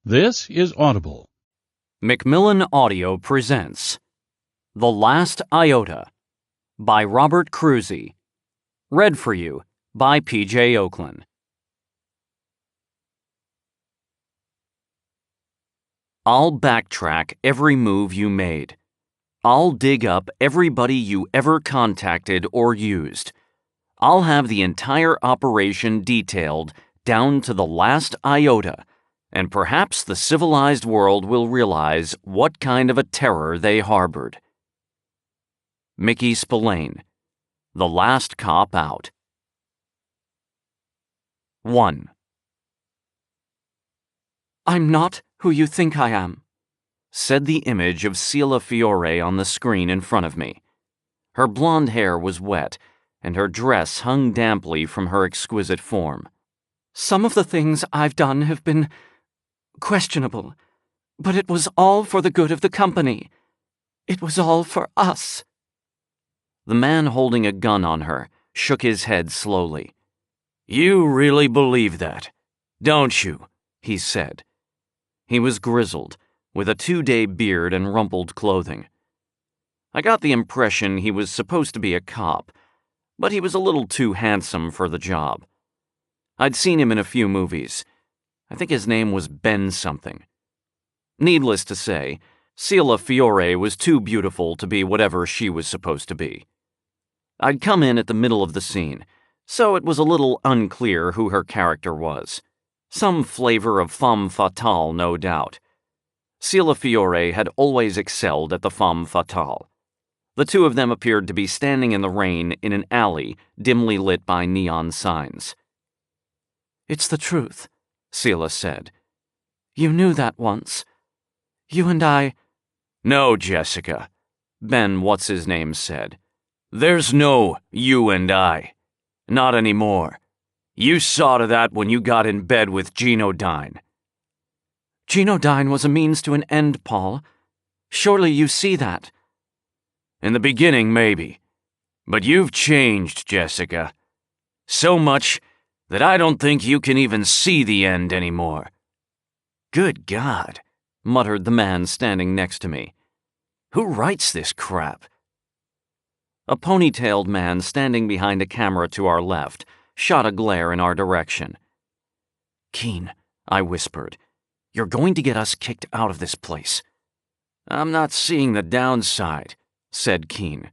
This is Audible. Macmillan Audio presents The Last Iota by Robert Kroese. Read for you by P.J. Oakland. I'll backtrack every move you made. I'll dig up everybody you ever contacted or used. I'll have the entire operation detailed down to the last iota, and perhaps the civilized world will realize what kind of a terror they harbored. Mickey Spillane, The Last Cop Out. 1. "I'm not who you think I am," said the image of Celia Fiore on the screen in front of me. Her blonde hair was wet, and her dress hung damply from her exquisite form. "Some of the things I've done have been questionable, but it was all for the good of the company. It was all for us." The man holding a gun on her shook his head slowly. "You really believe that, don't you?" he said. He was grizzled, with a 2-day beard and rumpled clothing. I got the impression he was supposed to be a cop, but he was a little too handsome for the job. I'd seen him in a few movies. I think his name was Ben something. Needless to say, Celia Fiore was too beautiful to be whatever she was supposed to be. I'd come in at the middle of the scene, so it was a little unclear who her character was. Some flavor of femme fatale, no doubt. Celia Fiore had always excelled at the femme fatale. The two of them appeared to be standing in the rain in an alley dimly lit by neon signs. "It's the truth," Celia said. "You knew that once. You and I—" "No, Jessica," Ben What's-His-Name said. "There's no you and I. Not anymore. You saw to that when you got in bed with Genodyne." "Genodyne was a means to an end, Paul. Surely you see that." "In the beginning, maybe. But you've changed, Jessica. So much that I don't think you can even see the end anymore." "Good God," muttered the man standing next to me. "Who writes this crap?" A ponytailed man standing behind a camera to our left shot a glare in our direction. "Keen," I whispered, "you're going to get us kicked out of this place." "I'm not seeing the downside," said Keen.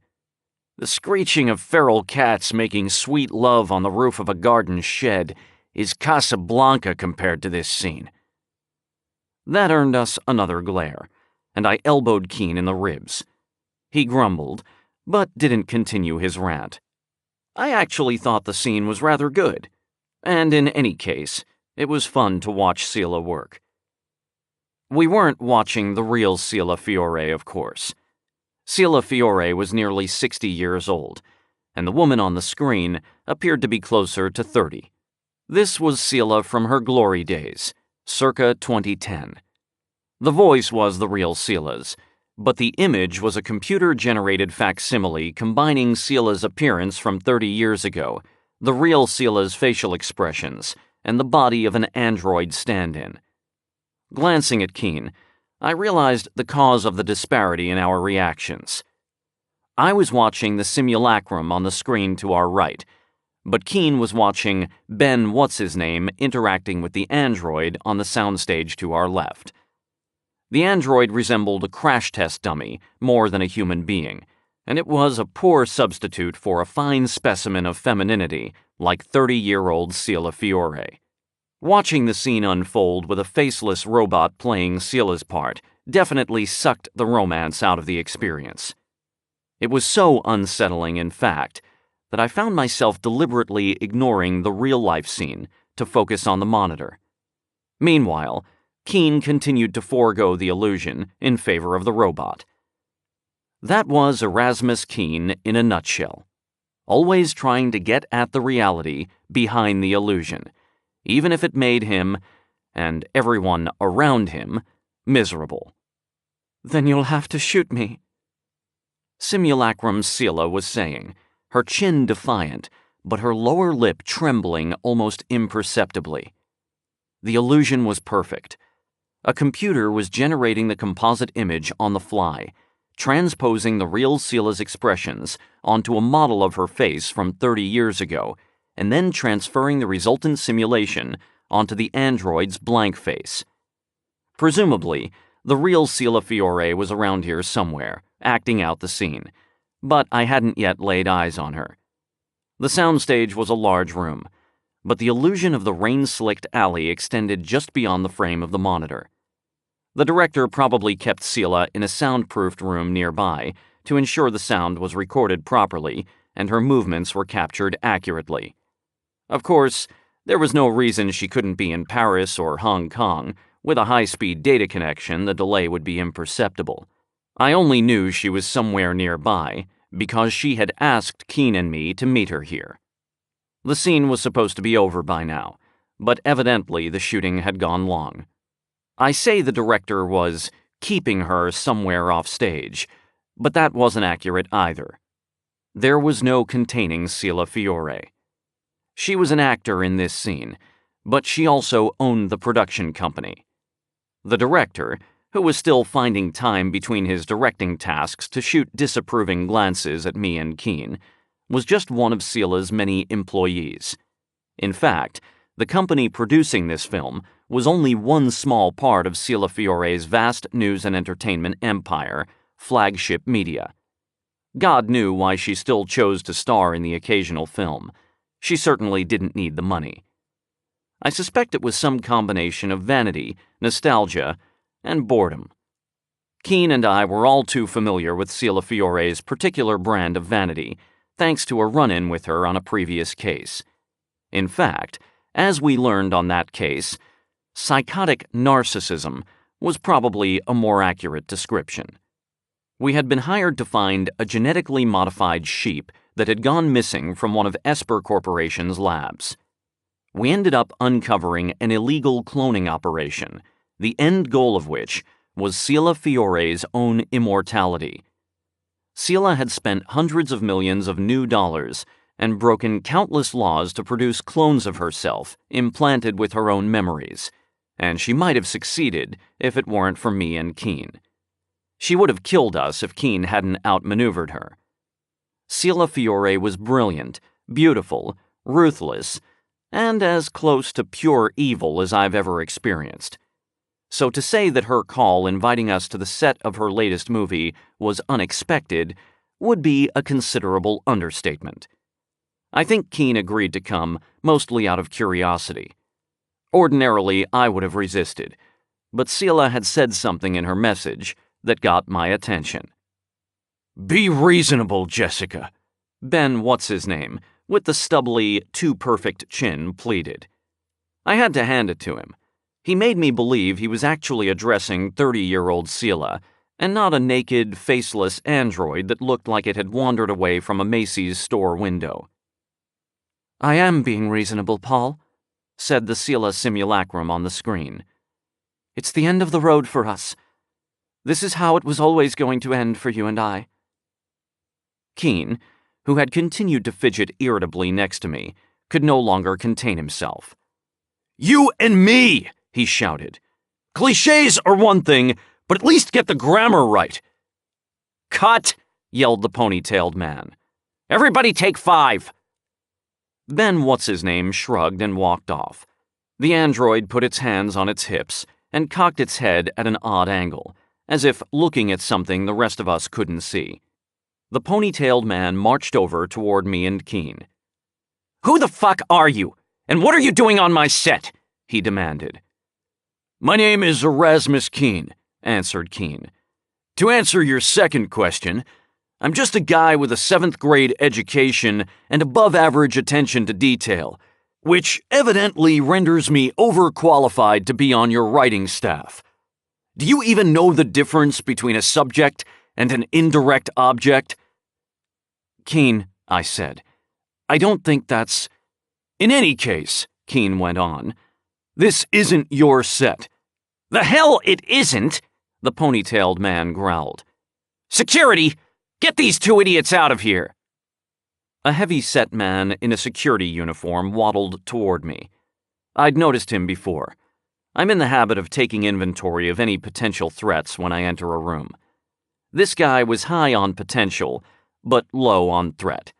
"The screeching of feral cats making sweet love on the roof of a garden shed is Casablanca compared to this scene." That earned us another glare, and I elbowed Keen in the ribs. He grumbled, but didn't continue his rant. I actually thought the scene was rather good, and in any case, it was fun to watch Celia work. We weren't watching the real Celia Fiore, of course. Celia Fiore was nearly 60 years old, and the woman on the screen appeared to be closer to 30. This was Celia from her glory days, circa 2010. The voice was the real Celia's, but the image was a computer-generated facsimile combining Celia's appearance from 30 years ago, the real Celia's facial expressions, and the body of an android stand-in. Glancing at Keen, I realized the cause of the disparity in our reactions. I was watching the simulacrum on the screen to our right, but Keen was watching Ben What's-His-Name interacting with the android on the soundstage to our left. The android resembled a crash test dummy more than a human being, and it was a poor substitute for a fine specimen of femininity like 30-year-old Celia Fiore. Watching the scene unfold with a faceless robot playing Celia's part definitely sucked the romance out of the experience. It was so unsettling, in fact, that I found myself deliberately ignoring the real-life scene to focus on the monitor. Meanwhile, Keen continued to forego the illusion in favor of the robot. That was Erasmus Keen in a nutshell. Always trying to get at the reality behind the illusion, even if it made him, and everyone around him, miserable. "Then you'll have to shoot me," Simulacrum Celia was saying, her chin defiant, but her lower lip trembling almost imperceptibly. The illusion was perfect. A computer was generating the composite image on the fly, transposing the real Sela's expressions onto a model of her face from 30 years ago, and then transferring the resultant simulation onto the android's blank face. Presumably, the real Sela Fiore was around here somewhere, acting out the scene, but I hadn't yet laid eyes on her. The soundstage was a large room, but the illusion of the rain-slicked alley extended just beyond the frame of the monitor. The director probably kept Sela in a soundproofed room nearby to ensure the sound was recorded properly and her movements were captured accurately. Of course, there was no reason she couldn't be in Paris or Hong Kong. With a high-speed data connection, the delay would be imperceptible. I only knew she was somewhere nearby because she had asked Keen and me to meet her here. The scene was supposed to be over by now, but evidently the shooting had gone long. I say the director was keeping her somewhere off stage, but that wasn't accurate either. There was no containing Sela Fiore. She was an actor in this scene, but she also owned the production company. The director, who was still finding time between his directing tasks to shoot disapproving glances at me and Keen, was just one of Sela's many employees. In fact, the company producing this film was only one small part of Sela Fiore's vast news and entertainment empire, Flagship Media. God knew why she still chose to star in the occasional film. She certainly didn't need the money. I suspect it was some combination of vanity, nostalgia, and boredom. Keen and I were all too familiar with Sela Fiore's particular brand of vanity, thanks to a run-in with her on a previous case. In fact, as we learned on that case, psychotic narcissism was probably a more accurate description. We had been hired to find a genetically modified sheep that had gone missing from one of Esper Corporation's labs. We ended up uncovering an illegal cloning operation, the end goal of which was Sela Fiore's own immortality. Sela had spent hundreds of millions of new dollars and broken countless laws to produce clones of herself implanted with her own memories, and she might have succeeded if it weren't for me and Keen. She would have killed us if Keen hadn't outmaneuvered her. Sela Fiore was brilliant, beautiful, ruthless, and as close to pure evil as I've ever experienced. So to say that her call inviting us to the set of her latest movie was unexpected would be a considerable understatement. I think Keen agreed to come mostly out of curiosity. Ordinarily, I would have resisted, but Sela had said something in her message that got my attention. "Be reasonable, Jessica," Ben What's-His-Name, with the stubbly, too-perfect chin, pleaded. I had to hand it to him. He made me believe he was actually addressing 30-year-old Sela, and not a naked, faceless android that looked like it had wandered away from a Macy's store window. "I am being reasonable, Paul," said the Sela simulacrum on the screen. "It's the end of the road for us. This is how it was always going to end for you and I." Keen, who had continued to fidget irritably next to me, could no longer contain himself. "You and me!" he shouted. "Clichés are one thing, but at least get the grammar right." "Cut!" yelled the ponytailed man. "Everybody take 5!" Ben What's-His-Name shrugged and walked off. The android put its hands on its hips and cocked its head at an odd angle, as if looking at something the rest of us couldn't see. The ponytailed man marched over toward me and Keen. "Who the fuck are you? And what are you doing on my set?" he demanded. "My name is Erasmus Keen," answered Keen. "To answer your second question, I'm just a guy with a 7th grade education and above-average attention to detail, which evidently renders me overqualified to be on your writing staff. Do you even know the difference between a subject and an indirect object?" "Keen," I said, "I don't think that's—" "In any case," Keen went on, "this isn't your set." "The hell it isn't!" the ponytailed man growled. "Security! Get these 2 idiots out of here!" A heavy-set man in a security uniform waddled toward me. I'd noticed him before. I'm in the habit of taking inventory of any potential threats when I enter a room. This guy was high on potential, but low on threat.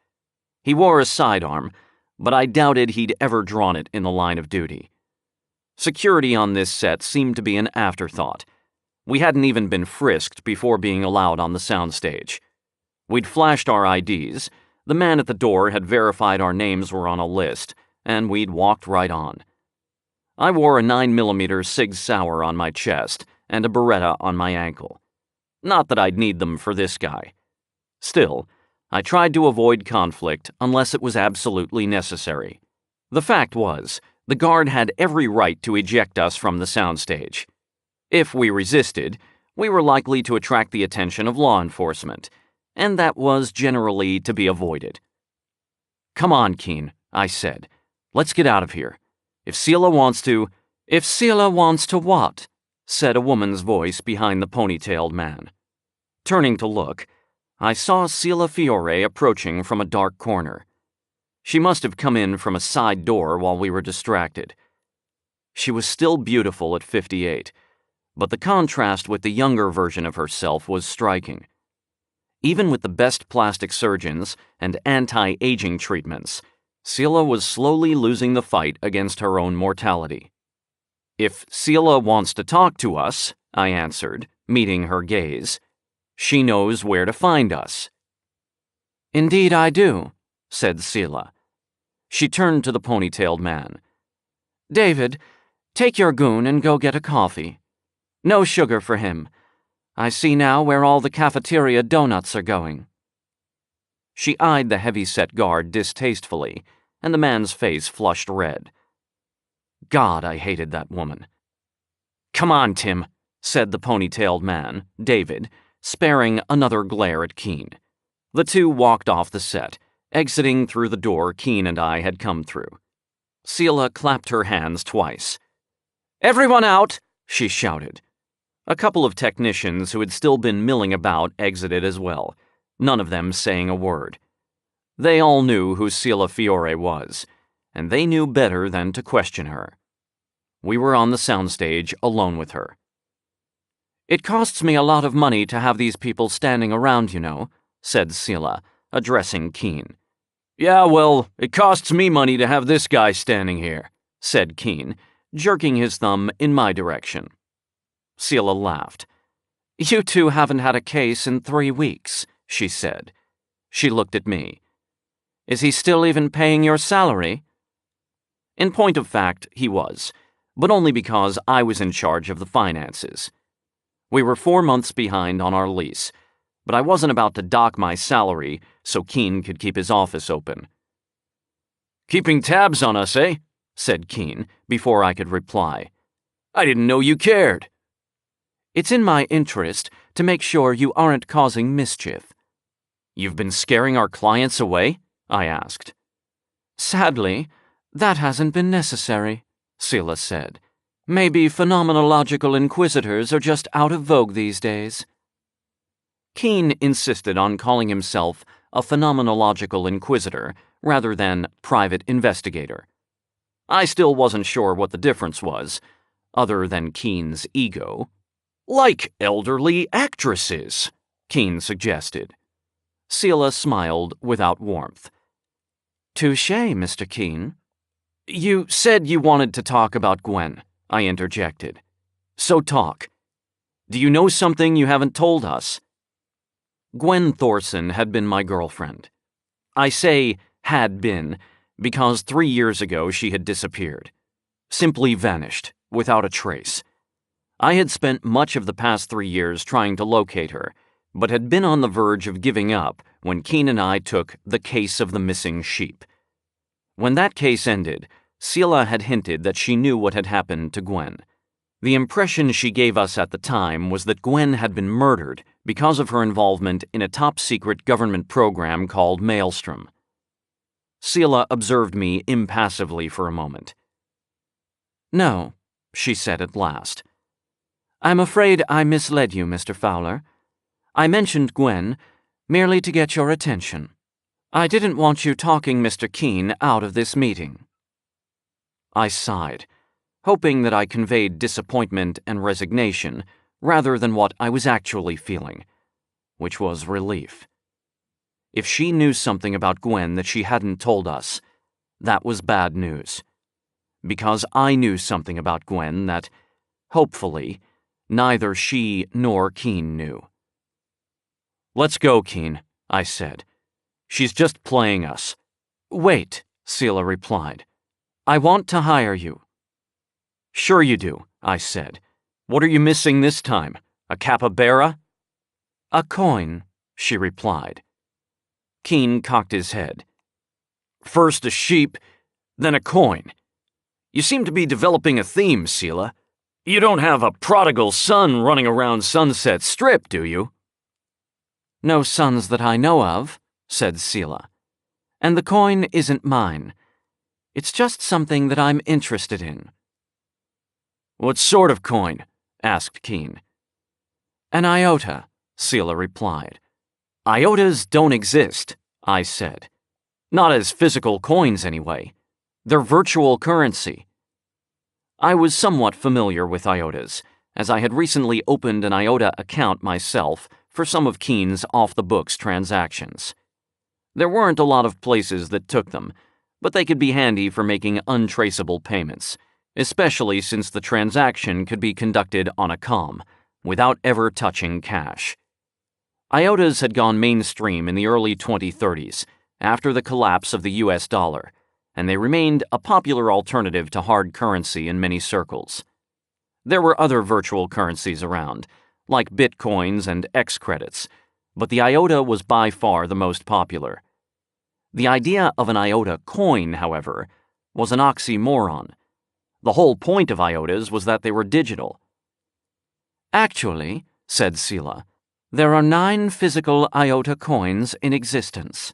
He wore a sidearm, but I doubted he'd ever drawn it in the line of duty. Security on this set seemed to be an afterthought. We hadn't even been frisked before being allowed on the soundstage. We'd flashed our IDs, the man at the door had verified our names were on a list, and we'd walked right on. I wore a 9mm Sig Sauer on my chest and a Beretta on my ankle. Not that I'd need them for this guy. Still, I tried to avoid conflict unless it was absolutely necessary. The fact was, the guard had every right to eject us from the soundstage. If we resisted, we were likely to attract the attention of law enforcement, and that was generally to be avoided. "Come on, Keen," I said. "Let's get out of here. If Seela wants to—" "If Seela wants to what?" said a woman's voice behind the ponytailed man. Turning to look, I saw Seela Fiore approaching from a dark corner. She must have come in from a side door while we were distracted. She was still beautiful at 58, but the contrast with the younger version of herself was striking. Even with the best plastic surgeons and anti-aging treatments, Seela was slowly losing the fight against her own mortality. "If Seela wants to talk to us," I answered, meeting her gaze, "she knows where to find us." "Indeed I do," said Seela. She turned to the ponytailed man. "David, take your goon and go get a coffee. No sugar for him. I see now where all the cafeteria donuts are going." She eyed the heavy-set guard distastefully, and the man's face flushed red. God, I hated that woman. "Come on, Tim," said the ponytailed man, David, sparing another glare at Keen. The two walked off the set, exiting through the door Keen and I had come through. Seela clapped her hands twice. "Everyone out!" she shouted. A couple of technicians who had still been milling about exited as well, none of them saying a word. They all knew who Seela Fiore was, and they knew better than to question her. We were on the soundstage alone with her. "It costs me a lot of money to have these people standing around, you know," said Seela, addressing Keen. "Yeah, well, it costs me money to have this guy standing here," said Keen, jerking his thumb in my direction. Seela laughed. "You two haven't had a case in 3 weeks," she said. She looked at me. "Is he still even paying your salary?" In point of fact, he was, but only because I was in charge of the finances. We were 4 months behind on our lease, but I wasn't about to dock my salary so Keen could keep his office open. "Keeping tabs on us, eh?" said Keen, before I could reply. "I didn't know you cared." "It's in my interest to make sure you aren't causing mischief." "You've been scaring our clients away?" I asked. "Sadly, that hasn't been necessary," Seela said. "Maybe phenomenological inquisitors are just out of vogue these days." Keen insisted on calling himself a phenomenological inquisitor rather than private investigator. I still wasn't sure what the difference was, other than Keen's ego. "Like elderly actresses," Keen suggested. Seela smiled without warmth. "Touché, Mr. Keen." "You said you wanted to talk about Gwen," I interjected. "So talk. Do you know something you haven't told us?" Gwen Thorson had been my girlfriend. I say had been because 3 years ago she had disappeared. Simply vanished, without a trace. I had spent much of the past 3 years trying to locate her, but had been on the verge of giving up when Keen and I took the case of the missing sheep. When that case ended, Seela had hinted that she knew what had happened to Gwen. The impression she gave us at the time was that Gwen had been murdered because of her involvement in a top-secret government program called Maelstrom. Seela observed me impassively for a moment. "No," she said at last. "I'm afraid I misled you, Mr. Fowler. I mentioned Gwen merely to get your attention. I didn't want you talking Mr. Keen out of this meeting." I sighed. hoping that I conveyed disappointment and resignation rather than what I was actually feeling, which was relief. If she knew something about Gwen that she hadn't told us, that was bad news. Because I knew something about Gwen that, hopefully, neither she nor Keen knew. "Let's go, Keen," I said. "She's just playing us." "Wait," Seela replied. "I want to hire you." "Sure you do," I said. "What are you missing this time? A capybara?" "A coin," she replied. Keen cocked his head. "First a sheep, then a coin. You seem to be developing a theme, Seela. You don't have a prodigal son running around Sunset Strip, do you?" "No sons that I know of," said Seela. "And the coin isn't mine. It's just something that I'm interested in." "What sort of coin?" asked Keen. "An iota," Seela replied. "Iotas don't exist," I said. "Not as physical coins, anyway. They're virtual currency." I was somewhat familiar with Iotas, as I had recently opened an Iota account myself for some of Keen's off-the-books transactions. There weren't a lot of places that took them, but they could be handy for making untraceable payments, especially since the transaction could be conducted on a comm, without ever touching cash. Iotas had gone mainstream in the early 2030s, after the collapse of the US dollar, and they remained a popular alternative to hard currency in many circles. There were other virtual currencies around, like bitcoins and X credits, but the Iota was by far the most popular. The idea of an Iota coin, however, was an oxymoron. The whole point of Iotas was that they were digital. "Actually," said Seela, "there are 9 physical Iota coins in existence."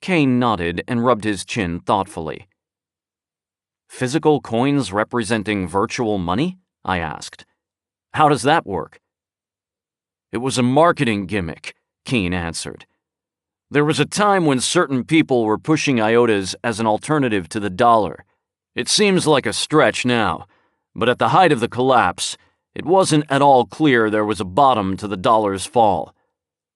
Kane nodded and rubbed his chin thoughtfully. "Physical coins representing virtual money?" I asked. "How does that work?" "It was a marketing gimmick," Keen answered. "There was a time when certain people were pushing Iotas as an alternative to the dollar. It seems like a stretch now, but at the height of the collapse, it wasn't at all clear there was a bottom to the dollar's fall.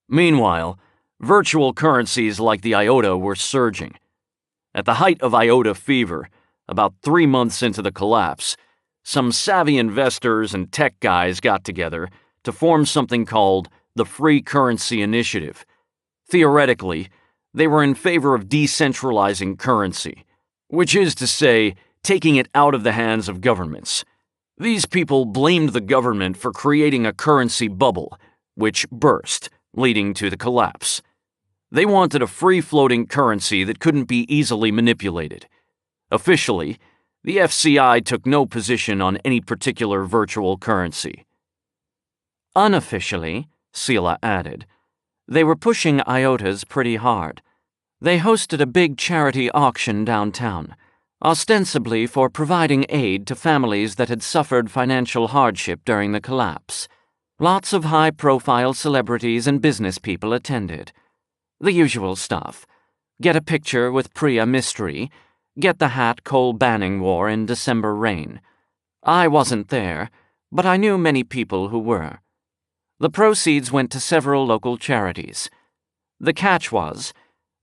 Meanwhile, virtual currencies like the Iota were surging. At the height of Iota fever, about 3 months into the collapse, some savvy investors and tech guys got together to form something called the Free Currency Initiative. Theoretically, they were in favor of decentralizing currency, which is to say, taking it out of the hands of governments. These people blamed the government for creating a currency bubble, which burst, leading to the collapse. They wanted a free-floating currency that couldn't be easily manipulated. Officially, the FCI took no position on any particular virtual currency. Unofficially, Seela added, they were pushing Iotas pretty hard. They hosted a big charity auction downtown, ostensibly for providing aid to families that had suffered financial hardship during the collapse. Lots of high-profile celebrities and business people attended. The usual stuff. Get a picture with Priya Mystery. Get the hat Cole Banning wore in December Rain. I wasn't there, but I knew many people who were. The proceeds went to several local charities. The catch was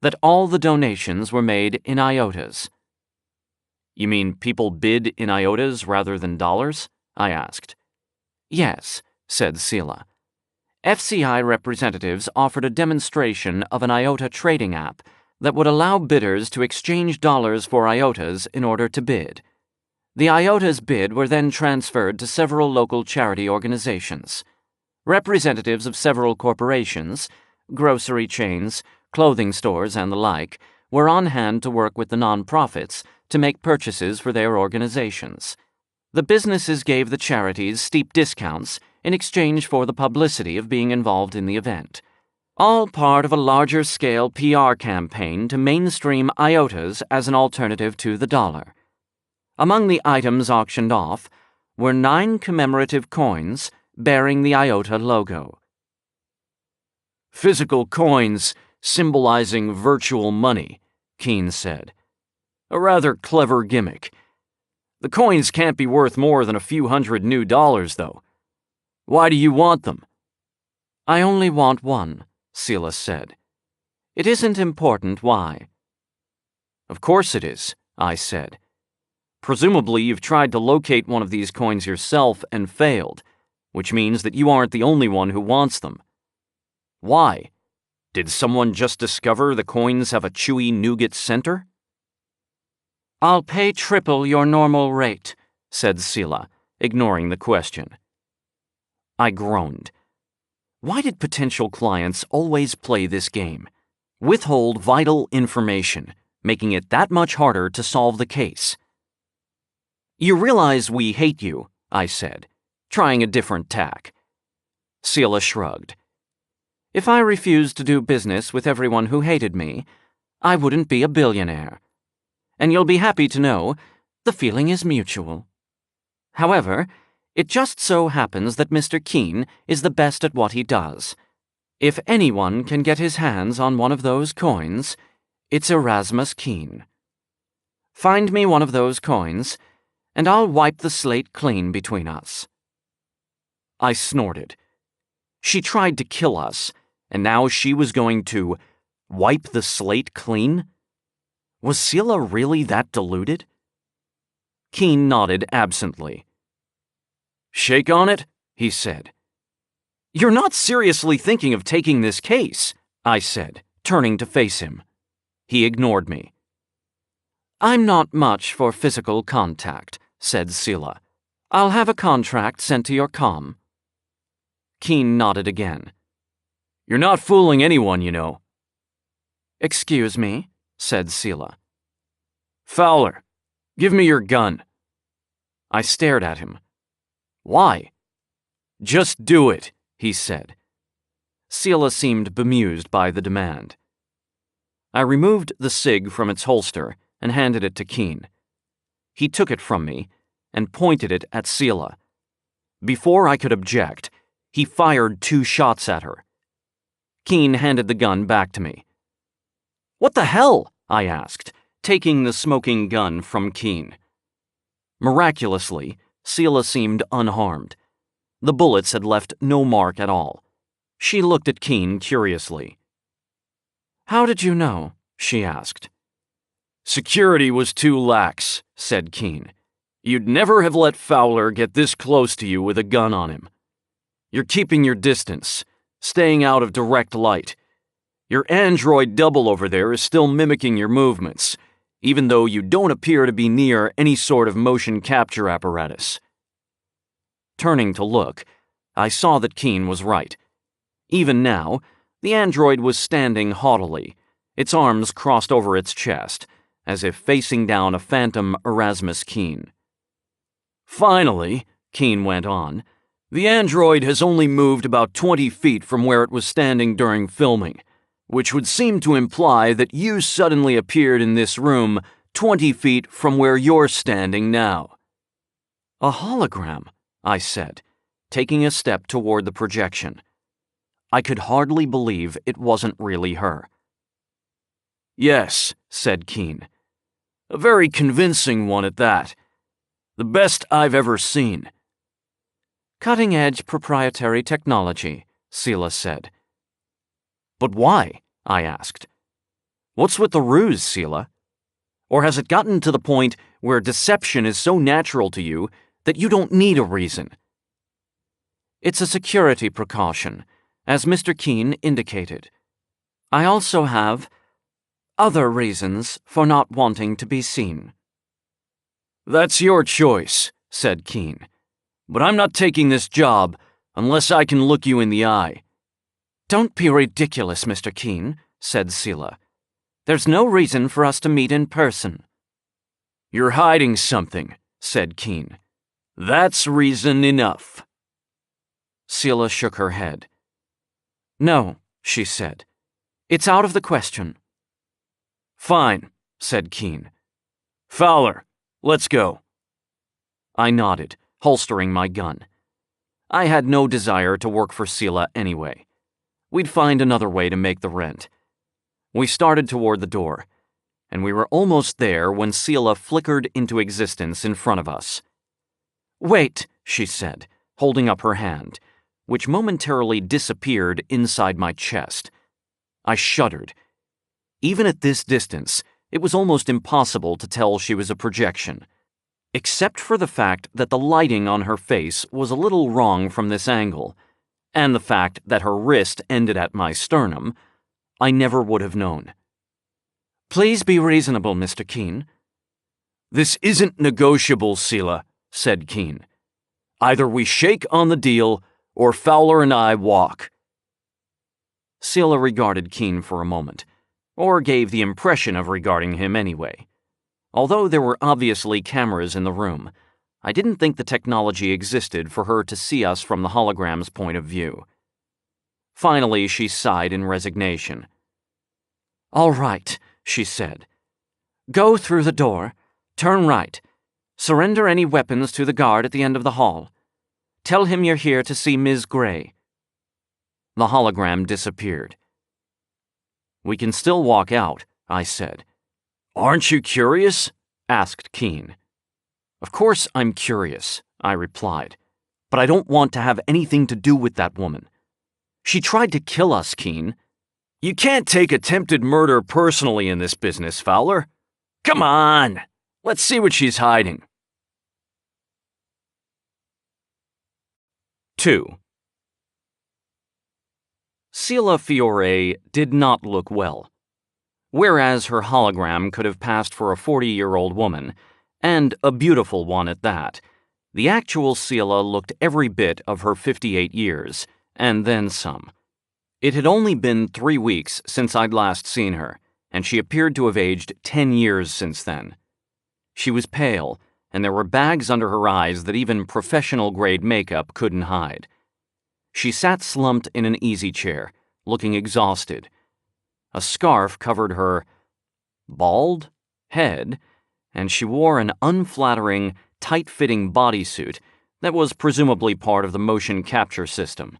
that all the donations were made in Iotas. "You mean people bid in Iotas rather than dollars?" I asked. "Yes," said Seela. FCI representatives offered a demonstration of an Iota trading app that would allow bidders to exchange dollars for Iotas in order to bid. The Iotas bid were then transferred to several local charity organizations. Representatives of several corporations, grocery chains, clothing stores, and the like, were on hand to work with the nonprofits to make purchases for their organizations. The businesses gave the charities steep discounts in exchange for the publicity of being involved in the event, all part of a larger-scale PR campaign to mainstream Iotas as an alternative to the dollar. Among the items auctioned off were 9 commemorative coins bearing the Iota logo. "Physical coins symbolizing virtual money," Keen said. "A rather clever gimmick. The coins can't be worth more than a few hundred new dollars, though. Why do you want them? I only want one, Seela said. It isn't important why. Of course it is, I said. Presumably you've tried to locate one of these coins yourself and failed, which means that you aren't the only one who wants them. Why? Did someone just discover the coins have a chewy nougat center? I'll pay triple your normal rate, said Seela, ignoring the question. I groaned. Why did potential clients always play this game? Withhold vital information, making it that much harder to solve the case. You realize we hate you, I said, trying a different tack. Seela shrugged. If I refused to do business with everyone who hated me, I wouldn't be a billionaire. And you'll be happy to know the feeling is mutual. However, it just so happens that Mr. Keene is the best at what he does. If anyone can get his hands on one of those coins, it's Erasmus Keene. Find me one of those coins, and I'll wipe the slate clean between us. I snorted. She tried to kill us, and now she was going to wipe the slate clean? Was Seela really that deluded? Keene nodded absently. Shake on it, he said. You're not seriously thinking of taking this case, I said, turning to face him. He ignored me. I'm not much for physical contact, said Seela. I'll have a contract sent to your comm. Keene nodded again. You're not fooling anyone, you know. Excuse me, said Seela. Fowler, give me your gun. I stared at him. Why? Just do it, he said. Seela seemed bemused by the demand. I removed the SIG from its holster and handed it to Keene. He took it from me and pointed it at Seela. Before I could object, he fired 2 shots at her. Keene handed the gun back to me. What the hell? I asked, taking the smoking gun from Keene. Miraculously, Seela seemed unharmed. The bullets had left no mark at all. She looked at Keene curiously. How did you know? She asked. Security was too lax, said Keene. You'd never have let Fowler get this close to you with a gun on him. You're keeping your distance, staying out of direct light. Your android double over there is still mimicking your movements, even though you don't appear to be near any sort of motion capture apparatus. Turning to look, I saw that Keene was right. Even now, the android was standing haughtily, its arms crossed over its chest, as if facing down a phantom Erasmus Keene. Finally, Keene went on, the android has only moved about 20 feet from where it was standing during filming, which would seem to imply that you suddenly appeared in this room 20 feet from where you're standing now. A hologram, I said, taking a step toward the projection. I could hardly believe it wasn't really her. Yes, said Keene. A very convincing one at that. The best I've ever seen. Cutting-edge proprietary technology, Seela said. But why? I asked. What's with the ruse, Seela? Or has it gotten to the point where deception is so natural to you that you don't need a reason? It's a security precaution, as Mr. Keene indicated. I also have other reasons for not wanting to be seen. That's your choice, said Keene. But I'm not taking this job unless I can look you in the eye. Don't be ridiculous, Mr. Keene, said Seela. There's no reason for us to meet in person. You're hiding something, said Keene. That's reason enough. Seela shook her head. No, she said. It's out of the question. Fine, said Keene. Fowler, let's go. I nodded, holstering my gun. I had no desire to work for Seela anyway. We'd find another way to make the rent. We started toward the door. and we were almost there when Seela flickered into existence in front of us. "Wait," she said, holding up her hand, which momentarily disappeared inside my chest. I shuddered. Even at this distance, it was almost impossible to tell she was a projection. Except for the fact that the lighting on her face was a little wrong from this angle, and the fact that her wrist ended at my sternum, I never would have known. "Please be reasonable, Mr. Keene." "This isn't negotiable, Seela," said Keene. "Either we shake on the deal, or Fowler and I walk." Seela regarded Keene for a moment, or gave the impression of regarding him anyway. Although there were obviously cameras in the room, I didn't think the technology existed for her to see us from the hologram's point of view. Finally, she sighed in resignation. "All right," she said. "Go through the door, turn right, surrender any weapons to the guard at the end of the hall. Tell him you're here to see Ms. Gray." The hologram disappeared. "We can still walk out," I said. "Aren't you curious?" asked Keene. "Of course I'm curious," I replied, "but I don't want to have anything to do with that woman. She tried to kill us, Keene." "You can't take attempted murder personally in this business, Fowler. Come on, let's see what she's hiding." 2. Seela Fiore did not look well. Whereas her hologram could have passed for a 40-year-old woman, and a beautiful one at that, the actual Seela looked every bit of her 58 years, and then some. It had only been 3 weeks since I'd last seen her, and she appeared to have aged 10 years since then. She was pale, and there were bags under her eyes that even professional-grade makeup couldn't hide. She sat slumped in an easy chair, looking exhausted. A scarf covered her bald head, and she wore an unflattering, tight-fitting bodysuit that was presumably part of the motion capture system.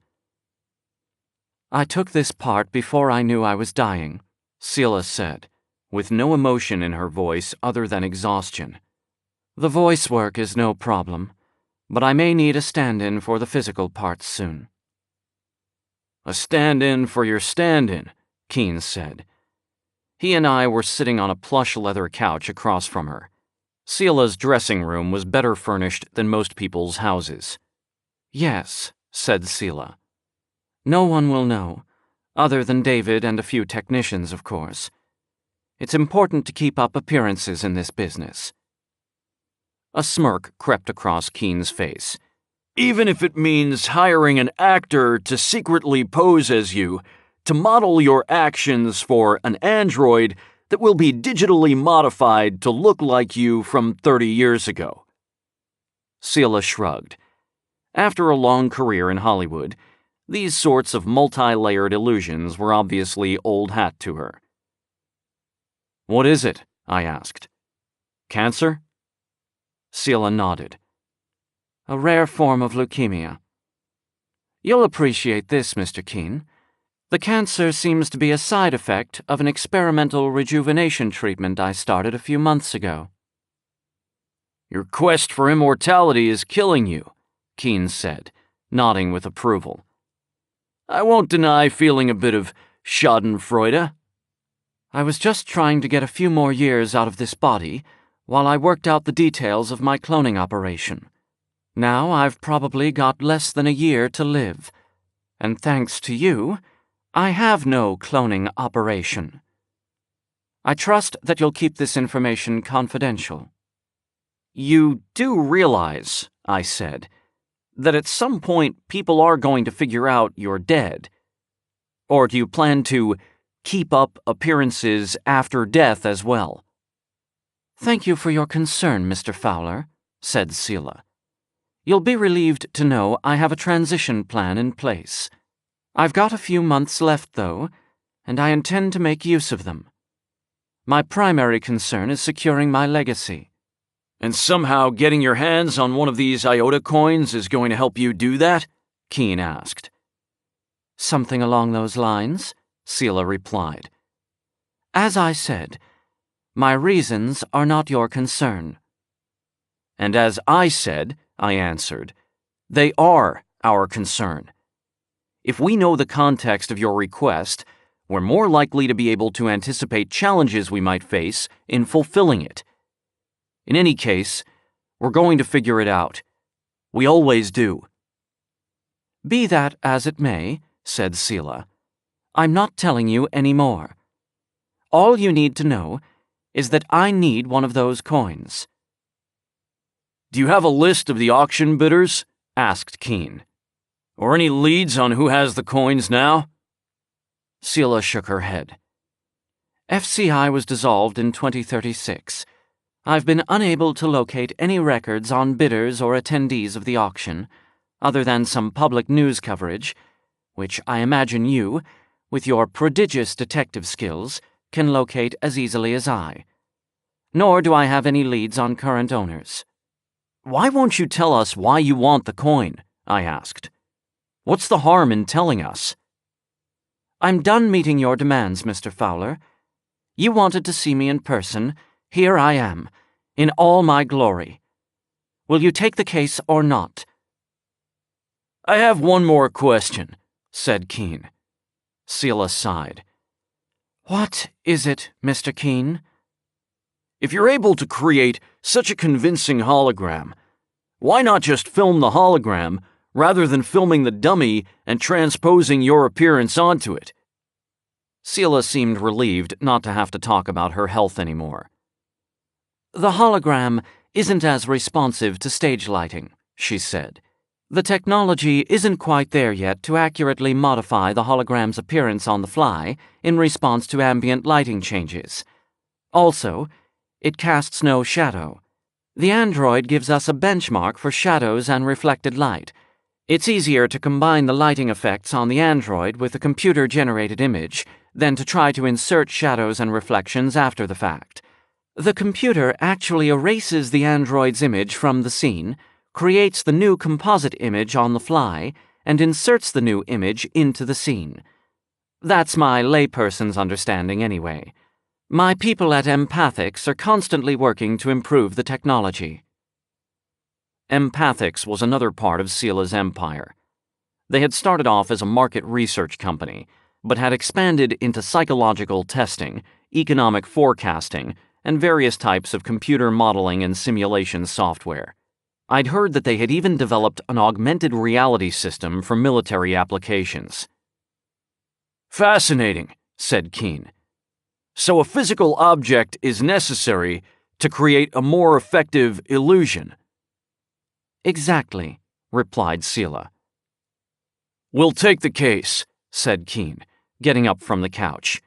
"I took this part before I knew I was dying," Seela said, with no emotion in her voice other than exhaustion. "The voice work is no problem, but I may need a stand-in for the physical parts soon." "A stand-in for your stand-in," Keene said. He and I were sitting on a plush leather couch across from her. Seela's dressing room was better furnished than most people's houses. "Yes," said Seela. "No one will know, other than David and a few technicians, of course. It's important to keep up appearances in this business." A smirk crept across Keene's face. "Even if it means hiring an actor to secretly pose as you, to model your actions for an android that will be digitally modified to look like you from 30 years ago." Seela shrugged. After a long career in Hollywood, these sorts of multi-layered illusions were obviously old hat to her. "What is it?" I asked. "Cancer?" Seela nodded. "A rare form of leukemia. You'll appreciate this, Mr. Keene. The cancer seems to be a side effect of an experimental rejuvenation treatment I started a few months ago." "Your quest for immortality is killing you," Keene said, nodding with approval. "I won't deny feeling a bit of schadenfreude." "I was just trying to get a few more years out of this body while I worked out the details of my cloning operation. Now I've probably got less than a year to live, and thanks to you, I have no cloning operation. I trust that you'll keep this information confidential." "You do realize," I said, "that at some point people are going to figure out you're dead. Or do you plan to keep up appearances after death as well?" "Thank you for your concern, Mr. Fowler," said Seela. "You'll be relieved to know I have a transition plan in place. I've got a few months left, though, and I intend to make use of them. My primary concern is securing my legacy." "And somehow getting your hands on one of these Iota coins is going to help you do that?" Keene asked. "Something along those lines," Seela replied. "As I said, My reasons are not your concern. And as I said, I answered, they are our concern. If we know the context of your request, we're more likely to be able to anticipate challenges we might face in fulfilling it. In any case, we're going to figure it out. We always do. Be that as it may, said Selah, I'm not telling you any more. All you need to know is that I need one of those coins. Do you have a list of the auction bidders? Asked Keene. Or any leads on who has the coins now? Selah shook her head. FCI was dissolved in 2036. I've been unable to locate any records on bidders or attendees of the auction, other than some public news coverage, which I imagine you, with your prodigious detective skills, can locate as easily as I. Nor do I have any leads on current owners. Why won't you tell us why you want the coin? I asked. What's the harm in telling us? I'm done meeting your demands, Mr. Fowler. You wanted to see me in person. Here I am, in all my glory. Will you take the case or not? I have one more question, said Keene. Selah sighed. What is it, Mr. Keene? If you're able to create such a convincing hologram, why not just film the hologram rather than filming the dummy and transposing your appearance onto it? Selah seemed relieved not to have to talk about her health anymore. The hologram isn't as responsive to stage lighting, she said. The technology isn't quite there yet to accurately modify the hologram's appearance on the fly in response to ambient lighting changes. Also, it casts no shadow. The android gives us a benchmark for shadows and reflected light. It's easier to combine the lighting effects on the android with a computer-generated image than to try to insert shadows and reflections after the fact. The computer actually erases the android's image from the scene, creates the new composite image on the fly, and inserts the new image into the scene. That's my layperson's understanding anyway. My people at Empathics are constantly working to improve the technology. Empathics was another part of Selah's empire. They had started off as a market research company, but had expanded into psychological testing, economic forecasting, and various types of computer modeling and simulation software. I'd heard that they had even developed an augmented reality system for military applications. Fascinating, said Keene. So a physical object is necessary to create a more effective illusion. Exactly, replied Selah. We'll take the case, said Keene, getting up from the couch.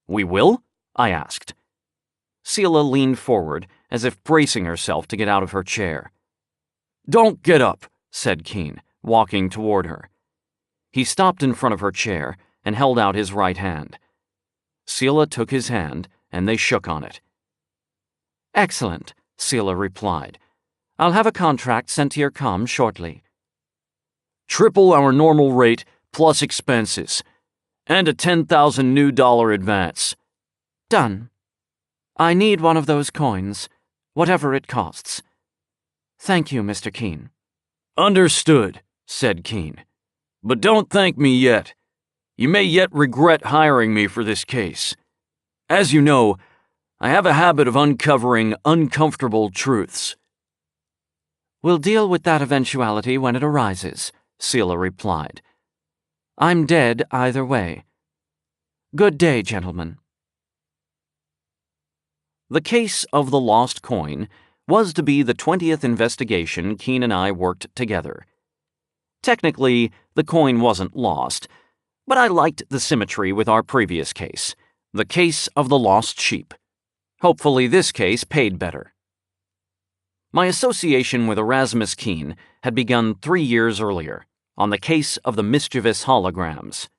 We will? I asked. Selah leaned forward, as if bracing herself to get out of her chair. Don't get up, said Keene, walking toward her. He stopped in front of her chair and held out his right hand. Selah took his hand, and they shook on it. Excellent, Selah replied. I'll have a contract sent to your comm shortly. Triple our normal rate plus expenses, and a $10,000 new advance. Done. I need one of those coins, whatever it costs. Thank you, Mr. Keene. Understood, said Keene. But don't thank me yet. You may yet regret hiring me for this case. As you know, I have a habit of uncovering uncomfortable truths. We'll deal with that eventuality when it arises, Selah replied. I'm dead either way. Good day, gentlemen. The case of the lost coin was to be the 20th investigation Keene and I worked together. Technically, the coin wasn't lost, but I liked the symmetry with our previous case, the case of the lost sheep. Hopefully this case paid better. My association with Erasmus Keene had begun 3 years earlier, on the case of the mischievous holograms.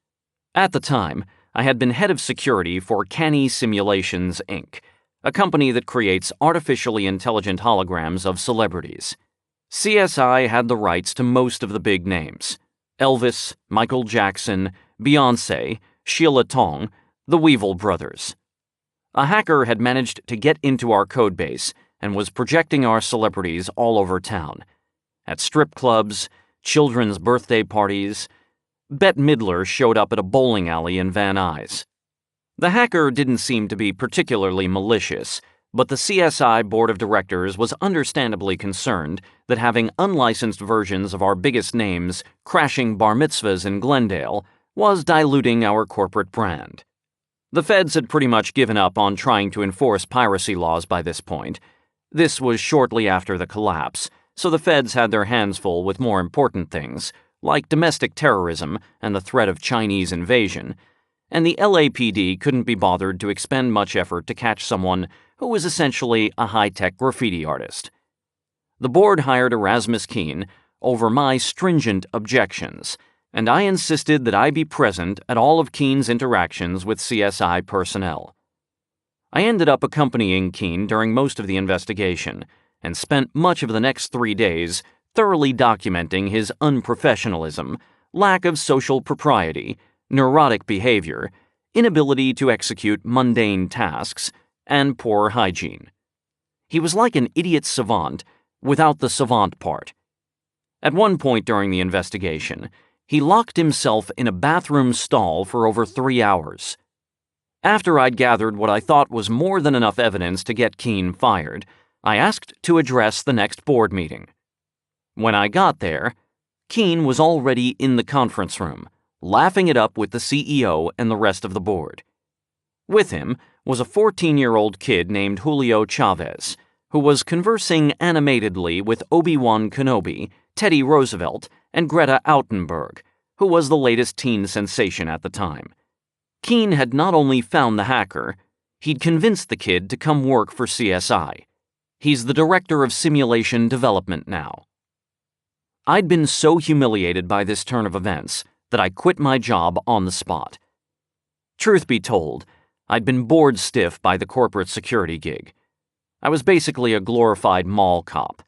At the time, I had been head of security for Canny Simulations, Inc., a company that creates artificially intelligent holograms of celebrities. CSI had the rights to most of the big names: Elvis, Michael Jackson, Beyoncé, Sheila Tong, the Weevil brothers. A hacker had managed to get into our codebase and was projecting our celebrities all over town. At strip clubs, children's birthday parties. Bette Midler showed up at a bowling alley in Van Nuys. The hacker didn't seem to be particularly malicious, but the CSI board of directors was understandably concerned that having unlicensed versions of our biggest names crashing bar mitzvahs in Glendale was diluting our corporate brand. The feds had pretty much given up on trying to enforce piracy laws by this point. This was shortly after the collapse, so the feds had their hands full with more important things, like domestic terrorism and the threat of Chinese invasion, and the LAPD couldn't be bothered to expend much effort to catch someone who was essentially a high-tech graffiti artist. The board hired Erasmus Keene over my stringent objections, and I insisted that I be present at all of Keene's interactions with CSI personnel. I ended up accompanying Keene during most of the investigation, and spent much of the next 3 days thoroughly documenting his unprofessionalism, lack of social propriety, neurotic behavior, inability to execute mundane tasks, and poor hygiene. He was like an idiot savant without the savant part. At one point during the investigation, he locked himself in a bathroom stall for over 3 hours. After I'd gathered what I thought was more than enough evidence to get Keene fired, I asked to address the next board meeting. When I got there, Keene was already in the conference room, laughing it up with the CEO and the rest of the board. With him was a 14-year-old kid named Julio Chavez, who was conversing animatedly with Obi-Wan Kenobi, Teddy Roosevelt, and Greta Autenberg, who was the latest teen sensation at the time. Keene had not only found the hacker, he'd convinced the kid to come work for CSI. He's the director of simulation development now. I'd been so humiliated by this turn of events that I quit my job on the spot. Truth be told, I'd been bored stiff by the corporate security gig. I was basically a glorified mall cop.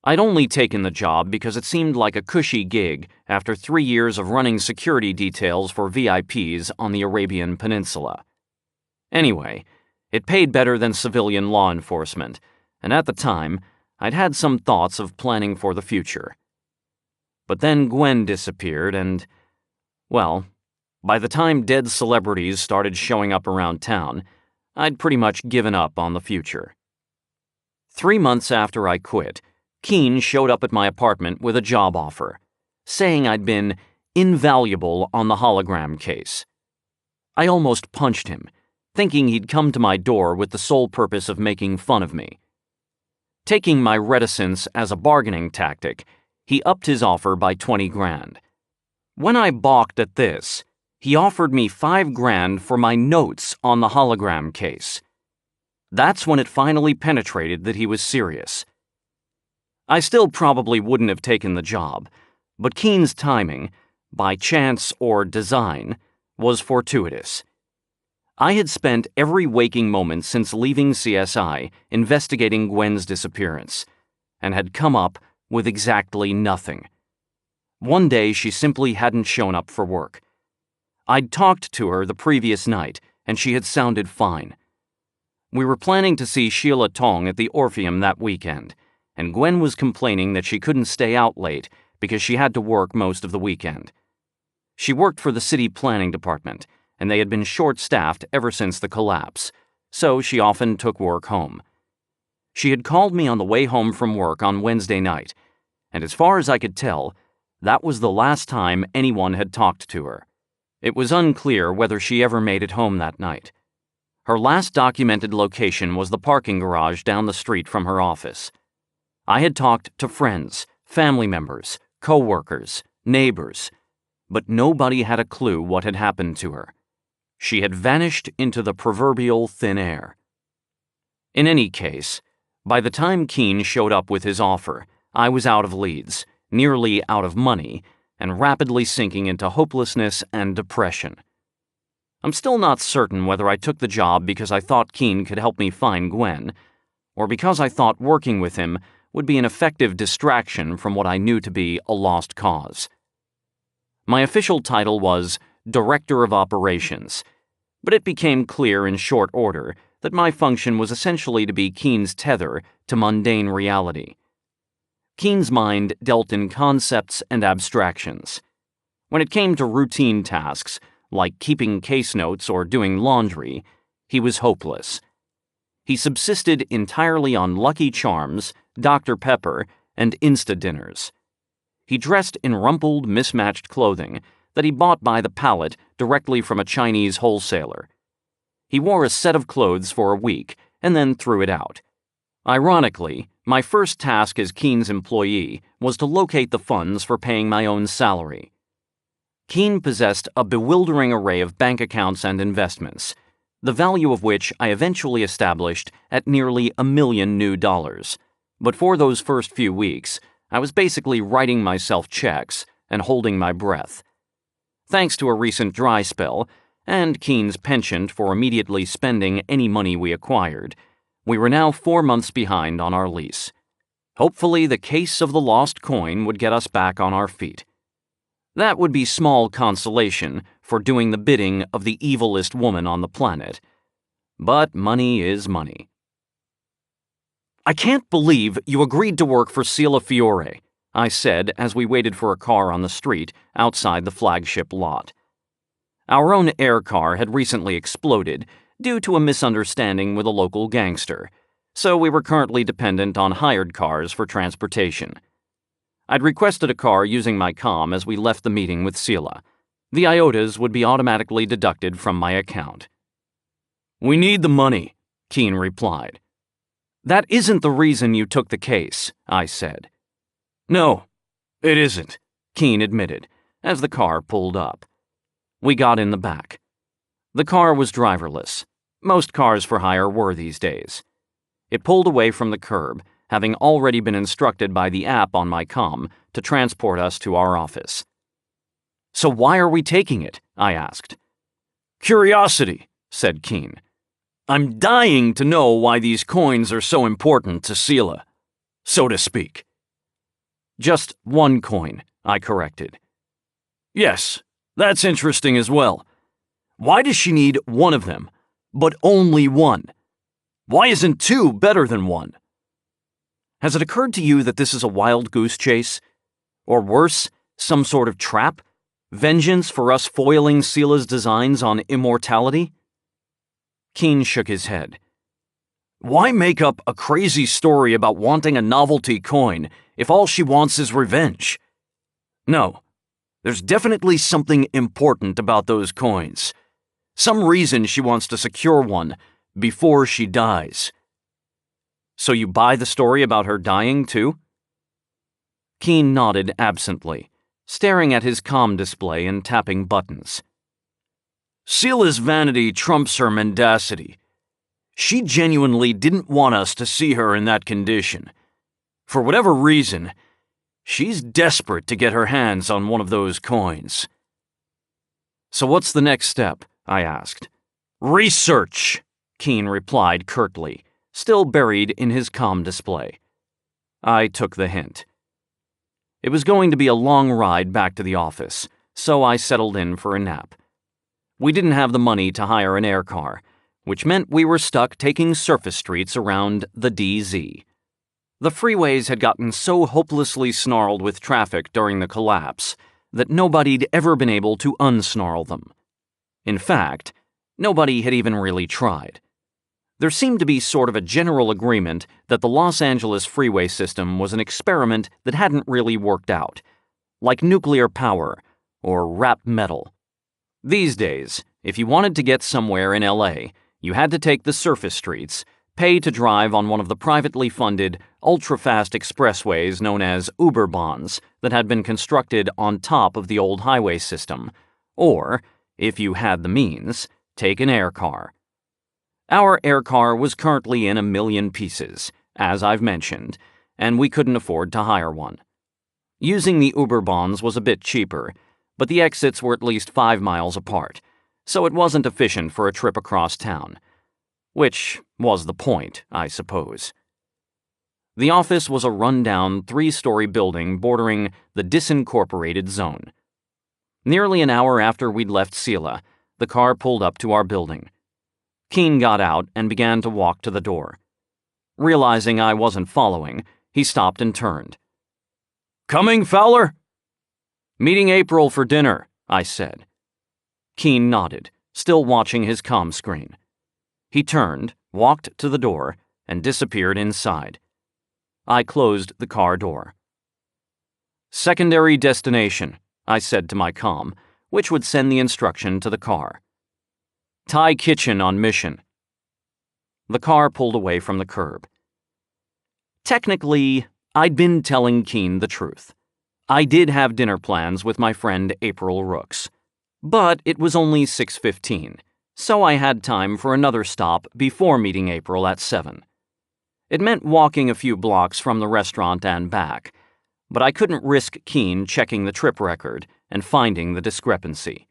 I'd only taken the job because it seemed like a cushy gig after 3 years of running security details for VIPs on the Arabian Peninsula. Anyway, it paid better than civilian law enforcement, and at the time, I'd had some thoughts of planning for the future. But then Gwen disappeared and, well, by the time dead celebrities started showing up around town, I'd pretty much given up on the future. 3 months after I quit, Keene showed up at my apartment with a job offer, saying I'd been invaluable on the hologram case. I almost punched him, thinking he'd come to my door with the sole purpose of making fun of me. Taking my reticence as a bargaining tactic, he upped his offer by 20 grand. When I balked at this, he offered me 5 grand for my notes on the hologram case. That's when it finally penetrated that he was serious. I still probably wouldn't have taken the job, but Keene's timing, by chance or design, was fortuitous. I had spent every waking moment since leaving CSI investigating Gwen's disappearance, and had come up with exactly nothing. One day she simply hadn't shown up for work. I'd talked to her the previous night, and she had sounded fine. We were planning to see Sheila Tong at the Orpheum that weekend, and Gwen was complaining that she couldn't stay out late because she had to work most of the weekend. She worked for the city planning department, and they had been short-staffed ever since the collapse, so she often took work home. She had called me on the way home from work on Wednesday night, and as far as I could tell, that was the last time anyone had talked to her. It was unclear whether she ever made it home that night. Her last documented location was the parking garage down the street from her office. I had talked to friends, family members, co-workers, neighbors, but nobody had a clue what had happened to her. She had vanished into the proverbial thin air. In any case, by the time Keene showed up with his offer, I was out of leads, nearly out of money, and rapidly sinking into hopelessness and depression. I'm still not certain whether I took the job because I thought Keene could help me find Gwen, or because I thought working with him would be an effective distraction from what I knew to be a lost cause. My official title was Director of Operations, but it became clear in short order that my function was essentially to be Keen's tether to mundane reality. Keen's mind dealt in concepts and abstractions. When it came to routine tasks, like keeping case notes or doing laundry, he was hopeless. He subsisted entirely on Lucky Charms, Dr. Pepper, and Insta-dinners. He dressed in rumpled, mismatched clothing that he bought by the pallet directly from a Chinese wholesaler. He wore a set of clothes for a week and then threw it out. Ironically, my first task as Keen's employee was to locate the funds for paying my own salary. Keen possessed a bewildering array of bank accounts and investments, the value of which I eventually established at nearly $1 million new dollars. But for those first few weeks, I was basically writing myself checks and holding my breath. Thanks to a recent dry spell, and Keen's penchant for immediately spending any money we acquired, we were now 4 months behind on our lease. Hopefully, the case of the lost coin would get us back on our feet. That would be small consolation for doing the bidding of the evilest woman on the planet. But money is money. "I can't believe you agreed to work for Sila Fiore," I said as we waited for a car on the street outside the flagship lot. Our own air car had recently exploded due to a misunderstanding with a local gangster, so we were currently dependent on hired cars for transportation. I'd requested a car using my comm as we left the meeting with Sila. The Iotas would be automatically deducted from my account. "We need the money," Keen replied. "That isn't the reason you took the case," I said. "No, it isn't," Keen admitted, as the car pulled up. We got in the back. The car was driverless. Most cars for hire were these days. It pulled away from the curb, having already been instructed by the app on my comm to transport us to our office. "So why are we taking it?" I asked. "Curiosity," said Keen. "I'm dying to know why these coins are so important to Sila, so to speak." "Just one coin," I corrected. "Yes, that's interesting as well. Why does she need one of them, but only one? Why isn't two better than one? Has it occurred to you that this is a wild goose chase? Or worse, some sort of trap? Vengeance for us foiling Sila's designs on immortality?" Keen shook his head. "Why make up a crazy story about wanting a novelty coin if all she wants is revenge? No, there's definitely something important about those coins. Some reason she wants to secure one before she dies." "So you buy the story about her dying, too?" Keen nodded absently, staring at his comm display and tapping buttons. "Sila's vanity trumps her mendacity. She genuinely didn't want us to see her in that condition. For whatever reason, she's desperate to get her hands on one of those coins." "So what's the next step?" I asked. "Research," Keen replied curtly, still buried in his comm display. I took the hint. It was going to be a long ride back to the office, so I settled in for a nap. We didn't have the money to hire an air car, which meant we were stuck taking surface streets around the DZ. The freeways had gotten so hopelessly snarled with traffic during the collapse that nobody'd ever been able to unsnarl them. In fact, nobody had even really tried. There seemed to be sort of a general agreement that the Los Angeles freeway system was an experiment that hadn't really worked out, like nuclear power or rap metal. These days, if you wanted to get somewhere in LA, you had to take the surface streets, pay to drive on one of the privately funded, ultra-fast expressways known as Uber bonds that had been constructed on top of the old highway system, or, if you had the means, take an air car. Our air car was currently in 1 million pieces, as I've mentioned, and we couldn't afford to hire one. Using the Uber bonds was a bit cheaper, but the exits were at least 5 miles apart, so it wasn't efficient for a trip across town. Which was the point, I suppose. The office was a run-down 3-story building bordering the disincorporated zone. Nearly an hour after we'd left Sila, the car pulled up to our building. Keene got out and began to walk to the door. Realizing I wasn't following, he stopped and turned. "Coming, Fowler?" "Meeting April for dinner," I said. Keene nodded, still watching his comm screen. He turned, walked to the door, and disappeared inside. I closed the car door. "Secondary destination," I said to my comm, which would send the instruction to the car. "Thai kitchen on mission." The car pulled away from the curb. Technically, I'd been telling Keene the truth. I did have dinner plans with my friend April Rooks. But it was only 6:15, so I had time for another stop before meeting April at 7. It meant walking a few blocks from the restaurant and back, but I couldn't risk Keene checking the trip record and finding the discrepancy.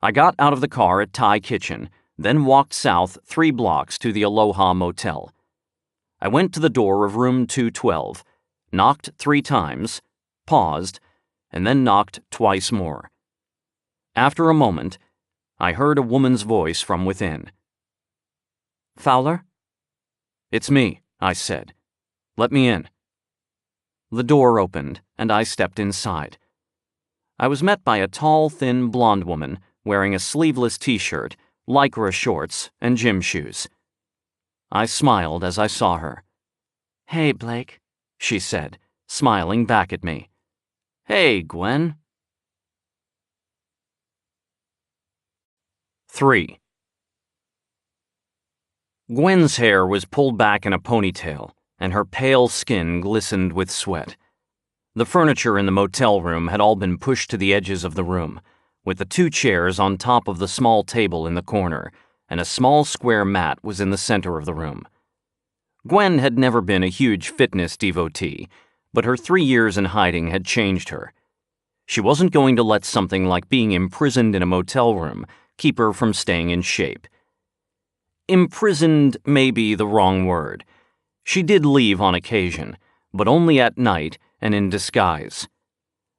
I got out of the car at Thai Kitchen, then walked south 3 blocks to the Aloha Motel. I went to the door of room 212, knocked 3 times, paused, and then knocked twice more. After a moment, I heard a woman's voice from within. "Fowler?" "It's me," I said. "Let me in." The door opened, and I stepped inside. I was met by a tall, thin blonde woman wearing a sleeveless t-shirt, lycra shorts, and gym shoes. I smiled as I saw her. "Hey, Blake," she said, smiling back at me. "Hey, Gwen." 3. Gwen's hair was pulled back in a ponytail, and her pale skin glistened with sweat. The furniture in the motel room had all been pushed to the edges of the room, with the 2 chairs on top of the small table in the corner, and a small square mat was in the center of the room. Gwen had never been a huge fitness devotee, but her 3 years in hiding had changed her. She wasn't going to let something like being imprisoned in a motel room keep her from staying in shape. Imprisoned may be the wrong word. She did leave on occasion, but only at night and in disguise.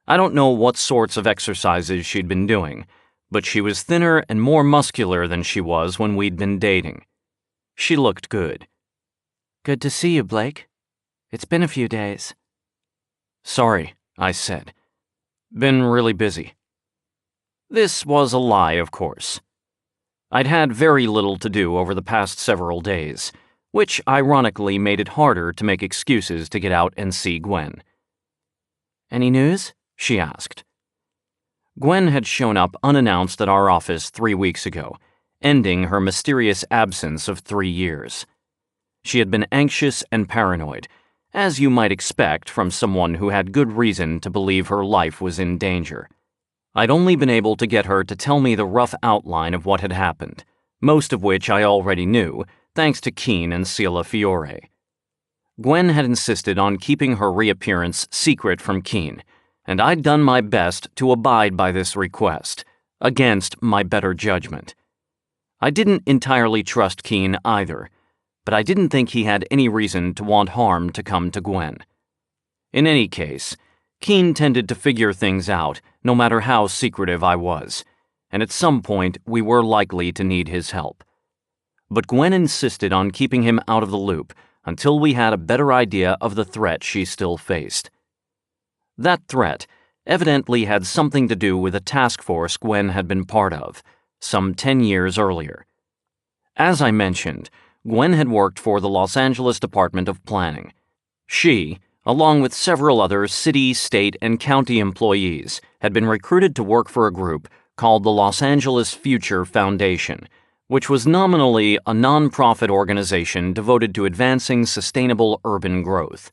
I don't know what sorts of exercises she'd been doing, but she was thinner and more muscular than she was when we'd been dating. She looked good. "Good to see you, Blake. It's been a few days." "Sorry," I said. "Been really busy." This was a lie, of course. I'd had very little to do over the past several days, which ironically made it harder to make excuses to get out and see Gwen. "Any news?" she asked. Gwen had shown up unannounced at our office 3 weeks ago, ending her mysterious absence of 3 years. She had been anxious and paranoid, as you might expect from someone who had good reason to believe her life was in danger. I'd only been able to get her to tell me the rough outline of what had happened, most of which I already knew, thanks to Keene and Sila Fiore. Gwen had insisted on keeping her reappearance secret from Keene, and I'd done my best to abide by this request, against my better judgment. I didn't entirely trust Keene either, but I didn't think he had any reason to want harm to come to Gwen. In any case, Keene tended to figure things out, no matter how secretive I was, and at some point we were likely to need his help. But Gwen insisted on keeping him out of the loop until we had a better idea of the threat she still faced. That threat evidently had something to do with a task force Gwen had been part of, some 10 years earlier. As I mentioned, Gwen had worked for the Los Angeles Department of Planning. She, along with several other city, state, and county employees, had been recruited to work for a group called the Los Angeles Future Foundation, which was nominally a non-profit organization devoted to advancing sustainable urban growth.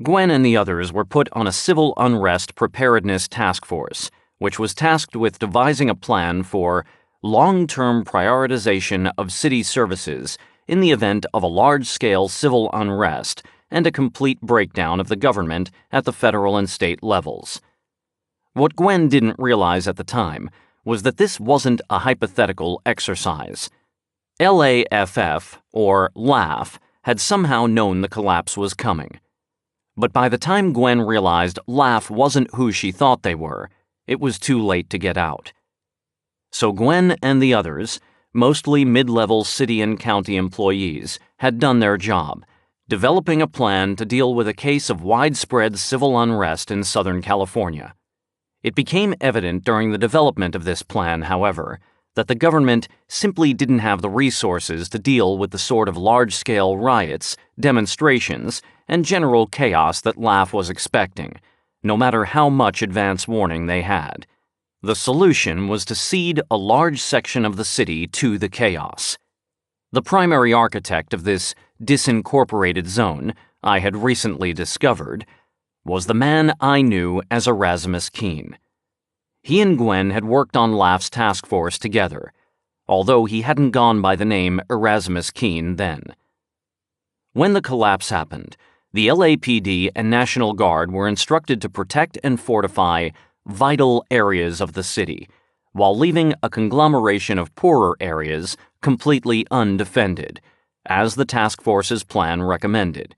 Gwen and the others were put on a civil unrest preparedness task force, which was tasked with devising a plan for long-term prioritization of city services in the event of a large-scale civil unrest and a complete breakdown of the government at the federal and state levels. What Gwen didn't realize at the time was that this wasn't a hypothetical exercise. LAFF, or LAF, had somehow known the collapse was coming. But by the time Gwen realized LAF wasn't who she thought they were, it was too late to get out. So Gwen and the others mostly mid-level city and county employees, had done their job, developing a plan to deal with a case of widespread civil unrest in Southern California. It became evident during the development of this plan, however, that the government simply didn't have the resources to deal with the sort of large-scale riots, demonstrations, and general chaos that LAF was expecting, no matter how much advance warning they had. The solution was to cede a large section of the city to the chaos. The primary architect of this disincorporated zone, I had recently discovered, was the man I knew as Erasmus Keene. He and Gwen had worked on LAF's task force together, although he hadn't gone by the name Erasmus Keene then. When the collapse happened, the LAPD and National Guard were instructed to protect and fortify vital areas of the city, while leaving a conglomeration of poorer areas completely undefended, as the task force's plan recommended.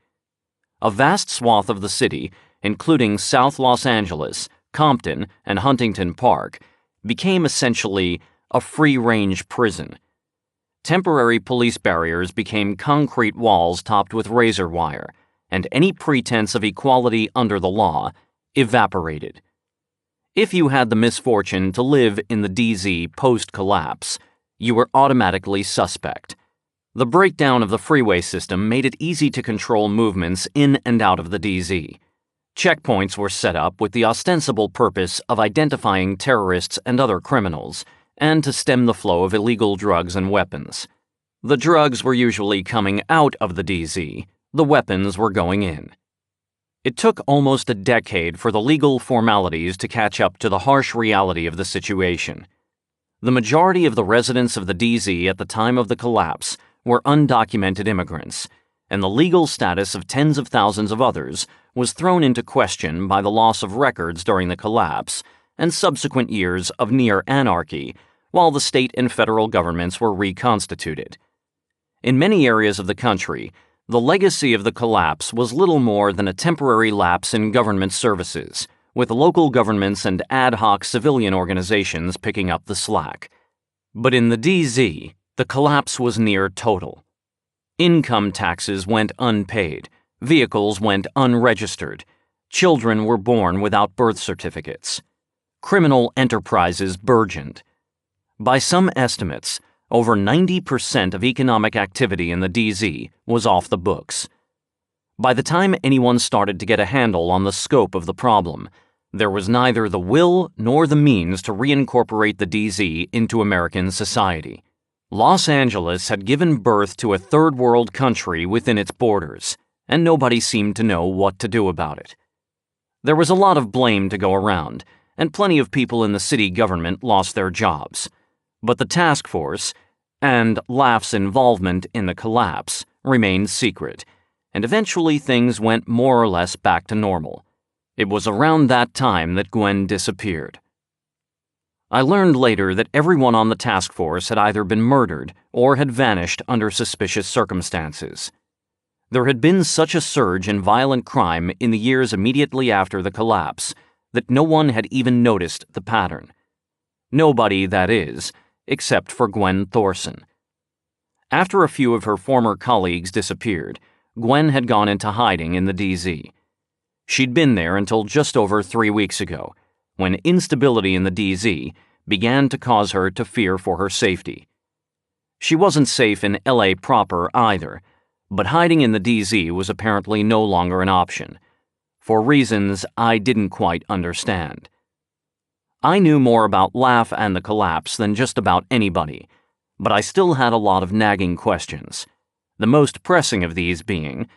A vast swath of the city, including South Los Angeles, Compton, and Huntington Park, became essentially a free-range prison. Temporary police barriers became concrete walls topped with razor wire, and any pretense of equality under the law evaporated. If you had the misfortune to live in the DZ post-collapse, you were automatically suspect. The breakdown of the freeway system made it easy to control movements in and out of the DZ. Checkpoints were set up with the ostensible purpose of identifying terrorists and other criminals, and to stem the flow of illegal drugs and weapons. The drugs were usually coming out of the DZ, the weapons were going in. It took almost a decade for the legal formalities to catch up to the harsh reality of the situation. The majority of the residents of the DZ at the time of the collapse were undocumented immigrants, and the legal status of tens of thousands of others was thrown into question by the loss of records during the collapse and subsequent years of near anarchy, while the state and federal governments were reconstituted. In many areas of the country, the legacy of the collapse was little more than a temporary lapse in government services, with local governments and ad hoc civilian organizations picking up the slack. But in the DZ, the collapse was near total. Income taxes went unpaid, vehicles went unregistered, children were born without birth certificates. Criminal enterprises burgeoned. By some estimates, over 90% of economic activity in the DZ was off the books. By the time anyone started to get a handle on the scope of the problem, there was neither the will nor the means to reincorporate the DZ into American society. Los Angeles had given birth to a third-world country within its borders, and nobody seemed to know what to do about it. There was a lot of blame to go around, and plenty of people in the city government lost their jobs. But the task force, and LAF's involvement in the collapse, remained secret, and eventually things went more or less back to normal. It was around that time that Gwen disappeared. I learned later that everyone on the task force had either been murdered or had vanished under suspicious circumstances. There had been such a surge in violent crime in the years immediately after the collapse that no one had even noticed the pattern. Nobody, that is, except for Gwen Thorson. After a few of her former colleagues disappeared, Gwen had gone into hiding in the DZ. She'd been there until just over 3 weeks ago, when instability in the DZ began to cause her to fear for her safety. She wasn't safe in LA proper either, but hiding in the DZ was apparently no longer an option, for reasons I didn't quite understand. I knew more about LAF and the collapse than just about anybody, but I still had a lot of nagging questions, the most pressing of these being,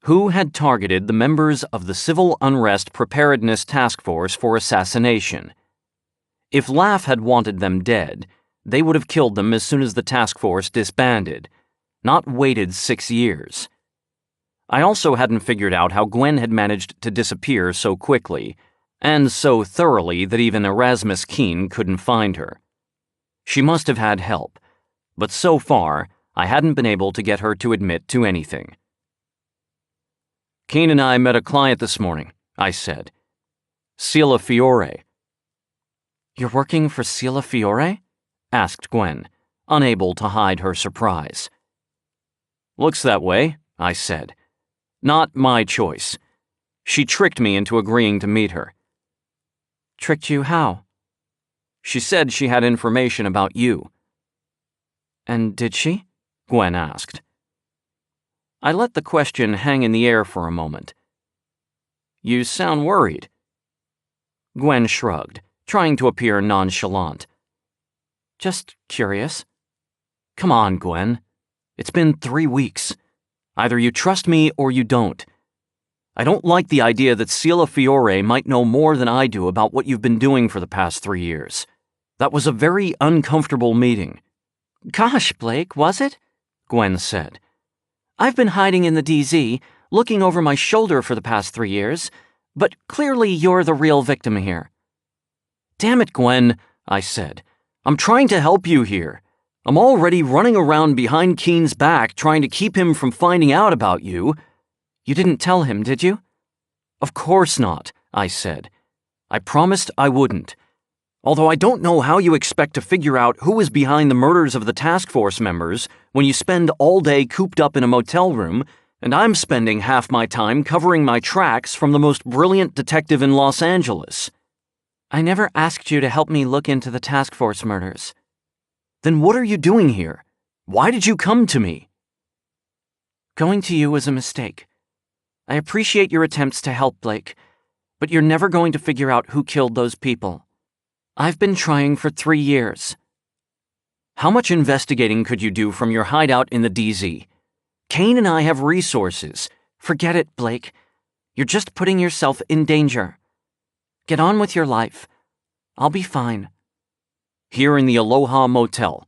who had targeted the members of the Civil Unrest Preparedness Task Force for assassination? If LAF had wanted them dead, they would have killed them as soon as the task force disbanded, not waited 6 years. I also hadn't figured out how Gwen had managed to disappear so quickly, and so thoroughly that even Erasmus Keene couldn't find her. She must have had help, but so far, I hadn't been able to get her to admit to anything. "Keene and I met a client this morning," I said. "Sila Fiore." "You're working for Sila Fiore?" asked Gwen, unable to hide her surprise. "Looks that way," I said. "Not my choice. She tricked me into agreeing to meet her." "Tricked you how?" "She said she had information about you." "And did she?" Gwen asked. I let the question hang in the air for a moment. "You sound worried." Gwen shrugged, trying to appear nonchalant. "Just curious." "Come on, Gwen. It's been 3 weeks. Either you trust me or you don't. I don't like the idea that Sila Fiore might know more than I do about what you've been doing for the past 3 years. That was a very uncomfortable meeting." "Gosh, Blake, was it?" Gwen said. "I've been hiding in the DZ, looking over my shoulder for the past 3 years, but clearly you're the real victim here." "Damn it, Gwen," I said. "I'm trying to help you here. I'm already running around behind Keen's back trying to keep him from finding out about you." "You didn't tell him, did you?" "Of course not," I said. "I promised I wouldn't. Although I don't know how you expect to figure out who is behind the murders of the task force members when you spend all day cooped up in a motel room, and I'm spending half my time covering my tracks from the most brilliant detective in Los Angeles." "I never asked you to help me look into the task force murders." "Then what are you doing here? Why did you come to me?" "Going to you was a mistake. I appreciate your attempts to help, Blake, but you're never going to figure out who killed those people. I've been trying for 3 years. How much investigating could you do from your hideout in the DZ? Kane and I have resources. Forget it, Blake. You're just putting yourself in danger. Get on with your life. I'll be fine." "Here in the Aloha Motel."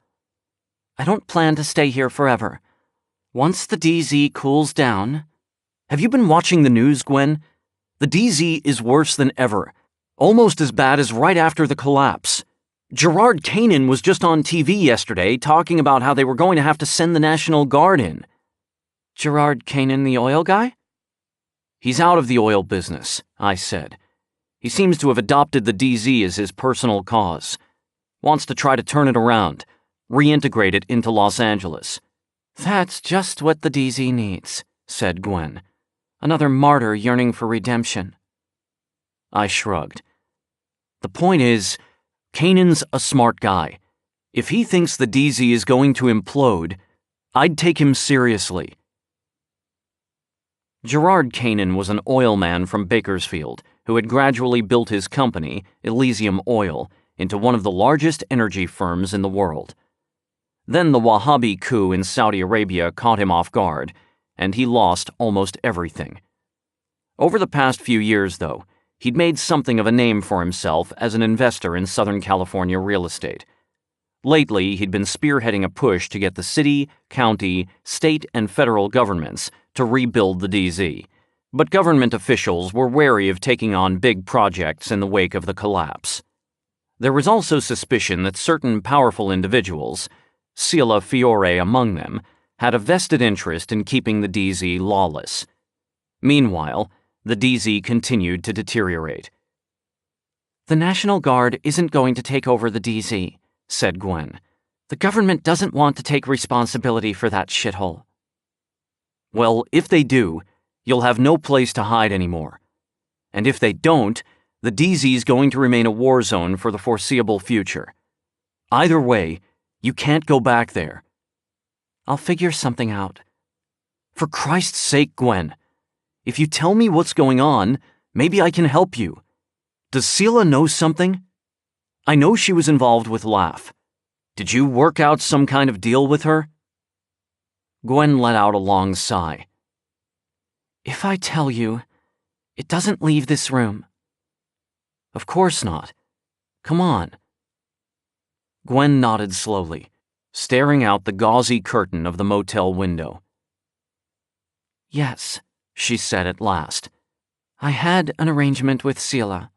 "I don't plan to stay here forever. Once the DZ cools down..." "Have you been watching the news, Gwen? The DZ is worse than ever. Almost as bad as right after the collapse. Gerard Kanan was just on TV yesterday talking about how they were going to have to send the National Guard in." "Gerard Kanan, the oil guy?" "He's out of the oil business," I said. "He seems to have adopted the DZ as his personal cause. Wants to try to turn it around, reintegrate it into Los Angeles." "That's just what the DZ needs," said Gwen. "Another martyr yearning for redemption." I shrugged. "The point is, Kanan's a smart guy. If he thinks the DZ is going to implode, I'd take him seriously." Gerard Kanan was an oil man from Bakersfield who had gradually built his company, Elysium Oil, into one of the largest energy firms in the world. Then the Wahhabi coup in Saudi Arabia caught him off guard, and he lost almost everything. Over the past few years, though, he'd made something of a name for himself as an investor in Southern California real estate. Lately, he'd been spearheading a push to get the city, county, state, and federal governments to rebuild the DZ. But government officials were wary of taking on big projects in the wake of the collapse. There was also suspicion that certain powerful individuals, Sila Fiore among them, had a vested interest in keeping the DZ lawless. Meanwhile, the DZ continued to deteriorate. "The National Guard isn't going to take over the DZ," said Gwen. "The government doesn't want to take responsibility for that shithole." "Well, if they do, you'll have no place to hide anymore. And if they don't, the DZ's going to remain a war zone for the foreseeable future. Either way, you can't go back there." "I'll figure something out." "For Christ's sake, Gwen. If you tell me what's going on, maybe I can help you. Does Sila know something? I know she was involved with Laugh. Did you work out some kind of deal with her?" Gwen let out a long sigh. "If I tell you, it doesn't leave this room." "Of course not. Come on." Gwen nodded slowly, staring out the gauzy curtain of the motel window. "Yes," she said at last. "I had an arrangement with Sila."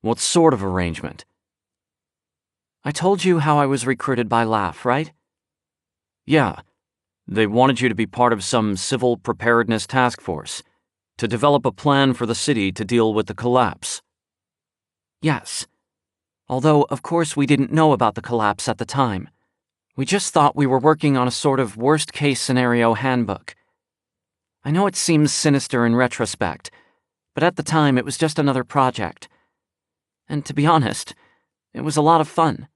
"What sort of arrangement?" "I told you how I was recruited by Laugh, right?" "Yeah. They wanted you to be part of some civil preparedness task force, to develop a plan for the city to deal with the collapse." "Yes. Although, of course, we didn't know about the collapse at the time. We just thought we were working on a sort of worst-case scenario handbook. I know it seems sinister in retrospect, but at the time it was just another project. And to be honest, it was a lot of fun.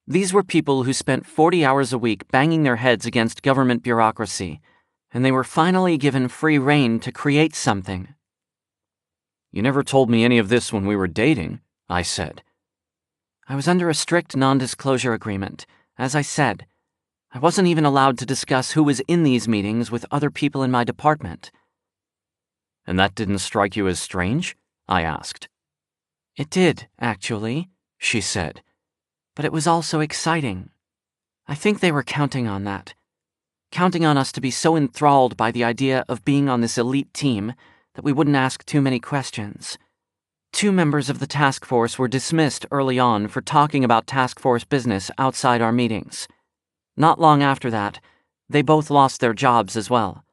These were people who spent 40 hours a week banging their heads against government bureaucracy, and they were finally given free rein to create something. You never told me any of this when we were dating, I said. I was under a strict non-disclosure agreement. As I said, I wasn't even allowed to discuss who was in these meetings with other people in my department. And that didn't strike you as strange? I asked. It did, actually, she said. But it was also exciting. I think they were counting on that. Counting on us to be so enthralled by the idea of being on this elite team that we wouldn't ask too many questions. 2 members of the task force were dismissed early on for talking about task force business outside our meetings. Not long after that, they both lost their jobs as well.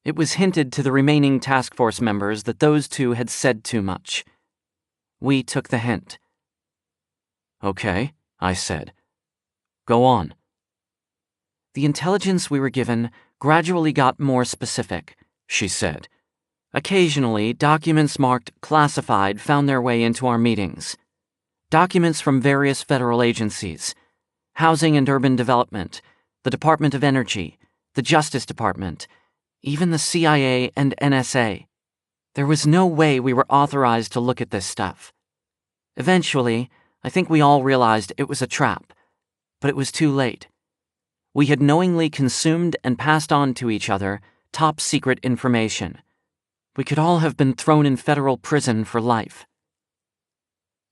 It was hinted to the remaining task force members that those 2 had said too much. We took the hint. Okay, I said. Go on. The intelligence we were given gradually got more specific, she said. Occasionally, documents marked classified found their way into our meetings. Documents from various federal agencies: Housing and Urban Development, the Department of Energy, the Justice Department, even the CIA and NSA. There was no way we were authorized to look at this stuff. Eventually, I think we all realized it was a trap, but it was too late. We had knowingly consumed and passed on to each other top-secret information. We could all have been thrown in federal prison for life.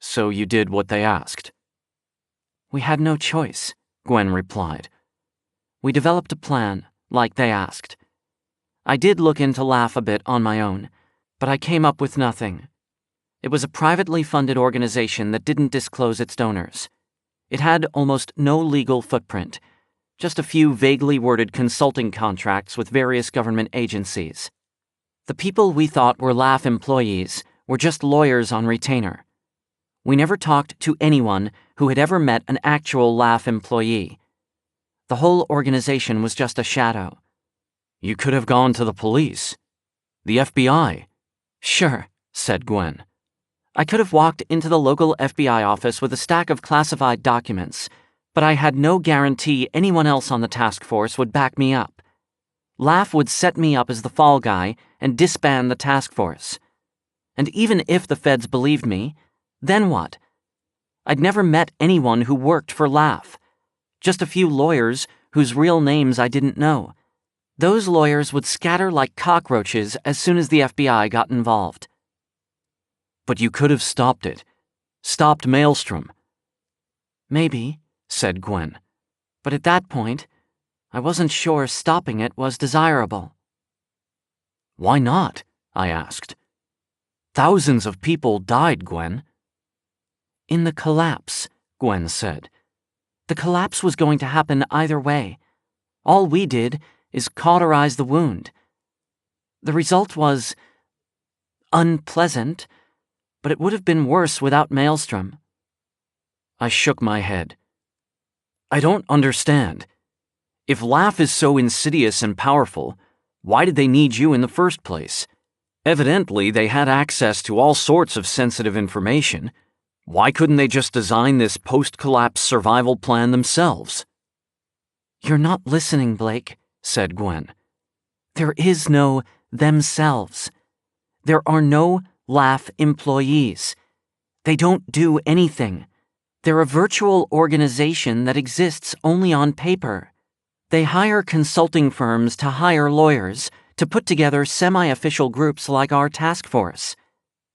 So you did what they asked? We had no choice, Gwen replied. We developed a plan, like they asked. I did look into Laugh a bit on my own, but I came up with nothing. It was a privately funded organization that didn't disclose its donors. It had almost no legal footprint, just a few vaguely worded consulting contracts with various government agencies. The people we thought were Laugh employees were just lawyers on retainer. We never talked to anyone who had ever met an actual Laugh employee. The whole organization was just a shadow. You could have gone to the police. The FBI. Sure, said Gwen. I could have walked into the local FBI office with a stack of classified documents, but I had no guarantee anyone else on the task force would back me up. Laugh would set me up as the fall guy and disband the task force. And even if the feds believed me, then what? I'd never met anyone who worked for Laugh. Just a few lawyers whose real names I didn't know. Those lawyers would scatter like cockroaches as soon as the FBI got involved. But you could have stopped it. Stopped Maelstrom. Maybe, said Gwen. But at that point, I wasn't sure stopping it was desirable. Why not? I asked. Thousands of people died, Gwen. In the collapse, Gwen said. The collapse was going to happen either way. All we did is cauterize the wound. The result was unpleasant, but it would have been worse without Maelstrom. I shook my head. I don't understand. If Laugh is so insidious and powerful, why did they need you in the first place? Evidently, they had access to all sorts of sensitive information. Why couldn't they just design this post-collapse survival plan themselves? You're not listening, Blake, said Gwen. There is no themselves. There are no Laugh employees. They don't do anything. They're a virtual organization that exists only on paper. They hire consulting firms to hire lawyers to put together semi-official groups like our task force.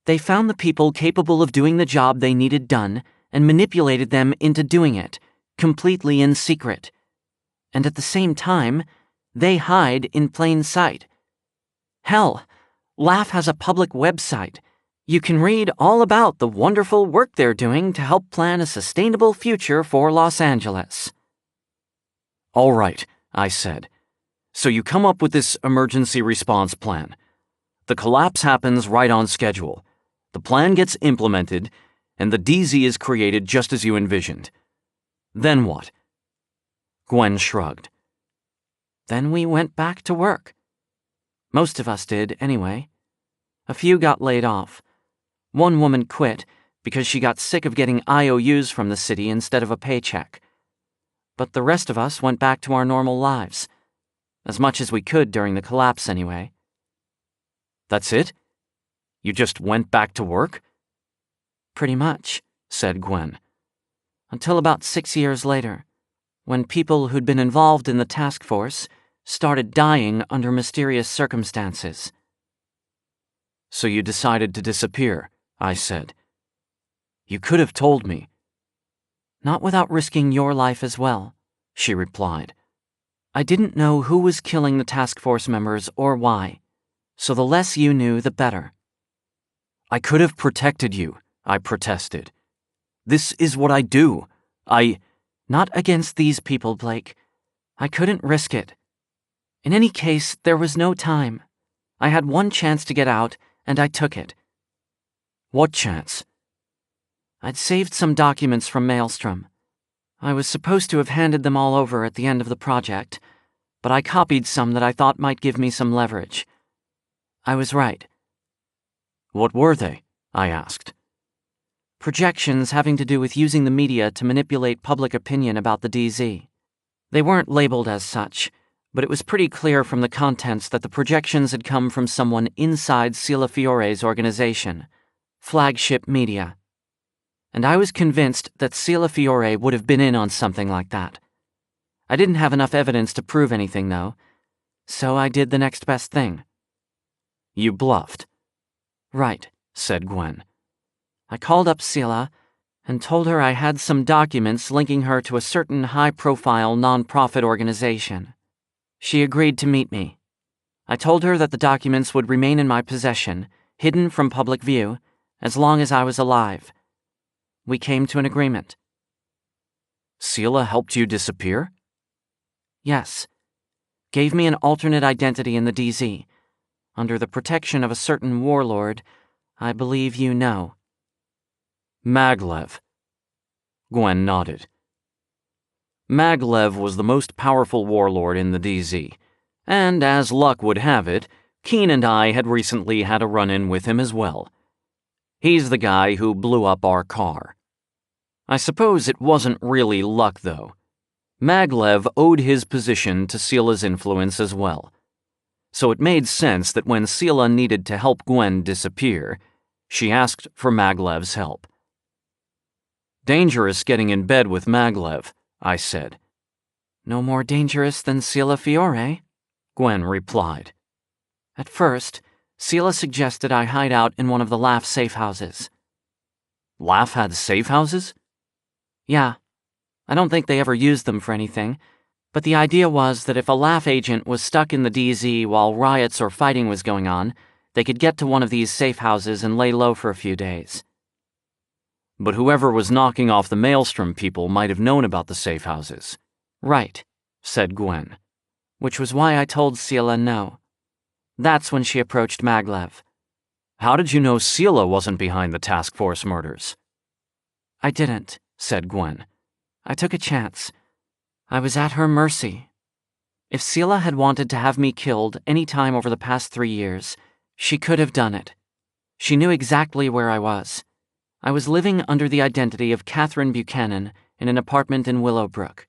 They found the people capable of doing the job they needed done and manipulated them into doing it, completely in secret. And at the same time, they hide in plain sight. Hell, Laugh has a public website. You can read all about the wonderful work they're doing to help plan a sustainable future for Los Angeles. All right, I said. So you come up with this emergency response plan. The collapse happens right on schedule. The plan gets implemented, and the DZ is created just as you envisioned. Then what? Gwen shrugged. Then we went back to work. Most of us did, anyway. A few got laid off. One woman quit because she got sick of getting IOUs from the city instead of a paycheck. But the rest of us went back to our normal lives. As much as we could during the collapse, anyway. That's it? You just went back to work? Pretty much, said Gwen. Until about 6 years later, when people who'd been involved in the task force started dying under mysterious circumstances. So you decided to disappear, I said. You could have told me. Not without risking your life as well, she replied. I didn't know who was killing the task force members or why, so the less you knew, the better. I could have protected you, I protested. This is what I do. Not against these people, Blake. I couldn't risk it. In any case, there was no time. I had one chance to get out, and I took it. What chance? I'd saved some documents from Maelstrom. I was supposed to have handed them all over at the end of the project, but I copied some that I thought might give me some leverage. I was right. What were they? I asked. Projections having to do with using the media to manipulate public opinion about the DZ. They weren't labeled as such, but it was pretty clear from the contents that the projections had come from someone inside Sila Fiore's organization, Flagship Media. And I was convinced that Sila Fiore would have been in on something like that. I didn't have enough evidence to prove anything, though, so I did the next best thing. You bluffed. Right, said Gwen. I called up Sila and told her I had some documents linking her to a certain high-profile non-profit organization. She agreed to meet me. I told her that the documents would remain in my possession, hidden from public view, as long as I was alive. We came to an agreement. Sila helped you disappear? Yes. Gave me an alternate identity in the DZ, under the protection of a certain warlord I believe you know. Maglev. Gwen nodded. Maglev was the most powerful warlord in the DZ, and as luck would have it, Keen and I had recently had a run-in with him as well. He's the guy who blew up our car. I suppose it wasn't really luck, though. Maglev owed his position to Sila's influence as well. So it made sense that when Sila needed to help Gwen disappear, she asked for Maglev's help. Dangerous getting in bed with Maglev, I said. No more dangerous than Sila Fiore, Gwen replied. At first, Sila suggested I hide out in one of the Laugh safe houses. Laugh had safe houses? Yeah. I don't think they ever used them for anything, but the idea was that if a Laugh agent was stuck in the DZ while riots or fighting was going on, they could get to one of these safe houses and lay low for a few days. But whoever was knocking off the Maelstrom people might have known about the safe houses. Right, said Gwen, which was why I told Sila no. That's when she approached Maglev. How did you know Sila wasn't behind the task force murders? I didn't, said Gwen. I took a chance. I was at her mercy. If Sila had wanted to have me killed any time over the past 3 years, she could have done it. She knew exactly where I was. I was living under the identity of Catherine Buchanan in an apartment in Willowbrook.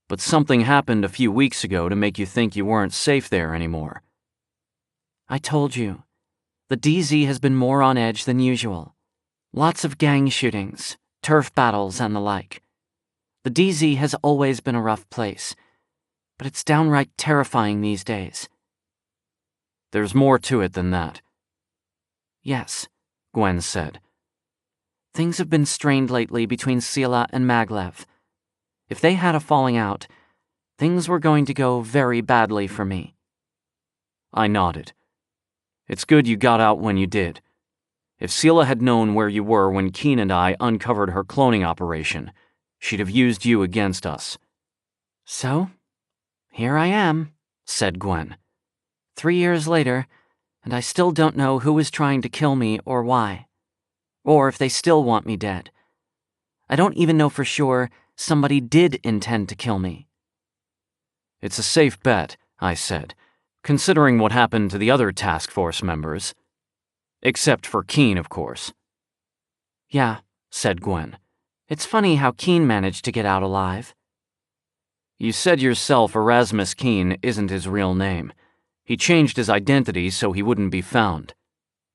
But something happened a few weeks ago to make you think you weren't safe there anymore. I told you. The DZ has been more on edge than usual. Lots of gang shootings, turf battles, and the like. The DZ has always been a rough place, but it's downright terrifying these days. There's more to it than that. Yes, Gwen said. Things have been strained lately between Sila and Maglev. If they had a falling out, things were going to go very badly for me. I nodded. It's good you got out when you did. If Sila had known where you were when Keen and I uncovered her cloning operation, she'd have used you against us. So, here I am, said Gwen. 3 years later, and I still don't know who is trying to kill me or why. Or if they still want me dead. I don't even know for sure somebody did intend to kill me. It's a safe bet, I said, considering what happened to the other task force members. Except for Keene, of course. Yeah, said Gwen. It's funny how Keene managed to get out alive. You said yourself Erasmus Keene isn't his real name. He changed his identity so he wouldn't be found.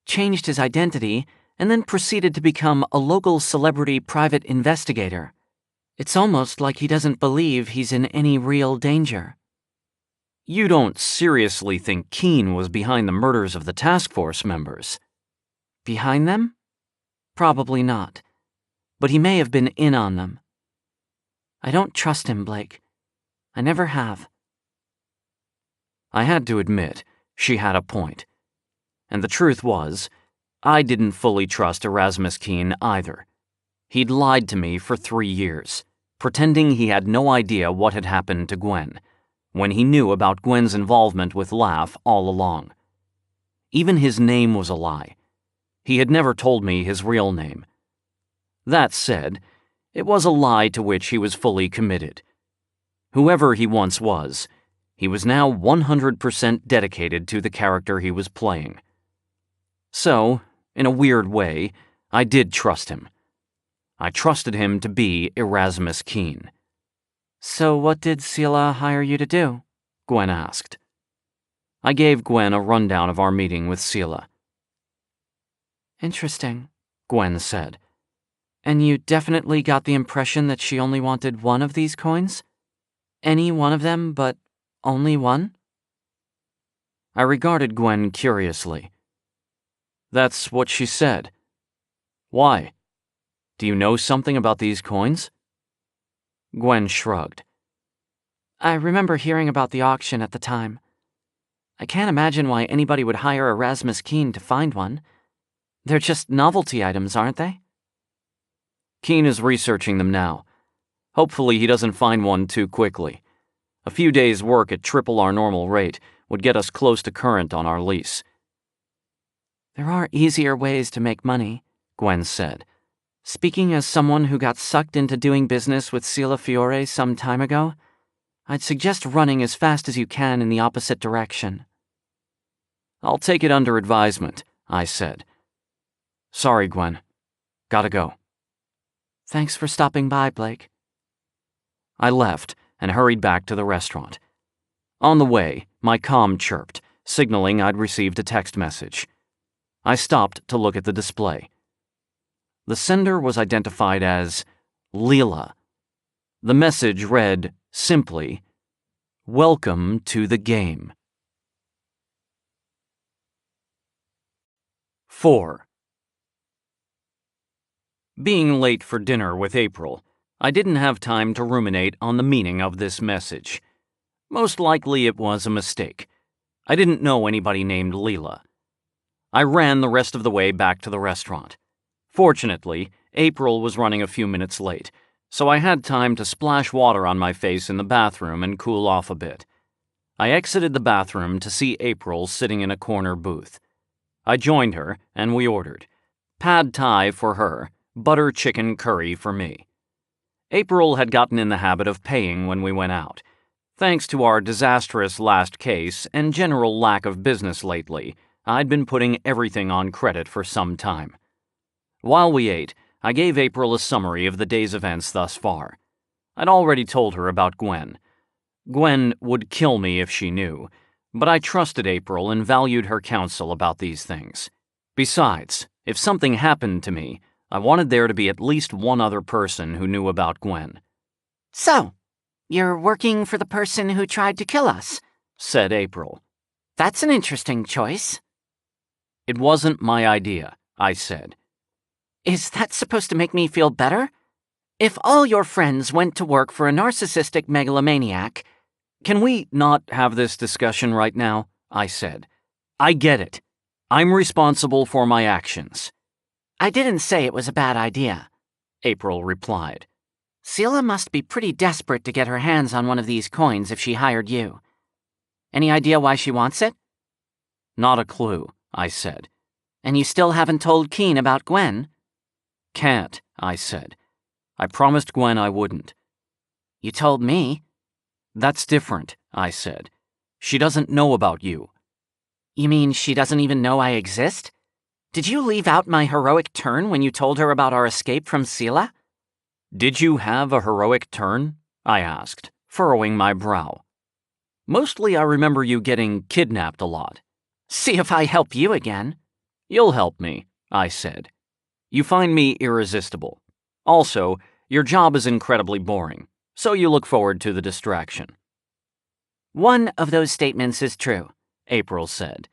Changed his identity and then proceeded to become a local celebrity private investigator. It's almost like he doesn't believe he's in any real danger. You don't seriously think Keene was behind the murders of the task force members? Behind them? Probably not. But he may have been in on them. I don't trust him, Blake. I never have. I had to admit, she had a point. And the truth was, I didn't fully trust Erasmus Keene either. He'd lied to me for 3 years, pretending he had no idea what had happened to Gwen, when he knew about Gwen's involvement with Laugh all along. Even his name was a lie. He had never told me his real name. That said, it was a lie to which he was fully committed. Whoever he once was, he was now 100% dedicated to the character he was playing. So, in a weird way, I did trust him. I trusted him to be Erasmus Keene. So what did Selah hire you to do? Gwen asked. I gave Gwen a rundown of our meeting with Selah. Interesting, Gwen said. And you definitely got the impression that she only wanted one of these coins? Any one of them, but only one? I regarded Gwen curiously. That's what she said. Why? Do you know something about these coins? Gwen shrugged. I remember hearing about the auction at the time. I can't imagine why anybody would hire Erasmus Keene to find one. They're just novelty items, aren't they? Keene is researching them now. Hopefully he doesn't find one too quickly. A few days' work at triple our normal rate would get us close to current on our lease. There are easier ways to make money, Gwen said. Speaking as someone who got sucked into doing business with Selah Fiore some time ago, I'd suggest running as fast as you can in the opposite direction. I'll take it under advisement, I said. Sorry, Gwen. Gotta go. Thanks for stopping by, Blake. I left and hurried back to the restaurant. On the way, my comm chirped, signaling I'd received a text message. I stopped to look at the display. The sender was identified as Leela. The message read simply, "Welcome to the game." 4. Being late for dinner with April, I didn't have time to ruminate on the meaning of this message. Most likely it was a mistake. I didn't know anybody named Leela. I ran the rest of the way back to the restaurant. Fortunately, April was running a few minutes late, so I had time to splash water on my face in the bathroom and cool off a bit. I exited the bathroom to see April sitting in a corner booth. I joined her, and we ordered pad thai for her, butter chicken curry for me. April had gotten in the habit of paying when we went out. Thanks to our disastrous last case and general lack of business lately, I'd been putting everything on credit for some time. While we ate, I gave April a summary of the day's events thus far. I'd already told her about Gwen. Gwen would kill me if she knew, but I trusted April and valued her counsel about these things. Besides, if something happened to me, I wanted there to be at least one other person who knew about Gwen. So, you're working for the person who tried to kill us, said April. That's an interesting choice. It wasn't my idea, I said. Is that supposed to make me feel better? If all your friends went to work for a narcissistic megalomaniac... Can we not have this discussion right now? I said. I get it. I'm responsible for my actions. I didn't say it was a bad idea, April replied. Selah must be pretty desperate to get her hands on one of these coins if she hired you. Any idea why she wants it? Not a clue, I said. And you still haven't told Keene about Gwen? Can't, I said. I promised Gwen I wouldn't. You told me. That's different, I said. She doesn't know about you. You mean she doesn't even know I exist? Did you leave out my heroic turn when you told her about our escape from Sela? Did you have a heroic turn? I asked, furrowing my brow. Mostly I remember you getting kidnapped a lot. See if I help you again. You'll help me, I said. You find me irresistible. Also, your job is incredibly boring, so you look forward to the distraction. One of those statements is true, April said.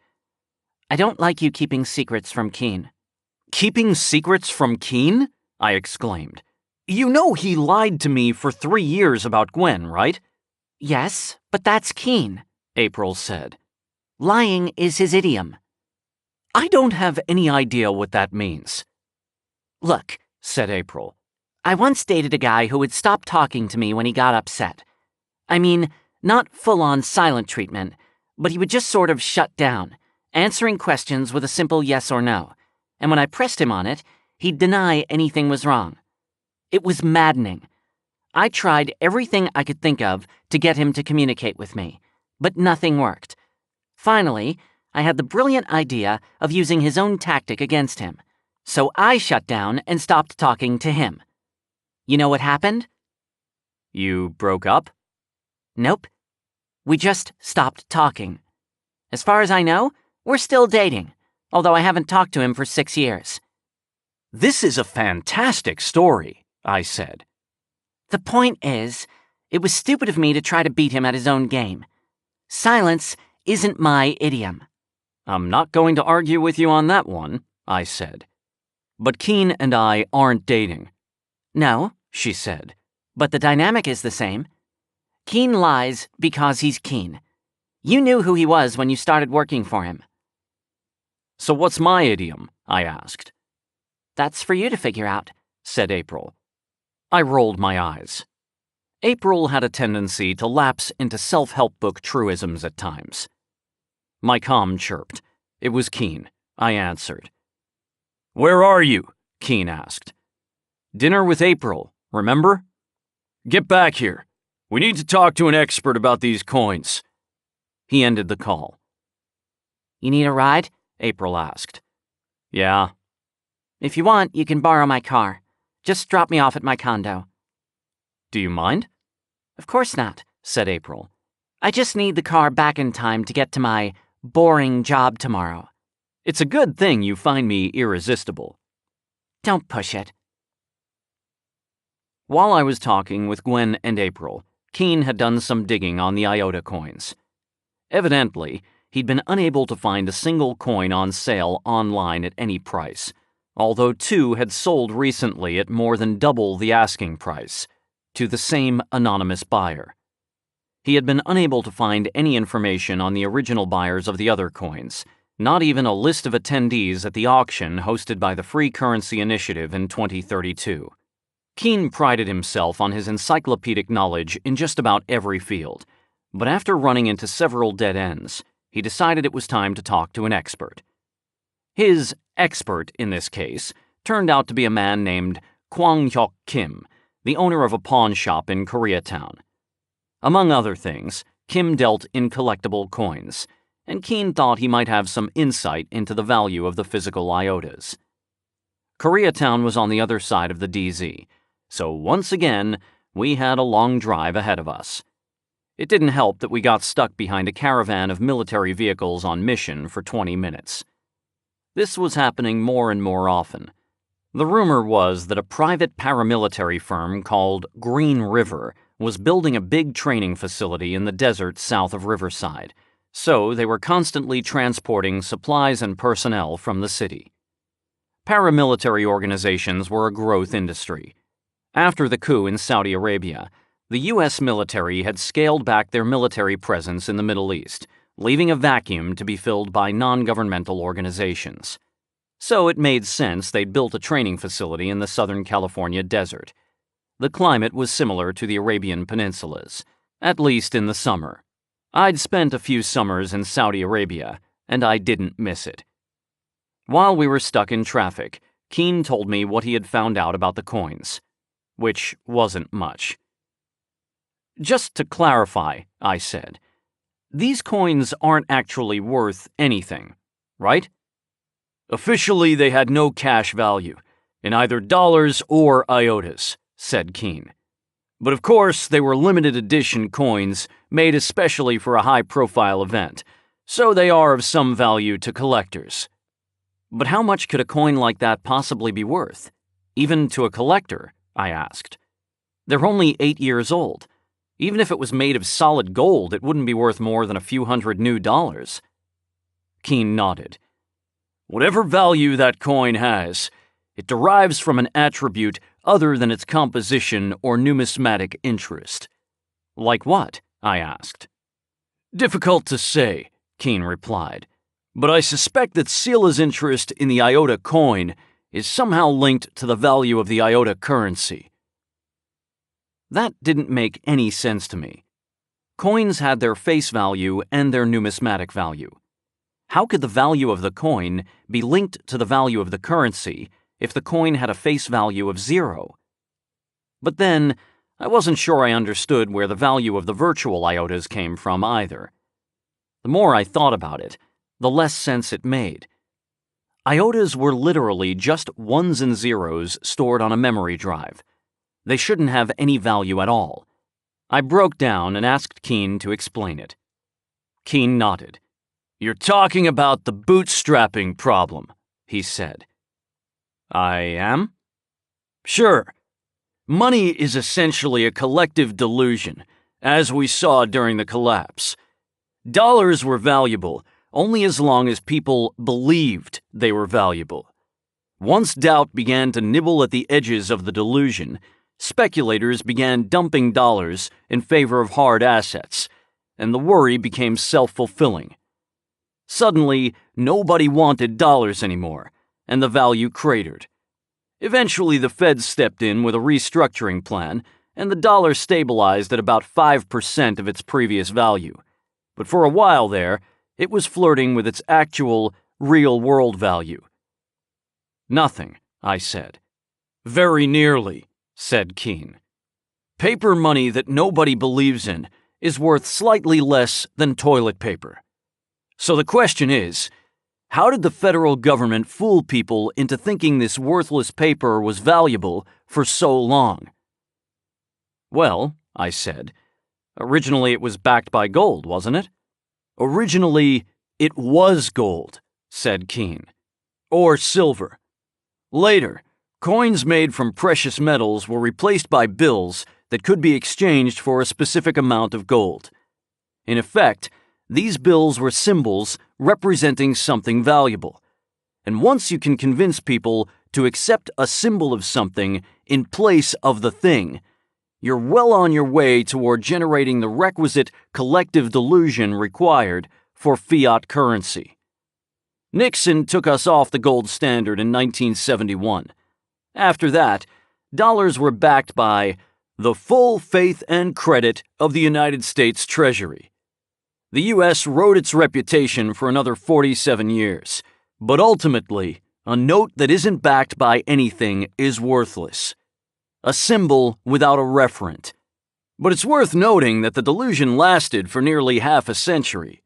I don't like you keeping secrets from Keen. Keeping secrets from Keen? I exclaimed. You know he lied to me for 3 years about Gwen, right? Yes, but that's Keen, April said. Lying is his idiom. I don't have any idea what that means. Look, said April. I once dated a guy who would stop talking to me when he got upset. I mean, not full-on silent treatment, but he would just sort of shut down, answering questions with a simple yes or no, and when I pressed him on it, he'd deny anything was wrong. It was maddening. I tried everything I could think of to get him to communicate with me, but nothing worked. Finally, I had the brilliant idea of using his own tactic against him, so I shut down and stopped talking to him. You know what happened? You broke up? Nope. We just stopped talking. As far as I know, we're still dating, although I haven't talked to him for 6 years. This is a fantastic story, I said. The point is, it was stupid of me to try to beat him at his own game. Silence isn't my idiom. I'm not going to argue with you on that one, I said. But Keen and I aren't dating. No, she said. But the dynamic is the same. Keen lies because he's Keen. You knew who he was when you started working for him. So what's my idiom? I asked. That's for you to figure out, said April. I rolled my eyes. April had a tendency to lapse into self-help book truisms at times. My comm chirped. It was Keen. I answered. Where are you? Keen asked. Dinner with April, remember? Get back here. We need to talk to an expert about these coins. He ended the call. You need a ride? April asked. Yeah. If you want, you can borrow my car. Just drop me off at my condo. Do you mind? Of course not, said April. I just need the car back in time to get to my boring job tomorrow. It's a good thing you find me irresistible. Don't push it. While I was talking with Gwen and April, Keen had done some digging on the Iota coins. Evidently, he'd been unable to find a single coin on sale online at any price, although 2 had sold recently at more than double the asking price, to the same anonymous buyer. He had been unable to find any information on the original buyers of the other coins, not even a list of attendees at the auction hosted by the Free Currency Initiative in 2032. Keen prided himself on his encyclopedic knowledge in just about every field, but after running into several dead ends, he decided it was time to talk to an expert. His expert, in this case, turned out to be a man named Kwang-hyuk Kim, the owner of a pawn shop in Koreatown. Among other things, Kim dealt in collectible coins, and Keen thought he might have some insight into the value of the physical iotas. Koreatown was on the other side of the DZ, so once again, we had a long drive ahead of us. It didn't help that we got stuck behind a caravan of military vehicles on mission for 20 minutes. This was happening more and more often. The rumor was that a private paramilitary firm called Green River was building a big training facility in the desert south of Riverside, so they were constantly transporting supplies and personnel from the city. Paramilitary organizations were a growth industry. After the coup in Saudi Arabia, the U.S. military had scaled back their military presence in the Middle East, leaving a vacuum to be filled by non-governmental organizations. So it made sense they'd built a training facility in the Southern California desert. The climate was similar to the Arabian Peninsulas, at least in the summer. I'd spent a few summers in Saudi Arabia, and I didn't miss it. While we were stuck in traffic, Keen told me what he had found out about the coins, which wasn't much. Just to clarify, I said, these coins aren't actually worth anything, right? Officially, they had no cash value, in either dollars or iotas, said Keene. But of course, they were limited edition coins made especially for a high-profile event, so they are of some value to collectors. But how much could a coin like that possibly be worth? Even to a collector, I asked. They're only 8 years old. Even if it was made of solid gold, it wouldn't be worth more than a few hundred new dollars. Keene nodded. Whatever value that coin has, it derives from an attribute other than its composition or numismatic interest. Like what? I asked. Difficult to say, Keene replied, but I suspect that Sela's interest in the Iota coin is somehow linked to the value of the Iota currency. That didn't make any sense to me. Coins had their face value and their numismatic value. How could the value of the coin be linked to the value of the currency if the coin had a face value of 0? But then, I wasn't sure I understood where the value of the virtual iotas came from either. The more I thought about it, the less sense it made. Iotas were literally just ones and zeros stored on a memory drive. They shouldn't have any value at all. I broke down and asked Keene to explain it. Keene nodded. You're talking about the bootstrapping problem, he said. I am? Sure. Money is essentially a collective delusion, as we saw during the collapse. Dollars were valuable only as long as people believed they were valuable. Once doubt began to nibble at the edges of the delusion, speculators began dumping dollars in favor of hard assets, and the worry became self-fulfilling. Suddenly, nobody wanted dollars anymore, and the value cratered. Eventually, the Fed stepped in with a restructuring plan, and the dollar stabilized at about 5% of its previous value. But for a while there, it was flirting with its actual, real-world value. Nothing, I said. Very nearly, said Keene. Paper money that nobody believes in is worth slightly less than toilet paper. So the question is, how did the federal government fool people into thinking this worthless paper was valuable for so long? Well, I said, originally it was backed by gold, wasn't it? Originally, it was gold, said Keene. Or silver. Later, coins made from precious metals were replaced by bills that could be exchanged for a specific amount of gold. In effect, these bills were symbols representing something valuable. And once you can convince people to accept a symbol of something in place of the thing, you're well on your way toward generating the requisite collective delusion required for fiat currency. Nixon took us off the gold standard in 1971. After that, dollars were backed by the full faith and credit of the United States Treasury. The U.S. rode its reputation for another 47 years, but ultimately, a note that isn't backed by anything is worthless. A symbol without a referent. But it's worth noting that the delusion lasted for nearly half a century.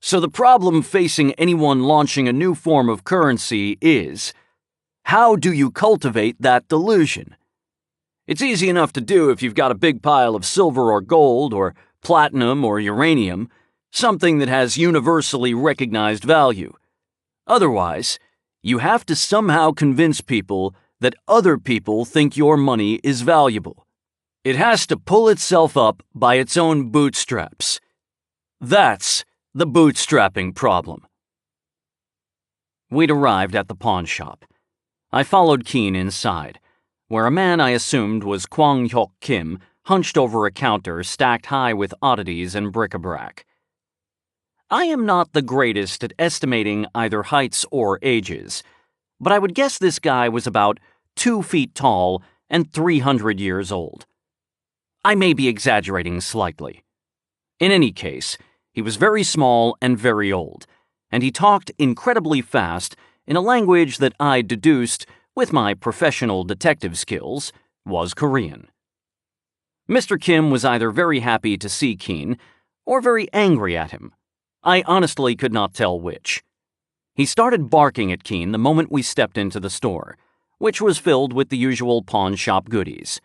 So the problem facing anyone launching a new form of currency is, how do you cultivate that delusion? It's easy enough to do if you've got a big pile of silver or gold or platinum or uranium, something that has universally recognized value. Otherwise, you have to somehow convince people that other people think your money is valuable. It has to pull itself up by its own bootstraps. That's the bootstrapping problem. We'd arrived at the pawn shop. I followed Keene inside, where a man I assumed was Kwang Hyok Kim hunched over a counter stacked high with oddities and bric-a-brac. I am not the greatest at estimating either heights or ages, but I would guess this guy was about 2 feet tall and 300 years old. I may be exaggerating slightly. In any case, he was very small and very old, and he talked incredibly fast in a language that I deduced, with my professional detective skills, was Korean. Mr. Kim was either very happy to see Keen or very angry at him. I honestly could not tell which. He started barking at Keen the moment we stepped into the store, which was filled with the usual pawn shop goodies: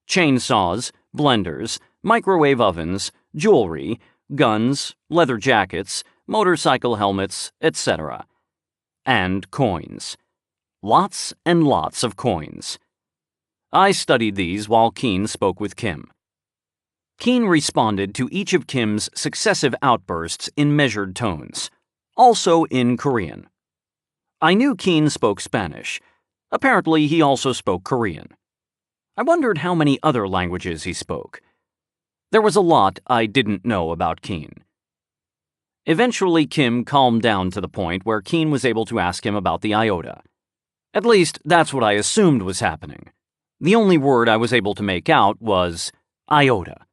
chainsaws, blenders, microwave ovens, jewelry, guns, leather jackets, motorcycle helmets, etc. And coins. Lots and lots of coins. I studied these while Keen spoke with Kim. Keen responded to each of Kim's successive outbursts in measured tones, also in Korean. I knew Keen spoke Spanish. Apparently, he also spoke Korean. I wondered how many other languages he spoke. There was a lot I didn't know about Keen. Eventually, Kim calmed down to the point where Keen was able to ask him about the Iota. At least, that's what I assumed was happening. The only word I was able to make out was Iota.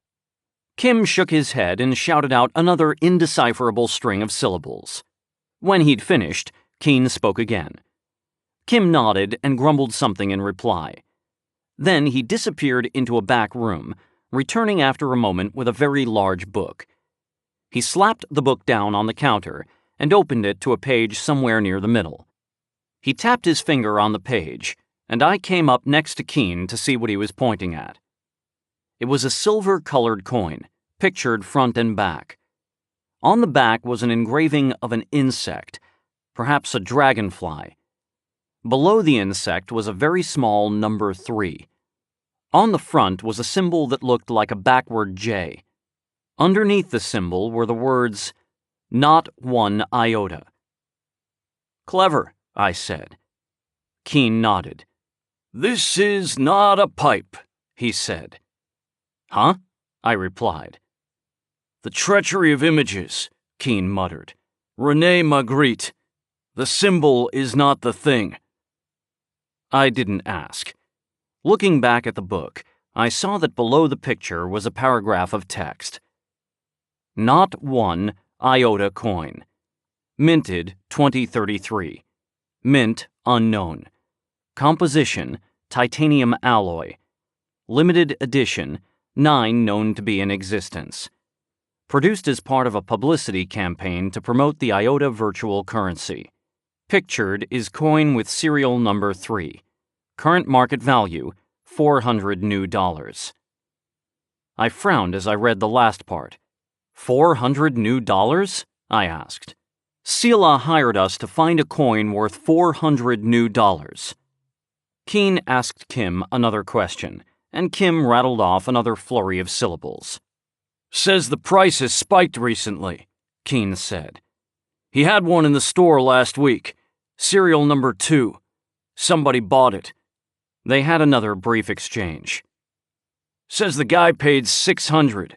Kim shook his head and shouted out another indecipherable string of syllables. When he'd finished, Keen spoke again. Kim nodded and grumbled something in reply. Then he disappeared into a back room, returning after a moment with a very large book. He slapped the book down on the counter and opened it to a page somewhere near the middle. He tapped his finger on the page, and I came up next to Keen to see what he was pointing at. It was a silver-colored coin, pictured front and back. On the back was an engraving of an insect, perhaps a dragonfly. Below the insect was a very small number 3. On the front was a symbol that looked like a backward J. Underneath the symbol were the words, "Not 1 iota." "Clever," I said. Keen nodded. "This is not a pipe," he said. "Huh?" I replied. "The treachery of images," Keen muttered. "René Magritte. The symbol is not the thing." I didn't ask. Looking back at the book, I saw that below the picture was a paragraph of text. "Not 1 iota coin. Minted 2033. Mint unknown. Composition, titanium alloy. Limited edition, 9 known to be in existence. Produced as part of a publicity campaign to promote the Iota virtual currency. Pictured is coin with serial number 3. Current market value, $400 new. I frowned as I read the last part. $400 new? I asked. Sila hired us to find a coin worth $400 new. Keen asked Kim another question, and Kim rattled off another flurry of syllables. "Says the price has spiked recently," Keen said. "He had one in the store last week. Serial number 2. Somebody bought it." They had another brief exchange. "Says the guy paid $600.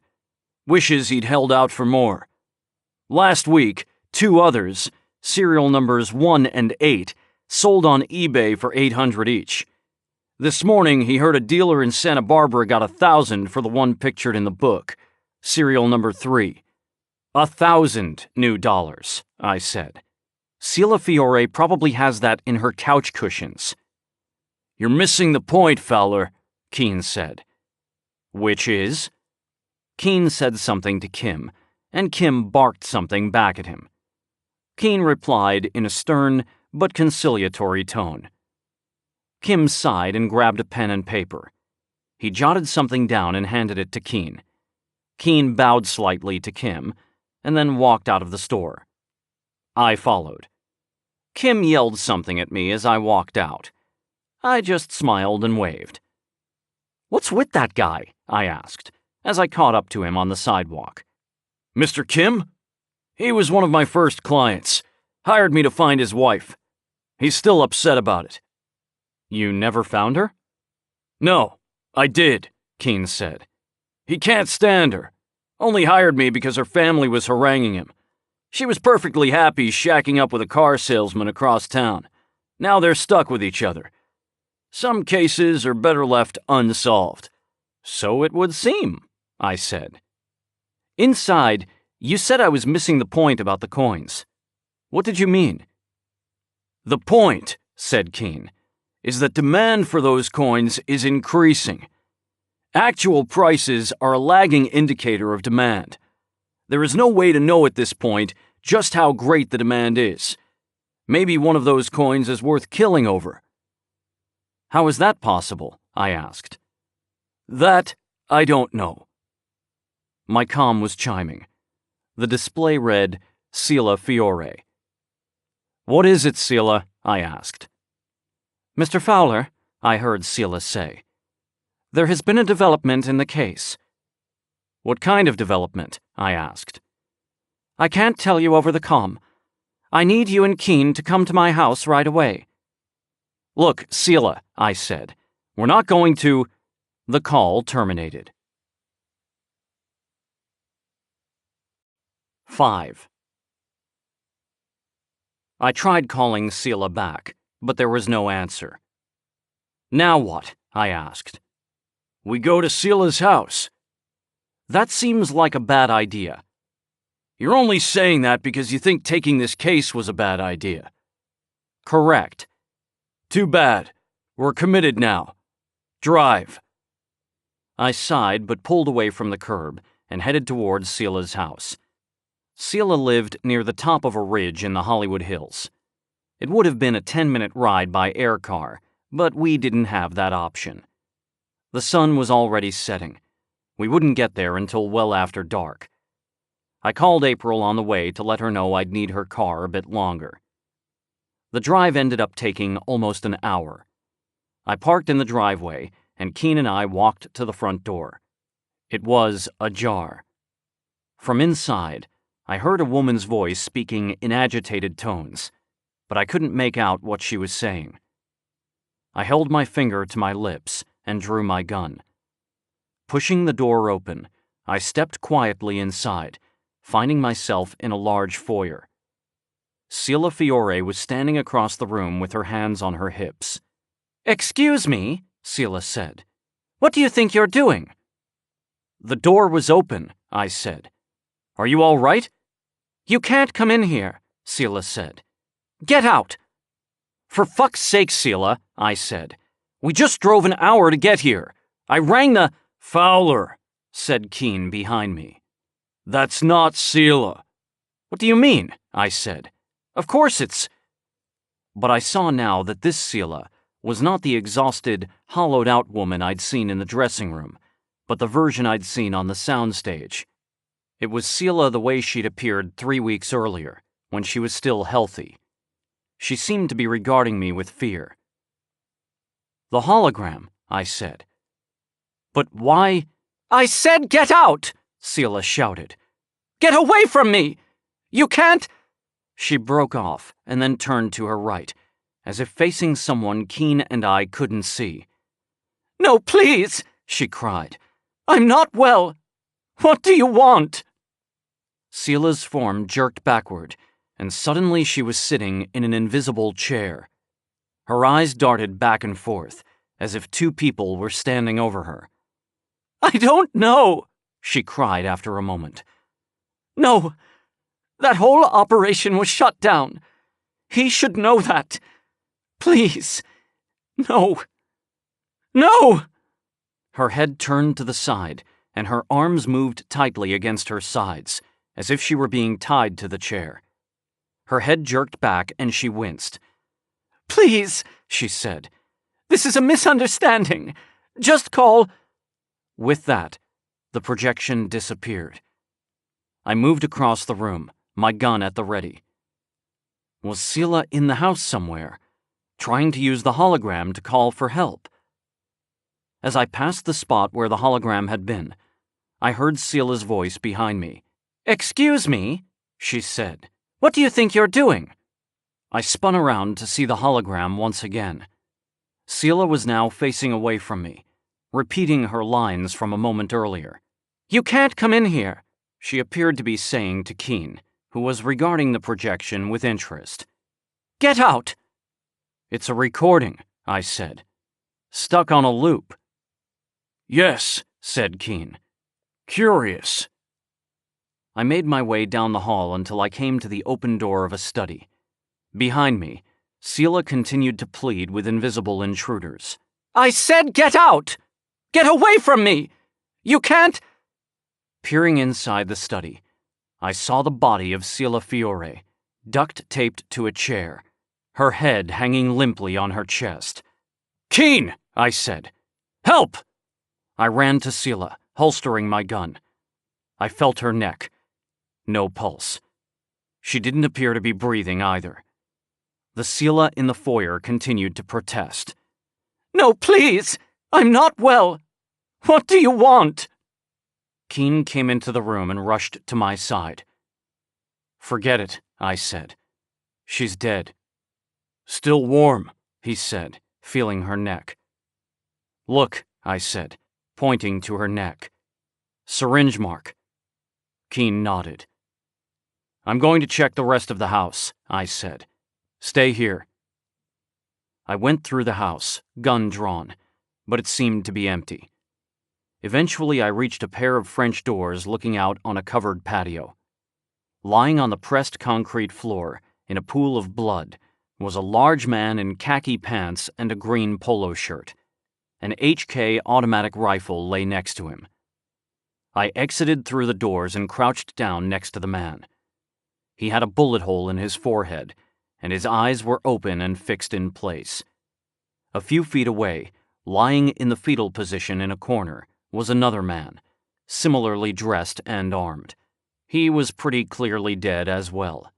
Wishes he'd held out for more. Last week, 2 others, serial numbers 1 and 8, sold on eBay for $800 each. This morning, he heard a dealer in Santa Barbara got $1,000 for the one pictured in the book, serial number 3. $1,000 new, I said. Sila Fiore probably has that in her couch cushions. "You're missing the point, Fowler," Keen said. "Which is?" Keen said something to Kim, and Kim barked something back at him. Keen replied in a stern but conciliatory tone. Kim sighed and grabbed a pen and paper. He jotted something down and handed it to Keen. Keen bowed slightly to Kim, and then walked out of the store. I followed. Kim yelled something at me as I walked out. I just smiled and waved. "What's with that guy?" I asked, as I caught up to him on the sidewalk. "Mr. Kim? He was one of my first clients. Hired me to find his wife. He's still upset about it." "You never found her?" "No, I did," Keen said. "He can't stand her. Only hired me because her family was haranguing him. She was perfectly happy shacking up with a car salesman across town. Now they're stuck with each other. Some cases are better left unsolved." "So it would seem," I said. "Inside, you said I was missing the point about the coins. What did you mean?" "The point," said Keen, "is that demand for those coins is increasing. Actual prices are a lagging indicator of demand. There is no way to know at this point just how great the demand is. Maybe one of those coins is worth killing over. How is that possible? I asked. That I don't know. My comm was chiming. The display read, Sila Fiore. What is it, Sila? I asked. Mr. Fowler, I heard Sila say, there has been a development in the case. What kind of development? I asked. I can't tell you over the comm. I need you and Keene to come to my house right away. Look, Sila, I said, we're not going to... The call terminated. 5. I tried calling Sila back, but there was no answer. Now what? I asked. We go to Sila's house. That seems like a bad idea. You're only saying that because you think taking this case was a bad idea. Correct. Too bad. We're committed now. Drive. I sighed but pulled away from the curb and headed towards Sila's house. Sila lived near the top of a ridge in the Hollywood Hills. It would have been a 10-minute ride by air car, but we didn't have that option. The sun was already setting. We wouldn't get there until well after dark. I called April on the way to let her know I'd need her car a bit longer. The drive ended up taking almost an hour. I parked in the driveway, and Keene and I walked to the front door. It was ajar. From inside, I heard a woman's voice speaking in agitated tones, but I couldn't make out what she was saying. I held my finger to my lips and drew my gun. Pushing the door open, I stepped quietly inside, finding myself in a large foyer. Sila Fiore was standing across the room with her hands on her hips. "Excuse me," Sila said. "What do you think you're doing?" "The door was open," I said. "Are you all right?" "You can't come in here," Sila said. "Get out." "For fuck's sake, Sila," I said. "We just drove an hour to get here. I rang the—" "Fowler," said Keene behind me. "That's not Sila." "What do you mean?" I said. "Of course it's—" But I saw now that this Sila was not the exhausted, hollowed-out woman I'd seen in the dressing room, but the version I'd seen on the soundstage. It was Sila the way she'd appeared 3 weeks earlier, when she was still healthy. She seemed to be regarding me with fear. "The hologram," I said. "But why—" "I said get out!" Sila shouted. "Get away from me! You can't—" She broke off and then turned to her right, as if facing someone Keene and I couldn't see. "No, please!" she cried. "I'm not well. What do you want?" Sila's form jerked backward, and suddenly she was sitting in an invisible chair. Her eyes darted back and forth, as if 2 people were standing over her. "I don't know," she cried after a moment. "No, that whole operation was shut down. He should know that. Please, no. No!" Her head turned to the side, and her arms moved tightly against her sides, as if she were being tied to the chair. Her head jerked back and she winced. "Please," she said. "This is a misunderstanding. Just call—" With that, the projection disappeared. I moved across the room, my gun at the ready. Was Sila in the house somewhere, trying to use the hologram to call for help? As I passed the spot where the hologram had been, I heard Sila's voice behind me. "Excuse me," she said. "What do you think you're doing?" I spun around to see the hologram once again. Sila was now facing away from me, repeating her lines from a moment earlier. "You can't come in here," she appeared to be saying to Keene, who was regarding the projection with interest. "Get out!" "It's a recording," I said. "Stuck on a loop." "Yes," said Keene. "Curious." I made my way down the hall until I came to the open door of a study. Behind me, Sila continued to plead with invisible intruders. "I said get out!" Get away from me! You can't— Peering inside the study, I saw the body of Sila Fiore, duct-taped to a chair, her head hanging limply on her chest. "Keen!" I said. "Help!" I ran to Sila, holstering my gun. I felt her neck. No pulse. She didn't appear to be breathing either. The Sila in the foyer continued to protest. No, please! I'm not well! What do you want? Keen came into the room and rushed to my side. "Forget it," I said. "She's dead." "Still warm," he said, feeling her neck. "Look," I said, pointing to her neck. "Syringe mark." Keen nodded. "I'm going to check the rest of the house," I said. "Stay here." I went through the house, gun drawn, but it seemed to be empty. Eventually, I reached a pair of French doors looking out on a covered patio. Lying on the pressed concrete floor, in a pool of blood, was a large man in khaki pants and a green polo shirt. An HK automatic rifle lay next to him. I exited through the doors and crouched down next to the man. He had a bullet hole in his forehead, and his eyes were open and fixed in place. A few feet away, lying in the fetal position in a corner, was another man, similarly dressed and armed. He was pretty clearly dead as well.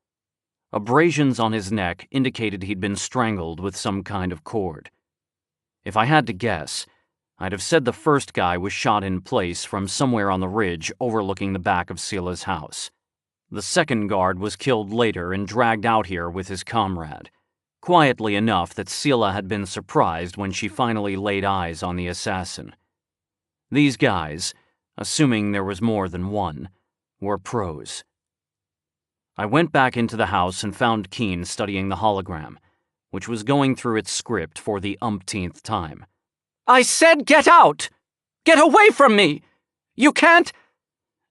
Abrasions on his neck indicated he'd been strangled with some kind of cord. If I had to guess, I'd have said the first guy was shot in place from somewhere on the ridge overlooking the back of Sila's house. The second guard was killed later and dragged out here with his comrade, quietly enough that Sila had been surprised when she finally laid eyes on the assassin. These guys, assuming there was more than one, were pros. I went back into the house and found Keen studying the hologram, which was going through its script for the umpteenth time. I said get out! Get away from me! You can't—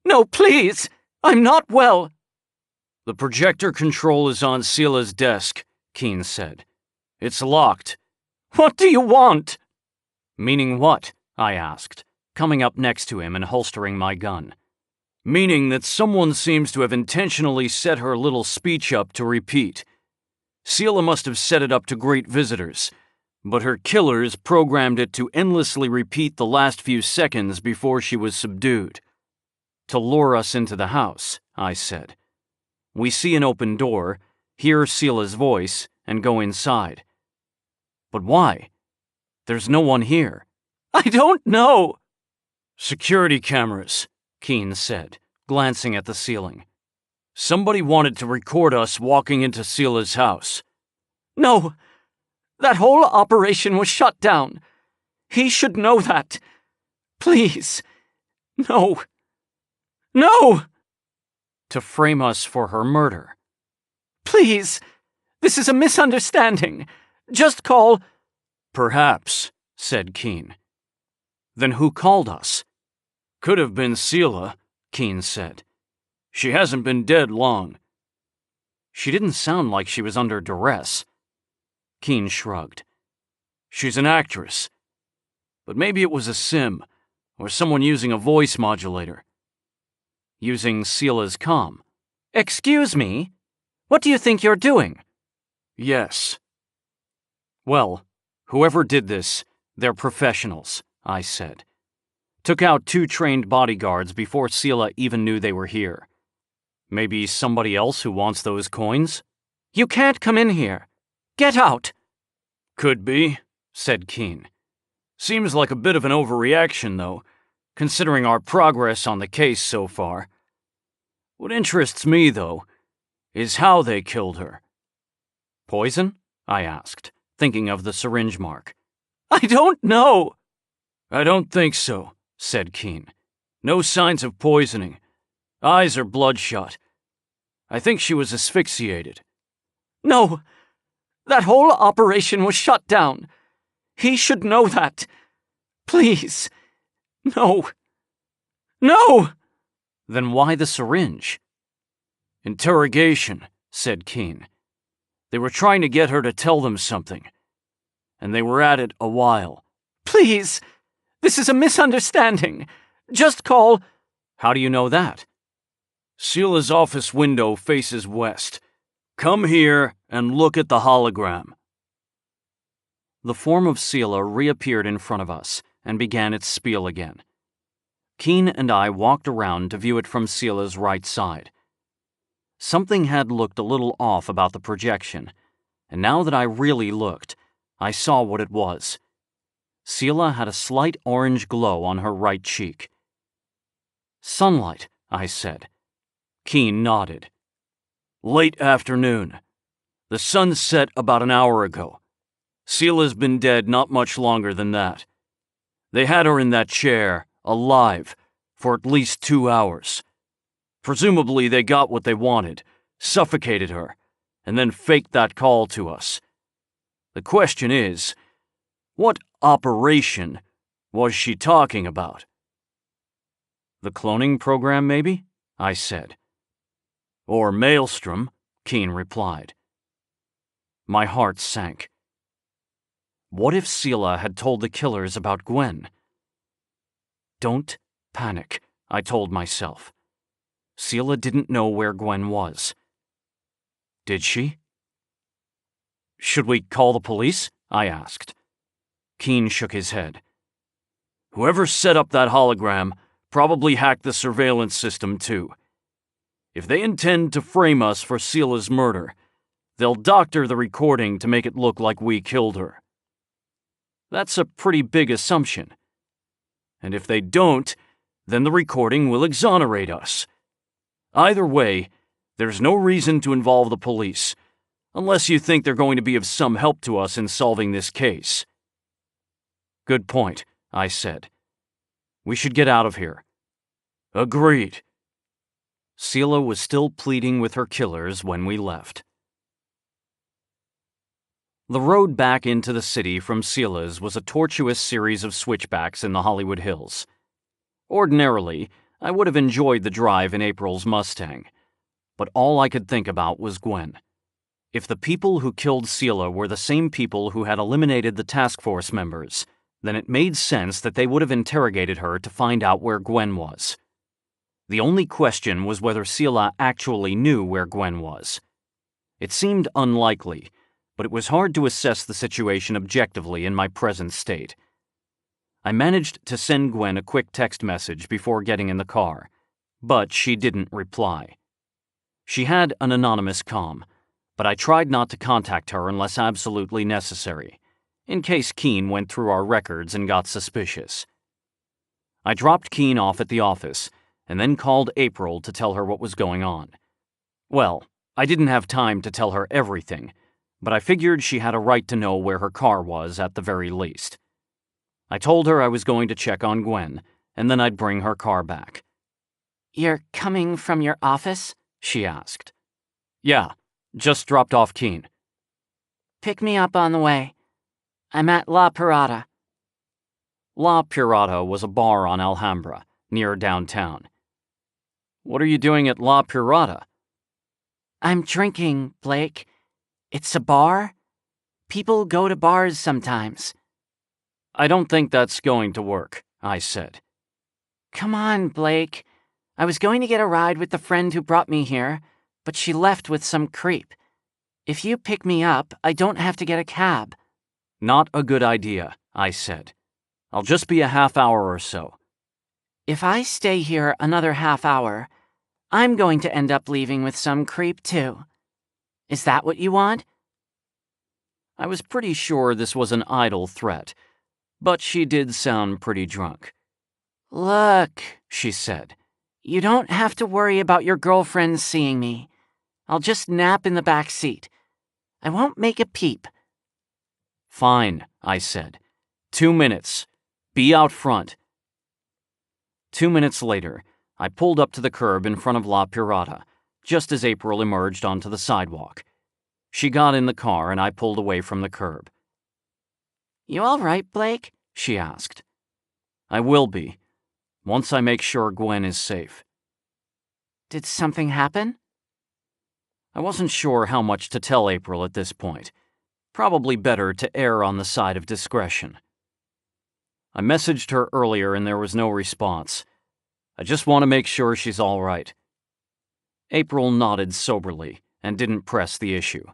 No, please! I'm not well! "The projector control is on Sila's desk," Keen said. "It's locked." What do you want? "Meaning what?" I asked, coming up next to him and holstering my gun. "Meaning that someone seems to have intentionally set her little speech up to repeat. Sila must have set it up to greet visitors, but her killers programmed it to endlessly repeat the last few seconds before she was subdued." "To lure us into the house," I said. "We see an open door, hear Sila's voice, and go inside. But why? There's no one here." I don't know! "Security cameras," Keen said, glancing at the ceiling. "Somebody wanted to record us walking into Sila's house." No! That whole operation was shut down. He should know that. Please. No. No! "To frame us for her murder." Please. This is a misunderstanding. Just call— "Perhaps," said Keen. "Then who called us?" "Could have been Sila," Keen said. "She hasn't been dead long." "She didn't sound like she was under duress." Keen shrugged. "She's an actress. But maybe it was a sim, or someone using a voice modulator." "Using Sila's comm." Excuse me? What do you think you're doing? "Yes." "Well, whoever did this, they're professionals," I said. "Took out 2 trained bodyguards before Sila even knew they were here. Maybe somebody else who wants those coins?" You can't come in here. Get out! "Could be," said Keen. "Seems like a bit of an overreaction, though, considering our progress on the case so far. What interests me, though, is how they killed her." "Poison?" I asked, thinking of the syringe mark. I don't know! "I don't think so," said Keen. "No signs of poisoning. Eyes are bloodshot. I think she was asphyxiated." No! That whole operation was shut down. He should know that. Please. No. No! "Then why the syringe?" "Interrogation," said Keen. "They were trying to get her to tell them something. And they were at it a while." Please. This is a misunderstanding. Just call—" "How do you know that?" "Sela's office window faces west. Come here and look at the hologram." The form of Sela reappeared in front of us and began its spiel again. Keen and I walked around to view it from Sela's right side. Something had looked a little off about the projection, and now that I really looked, I saw what it was. Sela had a slight orange glow on her right cheek. "Sunlight," I said. Keen nodded. "Late afternoon. The sun set about an hour ago. Sela's been dead not much longer than that. They had her in that chair, alive, for at least 2 hours. Presumably they got what they wanted, suffocated her, and then faked that call to us. The question is, what operation was she talking about?" "The cloning program, maybe?" I said. "Or Maelstrom," Keen replied. My heart sank. What if Sela had told the killers about Gwen? "Don't panic," I told myself. Sela didn't know where Gwen was. Did she? "Should we call the police?" I asked. Keen shook his head. "Whoever set up that hologram probably hacked the surveillance system too. If they intend to frame us for Sela's murder, they'll doctor the recording to make it look like we killed her." "That's a pretty big assumption." "And if they don't, then the recording will exonerate us. Either way, there's no reason to involve the police, unless you think they're going to be of some help to us in solving this case." "Good point," I said. "We should get out of here." "Agreed." Sela was still pleading with her killers when we left. The road back into the city from Sela's was a tortuous series of switchbacks in the Hollywood Hills. Ordinarily, I would have enjoyed the drive in April's Mustang, but all I could think about was Gwen. If the people who killed Sela were the same people who had eliminated the task force members, then it made sense that they would have interrogated her to find out where Gwen was. The only question was whether Sela actually knew where Gwen was. It seemed unlikely, but it was hard to assess the situation objectively in my present state. I managed to send Gwen a quick text message before getting in the car, but she didn't reply. She had an anonymous comm, but I tried not to contact her unless absolutely necessary, in case Keen went through our records and got suspicious. I dropped Keen off at the office, and then called April to tell her what was going on. Well, I didn't have time to tell her everything, but I figured she had a right to know where her car was at the very least. I told her I was going to check on Gwen, and then I'd bring her car back. "You're coming from your office?" she asked. "Yeah, just dropped off Keen." "Pick me up on the way. I'm at La Pirata." La Pirata was a bar on Alhambra, near downtown. "What are you doing at La Pirata?" "I'm drinking, Blake. It's a bar. People go to bars sometimes." "I don't think that's going to work," I said. "Come on, Blake. I was going to get a ride with the friend who brought me here, but she left with some creep. If you pick me up, I don't have to get a cab." "Not a good idea," I said. "I'll just be a half hour or so." "If I stay here another half hour, I'm going to end up leaving with some creep too. Is that what you want?" I was pretty sure this was an idle threat, but she did sound pretty drunk. "Look," she said, "you don't have to worry about your girlfriend seeing me. I'll just nap in the back seat. I won't make a peep." "Fine," I said. 2 minutes. Be out front." 2 minutes later, I pulled up to the curb in front of La Pirata, just as April emerged onto the sidewalk. She got in the car and I pulled away from the curb. "You all right, Blake?" she asked. "I will be, once I make sure Gwen is safe." "Did something happen?" I wasn't sure how much to tell April at this point. Probably better to err on the side of discretion. I messaged her earlier and there was no response. I just want to make sure she's all right." April nodded soberly and didn't press the issue.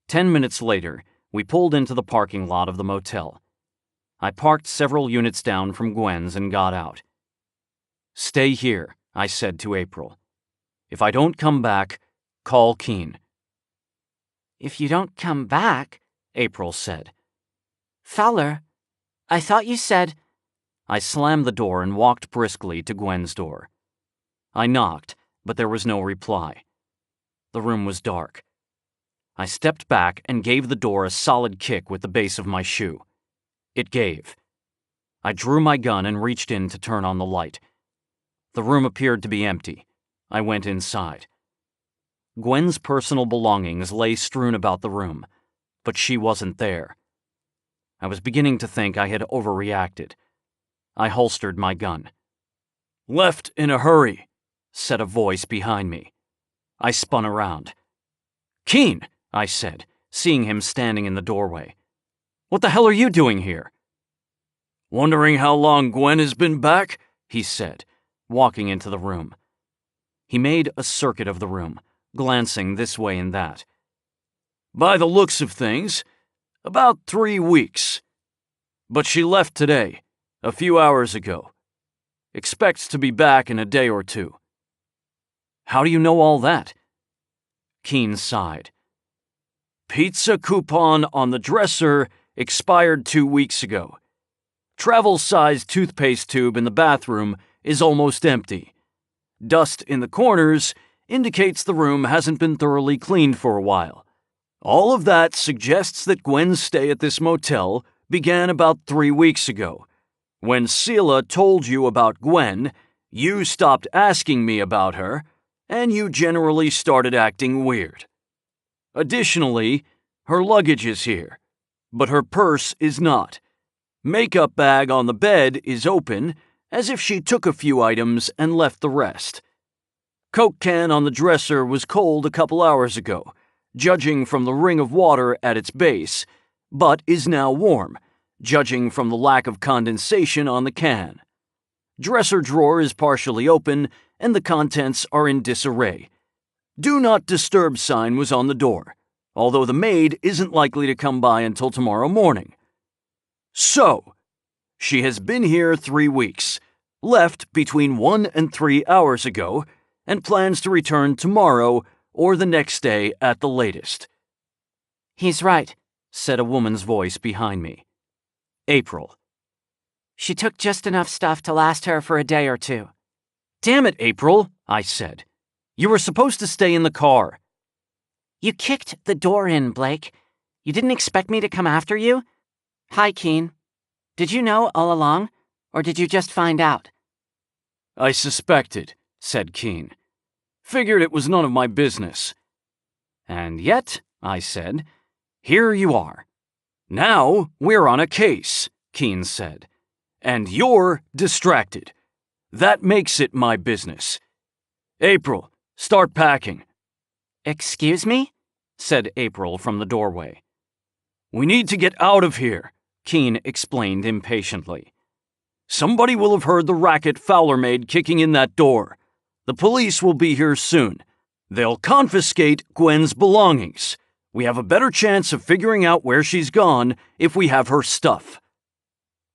10 minutes later, we pulled into the parking lot of the motel. I parked several units down from Gwen's and got out. "Stay here," I said to April. "If I don't come back, call Keen." "If you don't come back," April said. "Fowler, I thought you said—" I slammed the door and walked briskly to Gwen's door. I knocked, but there was no reply. The room was dark. I stepped back and gave the door a solid kick with the base of my shoe. It gave. I drew my gun and reached in to turn on the light. The room appeared to be empty. I went inside. Gwen's personal belongings lay strewn about the room, but she wasn't there. I was beginning to think I had overreacted. I holstered my gun. "Left in a hurry," said a voice behind me. I spun around. "Keen," I said, seeing him standing in the doorway. "What the hell are you doing here?" "Wondering how long Gwen has been back?" he said, walking into the room. He made a circuit of the room, glancing this way and that. "By the looks of things, about 3 weeks. But she left today, a few hours ago. Expects to be back in a day or two." "How do you know all that?" Keen sighed. "Pizza coupon on the dresser expired 2 weeks ago. Travel-sized toothpaste tube in the bathroom is almost empty. Dust in the corners indicates the room hasn't been thoroughly cleaned for a while. All of that suggests that Gwen's stay at this motel began about 3 weeks ago. When Seela told you about Gwen, you stopped asking me about her, and you generally started acting weird. Additionally, her luggage is here, but her purse is not. Makeup bag on the bed is open, as if she took a few items and left the rest. Coke can on the dresser was cold a couple hours ago, judging from the ring of water at its base, but is now warm, judging from the lack of condensation on the can. Dresser drawer is partially open, and the contents are in disarray. Do not disturb sign was on the door, although the maid isn't likely to come by until tomorrow morning. So, she has been here 3 weeks, left between 1 and 3 hours ago, and plans to return tomorrow or the next day at the latest." "He's right," said a woman's voice behind me. April. "She took just enough stuff to last her for a day or two." "Damn it, April," I said. "You were supposed to stay in the car." "You kicked the door in, Blake. You didn't expect me to come after you? Hi, Keen. Did you know all along, or did you just find out?" "I suspected," said Keen. "Figured it was none of my business." "And yet," I said, "here you are." "Now we're on a case," Keen said. "And you're distracted. That makes it my business. April, start packing." "Excuse me?" said April from the doorway. "We need to get out of here," Keen explained impatiently. "Somebody will have heard the racket Fowler made kicking in that door. The police will be here soon. They'll confiscate Gwen's belongings. We have a better chance of figuring out where she's gone if we have her stuff."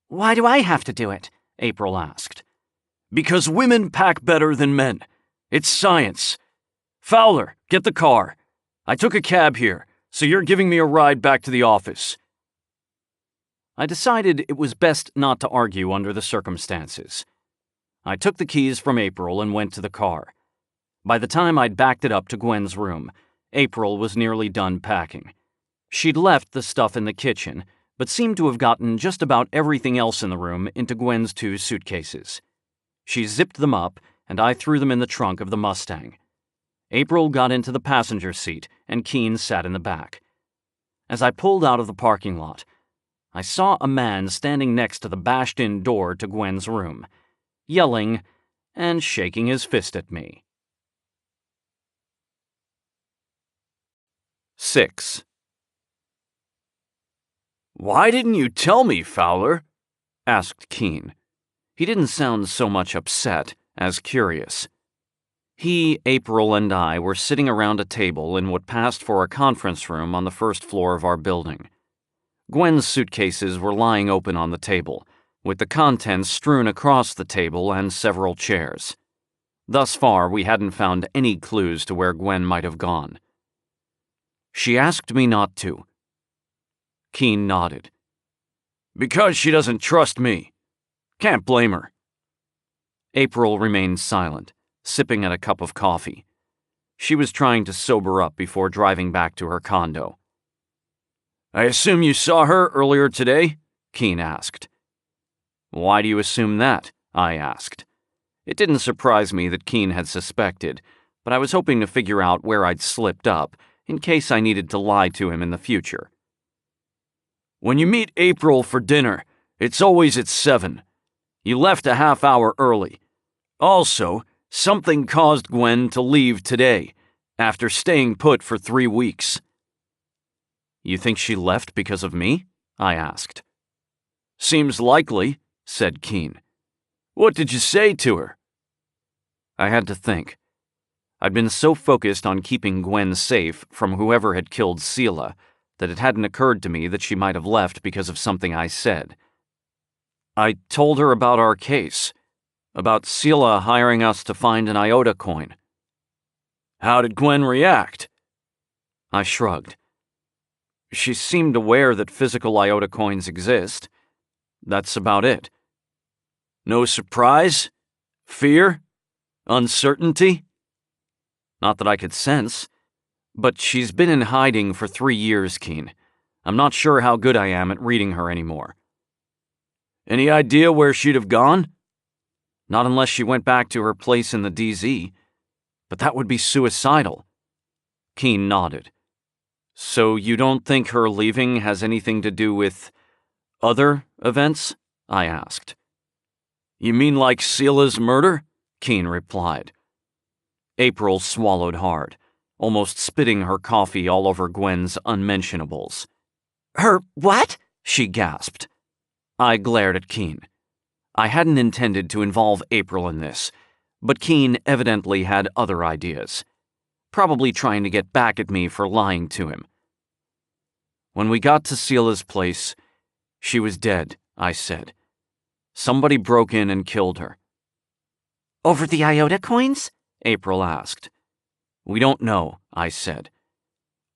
"Why do I have to do it?" April asked. "Because women pack better than men. It's science. Fowler, get the car. I took a cab here, so you're giving me a ride back to the office." I decided it was best not to argue under the circumstances. I took the keys from April and went to the car. By the time I'd backed it up to Gwen's room, April was nearly done packing. She'd left the stuff in the kitchen, but seemed to have gotten just about everything else in the room into Gwen's 2 suitcases. She zipped them up, and I threw them in the trunk of the Mustang. April got into the passenger seat, and Keen sat in the back. As I pulled out of the parking lot, I saw a man standing next to the bashed-in door to Gwen's room, yelling and shaking his fist at me. 6. "Why didn't you tell me, Fowler?" asked Keen. He didn't sound so much upset as curious. He, April, and I were sitting around a table in what passed for a conference room on the first floor of our building. Gwen's suitcases were lying open on the table, with the contents strewn across the table and several chairs. Thus far, we hadn't found any clues to where Gwen might have gone. She asked me not to. Keen nodded. Because she doesn't trust me. Can't blame her. April remained silent, sipping at a cup of coffee. She was trying to sober up before driving back to her condo. I assume you saw her earlier today? Keen asked. Why do you assume that? I asked. It didn't surprise me that Keen had suspected, but I was hoping to figure out where I'd slipped up in case I needed to lie to him in the future. When you meet April for dinner, it's always at 7. You left a half hour early. Also, something caused Gwen to leave today, after staying put for 3 weeks. You think she left because of me? I asked. Seems likely, said Keen. What did you say to her? I had to think. I'd been so focused on keeping Gwen safe from whoever had killed Seela that it hadn't occurred to me that she might have left because of something I said. I told her about our case, about Seela hiring us to find an Iota coin. How did Gwen react? I shrugged. She seemed aware that physical Iota coins exist. That's about it. No surprise? Fear? Uncertainty? Not that I could sense. But she's been in hiding for 3 years, Keen. I'm not sure how good I am at reading her anymore. Any idea where she'd have gone? Not unless she went back to her place in the DZ. But that would be suicidal. Keen nodded. So you don't think her leaving has anything to do with other events? I asked. You mean like Seela's murder? Keen replied. April swallowed hard, almost spitting her coffee all over Gwen's unmentionables. Her what? She gasped. I glared at Keen. I hadn't intended to involve April in this, but Keen evidently had other ideas, probably trying to get back at me for lying to him. When we got to Seela's place, she was dead, I said. Somebody broke in and killed her. Over the Iota coins? April asked. We don't know, I said.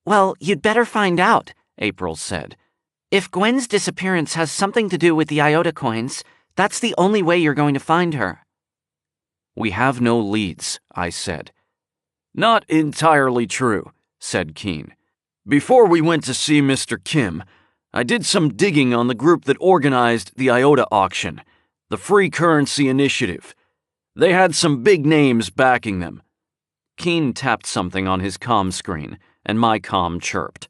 Well, you'd better find out, April said. If Gwen's disappearance has something to do with the Iota coins, that's the only way you're going to find her. We have no leads, I said. Not entirely true, said Keen. Before we went to see Mr. Kim, I did some digging on the group that organized the Iota auction, the Free Currency Initiative. They had some big names backing them. Keen tapped something on his comm screen, and my comm chirped.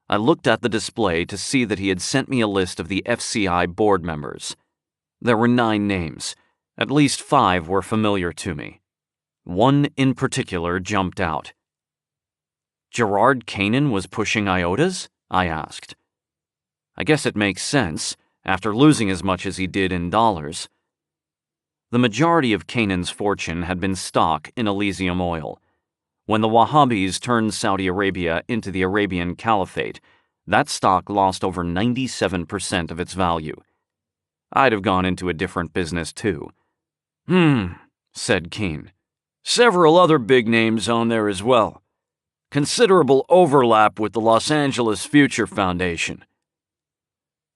I looked at the display to see that he had sent me a list of the FCI board members. There were 9 names. At least 5 were familiar to me. One in particular jumped out. Gerard Kanan was pushing Iotas? I asked. I guess it makes sense, after losing as much as he did in dollars. The majority of Kanan's fortune had been stock in Elysium oil. When the Wahhabis turned Saudi Arabia into the Arabian Caliphate, that stock lost over 97% of its value. I'd have gone into a different business too. Said Keen. Several other big names on there as well. Considerable overlap with the Los Angeles Future Foundation.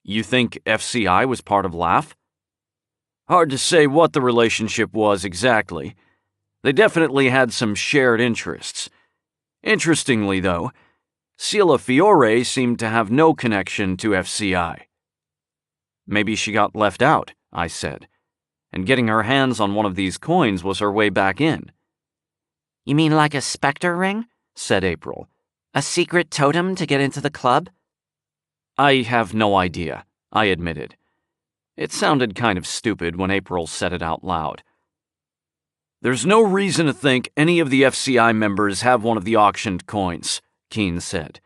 You think FCI was part of LAF? Hard to say what the relationship was exactly. They definitely had some shared interests. Interestingly, though, Seela Fiore seemed to have no connection to FCI. Maybe she got left out, I said, and getting her hands on one of these coins was her way back in. You mean like a specter ring? Said April. A secret totem to get into the club? I have no idea, I admitted. It sounded kind of stupid when April said it out loud. There's no reason to think any of the FCI members have one of the auctioned coins, Keen said.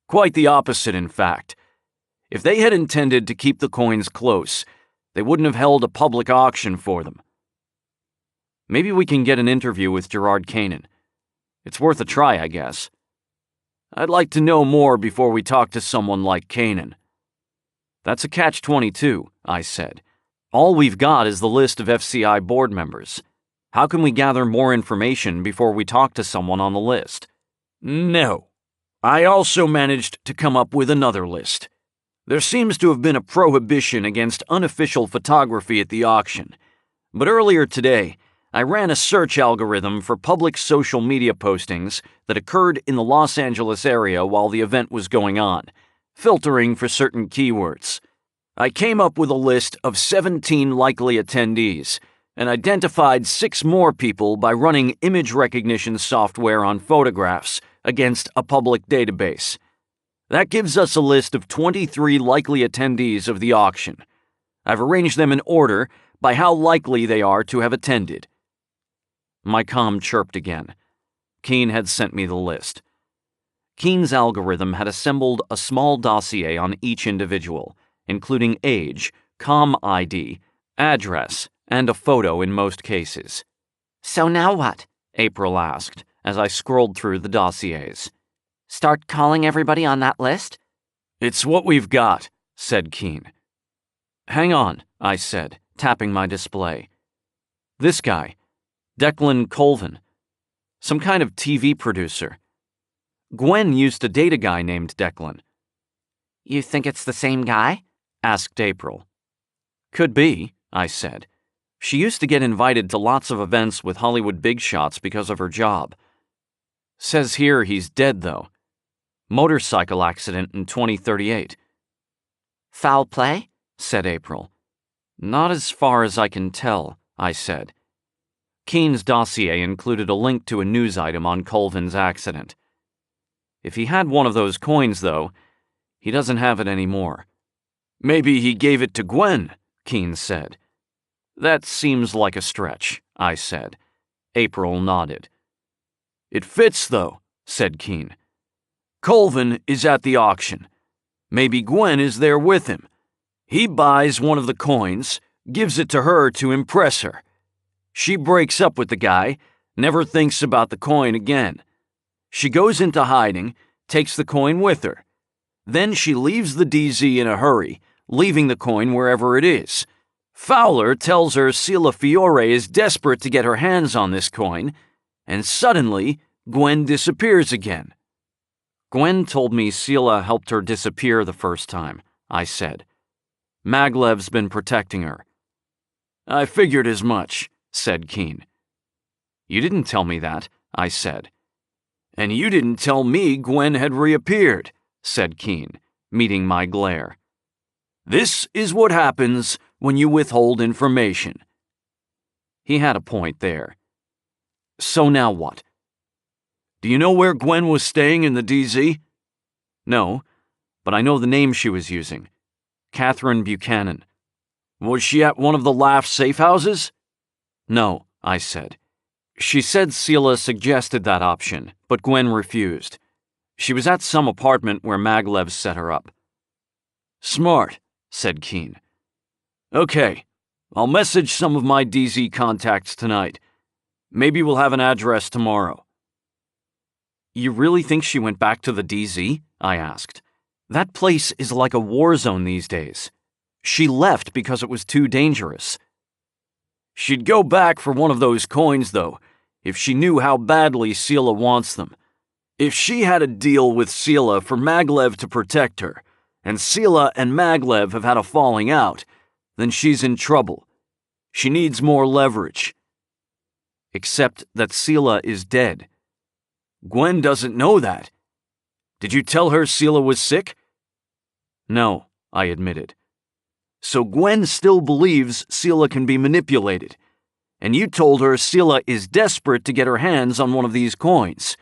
Quite the opposite, in fact. If they had intended to keep the coins close, They wouldn't have held a public auction for them. Maybe we can get an interview with Gerard Kanan. It's worth a try, I guess. I'd like to know more before we talk to someone like Kanan. That's a catch-22, I said. All we've got is the list of FCI board members. How can we gather more information before we talk to someone on the list? No. I also managed to come up with another list. There seems to have been a prohibition against unofficial photography at the auction, but earlier today, I ran a search algorithm for public social media postings that occurred in the Los Angeles area while the event was going on, filtering for certain keywords. I came up with a list of 17 likely attendees and identified 6 more people by running image recognition software on photographs against a public database. That gives us a list of 23 likely attendees of the auction. I've arranged them in order by how likely they are to have attended. My comm chirped again. Keen had sent me the list. Keen's algorithm had assembled a small dossier on each individual, including age, comm ID, address, and a photo in most cases. So now what? April asked as I scrolled through the dossiers. Start calling everybody on that list? It's what we've got, said Keen. Hang on, I said, tapping my display. This guy, Declan Colvin, some kind of TV producer. Gwen used to date a guy named Declan. You think it's the same guy? Asked April. Could be, I said. She used to get invited to lots of events with Hollywood big shots because of her job. Says here he's dead, though. Motorcycle accident in 2038. Foul play? Said April. Not as far as I can tell, I said. Keen's dossier included a link to a news item on Colvin's accident. If he had one of those coins, though, he doesn't have it anymore. Maybe he gave it to Gwen, Keen said. That seems like a stretch, I said. April nodded. It fits, though, said Keen. Colvin is at the auction. Maybe Gwen is there with him. He buys one of the coins, gives it to her to impress her. She breaks up with the guy, never thinks about the coin again. She goes into hiding, takes the coin with her. Then she leaves the DZ in a hurry, leaving the coin wherever it is. Fowler tells her Sila Fiore is desperate to get her hands on this coin, and suddenly Gwen disappears again. Gwen told me Sila helped her disappear the first time, I said. Maglev's been protecting her. I figured as much, said Keen. You didn't tell me that, I said. And you didn't tell me Gwen had reappeared, said Keen, meeting my glare. This is what happens when you withhold information. He had a point there. So now what? Do you know where Gwen was staying in the DZ? No, but I know the name she was using. Catherine Buchanan. Was she at one of the Laugh safe houses? No, I said. She said Sila suggested that option, but Gwen refused. She was at some apartment where Maglev set her up. Smart, said Keen. Okay, I'll message some of my DZ contacts tonight. Maybe we'll have an address tomorrow. You really think she went back to the DZ? I asked. That place is like a war zone these days. She left because it was too dangerous. She'd go back for one of those coins, though, if she knew how badly Sila wants them. If she had a deal with Sila for Maglev to protect her, and Sila and Maglev have had a falling out, then she's in trouble. She needs more leverage. Except that Sila is dead. Gwen doesn't know that. Did you tell her Sila was sick? No, I admitted. So Gwen still believes Sila can be manipulated, and you told her Sila is desperate to get her hands on one of these coins.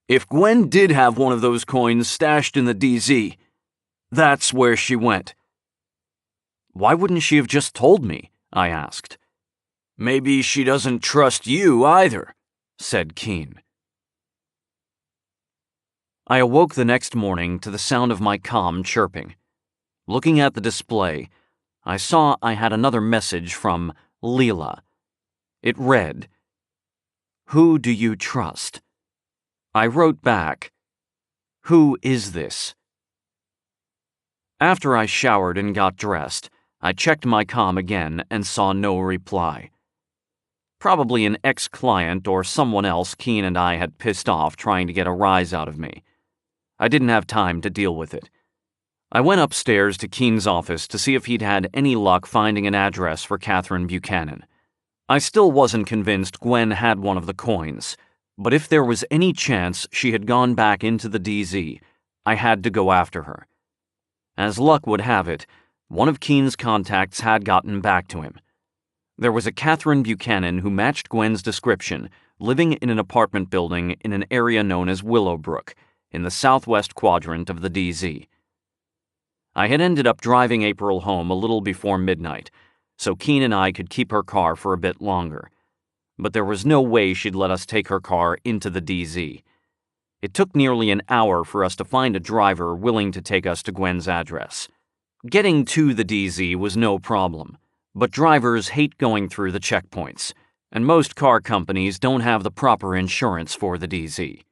If Gwen did have one of those coins stashed in the DZ, that's where she went. Why wouldn't she have just told me? I asked. Maybe she doesn't trust you either, said Keen. I awoke the next morning to the sound of my comm chirping. Looking at the display, I saw I had another message from Leela. It read, "Who do you trust?" I wrote back, "Who is this?" After I showered and got dressed, I checked my comm again and saw no reply. Probably an ex-client or someone else Keen and I had pissed off trying to get a rise out of me. I didn't have time to deal with it. I went upstairs to Keen's office to see if he'd had any luck finding an address for Catherine Buchanan. I still wasn't convinced Gwen had one of the coins, but if there was any chance she had gone back into the DZ, I had to go after her. As luck would have it, one of Keen's contacts had gotten back to him. There was a Catherine Buchanan who matched Gwen's description, living in an apartment building in an area known as Willowbrook, in the southwest quadrant of the DZ. I had ended up driving April home a little before midnight, so Keen and I could keep her car for a bit longer. But there was no way she'd let us take her car into the DZ. It took nearly an hour for us to find a driver willing to take us to Gwen's address. Getting to the DZ was no problem, but drivers hate going through the checkpoints, and most car companies don't have the proper insurance for the DZ.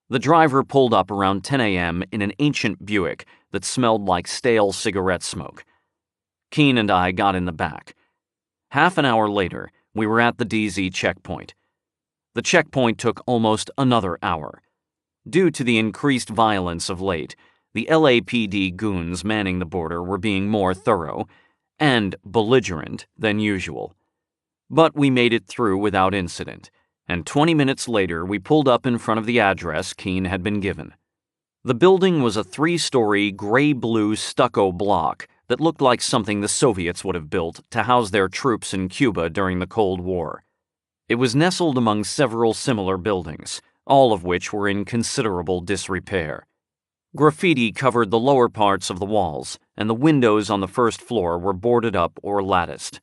The driver pulled up around 10 a.m. in an ancient Buick that smelled like stale cigarette smoke. Keen and I got in the back. Half an hour later, we were at the DZ checkpoint. The checkpoint took almost another hour. Due to the increased violence of late, the LAPD goons manning the border were being more thorough and belligerent than usual. But we made it through without incident, and 20 minutes later we pulled up in front of the address Keen had been given. The building was a 3-story gray-blue stucco block that looked like something the Soviets would have built to house their troops in Cuba during the Cold War. It was nestled among several similar buildings, all of which were in considerable disrepair. Graffiti covered the lower parts of the walls, and the windows on the first floor were boarded up or latticed.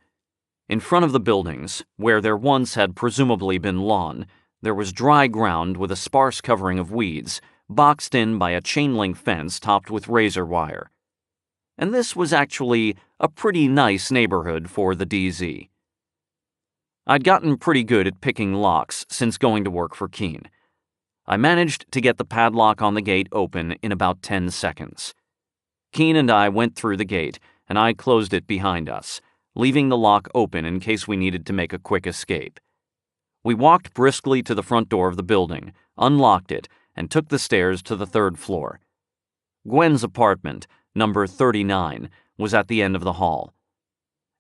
In front of the buildings, where there once had presumably been lawn, there was dry ground with a sparse covering of weeds, boxed in by a chain-link fence topped with razor wire. And this was actually a pretty nice neighborhood for the DZ. I'd gotten pretty good at picking locks since going to work for Keen. I managed to get the padlock on the gate open in about 10 seconds. Keen and I went through the gate, and I closed it behind us, leaving the lock open in case we needed to make a quick escape. We walked briskly to the front door of the building, unlocked it, and took the stairs to the 3rd floor. Gwen's apartment, number 39, was at the end of the hall.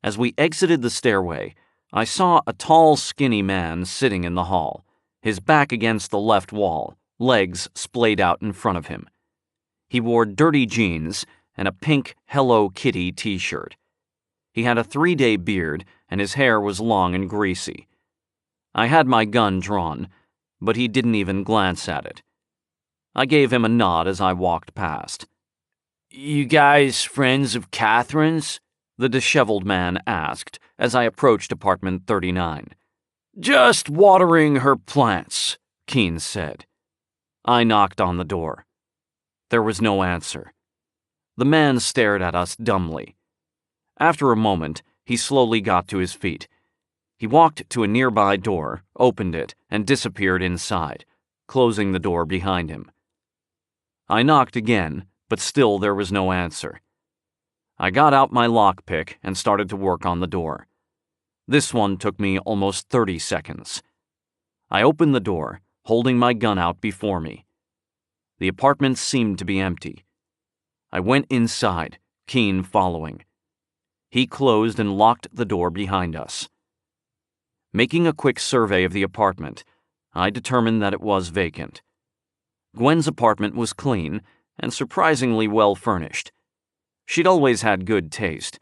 As we exited the stairway, I saw a tall, skinny man sitting in the hall, his back against the left wall, legs splayed out in front of him. He wore dirty jeans and a pink Hello Kitty t-shirt. He had a 3-day beard, and his hair was long and greasy. I had my gun drawn, but he didn't even glance at it. I gave him a nod as I walked past. "You guys friends of Catherine's?" the disheveled man asked as I approached apartment 39. "Just watering her plants," Keen said. I knocked on the door. There was no answer. The man stared at us dumbly. After a moment, he slowly got to his feet. He walked to a nearby door, opened it, and disappeared inside, closing the door behind him. I knocked again, but still there was no answer. I got out my lockpick and started to work on the door. This one took me almost 30 seconds. I opened the door, holding my gun out before me. The apartment seemed to be empty. I went inside, Keen following. He closed and locked the door behind us. Making a quick survey of the apartment, I determined that it was vacant. Gwen's apartment was clean and surprisingly well furnished. She'd always had good taste,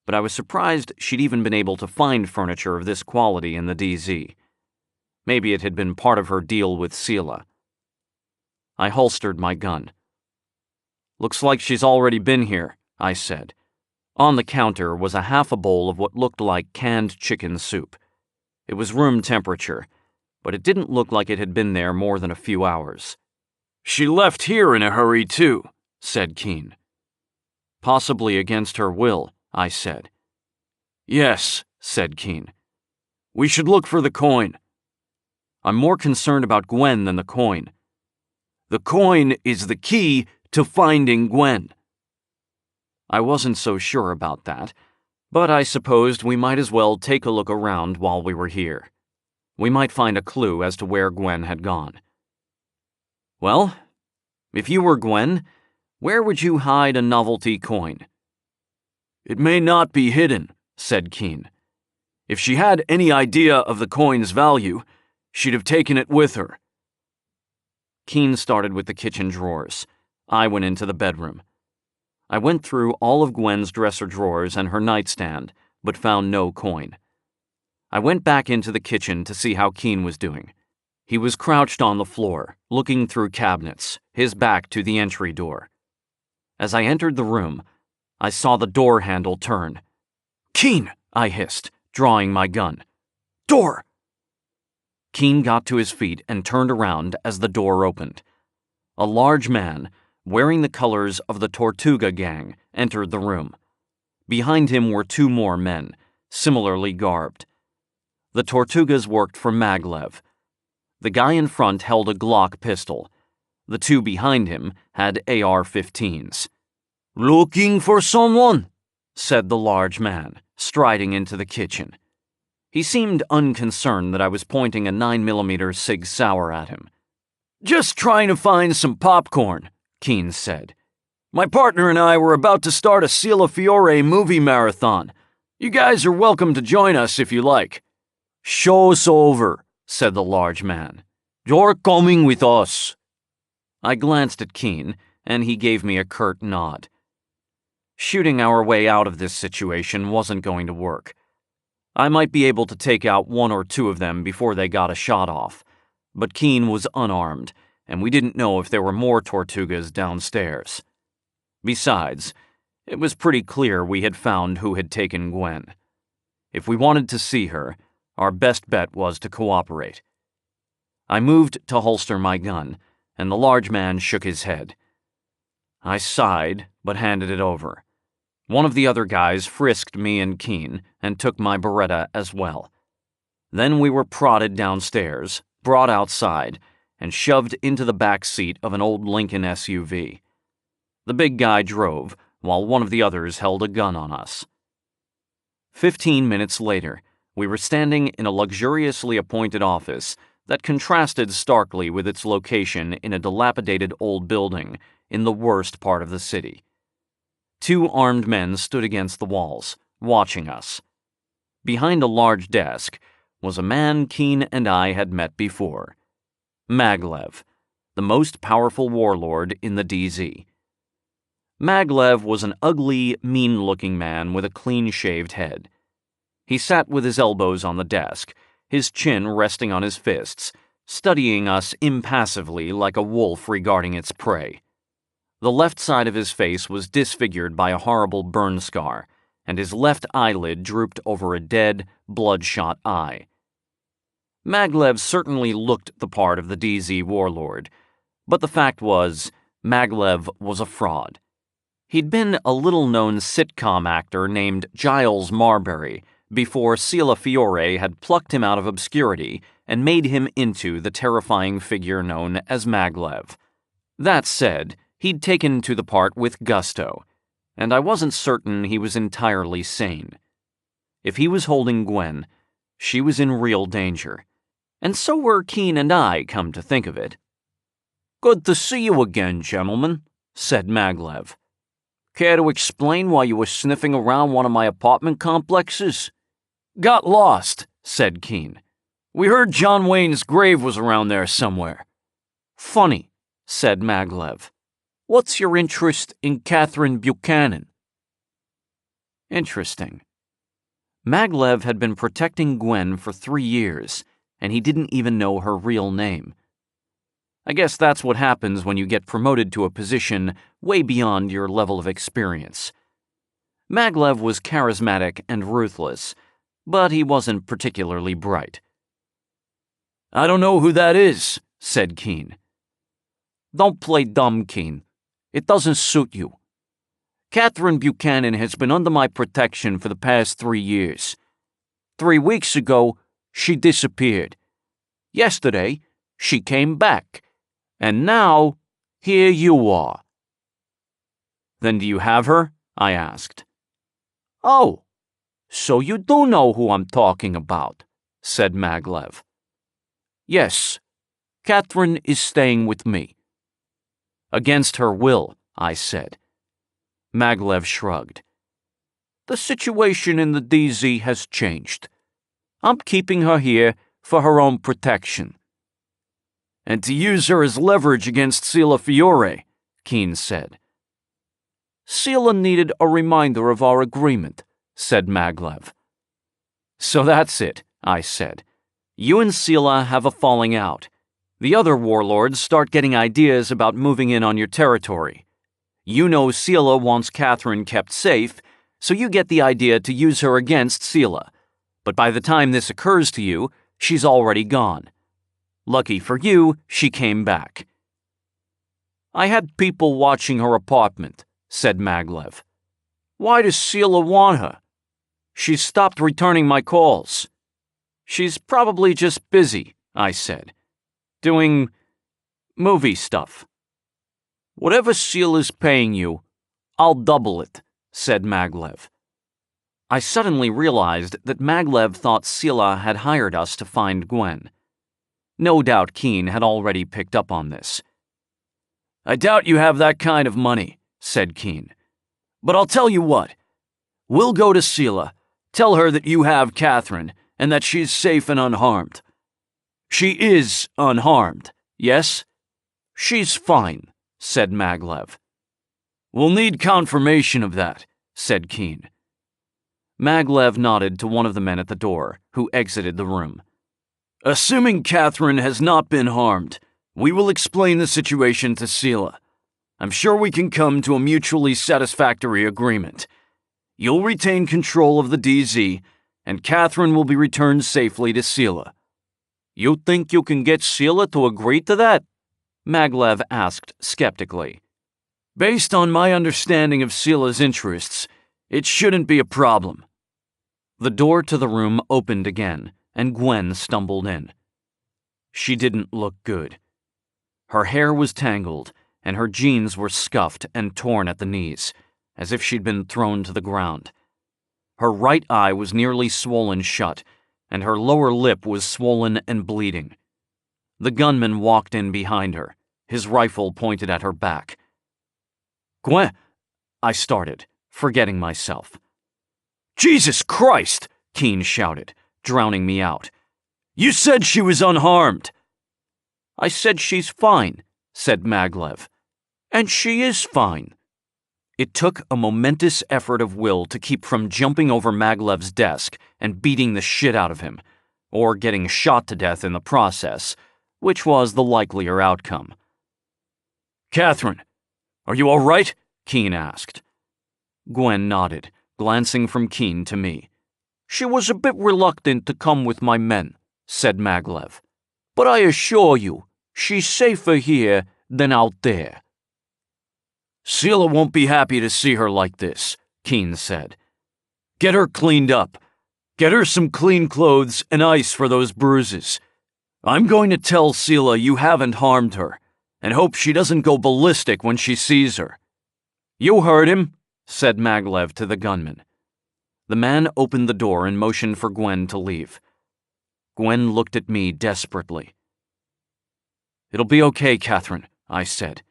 but I was surprised she'd even been able to find furniture of this quality in the DZ. Maybe it had been part of her deal with Seela. I holstered my gun. "Looks like she's already been here," I said. On the counter was a half a bowl of what looked like canned chicken soup. It was room temperature, but it didn't look like it had been there more than a few hours. "She left here in a hurry, too," said Keen. "Possibly against her will," I said. Yes, said Keen. We should look for the coin. I'm more concerned about Gwen than the coin. The coin is the key to finding Gwen. I wasn't so sure about that, but I supposed we might as well take a look around while we were here. We might find a clue as to where Gwen had gone. Well, if you were Gwen, where would you hide a novelty coin? It may not be hidden, said Keen. If she had any idea of the coin's value, she'd have taken it with her. Keen started with the kitchen drawers. I went into the bedroom. I went through all of Gwen's dresser drawers and her nightstand, but found no coin. I went back into the kitchen to see how Keen was doing. He was crouched on the floor, looking through cabinets, his back to the entry door. As I entered the room, I saw the door handle turn. "Keen!" I hissed, drawing my gun. "Door!" Keen got to his feet and turned around as the door opened. A large man, wearing the colors of the Tortuga gang, entered the room. Behind him were two more men, similarly garbed. The Tortugas worked for Maglev. The guy in front held a Glock pistol. The two behind him had AR-15s. "Looking for someone?" said the large man, striding into the kitchen. He seemed unconcerned that I was pointing a 9mm Sig Sauer at him. "Just trying to find some popcorn," Keen said. "My partner and I were about to start a Sila Fiore movie marathon. You guys are welcome to join us if you like." "Show's over," said the large man. "You're coming with us." I glanced at Keen, and he gave me a curt nod. Shooting our way out of this situation wasn't going to work. I might be able to take out one or two of them before they got a shot off, but Keen was unarmed, and we didn't know if there were more Tortugas downstairs. Besides, it was pretty clear we had found who had taken Gwen. If we wanted to see her, our best bet was to cooperate. I moved to holster my gun, and the large man shook his head. I sighed, but handed it over. One of the other guys frisked me and Keen and took my Beretta as well. Then we were prodded downstairs, brought outside, and shoved into the back seat of an old Lincoln SUV. The big guy drove, while one of the others held a gun on us. 15 minutes later, we were standing in a luxuriously appointed office that contrasted starkly with its location in a dilapidated old building in the worst part of the city. Two armed men stood against the walls, watching us. Behind a large desk was a man Keen and I had met before. Maglev, the most powerful warlord in the DZ. Maglev was an ugly, mean-looking man with a clean-shaved head. He sat with his elbows on the desk, his chin resting on his fists, studying us impassively like a wolf regarding its prey. The left side of his face was disfigured by a horrible burn scar, and his left eyelid drooped over a dead, bloodshot eye. Maglev certainly looked the part of the DZ warlord, but the fact was, Maglev was a fraud. He'd been a little-known sitcom actor named Giles Marbury before Sila Fiore had plucked him out of obscurity and made him into the terrifying figure known as Maglev. That said, he'd taken to the part with gusto, and I wasn't certain he was entirely sane. If he was holding Gwen, she was in real danger, and so were Keen and I, come to think of it. "Good to see you again, gentlemen," said Maglev. "Care to explain why you were sniffing around one of my apartment complexes?" "Got lost," said Keen. "We heard John Wayne's grave was around there somewhere." "Funny," said Maglev. "What's your interest in Catherine Buchanan?" Interesting. Maglev had been protecting Gwen for 3 years, and he didn't even know her real name. I guess that's what happens when you get promoted to a position way beyond your level of experience. Maglev was charismatic and ruthless, but he wasn't particularly bright. "I don't know who that is," said Keen. "Don't play dumb, Keen. It doesn't suit you. Catherine Buchanan has been under my protection for the past 3 years. 3 weeks ago, she disappeared. Yesterday, she came back. And now, here you are." "Then do you have her?" I asked. "Oh, so you do know who I'm talking about," said Maglev. "Yes, Catherine is staying with me." "Against her will," I said. Maglev shrugged. "The situation in the DZ has changed. I'm keeping her here for her own protection." "And to use her as leverage against Sila Fiore," Keen said. "Sila needed a reminder of our agreement," said Maglev. "So that's it," I said. "You and Sila have a falling out. The other warlords start getting ideas about moving in on your territory. You know Sila wants Catherine kept safe, so you get the idea to use her against Sila. But by the time this occurs to you, she's already gone. Lucky for you, she came back." "I had people watching her apartment," said Maglev. "Why does Sila want her? She's stopped returning my calls." "She's probably just busy," I said. "Doing movie stuff." "Whatever Sila's paying you, I'll double it," said Maglev. I suddenly realized that Maglev thought Sila had hired us to find Gwen. No doubt Keen had already picked up on this. "I doubt you have that kind of money," said Keen. "But I'll tell you what. We'll go to Sila, tell her that you have Catherine, and that she's safe and unharmed. She is unharmed, yes?" "She's fine," said Maglev. "We'll need confirmation of that," said Keen. Maglev nodded to one of the men at the door, who exited the room. "Assuming Catherine has not been harmed, we will explain the situation to Sila. I'm sure we can come to a mutually satisfactory agreement. You'll retain control of the DZ, and Catherine will be returned safely to Sila." "You think you can get Sila to agree to that?" Maglev asked skeptically. "Based on my understanding of Sila's interests, it shouldn't be a problem." The door to the room opened again, and Gwen stumbled in. She didn't look good. Her hair was tangled, and her jeans were scuffed and torn at the knees, as if she'd been thrown to the ground. Her right eye was nearly swollen shut, and her lower lip was swollen and bleeding. The gunman walked in behind her, his rifle pointed at her back. "Gwen," I started, forgetting myself. "Jesus Christ!" Keen shouted, drowning me out. "You said she was unharmed." "I said she's fine," said Maglev. "And she is fine." It took a momentous effort of will to keep from jumping over Maglev's desk and beating the shit out of him, or getting shot to death in the process, which was the likelier outcome. "Catherine, are you all right?" Keen asked. Gwen nodded, glancing from Keen to me. "She was a bit reluctant to come with my men," said Maglev. "But I assure you, she's safer here than out there." "Sila won't be happy to see her like this," Keen said. "Get her cleaned up. Get her some clean clothes and ice for those bruises. I'm going to tell Sila you haven't harmed her, and hope she doesn't go ballistic when she sees her." "You heard him," said Maglev to the gunman. The man opened the door and motioned for Gwen to leave. Gwen looked at me desperately. "It'll be okay, Catherine," I said.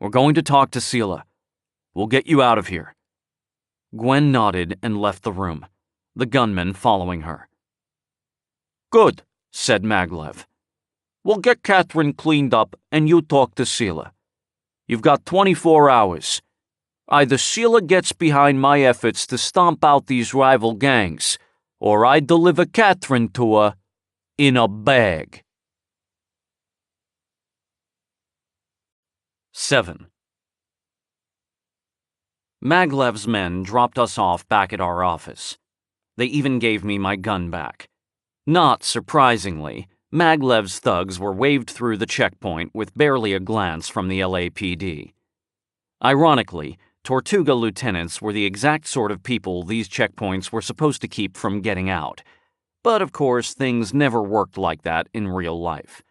"We're going to talk to Sila. We'll get you out of here." Gwen nodded and left the room, the gunman following her. Good, said Maglev. We'll get Catherine cleaned up and you talk to Sila. You've got 24 hours. Either Sila gets behind my efforts to stomp out these rival gangs, or I deliver Catherine to her in a bag. 7. Maglev's men dropped us off back at our office. They even gave me my gun back. Not surprisingly, Maglev's thugs were waved through the checkpoint with barely a glance from the LAPD. Ironically, Tortuga lieutenants were the exact sort of people these checkpoints were supposed to keep from getting out. But of course, things never worked like that in real life.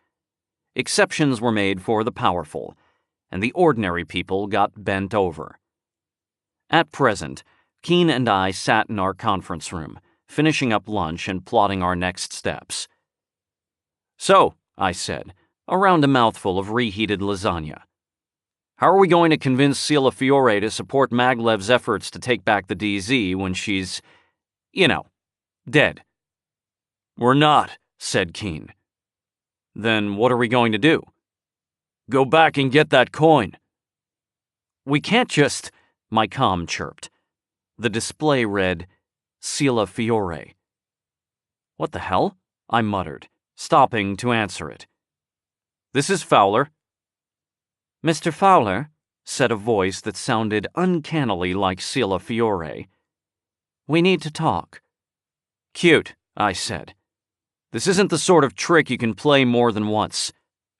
Exceptions were made for the powerful, and the ordinary people got bent over. At present, Keene and I sat in our conference room, finishing up lunch and plotting our next steps. "So," I said, around a mouthful of reheated lasagna, "how are we going to convince Sila Fiore to support Maglev's efforts to take back the DZ when she's, dead?" "We're not," said Keene. "Then what are we going to do?" "Go back and get that coin." "We can't just," my comm chirped. The display read, Sila Fiore. "What the hell?" I muttered, stopping to answer it. "This is Fowler." "Mr. Fowler," said a voice that sounded uncannily like Sila Fiore, "we need to talk." "Cute," I said. "This isn't the sort of trick you can play more than once.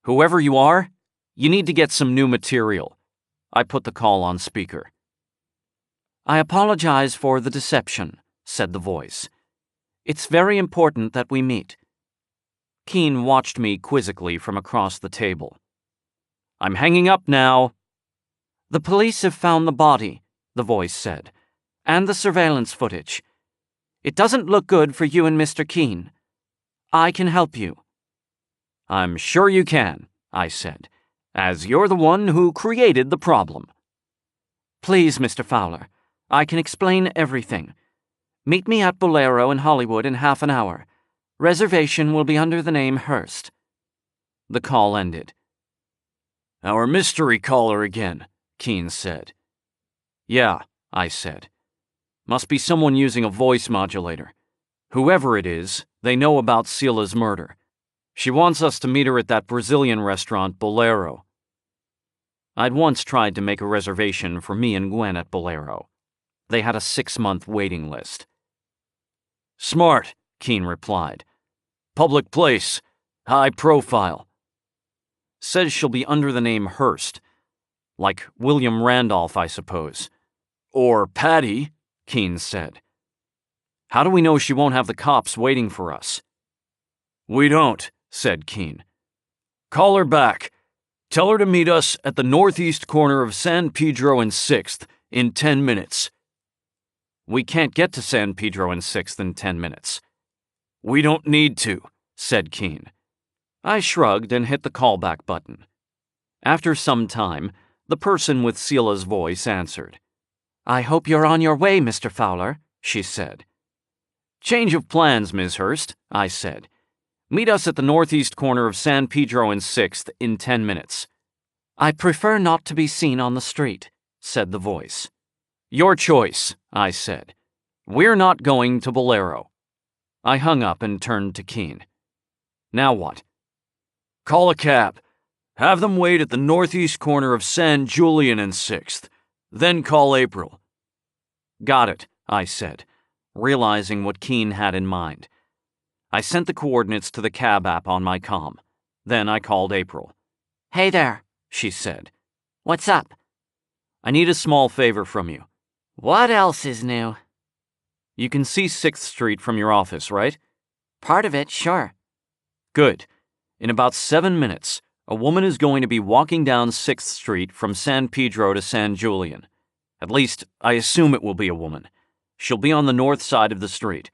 Whoever you are, you need to get some new material." I put the call on speaker. "I apologize for the deception," said the voice. "It's very important that we meet." Keene watched me quizzically from across the table. "I'm hanging up now." "The police have found the body," the voice said, "and the surveillance footage. It doesn't look good for you and Mr. Keene. I can help you." "I'm sure you can," I said, "as you're the one who created the problem." "Please, Mr. Fowler, I can explain everything. Meet me at Bolero in Hollywood in half an hour. Reservation will be under the name Hurst." The call ended. "Our mystery caller again," Keene said. "Yeah," I said. "Must be someone using a voice modulator. Whoever it is, they know about Sila's murder. She wants us to meet her at that Brazilian restaurant, Bolero." I'd once tried to make a reservation for me and Gwen at Bolero. They had a 6-month waiting list. "Smart," Keene replied. "Public place. High profile." "Says she'll be under the name Hurst. Like William Randolph, I suppose." "Or Patty," Keene said. "How do we know she won't have the cops waiting for us?" "We don't," said Keene. "Call her back. Tell her to meet us at the northeast corner of San Pedro and 6th in 10 minutes. "We can't get to San Pedro and 6th in 10 minutes. "We don't need to," said Keene. I shrugged and hit the callback button. After some time, the person with Sila's voice answered. "I hope you're on your way, Mr. Fowler," she said. "Change of plans, Ms. Hurst," I said. "Meet us at the northeast corner of San Pedro and 6th in 10 minutes. "I prefer not to be seen on the street," said the voice. "Your choice," I said. "We're not going to Bolero." I hung up and turned to Keene. "Now what?" "Call a cab. Have them wait at the northeast corner of San Julian and 6th. Then call April." "Got it," I said, realizing what Keene had in mind. I sent the coordinates to the cab app on my comm. Then I called April. "Hey there," she said. "What's up?" "I need a small favor from you." "What else is new?" "You can see 6th Street from your office, right?" "Part of it, sure." "Good. In about 7 minutes, a woman is going to be walking down 6th Street from San Pedro to San Julian. At least, I assume it will be a woman. She'll be on the north side of the street."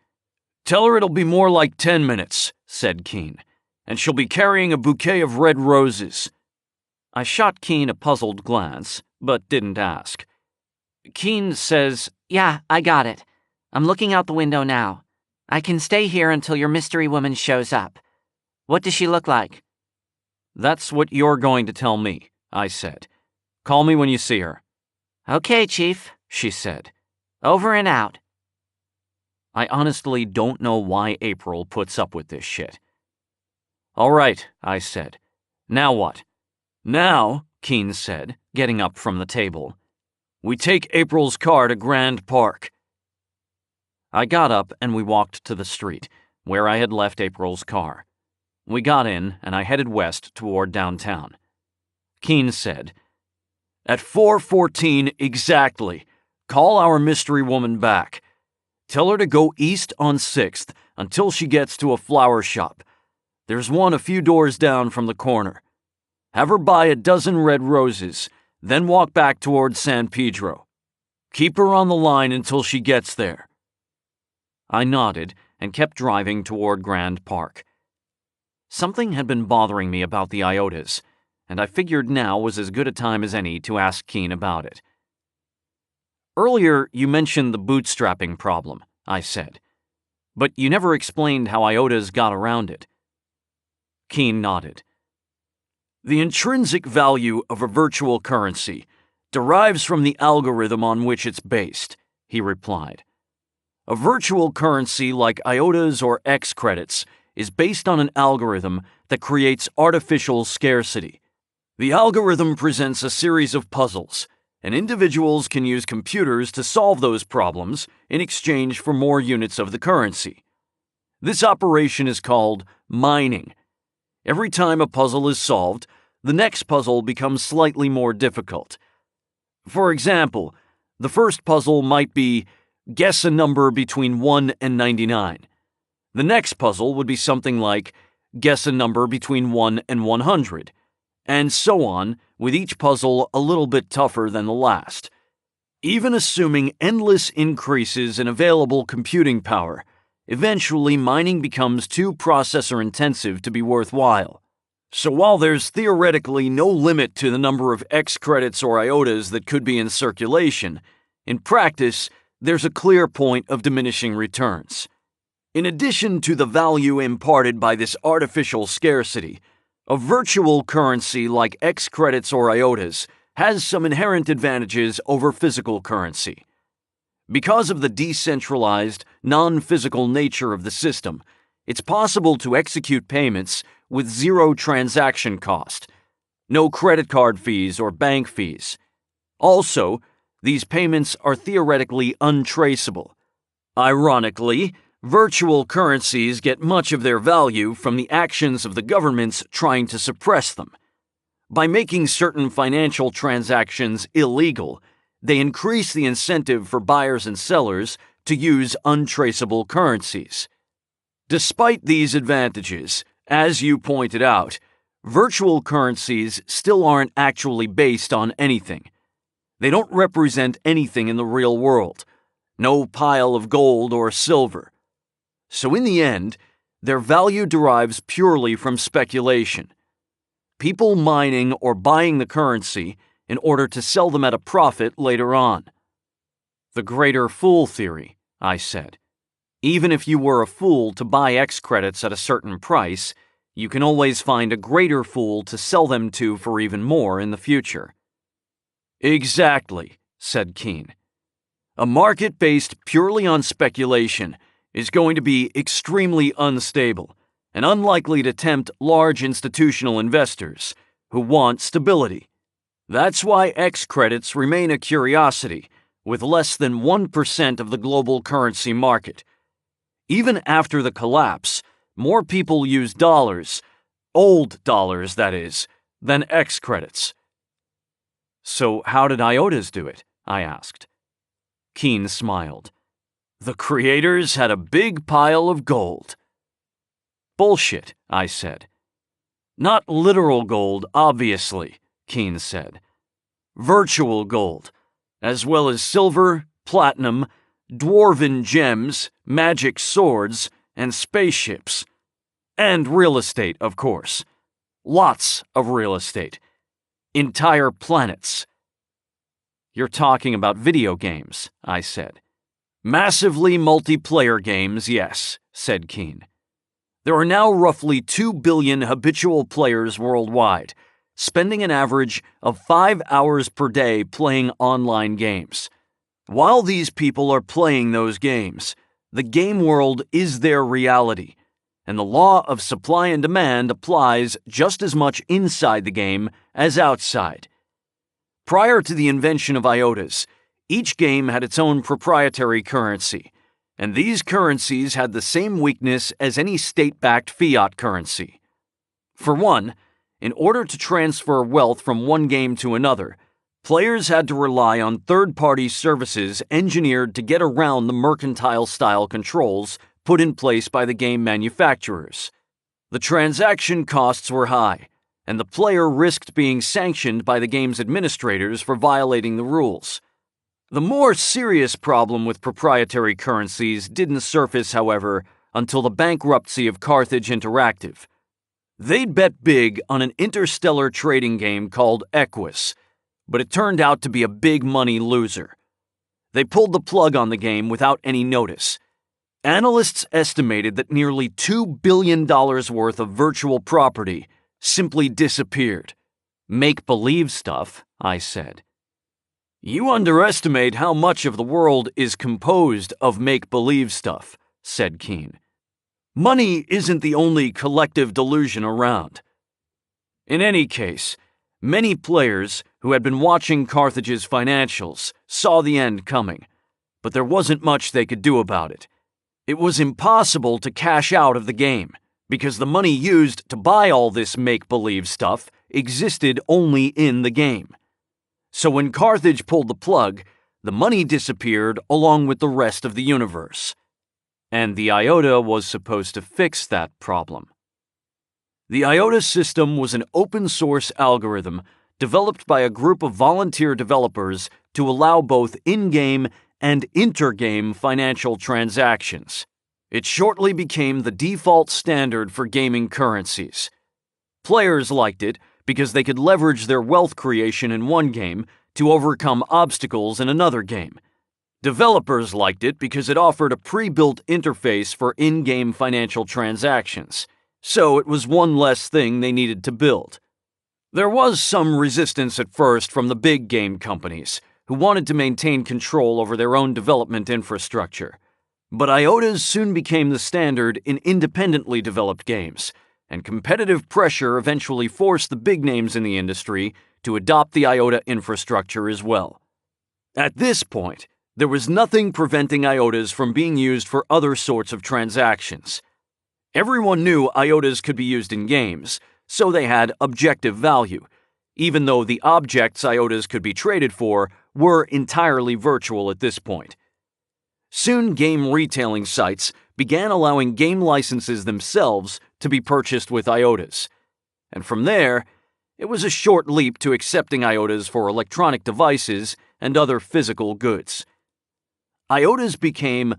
"Tell her it'll be more like 10 minutes, said Keene, "and she'll be carrying a bouquet of red roses." I shot Keene a puzzled glance, but didn't ask. Keene says, "Yeah, I got it. I'm looking out the window now. I can stay here until your mystery woman shows up. What does she look like?" "That's what you're going to tell me," I said. "Call me when you see her." "Okay, Chief," she said. "Over and out." I honestly don't know why April puts up with this shit. "All right," I said. "Now what?" "Now," Keene said, getting up from the table, "we take April's car to Grand Park." I got up and we walked to the street, where I had left April's car. We got in and I headed west toward downtown. Keene said, At 4:14 exactly, call our mystery woman back. Tell her to go east on 6th until she gets to a flower shop. There's one a few doors down from the corner. Have her buy a dozen red roses, then walk back towards San Pedro. Keep her on the line until she gets there." I nodded and kept driving toward Grand Park. Something had been bothering me about the Iotas, and I figured now was as good a time as any to ask Keen about it. "Earlier, you mentioned the bootstrapping problem," I said, "but you never explained how Iotas got around it." Keen nodded. "The intrinsic value of a virtual currency derives from the algorithm on which it's based," he replied. "A virtual currency like Iotas or X credits is based on an algorithm that creates artificial scarcity. The algorithm presents a series of puzzles, and individuals can use computers to solve those problems in exchange for more units of the currency. This operation is called mining. Every time a puzzle is solved, the next puzzle becomes slightly more difficult. For example, the first puzzle might be guess a number between 1 and 99. The next puzzle would be something like guess a number between 1 and 100, and so on, with each puzzle a little bit tougher than the last. Even assuming endless increases in available computing power, eventually mining becomes too processor-intensive to be worthwhile. So while there's theoretically no limit to the number of X credits or Iotas that could be in circulation, in practice, there's a clear point of diminishing returns. In addition to the value imparted by this artificial scarcity, a virtual currency like X credits or Iotas has some inherent advantages over physical currency. Because of the decentralized, non-physical nature of the system, it's possible to execute payments with zero transaction cost, no credit card fees or bank fees. Also, these payments are theoretically untraceable. Ironically, virtual currencies get much of their value from the actions of the governments trying to suppress them. By making certain financial transactions illegal, they increase the incentive for buyers and sellers to use untraceable currencies. Despite these advantages, as you pointed out, virtual currencies still aren't actually based on anything. They don't represent anything in the real world, no pile of gold or silver. So in the end, their value derives purely from speculation. People mining or buying the currency in order to sell them at a profit later on. "The greater fool theory," I said. "Even if you were a fool to buy X credits at a certain price, you can always find a greater fool to sell them to for even more in the future." "Exactly," said Keen. "A market based purely on speculation is going to be extremely unstable and unlikely to tempt large institutional investors who want stability. That's why X credits remain a curiosity, with less than 1% of the global currency market. Even after the collapse, more people use dollars, old dollars that is, than X credits." "So how did Iotas do it?" I asked. Keen smiled. "The creators had a big pile of gold." "Bullshit," I said. "Not literal gold, obviously," Keen said. "Virtual gold, as well as silver, platinum, dwarven gems, magic swords, and spaceships. And real estate, of course. Lots of real estate. Entire planets." "You're talking about video games," I said. "Massively multiplayer games, yes," said Keen. "There are now roughly 2 billion habitual players worldwide, spending an average of 5 hours per day playing online games. While these people are playing those games, the game world is their reality, and the law of supply and demand applies just as much inside the game as outside. Prior to the invention of Iotas, each game had its own proprietary currency, and these currencies had the same weakness as any state-backed fiat currency. For one, in order to transfer wealth from one game to another, Players had to rely on third-party services engineered to get around the mercantile-style controls put in place by the game manufacturers. The transaction costs were high, and the player risked being sanctioned by the game's administrators for violating the rules. The more serious problem with proprietary currencies didn't surface, however, until the bankruptcy of Carthage Interactive. They'd bet big on an interstellar trading game called Equus, but it turned out to be a big money loser. They pulled the plug on the game without any notice. Analysts estimated that nearly $2 billion worth of virtual property simply disappeared. Make-believe stuff, I said. You underestimate how much of the world is composed of make-believe stuff, said Keene. Money isn't the only collective delusion around. In any case, many players who had been watching Carthage's financials saw the end coming, but there wasn't much they could do about it. It was impossible to cash out of the game, because the money used to buy all this make-believe stuff existed only in the game. So when Carthage pulled the plug, the money disappeared along with the rest of the universe. And the Iota was supposed to fix that problem. The Iota system was an open-source algorithm developed by a group of volunteer developers to allow both in-game and inter-game financial transactions. It shortly became the default standard for gaming currencies. Players liked it because they could leverage their wealth creation in one game to overcome obstacles in another game. Developers liked it because it offered a pre-built interface for in-game financial transactions, so it was one less thing they needed to build. There was some resistance at first from the big game companies, who wanted to maintain control over their own development infrastructure. But Iotas soon became the standard in independently developed games, and competitive pressure eventually forced the big names in the industry to adopt the Iota infrastructure as well. At this point, there was nothing preventing Iotas from being used for other sorts of transactions. Everyone knew Iotas could be used in games, so they had objective value, even though the objects Iotas could be traded for were entirely virtual at this point. Soon game retailing sites began allowing game licenses themselves to be purchased with Iotas. And from there, it was a short leap to accepting Iotas for electronic devices and other physical goods. Iotas became,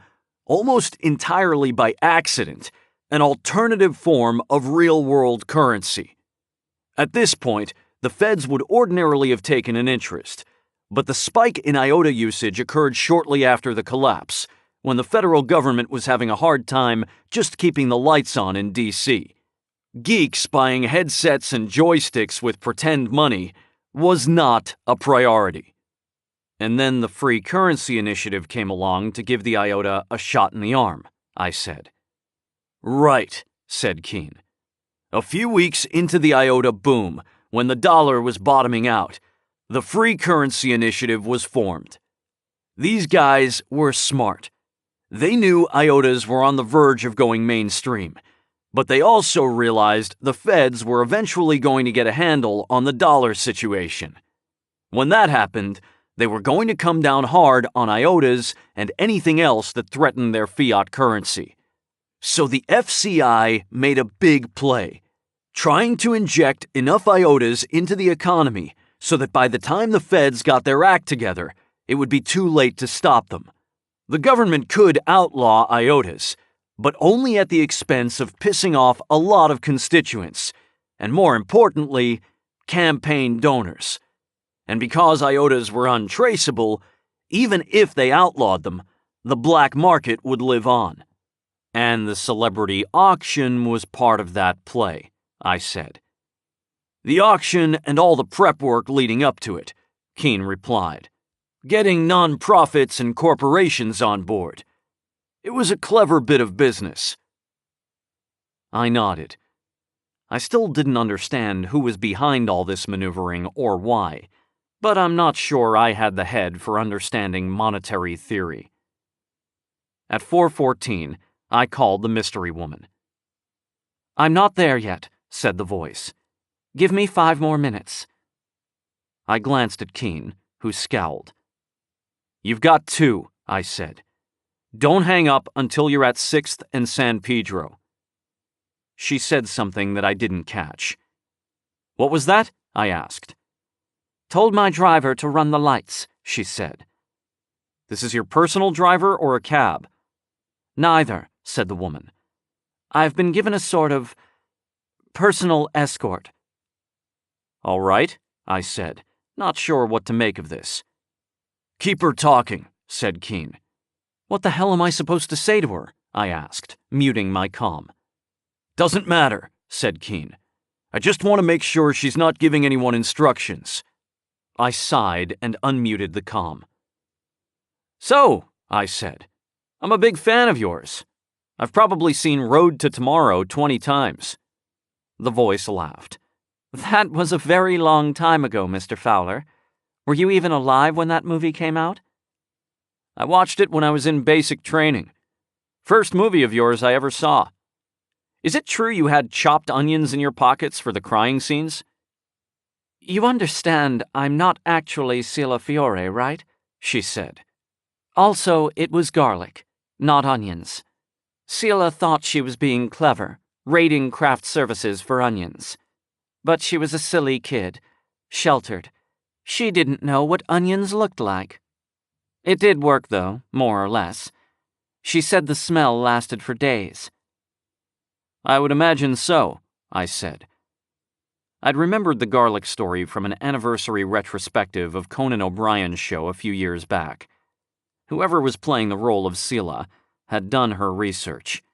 almost entirely by accident, an alternative form of real-world currency. At this point, the feds would ordinarily have taken an interest, but the spike in Iota usage occurred shortly after the collapse, when the federal government was having a hard time just keeping the lights on in D.C. Geeks buying headsets and joysticks with pretend money was not a priority. And then the Free Currency Initiative came along to give the Iota a shot in the arm, I said. Right, said Keene. A few weeks into the Iota boom, when the dollar was bottoming out, the Free Currency Initiative was formed. These guys were smart. They knew Iotas were on the verge of going mainstream, but they also realized the feds were eventually going to get a handle on the dollar situation. When that happened, they were going to come down hard on Iotas and anything else that threatened their fiat currency. So the FCI made a big play, trying to inject enough Iotas into the economy so that by the time the feds got their act together, it would be too late to stop them. The government could outlaw Iotas, but only at the expense of pissing off a lot of constituents, and more importantly, campaign donors. And because Iotas were untraceable, even if they outlawed them, the black market would live on. And the celebrity auction was part of that play, I said. The auction and all the prep work leading up to it, Keene replied. Getting non-profits and corporations on board. It was a clever bit of business. I nodded. I still didn't understand who was behind all this maneuvering or why, but I'm not sure I had the head for understanding monetary theory. At 4:14, I called the mystery woman. "I'm not there yet," said the voice. "Give me 5 more minutes." I glanced at Keene, who scowled. You've got 2, I said. Don't hang up until you're at 6th and San Pedro. She said something that I didn't catch. What was that? I asked. Told my driver to run the lights, she said. This is your personal driver or a cab? Neither, said the woman. I've been given a sort of personal escort. All right, I said, not sure what to make of this. Keep her talking, said Keene. What the hell am I supposed to say to her? I asked, muting my comm. Doesn't matter, said Keene. I just want to make sure she's not giving anyone instructions. I sighed and unmuted the comm. So, I said, I'm a big fan of yours. I've probably seen Road to Tomorrow 20 times. The voice laughed. That was a very long time ago, Mr. Fowler. Were you even alive when that movie came out? I watched it when I was in basic training. First movie of yours I ever saw. Is it true you had chopped onions in your pockets for the crying scenes? You understand I'm not actually Sila Fiore, right? She said. Also, it was garlic, not onions. Sila thought she was being clever, raiding craft services for onions. But she was a silly kid, sheltered. She didn't know what onions looked like. It did work, though, more or less. She said the smell lasted for days. I would imagine so, I said. I'd remembered the garlic story from an anniversary retrospective of Conan O'Brien's show a few years back. Whoever was playing the role of Sila had done her research.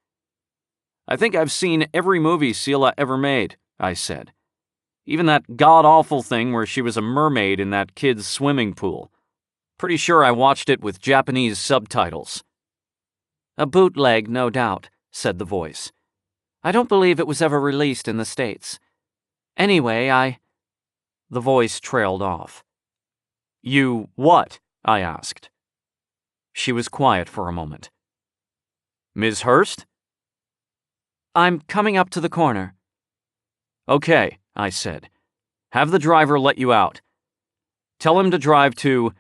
I think I've seen every movie Sila ever made, I said. Even that god-awful thing where she was a mermaid in that kid's swimming pool. Pretty sure I watched it with Japanese subtitles. A bootleg, no doubt, said the voice. I don't believe it was ever released in the States. Anyway, The voice trailed off. You what? I asked. She was quiet for a moment. Ms. Hurst? I'm coming up to the corner. Okay, I said. Have the driver let you out. Tell him to drive to...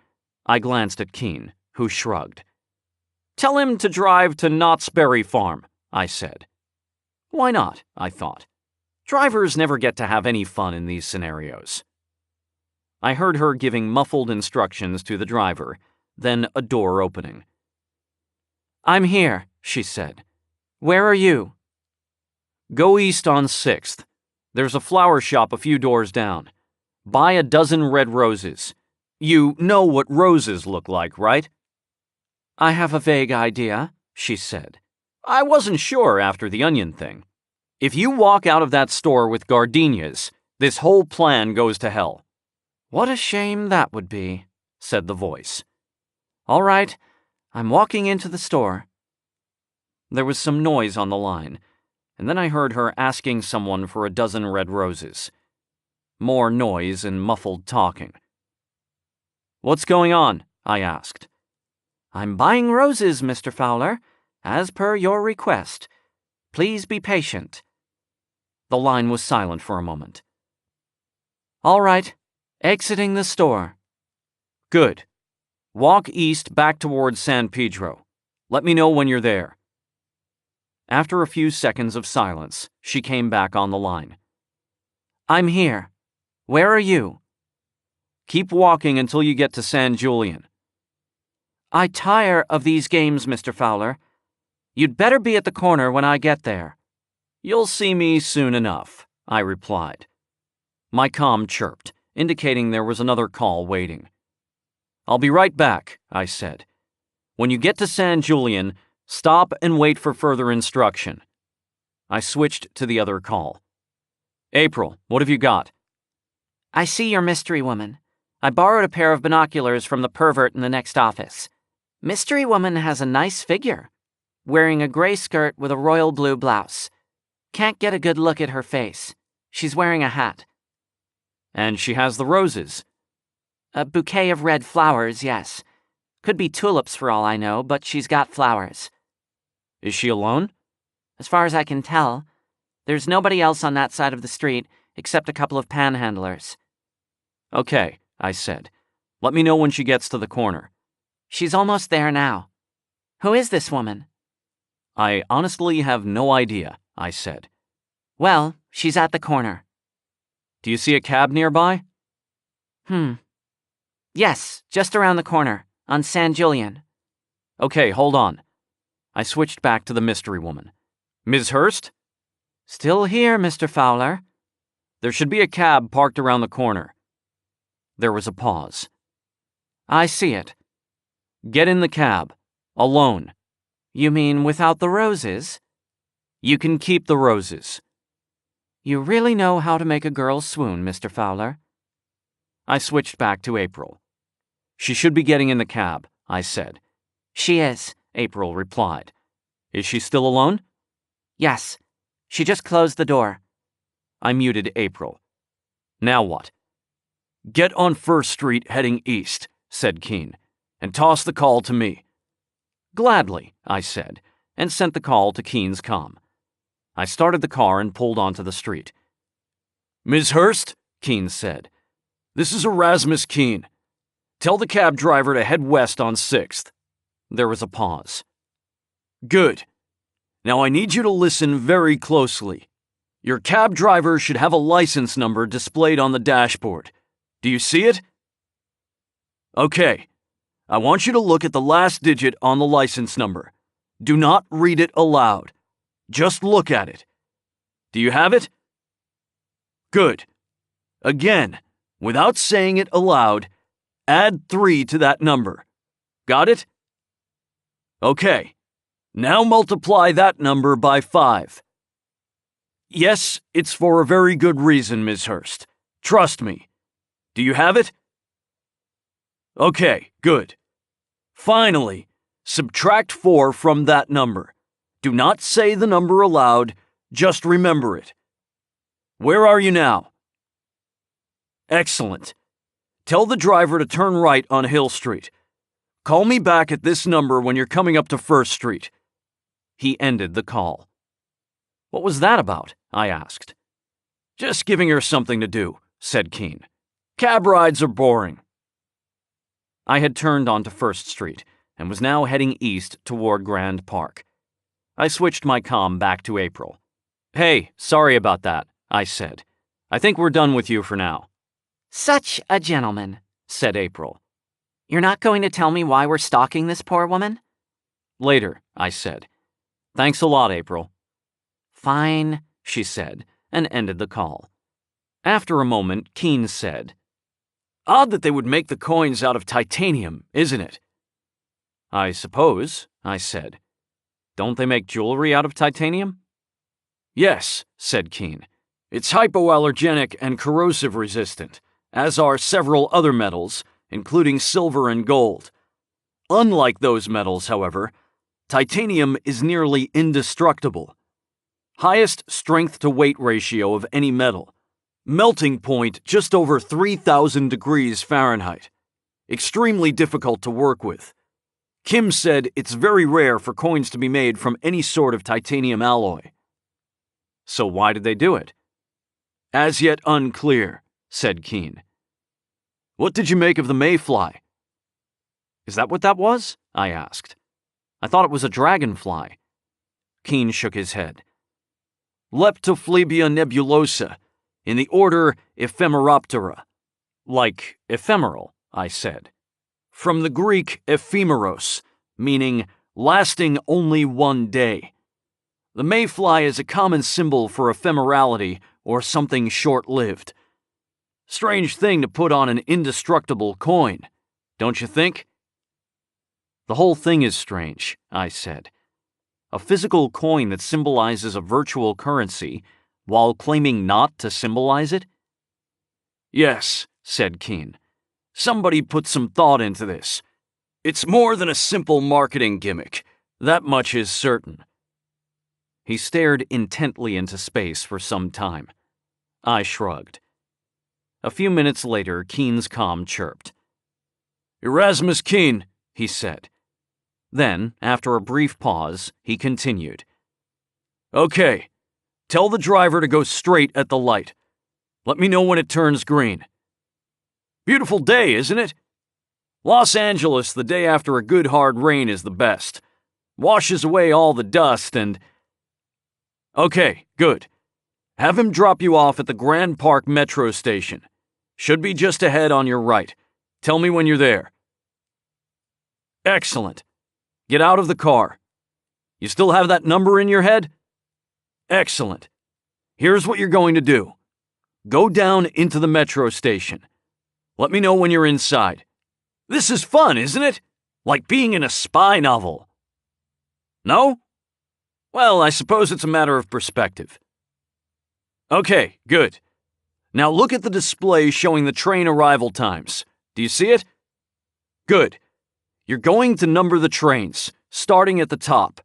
I glanced at Keene, who shrugged. Tell him to drive to Knott's Berry Farm, I said. Why not? I thought. Drivers never get to have any fun in these scenarios. I heard her giving muffled instructions to the driver, then a door opening. I'm here, she said. Where are you? Go east on 6th. There's a flower shop a few doors down. Buy a dozen red roses. You know what roses look like, right? I have a vague idea, she said. I wasn't sure after the onion thing. If you walk out of that store with gardenias, this whole plan goes to hell. What a shame that would be, said the voice. All right, I'm walking into the store. There was some noise on the line, and then I heard her asking someone for a dozen red roses. More noise and muffled talking. What's going on? I asked. I'm buying roses, Mr. Fowler, as per your request. Please be patient. The line was silent for a moment. All right, exiting the store. Good. Walk east back towards San Pedro. Let me know when you're there. After a few seconds of silence, she came back on the line. I'm here. Where are you? Keep walking until you get to San Julian. I tire of these games, Mr. Fowler. You'd better be at the corner when I get there. You'll see me soon enough, I replied. My comm chirped, indicating there was another call waiting. I'll be right back, I said. When you get to San Julian, stop and wait for further instruction. I switched to the other call. April, what have you got? I see your mystery woman. I borrowed a pair of binoculars from the pervert in the next office. Mystery woman has a nice figure, wearing a gray skirt with a royal blue blouse. Can't get a good look at her face. She's wearing a hat. And she has the roses. A bouquet of red flowers, yes. Could be tulips for all I know, but she's got flowers. Is she alone? As far as I can tell. There's nobody else on that side of the street except a couple of panhandlers. Okay, I said. Let me know when she gets to the corner. She's almost there now. Who is this woman? I honestly have no idea, I said. Well, she's at the corner. Do you see a cab nearby? Yes, just around the corner, on San Julian. Okay, hold on. I switched back to the mystery woman. Ms. Hurst? Still here, Mr. Fowler. There should be a cab parked around the corner. There was a pause. I see it. Get in the cab. Alone. You mean without the roses? You can keep the roses. You really know how to make a girl swoon, Mr. Fowler. I switched back to April. She should be getting in the cab, I said. She is, April replied. Is she still alone? Yes. She just closed the door. I muted April. Now what? Get on First Street heading east, said Keene, and toss the call to me. Gladly, I said, and sent the call to Keene's comm. I started the car and pulled onto the street. Ms. Hurst, Keene said, this is Erasmus Keene. Tell the cab driver to head west on 6th. There was a pause. Good. Now I need you to listen very closely. Your cab driver should have a license number displayed on the dashboard. Do you see it? Okay. I want you to look at the last digit on the license number. Do not read it aloud. Just look at it. Do you have it? Good. Again, without saying it aloud, add 3 to that number. Got it? Okay. Now multiply that number by 5. Yes, it's for a very good reason, Ms. Hurst. Trust me. Do you have it? Okay, good. Finally, subtract 4 from that number. Do not say the number aloud, just remember it. Where are you now? Excellent. Tell the driver to turn right on Hill Street. Call me back at this number when you're coming up to First Street. He ended the call. What was that about? I asked. Just giving her something to do, said Keene. Cab rides are boring. I had turned onto First Street and was now heading east toward Grand Park. I switched my comm back to April. Hey, sorry about that, I said. I think we're done with you for now. Such a gentleman, said April. You're not going to tell me why we're stalking this poor woman? Later, I said. Thanks a lot, April. Fine, she said, and ended the call. After a moment, Keene said, Odd that they would make the coins out of titanium, isn't it? I suppose, I said. Don't they make jewelry out of titanium? Yes, said Keene. It's hypoallergenic and corrosive resistant, as are several other metals, including silver and gold. Unlike those metals, however, titanium is nearly indestructible. Highest strength-to-weight ratio of any metal. Melting point just over 3,000 degrees Fahrenheit. Extremely difficult to work with. Kim said it's very rare for coins to be made from any sort of titanium alloy. So why did they do it? As yet unclear, said Keene. What did you make of the mayfly? Is that what that was? I asked. I thought it was a dragonfly. Keene shook his head. Leptophlebia nebulosa, in the order Ephemeroptera. Like ephemeral, I said. From the Greek ephemeros, meaning lasting only one day. The mayfly is a common symbol for ephemerality or something short-lived. Strange thing to put on an indestructible coin, don't you think? The whole thing is strange, I said. A physical coin that symbolizes a virtual currency while claiming not to symbolize it? Yes, said Keene. Somebody put some thought into this. It's more than a simple marketing gimmick. That much is certain. He stared intently into space for some time. I shrugged. A few minutes later, Keene's comm chirped. Erasmus Keene, he said. Then, after a brief pause, he continued. Okay, tell the driver to go straight at the light. Let me know when it turns green. Beautiful day, isn't it? Los Angeles, the day after a good hard rain, is the best. Washes away all the dust and... Okay, good. Have him drop you off at the Grand Park Metro Station. Should be just ahead on your right. Tell me when you're there. Excellent. Get out of the car. You still have that number in your head? Excellent. Here's what you're going to do. Go down into the metro station. Let me know when you're inside. This is fun, isn't it? Like being in a spy novel. No? Well, I suppose it's a matter of perspective. Okay, good. Now look at the display showing the train arrival times. Do you see it? Good. You're going to number the trains, starting at the top.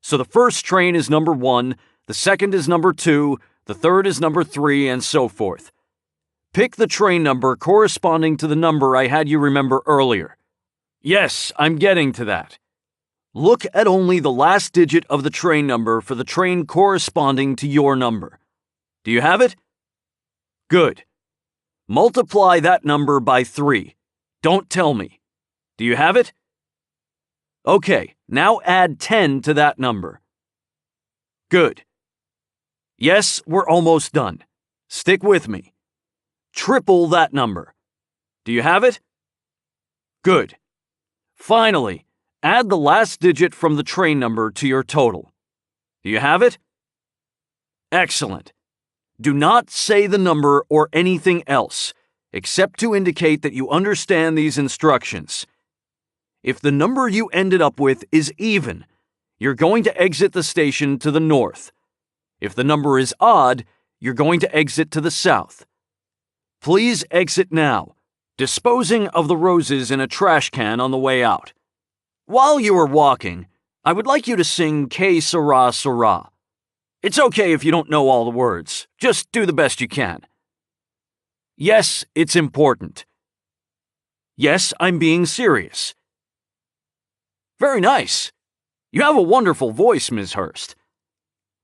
So the first train is number 1, the second is number 2, the third is number 3, and so forth. Pick the train number corresponding to the number I had you remember earlier. Yes, I'm getting to that. Look at only the last digit of the train number for the train corresponding to your number. Do you have it? Good. Multiply that number by 3. Don't tell me. Do you have it? Okay, now add 10 to that number. Good. Yes, we're almost done. Stick with me. Triple that number. Do you have it? Good. Finally, add the last digit from the train number to your total. Do you have it? Excellent. Do not say the number or anything else, except to indicate that you understand these instructions. If the number you ended up with is even, you're going to exit the station to the north. If the number is odd, you're going to exit to the south. Please exit now, disposing of the roses in a trash can on the way out. While you are walking, I would like you to sing Que Sera Sera. It's okay if you don't know all the words. Just do the best you can. Yes, it's important. Yes, I'm being serious. Very nice. You have a wonderful voice, Ms. Hurst.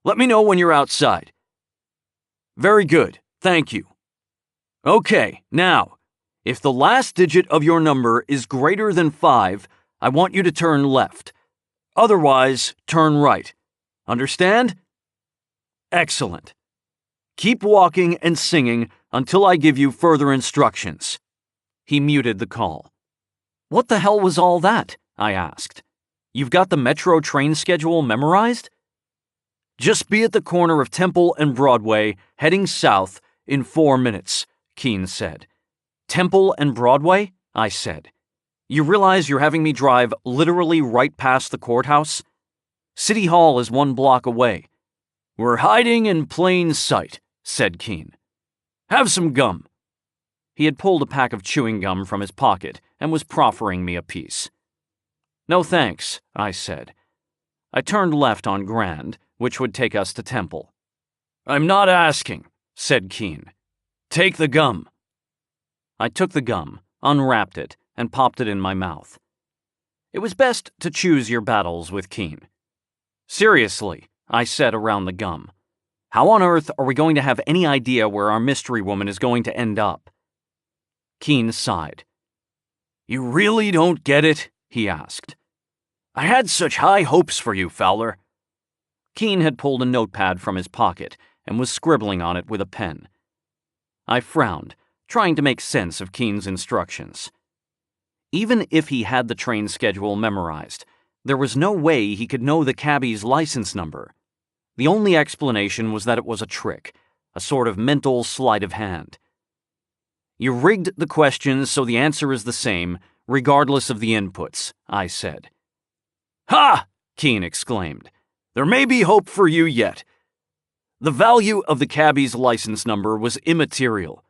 Let me know when you're outside. Very good, thank you. Okay, now, if the last digit of your number is greater than 5, I want you to turn left. Otherwise, turn right. Understand? Excellent. Keep walking and singing until I give you further instructions. He muted the call. What the hell was all that? I asked. You've got the metro train schedule memorized? Just be at the corner of Temple and Broadway, heading south, in 4 minutes, Keene said. Temple and Broadway? I said. You realize you're having me drive literally right past the courthouse? City Hall is 1 block away. We're hiding in plain sight, said Keene. Have some gum. He had pulled a pack of chewing gum from his pocket and was proffering me a piece. No thanks, I said. I turned left on Grand, which would take us to Temple. I'm not asking, said Keene. Take the gum. I took the gum, unwrapped it, and popped it in my mouth. It was best to choose your battles with Keene. Seriously, I said around the gum. How on earth are we going to have any idea where our mystery woman is going to end up? Keene sighed. You really don't get it? He asked. I had such high hopes for you, Fowler. Keene had pulled a notepad from his pocket and was scribbling on it with a pen. I frowned, trying to make sense of Keene's instructions. Even if he had the train schedule memorized, there was no way he could know the cabbie's license number. The only explanation was that it was a trick, a sort of mental sleight of hand. You rigged the questions so the answer is the same, regardless of the inputs, I said. Ha! Keene exclaimed. There may be hope for you yet. The value of the cabbie's license number was immaterial.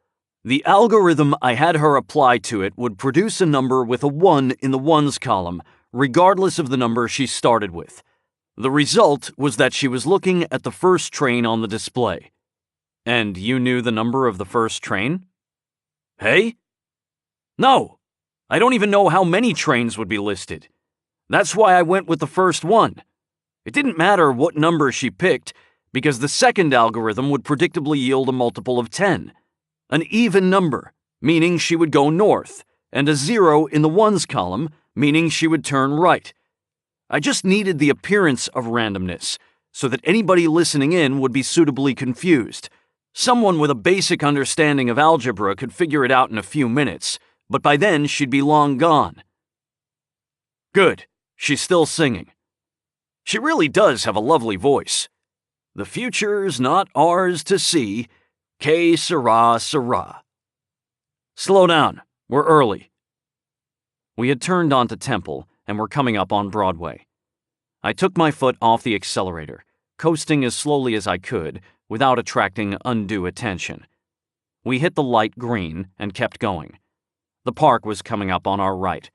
The algorithm I had her apply to it would produce a number with a 1 in the ones column, regardless of the number she started with. The result was that she was looking at the first train on the display. And you knew the number of the first train? Hey? No, I don't even know how many trains would be listed. That's why I went with the first one. It didn't matter what number she picked, because the second algorithm would predictably yield a multiple of 10, an even number, meaning she would go north, and a 0 in the ones column, meaning she would turn right. I just needed the appearance of randomness, so that anybody listening in would be suitably confused. Someone with a basic understanding of algebra could figure it out in a few minutes, but by then she'd be long gone. Good, she's still singing. She really does have a lovely voice. The future's not ours to see, que sera, sera. Slow down, we're early. We had turned onto Temple and were coming up on Broadway. I took my foot off the accelerator, coasting as slowly as I could without attracting undue attention. We hit the light green and kept going. The park was coming up on our right.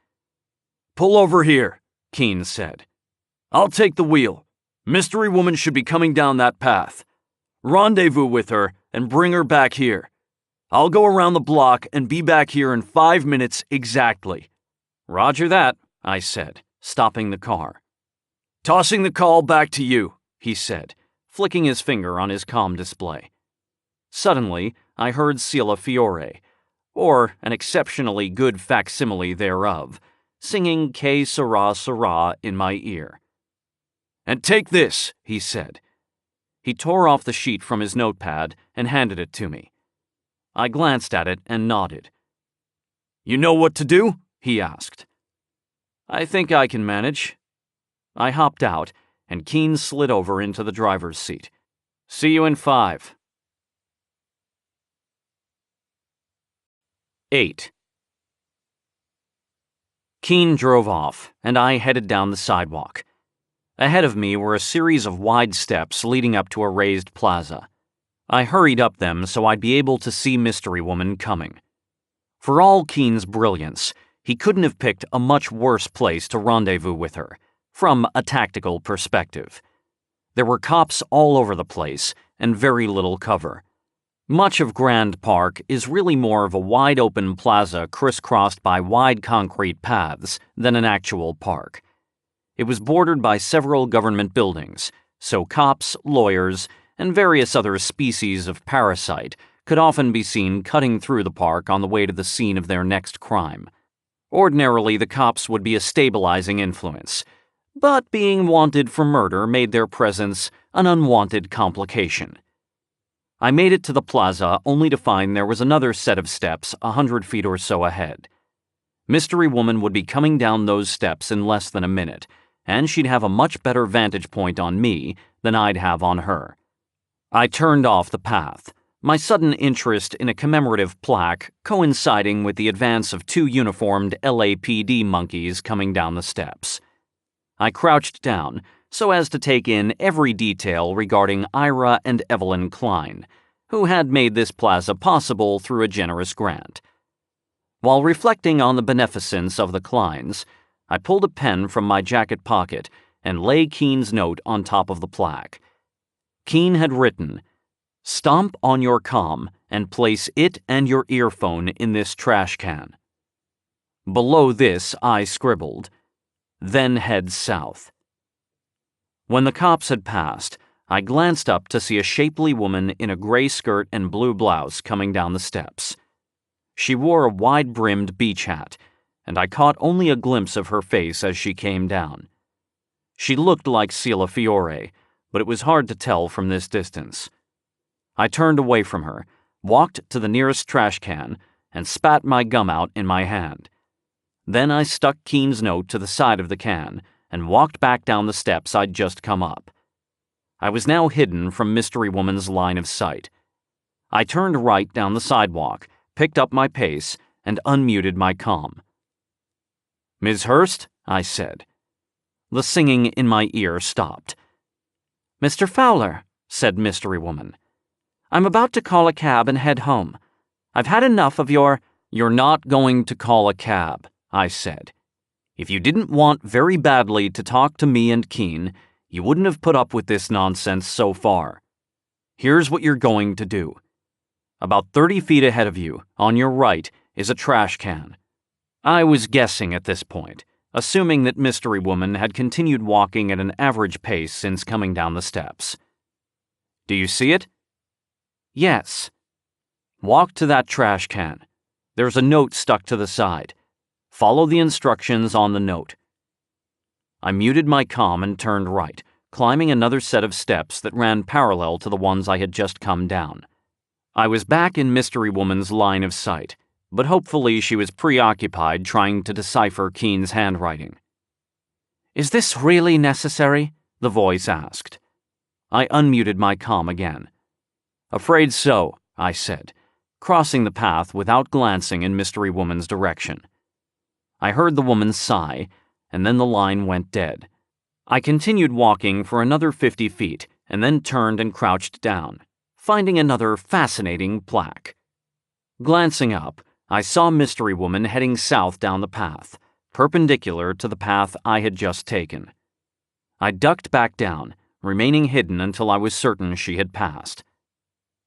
Pull over here, Keene said. I'll take the wheel. Mystery woman should be coming down that path. Rendezvous with her and bring her back here. I'll go around the block and be back here in 5 minutes exactly. Roger that, I said, stopping the car. Tossing the call back to you, he said, flicking his finger on his comm display. Suddenly, I heard Sila Fiore, or an exceptionally good facsimile thereof, singing Que Sera Sera in my ear. And take this, he said. He tore off the sheet from his notepad and handed it to me. I glanced at it and nodded. You know what to do? He asked. I think I can manage. I hopped out, and Keene slid over into the driver's seat. See you in 5. 8. Keene drove off, and I headed down the sidewalk. Ahead of me were a series of wide steps leading up to a raised plaza. I hurried up them so I'd be able to see Mystery Woman coming. For all Keene's brilliance, he couldn't have picked a much worse place to rendezvous with her, from a tactical perspective. There were cops all over the place, and very little cover. Much of Grand Park is really more of a wide-open plaza crisscrossed by wide concrete paths than an actual park. It was bordered by several government buildings, so cops, lawyers, and various other species of parasite could often be seen cutting through the park on the way to the scene of their next crime. Ordinarily, the cops would be a stabilizing influence, but being wanted for murder made their presence an unwanted complication. I made it to the plaza only to find there was another set of steps 100 feet or so ahead. Mystery Woman would be coming down those steps in less than a minute, and she'd have a much better vantage point on me than I'd have on her. I turned off the path, my sudden interest in a commemorative plaque coinciding with the advance of 2 uniformed LAPD monkeys coming down the steps. I crouched down so as to take in every detail regarding Ira and Evelyn Klein, who had made this plaza possible through a generous grant. While reflecting on the beneficence of the Kleins, I pulled a pen from my jacket pocket and lay Keene's note on top of the plaque. Keene had written, "Stomp on your comm and place it and your earphone in this trash can." Below this, I scribbled, "Then head south." When the cops had passed, I glanced up to see a shapely woman in a gray skirt and blue blouse coming down the steps. She wore a wide-brimmed beach hat, and I caught only a glimpse of her face as she came down. She looked like Sila Fiore, but it was hard to tell from this distance. I turned away from her, walked to the nearest trash can, and spat my gum out in my hand. Then I stuck Keene's note to the side of the can and walked back down the steps I'd just come up. I was now hidden from Mystery Woman's line of sight. I turned right down the sidewalk, picked up my pace, and unmuted my comm. "Ms. Hurst?" I said. The singing in my ear stopped. "Mr. Fowler," said Mystery Woman, "I'm about to call a cab and head home. I've had enough of your—" "You're not going to call a cab," I said. "If you didn't want very badly to talk to me and Keene, you wouldn't have put up with this nonsense so far. Here's what you're going to do. About 30 feet ahead of you, on your right, is a trash can." I was guessing at this point, assuming that Mystery Woman had continued walking at an average pace since coming down the steps. "Do you see it?" "Yes." "Walk to that trash can. There's a note stuck to the side. Follow the instructions on the note." I muted my comm and turned right, climbing another set of steps that ran parallel to the ones I had just come down. I was back in Mystery Woman's line of sight, but hopefully she was preoccupied trying to decipher Keen's handwriting. "Is this really necessary?" the voice asked. I unmuted my comm again. "Afraid so," I said, crossing the path without glancing in Mystery Woman's direction. I heard the woman sigh, and then the line went dead. I continued walking for another 50 feet and then turned and crouched down, finding another fascinating plaque. Glancing up, I saw Mystery Woman heading south down the path, perpendicular to the path I had just taken. I ducked back down, remaining hidden until I was certain she had passed.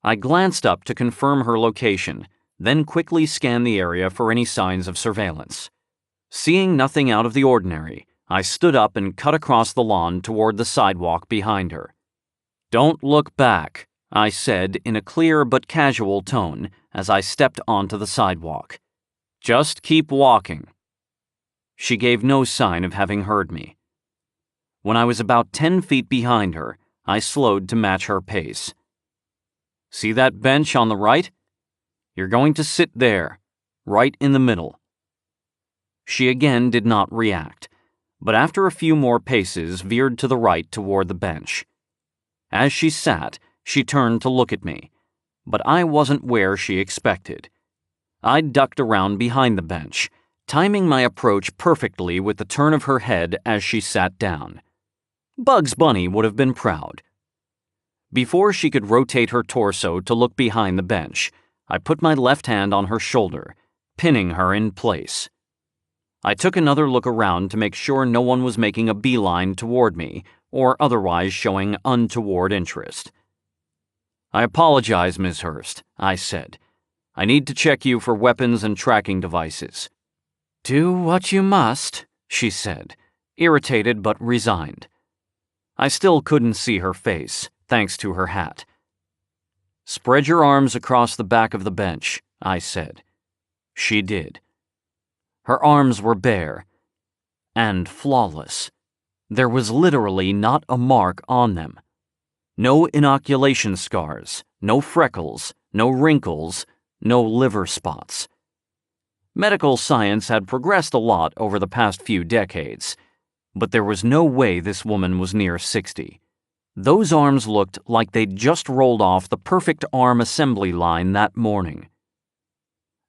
I glanced up to confirm her location, then quickly scanned the area for any signs of surveillance. Seeing nothing out of the ordinary, I stood up and cut across the lawn toward the sidewalk behind her. "Don't look back," I said in a clear but casual tone as I stepped onto the sidewalk. "Just keep walking." She gave no sign of having heard me. When I was about 10 feet behind her, I slowed to match her pace. "See that bench on the right? You're going to sit there, right in the middle." She again did not react, but after a few more paces veered to the right toward the bench. As she sat, she turned to look at me, but I wasn't where she expected. I ducked around behind the bench, timing my approach perfectly with the turn of her head as she sat down. Bugs Bunny would have been proud. Before she could rotate her torso to look behind the bench, I put my left hand on her shoulder, pinning her in place. I took another look around to make sure no one was making a beeline toward me or otherwise showing untoward interest. "I apologize, Ms. Hurst," I said. "I need to check you for weapons and tracking devices." "Do what you must," she said, irritated but resigned. I still couldn't see her face, thanks to her hat. "Spread your arms across the back of the bench," I said. She did. Her arms were bare and flawless. There was literally not a mark on them. No inoculation scars, no freckles, no wrinkles, no liver spots. Medical science had progressed a lot over the past few decades, but there was no way this woman was near 60. Those arms looked like they'd just rolled off the perfect arm assembly line that morning.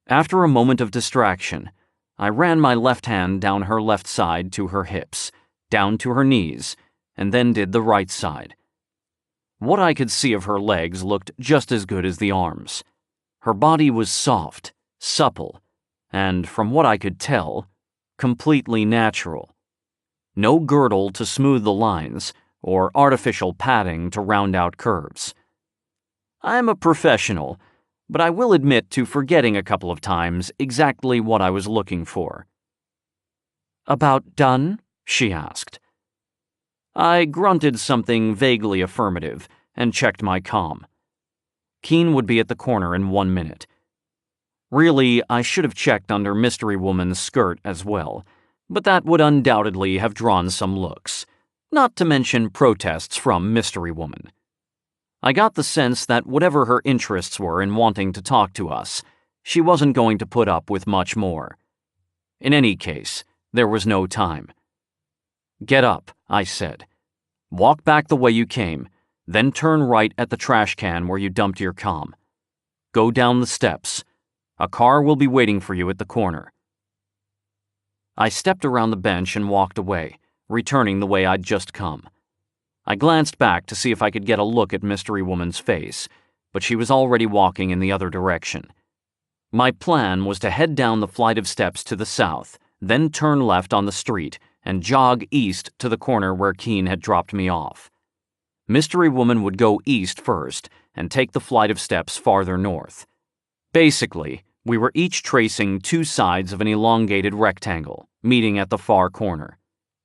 After a moment of distraction, I ran my left hand down her left side to her hips, down to her knees, and then did the right side. What I could see of her legs looked just as good as the arms. Her body was soft, supple, and, from what I could tell, completely natural. No girdle to smooth the lines, or artificial padding to round out curves. I'm a professional, but I will admit to forgetting a couple of times exactly what I was looking for. "About done?" she asked. I grunted something vaguely affirmative and checked my comm. Keen would be at the corner in 1 minute. Really, I should have checked under Mystery Woman's skirt as well, but that would undoubtedly have drawn some looks, not to mention protests from Mystery Woman. I got the sense that whatever her interests were in wanting to talk to us, she wasn't going to put up with much more. In any case, there was no time. "Get up," I said. "Walk back the way you came, then turn right at the trash can where you dumped your comm. Go down the steps. A car will be waiting for you at the corner." I stepped around the bench and walked away, returning the way I'd just come. I glanced back to see if I could get a look at Mystery Woman's face, but she was already walking in the other direction. My plan was to head down the flight of steps to the south, then turn left on the street and jog east to the corner where Keen had dropped me off. Mystery Woman would go east first and take the flight of steps farther north. Basically, we were each tracing two sides of an elongated rectangle, meeting at the far corner.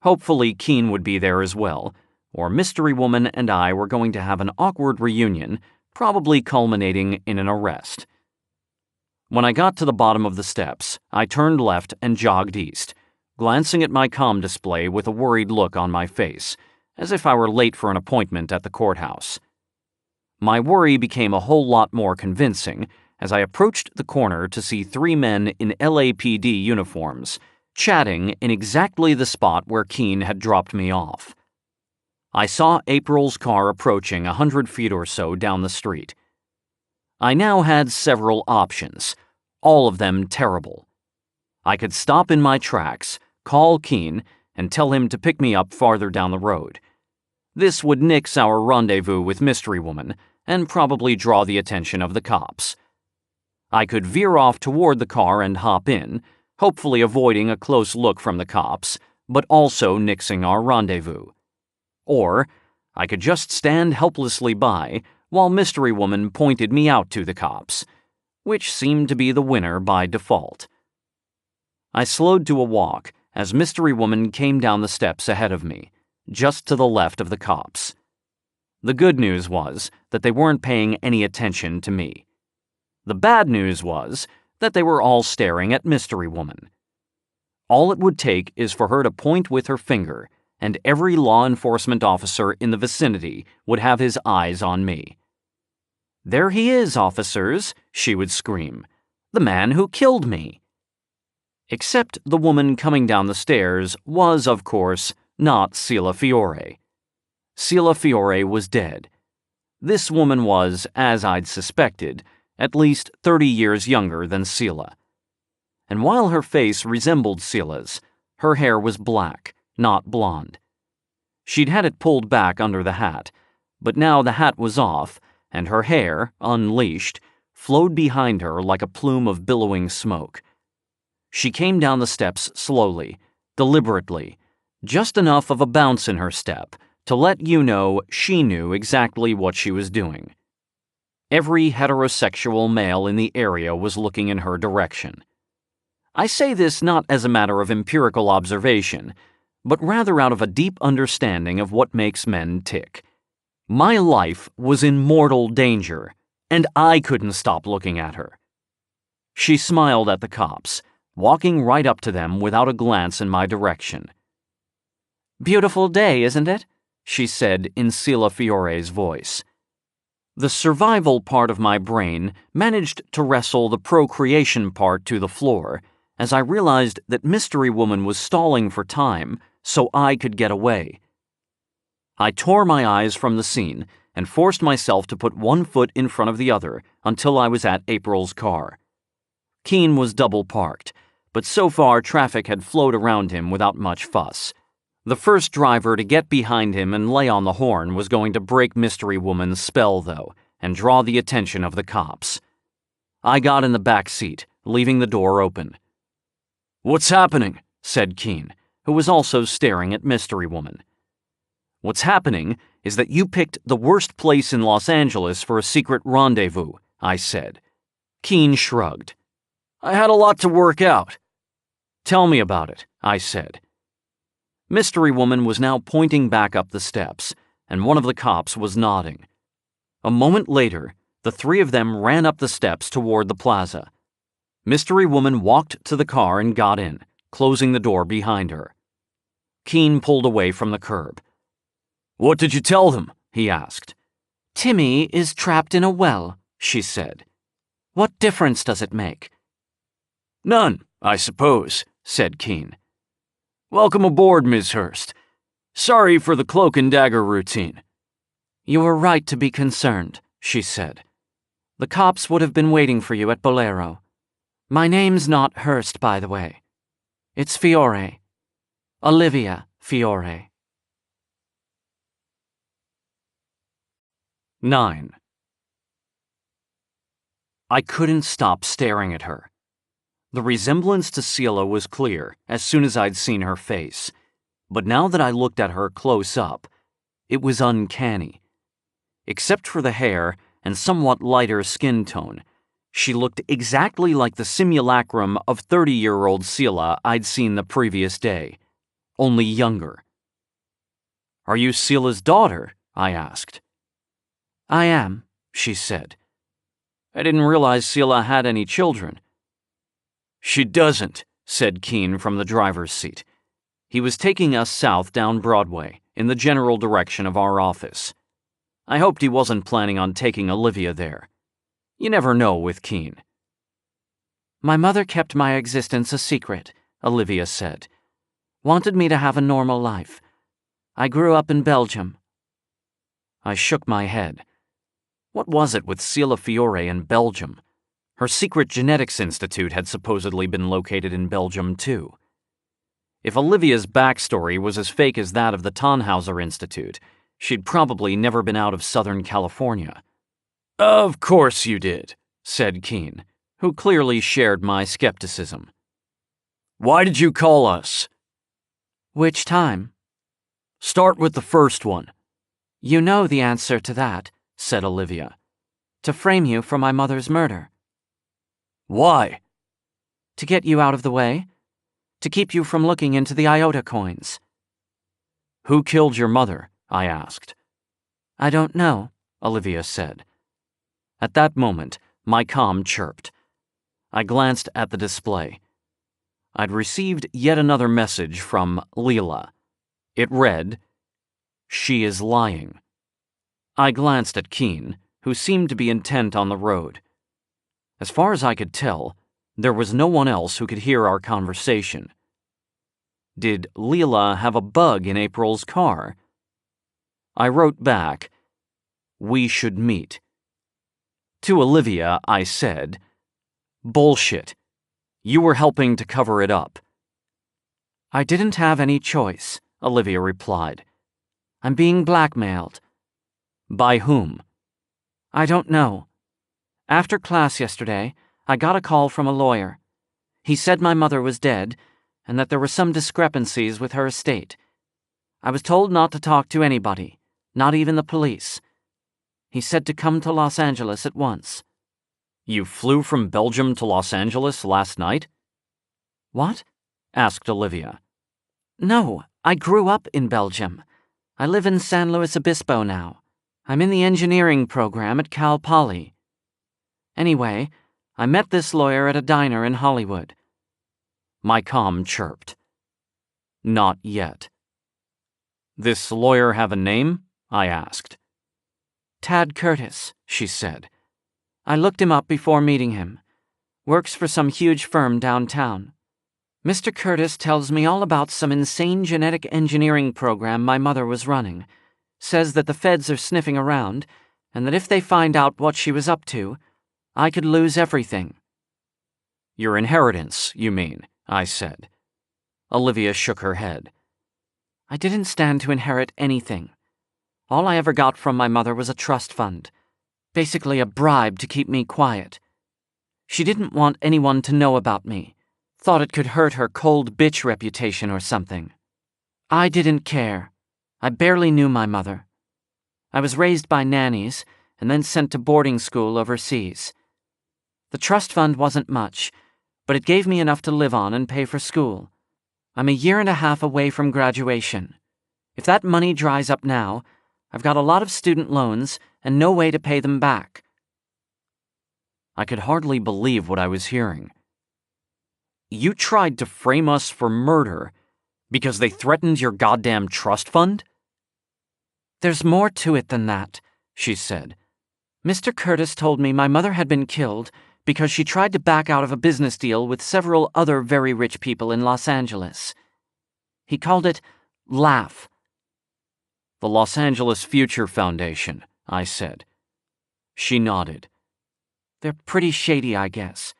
Hopefully Keen would be there as well, or Mystery Woman and I were going to have an awkward reunion, probably culminating in an arrest. When I got to the bottom of the steps, I turned left and jogged east, glancing at my comm display with a worried look on my face, as if I were late for an appointment at the courthouse. My worry became a whole lot more convincing as I approached the corner to see 3 men in LAPD uniforms, chatting in exactly the spot where Keene had dropped me off. I saw April's car approaching 100 feet or so down the street. I now had several options, all of them terrible. I could stop in my tracks, call Keene, and tell him to pick me up farther down the road. This would nix our rendezvous with Mystery Woman and probably draw the attention of the cops. I could veer off toward the car and hop in, hopefully avoiding a close look from the cops, but also nixing our rendezvous. Or I could just stand helplessly by while Mystery Woman pointed me out to the cops, which seemed to be the winner by default. I slowed to a walk as Mystery Woman came down the steps ahead of me, just to the left of the cops. The good news was that they weren't paying any attention to me. The bad news was that they were all staring at Mystery Woman. All it would take is for her to point with her finger, and every law enforcement officer in the vicinity would have his eyes on me. "There he is, officers," she would scream. "The man who killed me." Except the woman coming down the stairs was, of course, not Sila Fiore. Sila Fiore was dead. This woman was, as I'd suspected, at least 30 years younger than Sila. And while her face resembled Sila's, her hair was black, not blonde. She'd had it pulled back under the hat, but now the hat was off, and her hair, unleashed, flowed behind her like a plume of billowing smoke. She came down the steps slowly, deliberately, just enough of a bounce in her step to let you know she knew exactly what she was doing. Every heterosexual male in the area was looking in her direction. I say this not as a matter of empirical observation, but rather out of a deep understanding of what makes men tick. My life was in mortal danger, and I couldn't stop looking at her. She smiled at the cops, walking right up to them without a glance in my direction. "Beautiful day, isn't it?" she said in Sila Fiore's voice. The survival part of my brain managed to wrestle the procreation part to the floor as I realized that Mystery Woman was stalling for time so I could get away. I tore my eyes from the scene and forced myself to put one foot in front of the other until I was at April's car. Keene was double parked, but so far traffic had flowed around him without much fuss. The first driver to get behind him and lay on the horn was going to break Mystery Woman's spell, though, and draw the attention of the cops. I got in the back seat, leaving the door open. "What's happening?" said Keene, who was also staring at Mystery Woman. "What's happening is that you picked the worst place in Los Angeles for a secret rendezvous," I said. Keene shrugged. "I had a lot to work out." "Tell me about it," I said. Mystery Woman was now pointing back up the steps, and one of the cops was nodding. A moment later, the 3 of them ran up the steps toward the plaza. Mystery Woman walked to the car and got in, closing the door behind her. Keene pulled away from the curb. "What did you tell them?" he asked. "Timmy is trapped in a well," she said. "What difference does it make?" "None, I suppose," said Keene. "Welcome aboard, Ms. Hurst. Sorry for the cloak and dagger routine." "You were right to be concerned," she said. "The cops would have been waiting for you at Bolero. My name's not Hurst, by the way. It's Fiore. Olivia Fiore." 9. I couldn't stop staring at her. The resemblance to Sila was clear as soon as I'd seen her face, but now that I looked at her close up, it was uncanny. Except for the hair and somewhat lighter skin tone, she looked exactly like the simulacrum of 30-year-old Sila I'd seen the previous day, only younger. "Are you Sila's daughter?" I asked. "I am," she said. "I didn't realize Sila had any children. She doesn't, said Keene from the driver's seat. He was taking us south down Broadway, in the general direction of our office. I hoped he wasn't planning on taking Olivia there. You never know with Keene. My mother kept my existence a secret, Olivia said. Wanted me to have a normal life. I grew up in Belgium. I shook my head. What was it with Sila Fiore in Belgium? Her secret genetics institute had supposedly been located in Belgium, too. If Olivia's backstory was as fake as that of the Tannhauser Institute, she'd probably never been out of Southern California. Of course you did, said Keene, who clearly shared my skepticism. Why did you call us? Which time? Start with the first one. You know the answer to that, said Olivia. To frame you for my mother's murder. Why? To get you out of the way. To keep you from looking into the Iota coins. Who killed your mother? I asked. I don't know, Olivia said. At that moment, my comm chirped. I glanced at the display. I'd received yet another message from Leela. It read, "She is lying." I glanced at Keene, who seemed to be intent on the road. As far as I could tell, there was no one else who could hear our conversation. Did Leela have a bug in April's car? I wrote back, "We should meet." To Olivia, I said, "Bullshit. You were helping to cover it up." I didn't have any choice, Olivia replied. I'm being blackmailed. By whom? I don't know. After class yesterday, I got a call from a lawyer. He said my mother was dead and that there were some discrepancies with her estate. I was told not to talk to anybody, not even the police. He said to come to Los Angeles at once. You flew from Belgium to Los Angeles last night? What? Asked Olivia. No, I grew up in Belgium. I live in San Luis Obispo now. I'm in the engineering program at Cal Poly. Anyway, I met this lawyer at a diner in Hollywood. My comm chirped. Not yet. This lawyer have a name? I asked. Tad Curtis, she said. I looked him up before meeting him. Works for some huge firm downtown. Mr. Curtis tells me all about some insane genetic engineering program my mother was running. Says that the feds are sniffing around, and that if they find out what she was up to, I could lose everything. Your inheritance, you mean, I said. Olivia shook her head. I didn't stand to inherit anything. All I ever got from my mother was a trust fund. Basically a bribe to keep me quiet. She didn't want anyone to know about me. Thought it could hurt her cold bitch reputation or something. I didn't care. I barely knew my mother. I was raised by nannies and then sent to boarding school overseas. The trust fund wasn't much, but it gave me enough to live on and pay for school. I'm a year and a half away from graduation. If that money dries up now, I've got a lot of student loans and no way to pay them back. I could hardly believe what I was hearing. You tried to frame us for murder because they threatened your goddamn trust fund? There's more to it than that, she said. Mr. Curtis told me my mother had been killed because she tried to back out of a business deal with several other very rich people in Los Angeles. He called it LAUGH. The Los Angeles Future Foundation, I said. She nodded. They're pretty shady, I guess.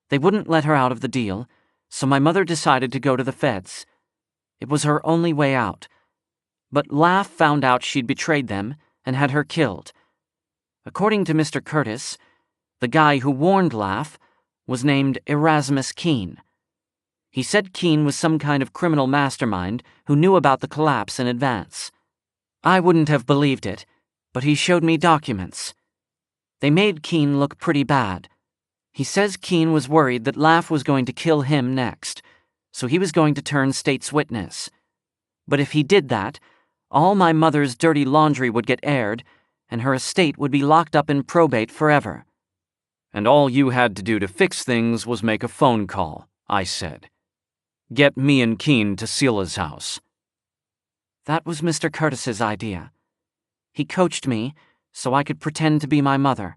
They wouldn't let her out of the deal, so my mother decided to go to the feds. It was her only way out. But LAUGH found out she'd betrayed them and had her killed. According to Mr. Curtis, the guy who warned LAUGH was named Erasmus Keene. He said Keene was some kind of criminal mastermind who knew about the collapse in advance. I wouldn't have believed it, but he showed me documents. They made Keene look pretty bad. He says Keene was worried that LAUGH was going to kill him next, so he was going to turn state's witness. But if he did that, all my mother's dirty laundry would get aired, and her estate would be locked up in probate forever. And all you had to do to fix things was make a phone call, I said. Get me and Keen to Sela's house. That was Mr. Curtis's idea. He coached me so I could pretend to be my mother.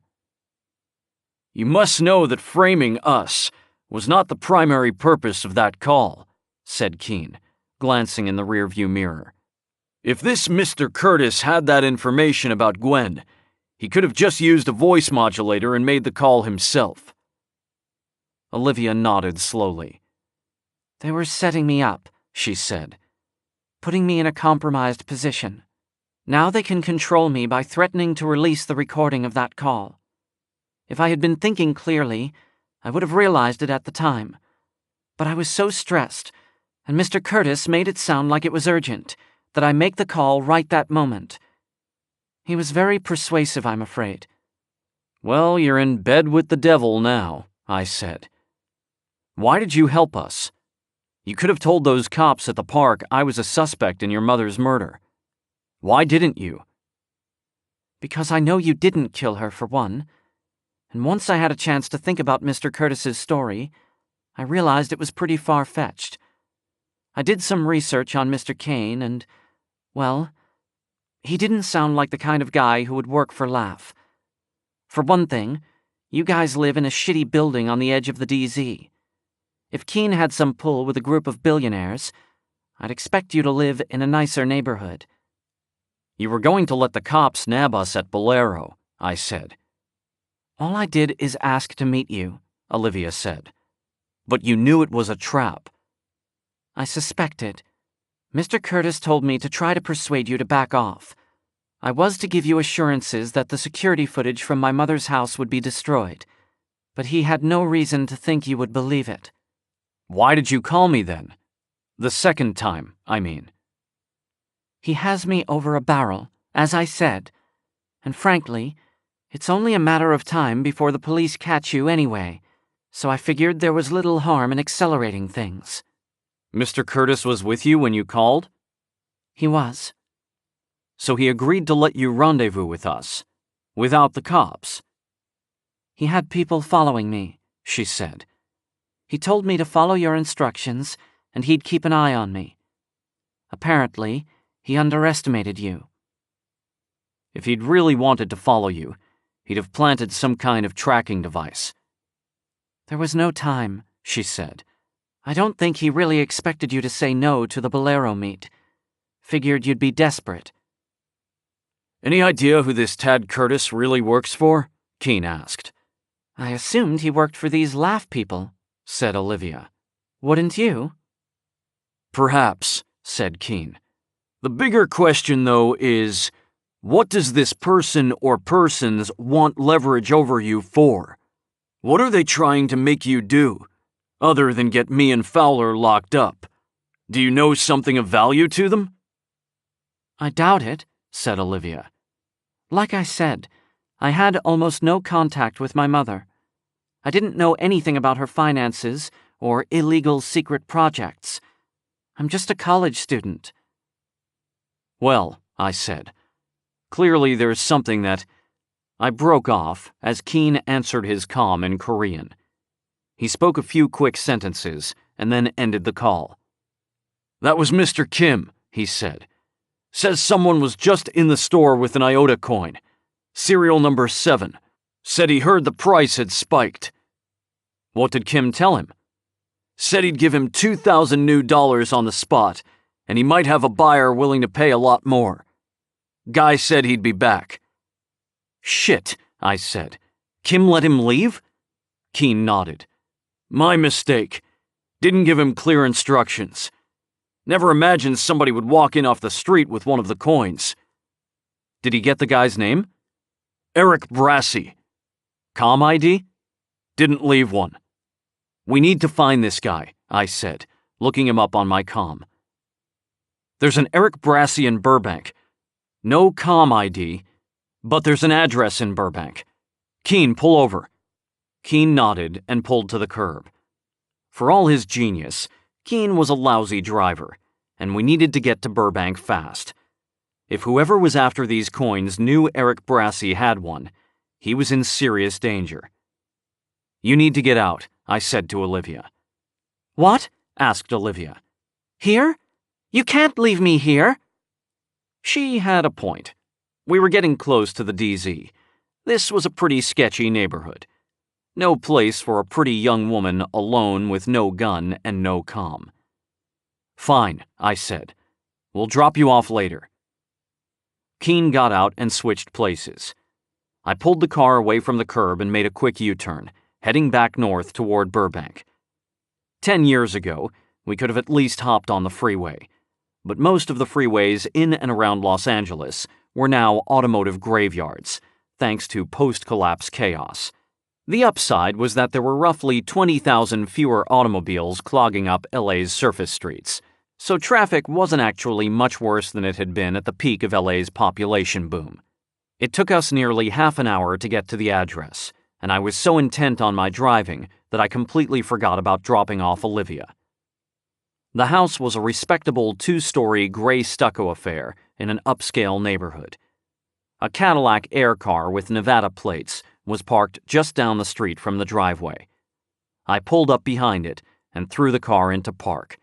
You must know that framing us was not the primary purpose of that call, said Keen, glancing in the rearview mirror. If this Mr. Curtis had that information about Gwen, he could have just used a voice modulator and made the call himself. Olivia nodded slowly. They were setting me up, she said, putting me in a compromised position. Now they can control me by threatening to release the recording of that call. If I had been thinking clearly, I would have realized it at the time. But I was so stressed, and Mr. Curtis made it sound like it was urgent, that I make the call right that moment. He was very persuasive, I'm afraid. Well, you're in bed with the devil now, I said. Why did you help us? You could have told those cops at the park I was a suspect in your mother's murder. Why didn't you? Because I know you didn't kill her, for one. And once I had a chance to think about Mr. Curtis's story, I realized it was pretty far-fetched. I did some research on Mr. Kane and, well, he didn't sound like the kind of guy who would work for Laugh. For one thing, you guys live in a shitty building on the edge of the DZ. If Keen had some pull with a group of billionaires, I'd expect you to live in a nicer neighborhood. You were going to let the cops nab us at Bolero, I said. All I did is ask to meet you, Olivia said. But you knew it was a trap. I suspected. Mr. Curtis told me to try to persuade you to back off. I was to give you assurances that the security footage from my mother's house would be destroyed, but he had no reason to think you would believe it. Why did you call me then? The second time, I mean. He has me over a barrel, as I said, and frankly, it's only a matter of time before the police catch you anyway, so I figured there was little harm in accelerating things. Mr. Curtis was with you when you called? He was. So he agreed to let you rendezvous with us, without the cops? He had people following me, she said. He told me to follow your instructions, and he'd keep an eye on me. Apparently, he underestimated you. If he'd really wanted to follow you, he'd have planted some kind of tracking device. There was no time, she said. I don't think he really expected you to say no to the Bolero meet. Figured you'd be desperate. Any idea who this Tad Curtis really works for? Keen asked. I assumed he worked for these Laugh people, said Olivia. Wouldn't you? Perhaps, said Keen. The bigger question, though, is, what does this person or persons want leverage over you for? What are they trying to make you do, other than get me and Fowler locked up? Do you know something of value to them? I doubt it, said Olivia. Like I said, I had almost no contact with my mother. I didn't know anything about her finances or illegal secret projects. I'm just a college student. Well, I said, clearly there's something that... I broke off as Keen answered his comm in Korean. He spoke a few quick sentences and then ended the call. That was Mr. Kim, he said. Says someone was just in the store with an Iota coin. Serial number 7. Said he heard the price had spiked. What did Kim tell him? Said he'd give him $2,000 new on the spot, and he might have a buyer willing to pay a lot more. Guy said he'd be back. Shit, I said. Kim let him leave? Keen nodded. My mistake. Didn't give him clear instructions. Never imagined somebody would walk in off the street with one of the coins. Did he get the guy's name? Eric Brassey. Com ID? Didn't leave one. We need to find this guy, I said, looking him up on my comm. There's an Eric Brassey in Burbank. No com ID, but there's an address in Burbank. Keen, pull over. Keen nodded and pulled to the curb. For all his genius, Keen was a lousy driver, and we needed to get to Burbank fast. If whoever was after these coins knew Eric Brassey had one, he was in serious danger. You need to get out, I said to Olivia. What? Asked Olivia. Here? You can't leave me here. She had a point. We were getting close to the DZ. This was a pretty sketchy neighborhood. No place for a pretty young woman alone with no gun and no comm. Fine, I said. We'll drop you off later. Keen got out and switched places. I pulled the car away from the curb and made a quick U-turn, heading back north toward Burbank. 10 years ago, we could have at least hopped on the freeway, but most of the freeways in and around Los Angeles were now automotive graveyards, thanks to post-collapse chaos. The upside was that there were roughly 20,000 fewer automobiles clogging up LA's surface streets, so traffic wasn't actually much worse than it had been at the peak of LA's population boom. It took us nearly half an hour to get to the address, and I was so intent on my driving that I completely forgot about dropping off Olivia. The house was a respectable 2-story gray stucco affair in an upscale neighborhood. A Cadillac Air car with Nevada plates was parked just down the street from the driveway. I pulled up behind it and threw the car into park.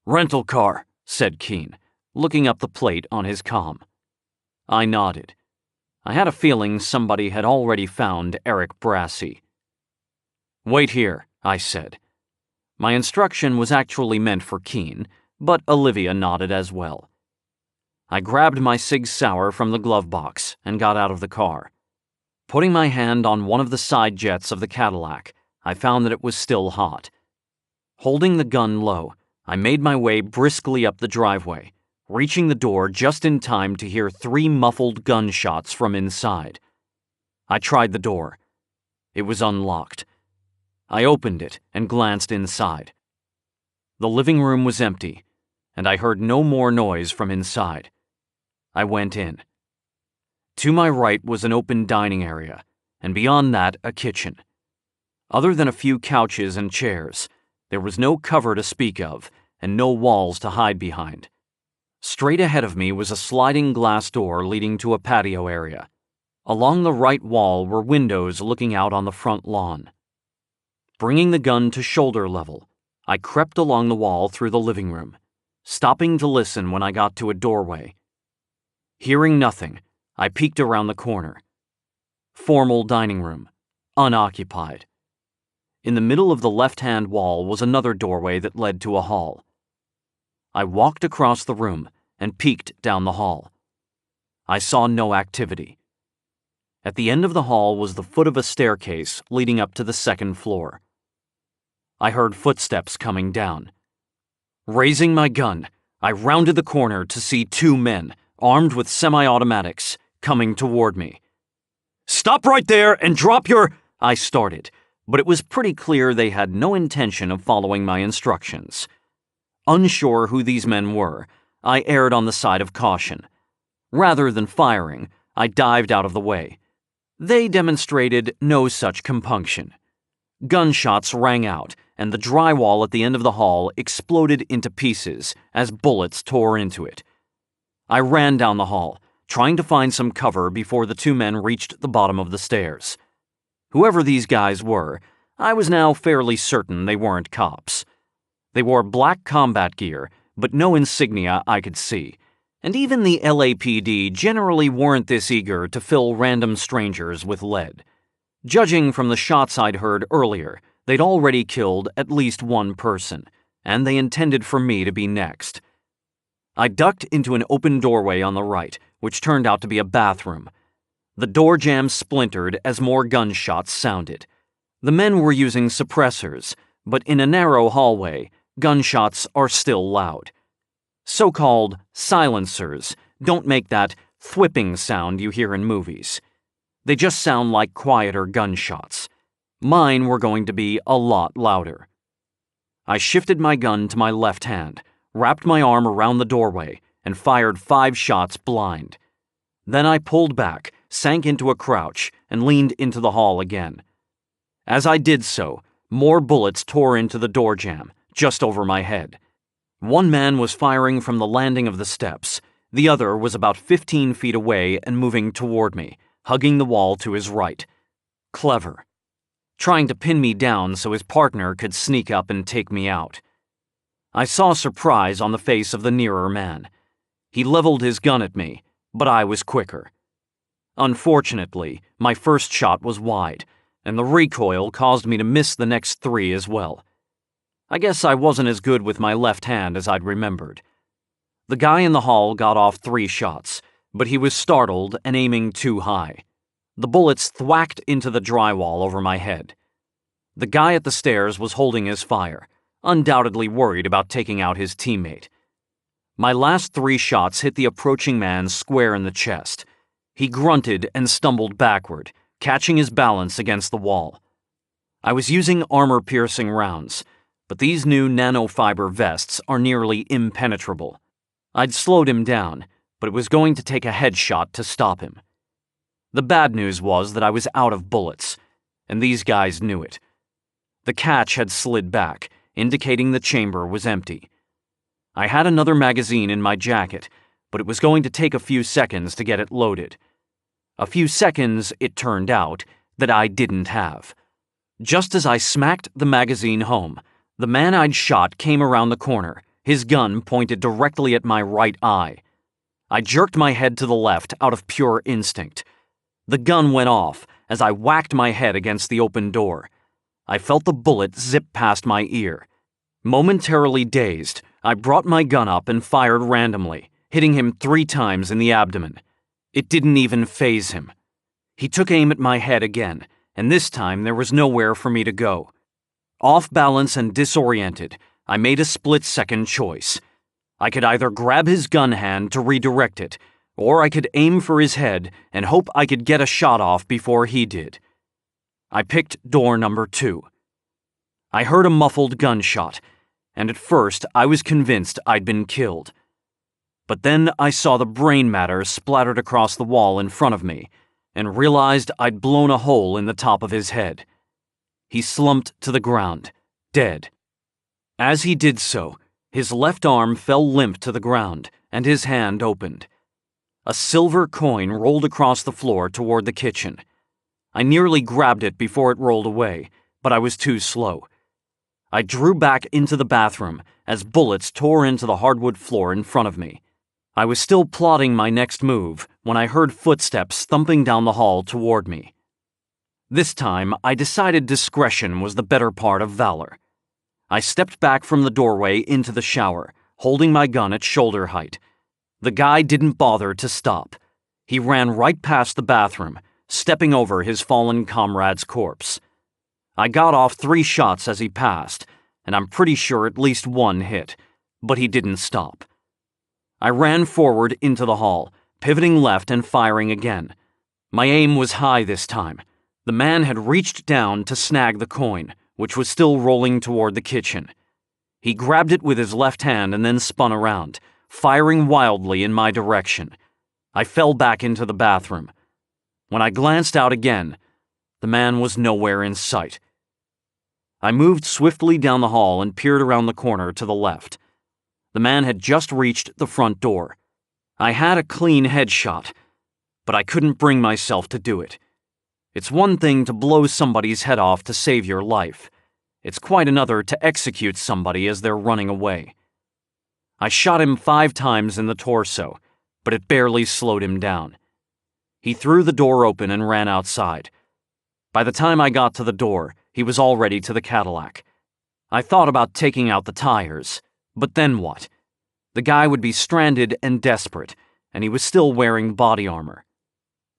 "Rental car," said Keen, looking up the plate on his comm. I nodded. I had a feeling somebody had already found Eric Brassey. "Wait here," I said. My instruction was actually meant for Keen, but Olivia nodded as well. I grabbed my Sig Sauer from the glove box and got out of the car. Putting my hand on one of the side jets of the Cadillac, I found that it was still hot. Holding the gun low, I made my way briskly up the driveway, reaching the door just in time to hear 3 muffled gunshots from inside. I tried the door. It was unlocked. I opened it and glanced inside. The living room was empty, and I heard no more noise from inside. I went in. To my right was an open dining area, and beyond that, a kitchen. Other than a few couches and chairs, there was no cover to speak of, and no walls to hide behind. Straight ahead of me was a sliding glass door leading to a patio area. Along the right wall were windows looking out on the front lawn. Bringing the gun to shoulder level, I crept along the wall through the living room, stopping to listen when I got to a doorway. Hearing nothing, I peeked around the corner. Formal dining room, unoccupied. In the middle of the left-hand wall was another doorway that led to a hall. I walked across the room and peeked down the hall. I saw no activity. At the end of the hall was the foot of a staircase leading up to the second floor. I heard footsteps coming down. Raising my gun, I rounded the corner to see 2 men, armed with semi-automatics, coming toward me. "Stop right there and drop your—" I started, but it was pretty clear they had no intention of following my instructions. Unsure who these men were, I erred on the side of caution. Rather than firing, I dived out of the way. They demonstrated no such compunction. Gunshots rang out, and the drywall at the end of the hall exploded into pieces as bullets tore into it. I ran down the hall, trying to find some cover before the 2 men reached the bottom of the stairs. Whoever these guys were, I was now fairly certain they weren't cops. They wore black combat gear, but no insignia I could see, and even the LAPD generally weren't this eager to fill random strangers with lead. Judging from the shots I'd heard earlier, they'd already killed at least 1 person, and they intended for me to be next. I ducked into an open doorway on the right, which turned out to be a bathroom. The door jamb splintered as more gunshots sounded. The men were using suppressors, but in a narrow hallway, gunshots are still loud. So-called silencers don't make that thwipping sound you hear in movies. They just sound like quieter gunshots. Mine were going to be a lot louder. I shifted my gun to my left hand, wrapped my arm around the doorway, and fired 5 shots blind. Then I pulled back, sank into a crouch, and leaned into the hall again. As I did so, more bullets tore into the door jamb, just over my head. 1 man was firing from the landing of the steps. The other was about 15 feet away and moving toward me, hugging the wall to his right. Clever. trying to pin me down so his partner could sneak up and take me out. I saw surprise on the face of the nearer man. He leveled his gun at me, but I was quicker. Unfortunately, my first shot was wide, and the recoil caused me to miss the next 3 as well. I guess I wasn't as good with my left hand as I'd remembered. The guy in the hall got off 3 shots, but he was startled and aiming too high. The bullets thwacked into the drywall over my head. The guy at the stairs was holding his fire, undoubtedly worried about taking out his teammate. My last 3 shots hit the approaching man square in the chest. He grunted and stumbled backward, catching his balance against the wall. I was using armor-piercing rounds, but these new nanofiber vests are nearly impenetrable. I'd slowed him down, but it was going to take a headshot to stop him. The bad news was that I was out of bullets, and these guys knew it. The catch had slid back, indicating the chamber was empty. I had another magazine in my jacket, but it was going to take a few seconds to get it loaded. A few seconds, it turned out, that I didn't have. Just as I smacked the magazine home, the man I'd shot came around the corner, his gun pointed directly at my right eye. I jerked my head to the left out of pure instinct. The gun went off as I whacked my head against the open door. I felt the bullet zip past my ear. Momentarily dazed, I brought my gun up and fired randomly, hitting him 3 times in the abdomen. It didn't even faze him. He took aim at my head again, and this time there was nowhere for me to go. Off balance and disoriented, I made a split-second choice. I could either grab his gun hand to redirect it, or I could aim for his head and hope I could get a shot off before he did. I picked door number 2. I heard a muffled gunshot, and at first I was convinced I'd been killed. But then I saw the brain matter splattered across the wall in front of me, and realized I'd blown a hole in the top of his head. He slumped to the ground, dead. As he did so, his left arm fell limp to the ground, and his hand opened. A silver coin rolled across the floor toward the kitchen. I nearly grabbed it before it rolled away, but I was too slow. I drew back into the bathroom as bullets tore into the hardwood floor in front of me. I was still plotting my next move when I heard footsteps thumping down the hall toward me. This time, I decided discretion was the better part of valor. I stepped back from the doorway into the shower, holding my gun at shoulder height. The guy didn't bother to stop. He ran right past the bathroom, stepping over his fallen comrade's corpse. I got off 3 shots as he passed, and I'm pretty sure at least 1 hit, but he didn't stop. I ran forward into the hall, pivoting left and firing again. My aim was high this time. The man had reached down to snag the coin, which was still rolling toward the kitchen. He grabbed it with his left hand and then spun around, firing wildly in my direction. I fell back into the bathroom. When I glanced out again, the man was nowhere in sight. I moved swiftly down the hall and peered around the corner to the left. The man had just reached the front door. I had a clean headshot, but I couldn't bring myself to do it. It's one thing to blow somebody's head off to save your life. It's quite another to execute somebody as they're running away. I shot him 5 times in the torso, but it barely slowed him down. He threw the door open and ran outside. By the time I got to the door, he was already to the Cadillac. I thought about taking out the tires, but then what? The guy would be stranded and desperate, and he was still wearing body armor.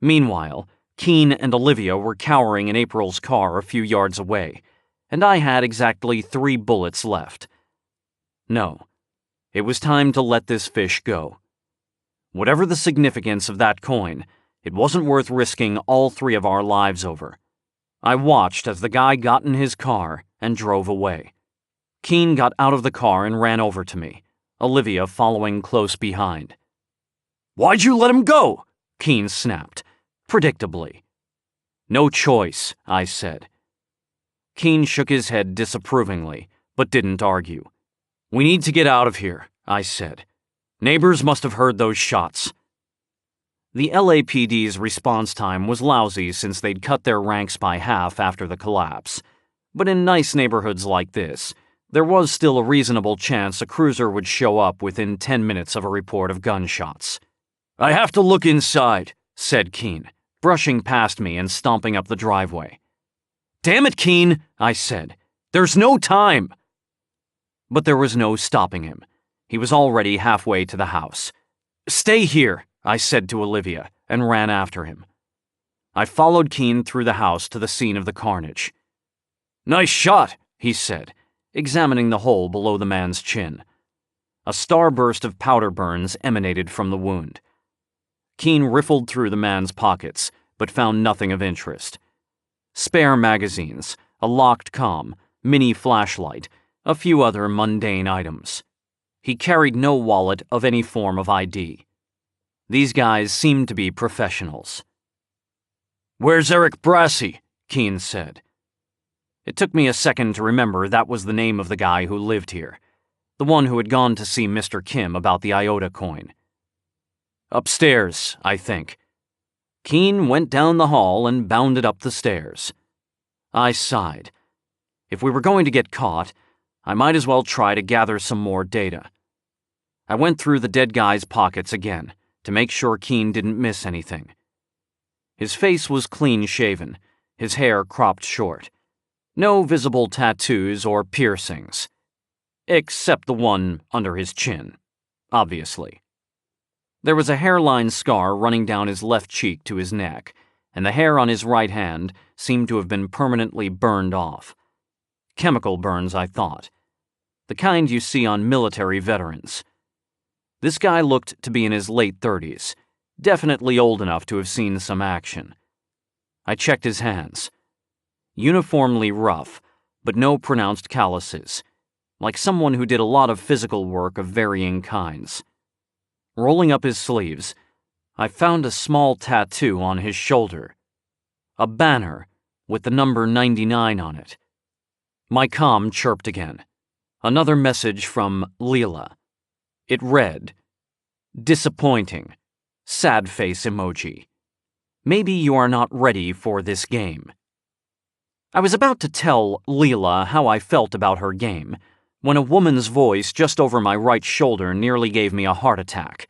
Meanwhile, Keene and Olivia were cowering in April's car a few yards away, and I had exactly 3 bullets left. No, it was time to let this fish go. Whatever the significance of that coin, it wasn't worth risking all 3 of our lives over. I watched as the guy got in his car and drove away. Keene got out of the car and ran over to me, Olivia following close behind. "Why'd you let him go?" Keene snapped, predictably. "No choice," I said. Keene shook his head disapprovingly, but didn't argue. "We need to get out of here," I said. "Neighbors must have heard those shots." The LAPD's response time was lousy since they'd cut their ranks by half after the collapse. But in nice neighborhoods like this, there was still a reasonable chance a cruiser would show up within 10 minutes of a report of gunshots. "I have to look inside," said Keene, brushing past me and stomping up the driveway. "Damn it, Keene," I said. "There's no time." But there was no stopping him. He was already halfway to the house. "Stay here," I said to Olivia, and ran after him. I followed Keene through the house to the scene of the carnage. "Nice shot," he said, examining the hole below the man's chin. A starburst of powder burns emanated from the wound. Keene riffled through the man's pockets, but found nothing of interest. Spare magazines, a locked comm, mini flashlight, a few other mundane items. He carried no wallet of any form of ID. These guys seemed to be professionals. "Where's Eric Brassey?" Keene said. It took me a second to remember that was the name of the guy who lived here, the one who had gone to see Mr. Kim about the Iota coin. "Upstairs, I think." Keene went down the hall and bounded up the stairs. I sighed. If we were going to get caught, I might as well try to gather some more data. I went through the dead guy's pockets again to make sure Keene didn't miss anything. His face was clean-shaven, his hair cropped short. No visible tattoos or piercings. Except the one under his chin, obviously. There was a hairline scar running down his left cheek to his neck, and the hair on his right hand seemed to have been permanently burned off. Chemical burns, I thought. The kind you see on military veterans. This guy looked to be in his late 30s, definitely old enough to have seen some action. I checked his hands. Uniformly rough, but no pronounced calluses, like someone who did a lot of physical work of varying kinds. Rolling up his sleeves, I found a small tattoo on his shoulder. A banner with the number 99 on it. My comm chirped again. Another message from Leela. It read, "Disappointing. Sad face emoji. Maybe you are not ready for this game." I was about to tell Leela how I felt about her game when a woman's voice just over my right shoulder nearly gave me a heart attack.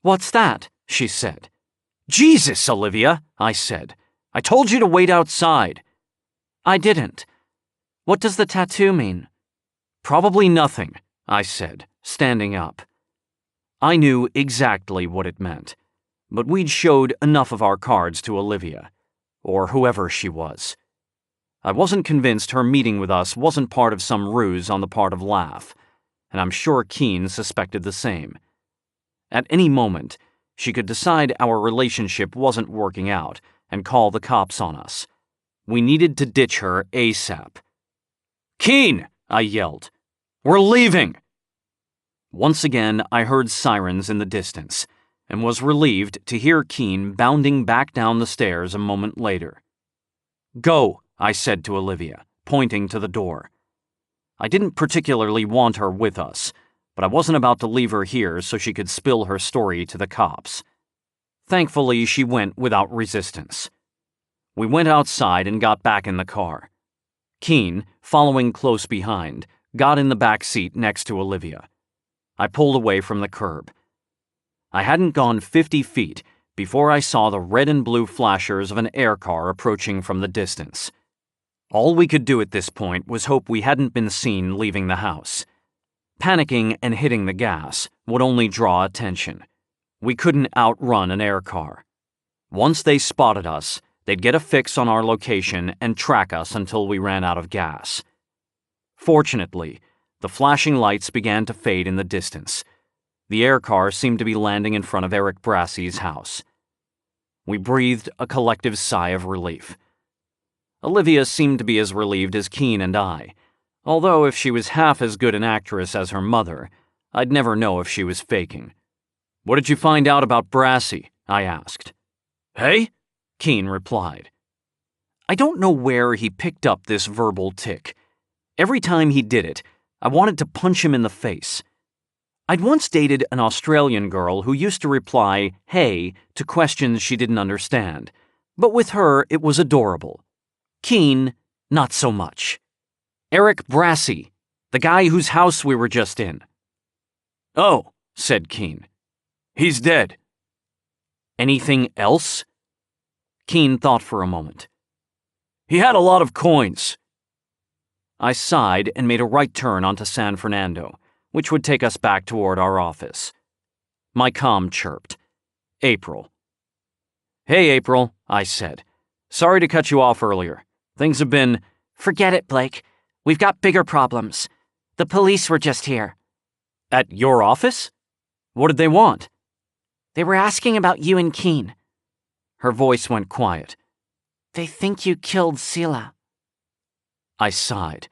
"What's that?" she said. "Jesus, Olivia," I said. "I told you to wait outside." "I didn't. What does the tattoo mean?" "Probably nothing," I said, standing up. I knew exactly what it meant, but we'd showed enough of our cards to Olivia, or whoever she was. I wasn't convinced her meeting with us wasn't part of some ruse on the part of Laugh, and I'm sure Keene suspected the same. At any moment, she could decide our relationship wasn't working out and call the cops on us. We needed to ditch her ASAP. "Keene!" I yelled. "We're leaving!" Once again, I heard sirens in the distance, and was relieved to hear Keene bounding back down the stairs a moment later. "Go," I said to Olivia, pointing to the door. I didn't particularly want her with us, but I wasn't about to leave her here so she could spill her story to the cops. Thankfully, she went without resistance. We went outside and got back in the car. Keene, following close behind, got in the back seat next to Olivia. I pulled away from the curb. I hadn't gone 50 feet before I saw the red and blue flashers of an air car approaching from the distance. All we could do at this point was hope we hadn't been seen leaving the house. Panicking and hitting the gas would only draw attention. We couldn't outrun an air car. Once they spotted us, they'd get a fix on our location and track us until we ran out of gas. Fortunately, the flashing lights began to fade in the distance. The air car seemed to be landing in front of Eric Brassey's house. We breathed a collective sigh of relief. Olivia seemed to be as relieved as Keene and I, although if she was half as good an actress as her mother, I'd never know if she was faking. "What did you find out about Brassey?" I asked. "Hey?" Keene replied. I don't know where he picked up this verbal tic. Every time he did it, I wanted to punch him in the face. I'd once dated an Australian girl who used to reply, "hey," to questions she didn't understand. But with her, it was adorable. Keen, not so much. Eric Brassey, the guy whose house we were just in. "Oh," said Keen. "He's dead." Anything else? Keen thought for a moment. "He had a lot of coins." I sighed and made a right turn onto San Fernando, which would take us back toward our office. My comm chirped. April. "Hey, April," I said. "Sorry to cut you off earlier. Things have been—" "Forget it, Blake. We've got bigger problems. The police were just here." "At your office? What did they want?" "They were asking about you and Keen." Her voice went quiet. "They think you killed Sela." I sighed.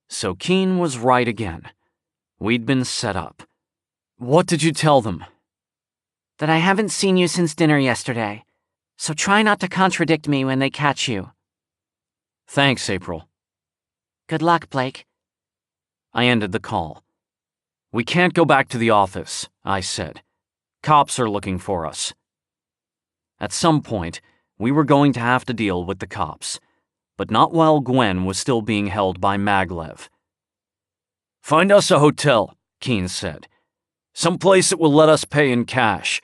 So Keen was right again. We'd been set up. "What did you tell them?" "That I haven't seen you since dinner yesterday. So try not to contradict me when they catch you." "Thanks, April." "Good luck, Blake." I ended the call. "We can't go back to the office," I said. "Cops are looking for us." At some point, we were going to have to deal with the cops, but not while Gwen was still being held by Maglev. "Find us a hotel," Keen said. "Some place that will let us pay in cash.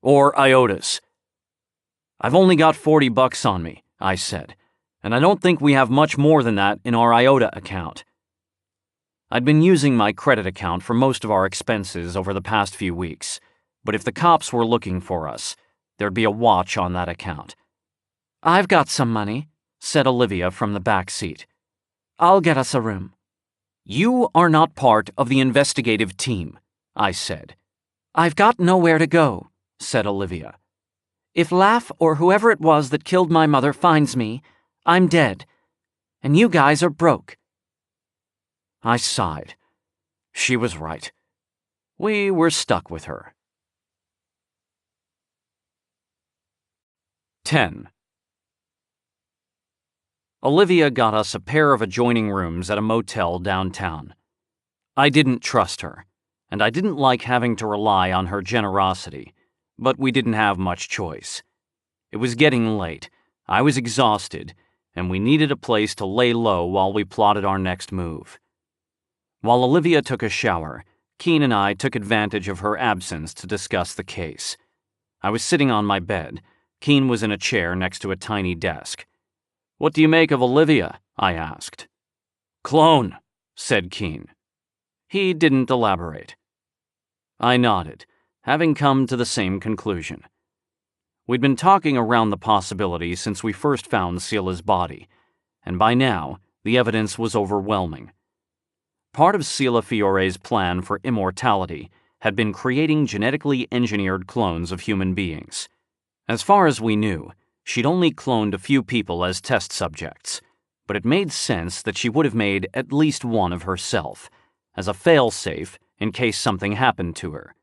Or Iotas." "I've only got $40 on me," I said, "and I don't think we have much more than that in our Iota account." I'd been using my credit account for most of our expenses over the past few weeks, but if the cops were looking for us, there'd be a watch on that account. "I've got some money," said Olivia from the back seat. "I'll get us a room." "You are not part of the investigative team," I said. "I've got nowhere to go," said Olivia. "If Laff or whoever it was that killed my mother finds me, I'm dead. And you guys are broke." I sighed. She was right. We were stuck with her. 10. Olivia got us a pair of adjoining rooms at a motel downtown. I didn't trust her, and I didn't like having to rely on her generosity, but we didn't have much choice. It was getting late, I was exhausted, and we needed a place to lay low while we plotted our next move. While Olivia took a shower, Keen and I took advantage of her absence to discuss the case. I was sitting on my bed. Keen was in a chair next to a tiny desk. "What do you make of Olivia?" I asked. "Clone," said Keen. He didn't elaborate. I nodded, having come to the same conclusion. We'd been talking around the possibility since we first found Sela's body, and by now, the evidence was overwhelming. Part of Sela Fiore's plan for immortality had been creating genetically engineered clones of human beings. As far as we knew, she'd only cloned a few people as test subjects, but it made sense that she would have made at least one of herself, as a fail-safe in case something happened to her.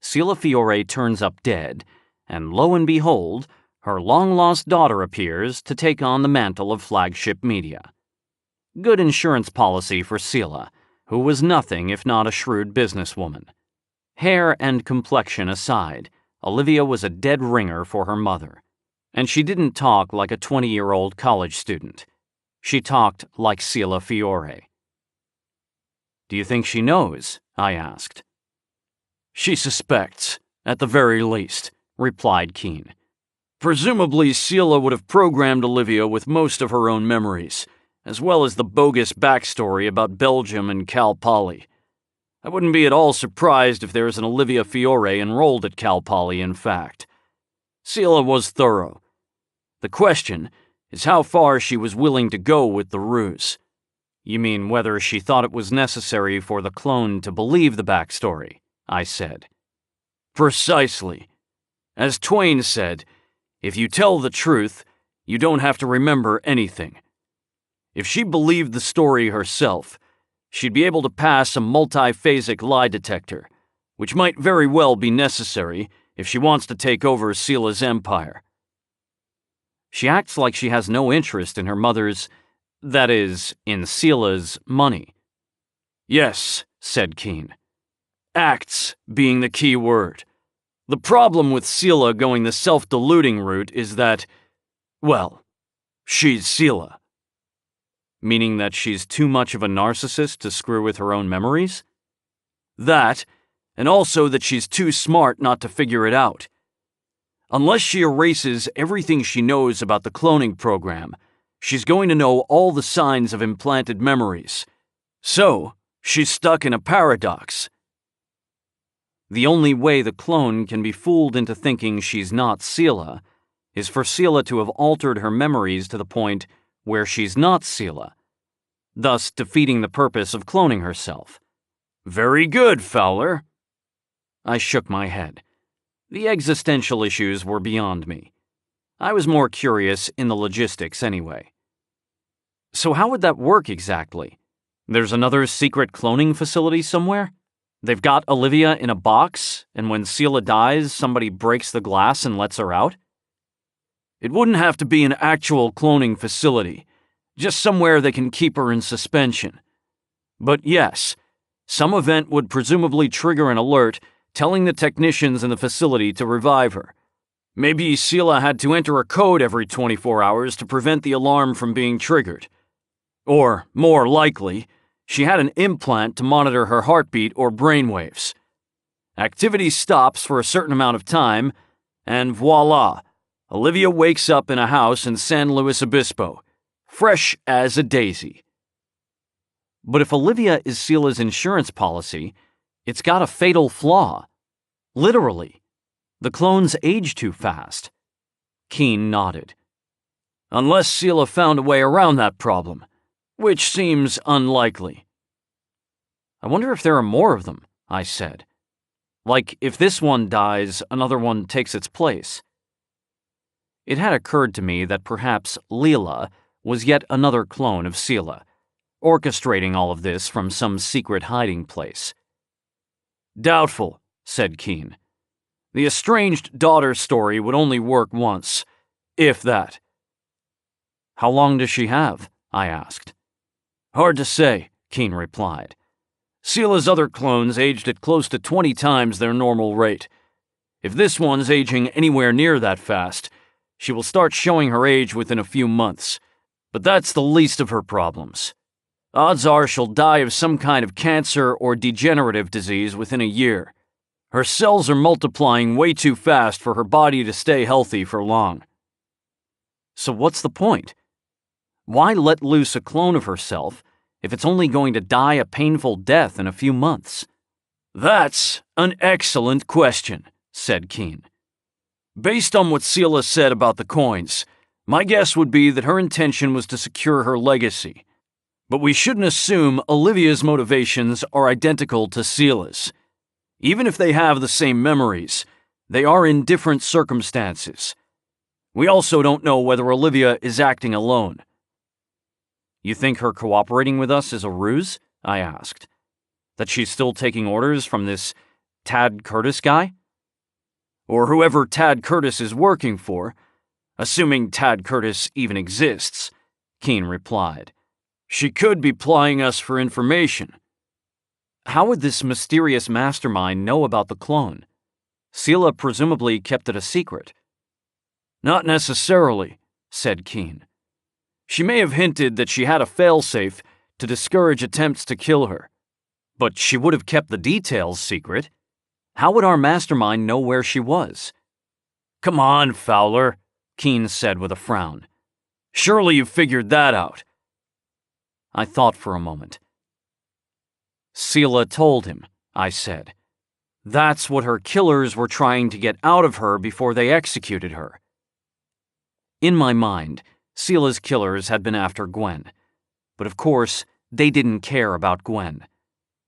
Sela Fiore turns up dead, and lo and behold, her long-lost daughter appears to take on the mantle of flagship media. Good insurance policy for Sela, who was nothing if not a shrewd businesswoman. Hair and complexion aside, Olivia was a dead ringer for her mother. And she didn't talk like a 20-year-old college student. She talked like Sela Fiore. "Do you think she knows?" I asked. "She suspects, at the very least," replied Keen. "Presumably, Sela would have programmed Olivia with most of her own memories, as well as the bogus backstory about Belgium and Cal Poly. I wouldn't be at all surprised if there's an Olivia Fiore enrolled at Cal Poly, in fact. Sela was thorough. The question is how far she was willing to go with the ruse." "You mean whether she thought it was necessary for the clone to believe the backstory?" I said. "Precisely. As Twain said, if you tell the truth, you don't have to remember anything. If she believed the story herself, she'd be able to pass a multiphasic lie detector, which might very well be necessary if she wants to take over Sela's empire." "She acts like she has no interest in her mother's, that is, in Sela's money." "Yes," said Keen. Acts being the key word. The problem with Seela going the self-deluding route is that, well, she's Seela. Meaning that she's too much of a narcissist to screw with her own memories? That, and also that she's too smart not to figure it out. Unless she erases everything she knows about the cloning program, she's going to know all the signs of implanted memories. So, she's stuck in a paradox. The only way the clone can be fooled into thinking she's not Seela is for Seela to have altered her memories to the point where she's not Seela, thus defeating the purpose of cloning herself. Very good, Fowler. I shook my head. The existential issues were beyond me. I was more curious in the logistics anyway. So how would that work exactly? There's another secret cloning facility somewhere? They've got Olivia in a box, and when Seela dies, somebody breaks the glass and lets her out? It wouldn't have to be an actual cloning facility, just somewhere they can keep her in suspension. But yes, some event would presumably trigger an alert telling the technicians in the facility to revive her. Maybe Seela had to enter a code every 24 hours to prevent the alarm from being triggered. Or, more likely, she had an implant to monitor her heartbeat or brainwaves. Activity stops for a certain amount of time, and voila, Olivia wakes up in a house in San Luis Obispo, fresh as a daisy. But if Olivia is Seela's insurance policy, it's got a fatal flaw. Literally. The clones age too fast. Keen nodded. Unless Seela found a way around that problem, which seems unlikely. I wonder if there are more of them, I said. Like, if this one dies, another one takes its place. It had occurred to me that perhaps Leela was yet another clone of Seela, orchestrating all of this from some secret hiding place. Doubtful, said Keen. The estranged daughter story would only work once, if that. How long does she have? I asked. Hard to say, Keen replied. Seela's other clones aged at close to 20 times their normal rate. If this one's aging anywhere near that fast, she will start showing her age within a few months. But that's the least of her problems. Odds are she'll die of some kind of cancer or degenerative disease within a year. Her cells are multiplying way too fast for her body to stay healthy for long. So what's the point? Why let loose a clone of herself if it's only going to die a painful death in a few months? That's an excellent question, said Keen. Based on what Seela said about the coins, my guess would be that her intention was to secure her legacy. But we shouldn't assume Olivia's motivations are identical to Seela's. Even if they have the same memories, they are in different circumstances. We also don't know whether Olivia is acting alone. You think her cooperating with us is a ruse? I asked. That she's still taking orders from this Tad Curtis guy? Or whoever Tad Curtis is working for, assuming Tad Curtis even exists, Keen replied. She could be plying us for information. How would this mysterious mastermind know about the clone? Seela presumably kept it a secret. Not necessarily, said Keen. She may have hinted that she had a failsafe to discourage attempts to kill her. But she would have kept the details secret. How would our mastermind know where she was? Come on, Fowler, Keen said with a frown. Surely you've figured that out. I thought for a moment. Seela told him, I said. That's what her killers were trying to get out of her before they executed her. In my mind, Seela's killers had been after Gwen. But of course, they didn't care about Gwen.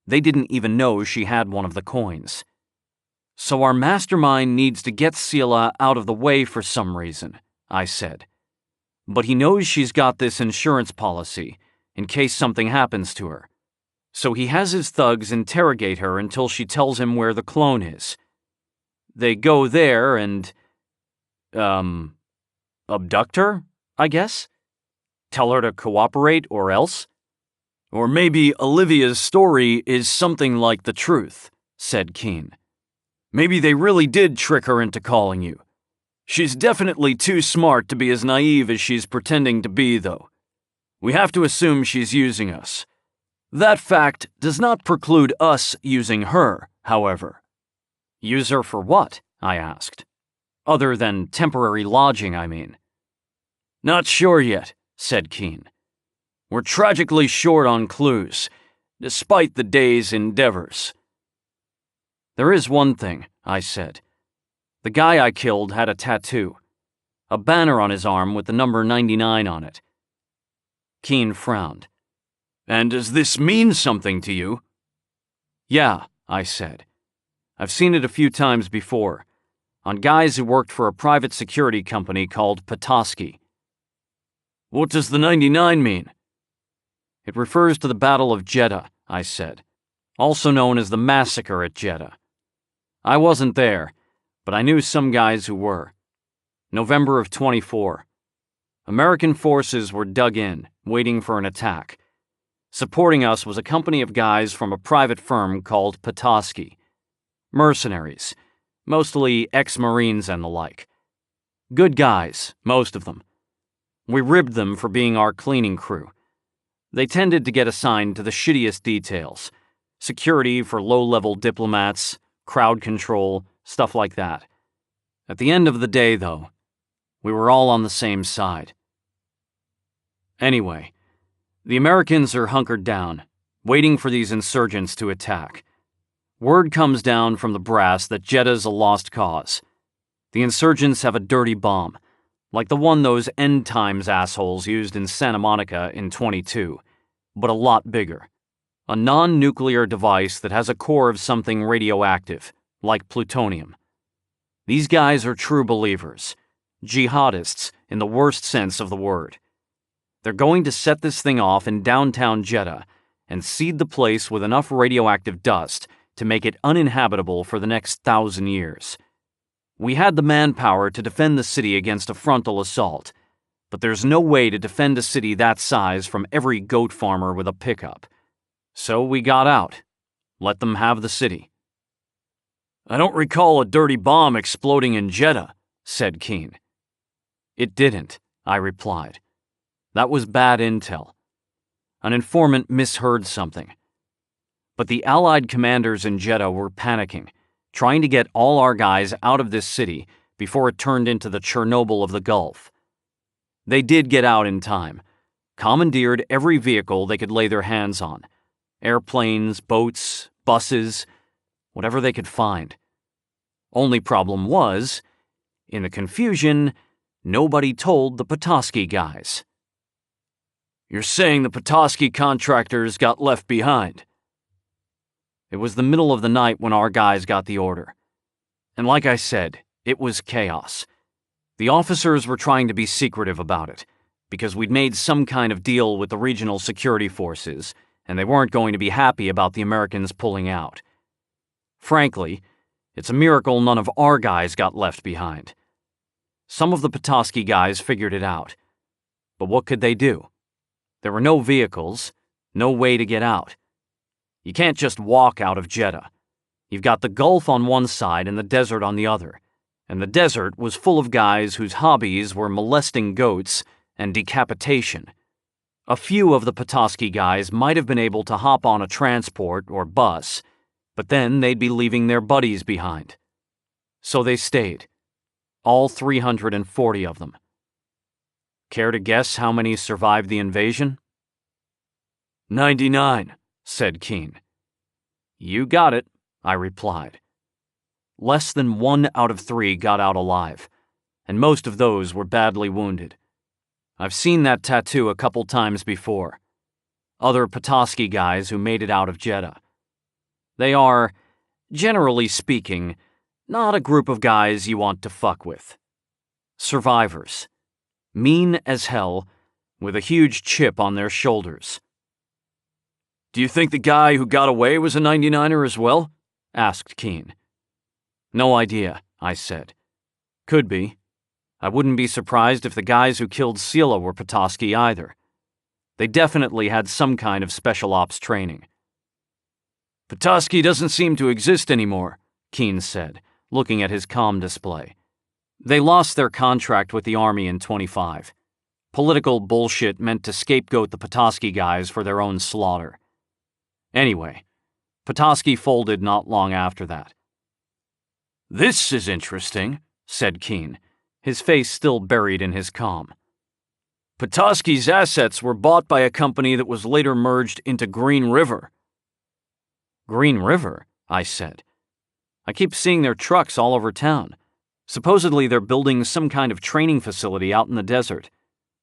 They didn't even know she had one of the coins. So our mastermind needs to get Seela out of the way for some reason, I said. But he knows she's got this insurance policy, in case something happens to her. So he has his thugs interrogate her until she tells him where the clone is. They go there and, abduct her, I guess? Tell her to cooperate or else? Or maybe Olivia's story is something like the truth, said Keene. Maybe they really did trick her into calling you. She's definitely too smart to be as naive as she's pretending to be, though. We have to assume she's using us. That fact does not preclude us using her, however. Use her for what? I asked. Other than temporary lodging, I mean. Not sure yet, said Keene. We're tragically short on clues, despite the day's endeavors. There is one thing, I said. The guy I killed had a tattoo. A banner on his arm with the number 99 on it. Keene frowned. And does this mean something to you? Yeah, I said. I've seen it a few times before, on guys who worked for a private security company called Petoskey. What does the 99 mean? It refers to the Battle of Jeddah, I said, also known as the Massacre at Jeddah. I wasn't there, but I knew some guys who were. November of 24. American forces were dug in, waiting for an attack. Supporting us was a company of guys from a private firm called Petoskey. Mercenaries, mostly ex-Marines and the like. Good guys, most of them. We ribbed them for being our cleaning crew. They tended to get assigned to the shittiest details. Security for low-level diplomats, crowd control, stuff like that. At the end of the day, though, we were all on the same side. Anyway, the Americans are hunkered down, waiting for these insurgents to attack. Word comes down from the brass that Jeddah's a lost cause. The insurgents have a dirty bomb, like the one those end times assholes used in Santa Monica in 22, but a lot bigger. A non-nuclear device that has a core of something radioactive, like plutonium. These guys are true believers, jihadists in the worst sense of the word. They're going to set this thing off in downtown Jeddah and seed the place with enough radioactive dust to make it uninhabitable for the next 1,000 years. We had the manpower to defend the city against a frontal assault, but there's no way to defend a city that size from every goat farmer with a pickup. So we got out. Let them have the city. I don't recall a dirty bomb exploding in Jeddah, said Keene. It didn't, I replied. That was bad intel. An informant misheard something. But the Allied commanders in Jeddah were panicking, trying to get all our guys out of this city before it turned into the Chernobyl of the Gulf. They did get out in time, commandeered every vehicle they could lay their hands on. Airplanes, boats, buses, whatever they could find. Only problem was, in the confusion, nobody told the Petoskey guys. You're saying the Petoskey contractors got left behind? It was the middle of the night when our guys got the order. And like I said, it was chaos. The officers were trying to be secretive about it, because we'd made some kind of deal with the regional security forces, and they weren't going to be happy about the Americans pulling out. Frankly, it's a miracle none of our guys got left behind. Some of the Petoskey guys figured it out. But what could they do? There were no vehicles, no way to get out. You can't just walk out of Jeddah. You've got the Gulf on one side and the desert on the other, and the desert was full of guys whose hobbies were molesting goats and decapitation. A few of the Petoskey guys might have been able to hop on a transport or bus, but then they'd be leaving their buddies behind. So they stayed. All 340 of them. Care to guess how many survived the invasion? 99, said Keene. You got it, I replied. Less than 1 out of 3 got out alive, and most of those were badly wounded. I've seen that tattoo a couple times before. Other Petoskey guys who made it out of Jeddah. They are, generally speaking, not a group of guys you want to fuck with. Survivors. Mean as hell, with a huge chip on their shoulders. Do you think the guy who got away was a 99er as well? Asked Keene. No idea, I said. Could be. I wouldn't be surprised if the guys who killed Sela were Petoskey either. They definitely had some kind of special ops training. Petoskey doesn't seem to exist anymore, Keene said, looking at his comm display. They lost their contract with the Army in 25. Political bullshit meant to scapegoat the Petoskey guys for their own slaughter. Anyway, Petoskey folded not long after that. This is interesting, said Keene, his face still buried in his comm. Petoskey's assets were bought by a company that was later merged into Green River. Green River? I said. I keep seeing their trucks all over town. Supposedly they're building some kind of training facility out in the desert.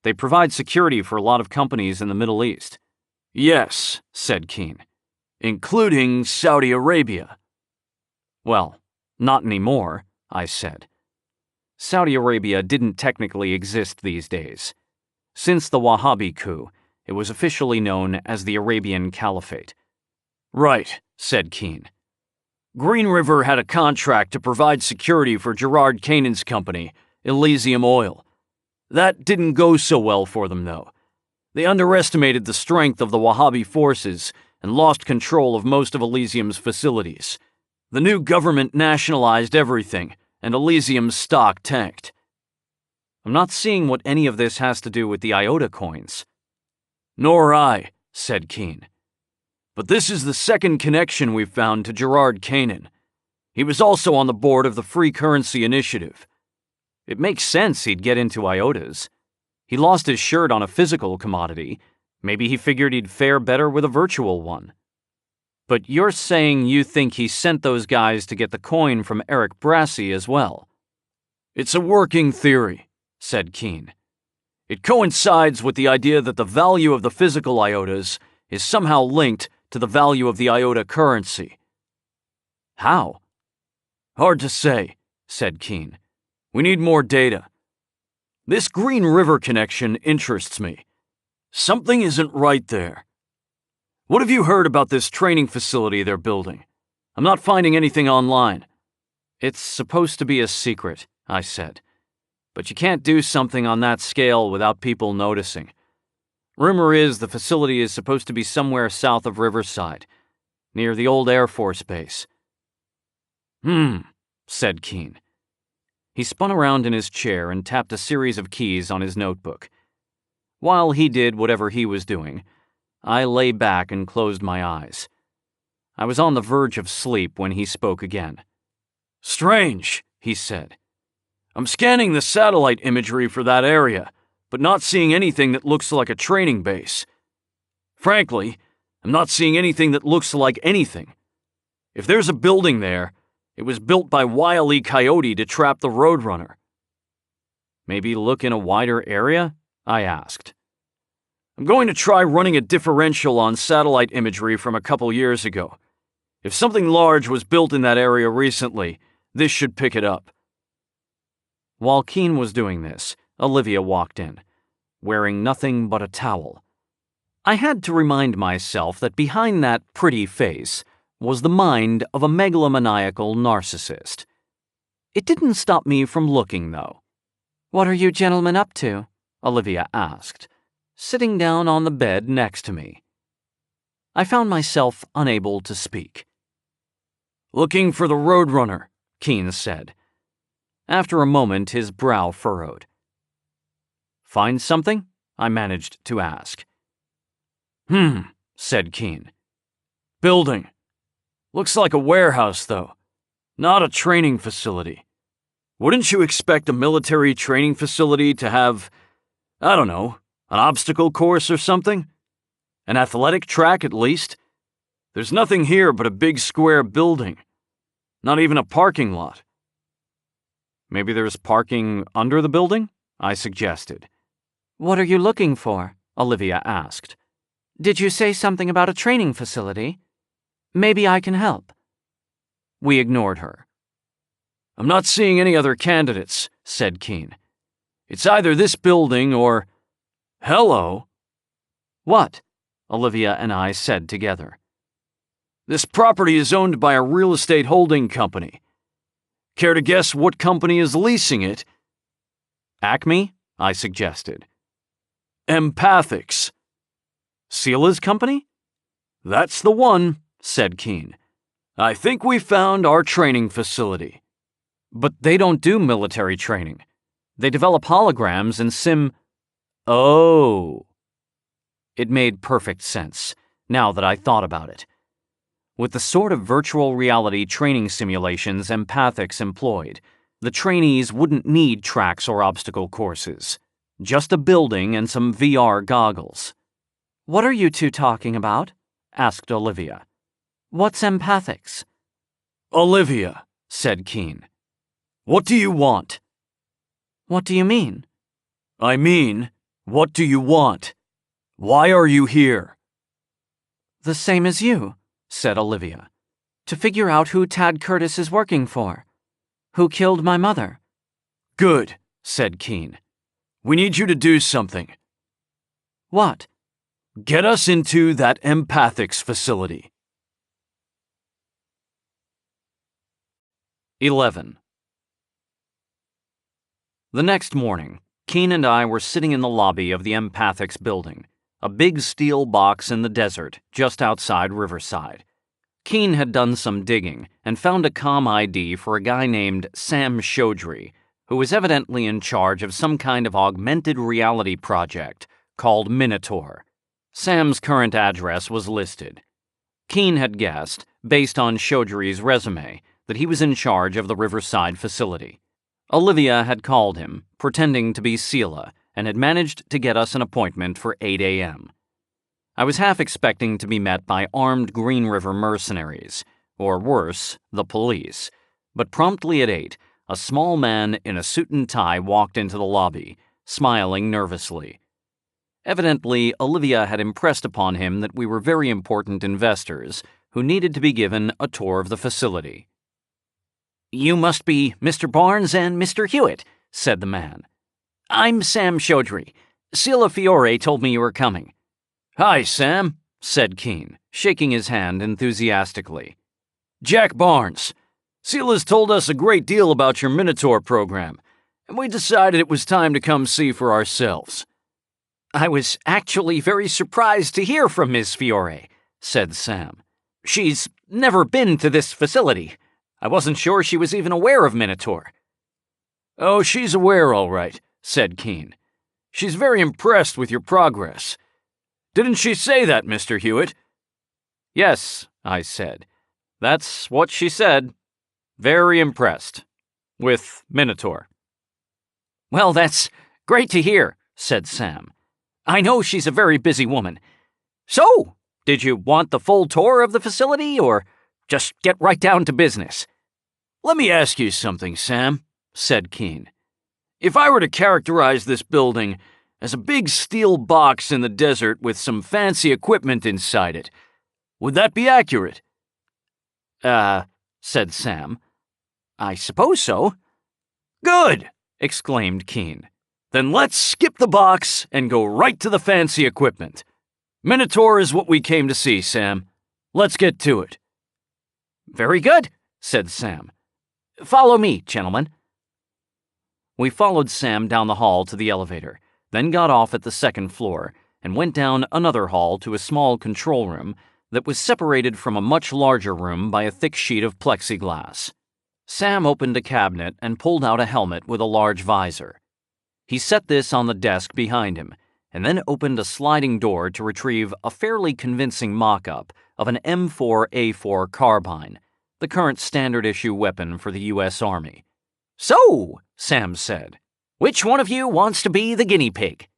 They provide security for a lot of companies in the Middle East. Yes, said Keene, including Saudi Arabia. Well, not anymore, I said. Saudi Arabia didn't technically exist these days. Since the Wahhabi coup, it was officially known as the Arabian Caliphate. Right, said Keene. Green River had a contract to provide security for Gerard Canaan's company, Elysium Oil. That didn't go so well for them, though. They underestimated the strength of the Wahhabi forces and lost control of most of Elysium's facilities. The new government nationalized everything, and Elysium's stock tanked. I'm not seeing what any of this has to do with the Iota coins. Nor I, said Keene. But this is the second connection we've found to Gerard Canaan. He was also on the board of the Free Currency Initiative. It makes sense he'd get into Iotas. He lost his shirt on a physical commodity. Maybe he figured he'd fare better with a virtual one. But you're saying you think he sent those guys to get the coin from Eric Brassey as well? It's a working theory, said Keene. It coincides with the idea that the value of the physical Iotas is somehow linked to the value of the Iota currency. How? Hard to say, said Keene. We need more data. This Green River connection interests me. Something isn't right there. What have you heard about this training facility they're building? I'm not finding anything online. It's supposed to be a secret, I said. But you can't do something on that scale without people noticing. Rumor is the facility is supposed to be somewhere south of Riverside, near the old Air Force Base. Said Keene. He spun around in his chair and tapped a series of keys on his notebook. While he did whatever he was doing, I lay back and closed my eyes. I was on the verge of sleep when he spoke again. Strange, he said. I'm scanning the satellite imagery for that area, but not seeing anything that looks like a training base. Frankly, I'm not seeing anything that looks like anything. If there's a building there, it was built by Wile E. Coyote to trap the Roadrunner. Maybe look in a wider area? I asked. I'm going to try running a differential on satellite imagery from a couple years ago. If something large was built in that area recently, this should pick it up. While Keene was doing this, Olivia walked in, wearing nothing but a towel. I had to remind myself that behind that pretty face was the mind of a megalomaniacal narcissist. It didn't stop me from looking, though. "What are you gentlemen up to?" Olivia asked, sitting down on the bed next to me. I found myself unable to speak. "Looking for the Roadrunner," Keene said. After a moment, his brow furrowed. "Find something?" I managed to ask. Said Keene. "Building. Looks like a warehouse, though. Not a training facility. Wouldn't you expect a military training facility to have, I don't know, an obstacle course or something? An athletic track, at least? There's nothing here but a big square building. Not even a parking lot." "Maybe there's parking under the building?" I suggested. "What are you looking for?" Olivia asked. "Did you say something about a training facility? Maybe I can help." We ignored her. "I'm not seeing any other candidates," said Keene. "It's either this building or... Hello." "What?" Olivia and I said together. "This property is owned by a real estate holding company. Care to guess what company is leasing it?" "Acme?" I suggested. "Empathics." "Sela's company?" "That's the one," said Keene. "I think we found our training facility." "But they don't do military training. They develop holograms and Oh. It made perfect sense, now that I thought about it. With the sort of virtual reality training simulations Empathics employed, the trainees wouldn't need tracks or obstacle courses. Just a building and some VR goggles. "What are you two talking about?" asked Olivia. "What's Empathics?" "Olivia," said Keene, "what do you want?" "What do you mean?" "I mean, what do you want? Why are you here?" "The same as you," said Olivia. "To figure out who Tad Curtis is working for. Who killed my mother." "Good," said Keene. "We need you to do something. "What?" Get us into that Empathics facility." 11. The next morning, Keene and I were sitting in the lobby of the Empathics building, a big steel box in the desert just outside Riverside. Keene had done some digging and found a comm ID for a guy named Sam Chaudry, who was evidently in charge of some kind of augmented reality project called Minotaur. Sam's current address was listed. Keene had guessed, based on Chaudry's resume, that he was in charge of the Riverside facility. Olivia had called him, pretending to be Seela, and had managed to get us an appointment for 8 a.m. I was half expecting to be met by armed Green River mercenaries, or worse, the police, but promptly at 8, a small man in a suit and tie walked into the lobby, smiling nervously. Evidently, Olivia had impressed upon him that we were very important investors who needed to be given a tour of the facility. "You must be Mr. Barnes and Mr. Hewitt," said the man. "I'm Sam Chaudry. Seela Fiore told me you were coming." "Hi, Sam," said Keene, shaking his hand enthusiastically. "Jack Barnes. Seela's told us a great deal about your Minotaur program, and we decided it was time to come see for ourselves." "I was actually very surprised to hear from Miss Fiore," said Sam. "She's never been to this facility. I wasn't sure she was even aware of Minotaur." "Oh, she's aware all right," said Keene. "She's very impressed with your progress. Didn't she say that, Mr. Hewitt?" "Yes," I said. "That's what she said. Very impressed. With Minotaur." "Well, that's great to hear," said Sam. "I know she's a very busy woman. So, did you want the full tour of the facility, or just get right down to business?" "Let me ask you something, Sam," said Keene. "If I were to characterize this building as a big steel box in the desert with some fancy equipment inside it, would that be accurate?" Said Sam. "I suppose so." "Good!" exclaimed Keene. "Then let's skip the box and go right to the fancy equipment. Minotaur is what we came to see, Sam. Let's get to it." "Very good," said Sam. "Follow me, gentlemen." We followed Sam down the hall to the elevator, then got off at the second floor and went down another hall to a small control room that was separated from a much larger room by a thick sheet of plexiglass. Sam opened a cabinet and pulled out a helmet with a large visor. He set this on the desk behind him, and then opened a sliding door to retrieve a fairly convincing mock-up of an M4A4 carbine, the current standard-issue weapon for the U.S. Army. "So," Sam said, "which one of you wants to be the guinea pig?"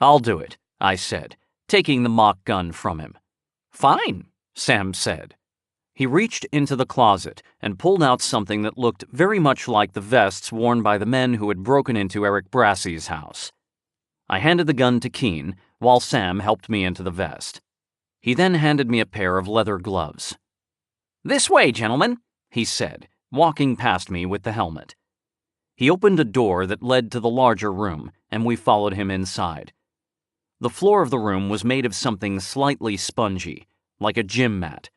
"I'll do it," I said, taking the mock gun from him. "Fine," Sam said. He reached into the closet and pulled out something that looked very much like the vests worn by the men who had broken into Eric Brassey's house. I handed the gun to Keene, while Sam helped me into the vest. He then handed me a pair of leather gloves. "This way, gentlemen," he said, walking past me with the helmet. He opened a door that led to the larger room, and we followed him inside. The floor of the room was made of something slightly spongy, like a gym mat.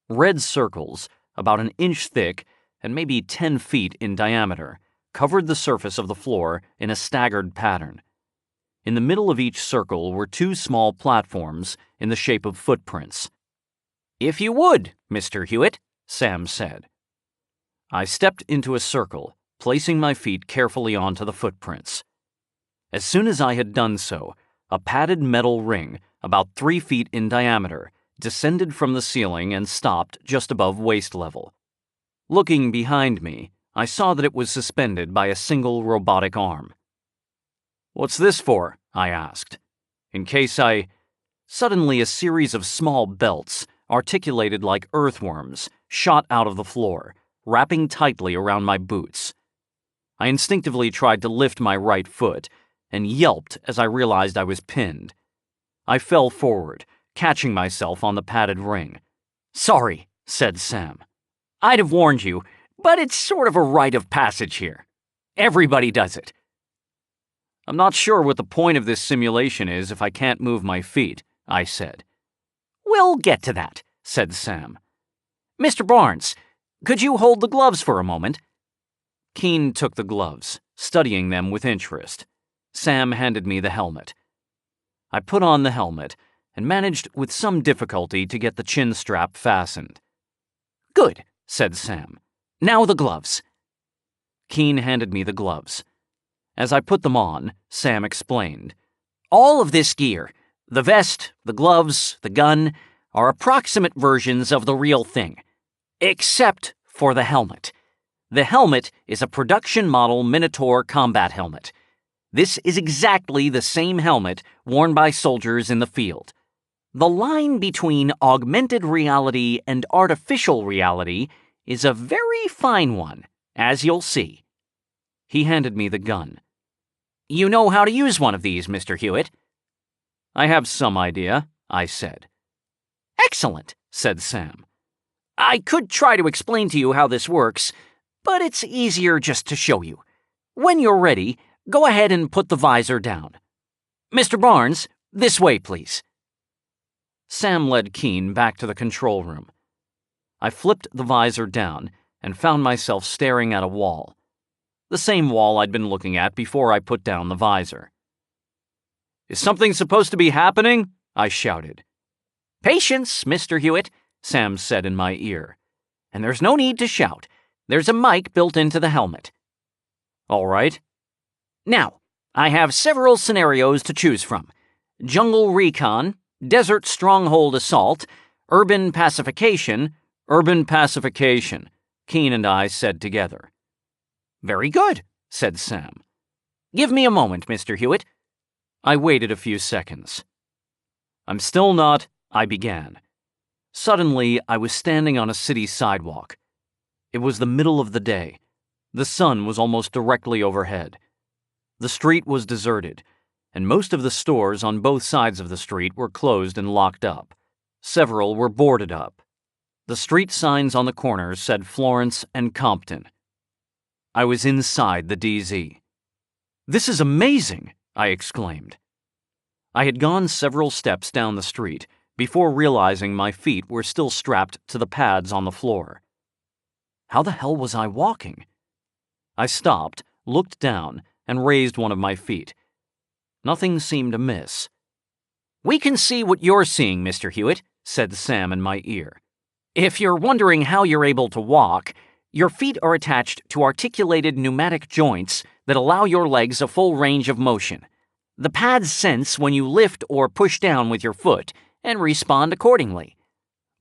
Red circles, about an inch thick and maybe 10 feet in diameter, covered the surface of the floor in a staggered pattern. In the middle of each circle were 2 small platforms in the shape of footprints. "If you would, Mr. Hewitt," Sam said. I stepped into a circle, placing my feet carefully onto the footprints. As soon as I had done so, a padded metal ring, about 3 feet in diameter, descended from the ceiling and stopped just above waist level. Looking behind me, I saw that it was suspended by a single robotic arm. "What's this for?" I asked. "In case I—" Suddenly, a series of small belts, articulated like earthworms, shot out of the floor, wrapping tightly around my boots. I instinctively tried to lift my right foot, and yelped as I realized I was pinned. I fell forward, catching myself on the padded ring. "Sorry," said Sam. "I'd have warned you, but it's sort of a rite of passage here. Everybody does it." "I'm not sure what the point of this simulation is if I can't move my feet," I said. "We'll get to that," said Sam. "Mr. Barnes, could you hold the gloves for a moment?" Keene took the gloves, studying them with interest. Sam handed me the helmet. I put on the helmet and managed with some difficulty to get the chin strap fastened. "Good," said Sam. "Now the gloves." Keene handed me the gloves. As I put them on, Sam explained. "All of this gear, the vest, the gloves, the gun, are approximate versions of the real thing. Except for the helmet. The helmet is a production model Minotaur combat helmet. This is exactly the same helmet worn by soldiers in the field. The line between augmented reality and artificial reality is a very fine one, as you'll see." He handed me the gun. "You know how to use one of these, Mr. Hewitt?" "I have some idea," I said. "Excellent," said Sam. "I could try to explain to you how this works, but it's easier just to show you. When you're ready, go ahead and put the visor down. Mr. Barnes, this way, please." Sam led Keene back to the control room. I flipped the visor down and found myself staring at a wall. The same wall I'd been looking at before I put down the visor. "Is something supposed to be happening?" I shouted. "Patience, Mr. Hewitt," Sam said in my ear. "And there's no need to shout. There's a mic built into the helmet." "All right." "Now, I have several scenarios to choose from. Jungle recon, desert stronghold assault, urban pacification." "Urban pacification," Keene and I said together. "Very good," said Sam. "Give me a moment, Mr. Hewitt." I waited a few seconds. "I'm still not—" I began. Suddenly, I was standing on a city sidewalk. It was the middle of the day. The sun was almost directly overhead. The street was deserted, and most of the stores on both sides of the street were closed and locked up. Several were boarded up. The street signs on the corners said Florence and Compton. I was inside the DZ. "This is amazing!" I exclaimed. I had gone several steps down the street before realizing my feet were still strapped to the pads on the floor. How the hell was I walking? I stopped, looked down, and raised one of my feet. Nothing seemed amiss. "We can see what you're seeing, Mr. Hewitt," said Sam in my ear. "If you're wondering how you're able to walk, your feet are attached to articulated pneumatic joints that allow your legs a full range of motion. The pads sense when you lift or push down with your foot and respond accordingly.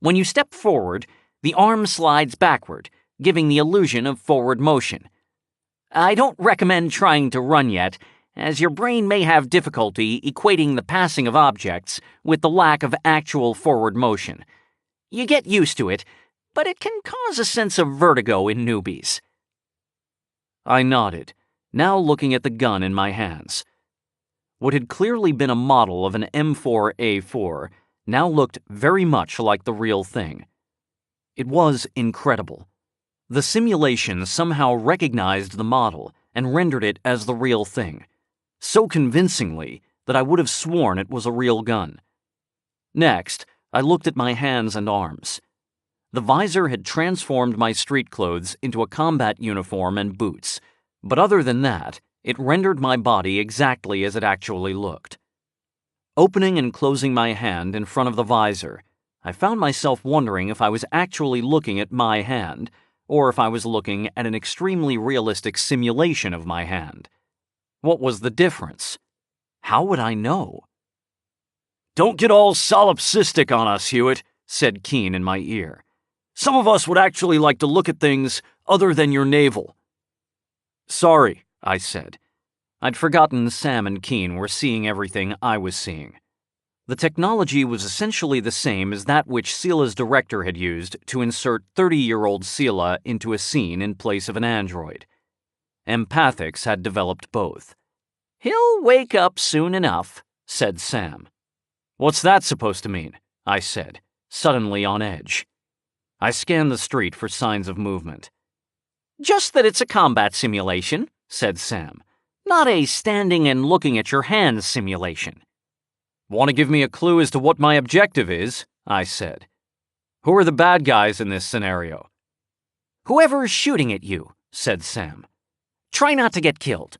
When you step forward, the arm slides backward, giving the illusion of forward motion. I don't recommend trying to run yet, as your brain may have difficulty equating the passing of objects with the lack of actual forward motion. You get used to it, but it can cause a sense of vertigo in newbies." I nodded, now looking at the gun in my hands. What had clearly been a model of an M4A4 now looked very much like the real thing. It was incredible. The simulation somehow recognized the model and rendered it as the real thing, so convincingly that I would have sworn it was a real gun. Next, I looked at my hands and arms. The visor had transformed my street clothes into a combat uniform and boots, but other than that, it rendered my body exactly as it actually looked. Opening and closing my hand in front of the visor, I found myself wondering if I was actually looking at my hand, or if I was looking at an extremely realistic simulation of my hand. What was the difference? How would I know? "Don't get all solipsistic on us, Hewitt," said Keen in my ear. "Some of us would actually like to look at things other than your navel." "Sorry," I said. I'd forgotten Sam and Keen were seeing everything I was seeing. The technology was essentially the same as that which Sela's director had used to insert 30-year-old Sela into a scene in place of an android. Empathics had developed both. "He'll wake up soon enough," said Sam. "What's that supposed to mean?" I said, suddenly on edge. I scanned the street for signs of movement. "Just that it's a combat simulation," said Sam. "Not a standing and looking at your hands simulation." "Want to give me a clue as to what my objective is?" I said. "Who are the bad guys in this scenario?" "Whoever's shooting at you," said Sam. "Try not to get killed."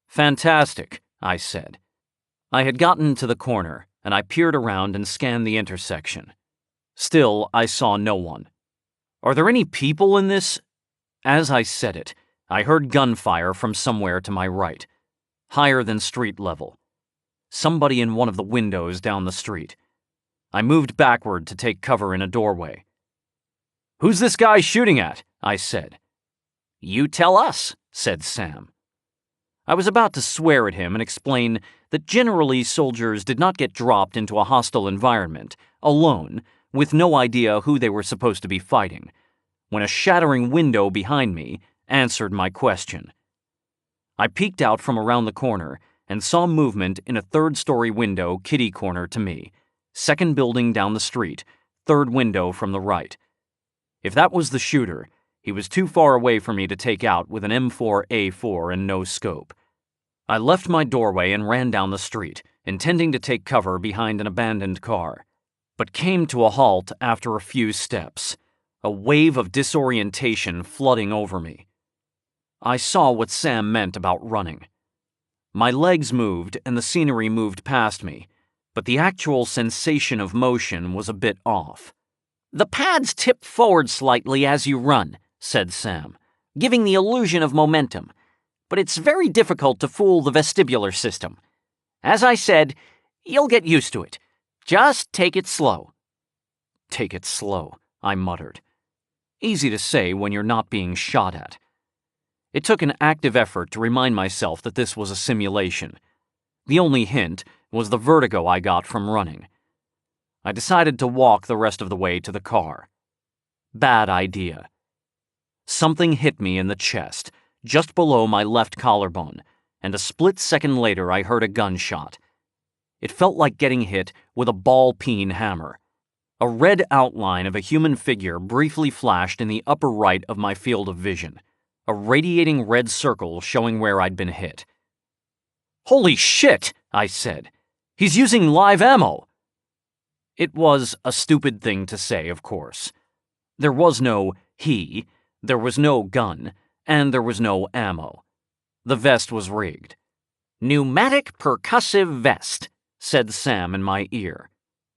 "Fantastic," I said. I had gotten to the corner, and I peered around and scanned the intersection. Still, I saw no one. "Are there any people in this?" As I said it, I heard gunfire from somewhere to my right, higher than street level. Somebody in one of the windows down the street. I moved backward to take cover in a doorway. "Who's this guy shooting at?" I said. "You tell us," said Sam. I was about to swear at him and explain that generally soldiers did not get dropped into a hostile environment, alone, with no idea who they were supposed to be fighting, when a shattering window behind me answered my question. I peeked out from around the corner and saw movement in a third-story window kitty corner to me, second building down the street, third window from the right. If that was the shooter, he was too far away for me to take out with an M4A4 and no scope. I left my doorway and ran down the street, intending to take cover behind an abandoned car, but came to a halt after a few steps, a wave of disorientation flooding over me. I saw what Sam meant about running. My legs moved and the scenery moved past me, but the actual sensation of motion was a bit off. "The pads tip forward slightly as you run," said Sam, "giving the illusion of momentum. But it's very difficult to fool the vestibular system. As I said, you'll get used to it. Just take it slow." "Take it slow," I muttered. Easy to say when you're not being shot at. It took an active effort to remind myself that this was a simulation. The only hint was the vertigo I got from running. I decided to walk the rest of the way to the car. Bad idea. Something hit me in the chest, just below my left collarbone, and a split second later I heard a gunshot. It felt like getting hit with a ball-peen hammer. A red outline of a human figure briefly flashed in the upper right of my field of vision, a radiating red circle showing where I'd been hit. "Holy shit," I said. "He's using live ammo." It was a stupid thing to say, of course. There was no he, there was no gun, and there was no ammo. The vest was rigged. "Pneumatic percussive vest," said Sam in my ear.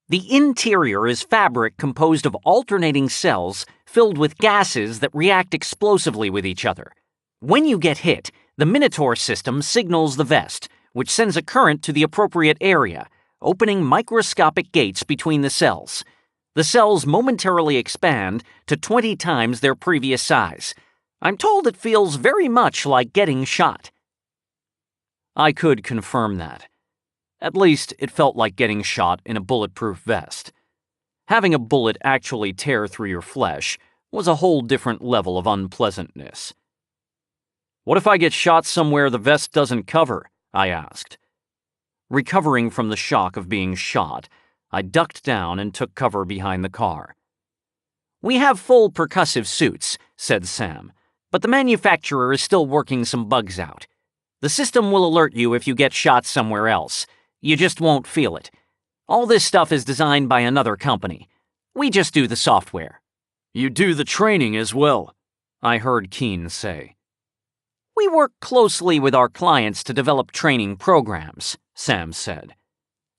"The interior is fabric composed of alternating cells filled with gases that react explosively with each other. When you get hit, the Minotaur system signals the vest, which sends a current to the appropriate area, opening microscopic gates between the cells. The cells momentarily expand to 20 times their previous size. I'm told it feels very much like getting shot." I could confirm that. At least it felt like getting shot in a bulletproof vest. Having a bullet actually tear through your flesh was a whole different level of unpleasantness. "What if I get shot somewhere the vest doesn't cover?" I asked. Recovering from the shock of being shot, I ducked down and took cover behind the car. "We have full percussive suits," said Sam, "but the manufacturer is still working some bugs out. The system will alert you if you get shot somewhere else. You just won't feel it. All this stuff is designed by another company. We just do the software." "You do the training as well," I heard Keen say. "We work closely with our clients to develop training programs," Sam said.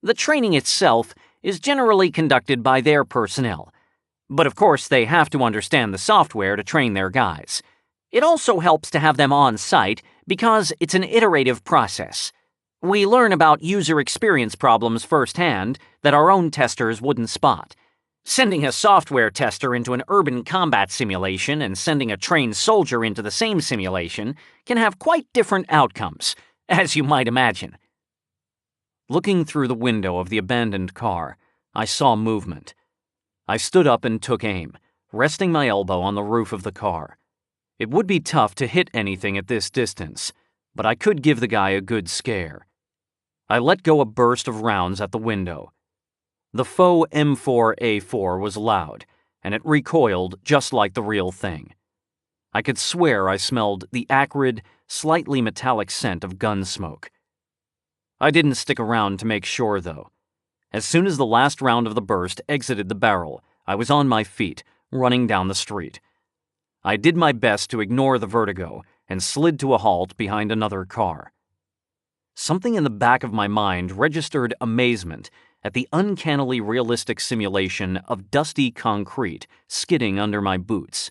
"The training itself is generally conducted by their personnel. But of course, they have to understand the software to train their guys. It also helps to have them on site because it's an iterative process. We learn about user experience problems firsthand that our own testers wouldn't spot. Sending a software tester into an urban combat simulation and sending a trained soldier into the same simulation can have quite different outcomes, as you might imagine. Looking through the window of the abandoned car, I saw movement. I stood up and took aim, resting my elbow on the roof of the car. It would be tough to hit anything at this distance, but I could give the guy a good scare. I let go a burst of rounds at the window. The faux M4A4 was loud, and it recoiled just like the real thing. I could swear I smelled the acrid, slightly metallic scent of gun smoke. I didn't stick around to make sure, though. As soon as the last round of the burst exited the barrel, I was on my feet, running down the street. I did my best to ignore the vertigo and slid to a halt behind another car. Something in the back of my mind registered amazement at the uncannily realistic simulation of dusty concrete skidding under my boots.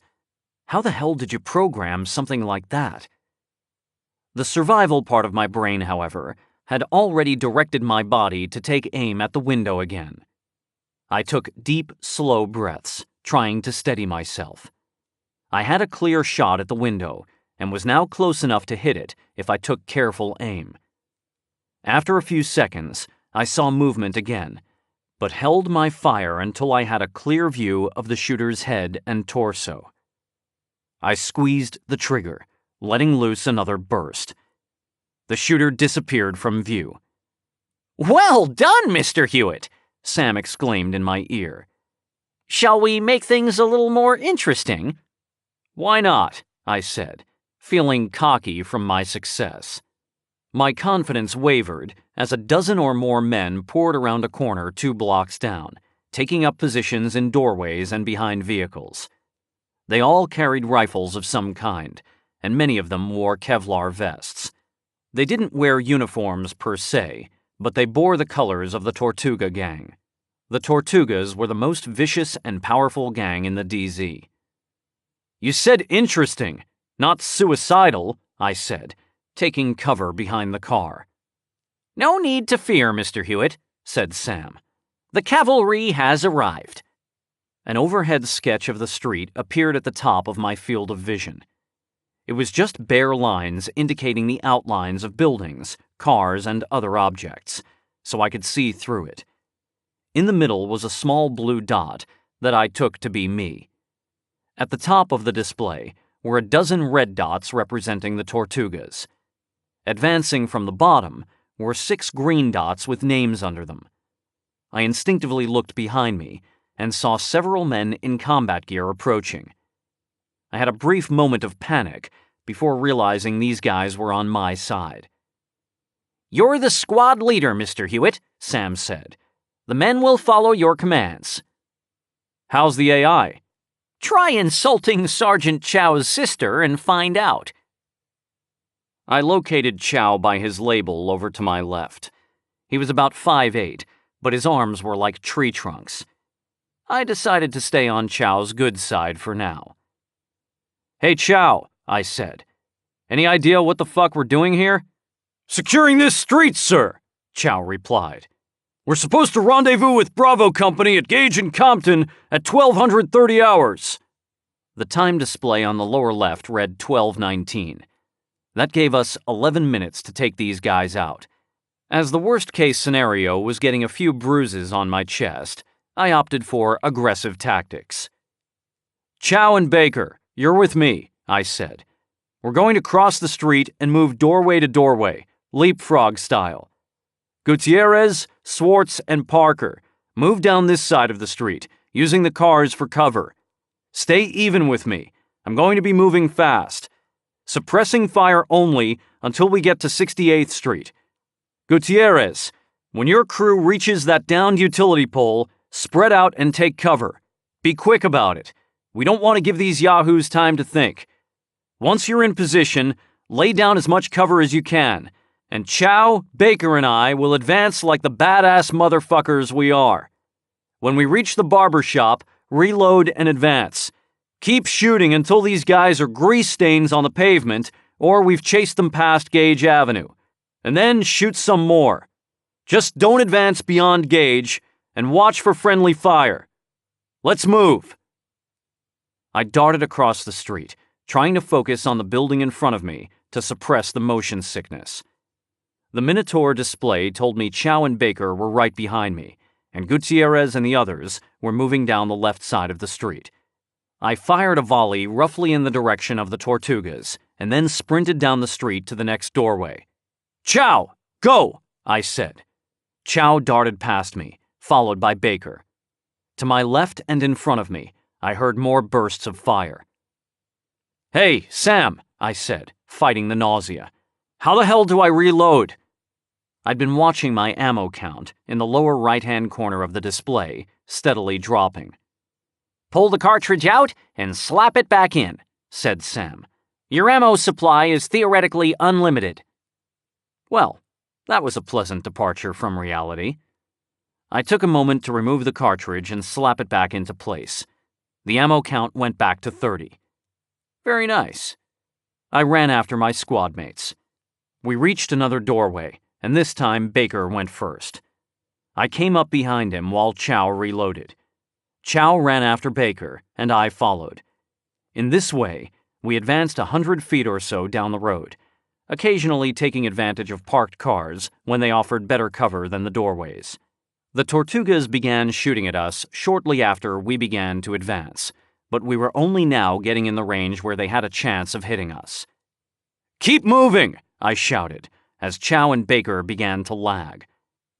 How the hell did you program something like that? The survival part of my brain, however, had already directed my body to take aim at the window again. I took deep, slow breaths, trying to steady myself. I had a clear shot at the window and was now close enough to hit it if I took careful aim. After a few seconds, I saw movement again, but held my fire until I had a clear view of the shooter's head and torso. I squeezed the trigger, letting loose another burst. The shooter disappeared from view. "Well done, Mr. Hewitt!" Sam exclaimed in my ear. "Shall we make things a little more interesting?" "Why not?" I said, feeling cocky from my success. My confidence wavered as a dozen or more men poured around a corner 2 blocks down, taking up positions in doorways and behind vehicles. They all carried rifles of some kind, and many of them wore Kevlar vests. They didn't wear uniforms per se, but they bore the colors of the Tortuga gang. The Tortugas were the most vicious and powerful gang in the DZ. "You said interesting, not suicidal," I said, taking cover behind the car. "No need to fear, Mr. Hewitt," said Sam. "The cavalry has arrived." An overhead sketch of the street appeared at the top of my field of vision. It was just bare lines indicating the outlines of buildings, cars, and other objects, so I could see through it. In the middle was a small blue dot that I took to be me. At the top of the display were a dozen red dots representing the Tortugas. Advancing from the bottom were 6 green dots with names under them. I instinctively looked behind me and saw several men in combat gear approaching. I had a brief moment of panic before realizing these guys were on my side. "You're the squad leader, Mr. Hewitt," Sam said. "The men will follow your commands." "How's the AI?" "Try insulting Sergeant Chow's sister and find out." I located Chow by his label over to my left. He was about 5'8", but his arms were like tree trunks. I decided to stay on Chow's good side for now. "Hey, Chow," I said. "Any idea what the fuck we're doing here?" "Securing this street, sir," Chow replied. "We're supposed to rendezvous with Bravo Company at Gage and Compton at 1230 hours. The time display on the lower left read 12:19. That gave us 11 minutes to take these guys out. As the worst-case scenario was getting a few bruises on my chest, I opted for aggressive tactics. "Chow and Baker, you're with me," I said. "We're going to cross the street and move doorway to doorway, leapfrog style. Gutierrez, Swartz, and Parker, move down this side of the street, using the cars for cover. Stay even with me. I'm going to be moving fast. Suppressing fire only until we get to 68th Street. Gutierrez, when your crew reaches that downed utility pole, spread out and take cover. Be quick about it. We don't want to give these yahoos time to think. Once you're in position, lay down as much cover as you can, and Chow, Baker, and I will advance like the badass motherfuckers we are. When we reach the barber shop, reload and advance. Keep shooting until these guys are grease stains on the pavement or we've chased them past Gage Avenue. And then shoot some more. Just don't advance beyond Gage and watch for friendly fire. Let's move. I darted across the street, trying to focus on the building in front of me to suppress the motion sickness. The Minotaur display told me Chow and Baker were right behind me, and Gutierrez and the others were moving down the left side of the street. I fired a volley roughly in the direction of the Tortugas, and then sprinted down the street to the next doorway. "Chow, go!" I said. Chow darted past me, followed by Baker. To my left and in front of me, I heard more bursts of fire. "Hey, Sam," I said, fighting the nausea. "How the hell do I reload?" I'd been watching my ammo count in the lower right-hand corner of the display, steadily dropping. "Pull the cartridge out and slap it back in," said Sam. "Your ammo supply is theoretically unlimited." Well, that was a pleasant departure from reality. I took a moment to remove the cartridge and slap it back into place. The ammo count went back to 30. Very nice. I ran after my squad mates. We reached another doorway, and this time Baker went first. I came up behind him while Chow reloaded. Chow ran after Baker, and I followed. In this way, we advanced 100 feet or so down the road, occasionally taking advantage of parked cars when they offered better cover than the doorways. The Tortugas began shooting at us shortly after we began to advance, but we were only now getting in the range where they had a chance of hitting us. "Keep moving!" I shouted, as Chow and Baker began to lag.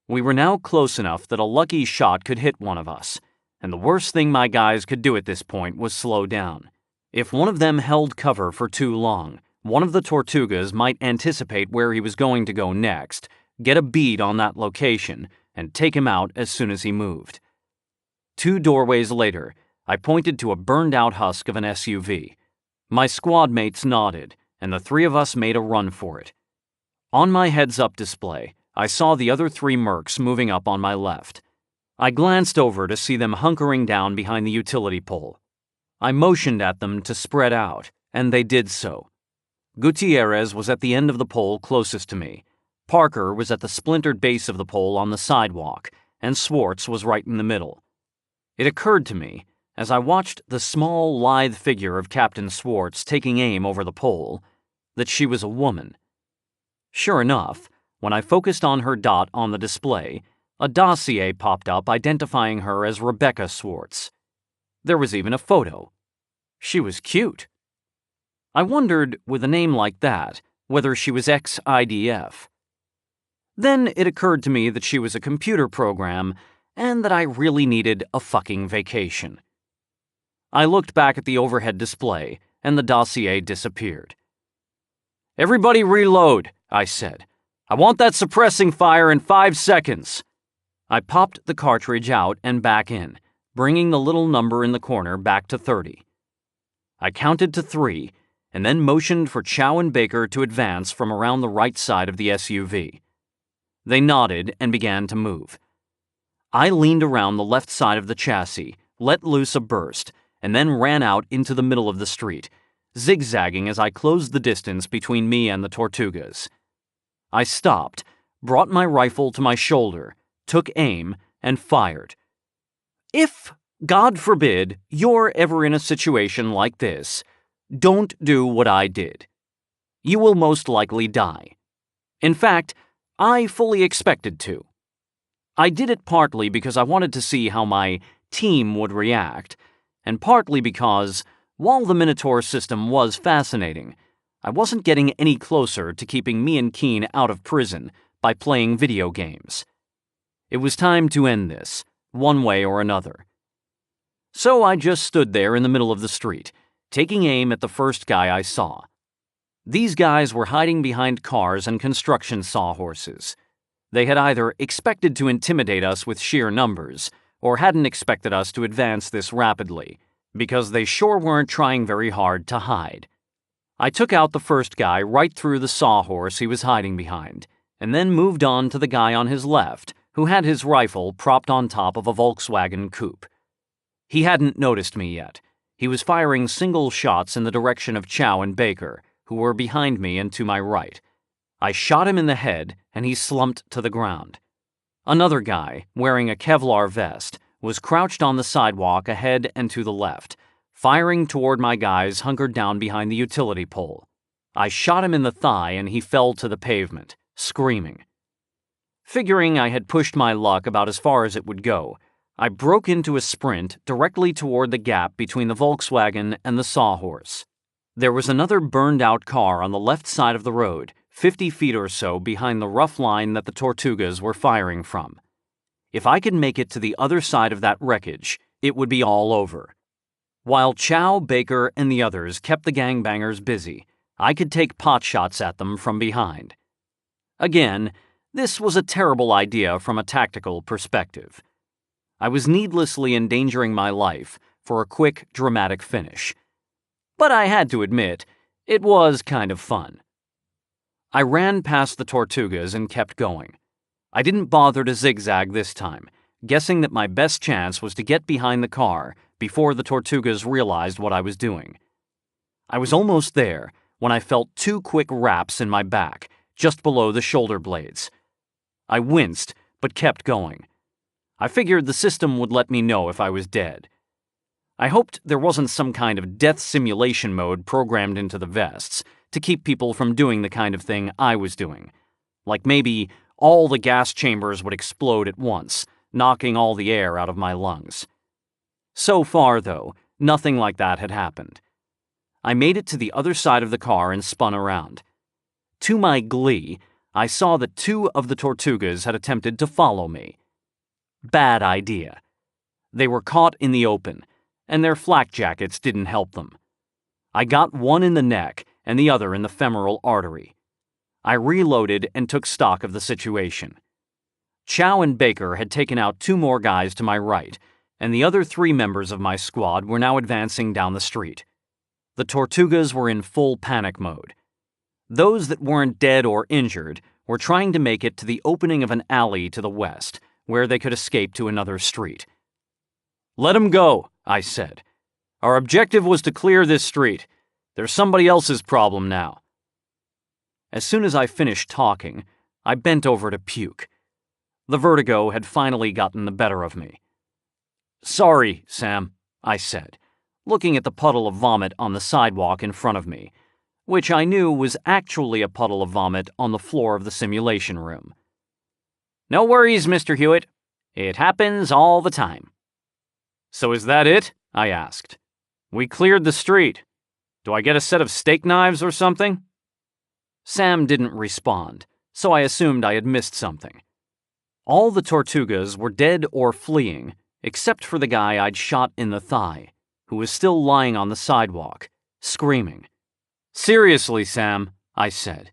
We were now close enough that a lucky shot could hit one of us, and the worst thing my guys could do at this point was slow down. If one of them held cover for too long, one of the Tortugas might anticipate where he was going to go next, get a bead on that location, and take him out as soon as he moved. 2 doorways later, I pointed to a burned-out husk of an SUV. My squad mates nodded, and the 3 of us made a run for it. On my heads-up display, I saw the other 3 mercs moving up on my left. I glanced over to see them hunkering down behind the utility pole. I motioned at them to spread out, and they did so. Gutierrez was at the end of the pole closest to me. Parker was at the splintered base of the pole on the sidewalk, and Swartz was right in the middle. It occurred to me, as I watched the small, lithe figure of Captain Swartz taking aim over the pole, that she was a woman. Sure enough, when I focused on her dot on the display, a dossier popped up identifying her as Rebecca Swartz. There was even a photo. She was cute. I wondered, with a name like that, whether she was ex-IDF. Then it occurred to me that she was a computer program and that I really needed a fucking vacation. I looked back at the overhead display and the dossier disappeared. "Everybody reload," I said. "I want that suppressing fire in 5 seconds." I popped the cartridge out and back in, bringing the little number in the corner back to 30. I counted to 3 and then motioned for Chow and Baker to advance from around the right side of the SUV. They nodded and began to move. I leaned around the left side of the chassis, let loose a burst, and then ran out into the middle of the street, zigzagging as I closed the distance between me and the Tortugas. I stopped, brought my rifle to my shoulder, took aim, and fired. If, God forbid, you're ever in a situation like this, don't do what I did. You will most likely die. In fact, I fully expected to. I did it partly because I wanted to see how my team would react, and partly because, while the Minotaur system was fascinating, I wasn't getting any closer to keeping me and Keen out of prison by playing video games. It was time to end this, one way or another. So I just stood there in the middle of the street, taking aim at the first guy I saw. These guys were hiding behind cars and construction sawhorses. They had either expected to intimidate us with sheer numbers, or hadn't expected us to advance this rapidly, because they sure weren't trying very hard to hide. I took out the first guy right through the sawhorse he was hiding behind, and then moved on to the guy on his left, who had his rifle propped on top of a Volkswagen coupe. He hadn't noticed me yet. He was firing single shots in the direction of Chow and Baker, who were behind me and to my right. I shot him in the head, and he slumped to the ground. Another guy, wearing a Kevlar vest, was crouched on the sidewalk ahead and to the left, firing toward my guys hunkered down behind the utility pole. I shot him in the thigh, and he fell to the pavement, screaming. Figuring I had pushed my luck about as far as it would go, I broke into a sprint directly toward the gap between the Volkswagen and the Sawhorse. There was another burned-out car on the left side of the road, 50 feet or so behind the rough line that the Tortugas were firing from. If I could make it to the other side of that wreckage, it would be all over. While Chow, Baker, and the others kept the gangbangers busy, I could take potshots at them from behind. Again, this was a terrible idea from a tactical perspective. I was needlessly endangering my life for a quick, dramatic finish. But I had to admit, it was kind of fun. I ran past the Tortugas and kept going. I didn't bother to zigzag this time, guessing that my best chance was to get behind the car before the Tortugas realized what I was doing. I was almost there when I felt 2 quick raps in my back, just below the shoulder blades. I winced, but kept going. I figured the system would let me know if I was dead. I hoped there wasn't some kind of death simulation mode programmed into the vests to keep people from doing the kind of thing I was doing. Like maybe all the gas chambers would explode at once, knocking all the air out of my lungs. So far, though, nothing like that had happened. I made it to the other side of the car and spun around. To my glee, I saw that 2 of the Tortugas had attempted to follow me. Bad idea. They were caught in the open, and their flak jackets didn't help them. I got one in the neck and the other in the femoral artery. I reloaded and took stock of the situation. Chow and Baker had taken out 2 more guys to my right, and the other 3 members of my squad were now advancing down the street. The Tortugas were in full panic mode. Those that weren't dead or injured were trying to make it to the opening of an alley to the west, where they could escape to another street. "Let 'em go," I said. "Our objective was to clear this street. There's somebody else's problem now." As soon as I finished talking, I bent over to puke. The vertigo had finally gotten the better of me. "Sorry, Sam," I said, looking at the puddle of vomit on the sidewalk in front of me, which I knew was actually a puddle of vomit on the floor of the simulation room. No worries, Mr. Hewitt. It happens all the time. "So is that it?" I asked. "We cleared the street. Do I get a set of steak knives or something?" Sam didn't respond, so I assumed I had missed something. All the Tortugas were dead or fleeing, except for the guy I'd shot in the thigh, who was still lying on the sidewalk, screaming. "Seriously, Sam," I said,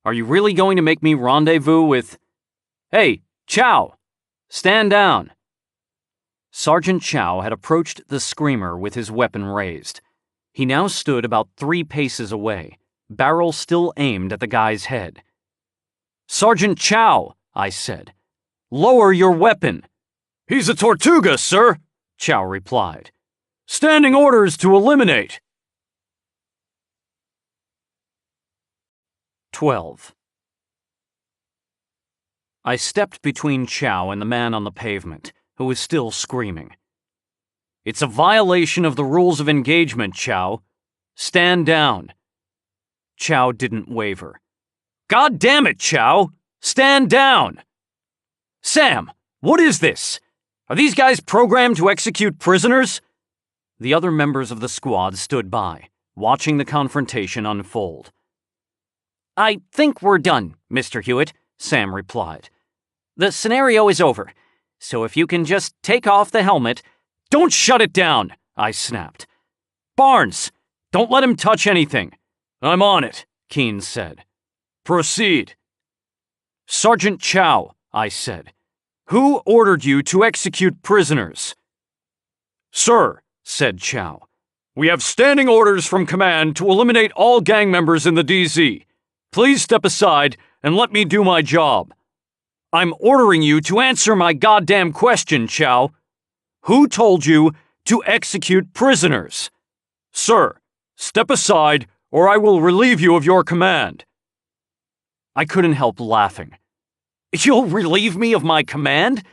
"are you really going to make me rendezvous with—" "Hey, Chow! Stand down!" Sergeant Chow had approached the screamer with his weapon raised. He now stood about 3 paces away, barrel still aimed at the guy's head. "Sergeant Chow," I said, "lower your weapon." "He's a Tortuga, sir," Chow replied. "Standing orders to eliminate." 12. I stepped between Chow and the man on the pavement, who was still screaming. "It's a violation of the rules of engagement, Chow. Stand down." Chow didn't waver. "God damn it, Chow! Stand down!" "Sam, what is this? Are these guys programmed to execute prisoners?" The other members of the squad stood by, watching the confrontation unfold. I think we're done, Mr. Hewitt, Sam replied. The scenario is over, so if you can just take off the helmet— "Don't shut it down," I snapped. "Barnes, don't let him touch anything." "I'm on it," Keen said. "Proceed." "Sergeant Chow," I said, "who ordered you to execute prisoners?" "Sir," said Chow, "we have standing orders from command to eliminate all gang members in the DZ. Please step aside and let me do my job." I'm ordering you to answer my goddamn question, Chow. Who told you to execute prisoners? Sir, step aside, or I will relieve you of your command. I couldn't help laughing. You'll relieve me of my command?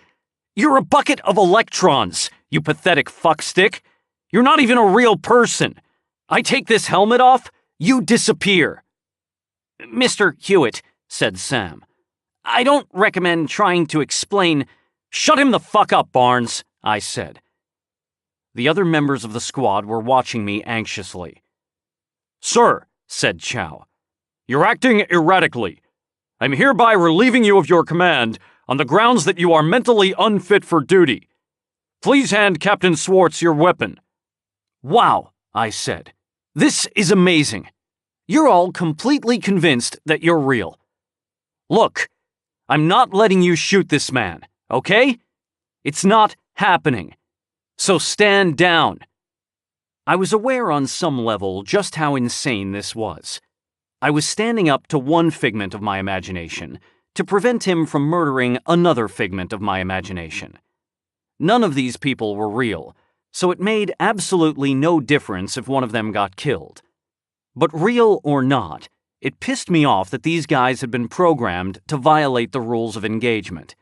You're a bucket of electrons, you pathetic fuckstick. You're not even a real person. I take this helmet off, you disappear. Mr. Hewitt, said Sam, I don't recommend trying to explain. Shut him the fuck up, Barnes, I said. The other members of the squad were watching me anxiously. Sir, said Chow, you're acting erratically. I'm hereby relieving you of your command on the grounds that you are mentally unfit for duty. Please hand Captain Swartz your weapon. Wow, I said. This is amazing. You're all completely convinced that you're real. Look, I'm not letting you shoot this man, okay? It's not happening. So stand down. I was aware on some level just how insane this was. I was standing up to one figment of my imagination to prevent him from murdering another figment of my imagination. None of these people were real, so it made absolutely no difference if one of them got killed. But real or not, it pissed me off that these guys had been programmed to violate the rules of engagement.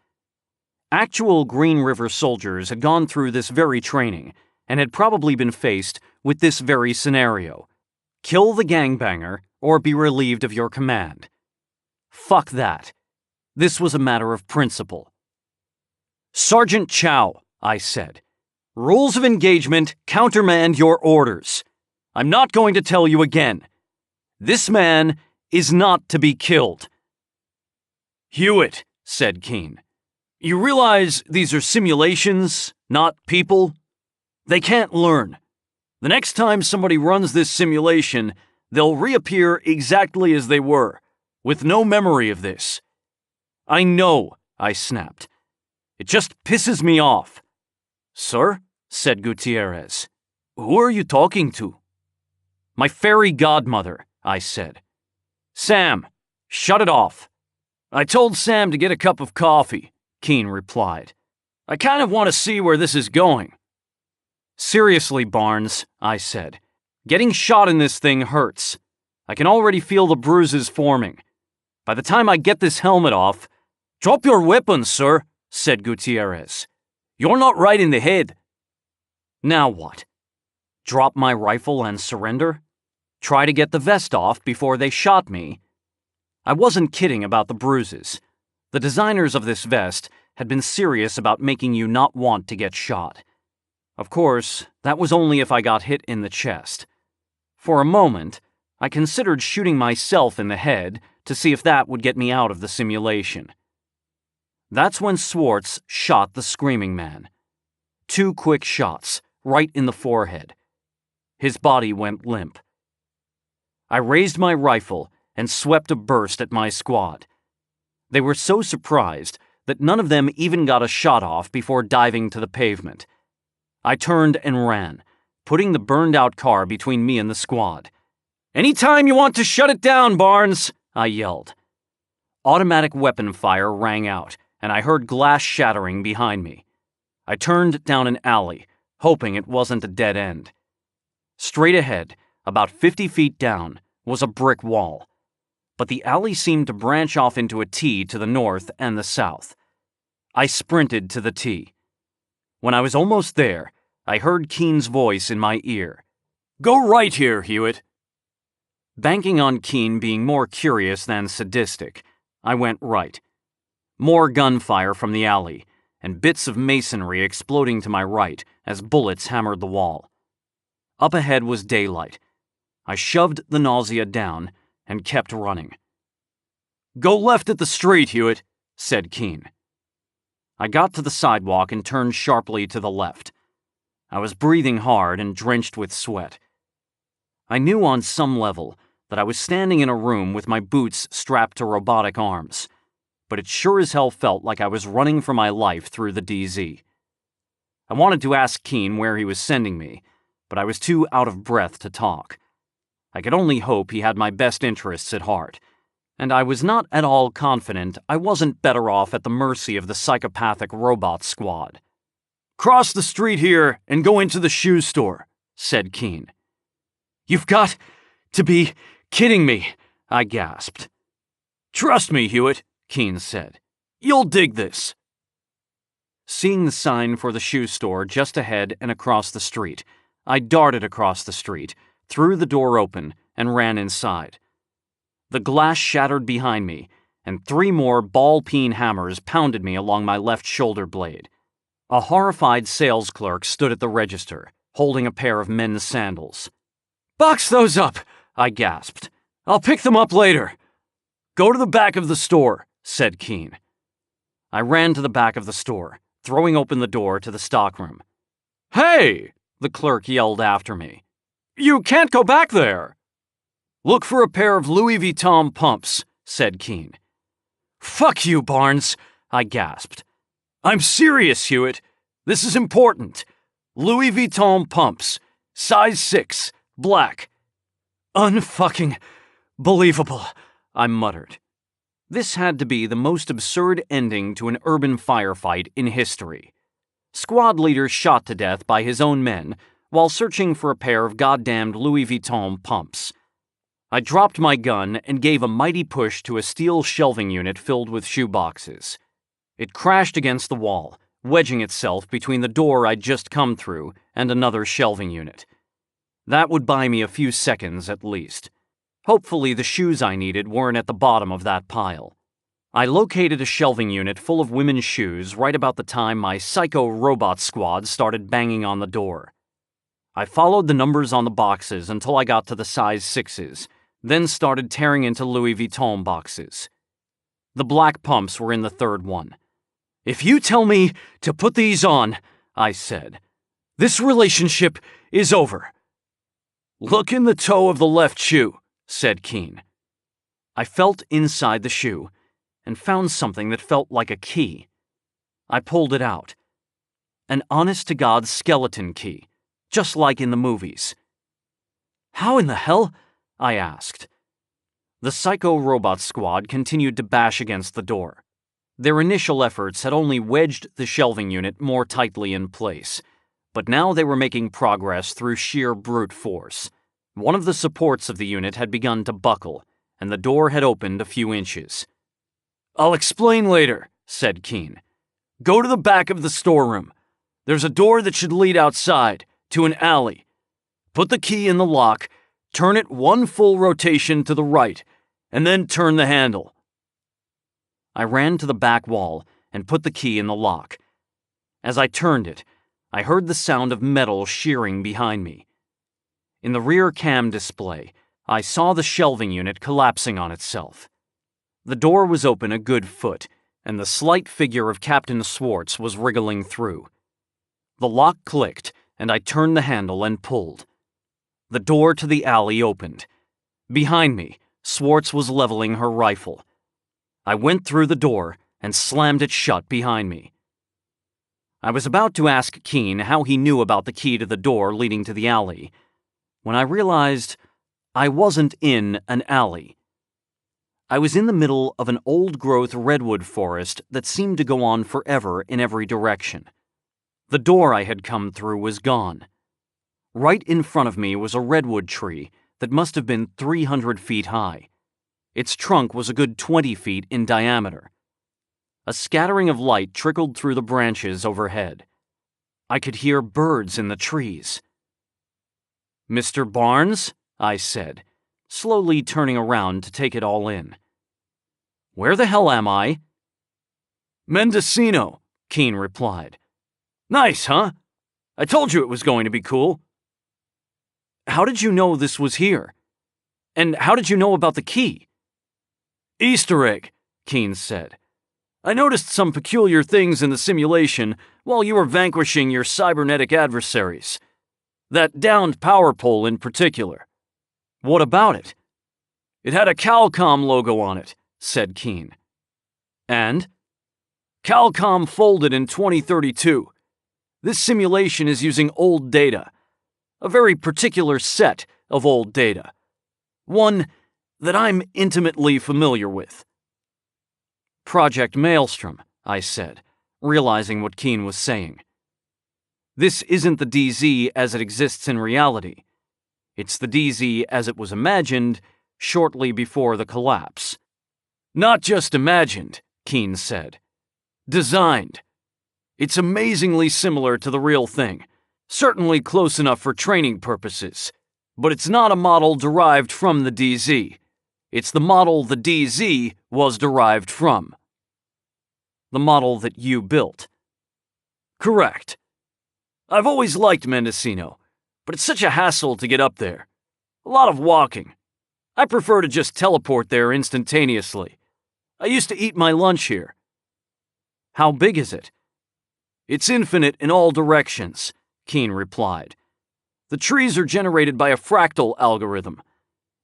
Actual Green River soldiers had gone through this very training and had probably been faced with this very scenario. Kill the gangbanger or be relieved of your command. Fuck that. This was a matter of principle. Sergeant Chow, I said, rules of engagement countermand your orders. I'm not going to tell you again. This man is not to be killed. Hewitt, said Keene. You realize these are simulations, not people? They can't learn. The next time somebody runs this simulation, they'll reappear exactly as they were, with no memory of this. I know, I snapped. It just pisses me off. Sir, said Gutierrez, who are you talking to? My fairy godmother, I said. Sam, shut it off. I told Sam to get a cup of coffee, Keene replied. I kind of want to see where this is going. Seriously, Barnes, I said. Getting shot in this thing hurts. I can already feel the bruises forming. By the time I get this helmet off... Drop your weapon, sir, said Gutierrez. You're not right in the head. Now what? Drop my rifle and surrender? Try to get the vest off before they shot me? I wasn't kidding about the bruises. The designers of this vest had been serious about making you not want to get shot. Of course, that was only if I got hit in the chest. For a moment, I considered shooting myself in the head to see if that would get me out of the simulation. That's when Swartz shot the screaming man. 2 quick shots, right in the forehead. His body went limp. I raised my rifle and swept a burst at my squad. They were so surprised that none of them even got a shot off before diving to the pavement. I turned and ran, putting the burned-out car between me and the squad. "Anytime you want to shut it down, Barnes," I yelled. Automatic weapon fire rang out, and I heard glass shattering behind me. I turned down an alley, hoping it wasn't a dead end. Straight ahead, about 50 feet down, was a brick wall. But the alley seemed to branch off into a T to the north and the south. I sprinted to the T. When I was almost there, I heard Keene's voice in my ear. "Go right here, Hewitt." Banking on Keene being more curious than sadistic, I went right. More gunfire from the alley, and bits of masonry exploding to my right as bullets hammered the wall. Up ahead was daylight. I shoved the nausea down and kept running. "Go left at the street, Hewitt," said Keene. I got to the sidewalk and turned sharply to the left. I was breathing hard and drenched with sweat. I knew on some level that I was standing in a room with my boots strapped to robotic arms, but it sure as hell felt like I was running for my life through the DZ. I wanted to ask Keene where he was sending me, but I was too out of breath to talk. I could only hope he had my best interests at heart, and I was not at all confident I wasn't better off at the mercy of the psychopathic robot squad. "Cross the street here and go into the shoe store," said Keene. "You've got to be kidding me," I gasped. "Trust me, Hewitt," Keene said. "You'll dig this." Seeing the sign for the shoe store just ahead and across the street, I darted across the street, threw the door open, and ran inside. The glass shattered behind me, and 3 more ball-peen hammers pounded me along my left shoulder blade. A horrified sales clerk stood at the register, holding a pair of men's sandals. "Box those up," I gasped. "I'll pick them up later." "Go to the back of the store," said Keene. I ran to the back of the store, throwing open the door to the stockroom. "Hey!" the clerk yelled after me. "You can't go back there." "Look for a pair of Louis Vuitton pumps," said Keene. "Fuck you, Barnes," I gasped. "I'm serious, Hewitt. This is important. Louis Vuitton pumps. Size 6. Black." "Unfucking believable," I muttered. This had to be the most absurd ending to an urban firefight in history. Squad leader shot to death by his own men while searching for a pair of goddamned Louis Vuitton pumps. I dropped my gun and gave a mighty push to a steel shelving unit filled with shoeboxes. It crashed against the wall, wedging itself between the door I'd just come through and another shelving unit. That would buy me a few seconds at least. Hopefully the shoes I needed weren't at the bottom of that pile. I located a shelving unit full of women's shoes right about the time my psycho robot squad started banging on the door. I followed the numbers on the boxes until I got to the size 6s, then started tearing into Louis Vuitton boxes. The black pumps were in the third one. "If you tell me to put these on," I said, "this relationship is over." "Look in the toe of the left shoe," said Keene. I felt inside the shoe and found something that felt like a key. I pulled it out. An honest-to-God skeleton key, just like in the movies. "How in the hell?" I asked. The psycho robot squad continued to bash against the door. Their initial efforts had only wedged the shelving unit more tightly in place, but now they were making progress through sheer brute force. One of the supports of the unit had begun to buckle, and the door had opened a few inches. "I'll explain later," said Keene. "Go to the back of the storeroom. There's a door that should lead outside, to an alley. Put the key in the lock, turn it 1 full rotation to the right, and then turn the handle." I ran to the back wall and put the key in the lock. As I turned it, I heard the sound of metal shearing behind me. In the rear cam display, I saw the shelving unit collapsing on itself. The door was open a good foot, and the slight figure of Captain Swartz was wriggling through. The lock clicked, and I turned the handle and pulled. The door to the alley opened. Behind me, Swartz was leveling her rifle. I went through the door and slammed it shut behind me. I was about to ask Keene how he knew about the key to the door leading to the alley, when I realized I wasn't in an alley. I was in the middle of an old-growth redwood forest that seemed to go on forever in every direction. The door I had come through was gone. Right in front of me was a redwood tree that must have been 300 feet high. Its trunk was a good 20 feet in diameter. A scattering of light trickled through the branches overhead. I could hear birds in the trees. "Mr. Barnes?" I said, slowly turning around to take it all in. "Where the hell am I?" "Mendocino," Keene replied. "Nice, huh? I told you it was going to be cool." "How did you know this was here? And how did you know about the key?" "Easter egg," Keene said. "I noticed some peculiar things in the simulation while you were vanquishing your cybernetic adversaries. That downed power pole in particular." "What about it?" "It had a Calcom logo on it," said Keene. "And?" "Calcom folded in 2032. This simulation is using old data. A very particular set of old data. One that I'm intimately familiar with. Project Maelstrom, I said, realizing what Keene was saying. This isn't the DZ as it exists in reality. It's the DZ as it was imagined shortly before the collapse. Not just imagined, Keene said. Designed. It's amazingly similar to the real thing, certainly close enough for training purposes, but it's not a model derived from the DZ. It's the model the DZ was derived from. The model that you built. Correct. I've always liked Mendocino, but it's such a hassle to get up there. A lot of walking. I prefer to just teleport there instantaneously. I used to eat my lunch here. How big is it? It's infinite in all directions, Keene replied. The trees are generated by a fractal algorithm.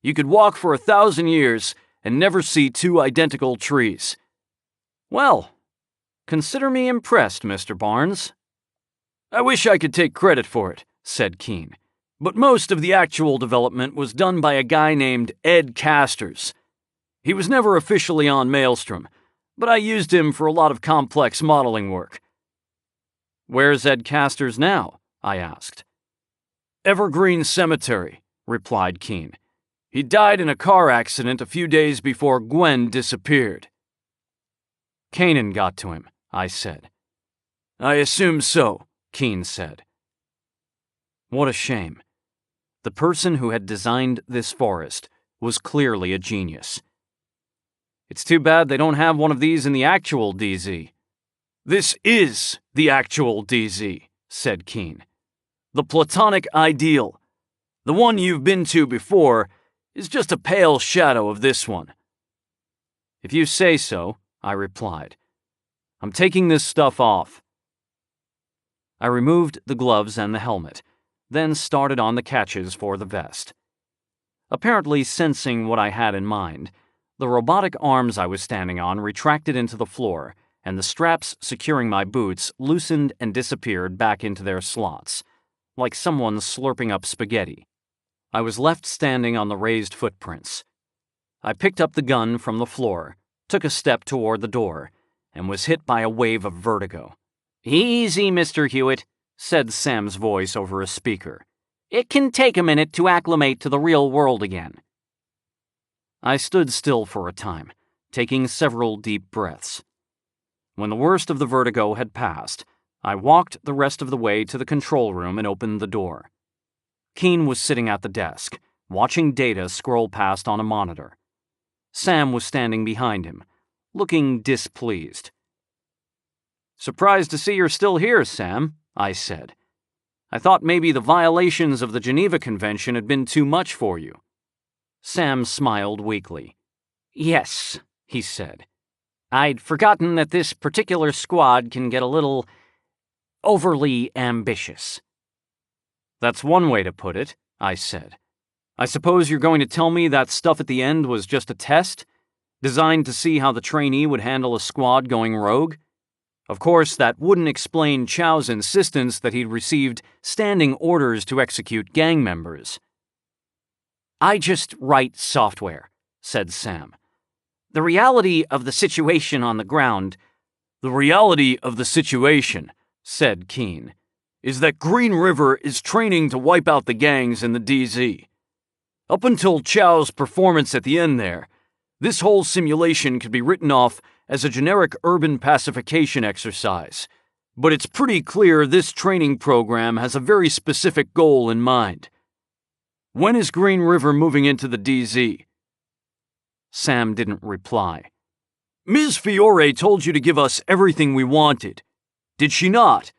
You could walk for 1,000 years and never see two identical trees. Well, consider me impressed, Mr. Barnes. I wish I could take credit for it, said Keene, but most of the actual development was done by a guy named Ed Casters. He was never officially on Maelstrom, but I used him for a lot of complex modeling work. Where's Ed Casters now? I asked. Evergreen Cemetery, replied Keene. He died in a car accident a few days before Gwen disappeared. Kanan got to him, I said. I assume so, Keene said. What a shame. The person who had designed this forest was clearly a genius. It's too bad they don't have one of these in the actual DZ. This is the actual DZ, said Keene. The platonic ideal. The one you've been to before is just a pale shadow of this one. If you say so, I replied. I'm taking this stuff off. I removed the gloves and the helmet, then started on the catches for the vest. Apparently sensing what I had in mind, the robotic arms I was standing on retracted into the floor, and the straps securing my boots loosened and disappeared back into their slots, like someone slurping up spaghetti. I was left standing on the raised footprints. I picked up the gun from the floor, took a step toward the door, and was hit by a wave of vertigo. "Easy, Mr. Hewitt," said Sam's voice over a speaker. "It can take a minute to acclimate to the real world again." I stood still for a time, taking several deep breaths. When the worst of the vertigo had passed, I walked the rest of the way to the control room and opened the door. Keene was sitting at the desk, watching data scroll past on a monitor. Sam was standing behind him, looking displeased. "Surprised to see you're still here, Sam," I said. "I thought maybe the violations of the Geneva Convention had been too much for you." Sam smiled weakly. "Yes," he said. "I'd forgotten that this particular squad can get a little overly ambitious." "That's one way to put it," I said. "I suppose you're going to tell me that stuff at the end was just a test, designed to see how the trainee would handle a squad going rogue? Of course, that wouldn't explain Chow's insistence that he'd received standing orders to execute gang members." "I just write software," said Sam. "The reality of the situation on the ground—" "The reality of the situation," said Keene, "is that Green River is training to wipe out the gangs in the DZ. Up until Chow's performance at the end there, this whole simulation could be written off as a generic urban pacification exercise, but it's pretty clear this training program has a very specific goal in mind. When is Green River moving into the DZ?" Sam didn't reply. "Ms. Fiore told you to give us everything we wanted. Did she not?"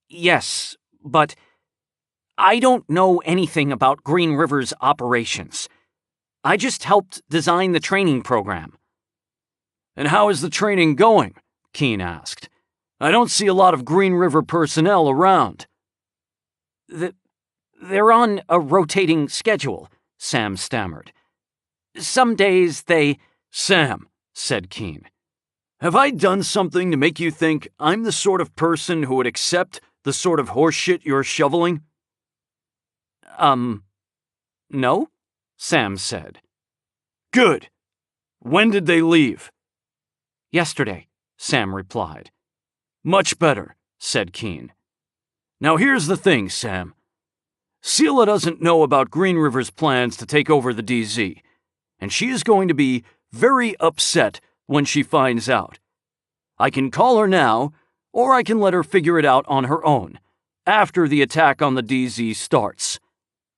"Yes, but I don't know anything about Green River's operations. I just helped design the training program." "And how is the training going?" Keene asked. "I don't see a lot of Green River personnel around." They're on a rotating schedule," Sam stammered. "Some days they—" "Sam," said Keene, "have I done something to make you think I'm the sort of person who would accept the sort of horseshit you're shoveling?" No," Sam said. Good. When did they leave? Yesterday, Sam replied. Much better, said Keene. Now here's the thing, Sam. Seela doesn't know about Green River's plans to take over the DZ, and she is going to be very upset when she finds out. I can call her now, or I can let her figure it out on her own, after the attack on the DZ starts.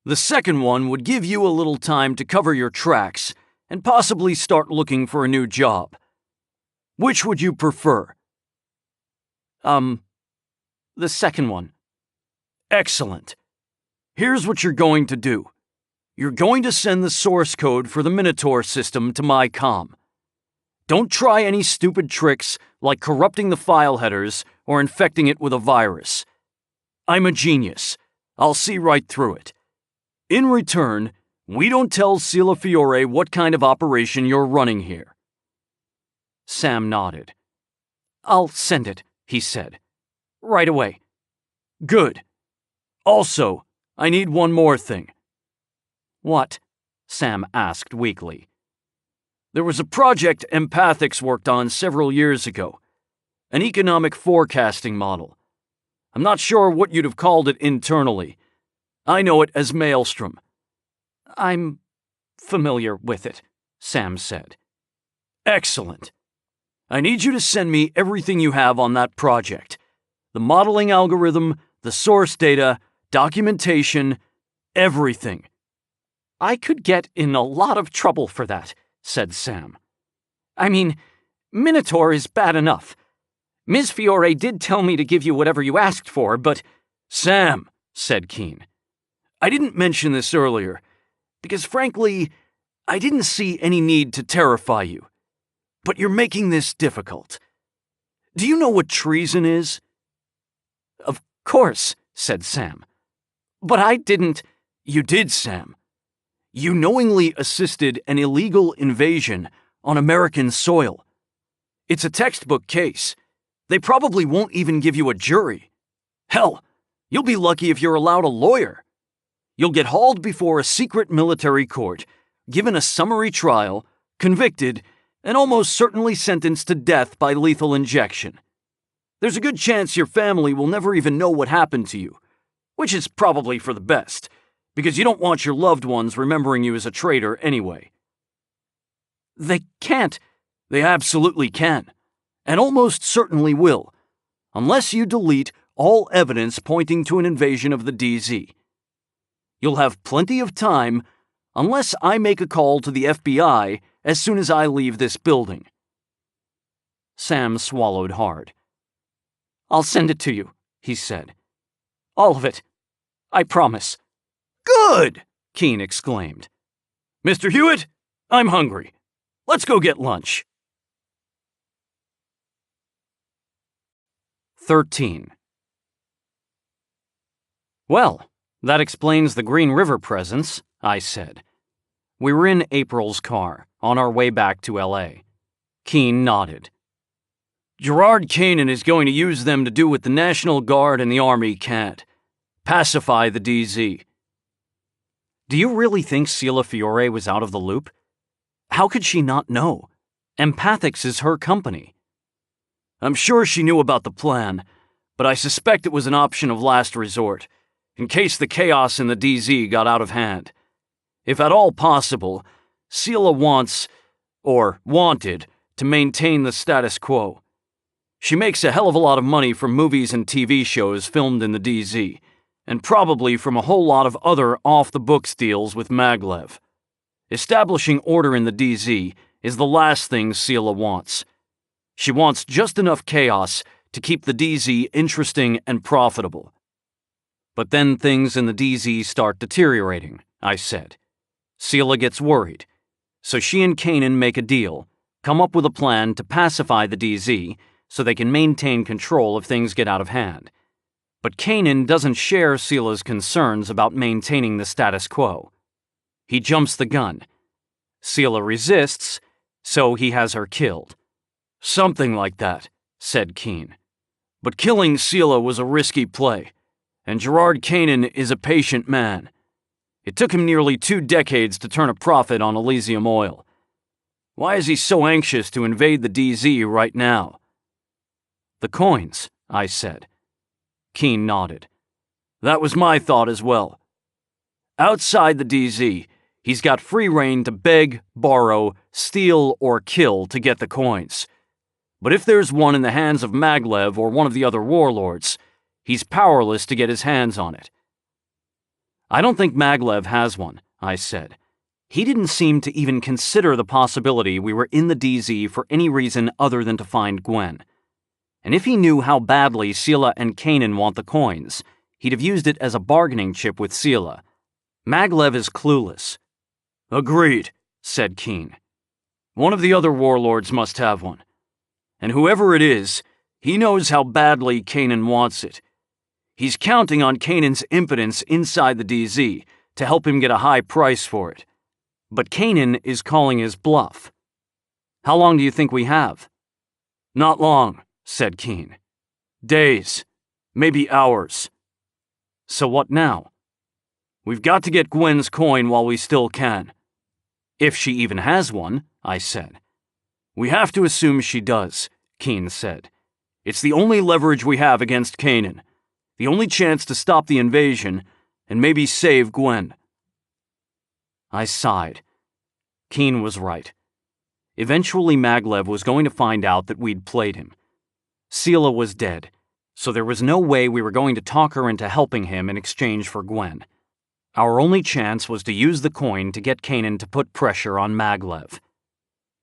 The second one would give you a little time to cover your tracks and possibly start looking for a new job. Which would you prefer? The second one. Excellent. Here's what you're going to do. You're going to send the source code for the Minotaur system to my comm. Don't try any stupid tricks like corrupting the file headers or infecting it with a virus. I'm a genius. I'll see right through it. In return, we don't tell Seela Fiore what kind of operation you're running here. Sam nodded. I'll send it, he said. Right away. Good. Also, I need one more thing. What? Sam asked weakly. There was a project Empathics worked on several years ago. An economic forecasting model. I'm not sure what you'd have called it internally. I know it as Maelstrom. I'm familiar with it, Sam said. Excellent. I need you to send me everything you have on that project. The modeling algorithm, the source data, documentation, everything. I could get in a lot of trouble for that, said Sam. I mean, Minotaur is bad enough. Ms. Fiore did tell me to give you whatever you asked for, but— Sam, said Keene, I didn't mention this earlier, because frankly, I didn't see any need to terrify you. But you're making this difficult. Do you know what treason is? Of course, said Sam. But I didn't— You did, Sam. You knowingly assisted an illegal invasion on American soil. It's a textbook case. They probably won't even give you a jury. Hell, you'll be lucky if you're allowed a lawyer. You'll get hauled before a secret military court, given a summary trial, convicted, and almost certainly sentenced to death by lethal injection. There's a good chance your family will never even know what happened to you, which is probably for the best, because you don't want your loved ones remembering you as a traitor anyway. They can't. They absolutely can, and almost certainly will, unless you delete all evidence pointing to an invasion of the DZ. You'll have plenty of time, unless I make a call to the FBI as soon as I leave this building. Sam swallowed hard. I'll send it to you, he said. All of it. I promise. Good! Keene exclaimed. Mr. Hewitt, I'm hungry. Let's go get lunch. 13. Well, that explains the Green River presence, I said. We were in April's car, on our way back to L.A. Keene nodded. Gerard Kanan is going to use them to do what the National Guard and the Army can't. Pacify the DZ. Do you really think Seela Fiore was out of the loop? How could she not know? Empathics is her company. I'm sure she knew about the plan, but I suspect it was an option of last resort, in case the chaos in the DZ got out of hand. If at all possible, Seela wanted, to maintain the status quo. She makes a hell of a lot of money from movies and TV shows filmed in the DZ, and probably from a whole lot of other off-the-books deals with Maglev. Establishing order in the DZ is the last thing Seela wants. She wants just enough chaos to keep the DZ interesting and profitable. But then things in the DZ start deteriorating, I said. Seela gets worried. So she and Kanan make a deal, come up with a plan to pacify the DZ so they can maintain control if things get out of hand. But Kanan doesn't share Seela's concerns about maintaining the status quo. He jumps the gun. Seela resists, so he has her killed. Something like that, said Keene. But killing Seela was a risky play, and Gerard Kanan is a patient man. It took him nearly 2 decades to turn a profit on Elysium Oil, Why is he so anxious to invade the DZ right now? The coins, I said. Keene nodded. That was my thought as well. Outside the DZ, he's got free rein to beg, borrow, steal, or kill to get the coins. But if there's one in the hands of Maglev or one of the other warlords, he's powerless to get his hands on it. I don't think Maglev has one, I said. He didn't seem to even consider the possibility we were in the DZ for any reason other than to find Gwen. And if he knew how badly Sela and Kanan want the coins, he'd have used it as a bargaining chip with Sela. Maglev is clueless. Agreed, said Keene. One of the other warlords must have one. And whoever it is, he knows how badly Kanan wants it. He's counting on Kanan's impotence inside the DZ to help him get a high price for it. But Kanan is calling his bluff. How long do you think we have? Not long, said Keene. Days, maybe hours. So what now? We've got to get Gwen's coin while we still can. If she even has one, I said. We have to assume she does, Keene said. It's the only leverage we have against Kanan. The only chance to stop the invasion and maybe save Gwen. I sighed. Keene was right. Eventually Maglev was going to find out that we'd played him. Sela was dead, so there was no way we were going to talk her into helping him in exchange for Gwen. Our only chance was to use the coin to get Kanan to put pressure on Maglev.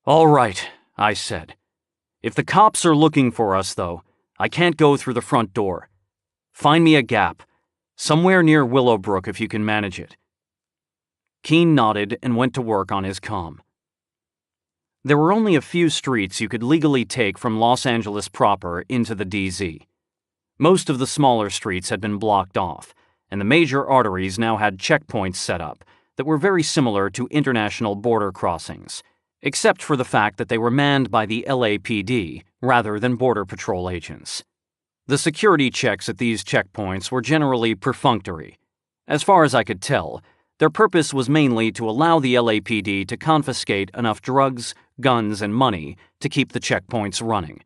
All right, I said. If the cops are looking for us, though, I can't go through the front door. Find me a gap, somewhere near Willowbrook if you can manage it. Keene nodded and went to work on his comm. There were only a few streets you could legally take from Los Angeles proper into the DZ. Most of the smaller streets had been blocked off, and the major arteries now had checkpoints set up that were very similar to international border crossings, except for the fact that they were manned by the LAPD rather than Border Patrol agents. The security checks at these checkpoints were generally perfunctory. As far as I could tell, their purpose was mainly to allow the LAPD to confiscate enough drugs, guns, and money to keep the checkpoints running.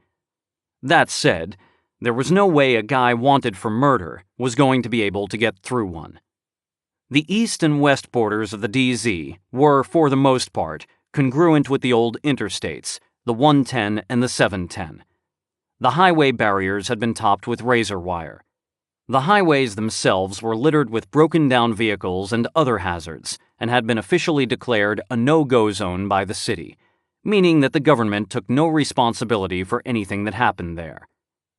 That said, there was no way a guy wanted for murder was going to be able to get through one. The east and west borders of the DZ were, for the most part, congruent with the old interstates, the 110 and the 710. The highway barriers had been topped with razor wire. The highways themselves were littered with broken-down vehicles and other hazards and had been officially declared a no-go zone by the city, meaning that the government took no responsibility for anything that happened there.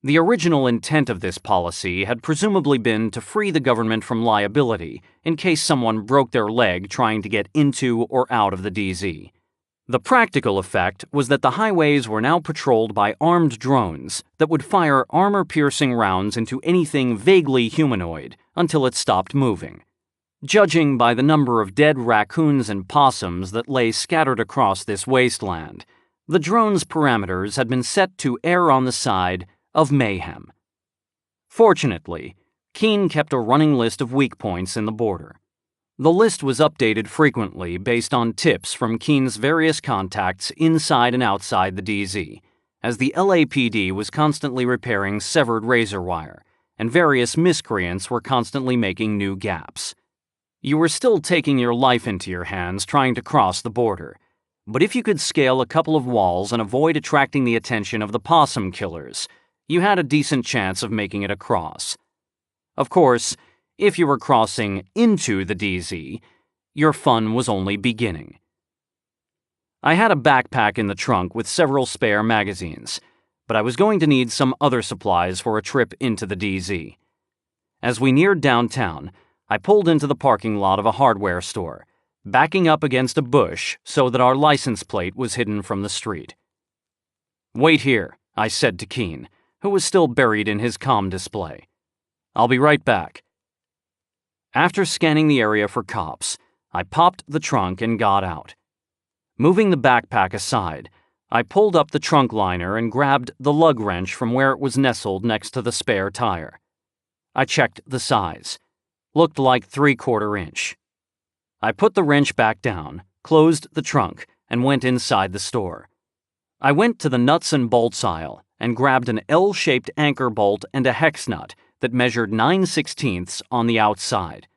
The original intent of this policy had presumably been to free the government from liability in case someone broke their leg trying to get into or out of the DZ. The practical effect was that the highways were now patrolled by armed drones that would fire armor-piercing rounds into anything vaguely humanoid until it stopped moving. Judging by the number of dead raccoons and possums that lay scattered across this wasteland, the drone's parameters had been set to err on the side of mayhem. Fortunately, Keene kept a running list of weak points in the border. The list was updated frequently based on tips from Keene's various contacts inside and outside the DZ, as the LAPD was constantly repairing severed razor wire, and various miscreants were constantly making new gaps. You were still taking your life into your hands trying to cross the border, but if you could scale a couple of walls and avoid attracting the attention of the possum killers, you had a decent chance of making it across. Of course, if you were crossing into the DZ, your fun was only beginning. I had a backpack in the trunk with several spare magazines, but I was going to need some other supplies for a trip into the DZ. As we neared downtown, I pulled into the parking lot of a hardware store, backing up against a bush so that our license plate was hidden from the street. "Wait here," I said to Keene, who was still buried in his comm display. "I'll be right back." After scanning the area for cops, I popped the trunk and got out. Moving the backpack aside, I pulled up the trunk liner and grabbed the lug wrench from where it was nestled next to the spare tire. I checked the size. Looked like 3/4 inch. I put the wrench back down, closed the trunk, and went inside the store. I went to the nuts and bolts aisle and grabbed an L-shaped anchor bolt and a hex nut that measured 9/16 on the outside.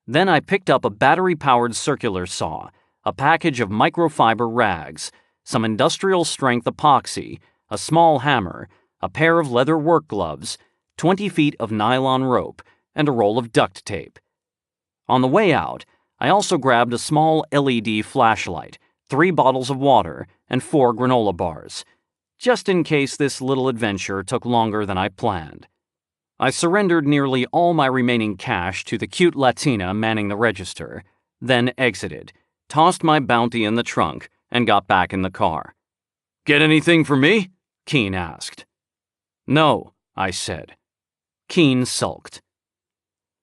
Then I picked up a battery-powered circular saw, a package of microfiber rags, some industrial-strength epoxy, a small hammer, a pair of leather work gloves, 20 feet of nylon rope, and a roll of duct tape. On the way out, I also grabbed a small LED flashlight, 3 bottles of water, and 4 granola bars, just in case this little adventure took longer than I planned. I surrendered nearly all my remaining cash to the cute Latina manning the register, then exited, tossed my bounty in the trunk, and got back in the car. "Get anything for me?" Keene asked. "No," I said. Keene sulked.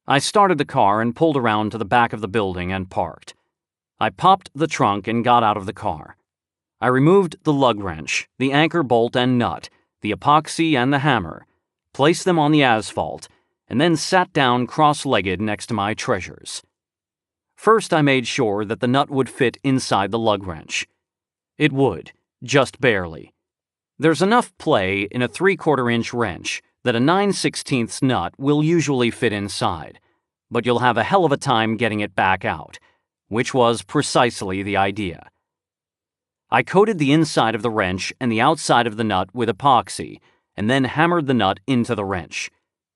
I started the car and pulled around to the back of the building and parked. I popped the trunk and got out of the car. I removed the lug wrench, the anchor bolt and nut, the epoxy and the hammer, placed them on the asphalt, and then sat down cross-legged next to my treasures. First, I made sure that the nut would fit inside the lug wrench. It would, just barely. There's enough play in a 3/4-inch wrench that a 9/16 nut will usually fit inside, but you'll have a hell of a time getting it back out, which was precisely the idea. I coated the inside of the wrench and the outside of the nut with epoxy, and then hammered the nut into the wrench.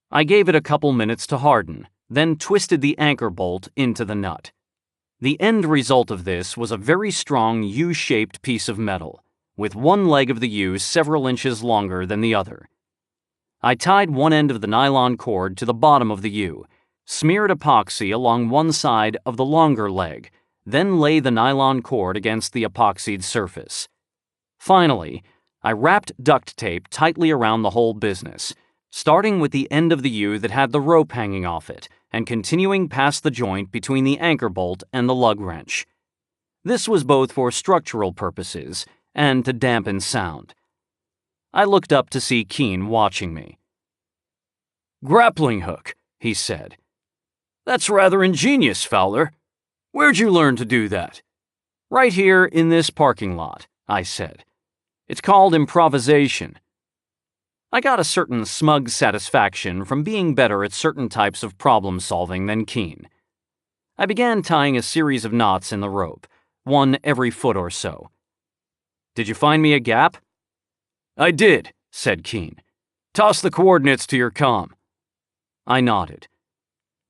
I gave it a couple minutes to harden, then twisted the anchor bolt into the nut. The end result of this was a very strong U-shaped piece of metal, with one leg of the U several inches longer than the other. I tied one end of the nylon cord to the bottom of the U, smeared epoxy along one side of the longer leg, then lay the nylon cord against the epoxied surface. Finally, I wrapped duct tape tightly around the whole business, starting with the end of the U that had the rope hanging off it, and continuing past the joint between the anchor bolt and the lug wrench. This was both for structural purposes and to dampen sound. I looked up to see Keene watching me. "Grappling hook," he said. "That's rather ingenious, Fowler. Where'd you learn to do that?" "Right here in this parking lot," I said. "It's called improvisation." I got a certain smug satisfaction from being better at certain types of problem solving than Keene. I began tying a series of knots in the rope, one every foot or so. "Did you find me a gap?" "I did," said Keene. "Toss the coordinates to your comm." I nodded.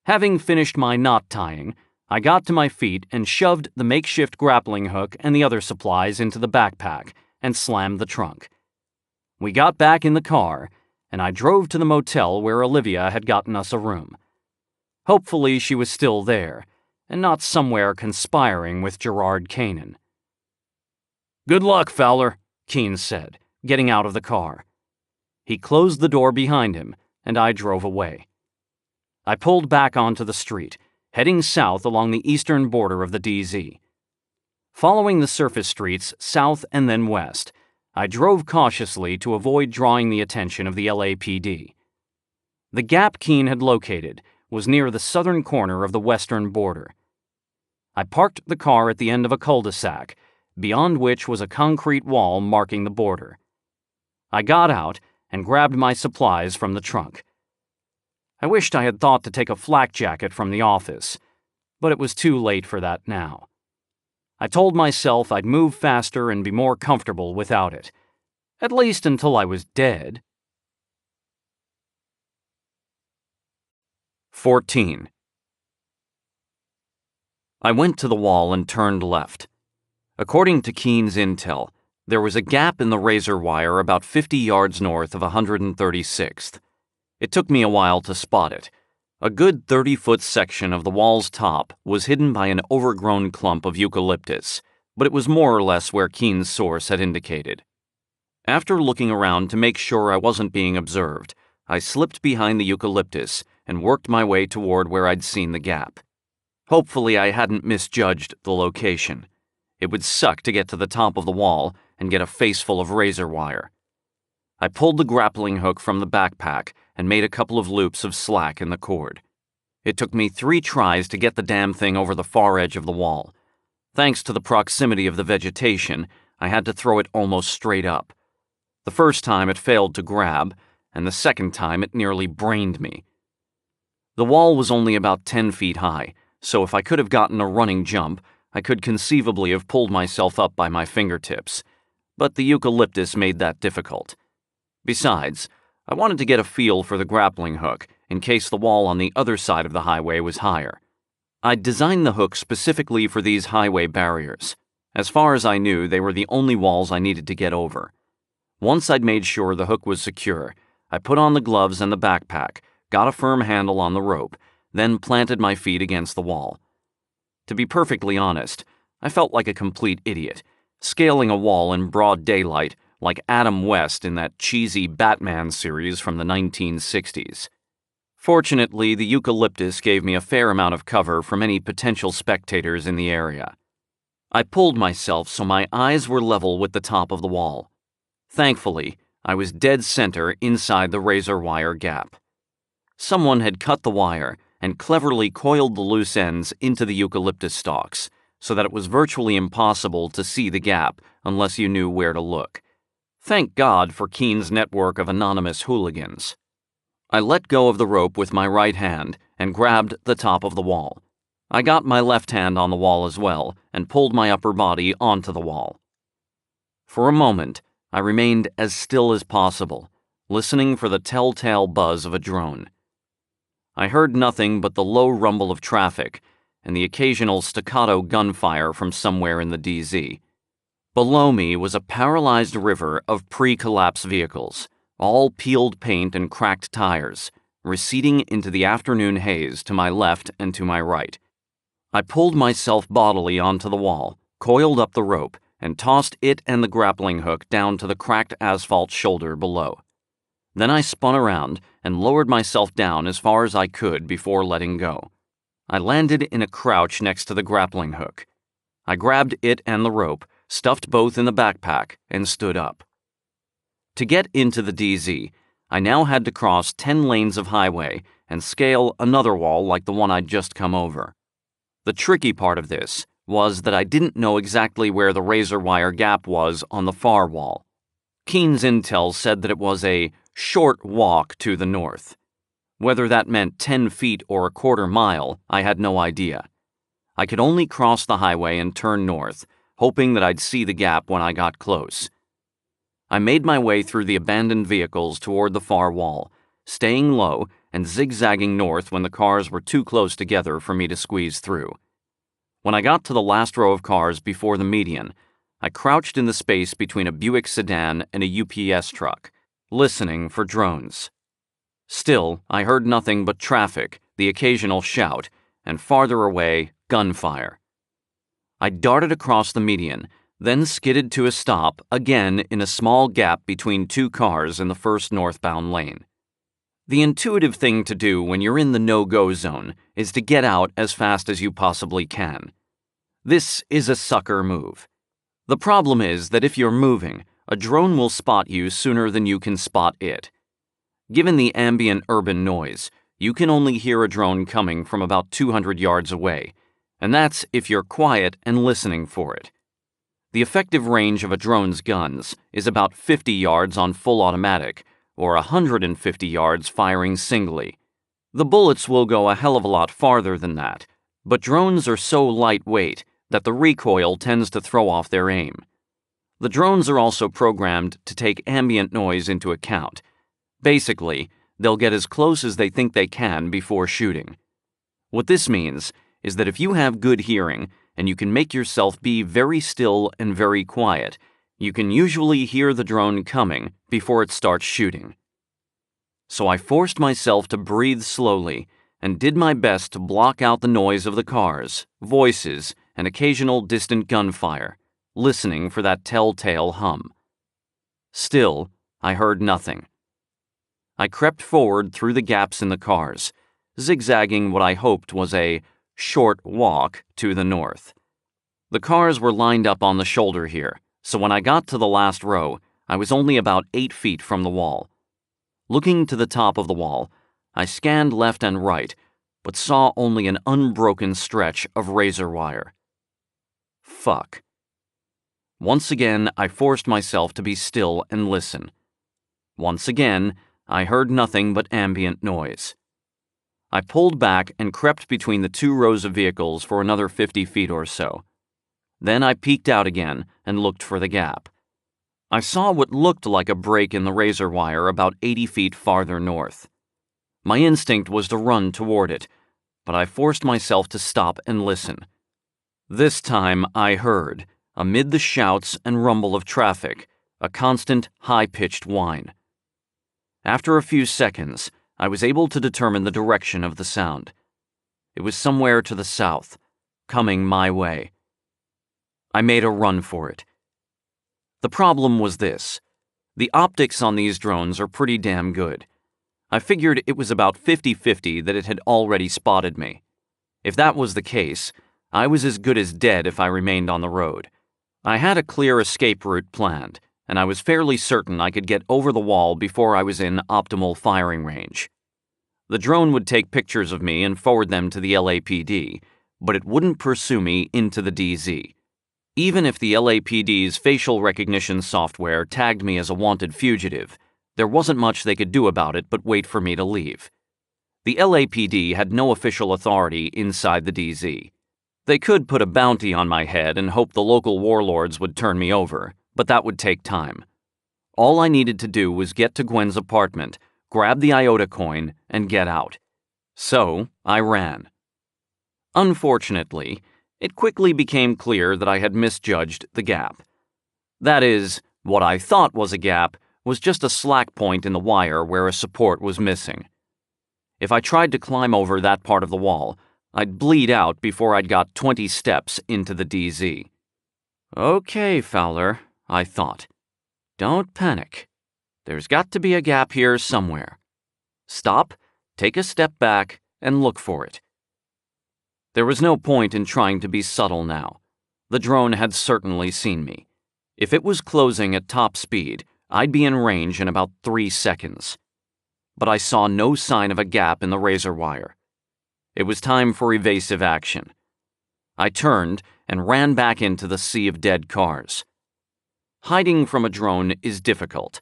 Having finished my knot tying, I got to my feet and shoved the makeshift grappling hook and the other supplies into the backpack and slammed the trunk. We got back in the car, and I drove to the motel where Olivia had gotten us a room. Hopefully she was still there, and not somewhere conspiring with Gerard Canaan. "Good luck, Fowler," Keene said, getting out of the car. He closed the door behind him, and I drove away. I pulled back onto the street, heading south along the eastern border of the DZ. Following the surface streets south and then west, I drove cautiously to avoid drawing the attention of the LAPD. The gap Keene had located was near the southern corner of the western border. I parked the car at the end of a cul-de-sac, beyond which was a concrete wall marking the border. I got out and grabbed my supplies from the trunk. I wished I had thought to take a flak jacket from the office, but it was too late for that now. I told myself I'd move faster and be more comfortable without it, at least until I was dead. 14. I went to the wall and turned left. According to Keene's intel, there was a gap in the razor wire about 50 yards north of 136th. It took me a while to spot it. A good 30-foot section of the wall's top was hidden by an overgrown clump of eucalyptus, but it was more or less where Keene's source had indicated. After looking around to make sure I wasn't being observed, I slipped behind the eucalyptus and worked my way toward where I'd seen the gap. Hopefully I hadn't misjudged the location. It would suck to get to the top of the wall and get a face full of razor wire. I pulled the grappling hook from the backpack and made a couple of loops of slack in the cord. It took me 3 tries to get the damn thing over the far edge of the wall. Thanks to the proximity of the vegetation, I had to throw it almost straight up. The first time it failed to grab, and the second time it nearly brained me. The wall was only about 10 feet high, so if I could have gotten a running jump, I could conceivably have pulled myself up by my fingertips. But the eucalyptus made that difficult. Besides, I wanted to get a feel for the grappling hook in case the wall on the other side of the highway was higher. I'd designed the hook specifically for these highway barriers. As far as I knew, they were the only walls I needed to get over. Once I'd made sure the hook was secure, I put on the gloves and the backpack, got a firm handle on the rope, then planted my feet against the wall. To be perfectly honest, I felt like a complete idiot, scaling a wall in broad daylight like Adam West in that cheesy Batman series from the 1960s. Fortunately, the eucalyptus gave me a fair amount of cover from any potential spectators in the area. I pulled myself so my eyes were level with the top of the wall. Thankfully, I was dead center inside the razor wire gap. Someone had cut the wire and cleverly coiled the loose ends into the eucalyptus stalks, so that it was virtually impossible to see the gap unless you knew where to look. Thank God for Keen's network of anonymous hooligans. I let go of the rope with my right hand and grabbed the top of the wall. I got my left hand on the wall as well and pulled my upper body onto the wall. For a moment, I remained as still as possible, listening for the telltale buzz of a drone. I heard nothing but the low rumble of traffic and the occasional staccato gunfire from somewhere in the DZ. Below me was a paralyzed river of pre-collapse vehicles, all peeled paint and cracked tires, receding into the afternoon haze to my left and to my right. I pulled myself bodily onto the wall, coiled up the rope, and tossed it and the grappling hook down to the cracked asphalt shoulder below. Then I spun around and lowered myself down as far as I could before letting go. I landed in a crouch next to the grappling hook. I grabbed it and the rope, stuffed both in the backpack, and stood up. To get into the DZ, I now had to cross 10 lanes of highway and scale another wall like the one I'd just come over. The tricky part of this was that I didn't know exactly where the razor wire gap was on the far wall. Keen's intel said that it was a short walk to the north. Whether that meant 10 feet or a quarter mile, I had no idea. I could only cross the highway and turn north, hoping that I'd see the gap when I got close. I made my way through the abandoned vehicles toward the far wall, staying low and zigzagging north when the cars were too close together for me to squeeze through. When I got to the last row of cars before the median, I crouched in the space between a Buick sedan and a UPS truck, listening for drones. Still, I heard nothing but traffic, the occasional shout, and farther away, gunfire. I darted across the median, then skidded to a stop, again in a small gap between two cars in the first northbound lane. The intuitive thing to do when you're in the no-go zone is to get out as fast as you possibly can. This is a sucker move. The problem is that if you're moving, a drone will spot you sooner than you can spot it. Given the ambient urban noise, you can only hear a drone coming from about 200 yards away, and that's if you're quiet and listening for it. The effective range of a drone's guns is about 50 yards on full automatic, or 150 yards firing singly. The bullets will go a hell of a lot farther than that, but drones are so lightweight that the recoil tends to throw off their aim. The drones are also programmed to take ambient noise into account. Basically, they'll get as close as they think they can before shooting. What this means is that if you have good hearing and you can make yourself be very still and very quiet, you can usually hear the drone coming before it starts shooting. So I forced myself to breathe slowly and did my best to block out the noise of the cars, voices, and occasional distant gunfire, listening for that telltale hum. Still, I heard nothing. I crept forward through the gaps in the cars, zigzagging what I hoped was a short walk to the north. The cars were lined up on the shoulder here, so when I got to the last row, I was only about 8 feet from the wall. Looking to the top of the wall, I scanned left and right, but saw only an unbroken stretch of razor wire. Fuck. Once again, I forced myself to be still and listen. Once again, I heard nothing but ambient noise. I pulled back and crept between the 2 rows of vehicles for another 50 feet or so. Then I peeked out again and looked for the gap. I saw what looked like a break in the razor wire about 80 feet farther north. My instinct was to run toward it, but I forced myself to stop and listen. This time I heard, amid the shouts and rumble of traffic, a constant, high-pitched whine. After a few seconds, I was able to determine the direction of the sound. It was somewhere to the south, coming my way. I made a run for it. The problem was this. The optics on these drones are pretty damn good. I figured it was about 50-50 that it had already spotted me. If that was the case, I was as good as dead if I remained on the road. I had a clear escape route planned, and I was fairly certain I could get over the wall before I was in optimal firing range. The drone would take pictures of me and forward them to the LAPD, but it wouldn't pursue me into the DZ. Even if the LAPD's facial recognition software tagged me as a wanted fugitive, there wasn't much they could do about it but wait for me to leave. The LAPD had no official authority inside the DZ. They could put a bounty on my head and hope the local warlords would turn me over, but that would take time. All I needed to do was get to Gwen's apartment, grab the Iota coin, and get out. So, I ran. Unfortunately, it quickly became clear that I had misjudged the gap. That is, what I thought was a gap was just a slack point in the wire where a support was missing. If I tried to climb over that part of the wall, I'd bleed out before I'd got 20 steps into the DZ. Okay, Fowler, I thought. Don't panic. There's got to be a gap here somewhere. Stop, take a step back, and look for it. There was no point in trying to be subtle now. The drone had certainly seen me. If it was closing at top speed, I'd be in range in about 3 seconds. But I saw no sign of a gap in the razor wire. It was time for evasive action. I turned and ran back into the sea of dead cars. Hiding from a drone is difficult.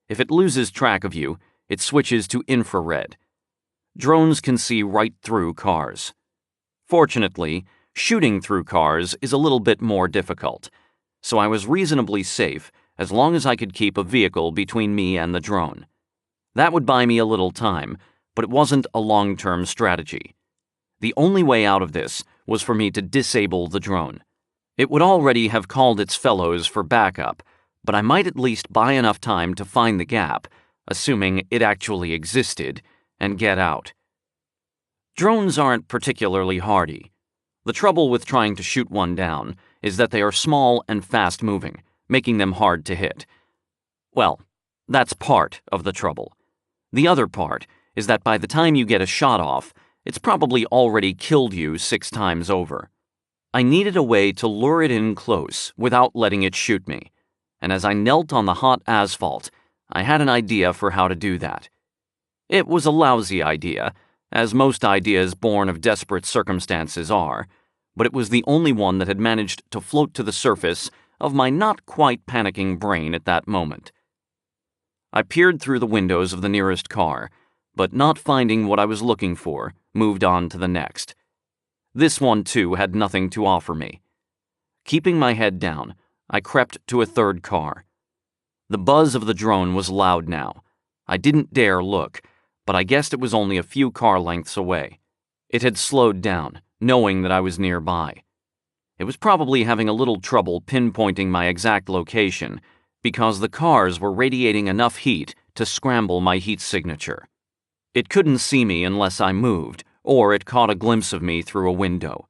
If it loses track of you, it switches to infrared. Drones can see right through cars. Fortunately, shooting through cars is a little bit more difficult, so I was reasonably safe as long as I could keep a vehicle between me and the drone. That would buy me a little time, but it wasn't a long-term strategy. The only way out of this was for me to disable the drone. It would already have called its fellows for backup, but I might at least buy enough time to find the gap, assuming it actually existed, and get out. Drones aren't particularly hardy. The trouble with trying to shoot one down is that they are small and fast-moving, making them hard to hit. Well, that's part of the trouble. The other part is that by the time you get a shot off, it's probably already killed you 6 times over. I needed a way to lure it in close without letting it shoot me, and as I knelt on the hot asphalt, I had an idea for how to do that. It was a lousy idea, as most ideas born of desperate circumstances are, but it was the only one that had managed to float to the surface of my not quite panicking brain at that moment. I peered through the windows of the nearest car, but not finding what I was looking for, moved on to the next. This one, too, had nothing to offer me. Keeping my head down, I crept to a third car. The buzz of the drone was loud now. I didn't dare look, but I guessed it was only a few car lengths away. It had slowed down, knowing that I was nearby. It was probably having a little trouble pinpointing my exact location, because the cars were radiating enough heat to scramble my heat signature. It couldn't see me unless I moved, or it caught a glimpse of me through a window.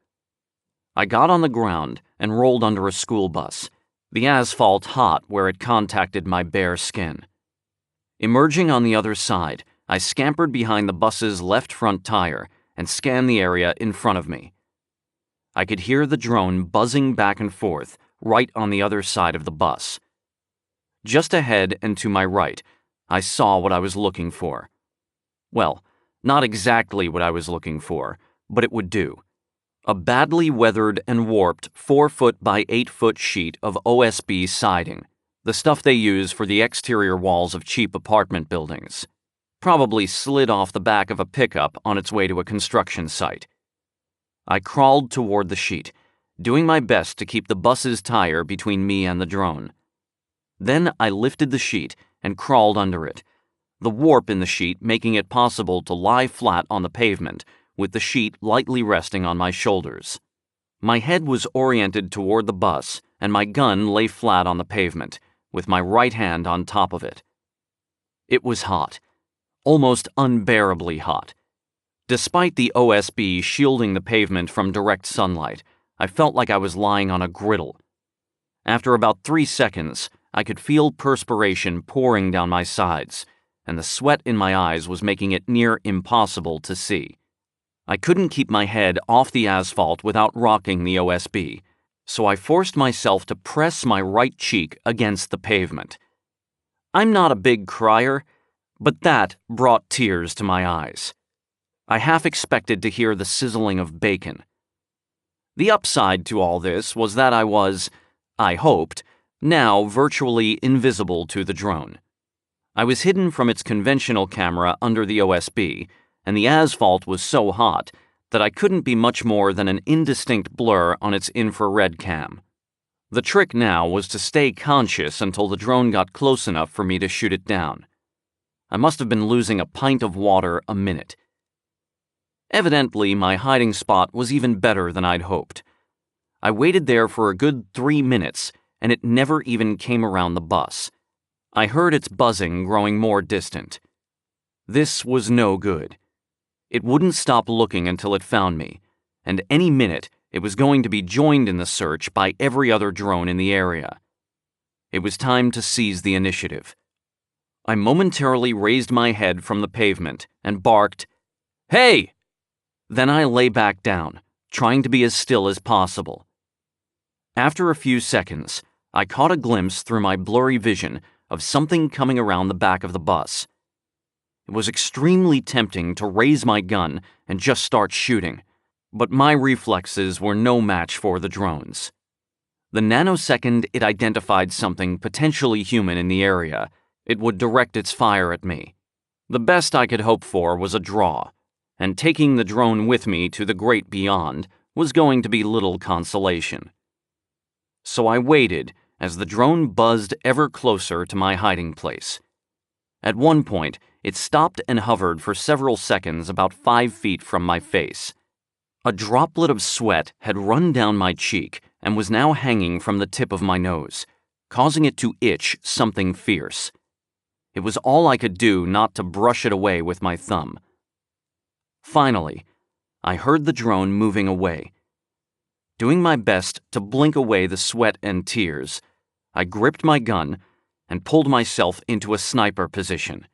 I got on the ground and rolled under a school bus, the asphalt hot where it contacted my bare skin. Emerging on the other side, I scampered behind the bus's left front tire and scanned the area in front of me. I could hear the drone buzzing back and forth right on the other side of the bus. Just ahead and to my right, I saw what I was looking for. Well, not exactly what I was looking for, but it would do. A badly weathered and warped 4-foot by 8-foot sheet of OSB siding, the stuff they use for the exterior walls of cheap apartment buildings. Probably slid off the back of a pickup on its way to a construction site. I crawled toward the sheet, doing my best to keep the bus's tire between me and the drone. Then I lifted the sheet and crawled under it, the warp in the sheet making it possible to lie flat on the pavement with the sheet lightly resting on my shoulders. My head was oriented toward the bus, and my gun lay flat on the pavement, with my right hand on top of it. It was hot, almost unbearably hot. Despite the OSB shielding the pavement from direct sunlight, I felt like I was lying on a griddle. After about 3 seconds, I could feel perspiration pouring down my sides, and the sweat in my eyes was making it near impossible to see. I couldn't keep my head off the asphalt without rocking the OSB, so I forced myself to press my right cheek against the pavement. I'm not a big crier, but that brought tears to my eyes. I half expected to hear the sizzling of bacon. The upside to all this was that I was, I hoped, now virtually invisible to the drone. I was hidden from its conventional camera under the OSB, and the asphalt was so hot that I couldn't be much more than an indistinct blur on its infrared cam. The trick now was to stay conscious until the drone got close enough for me to shoot it down. I must have been losing a pint of water a minute. Evidently, my hiding spot was even better than I'd hoped. I waited there for a good 3 minutes, and it never even came around the bus. I heard its buzzing growing more distant. This was no good. It wouldn't stop looking until it found me, and any minute it was going to be joined in the search by every other drone in the area. It was time to seize the initiative. I momentarily raised my head from the pavement and barked, "Hey!" Then I lay back down, trying to be as still as possible. After a few seconds, I caught a glimpse through my blurry vision of something coming around the back of the bus. It was extremely tempting to raise my gun and just start shooting, but my reflexes were no match for the drone's. The nanosecond it identified something potentially human in the area, it would direct its fire at me. The best I could hope for was a draw, and taking the drone with me to the great beyond was going to be little consolation. So I waited as the drone buzzed ever closer to my hiding place. At one point, it stopped and hovered for several seconds about 5 feet from my face. A droplet of sweat had run down my cheek and was now hanging from the tip of my nose, causing it to itch something fierce. It was all I could do not to brush it away with my thumb. Finally, I heard the drone moving away. Doing my best to blink away the sweat and tears, I gripped my gun and pulled myself into a sniper position.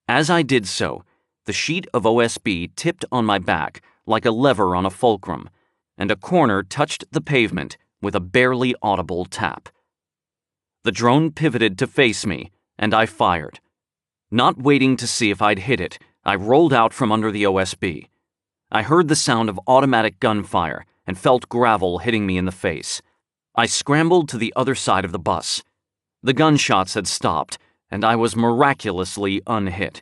As I did so, the sheet of OSB tipped on my back like a lever on a fulcrum, and a corner touched the pavement with a barely audible tap. The drone pivoted to face me, and I fired. Not waiting to see if I'd hit it, I rolled out from under the OSB. I heard the sound of automatic gunfire and felt gravel hitting me in the face. I scrambled to the other side of the bus. The gunshots had stopped, and I was miraculously unhit.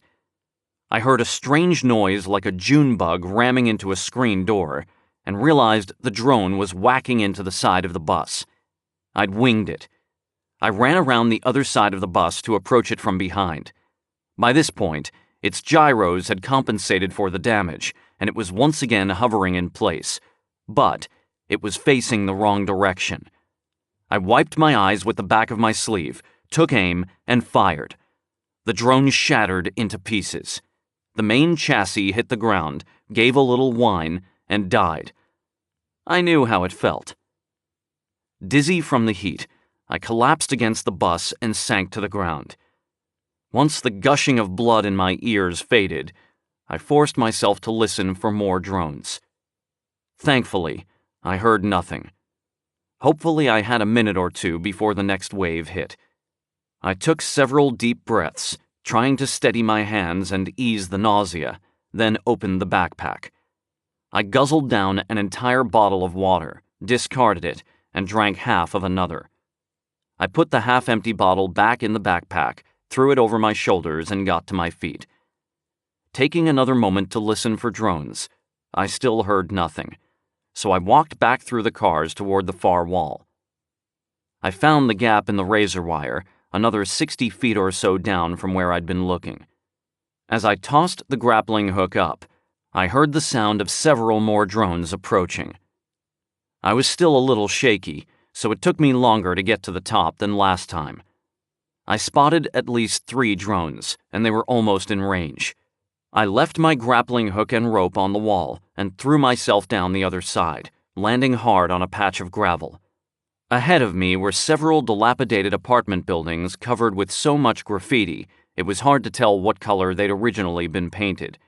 I heard a strange noise like a June bug ramming into a screen door, and realized the drone was whacking into the side of the bus. I'd winged it. I ran around the other side of the bus to approach it from behind. By this point, its gyros had compensated for the damage, and it was once again hovering in place. But it was facing the wrong direction. I wiped my eyes with the back of my sleeve, took aim, and fired. The drone shattered into pieces. The main chassis hit the ground, gave a little whine, and died. I knew how it felt. Dizzy from the heat, I collapsed against the bus and sank to the ground. Once the gushing of blood in my ears faded, I forced myself to listen for more drones. Thankfully, I heard nothing. Hopefully, I had a minute or two before the next wave hit. I took several deep breaths, trying to steady my hands and ease the nausea, then opened the backpack. I guzzled down an entire bottle of water, discarded it, and drank half of another. I put the half-empty bottle back in the backpack, threw it over my shoulders, and got to my feet. Taking another moment to listen for drones, I still heard nothing, so I walked back through the cars toward the far wall. I found the gap in the razor wire, another 60 feet or so down from where I'd been looking. As I tossed the grappling hook up, I heard the sound of several more drones approaching. I was still a little shaky, so it took me longer to get to the top than last time. I spotted at least 3 drones, and they were almost in range. I left my grappling hook and rope on the wall and threw myself down the other side, landing hard on a patch of gravel. Ahead of me were several dilapidated apartment buildings covered with so much graffiti it was hard to tell what color they'd originally been painted.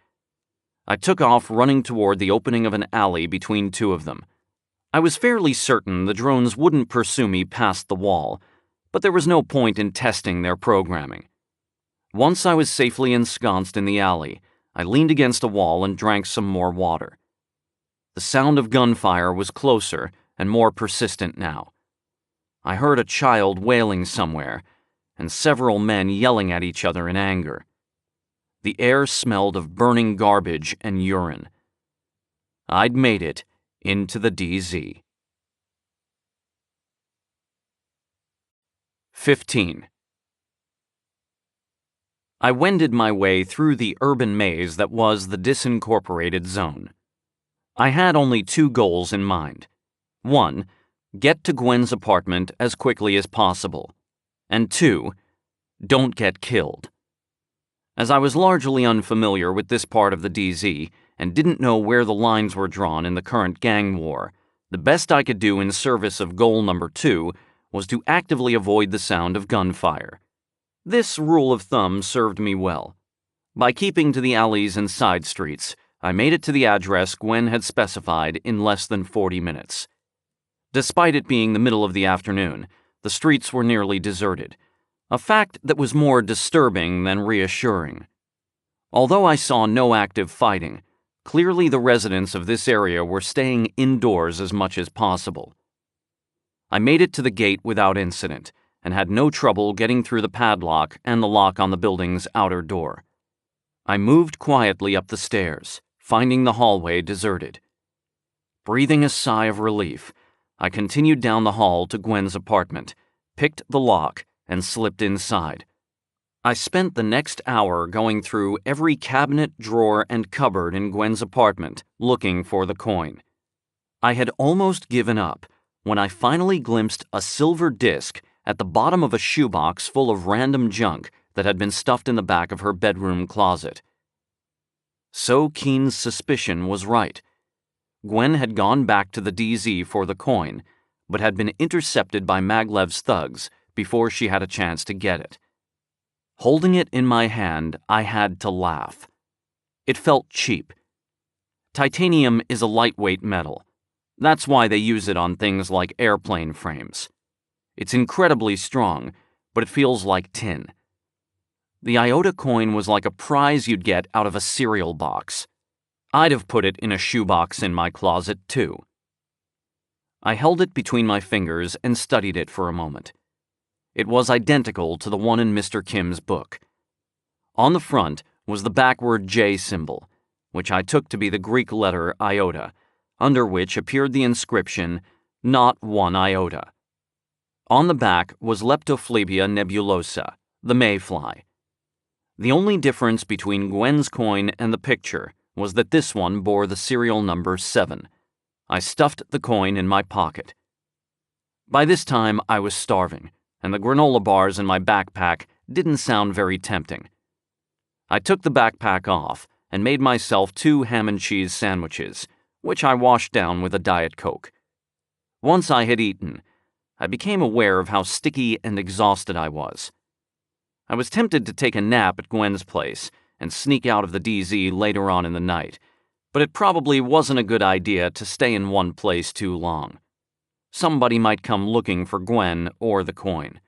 I took off running toward the opening of an alley between 2 of them. I was fairly certain the drones wouldn't pursue me past the wall, but there was no point in testing their programming. Once I was safely ensconced in the alley, I leaned against a wall and drank some more water. The sound of gunfire was closer and more persistent now. I heard a child wailing somewhere, and several men yelling at each other in anger. The air smelled of burning garbage and urine. I'd made it into the DZ. 15. I wended my way through the urban maze that was the disincorporated zone. I had only 2 goals in mind. 1, get to Gwen's apartment as quickly as possible. And 2, don't get killed. As I was largely unfamiliar with this part of the DZ and didn't know where the lines were drawn in the current gang war, the best I could do in service of goal number 2 was to actively avoid the sound of gunfire. This rule of thumb served me well. By keeping to the alleys and side streets, I made it to the address Gwen had specified in less than 40 minutes. Despite it being the middle of the afternoon, the streets were nearly deserted, a fact that was more disturbing than reassuring. Although I saw no active fighting, clearly the residents of this area were staying indoors as much as possible. I made it to the gate without incident, and had no trouble getting through the padlock and the lock on the building's outer door. I moved quietly up the stairs, finding the hallway deserted. Breathing a sigh of relief, I continued down the hall to Gwen's apartment, picked the lock, and slipped inside. I spent the next hour going through every cabinet, drawer, and cupboard in Gwen's apartment, looking for the coin. I had almost given up when I finally glimpsed a silver disc at the bottom of a shoebox full of random junk that had been stuffed in the back of her bedroom closet. So Keen's suspicion was right. Gwen had gone back to the DZ for the coin, but had been intercepted by Maglev's thugs before she had a chance to get it. Holding it in my hand, I had to laugh. It felt cheap. Titanium is a lightweight metal. That's why they use it on things like airplane frames. It's incredibly strong, but it feels like tin. The Iota coin was like a prize you'd get out of a cereal box. I'd have put it in a shoebox in my closet, too. I held it between my fingers and studied it for a moment. It was identical to the one in Mr. Kim's book. On the front was the backward J symbol, which I took to be the Greek letter Iota, under which appeared the inscription, "Not 1 iota." On the back was Leptophlebia nebulosa, the mayfly. The only difference between Gwen's coin and the picture was that this one bore the serial number 7. I stuffed the coin in my pocket. By this time, I was starving, and the granola bars in my backpack didn't sound very tempting. I took the backpack off and made myself 2 ham and cheese sandwiches, which I washed down with a Diet Coke. Once I had eaten, I became aware of how sticky and exhausted I was. I was tempted to take a nap at Gwen's place and sneak out of the DZ later on in the night, but it probably wasn't a good idea to stay in one place too long. Somebody might come looking for Gwen or the coin.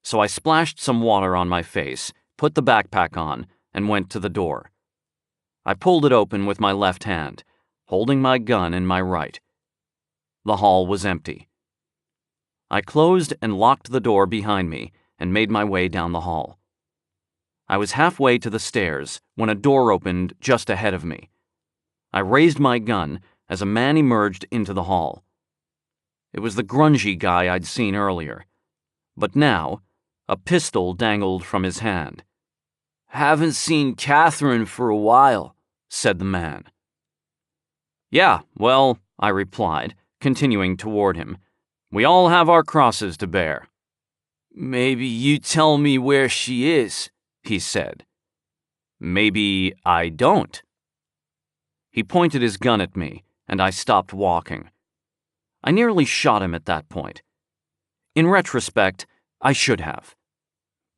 So I splashed some water on my face, put the backpack on, and went to the door. I pulled it open with my left hand, holding my gun in my right. The hall was empty. I closed and locked the door behind me and made my way down the hall. I was halfway to the stairs when a door opened just ahead of me. I raised my gun as a man emerged into the hall. It was the grungy guy I'd seen earlier, but now a pistol dangled from his hand. "Haven't seen Catherine for a while," said the man. "Yeah, well," I replied, continuing toward him. "We all have our crosses to bear." "Maybe you tell me where she is," he said. "Maybe I don't." He pointed his gun at me, and I stopped walking. I nearly shot him at that point. In retrospect, I should have.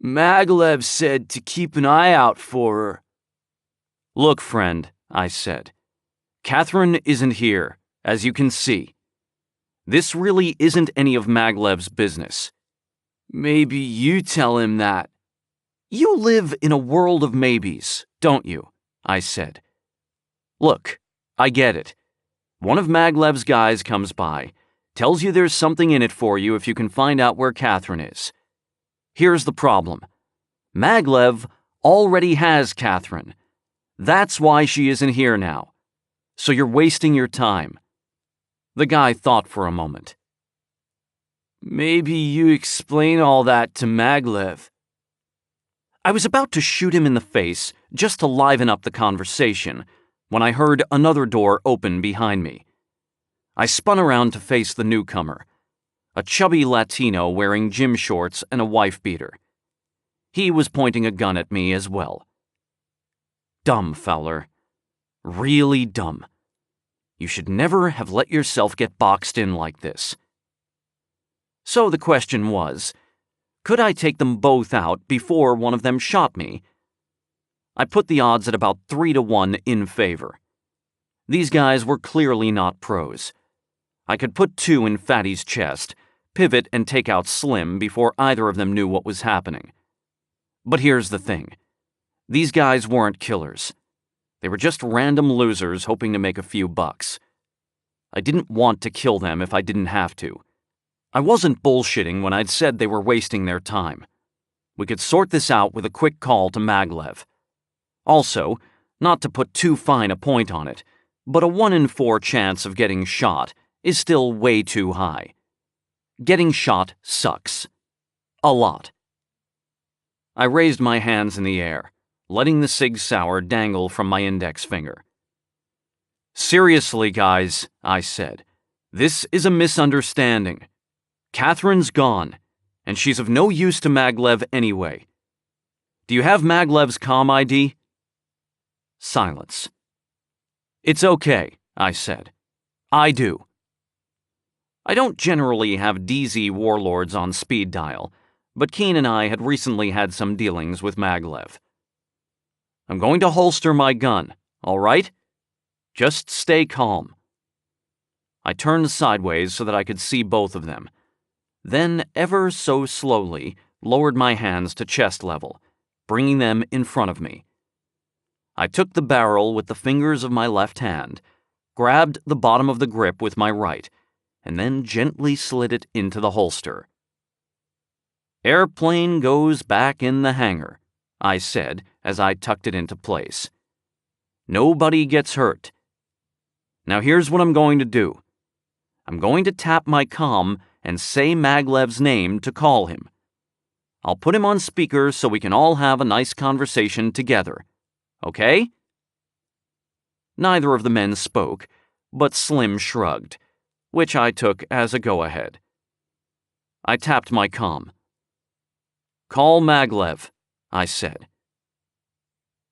"Maglev said to keep an eye out for her." "Look, friend," I said. "Catherine isn't here, as you can see. This really isn't any of Maglev's business." "Maybe you tell him that." "You live in a world of maybes, don't you?" I said. "Look, I get it. One of Maglev's guys comes by, tells you there's something in it for you if you can find out where Catherine is. Here's the problem. Maglev already has Catherine. That's why she isn't here now. So you're wasting your time." The guy thought for a moment. "Maybe you explain all that to Maglev." I was about to shoot him in the face just to liven up the conversation when I heard another door open behind me. I spun around to face the newcomer, a chubby Latino wearing gym shorts and a wife-beater. He was pointing a gun at me as well. Dumb, Fowler. Really dumb. You should never have let yourself get boxed in like this. So the question was, could I take them both out before one of them shot me? I put the odds at about 3-1 in favor. These guys were clearly not pros. I could put 2 in Fatty's chest, pivot and take out Slim before either of them knew what was happening. But here's the thing. These guys weren't killers. They were just random losers hoping to make a few bucks. I didn't want to kill them if I didn't have to. I wasn't bullshitting when I'd said they were wasting their time. We could sort this out with a quick call to Maglev. Also, not to put too fine a point on it, but a 1 in 4 chance of getting shot is still way too high. Getting shot sucks. A lot. I raised my hands in the air, letting the Sig Sauer dangle from my index finger. "Seriously, guys," I said, "this is a misunderstanding. Catherine's gone, and she's of no use to Maglev anyway. Do you have Maglev's comm ID?" Silence. "It's okay," I said. "I do." I don't generally have DZ warlords on speed dial, but Keen and I had recently had some dealings with Maglev. "I'm going to holster my gun, all right? Just stay calm." I turned sideways so that I could see both of them, then ever so slowly lowered my hands to chest level, bringing them in front of me. I took the barrel with the fingers of my left hand, grabbed the bottom of the grip with my right, and then gently slid it into the holster. "Airplane goes back in the hangar," I said as I tucked it into place. "Nobody gets hurt. Now here's what I'm going to do. I'm going to tap my comm and say Maglev's name to call him. I'll put him on speaker so we can all have a nice conversation together. Okay?" Neither of the men spoke, but Slim shrugged, which I took as a go-ahead. I tapped my comm. "Call Maglev," I said.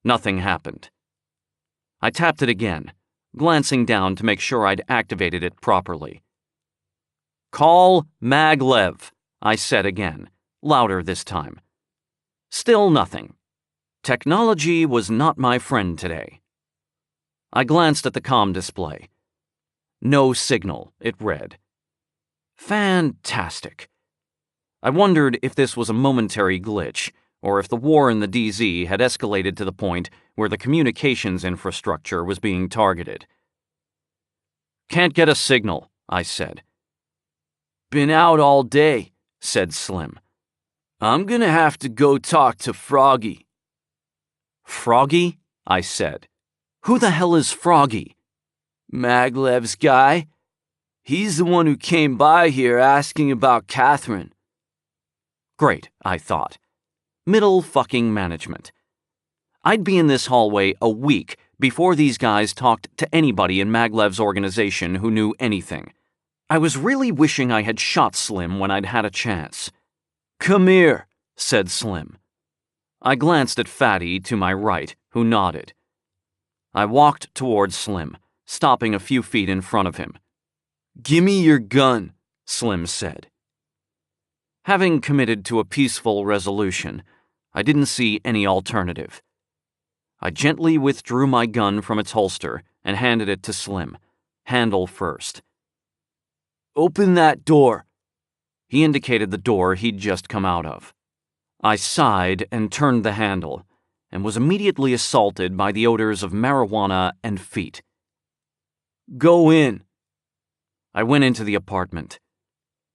Nothing happened. I tapped it again, glancing down to make sure I'd activated it properly. "Call Maglev," I said again, louder this time. Still nothing. Technology was not my friend today. I glanced at the comm display. "No signal," it read. Fantastic. I wondered if this was a momentary glitch, or if the war in the DZ had escalated to the point where the communications infrastructure was being targeted. Can't get a signal, I said. Been out all day, said Slim. I'm gonna have to go talk to Froggy. Froggy? I said. Who the hell is Froggy? Maglev's guy. He's the one who came by here asking about Catherine. Great, I thought. Middle fucking management. I'd be in this hallway a week before these guys talked to anybody in Maglev's organization who knew anything. I was really wishing I had shot Slim when I'd had a chance. Come here, said Slim. I glanced at Fatty to my right, who nodded. I walked towards Slim, stopping a few feet in front of him. Gimme your gun, Slim said. Having committed to a peaceful resolution, I didn't see any alternative. I gently withdrew my gun from its holster and handed it to Slim, handle first. Open that door. He indicated the door he'd just come out of. I sighed and turned the handle, and was immediately assaulted by the odors of marijuana and feet. Go in. I went into the apartment.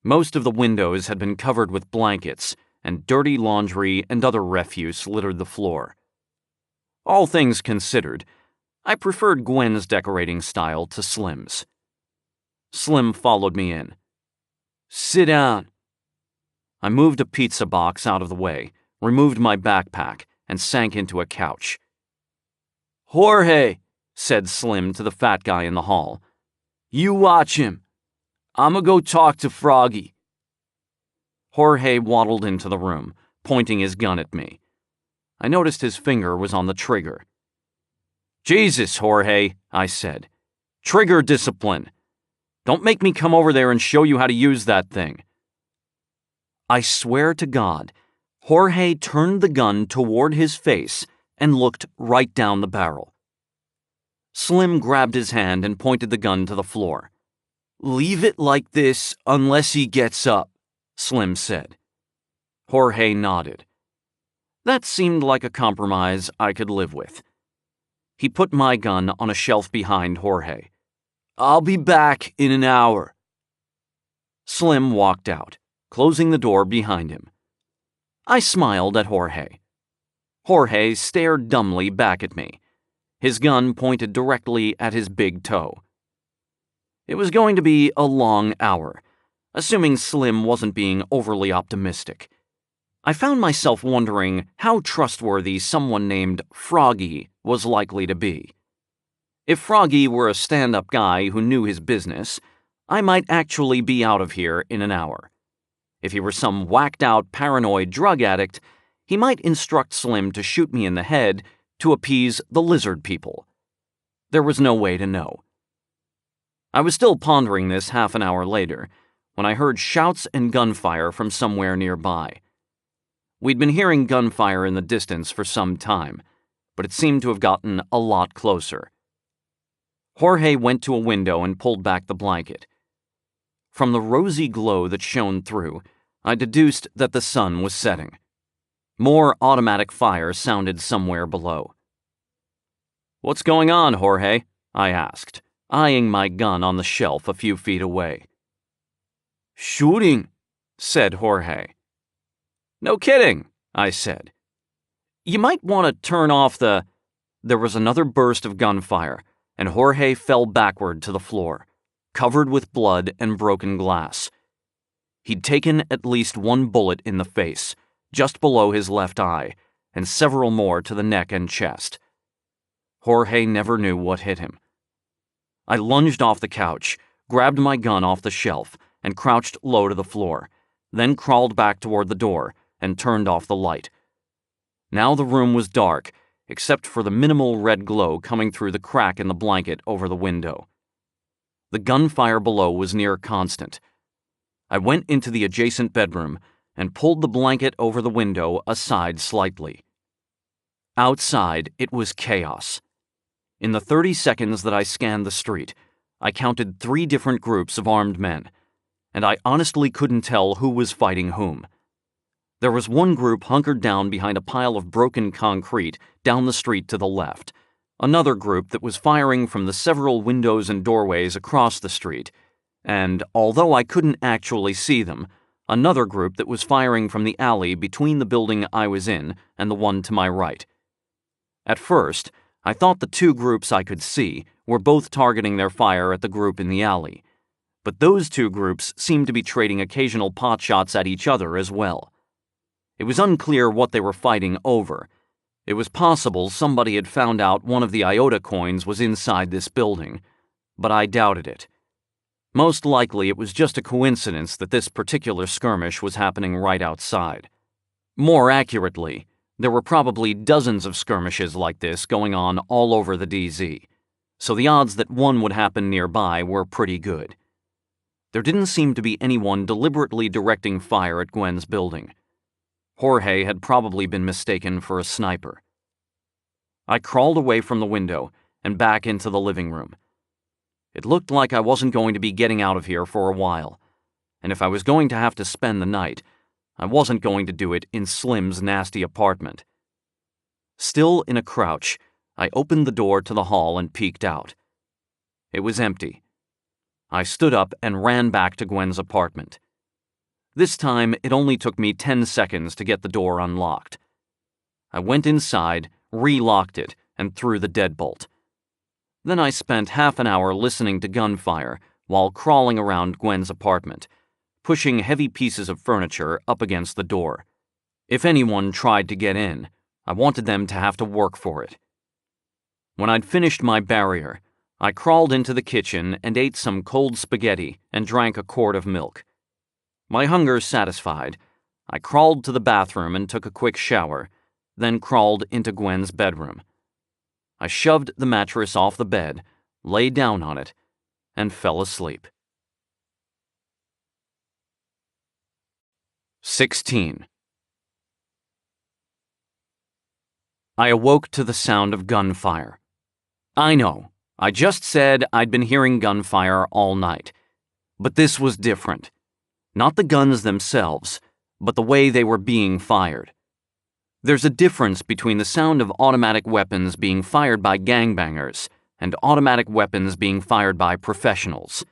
Most of the windows had been covered with blankets, and dirty laundry and other refuse littered the floor. All things considered, I preferred Gwen's decorating style to Slim's. Slim followed me in. Sit down. I moved a pizza box out of the way, removed my backpack, and sank into a couch. Jorge, said Slim to the fat guy in the hall. You watch him. I'ma go talk to Froggy. Jorge waddled into the room, pointing his gun at me. I noticed his finger was on the trigger. Jesus, Jorge, I said. Trigger discipline. Don't make me come over there and show you how to use that thing. I swear to God, Jorge turned the gun toward his face and looked right down the barrel. Slim grabbed his hand and pointed the gun to the floor. Leave it like this unless he gets up, Slim said. Jorge nodded. That seemed like a compromise I could live with. He put my gun on a shelf behind Jorge. I'll be back in an hour. Slim walked out, closing the door behind him. I smiled at Jorge. Jorge stared dumbly back at me, his gun pointed directly at his big toe. It was going to be a long hour, assuming Slim wasn't being overly optimistic. I found myself wondering how trustworthy someone named Froggy was likely to be. If Froggy were a stand-up guy who knew his business, I might actually be out of here in an hour. If he were some whacked-out paranoid drug addict, he might instruct Slim to shoot me in the head to appease the lizard people. There was no way to know. I was still pondering this half an hour later when I heard shouts and gunfire from somewhere nearby. We'd been hearing gunfire in the distance for some time, but it seemed to have gotten a lot closer. Jorge went to a window and pulled back the blanket. From the rosy glow that shone through, I deduced that the sun was setting. More automatic fire sounded somewhere below. "What's going on, Jorge?" I asked, eyeing my gun on the shelf a few feet away. "Shooting," said Jorge. "No kidding," I said. "You might want to turn off the—" There was another burst of gunfire, and Jorge fell backward to the floor, covered with blood and broken glass. He'd taken at least one bullet in the face, just below his left eye, and several more to the neck and chest. Jorge never knew what hit him. I lunged off the couch, grabbed my gun off the shelf, and crouched low to the floor, then crawled back toward the door and turned off the light. Now the room was dark, except for the minimal red glow coming through the crack in the blanket over the window. The gunfire below was near constant. I went into the adjacent bedroom and pulled the blanket over the window aside slightly. Outside, it was chaos. In the 30 seconds that I scanned the street, I counted 3 different groups of armed men, and I honestly couldn't tell who was fighting whom. There was one group hunkered down behind a pile of broken concrete down the street to the left, another group that was firing from the several windows and doorways across the street, and, although I couldn't actually see them, another group that was firing from the alley between the building I was in and the one to my right. At first, I thought the two groups I could see were both targeting their fire at the group in the alley, but those two groups seemed to be trading occasional potshots at each other as well. It was unclear what they were fighting over. It was possible somebody had found out one of the Iota coins was inside this building, but I doubted it. Most likely it was just a coincidence that this particular skirmish was happening right outside. More accurately, there were probably dozens of skirmishes like this going on all over the DZ, so the odds that one would happen nearby were pretty good. There didn't seem to be anyone deliberately directing fire at Gwen's building. Jorge had probably been mistaken for a sniper. I crawled away from the window and back into the living room. It looked like I wasn't going to be getting out of here for a while, and if I was going to have to spend the night, I wasn't going to do it in Slim's nasty apartment. Still in a crouch, I opened the door to the hall and peeked out. It was empty. I stood up and ran back to Gwen's apartment. This time, it only took me 10 seconds to get the door unlocked. I went inside, re-locked it, and threw the deadbolt. Then I spent half an hour listening to gunfire while crawling around Gwen's apartment, pushing heavy pieces of furniture up against the door. If anyone tried to get in, I wanted them to have to work for it. When I'd finished my barrier, I crawled into the kitchen and ate some cold spaghetti and drank a quart of milk. My hunger satisfied, I crawled to the bathroom and took a quick shower, then crawled into Gwen's bedroom. I shoved the mattress off the bed, lay down on it, and fell asleep. 16. I awoke to the sound of gunfire. I know, I just said I'd been hearing gunfire all night. But this was different. Not the guns themselves, but the way they were being fired. There's a difference between the sound of automatic weapons being fired by gangbangers and automatic weapons being fired by professionals.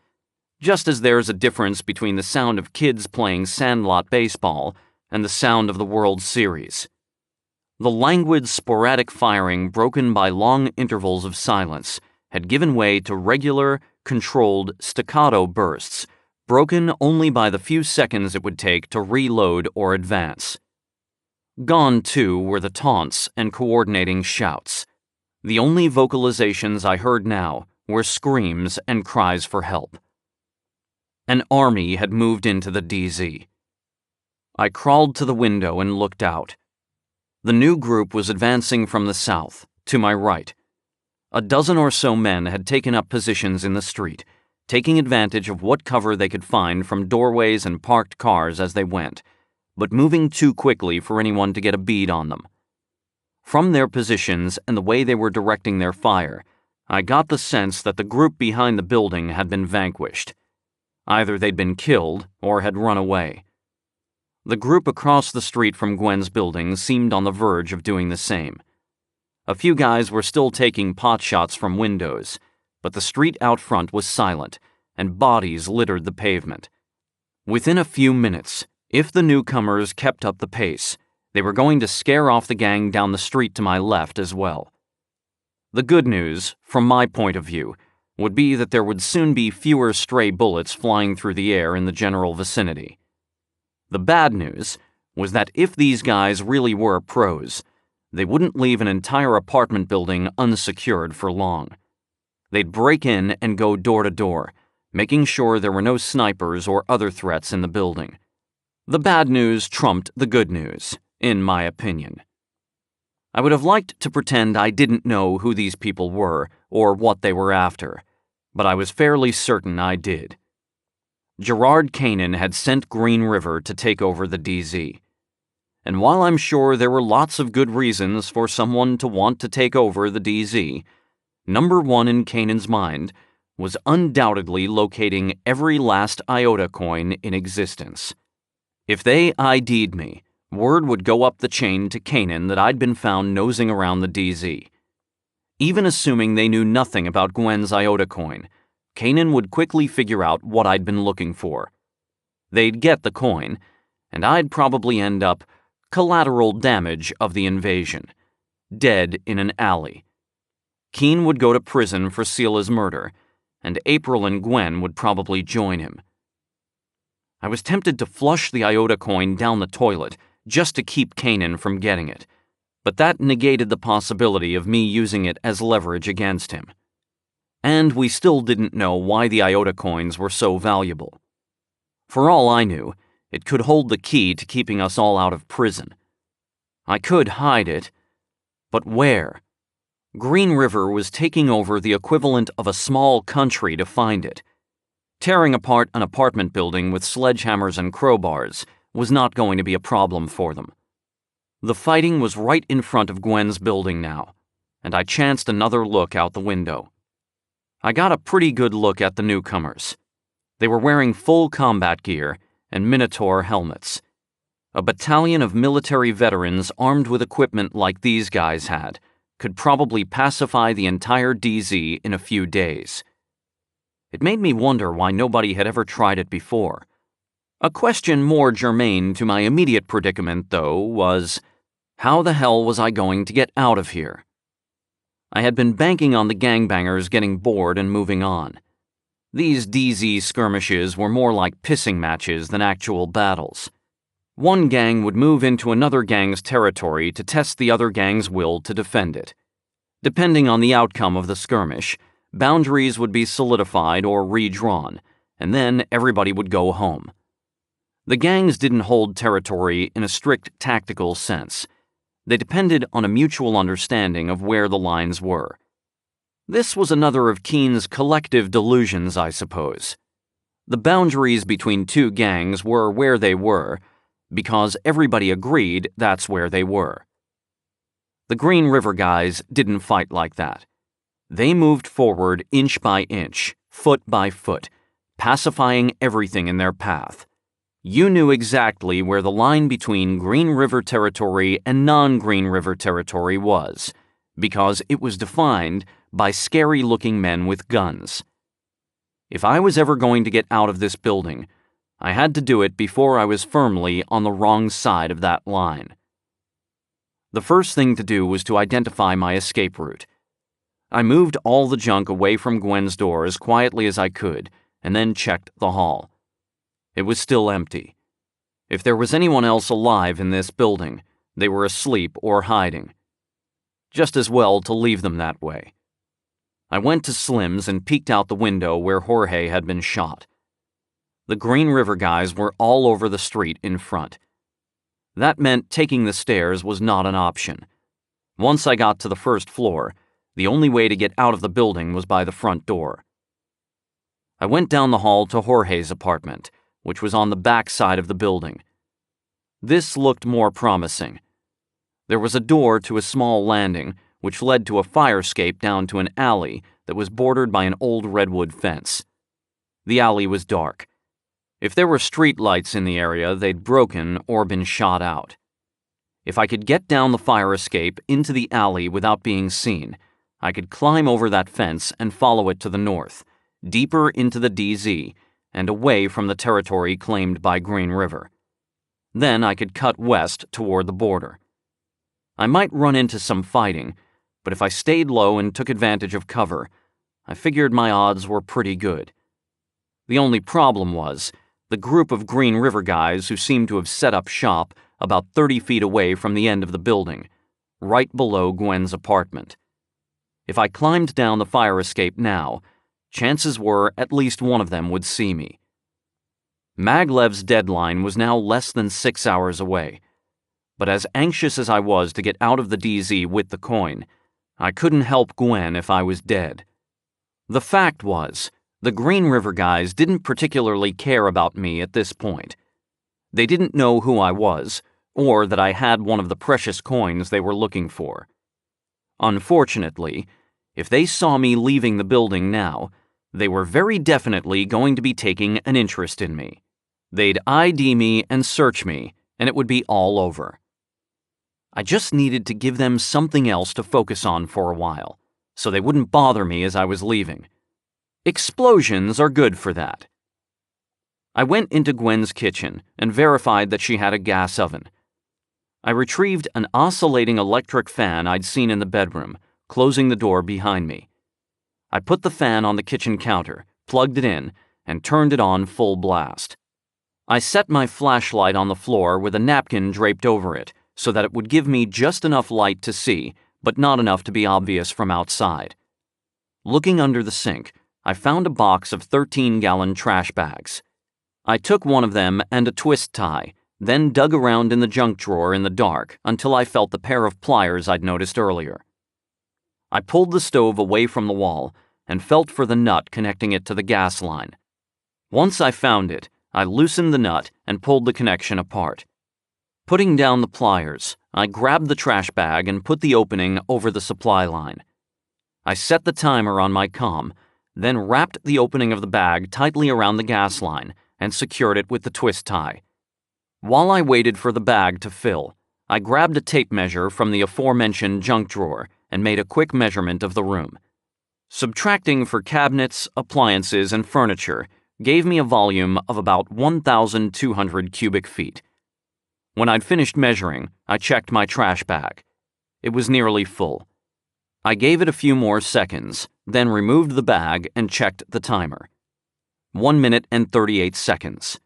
Just as there's a difference between the sound of kids playing sandlot baseball and the sound of the World Series. The languid, sporadic firing broken by long intervals of silence had given way to regular, controlled, staccato bursts, broken only by the few seconds it would take to reload or advance. Gone, too, were the taunts and coordinating shouts. The only vocalizations I heard now were screams and cries for help. An army had moved into the DZ. I crawled to the window and looked out. The new group was advancing from the south, to my right. A dozen or so men had taken up positions in the street, taking advantage of what cover they could find from doorways and parked cars as they went, but moving too quickly for anyone to get a bead on them. From their positions and the way they were directing their fire, I got the sense that the group behind the building had been vanquished. Either they'd been killed or had run away. The group across the street from Gwen's building seemed on the verge of doing the same. A few guys were still taking pot shots from windows, but the street out front was silent, and bodies littered the pavement. Within a few minutes, if the newcomers kept up the pace, they were going to scare off the gang down the street to my left as well. The good news, from my point of view, would be that there would soon be fewer stray bullets flying through the air in the general vicinity. The bad news was that if these guys really were pros, they wouldn't leave an entire apartment building unsecured for long. They'd break in and go door to door, making sure there were no snipers or other threats in the building. The bad news trumped the good news, in my opinion. I would have liked to pretend I didn't know who these people were or what they were after, but I was fairly certain I did. Gerard Kanan had sent Green River to take over the DZ. And while I'm sure there were lots of good reasons for someone to want to take over the DZ, number one in Kanan's mind was undoubtedly locating every last Iota coin in existence. If they ID'd me, word would go up the chain to Kanan that I'd been found nosing around the DZ. Even assuming they knew nothing about Gwen's Iota coin, Kanan would quickly figure out what I'd been looking for. They'd get the coin, and I'd probably end up collateral damage of the invasion, dead in an alley. Keen would go to prison for Sela's murder, and April and Gwen would probably join him. I was tempted to flush the Iota coin down the toilet just to keep Kanan from getting it, but that negated the possibility of me using it as leverage against him. And we still didn't know why the Iota coins were so valuable. For all I knew, it could hold the key to keeping us all out of prison. I could hide it, but where? Green River was taking over the equivalent of a small country to find it. Tearing apart an apartment building with sledgehammers and crowbars was not going to be a problem for them. The fighting was right in front of Gwen's building now, and I chanced another look out the window. I got a pretty good look at the newcomers. They were wearing full combat gear and Minotaur helmets. A battalion of military veterans armed with equipment like these guys had could probably pacify the entire DZ in a few days. It made me wonder why nobody had ever tried it before. A question more germane to my immediate predicament, though, was, how the hell was I going to get out of here? I had been banking on the gangbangers getting bored and moving on. These DZ skirmishes were more like pissing matches than actual battles. One gang would move into another gang's territory to test the other gang's will to defend it. Depending on the outcome of the skirmish, boundaries would be solidified or redrawn, and then everybody would go home. The gangs didn't hold territory in a strict tactical sense. They depended on a mutual understanding of where the lines were. This was another of Keen's collective delusions, I suppose. The boundaries between two gangs were where they were, because everybody agreed that's where they were. The Green River guys didn't fight like that. They moved forward inch by inch, foot by foot, pacifying everything in their path. You knew exactly where the line between Green River territory and non-Green River territory was, because it was defined by scary-looking men with guns. If I was ever going to get out of this building, I had to do it before I was firmly on the wrong side of that line. The first thing to do was to identify my escape route. I moved all the junk away from Gwen's door as quietly as I could, and then checked the hall. It was still empty. If there was anyone else alive in this building, they were asleep or hiding. Just as well to leave them that way. I went to Slim's and peeked out the window where Jorge had been shot. The Green River guys were all over the street in front. That meant taking the stairs was not an option. Once I got to the first floor, the only way to get out of the building was by the front door. I went down the hall to Jorge's apartment, which was on the back side of the building. This looked more promising. There was a door to a small landing, which led to a fire escape down to an alley that was bordered by an old redwood fence. The alley was dark. If there were street lights in the area, they'd broken or been shot out. If I could get down the fire escape into the alley without being seen, I could climb over that fence and follow it to the north, deeper into the DZ, and away from the territory claimed by Green River. Then I could cut west toward the border. I might run into some fighting, but if I stayed low and took advantage of cover, I figured my odds were pretty good. The only problem was the group of Green River guys who seemed to have set up shop about 30 feet away from the end of the building, right below Gwen's apartment. If I climbed down the fire escape now, chances were at least one of them would see me. Maglev's deadline was now less than 6 hours away, but as anxious as I was to get out of the DZ with the coin, I couldn't help Gwen if I was dead. The fact was, the Green River guys didn't particularly care about me at this point. They didn't know who I was, or that I had one of the precious coins they were looking for. Unfortunately, if they saw me leaving the building now, they were very definitely going to be taking an interest in me. They'd ID me and search me, and it would be all over. I just needed to give them something else to focus on for a while. so they wouldn't bother me as I was leaving. Explosions are good for that. I went into Gwen's kitchen and verified that she had a gas oven. I retrieved an oscillating electric fan I'd seen in the bedroom, closing the door behind me. I put the fan on the kitchen counter, plugged it in, and turned it on full blast. I set my flashlight on the floor with a napkin draped over it so that it would give me just enough light to see, but not enough to be obvious from outside. Looking under the sink, I found a box of 13-gallon trash bags. I took one of them and a twist tie, then dug around in the junk drawer in the dark until I felt the pair of pliers I'd noticed earlier. I pulled the stove away from the wall and felt for the nut connecting it to the gas line. Once I found it, I loosened the nut and pulled the connection apart. Putting down the pliers, I grabbed the trash bag and put the opening over the supply line. I set the timer on my comm, then wrapped the opening of the bag tightly around the gas line and secured it with the twist tie. While I waited for the bag to fill, I grabbed a tape measure from the aforementioned junk drawer and made a quick measurement of the room. Subtracting for cabinets, appliances, and furniture gave me a volume of about 1,200 cubic feet. When I'd finished measuring, I checked my trash bag. It was nearly full. I gave it a few more seconds, then removed the bag and checked the timer. 1 minute and 38 seconds.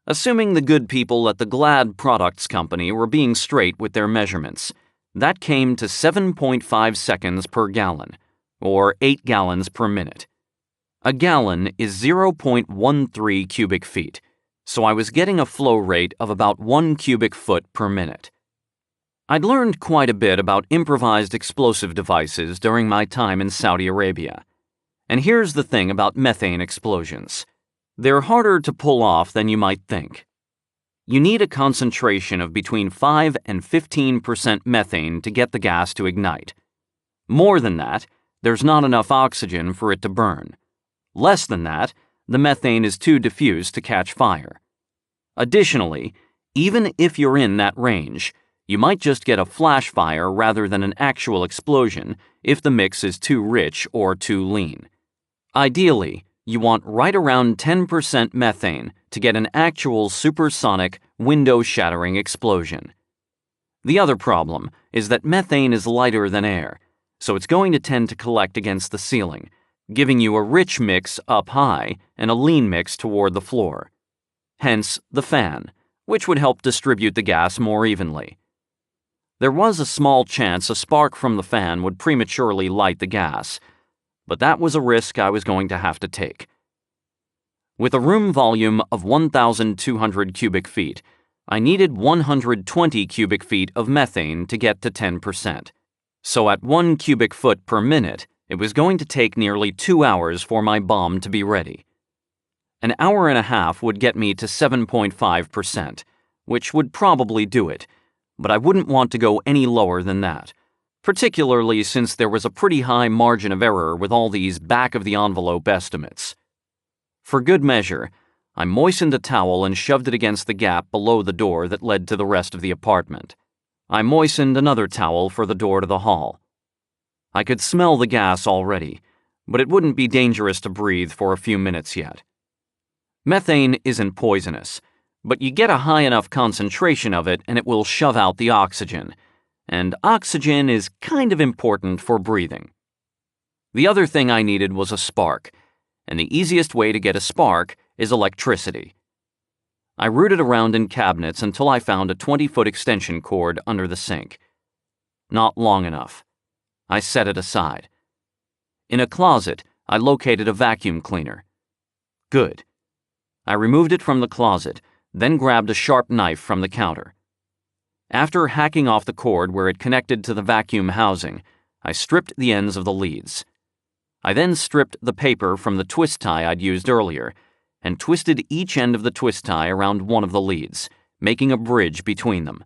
Assuming the good people at the Glad Products Company were being straight with their measurements, that came to 7.5 seconds per gallon, or 8 gallons per minute. A gallon is 0.13 cubic feet, so I was getting a flow rate of about 1 cubic foot per minute. I'd learned quite a bit about improvised explosive devices during my time in Saudi Arabia. And here's the thing about methane explosions. They're harder to pull off than you might think. You need a concentration of between 5 and 15% methane to get the gas to ignite. More than that, there's not enough oxygen for it to burn. Less than that, the methane is too diffuse to catch fire. Additionally, even if you're in that range, you might just get a flash fire rather than an actual explosion if the mix is too rich or too lean. Ideally, you want right around 10% methane to get an actual supersonic, window-shattering explosion. The other problem is that methane is lighter than air, so it's going to tend to collect against the ceiling, giving you a rich mix up high and a lean mix toward the floor. Hence, the fan, which would help distribute the gas more evenly. There was a small chance a spark from the fan would prematurely light the gas, but that was a risk I was going to have to take. With a room volume of 1,200 cubic feet, I needed 120 cubic feet of methane to get to 10%. So at 1 cubic foot per minute, it was going to take nearly 2 hours for my bomb to be ready. An hour and a half would get me to 7.5%, which would probably do it, but I wouldn't want to go any lower than that, particularly since there was a pretty high margin of error with all these back-of-the-envelope estimates. For good measure, I moistened a towel and shoved it against the gap below the door that led to the rest of the apartment. I moistened another towel for the door to the hall. I could smell the gas already, but it wouldn't be dangerous to breathe for a few minutes yet. Methane isn't poisonous, but you get a high enough concentration of it and it will shove out the oxygen, and oxygen is kind of important for breathing. The other thing I needed was a spark, and the easiest way to get a spark is electricity. I rooted around in cabinets until I found a 20-foot extension cord under the sink. Not long enough. I set it aside. In a closet, I located a vacuum cleaner. Good. I removed it from the closet, then grabbed a sharp knife from the counter. After hacking off the cord where it connected to the vacuum housing, I stripped the ends of the leads. I then stripped the paper from the twist tie I'd used earlier and twisted each end of the twist tie around one of the leads, making a bridge between them.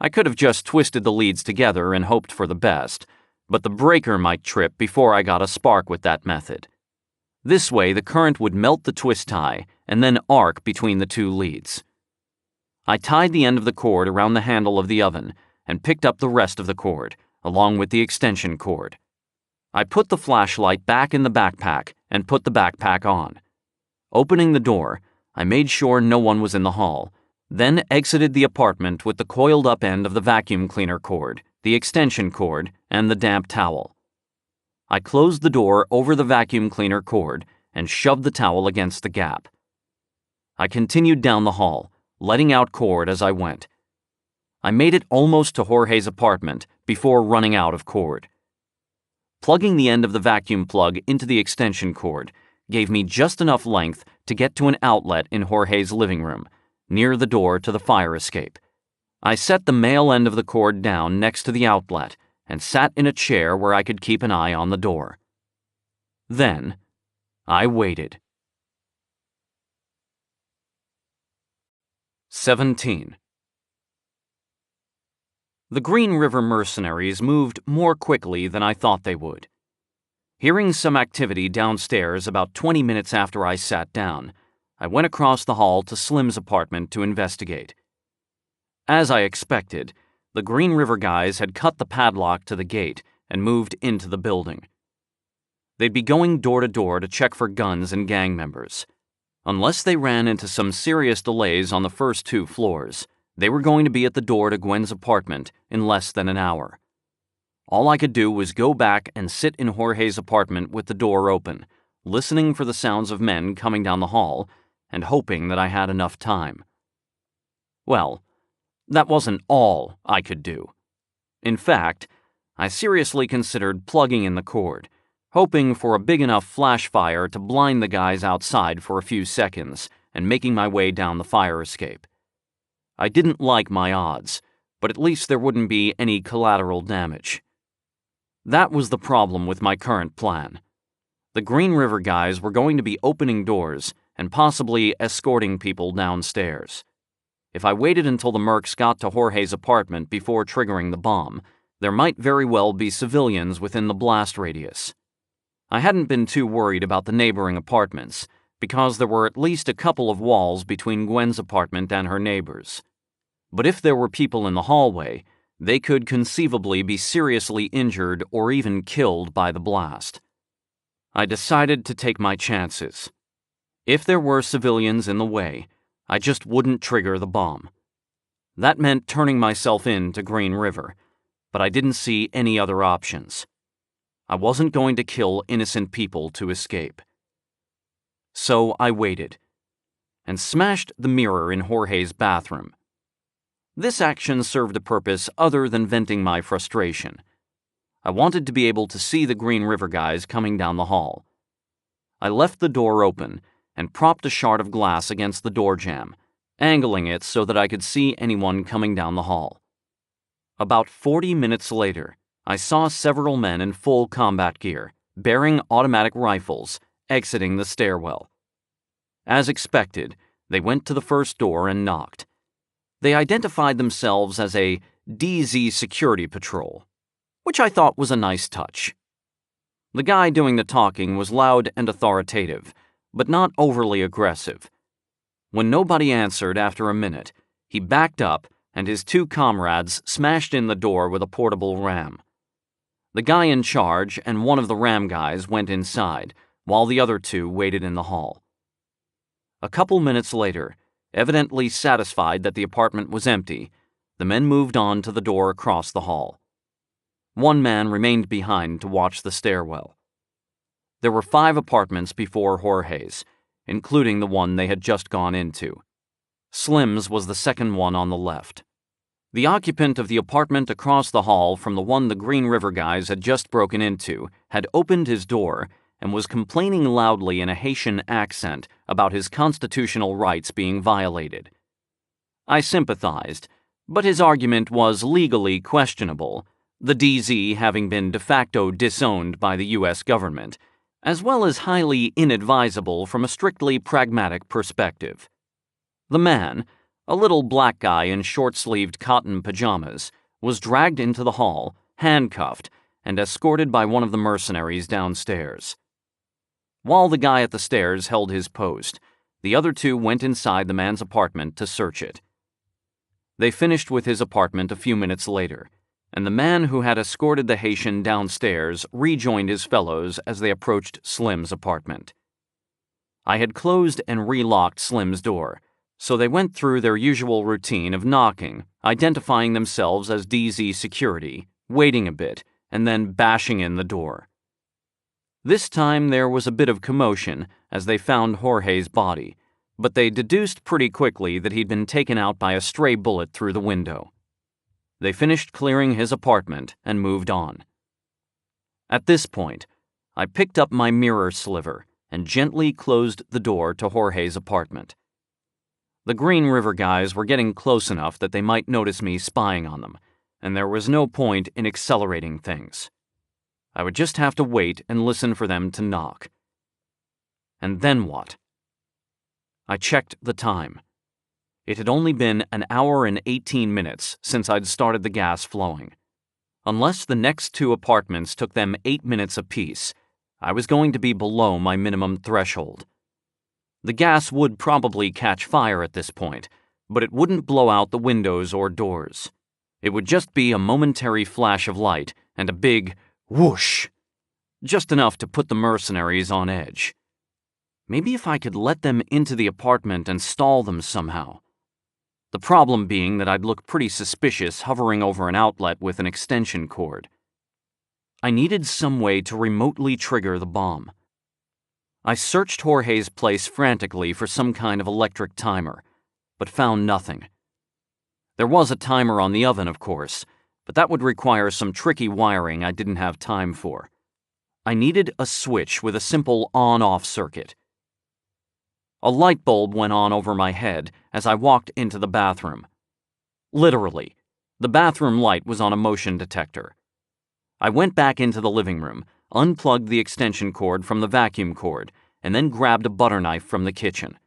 I could have just twisted the leads together and hoped for the best, but the breaker might trip before I got a spark with that method. This way, the current would melt the twist tie and then arc between the two leads. I tied the end of the cord around the handle of the oven and picked up the rest of the cord, along with the extension cord. I put the flashlight back in the backpack and put the backpack on. Opening the door, I made sure no one was in the hall, then exited the apartment with the coiled up end of the vacuum cleaner cord, the extension cord, and the damp towel. I closed the door over the vacuum cleaner cord and shoved the towel against the gap. I continued down the hall, letting out cord as I went. I made it almost to Jorge's apartment before running out of cord. Plugging the end of the vacuum plug into the extension cord gave me just enough length to get to an outlet in Jorge's living room, near the door to the fire escape. I set the male end of the cord down next to the outlet and sat in a chair where I could keep an eye on the door. Then, I waited. 17. The Green River mercenaries moved more quickly than I thought they would. Hearing some activity downstairs about 20 minutes after I sat down, I went across the hall to Slim's apartment to investigate. As I expected, the Green River guys had cut the padlock to the gate and moved into the building. They'd be going door to door to check for guns and gang members. Unless they ran into some serious delays on the first 2 floors, they were going to be at the door to Gwen's apartment in less than an hour. All I could do was go back and sit in Jorge's apartment with the door open, listening for the sounds of men coming down the hall and hoping that I had enough time. Well, that wasn't all I could do. In fact, I seriously considered plugging in the cord, hoping for a big enough flash fire to blind the guys outside for a few seconds and making my way down the fire escape. I didn't like my odds, but at least there wouldn't be any collateral damage. That was the problem with my current plan. The Green River guys were going to be opening doors and possibly escorting people downstairs. If I waited until the mercs got to Jorge's apartment before triggering the bomb, there might very well be civilians within the blast radius. I hadn't been too worried about the neighboring apartments, because there were at least a couple of walls between Gwen's apartment and her neighbors. But if there were people in the hallway, they could conceivably be seriously injured or even killed by the blast. I decided to take my chances. If there were civilians in the way, I just wouldn't trigger the bomb. That meant turning myself in to Green River, but I didn't see any other options. I wasn't going to kill innocent people to escape. So I waited, and smashed the mirror in Jorge's bathroom. This action served a purpose other than venting my frustration. I wanted to be able to see the Green River guys coming down the hall. I left the door open and propped a shard of glass against the door jamb, angling it so that I could see anyone coming down the hall. About 40 minutes later, I saw several men in full combat gear, bearing automatic rifles, exiting the stairwell. As expected, they went to the first door and knocked. They identified themselves as a DZ security patrol, which I thought was a nice touch. The guy doing the talking was loud and authoritative, but not overly aggressive. When nobody answered after a minute, he backed up and his 2 comrades smashed in the door with a portable ram. The guy in charge and one of the ram guys went inside, while the other 2 waited in the hall. A couple minutes later, evidently satisfied that the apartment was empty, the men moved on to the door across the hall. One man remained behind to watch the stairwell. There were 5 apartments before Jorge's, including the one they had just gone into. Slim's was the second one on the left. The occupant of the apartment across the hall from the one the Green River guys had just broken into had opened his door and was complaining loudly in a Haitian accent about his constitutional rights being violated. I sympathized, but his argument was legally questionable, the DZ having been de facto disowned by the U.S. government, as well as highly inadvisable from a strictly pragmatic perspective. The man, a little black guy in short-sleeved cotton pajamas, was dragged into the hall, handcuffed, and escorted by one of the mercenaries downstairs. While the guy at the stairs held his post, the other 2 went inside the man's apartment to search it. They finished with his apartment a few minutes later, and the man who had escorted the Haitian downstairs rejoined his fellows as they approached Slim's apartment. I had closed and relocked Slim's door, so they went through their usual routine of knocking, identifying themselves as DZ security, waiting a bit, and then bashing in the door. This time there was a bit of commotion as they found Jorge's body, but they deduced pretty quickly that he'd been taken out by a stray bullet through the window. They finished clearing his apartment and moved on. At this point, I picked up my mirror sliver and gently closed the door to Jorge's apartment. The Green River guys were getting close enough that they might notice me spying on them, and there was no point in accelerating things. I would just have to wait and listen for them to knock. And then what? I checked the time. It had only been an hour and 18 minutes since I'd started the gas flowing. Unless the next 2 apartments took them 8 minutes apiece, I was going to be below my minimum threshold. The gas would probably catch fire at this point, but it wouldn't blow out the windows or doors. It would just be a momentary flash of light and a big whoosh, just enough to put the mercenaries on edge. Maybe if I could let them into the apartment and stall them somehow. The problem being that I'd look pretty suspicious hovering over an outlet with an extension cord. I needed some way to remotely trigger the bomb. I searched Jorge's place frantically for some kind of electric timer, but found nothing. There was a timer on the oven, of course, but that would require some tricky wiring I didn't have time for. I needed a switch with a simple on-off circuit. A light bulb went on over my head as I walked into the bathroom. Literally, the bathroom light was on a motion detector. I went back into the living room, unplugged the extension cord from the vacuum cord, and then grabbed a butter knife from the kitchen.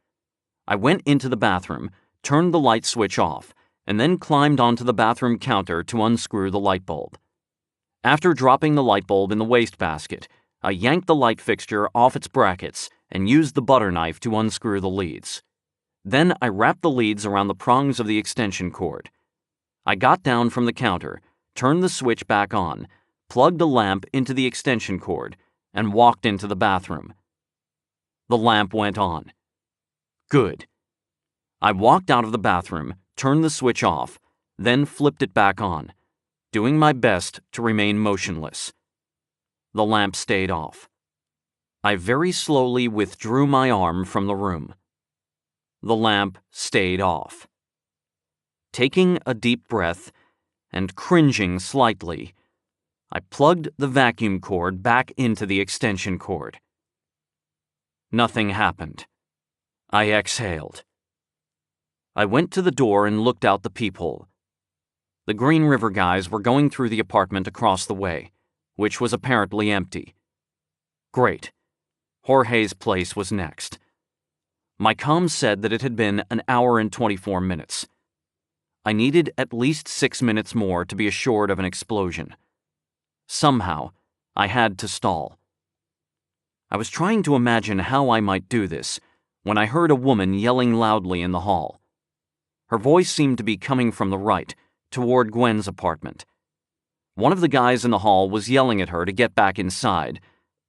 I went into the bathroom, turned the light switch off, and then climbed onto the bathroom counter to unscrew the light bulb. After dropping the light bulb in the wastebasket, I yanked the light fixture off its brackets and used the butter knife to unscrew the leads. Then I wrapped the leads around the prongs of the extension cord. I got down from the counter, turned the switch back on, plugged a lamp into the extension cord, and walked into the bathroom. The lamp went on. Good. I walked out of the bathroom, turned the switch off, then flipped it back on, doing my best to remain motionless. The lamp stayed off. I very slowly withdrew my arm from the room. The lamp stayed off. Taking a deep breath and cringing slightly, I plugged the vacuum cord back into the extension cord. Nothing happened. I exhaled. I went to the door and looked out the peephole. The Green River guys were going through the apartment across the way, which was apparently empty. Great. Jorge's place was next. My comm said that it had been an hour and 24 minutes. I needed at least 6 minutes more to be assured of an explosion. Somehow, I had to stall. I was trying to imagine how I might do this when I heard a woman yelling loudly in the hall. Her voice seemed to be coming from the right, toward Gwen's apartment. One of the guys in the hall was yelling at her to get back inside,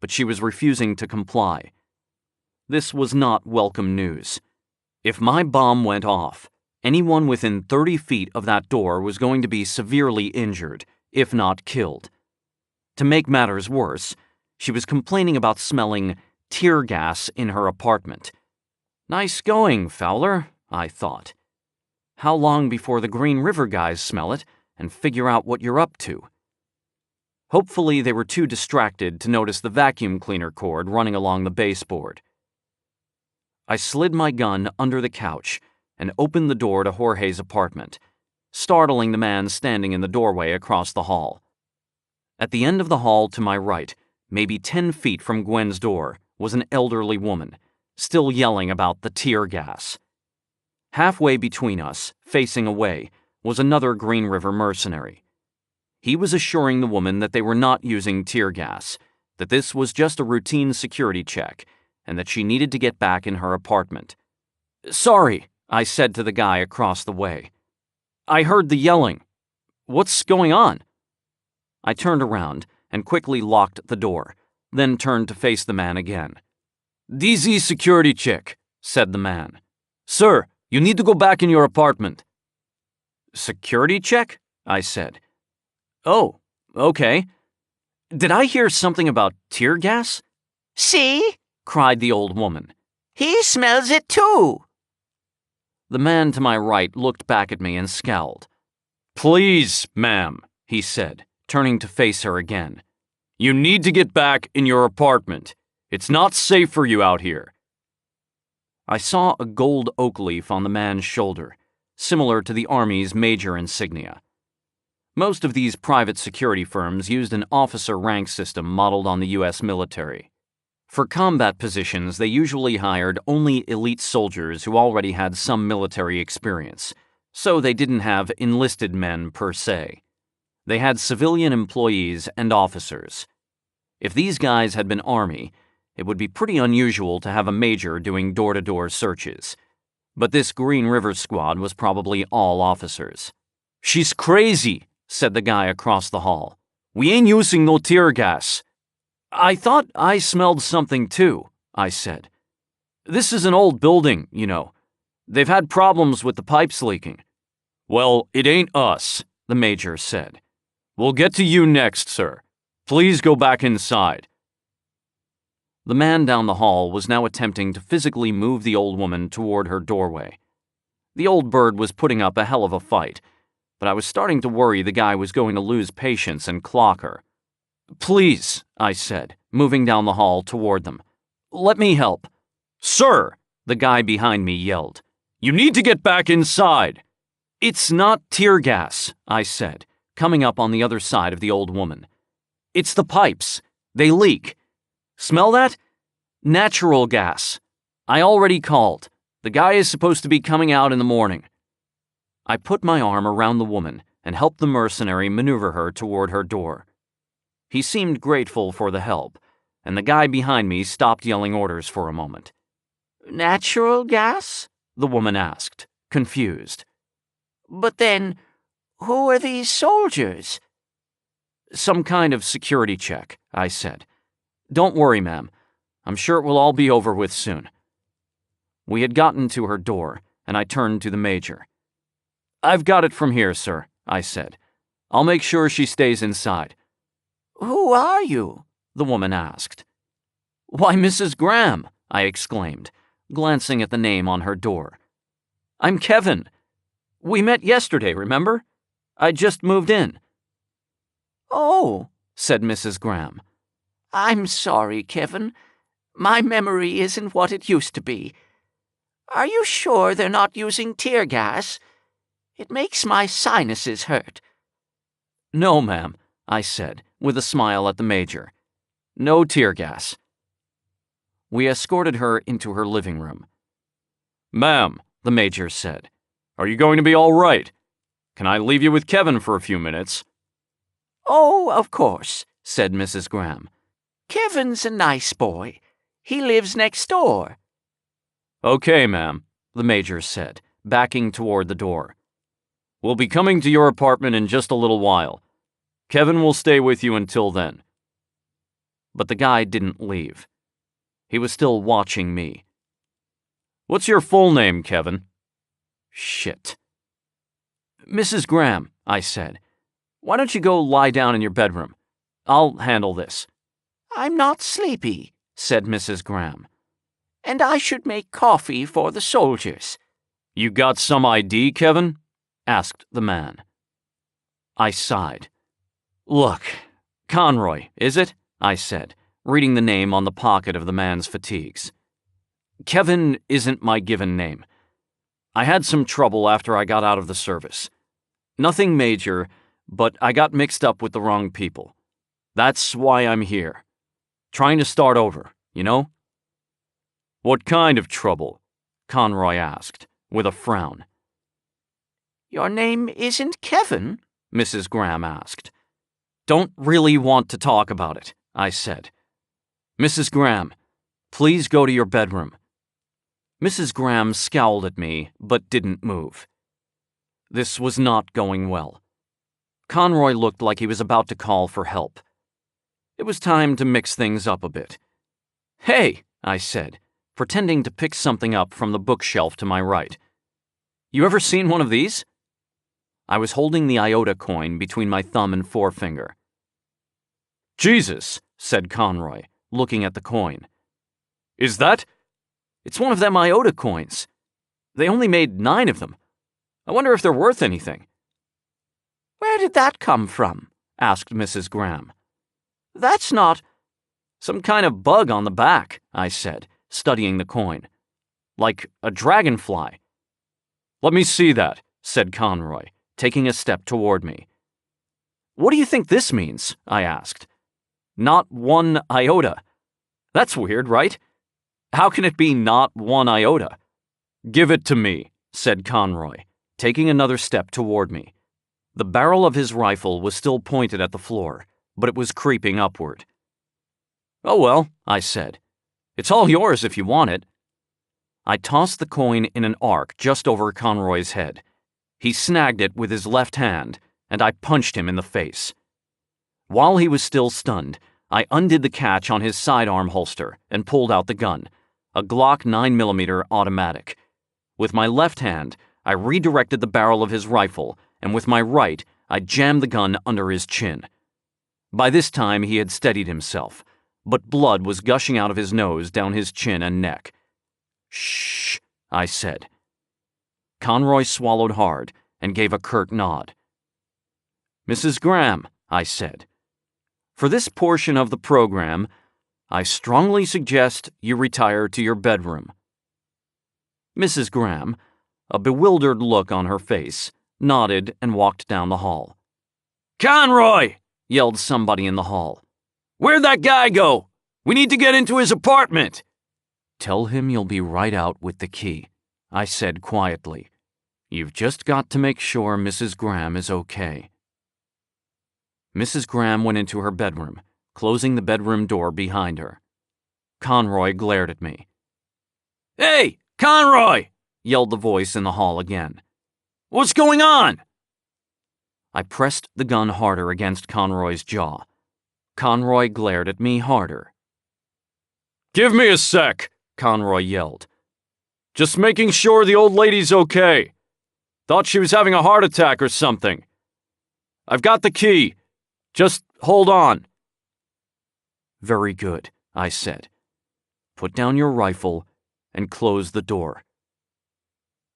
but she was refusing to comply. This was not welcome news. If my bomb went off, anyone within 30 feet of that door was going to be severely injured, if not killed. To make matters worse, she was complaining about smelling tear gas in her apartment. Nice going, Fowler, I thought. How long before the Green River guys smell it and figure out what you're up to? Hopefully they were too distracted to notice the vacuum cleaner cord running along the baseboard. I slid my gun under the couch and opened the door to Jorge's apartment, startling the man standing in the doorway across the hall. At the end of the hall to my right, maybe 10 feet from Gwen's door, was an elderly woman, still yelling about the tear gas. Halfway between us, facing away, was another Green River mercenary. He was assuring the woman that they were not using tear gas, that this was just a routine security check, and that she needed to get back in her apartment. Sorry, I said to the guy across the way. I heard the yelling. What's going on? I turned around and quickly locked the door, then turned to face the man again. DZ security check, said the man. Sir, you need to go back in your apartment. Security check? I said. Oh, okay. Did I hear something about tear gas? See? Cried the old woman. He smells it too. The man to my right looked back at me and scowled. Please, ma'am, he said, turning to face her again. You need to get back in your apartment. It's not safe for you out here. I saw a gold oak leaf on the man's shoulder, similar to the Army's major insignia. Most of these private security firms used an officer rank system modeled on the U.S. military. For combat positions, they usually hired only elite soldiers who already had some military experience, so they didn't have enlisted men per se. They had civilian employees and officers. If these guys had been Army, it would be pretty unusual to have a major doing door-to-door searches. But this Green River squad was probably all officers. She's crazy, said the guy across the hall. We ain't using no tear gas. I thought I smelled something too, I said. This is an old building, you know. They've had problems with the pipes leaking. Well, it ain't us, the major said. We'll get to you next, sir. Please go back inside. The man down the hall was now attempting to physically move the old woman toward her doorway. The old bird was putting up a hell of a fight, but I was starting to worry the guy was going to lose patience and clock her. Please, I said, moving down the hall toward them. Let me help. Sir, the guy behind me yelled. You need to get back inside. It's not tear gas, I said, coming up on the other side of the old woman. It's the pipes. They leak. Smell that? Natural gas. I already called. The guy is supposed to be coming out in the morning. I put my arm around the woman and helped the mercenary maneuver her toward her door. He seemed grateful for the help, and the guy behind me stopped yelling orders for a moment. Natural gas? The woman asked, confused. But then, who are these soldiers? Some kind of security check, I said. Don't worry, ma'am. I'm sure it will all be over with soon. We had gotten to her door, and I turned to the major. I've got it from here, sir, I said. I'll make sure she stays inside. Who are you? The woman asked. Why, Mrs. Graham, I exclaimed, glancing at the name on her door. I'm Kevin. We met yesterday, remember? I just moved in. Oh, said Mrs. Graham. I'm sorry, Kevin. My memory isn't what it used to be. Are you sure they're not using tear gas? It makes my sinuses hurt. No, ma'am, I said, with a smile at the major. No tear gas. We escorted her into her living room. Ma'am, the major said, are you going to be all right? Can I leave you with Kevin for a few minutes? Oh, of course, said Mrs. Graham. Kevin's a nice boy. He lives next door. Okay, ma'am, the major said, backing toward the door. We'll be coming to your apartment in just a little while. Kevin will stay with you until then. But the guy didn't leave. He was still watching me. What's your full name, Kevin? Shit. Mrs. Graham, I said, why don't you go lie down in your bedroom? I'll handle this. I'm not sleepy, said Mrs. Graham. And I should make coffee for the soldiers. You got some ID, Kevin? Asked the man. I sighed. Look, Conroy, is it? I said, reading the name on the pocket of the man's fatigues. Kevin isn't my given name. I had some trouble after I got out of the service. Nothing major, but I got mixed up with the wrong people. That's why I'm here. Trying to start over, you know? What kind of trouble? Conroy asked, with a frown. Your name isn't Kevin? Mrs. Graham asked. Don't really want to talk about it, I said. Mrs. Graham, please go to your bedroom. Mrs. Graham scowled at me, but didn't move. This was not going well. Conroy looked like he was about to call for help. It was time to mix things up a bit. "Hey," I said, pretending to pick something up from the bookshelf to my right. "You ever seen one of these?" I was holding the Iota coin between my thumb and forefinger. "Jesus," said Conroy, looking at the coin. "Is that—" "It's one of them Iota coins. They only made 9 of them. I wonder if they're worth anything." "Where did that come from?" asked Mrs. Graham. "That's not—" "Some kind of bug on the back," I said, studying the coin. "Like a dragonfly." "Let me see that," said Conroy, taking a step toward me. "What do you think this means?" I asked. "Not 1 iota. That's weird, right? How can it be not 1 iota?" "Give it to me," said Conroy, taking another step toward me. The barrel of his rifle was still pointed at the floor, but it was creeping upward. "Oh well," I said. "It's all yours if you want it." I tossed the coin in an arc just over Conroy's head. He snagged it with his left hand, and I punched him in the face. While he was still stunned, I undid the catch on his sidearm holster and pulled out the gun, a Glock 9mm automatic. With my left hand, I redirected the barrel of his rifle, and with my right, I jammed the gun under his chin. By this time, he had steadied himself, but blood was gushing out of his nose down his chin and neck. "Shh," I said. Conroy swallowed hard and gave a curt nod. "Mrs. Graham," I said, "for this portion of the program, I strongly suggest you retire to your bedroom." Mrs. Graham, a bewildered look on her face, nodded and walked down the hall. "Conroy!" yelled somebody in the hall. "Where'd that guy go? We need to get into his apartment." "Tell him you'll be right out with the key," I said quietly. "You've just got to make sure Mrs. Graham is okay." Mrs. Graham went into her bedroom, closing the bedroom door behind her. Conroy glared at me. "Hey, Conroy!" yelled the voice in the hall again. "What's going on?" I pressed the gun harder against Conroy's jaw. Conroy glared at me harder. "Give me a sec," Conroy yelled. "Just making sure the old lady's okay. Thought she was having a heart attack or something. I've got the key. Just hold on." "Very good," I said. "Put down your rifle and close the door."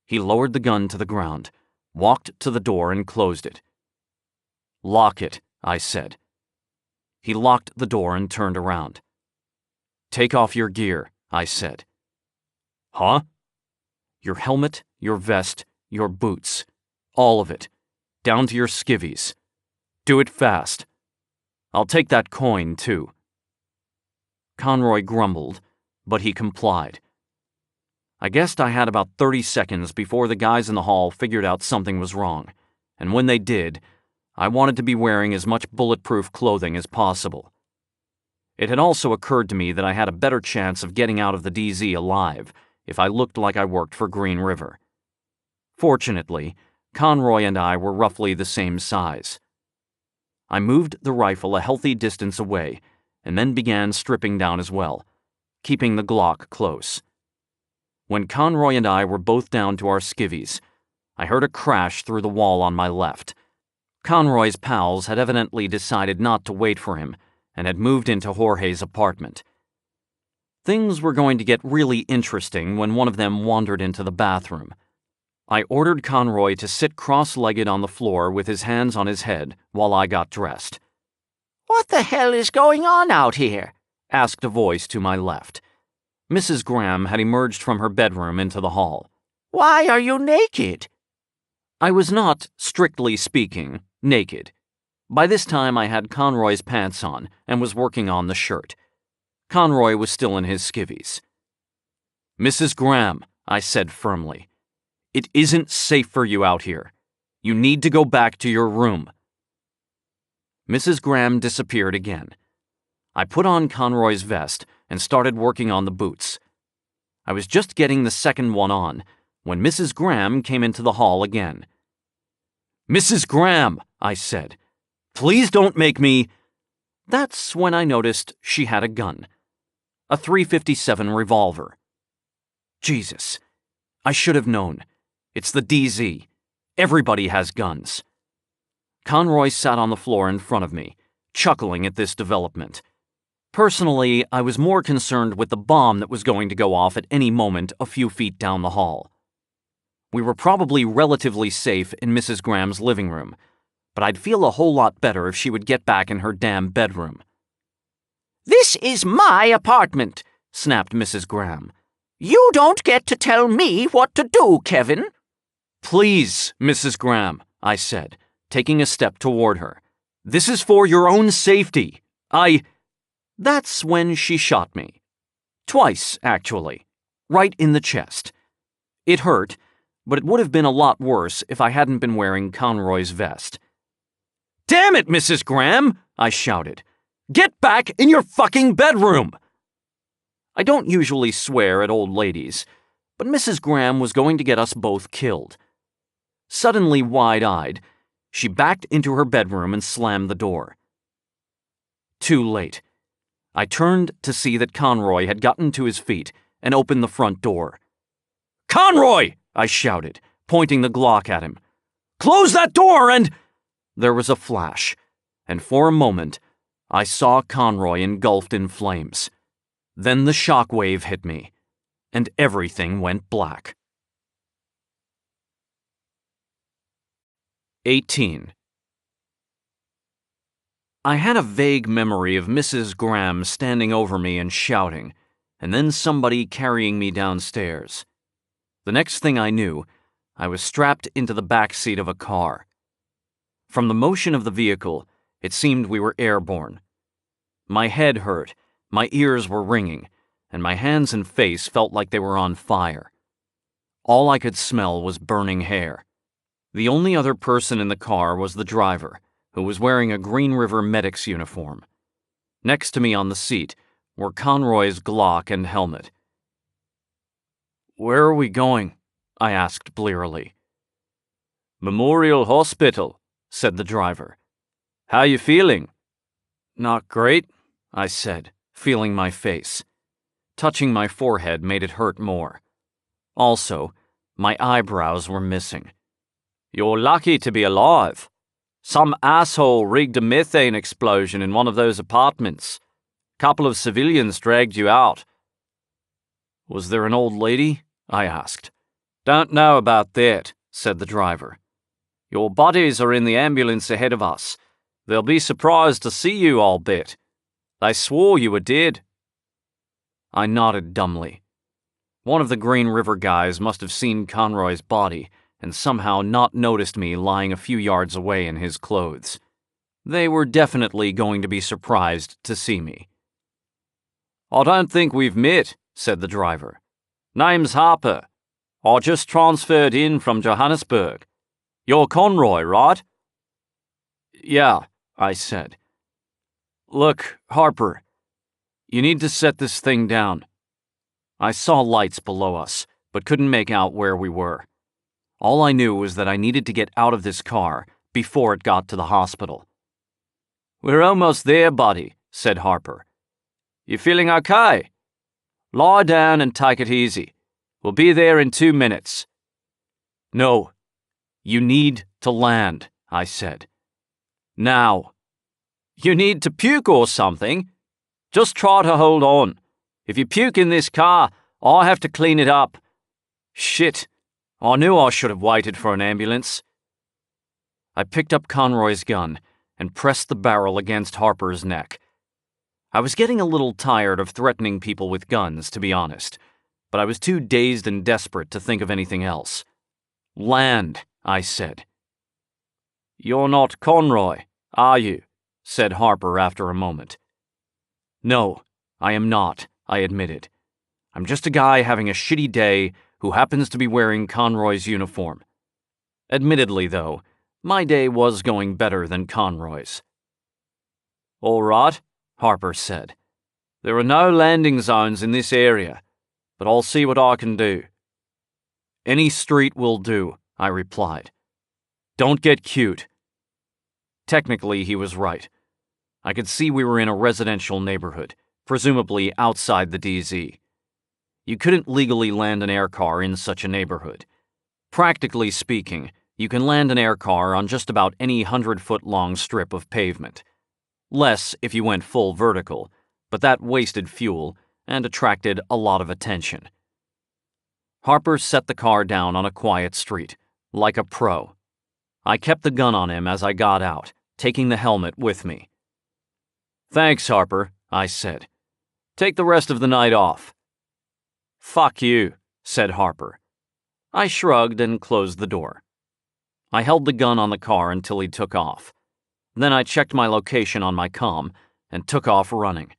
He lowered the gun to the ground, walked to the door and closed it. "Lock it," I said. He locked the door and turned around. "Take off your gear," I said. "Huh?" "Your helmet, your vest, your boots. All of it. Down to your skivvies. Do it fast. I'll take that coin, too." Conroy grumbled, but he complied. I guessed I had about 30 seconds before the guys in the hall figured out something was wrong, and when they did, I wanted to be wearing as much bulletproof clothing as possible. It had also occurred to me that I had a better chance of getting out of the DZ alive if I looked like I worked for Green River. Fortunately, Conroy and I were roughly the same size. I moved the rifle a healthy distance away and then began stripping down as well, keeping the Glock close. When Conroy and I were both down to our skivvies, I heard a crash through the wall on my left. Conroy's pals had evidently decided not to wait for him and had moved into Jorge's apartment. Things were going to get really interesting when one of them wandered into the bathroom. I ordered Conroy to sit cross-legged on the floor with his hands on his head while I got dressed. "What the hell is going on out here?" asked a voice to my left. Mrs. Graham had emerged from her bedroom into the hall. "Why are you naked?" I was not, strictly speaking, naked. By this time I had Conroy's pants on and was working on the shirt. Conroy was still in his skivvies. "Mrs. Graham," I said firmly, "it isn't safe for you out here. You need to go back to your room." Mrs. Graham disappeared again. I put on Conroy's vest and started working on the boots. I was just getting the second one on when Mrs. Graham came into the hall again. Mrs. Graham, I said, please don't make me. That's when I noticed she had a gun. A .357 revolver. Jesus, I should have known. It's the DZ. Everybody has guns. Conroy sat on the floor in front of me, chuckling at this development. Personally, I was more concerned with the bomb that was going to go off at any moment a few feet down the hall. We were probably relatively safe in Mrs. Graham's living room, but I'd feel a whole lot better if she would get back in her damn bedroom. "This is my apartment," snapped Mrs. Graham. "You don't get to tell me what to do, Kevin." Please, Mrs. Graham, I said, taking a step toward her. This is for your own safety. That's when she shot me. Twice, actually. Right in the chest. It hurt, but it would have been a lot worse if I hadn't been wearing Conroy's vest. Damn it, Mrs. Graham, I shouted. Get back in your fucking bedroom! I don't usually swear at old ladies, but Mrs. Graham was going to get us both killed. Suddenly wide-eyed, she backed into her bedroom and slammed the door. Too late. I turned to see that Conroy had gotten to his feet and opened the front door. Conroy! I shouted, pointing the Glock at him. Close that door and... There was a flash, and for a moment, I saw Conroy engulfed in flames. Then the shockwave hit me, and everything went black. 18. I had a vague memory of Mrs. Graham standing over me and shouting, and then somebody carrying me downstairs. The next thing I knew, I was strapped into the back seat of a car. From the motion of the vehicle, it seemed we were airborne. My head hurt, my ears were ringing, and my hands and face felt like they were on fire. All I could smell was burning hair. The only other person in the car was the driver, who was wearing a Green River medic's uniform. Next to me on the seat were Conroy's Glock and helmet. Where are we going? I asked blearily. Memorial Hospital, said the driver. How you feeling? Not great, I said, feeling my face. Touching my forehead made it hurt more. Also, my eyebrows were missing. You're lucky to be alive. Some asshole rigged a methane explosion in one of those apartments. Couple of civilians dragged you out. Was there an old lady? I asked. Don't know about that, said the driver. Your bodies are in the ambulance ahead of us. They'll be surprised to see you, I'll bet. They swore you were dead. I nodded dumbly. One of the Green River guys must have seen Conroy's body and somehow not noticed me lying a few yards away in his clothes. They were definitely going to be surprised to see me. I don't think we've met, said the driver. Name's Harper. I just transferred in from Johannesburg. You're Conroy, right? Yeah, I said. Look, Harper, you need to set this thing down. I saw lights below us, but couldn't make out where we were. All I knew was that I needed to get out of this car before it got to the hospital. We're almost there, buddy, said Harper. You feeling okay? Lie down and take it easy. We'll be there in 2 minutes. No, you need to land, I said. Now. You need to puke or something? Just try to hold on. If you puke in this car, I'll have to clean it up. Shit. I knew I should have waited for an ambulance. I picked up Conroy's gun and pressed the barrel against Harper's neck. I was getting a little tired of threatening people with guns, to be honest, but I was too dazed and desperate to think of anything else. Land, I said. You're not Conroy, are you? Said Harper after a moment. No, I am not, I admitted. I'm just a guy having a shitty day who happens to be wearing Conroy's uniform. Admittedly, though, my day was going better than Conroy's. All right, Harper said. There are no landing zones in this area, but I'll see what I can do. Any street will do, I replied. Don't get cute. Technically, he was right. I could see we were in a residential neighborhood, presumably outside the DZ. You couldn't legally land an air car in such a neighborhood. Practically speaking, you can land an air car on just about any 100-foot-long strip of pavement. Less if you went full vertical, but that wasted fuel and attracted a lot of attention. Harper set the car down on a quiet street, like a pro. I kept the gun on him as I got out, taking the helmet with me. "Thanks, Harper," I said. "Take the rest of the night off." "Fuck you," said Harper. I shrugged and closed the door. I held the gun on the car until he took off. Then I checked my location on my comm and took off running.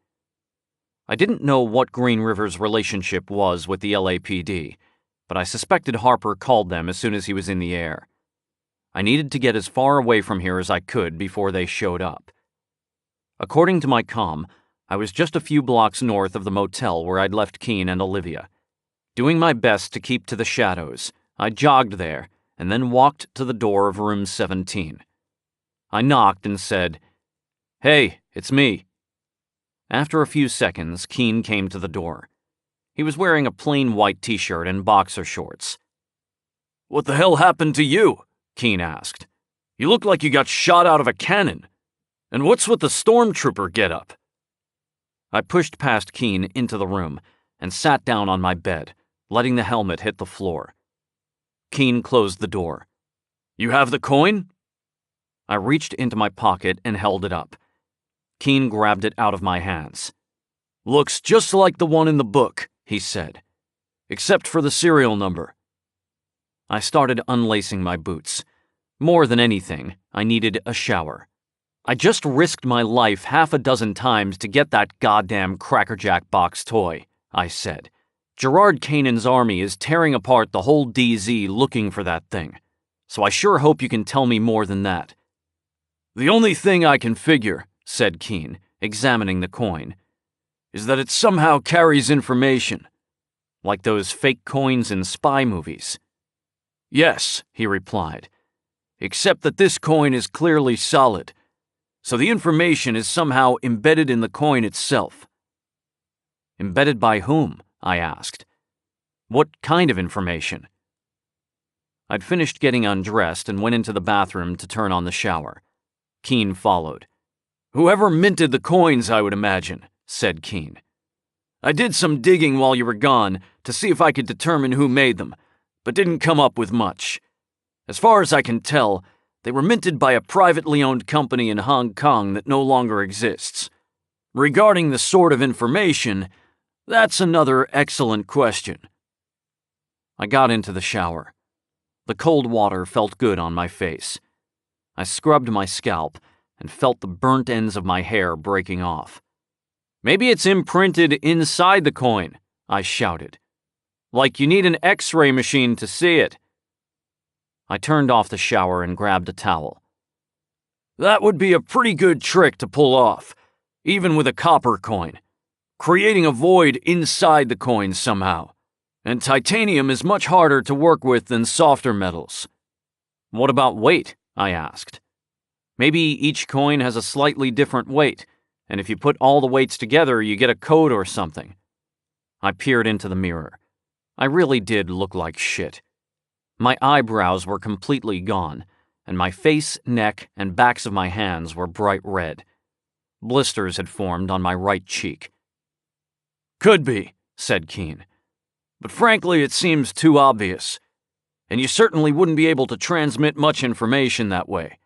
I didn't know what Green River's relationship was with the LAPD, but I suspected Harper called them as soon as he was in the air. I needed to get as far away from here as I could before they showed up. According to my comm, I was just a few blocks north of the motel where I'd left Keen and Olivia. Doing my best to keep to the shadows, I jogged there and then walked to the door of room 17. I knocked and said, "Hey, it's me." After a few seconds, Keen came to the door. He was wearing a plain white t-shirt and boxer shorts. "What the hell happened to you?" Keen asked. "You look like you got shot out of a cannon. And what's with the stormtrooper getup?" I pushed past Keen into the room and sat down on my bed, letting the helmet hit the floor. Keen closed the door. "You have the coin?" I reached into my pocket and held it up. Keen grabbed it out of my hands. "Looks just like the one in the book," he said, "except for the serial number." I started unlacing my boots. More than anything, I needed a shower. I just risked my life half a dozen times to get that goddamn Crackerjack box toy, I said. Gerard Kanan's army is tearing apart the whole DZ looking for that thing, so I sure hope you can tell me more than that. "The only thing I can figure," said Keen, examining the coin, "is that it somehow carries information. Like those fake coins in spy movies." "Yes," he replied, "except that this coin is clearly solid, so the information is somehow embedded in the coin itself." "Embedded by whom?" I asked. "What kind of information?" I'd finished getting undressed and went into the bathroom to turn on the shower. Keen followed. "Whoever minted the coins, I would imagine," said Keen. "I did some digging while you were gone to see if I could determine who made them, but didn't come up with much. As far as I can tell, they were minted by a privately owned company in Hong Kong that no longer exists. Regarding the sort of information, that's another excellent question." I got into the shower. The cold water felt good on my face. I scrubbed my scalp and felt the burnt ends of my hair breaking off. "Maybe it's imprinted inside the coin," I shouted. "Like you need an X-ray machine to see it." I turned off the shower and grabbed a towel. "That would be a pretty good trick to pull off, even with a copper coin. Creating a void inside the coin somehow. And titanium is much harder to work with than softer metals." "What about weight?" I asked. "Maybe each coin has a slightly different weight, and if you put all the weights together, you get a code or something." I peered into the mirror. I really did look like shit. My eyebrows were completely gone, and my face, neck, and backs of my hands were bright red. Blisters had formed on my right cheek. "Could be," said Keen. "But frankly, it seems too obvious. And you certainly wouldn't be able to transmit much information that way.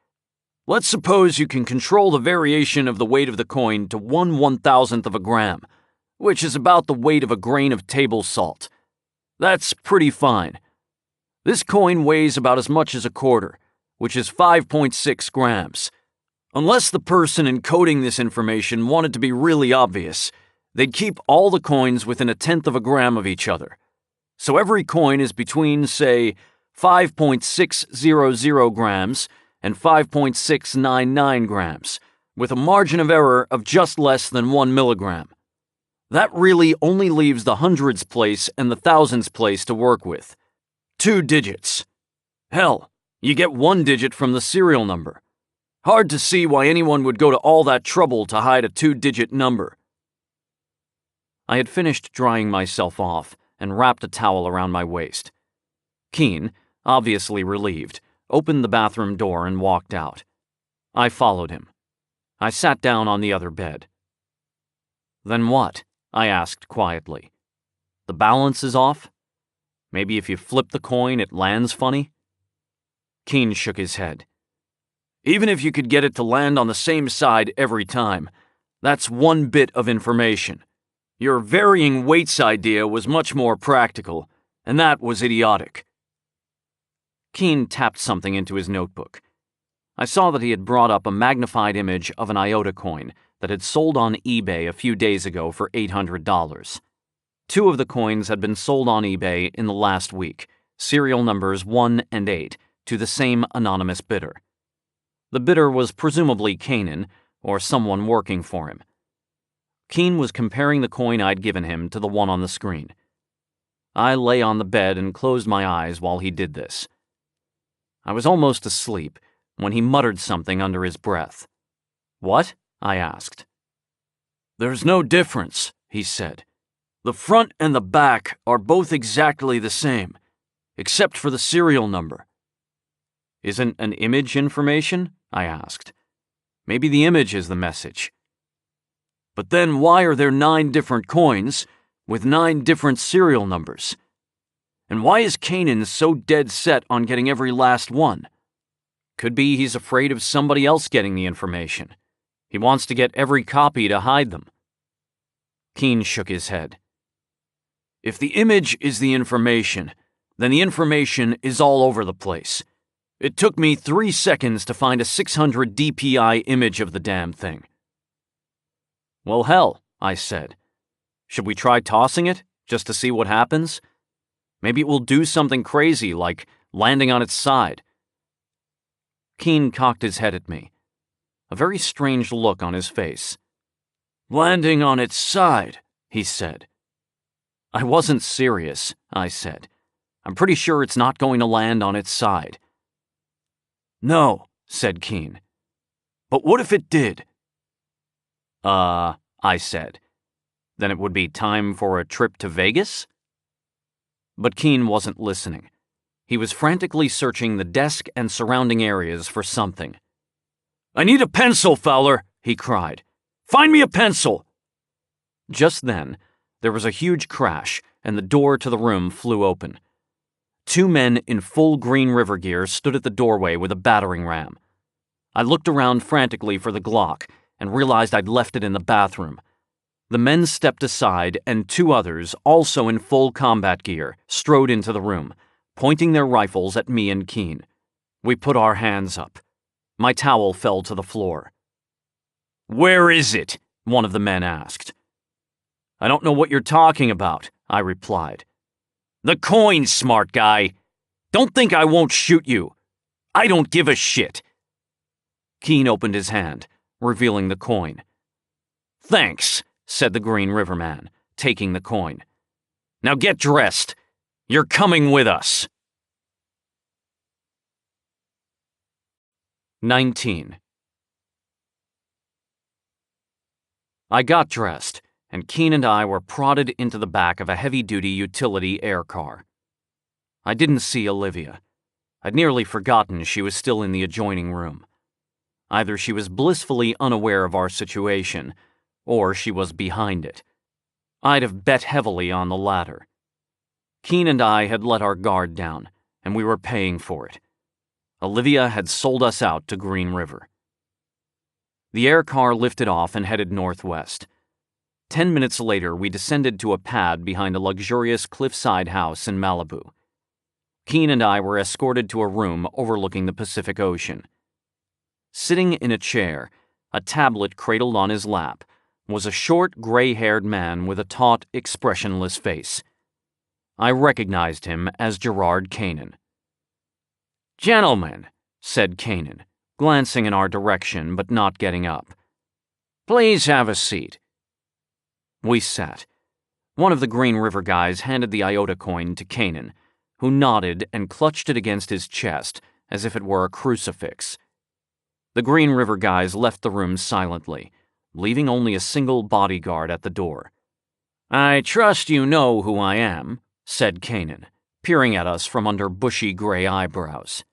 Let's suppose you can control the variation of the weight of the coin to 1/1000th of a gram, which is about the weight of a grain of table salt. That's pretty fine. This coin weighs about as much as a quarter, which is 5.6 grams. Unless the person encoding this information wanted to be really obvious, they'd keep all the coins within 1/10 of a gram of each other. So every coin is between, say, 5.600 grams and 5.699 grams, with a margin of error of just less than 1 milligram. That really only leaves the hundreds place and the thousands place to work with. 2 digits. Hell, You get one digit from the serial number. Hard to see why anyone would go to all that trouble to hide a 2-digit number. I had finished drying myself off and wrapped a towel around my waist. Keen, obviously relieved, opened the bathroom door and walked out. I followed him. I sat down on the other bed. Then what? I asked quietly. The balance is off? Maybe if you flip the coin, it lands funny? Keen shook his head. Even if you could get it to land on the same side every time, that's one bit of information. Your varying weights idea was much more practical, and that was idiotic. Keen tapped something into his notebook. I saw that he had brought up a magnified image of an Iota coin that had sold on eBay a few days ago for $800. 2 of the coins had been sold on eBay in the last week, serial numbers 1 and 8, to the same anonymous bidder. The bidder was presumably Kanan, or someone working for him. Keen was comparing the coin I'd given him to the one on the screen. I lay on the bed and closed my eyes while he did this. I was almost asleep when he muttered something under his breath. "What?" I asked. "There's no difference," he said. "The front and the back are both exactly the same, except for the serial number." "Isn't an image information?" I asked. "Maybe the image is the message." "But then why are there 9 different coins with 9 different serial numbers? And why is Kanan so dead set on getting every last one?" "Could be he's afraid of somebody else getting the information. He wants to get every copy to hide them." Keen shook his head. "If the image is the information, then the information is all over the place. It took me 3 seconds to find a 600 DPI image of the damn thing." "Well, hell," I said. "Should we try tossing it, just to see what happens? Maybe it will do something crazy, like landing on its side." Keen cocked his head at me, a very strange look on his face. "Landing on its side," he said. "I wasn't serious," I said. "I'm pretty sure it's not going to land on its side." "No," said Keen. "But what if it did?" I said. "Then it would be time for a trip to Vegas?" But Keen wasn't listening. He was frantically searching the desk and surrounding areas for something. "I need a pencil, Fowler," he cried. "Find me a pencil!" Just then, there was a huge crash, and the door to the room flew open. 2 men in full Green River gear stood at the doorway with a battering ram. I looked around frantically for the Glock and realized I'd left it in the bathroom. The men stepped aside, and 2 others, also in full combat gear, strode into the room, pointing their rifles at me and Keen. We put our hands up. My towel fell to the floor. "Where is it?" one of the men asked. "I don't know what you're talking about," I replied. "The coin, smart guy. Don't think I won't shoot you. I don't give a shit." Keen opened his hand, revealing the coin. "Thanks," said the Green River man, taking the coin. "Now get dressed. You're coming with us." 19. I got dressed, and Keen and I were prodded into the back of a heavy-duty utility air car. I didn't see Olivia. I'd nearly forgotten she was still in the adjoining room. Either she was blissfully unaware of our situation, or she was behind it. I'd have bet heavily on the latter. Keen and I had let our guard down, and we were paying for it. Olivia had sold us out to Green River. The air car lifted off and headed northwest. 10 minutes later, we descended to a pad behind a luxurious cliffside house in Malibu. Keen and I were escorted to a room overlooking the Pacific Ocean. Sitting in a chair, a tablet cradled on his lap, was a short, gray-haired man with a taut, expressionless face. I recognized him as Gerard Kanan. "Gentlemen," said Kanan, glancing in our direction but not getting up. "Please have a seat." We sat. One of the Green River guys handed the Iota coin to Kanan, who nodded and clutched it against his chest as if it were a crucifix. The Green River guys left the room silently, leaving only a single bodyguard at the door. "I trust you know who I am," said Kanan, peering at us from under bushy gray eyebrows.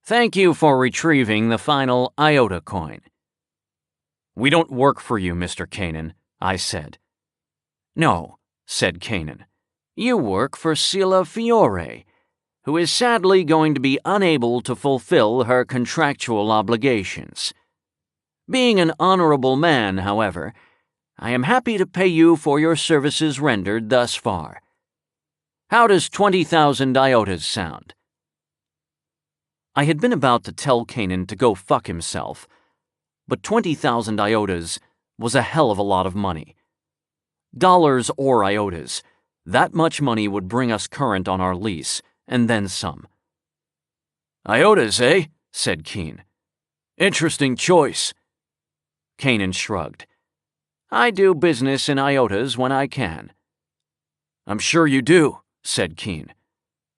"Thank you for retrieving the final Iota coin." "We don't work for you, Mr. Kanan," I said. "No," said Kanan. "You work for Sila Fiore, who is sadly going to be unable to fulfill her contractual obligations. Being an honorable man, however, I am happy to pay you for your services rendered thus far. How does 20,000 iotas sound?" I had been about to tell Kanan to go fuck himself, but 20,000 iotas was a hell of a lot of money. Dollars or iotas, that much money would bring us current on our lease, and then some. "Iotas, eh?" said Keen. "Interesting choice." Kanan shrugged. "I do business in iotas when I can." "I'm sure you do," said Keen.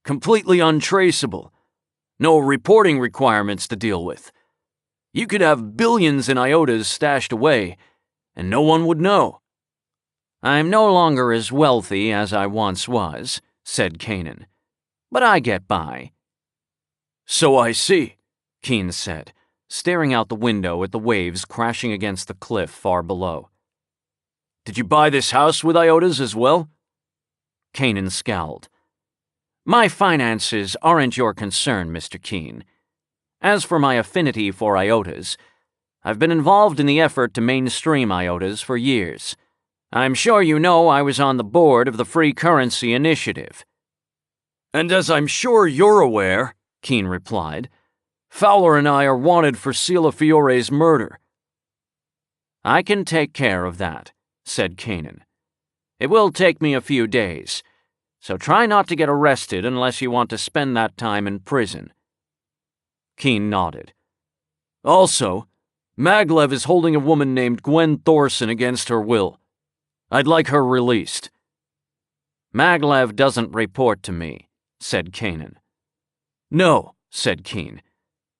"Completely untraceable. No reporting requirements to deal with. You could have billions in iotas stashed away, and no one would know." "I'm no longer as wealthy as I once was," said Kanan, "but I get by." "So I see," Keen said, staring out the window at the waves crashing against the cliff far below. "Did you buy this house with iotas as well?" Kanan scowled. "My finances aren't your concern, Mr. Keen. As for my affinity for iotas, I've been involved in the effort to mainstream iotas for years. I'm sure you know I was on the board of the Free Currency Initiative." "And as I'm sure you're aware," Keen replied, "Fowler and I are wanted for Sila Fiore's murder." "I can take care of that," said Kanan. "It will take me a few days, so try not to get arrested unless you want to spend that time in prison." Keen nodded. "Also, Maglev is holding a woman named Gwen Thorson against her will. I'd like her released." "Maglev doesn't report to me," said Kanan. "No," said Keen.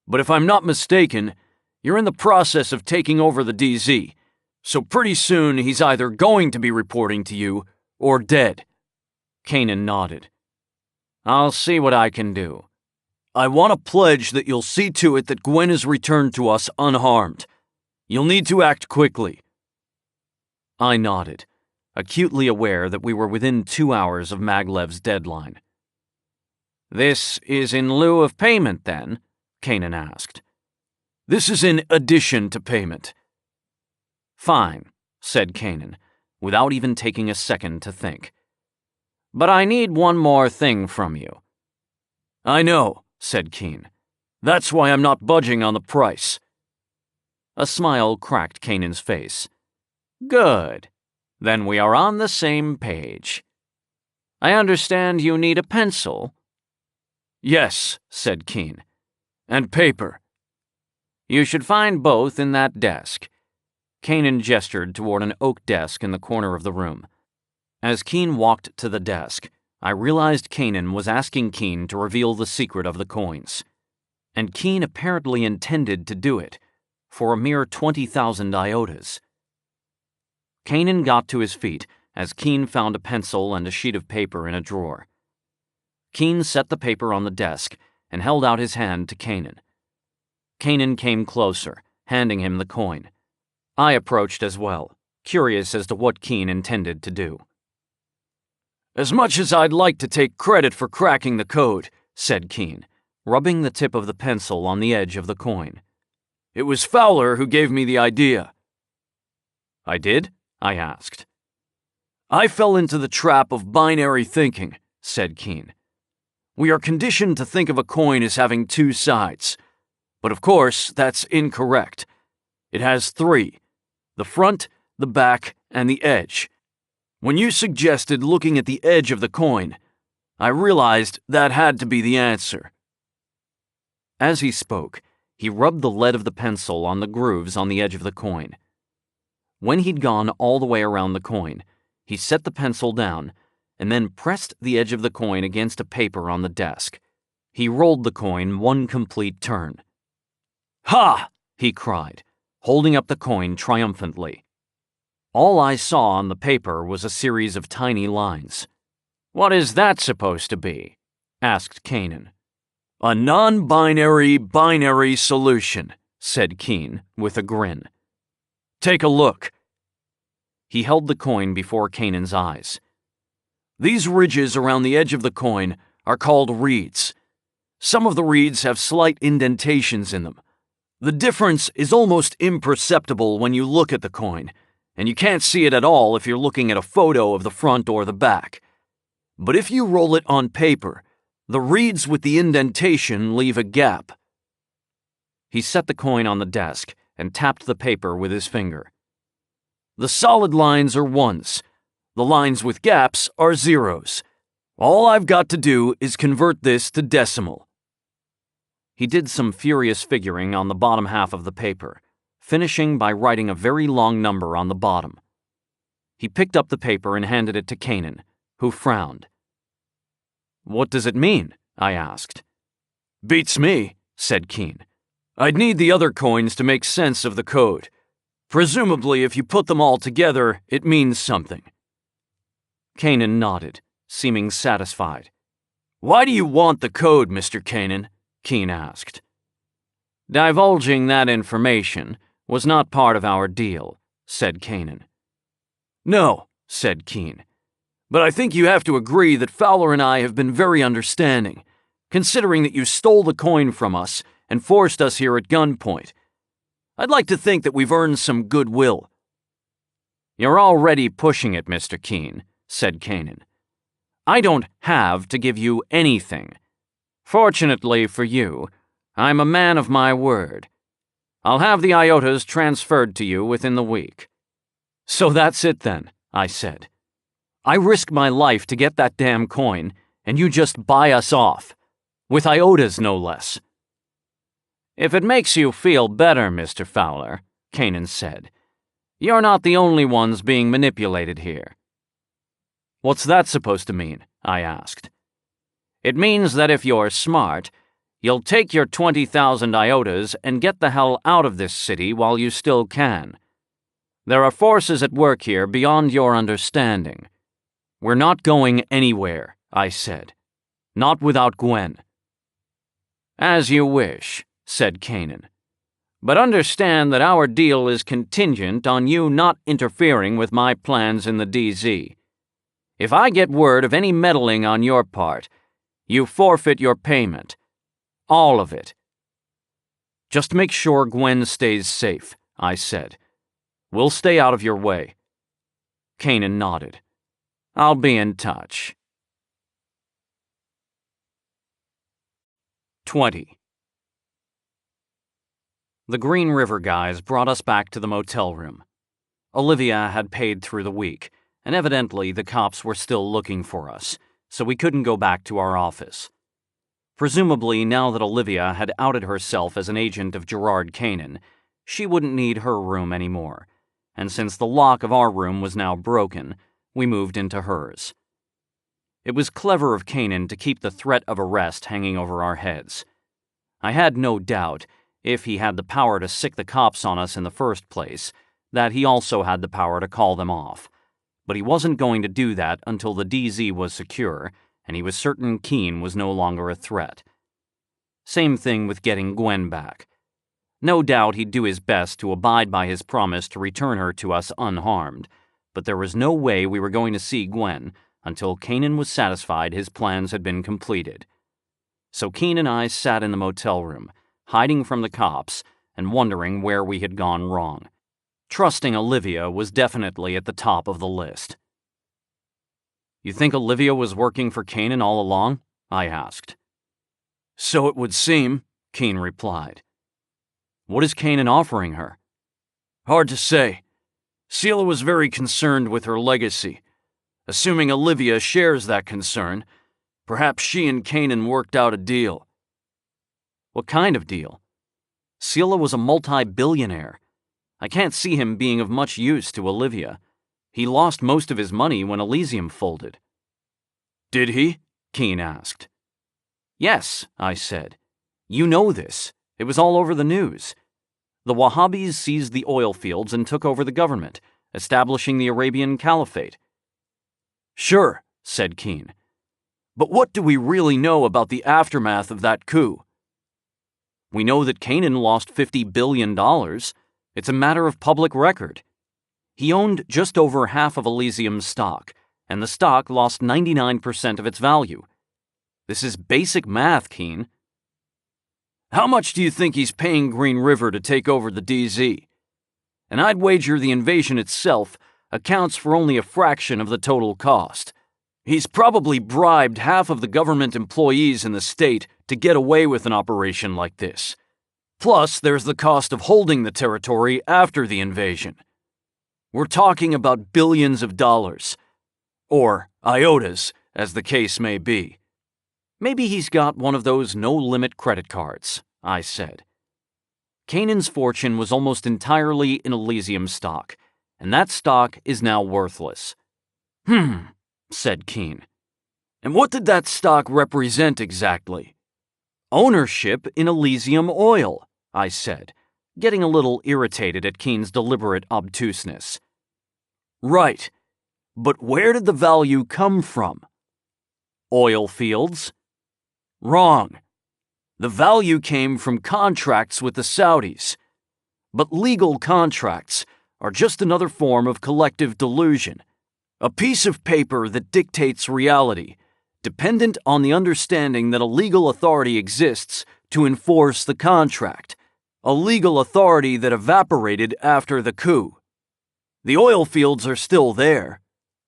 "But if I'm not mistaken, you're in the process of taking over the DZ, so pretty soon he's either going to be reporting to you or dead." Kanan nodded. "I'll see what I can do." "I want to pledge that you'll see to it that Gwen is returned to us unharmed. You'll need to act quickly." I nodded, acutely aware that we were within 2 hours of Maglev's deadline. "This is in lieu of payment, then?" Kanan asked. "This is in addition to payment." "Fine," said Kanan, without even taking a second to think. "But I need one more thing from you." "I know," said Keen. "That's why I'm not budging on the price." A smile cracked Kanan's face. "Good. Then we are on the same page. I understand you need a pencil?" "Yes," said Keen. "And paper." "You should find both in that desk." Kanan gestured toward an oak desk in the corner of the room. As Keen walked to the desk, I realized Kanan was asking Keen to reveal the secret of the coins. And Keen apparently intended to do it, for a mere 20,000 iotas. Kanan got to his feet as Keen found a pencil and a sheet of paper in a drawer. Keen set the paper on the desk and held out his hand to Kanan. Kanan came closer, handing him the coin. I approached as well, curious as to what Keen intended to do. "As much as I'd like to take credit for cracking the code," said Keen, rubbing the tip of the pencil on the edge of the coin, "it was Fowler who gave me the idea." "I did?" I asked. "I fell into the trap of binary thinking," said Keen. "We are conditioned to think of a coin as having two sides. But of course, that's incorrect. It has three: the front, the back, and the edge. When you suggested looking at the edge of the coin, I realized that had to be the answer." As he spoke, he rubbed the lead of the pencil on the grooves on the edge of the coin. When he'd gone all the way around the coin, he set the pencil down and then pressed the edge of the coin against a paper on the desk. He rolled the coin one complete turn. "Ha!" he cried, holding up the coin triumphantly. All I saw on the paper was a series of tiny lines. "What is that supposed to be?" asked Kanan. "A non-binary binary solution," said Keen, with a grin. "Take a look." He held the coin before Kanan's eyes. "These ridges around the edge of the coin are called reeds. Some of the reeds have slight indentations in them. The difference is almost imperceptible when you look at the coin, and you can't see it at all if you're looking at a photo of the front or the back. But if you roll it on paper, the reeds with the indentation leave a gap." He set the coin on the desk and tapped the paper with his finger. "The solid lines are ones. The lines with gaps are zeros. All I've got to do is convert this to decimal." He did some furious figuring on the bottom half of the paper, finishing by writing a very long number on the bottom. He picked up the paper and handed it to Kanan, who frowned. "What does it mean?" I asked. "Beats me," said Keen. "I'd need the other coins to make sense of the code. Presumably, if you put them all together, it means something." Kanan nodded, seeming satisfied. "Why do you want the code, Mr. Kanan?" Keen asked. "Divulging that information was not part of our deal," said Kanan. "No," said Keen. "But I think you have to agree that Fowler and I have been very understanding, considering that you stole the coin from us and forced us here at gunpoint. I'd like to think that we've earned some goodwill." "You're already pushing it, Mr. Keen," said Kanan. "I don't have to give you anything. Fortunately for you, I'm a man of my word. I'll have the Iotas transferred to you within the week." "So that's it then," I said. "I risk my life to get that damn coin, and you just buy us off. With Iotas, no less." "If it makes you feel better, Mr. Fowler," Kanan said, "you're not the only ones being manipulated here." "What's that supposed to mean?" I asked. "It means that if you're smart, you'll take your 20,000 Iotas and get the hell out of this city while you still can. There are forces at work here beyond your understanding." "We're not going anywhere," I said. "Not without Gwen." "As you wish," said Kanan. "But understand that our deal is contingent on you not interfering with my plans in the DZ. If I get word of any meddling on your part, you forfeit your payment. All of it." "Just make sure Gwen stays safe," I said. "We'll stay out of your way." Kanan nodded. "I'll be in touch." 20. The Green River guys brought us back to the motel room. Olivia had paid through the week, and evidently the cops were still looking for us, so we couldn't go back to our office. Presumably, now that Olivia had outed herself as an agent of Gerard Kanan, she wouldn't need her room anymore, and since the lock of our room was now broken, we moved into hers. It was clever of Kanan to keep the threat of arrest hanging over our heads. I had no doubt, if he had the power to sick the cops on us in the first place, that he also had the power to call them off. But he wasn't going to do that until the DZ was secure, and he was certain Keen was no longer a threat. Same thing with getting Gwen back. No doubt he'd do his best to abide by his promise to return her to us unharmed, but there was no way we were going to see Gwen until Kanan was satisfied his plans had been completed. So Keen and I sat in the motel room, hiding from the cops and wondering where we had gone wrong. Trusting Olivia was definitely at the top of the list. "You think Olivia was working for Kanan all along?" I asked. "So it would seem," Keen replied. "What is Kanan offering her?" "Hard to say. Seela was very concerned with her legacy. Assuming Olivia shares that concern, perhaps she and Kanan worked out a deal." "What kind of deal? Seela was a multi-billionaire. I can't see him being of much use to Olivia. He lost most of his money when Elysium folded." "Did he?" Keen asked. Yes, I said. You know this. It was all over the news. The Wahhabis seized the oil fields and took over the government, establishing the Arabian Caliphate. Sure, said Keene. But what do we really know about the aftermath of that coup? We know that Canaan lost $50 billion. It's a matter of public record. He owned just over half of Elysium's stock, and the stock lost 99% of its value. This is basic math, Keene. How much do you think he's paying Green River to take over the DZ? And I'd wager the invasion itself accounts for only a fraction of the total cost. He's probably bribed half of the government employees in the state to get away with an operation like this. Plus, there's the cost of holding the territory after the invasion. We're talking about billions of dollars. Or Iotas, as the case may be. Maybe he's got one of those no-limit credit cards, I said. Canaan's fortune was almost entirely in Elysium stock, and that stock is now worthless. Said Keene. And what did that stock represent exactly? Ownership in Elysium Oil, I said, getting a little irritated at Keene's deliberate obtuseness. Right, but where did the value come from? Oil fields? Wrong. The value came from contracts with the Saudis. But legal contracts are just another form of collective delusion. A piece of paper that dictates reality, dependent on the understanding that a legal authority exists to enforce the contract, a legal authority that evaporated after the coup. The oil fields are still there.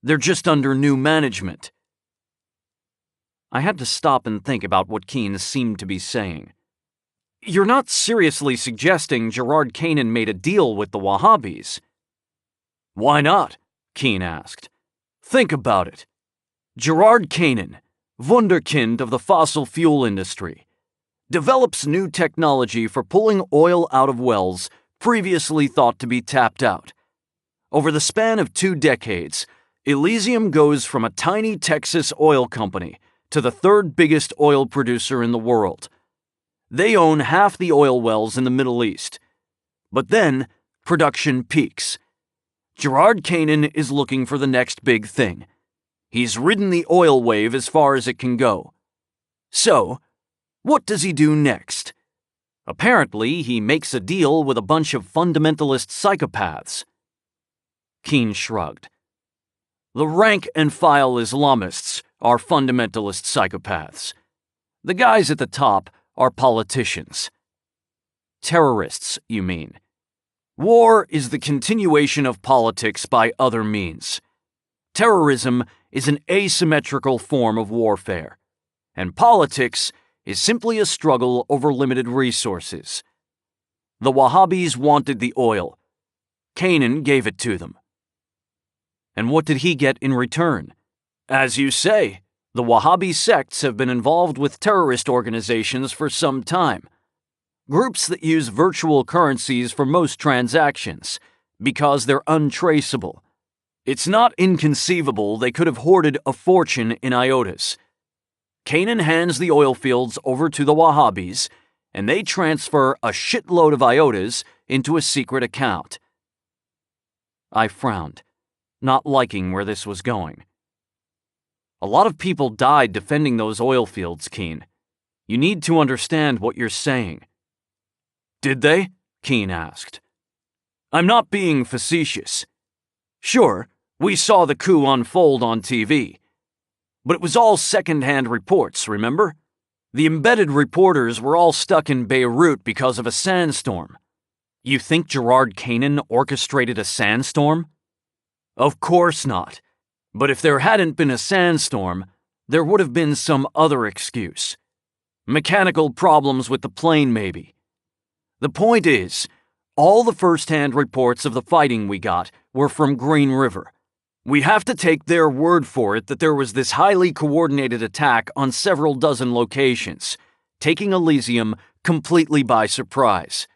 They're just under new management. I had to stop and think about what Keene seemed to be saying. You're not seriously suggesting Gerard Canaan made a deal with the Wahhabis? Why not? Keene asked. Think about it. Gerard Canaan, wunderkind of the fossil fuel industry, develops new technology for pulling oil out of wells previously thought to be tapped out. Over the span of 2 decades, Elysium goes from a tiny Texas oil company to the 3rd biggest oil producer in the world. They own half the oil wells in the Middle East. But then, production peaks. Gerard Canaan is looking for the next big thing. He's ridden the oil wave as far as it can go. So, what does he do next? Apparently, he makes a deal with a bunch of fundamentalist psychopaths. Keene shrugged. The rank-and-file Islamists are fundamentalist psychopaths. The guys at the top are politicians. Terrorists, you mean? War is the continuation of politics by other means. Terrorism is an asymmetrical form of warfare, and politics is simply a struggle over limited resources. The Wahhabis wanted the oil. Canaan gave it to them. And what did he get in return? As you say, the Wahhabi sects have been involved with terrorist organizations for some time. Groups that use virtual currencies for most transactions, because they're untraceable. It's not inconceivable they could have hoarded a fortune in Iotas. Canaan hands the oil fields over to the Wahhabis, and they transfer a shitload of Iotas into a secret account. I frowned, not liking where this was going. A lot of people died defending those oil fields, Keene. You need to understand what you're saying. Did they? Keene asked. I'm not being facetious. Sure, we saw the coup unfold on TV. But it was all second-hand reports, remember? The embedded reporters were all stuck in Beirut because of a sandstorm. You think Gerard Canaan orchestrated a sandstorm? Of course not. But if there hadn't been a sandstorm, there would have been some other excuse. Mechanical problems with the plane, maybe. The point is, all the first-hand reports of the fighting we got were from Green River. We have to take their word for it that there was this highly coordinated attack on several dozen locations, taking Elysium completely by surprise.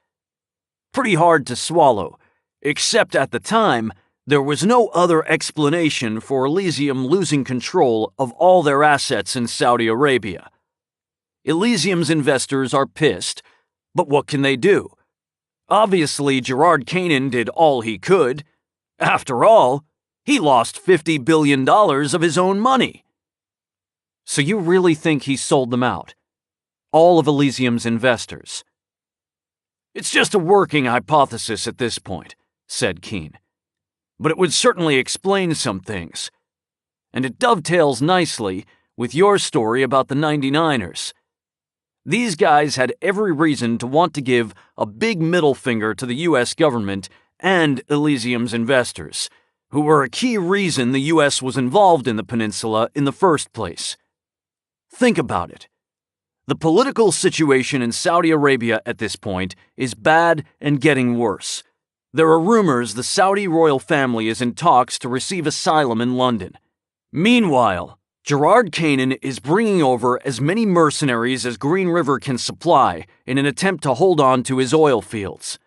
Pretty hard to swallow, except at the time, there was no other explanation for Elysium losing control of all their assets in Saudi Arabia. Elysium's investors are pissed, but what can they do? Obviously, Gerard Canaan did all he could. After all, he lost $50 billion of his own money. So you really think he sold them out? All of Elysium's investors? It's just a working hypothesis at this point, said Keene. But it would certainly explain some things. And it dovetails nicely with your story about the 99ers. These guys had every reason to want to give a big middle finger to the U.S. government and Elysium's investors, who were a key reason the U.S. was involved in the peninsula in the first place. Think about it. The political situation in Saudi Arabia at this point is bad and getting worse. There are rumors the Saudi royal family is in talks to receive asylum in London. Meanwhile, Gerard Canaan is bringing over as many mercenaries as Green River can supply in an attempt to hold on to his oil fields.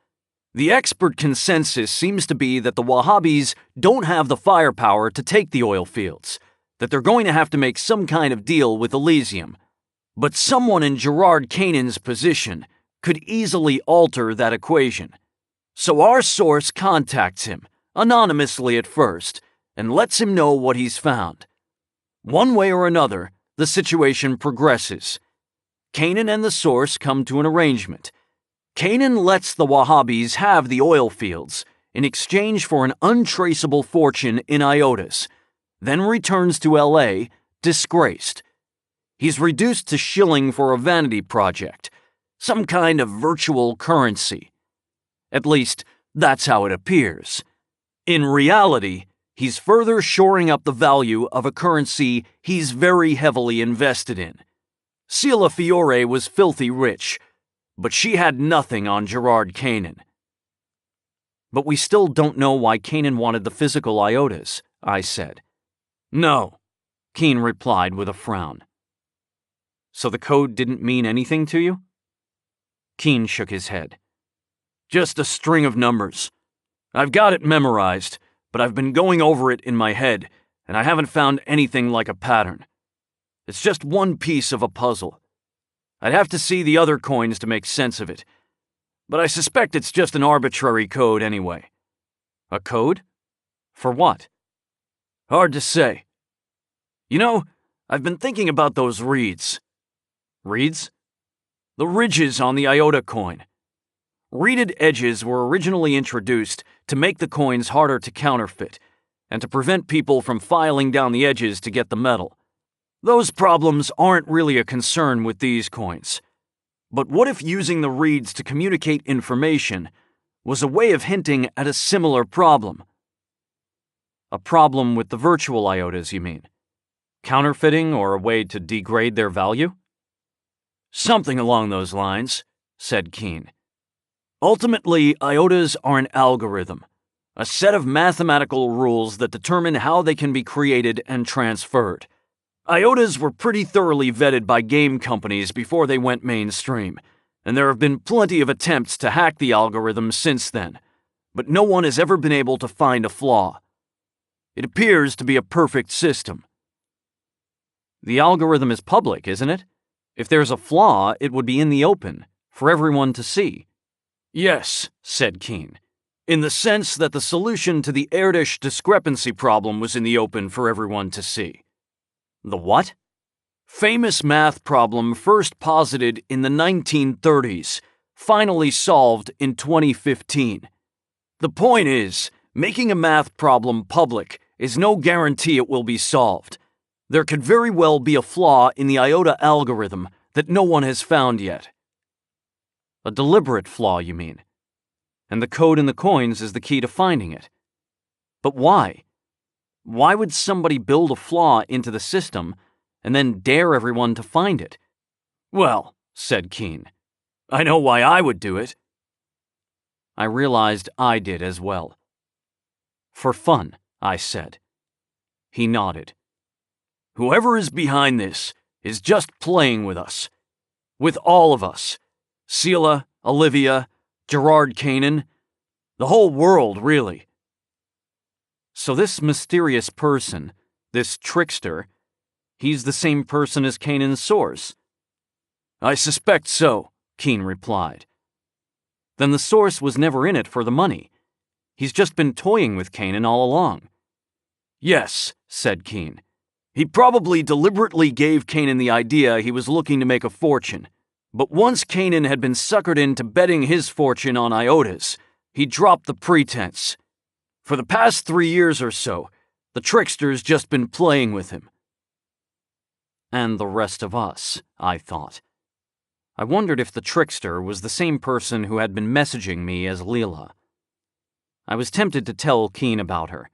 The expert consensus seems to be that the Wahhabis don't have the firepower to take the oil fields, that they're going to have to make some kind of deal with Elysium. But someone in Gerard Canaan's position could easily alter that equation. So our source contacts him, anonymously at first, and lets him know what he's found. One way or another, the situation progresses. Canaan and the source come to an arrangement. Canaan lets the Wahhabis have the oil fields in exchange for an untraceable fortune in Iotas, then returns to L.A. disgraced. He's reduced to shilling for a vanity project, some kind of virtual currency. At least, that's how it appears. In reality, he's further shoring up the value of a currency he's very heavily invested in. Sila Fiore was filthy rich, but she had nothing on Gerard Canaan. But we still don't know why Canaan wanted the physical Iotas, I said. No, Keene replied with a frown. So the code didn't mean anything to you? Keene shook his head. Just a string of numbers. I've got it memorized, but I've been going over it in my head, and I haven't found anything like a pattern. It's just one piece of a puzzle. I'd have to see the other coins to make sense of it, but I suspect it's just an arbitrary code anyway. A code? For what? Hard to say. You know, I've been thinking about those reeds. Reeds? The ridges on the Iota coin. Reeded edges were originally introduced to make the coins harder to counterfeit, and to prevent people from filing down the edges to get the metal. Those problems aren't really a concern with these coins. But what if using the reeds to communicate information was a way of hinting at a similar problem? A problem with the virtual Iotas, you mean? Counterfeiting or a way to degrade their value? Something along those lines, said Keene. Ultimately, Iotas are an algorithm, a set of mathematical rules that determine how they can be created and transferred. Iotas were pretty thoroughly vetted by game companies before they went mainstream, and there have been plenty of attempts to hack the algorithm since then, but no one has ever been able to find a flaw. It appears to be a perfect system. The algorithm is public, isn't it? If there's a flaw, it would be in the open, for everyone to see. Yes, said Keene, in the sense that the solution to the Erdős discrepancy problem was in the open for everyone to see. The what? Famous math problem first posited in the 1930s, finally solved in 2015. The point is, making a math problem public is no guarantee it will be solved. There could very well be a flaw in the Iota algorithm that no one has found yet. A deliberate flaw, you mean? And the code in the coins is the key to finding it. But why? Why would somebody build a flaw into the system and then dare everyone to find it? Well, said Keene, I know why I would do it. I realized I did as well. For fun, I said. He nodded. Whoever is behind this is just playing with us. With all of us. Sila, Olivia, Gerard Canaan, the whole world, really. So this mysterious person, this trickster, he's the same person as Canaan's source. I suspect so, Keen replied. Then the source was never in it for the money. He's just been toying with Kanan all along. Yes, said Keen. He probably deliberately gave Kanan the idea he was looking to make a fortune. But once Kanan had been suckered into betting his fortune on Iotas, he dropped the pretense. For the past 3 years or so, the trickster's just been playing with him. And the rest of us, I thought. I wondered if the trickster was the same person who had been messaging me as Leela. I was tempted to tell Keen about her,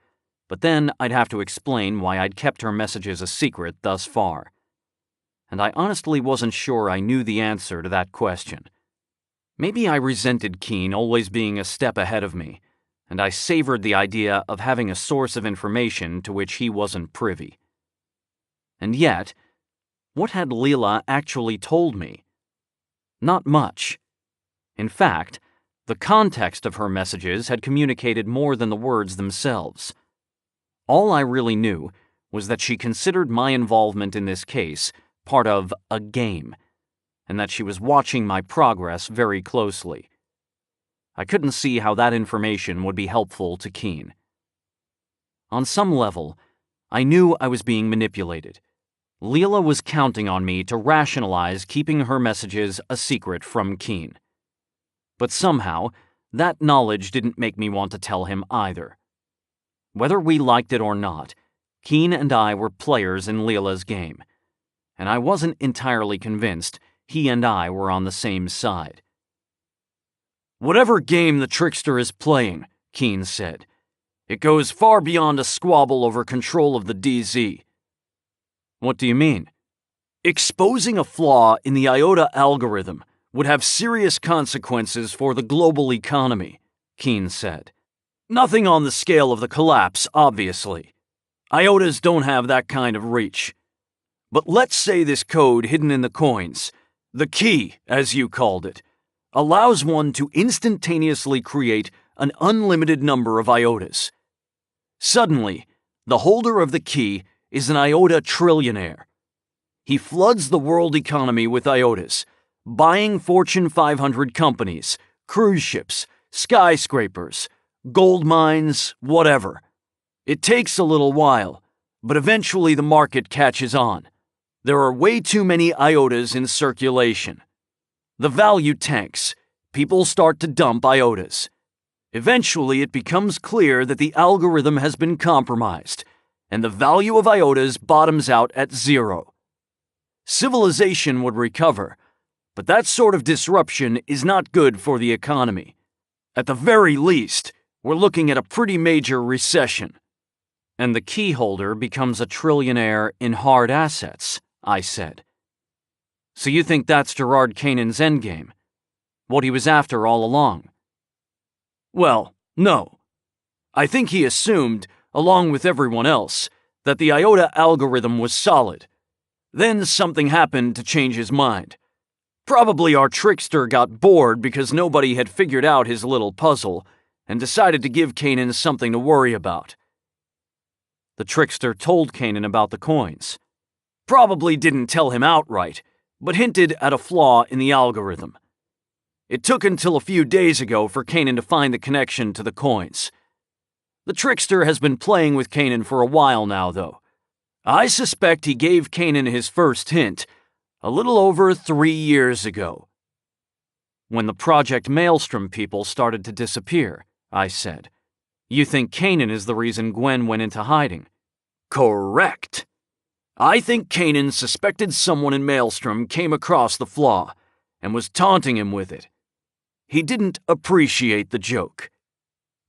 but then I'd have to explain why I'd kept her messages a secret thus far. And I honestly wasn't sure I knew the answer to that question. Maybe I resented Keen always being a step ahead of me, and I savored the idea of having a source of information to which he wasn't privy. And yet, what had Leela actually told me? Not much. In fact, the context of her messages had communicated more than the words themselves. All I really knew was that she considered my involvement in this case part of a game, and that she was watching my progress very closely. I couldn't see how that information would be helpful to Keen. On some level, I knew I was being manipulated. Leela was counting on me to rationalize keeping her messages a secret from Keen. But somehow, that knowledge didn't make me want to tell him either. Whether we liked it or not, Keen and I were players in Leela's game, and I wasn't entirely convinced he and I were on the same side. Whatever game the trickster is playing, Keen said, it goes far beyond a squabble over control of the DZ. What do you mean? Exposing a flaw in the Iota algorithm would have serious consequences for the global economy, Keen said. Nothing on the scale of the collapse, obviously. Iotas don't have that kind of reach. But let's say this code hidden in the coins, the key, as you called it, allows one to instantaneously create an unlimited number of Iotas. Suddenly, the holder of the key is an Iota trillionaire. He floods the world economy with Iotas, buying Fortune 500 companies, cruise ships, skyscrapers, gold mines, whatever. It takes a little while, but eventually the market catches on. There are way too many Iotas in circulation. The value tanks. People start to dump Iotas. Eventually it becomes clear that the algorithm has been compromised, and the value of Iotas bottoms out at 0. Civilization would recover, but that sort of disruption is not good for the economy. At the very least, we're looking at a pretty major recession. And the key holder becomes a trillionaire in hard assets, I said. So you think that's Gerard Kanan's endgame? What he was after all along? Well, no. I think he assumed, along with everyone else, that the Iota algorithm was solid. Then something happened to change his mind. Probably our trickster got bored because nobody had figured out his little puzzle and decided to give Kanan something to worry about. The trickster told Kanan about the coins. Probably didn't tell him outright, but hinted at a flaw in the algorithm. It took until a few days ago for Kanan to find the connection to the coins. The trickster has been playing with Kanan for a while now, though. I suspect he gave Kanan his first hint a little over 3 years ago. When the Project Maelstrom people started to disappear, I said. You think Kanan is the reason Gwen went into hiding? Correct. I think Kanan suspected someone in Maelstrom came across the flaw and was taunting him with it. He didn't appreciate the joke.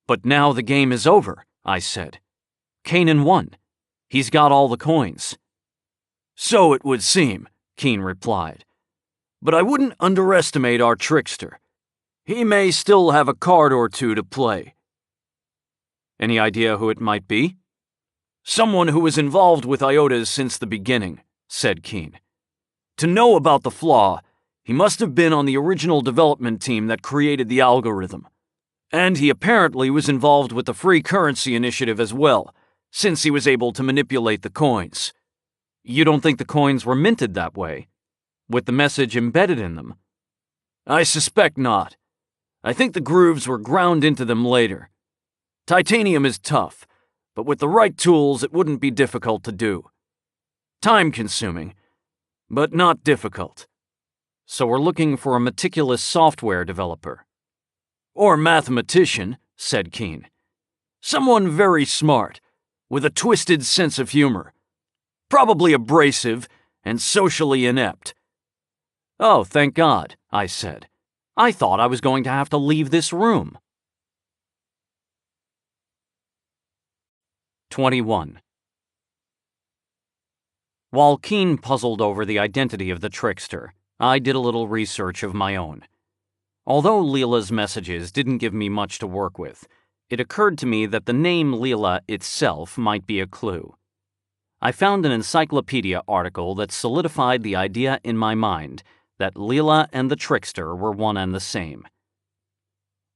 But now the game is over, I said. Kanan won. He's got all the coins. So it would seem, Keen replied. But I wouldn't underestimate our trickster. He may still have a card or two to play. Any idea who it might be? Someone who was involved with Iotas since the beginning, said Keen. To know about the flaw, he must have been on the original development team that created the algorithm. And he apparently was involved with the free currency initiative as well, since he was able to manipulate the coins. You don't think the coins were minted that way? with the message embedded in them? I suspect not. I think the grooves were ground into them later. Titanium is tough, but with the right tools it wouldn't be difficult to do. Time-consuming, but not difficult. So we're looking for a meticulous software developer. Or mathematician, said Keene. Someone very smart, with a twisted sense of humor. Probably abrasive and socially inept. Oh, thank God, I said. I thought I was going to have to leave this room. 21. While Keene puzzled over the identity of the trickster, I did a little research of my own. Although Leela's messages didn't give me much to work with, it occurred to me that the name Leela itself might be a clue. I found an encyclopedia article that solidified the idea in my mind that Leela and the trickster were one and the same.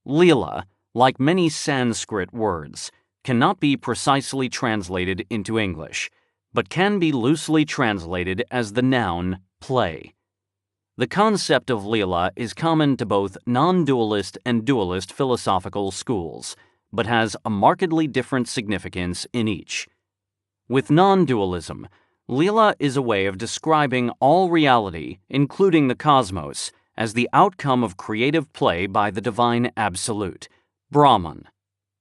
Leela, like many Sanskrit words, cannot be precisely translated into English, but can be loosely translated as the noun play. The concept of Leela is common to both non-dualist and dualist philosophical schools, but has a markedly different significance in each. With non-dualism, Leela is a way of describing all reality, including the cosmos, as the outcome of creative play by the divine absolute, Brahman.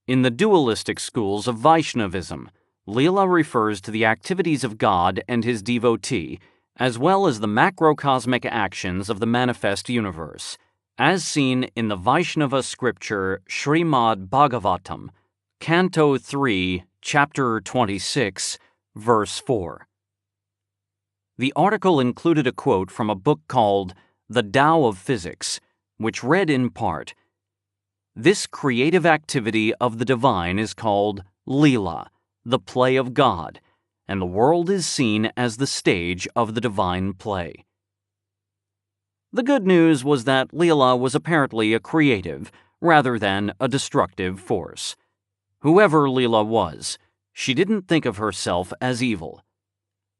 In the dualistic schools of Vaishnavism, Leela refers to the activities of God and his devotee, as well as the macrocosmic actions of the manifest universe, as seen in the Vaishnava scripture Srimad Bhagavatam, Canto 3, Chapter 26, Verse 4. The article included a quote from a book called The Tao of Physics, which read in part, "This creative activity of the divine is called Leela, the play of God, and the world is seen as the stage of the divine play." The good news was that Leela was apparently a creative rather than a destructive force. Whoever Leela was, she didn't think of herself as evil.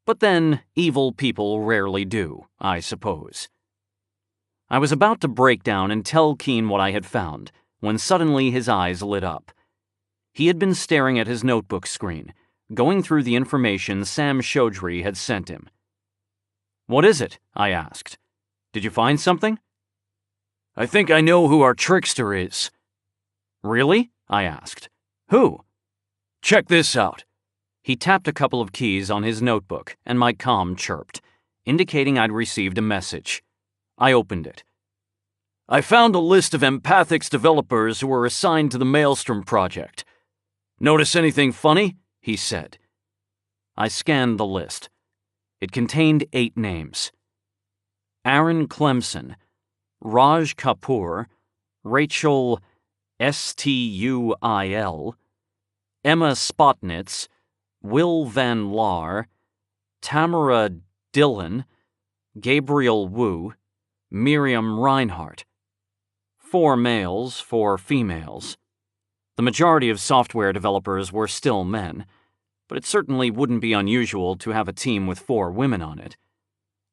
But then, evil people rarely do, I suppose. I was about to break down and tell Keene what I had found, when suddenly his eyes lit up. He had been staring at his notebook screen, going through the information Sam Chaudhry had sent him. "What is it?" I asked. "Did you find something?" "I think I know who our trickster is." "Really?" I asked. "Who?" "Check this out." He tapped a couple of keys on his notebook, and my comm chirped, indicating I'd received a message. I opened it. "I found a list of Empathics developers who were assigned to the Maelstrom project. Notice anything funny?" he said. I scanned the list. It contained 8 names. Aaron Clemson, Raj Kapoor, Rachel Stuil, Emma Spotnitz, Will Van Laar, Tamara Dillon, Gabriel Wu, Miriam Reinhardt. 4 males, 4 females. The majority of software developers were still men, but it certainly wouldn't be unusual to have a team with 4 women on it.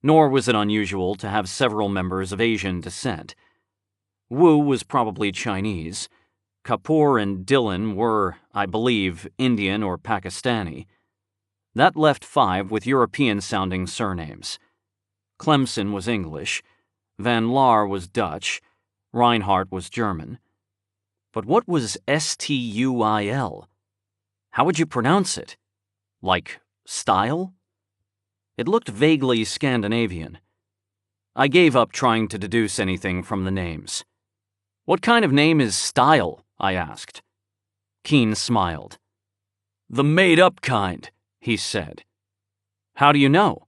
Nor was it unusual to have several members of Asian descent. Wu was probably Chinese. Kapoor and Dillon were, I believe, Indian or Pakistani. That left 5 with European-sounding surnames. Clemson was English, Van Laar was Dutch, Reinhardt was German. But what was Stuil? How would you pronounce it? Like style? It looked vaguely Scandinavian. I gave up trying to deduce anything from the names. "What kind of name is Style?" I asked. Keene smiled. "The made-up kind," he said. "How do you know?"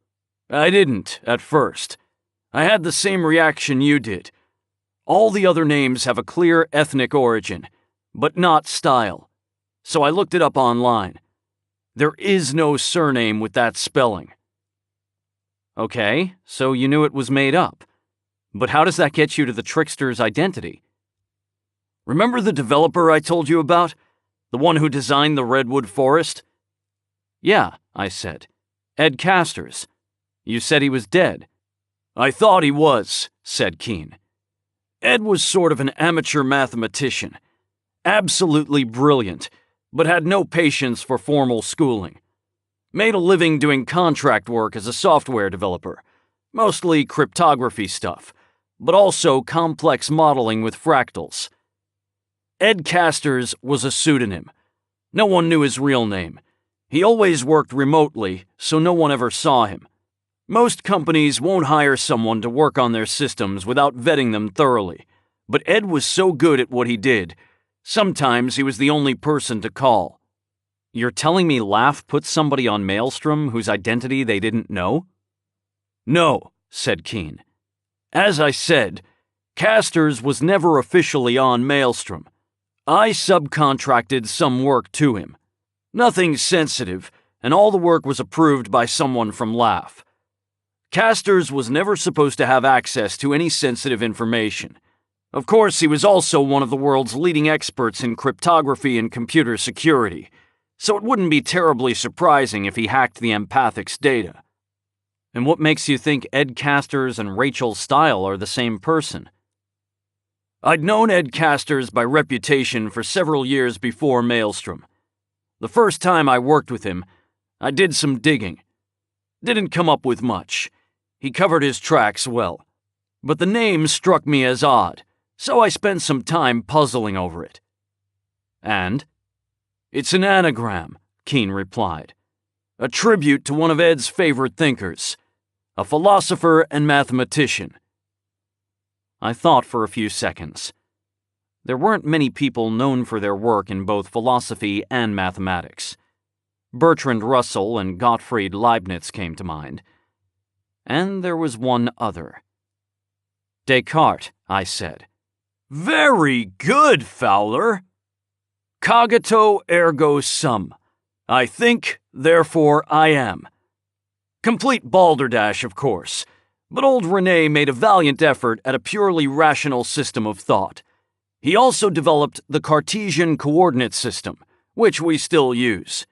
"I didn't, at first. I had the same reaction you did. All the other names have a clear ethnic origin, but not style. So I looked it up online. There is no surname with that spelling." "Okay, so you knew it was made up. But how does that get you to the trickster's identity?" "Remember the developer I told you about? The one who designed the Redwood Forest?" "Yeah," I said. "Ed Casters. You said he was dead." I thought he was, said Keene. Ed was sort of an amateur mathematician. Absolutely brilliant, but had no patience for formal schooling. Made a living doing contract work as a software developer, mostly cryptography stuff, but also complex modeling with fractals. Ed Casters was a pseudonym. No one knew his real name. He always worked remotely, so no one ever saw him. Most companies won't hire someone to work on their systems without vetting them thoroughly, but Ed was so good at what he did, sometimes he was the only person to call. You're telling me Laugh put somebody on Maelstrom whose identity they didn't know? No, said Keene. As I said, Casters was never officially on Maelstrom. I subcontracted some work to him. Nothing sensitive, and all the work was approved by someone from Laugh. Casters was never supposed to have access to any sensitive information. Of course, he was also one of the world's leading experts in cryptography and computer security, so it wouldn't be terribly surprising if he hacked the empathic's data. And what makes you think Ed Casters and Rachel Style are the same person? I'd known Ed Casters by reputation for several years before Maelstrom. The first time I worked with him, I did some digging. Didn't come up with much. He covered his tracks well. But the name struck me as odd, so I spent some time puzzling over it. And? It's an anagram, Keene replied. A tribute to one of Ed's favorite thinkers, a philosopher and mathematician. I thought for a few seconds. There weren't many people known for their work in both philosophy and mathematics. Bertrand Russell and Gottfried Leibniz came to mind. And there was one other. Descartes, I said. Very good, Fowler. Cogito ergo sum. I think, therefore I am. Complete balderdash, of course, but old René made a valiant effort at a purely rational system of thought. He also developed the Cartesian coordinate system, which we still use.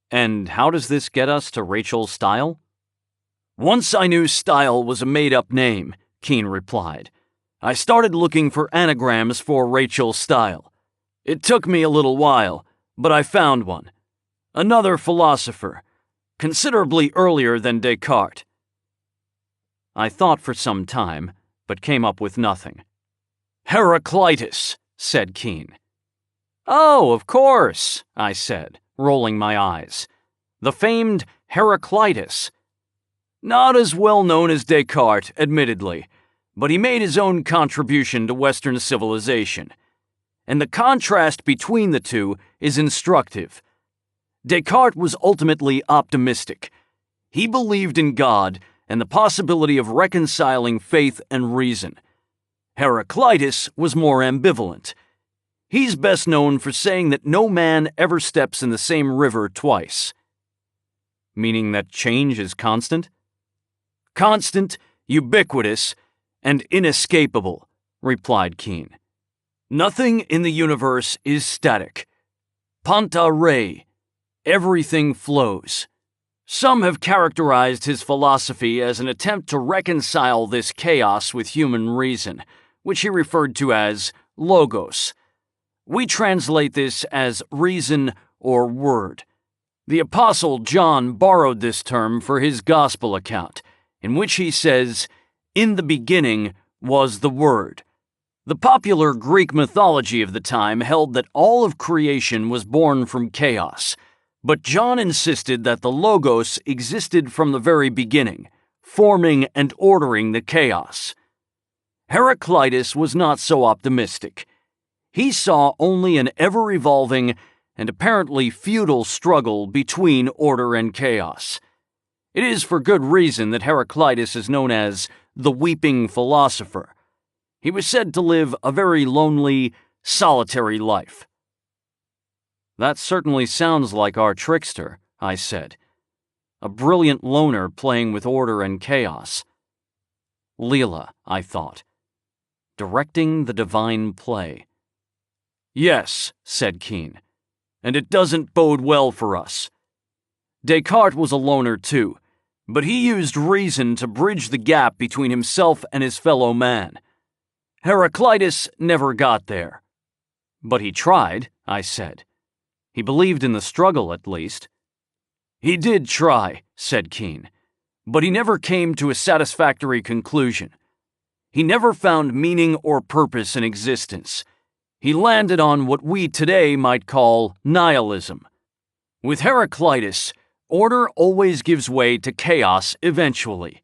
And how does this get us to Rachel Style? Once I knew Style was a made-up name, Keene replied, I started looking for anagrams for Rachel Style. It took me a little while, but I found one. Another philosopher, considerably earlier than Descartes. I thought for some time, but came up with nothing. Heraclitus, said Keene. Oh, of course, I said, rolling my eyes. The famed Heraclitus. Not as well known as Descartes, admittedly, but he made his own contribution to Western civilization. And the contrast between the two is instructive. Descartes was ultimately optimistic. He believed in God and the possibility of reconciling faith and reason. Heraclitus was more ambivalent. He's best known for saying that no man ever steps in the same river twice. Meaning that change is constant? Constant, ubiquitous, and inescapable, replied Keene. Nothing in the universe is static. Panta rei. Everything flows. Some have characterized his philosophy as an attempt to reconcile this chaos with human reason, which he referred to as logos. We translate this as reason or word. The Apostle John borrowed this term for his gospel account, in which he says, "In the beginning was the Word." The popular Greek mythology of the time held that all of creation was born from chaos, but John insisted that the Logos existed from the very beginning, forming and ordering the chaos. Heraclitus was not so optimistic. He saw only an ever-evolving and apparently futile struggle between order and chaos. It is for good reason that Heraclitus is known as the weeping philosopher. He was said to live a very lonely, solitary life. That certainly sounds like our trickster, I said. A brilliant loner playing with order and chaos. Leela, I thought. Directing the divine play. Yes, said Keene, and it doesn't bode well for us. Descartes was a loner too, But he used reason to bridge the gap between himself and his fellow man. Heraclitus never got there. But he tried, I said. He believed in the struggle, at least. He did try, said Keene, but he never came to a satisfactory conclusion. He never found meaning or purpose in existence. He landed on what we today might call nihilism. With Heraclitus, order always gives way to chaos eventually.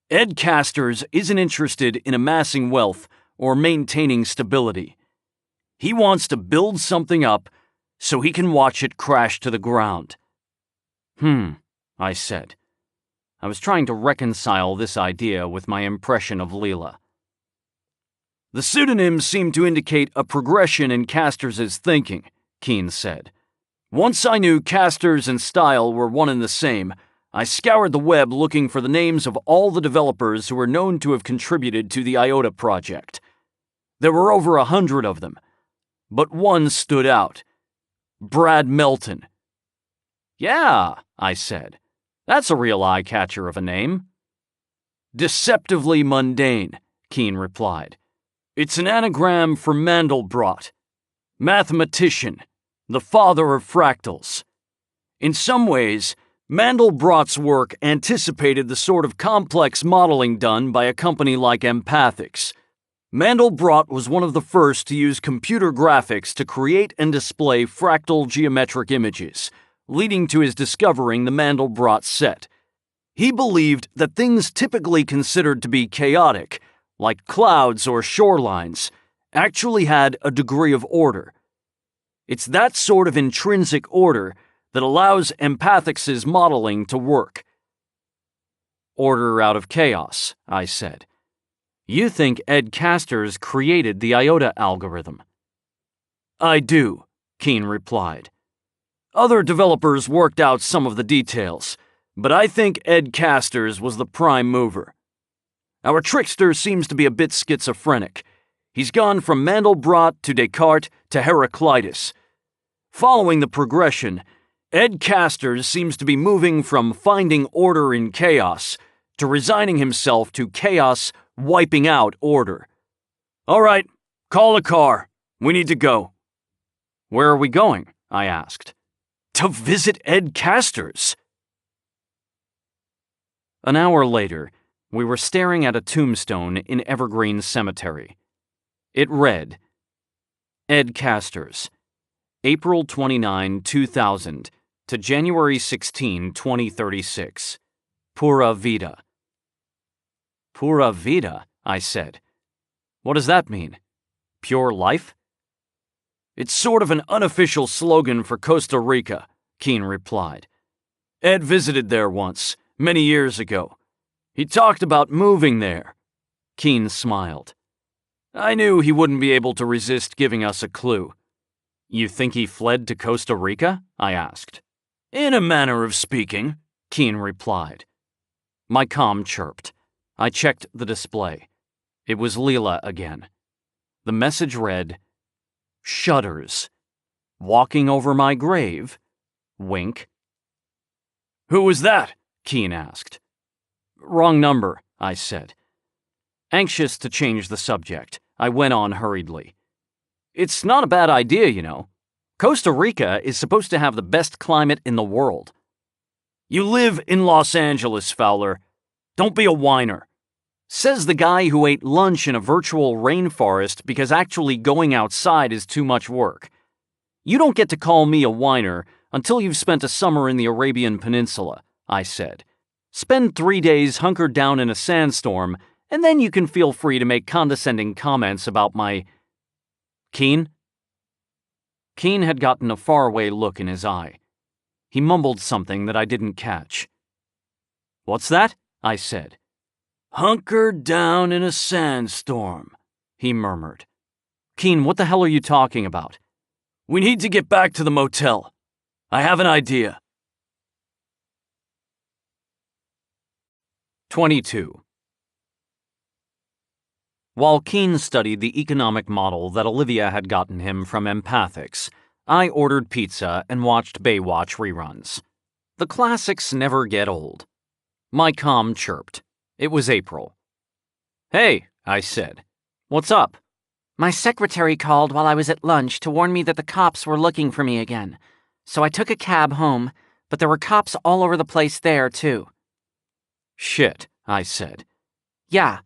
Ed Casters isn't interested in amassing wealth or maintaining stability. He wants to build something up so he can watch it crash to the ground. I said. I was trying to reconcile this idea with my impression of Leela. The pseudonyms seem to indicate a progression in Casters' thinking, Keene said. Once I knew Casters and Style were one and the same, I scoured the web looking for the names of all the developers who were known to have contributed to the Iota project. There were over 100 of them, but one stood out. Brad Melton. Yeah, I said. That's a real eye-catcher of a name. Deceptively mundane, Keene replied. It's an anagram for Mandelbrot. Mathematician, the father of fractals. In some ways, Mandelbrot's work anticipated the sort of complex modeling done by a company like Empathics. Mandelbrot was one of the first to use computer graphics to create and display fractal geometric images, leading to his discovering the Mandelbrot set. He believed that things typically considered to be chaotic, like clouds or shorelines, actually had a degree of order. It's that sort of intrinsic order that allows Empathics' modeling to work. Order out of chaos, I said. You think Ed Casters created the Iota algorithm? I do, Keene replied. Other developers worked out some of the details, but I think Ed Casters was the prime mover. Our trickster seems to be a bit schizophrenic. He's gone from Mandelbrot to Descartes to Heraclitus. Following the progression, Ed Casters seems to be moving from finding order in chaos to resigning himself to chaos wiping out order. All right, call a car. We need to go. Where are we going? I asked. To visit Ed Casters. An hour later, we were staring at a tombstone in Evergreen Cemetery. It read, Ed Casters, April 29, 2000 to January 16, 2036. Pura Vida. Pura Vida, I said. What does that mean? Pure life? It's sort of an unofficial slogan for Costa Rica, Keene replied. Ed visited there once, many years ago. He talked about moving there. Keene smiled. I knew he wouldn't be able to resist giving us a clue. You think he fled to Costa Rica? I asked. In a manner of speaking, Keene replied. My comm chirped. I checked the display. It was Leela again. The message read, Shudders. Walking over my grave? Wink. Who was that? Keene asked. Wrong number, I said. Anxious to change the subject, I went on hurriedly. It's not a bad idea, you know. Costa Rica is supposed to have the best climate in the world. You live in Los Angeles, Fowler. Don't be a whiner. Says the guy who ate lunch in a virtual rainforest because actually going outside is too much work. You don't get to call me a whiner until you've spent a summer in the Arabian Peninsula, I said. Spend 3 days hunkered down in a sandstorm, and then you can feel free to make condescending comments about my... Keene? Keene had gotten a faraway look in his eye. He mumbled something that I didn't catch. What's that? I said. Hunkered down in a sandstorm, he murmured. Keene, what the hell are you talking about? We need to get back to the motel. I have an idea. 22. While Keene studied the economic model that Olivia had gotten him from Empathics, I ordered pizza and watched Baywatch reruns. The classics never get old. My comm chirped. It was April. "Hey," I said. "What's up?" My secretary called while I was at lunch to warn me that the cops were looking for me again. So I took a cab home, but there were cops all over the place there, too. "Shit," I said. Yeah,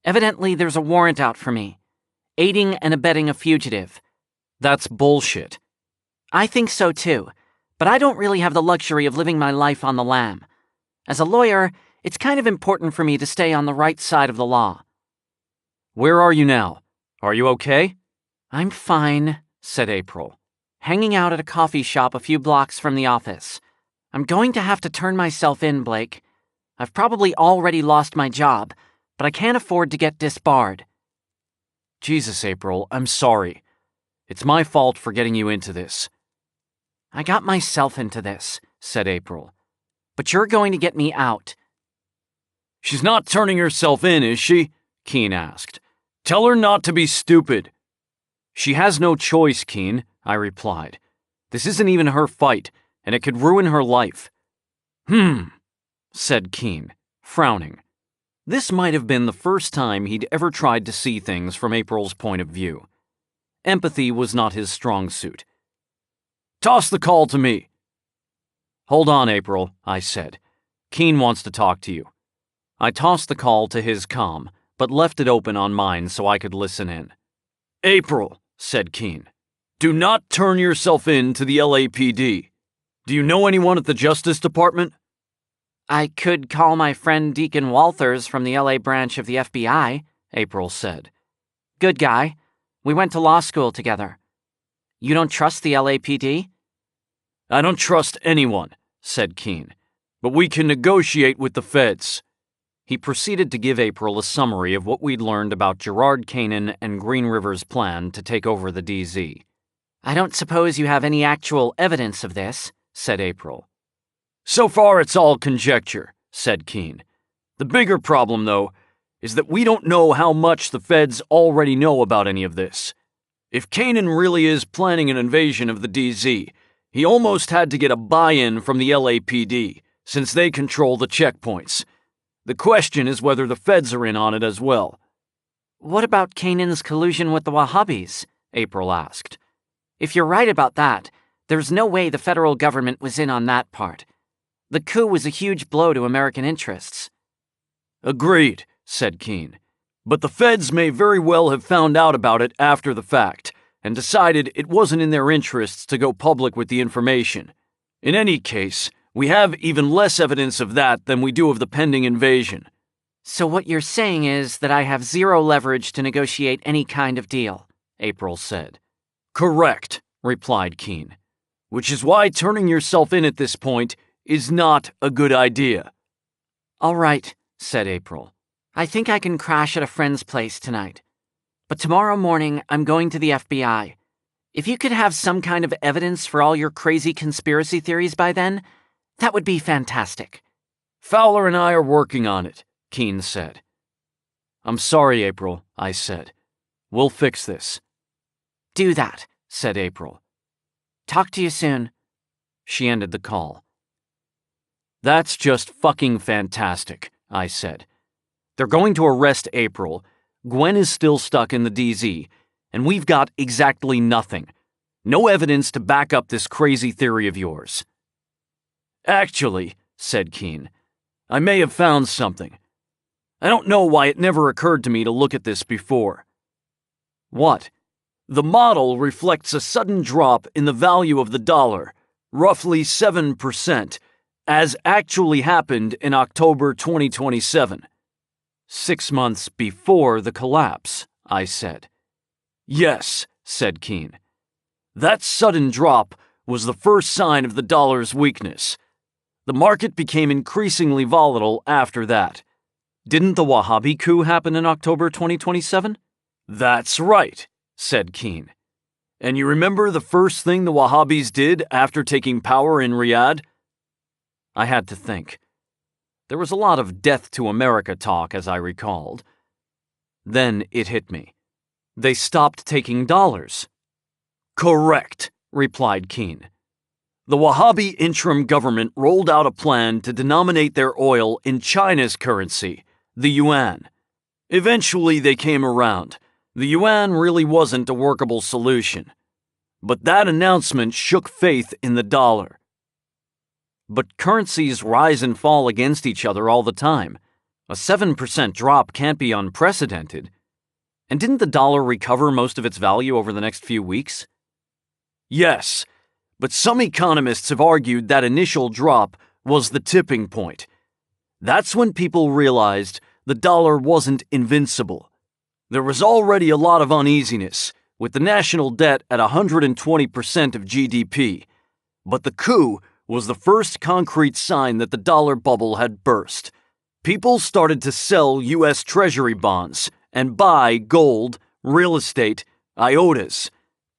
evidently there's a warrant out for me. Aiding and abetting a fugitive. That's bullshit. I think so too, but I don't really have the luxury of living my life on the lam. As a lawyer, it's kind of important for me to stay on the right side of the law. Where are you now? Are you okay? I'm fine, said April, hanging out at a coffee shop a few blocks from the office. I'm going to have to turn myself in, Blake. I've probably already lost my job, but I can't afford to get disbarred. Jesus, April, I'm sorry. It's my fault for getting you into this. I got myself into this, said April. But you're going to get me out. She's not turning herself in, is she? Keen asked. Tell her not to be stupid. She has no choice, Keen, I replied. This isn't even her fight, and it could ruin her life. Said Keen, frowning. This might have been the first time he'd ever tried to see things from April's point of view. Empathy was not his strong suit. Toss the call to me. Hold on, April, I said. Keen wants to talk to you. I tossed the call to his comm, but left it open on mine so I could listen in. April, said Keen, do not turn yourself in to the LAPD. Do you know anyone at the Justice Department? I could call my friend Deacon Walters from the LA branch of the FBI, April said. Good guy. We went to law school together. You don't trust the LAPD? I don't trust anyone, said Keen, but we can negotiate with the feds. He proceeded to give April a summary of what we'd learned about Gerard Kanan and Green River's plan to take over the DZ. I don't suppose you have any actual evidence of this, said April. So far it's all conjecture, said Keen. The bigger problem, though, is that we don't know how much the feds already know about any of this. If Kanan really is planning an invasion of the DZ, he almost had to get a buy-in from the LAPD, since they control the checkpoints. The question is whether the feds are in on it as well. What about Kanan's collusion with the Wahhabis? April asked. If you're right about that, there's no way the federal government was in on that part. The coup was a huge blow to American interests. Agreed, said Keen. But the feds may very well have found out about it after the fact, and decided it wasn't in their interests to go public with the information. In any case, we have even less evidence of that than we do of the pending invasion. So what you're saying is that I have zero leverage to negotiate any kind of deal, April said. Correct, replied Keen. Which is why turning yourself in at this point is not a good idea. All right, said April. I think I can crash at a friend's place tonight. But tomorrow morning, I'm going to the FBI. If you could have some kind of evidence for all your crazy conspiracy theories by then, that would be fantastic. Fowler and I are working on it, Keen said. I'm sorry, April, I said. We'll fix this. Do that, said April. Talk to you soon. She ended the call. That's just fucking fantastic, I said. They're going to arrest April. Gwen is still stuck in the DZ, and we've got exactly nothing. No evidence to back up this crazy theory of yours. Actually, said Keen, I may have found something. I don't know why it never occurred to me to look at this before. What? The model reflects a sudden drop in the value of the dollar, roughly 7%, as actually happened in October 2027. 6 months before the collapse, I said. Yes, said Keen. That sudden drop was the first sign of the dollar's weakness. The market became increasingly volatile after that. Didn't the Wahhabi coup happen in October 2027? That's right, said Keen. And you remember the first thing the Wahhabis did after taking power in Riyadh? I had to think. There was a lot of death to America talk, as I recalled. Then it hit me. They stopped taking dollars. Correct, replied Keen. The Wahhabi interim government rolled out a plan to denominate their oil in China's currency, the yuan. Eventually, they came around. The yuan really wasn't a workable solution. But that announcement shook faith in the dollar. But currencies rise and fall against each other all the time. A 7% drop can't be unprecedented. And didn't the dollar recover most of its value over the next few weeks? Yes, but some economists have argued that initial drop was the tipping point. That's when people realized the dollar wasn't invincible. There was already a lot of uneasiness, with the national debt at 120% of GDP. But the coup was the first concrete sign that the dollar bubble had burst. People started to sell U.S. Treasury bonds and buy gold, real estate, Iotas,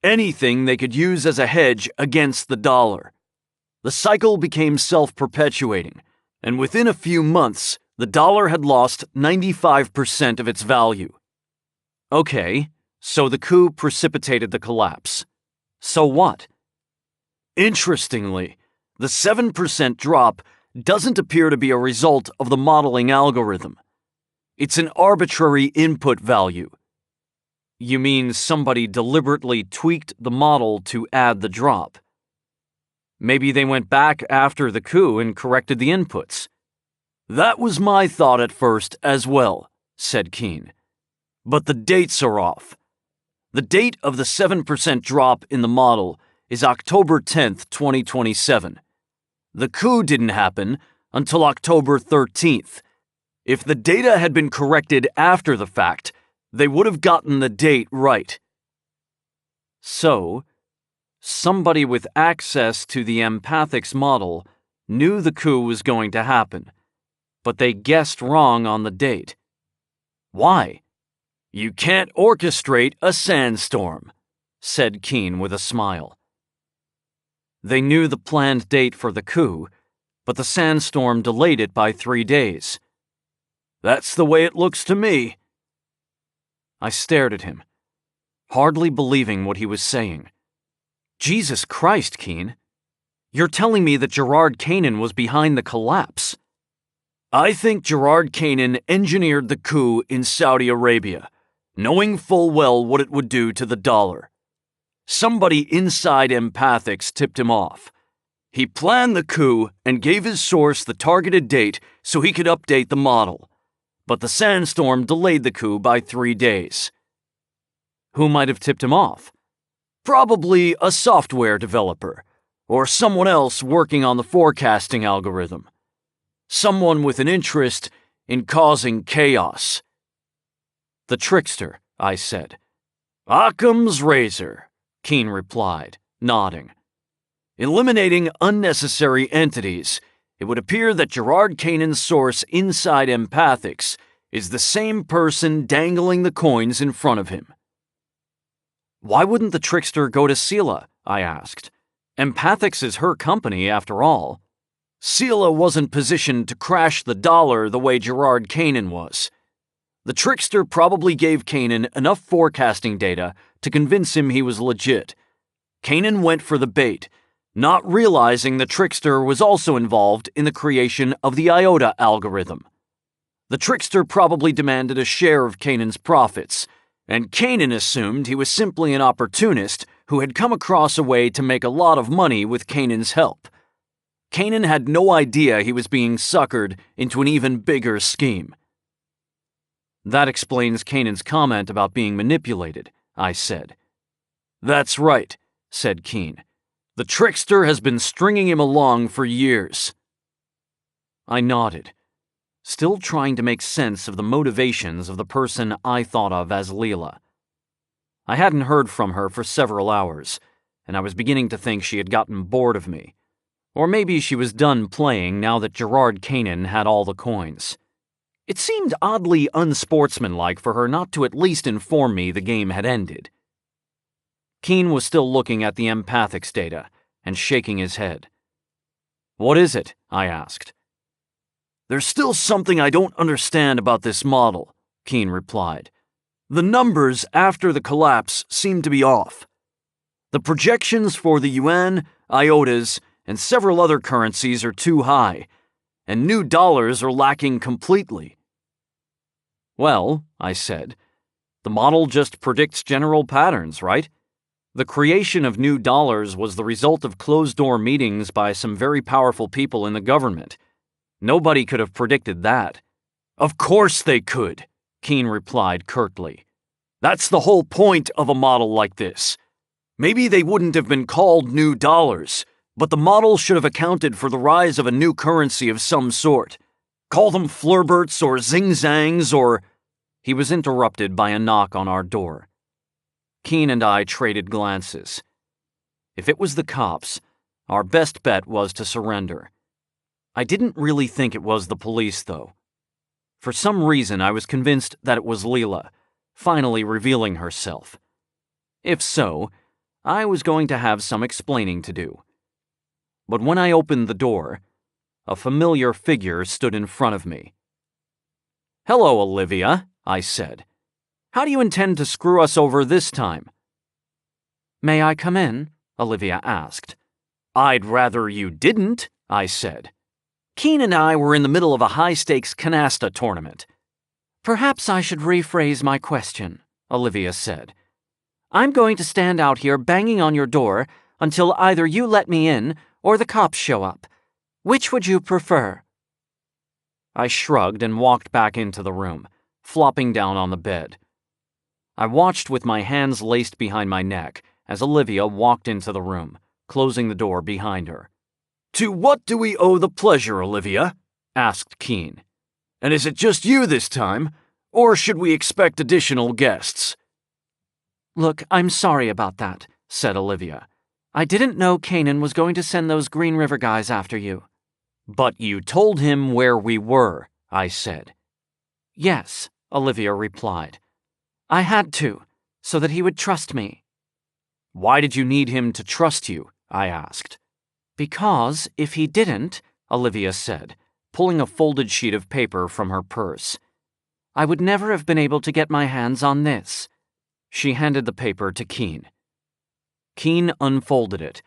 anything they could use as a hedge against the dollar. The cycle became self-perpetuating, and within a few months, the dollar had lost 95% of its value. Okay, so the coup precipitated the collapse. So what? Interestingly, the 7% drop doesn't appear to be a result of the modeling algorithm. It's an arbitrary input value. You mean somebody deliberately tweaked the model to add the drop? Maybe they went back after the coup and corrected the inputs. That was my thought at first as well, said Keene. But the dates are off. The date of the 7% drop in the model is October 10th, 2027. The coup didn't happen until October 13th. If the data had been corrected after the fact, they would have gotten the date right. So, somebody with access to the empathics model knew the coup was going to happen, but they guessed wrong on the date. Why? You can't orchestrate a sandstorm, said Keene with a smile. They knew the planned date for the coup, but the sandstorm delayed it by 3 days. That's the way it looks to me. I stared at him, hardly believing what he was saying. Jesus Christ, Keene. You're telling me that Gerard Canaan was behind the collapse? I think Gerard Canaan engineered the coup in Saudi Arabia, knowing full well what it would do to the dollar. Somebody inside empathics tipped him off. He planned the coup and gave his source the targeted date so he could update the model. But the sandstorm delayed the coup by 3 days. Who might have tipped him off? Probably a software developer, or someone else working on the forecasting algorithm. Someone with an interest in causing chaos. The trickster, I said. Occam's razor, Keene replied, nodding. Eliminating unnecessary entities, it would appear that Gerard Canaan's source inside empathics is the same person dangling the coins in front of him. Why wouldn't the trickster go to Sela? I asked. Empathics is her company, after all. Sela wasn't positioned to crash the dollar the way Gerard Canaan was. The trickster probably gave Canaan enough forecasting data to convince him he was legit. Canaan went for the bait, not realizing the trickster was also involved in the creation of the Iota algorithm. The trickster probably demanded a share of Canaan's profits, and Canaan assumed he was simply an opportunist who had come across a way to make a lot of money with Canaan's help. Canaan had no idea he was being suckered into an even bigger scheme. That explains Canaan's comment about being manipulated, I said. That's right, said Keene. The trickster has been stringing him along for years. I nodded, still trying to make sense of the motivations of the person I thought of as Leela. I hadn't heard from her for several hours, and I was beginning to think she had gotten bored of me. Or maybe she was done playing now that Gerard Canaan had all the coins. It seemed oddly unsportsmanlike for her not to at least inform me the game had ended. Keene was still looking at the empathics data and shaking his head. What is it? I asked. There's still something I don't understand about this model, Keene replied. The numbers after the collapse seem to be off. The projections for the yuan, Iotas, and several other currencies are too high, and new dollars are lacking completely. Well, I said, the model just predicts general patterns, right? The creation of new dollars was the result of closed-door meetings by some very powerful people in the government. Nobody could have predicted that. Of course they could, Keene replied curtly. That's the whole point of a model like this. Maybe they wouldn't have been called new dollars, but the model should have accounted for the rise of a new currency of some sort. Call them flurberts or zing-zangs or... He was interrupted by a knock on our door. Keene and I traded glances. If it was the cops, our best bet was to surrender. I didn't really think it was the police, though. For some reason, I was convinced that it was Leela, finally revealing herself. If so, I was going to have some explaining to do. But when I opened the door, a familiar figure stood in front of me. "Hello, Olivia," I said. "How do you intend to screw us over this time?" "May I come in?" Olivia asked. "I'd rather you didn't," I said. Keene and I were in the middle of a high-stakes canasta tournament. "Perhaps I should rephrase my question," Olivia said. "I'm going to stand out here banging on your door until either you let me in or the cops show up. Which would you prefer?" I shrugged and walked back into the room, flopping down on the bed. I watched with my hands laced behind my neck as Olivia walked into the room, closing the door behind her. "To what do we owe the pleasure, Olivia?" asked Keene. "And is it just you this time, or should we expect additional guests?" "Look, I'm sorry about that," said Olivia. "I didn't know Kanan was going to send those Green River guys after you." "But you told him where we were," I said. "Yes," Olivia replied. "I had to, so that he would trust me." "Why did you need him to trust you?" I asked. "Because if he didn't," Olivia said, pulling a folded sheet of paper from her purse, "I would never have been able to get my hands on this." She handed the paper to Keene. Keene unfolded it,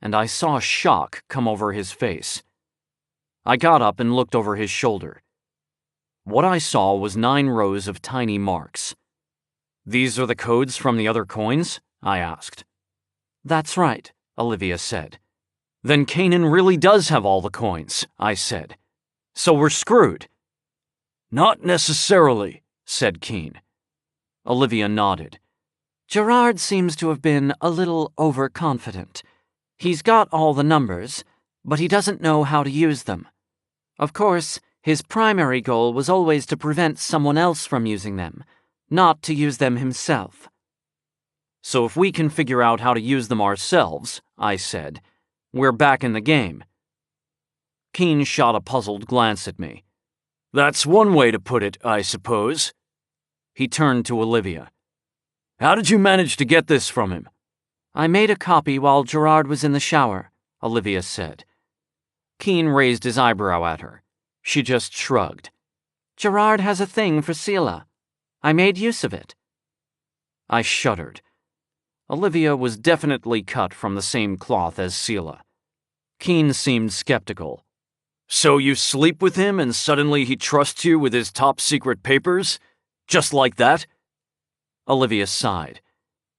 and I saw shock come over his face. I got up and looked over his shoulder. What I saw was 9 rows of tiny marks. "These are the codes from the other coins?" I asked. "That's right," Olivia said. "Then Kanan really does have all the coins," I said. "So we're screwed." "Not necessarily," said Keene. Olivia nodded. "Gerard seems to have been a little overconfident. He's got all the numbers, but he doesn't know how to use them. Of course, his primary goal was always to prevent someone else from using them, not to use them himself." "So if we can figure out how to use them ourselves," I said, "we're back in the game." Keene shot a puzzled glance at me. "That's one way to put it, I suppose." He turned to Olivia. "How did you manage to get this from him?" "I made a copy while Gerard was in the shower," Olivia said. Keene raised his eyebrow at her. She just shrugged. "Gerard has a thing for Seela. I made use of it." I shuddered. Olivia was definitely cut from the same cloth as Seela. Keene seemed skeptical. "So you sleep with him and suddenly he trusts you with his top-secret papers? Just like that?" Olivia sighed.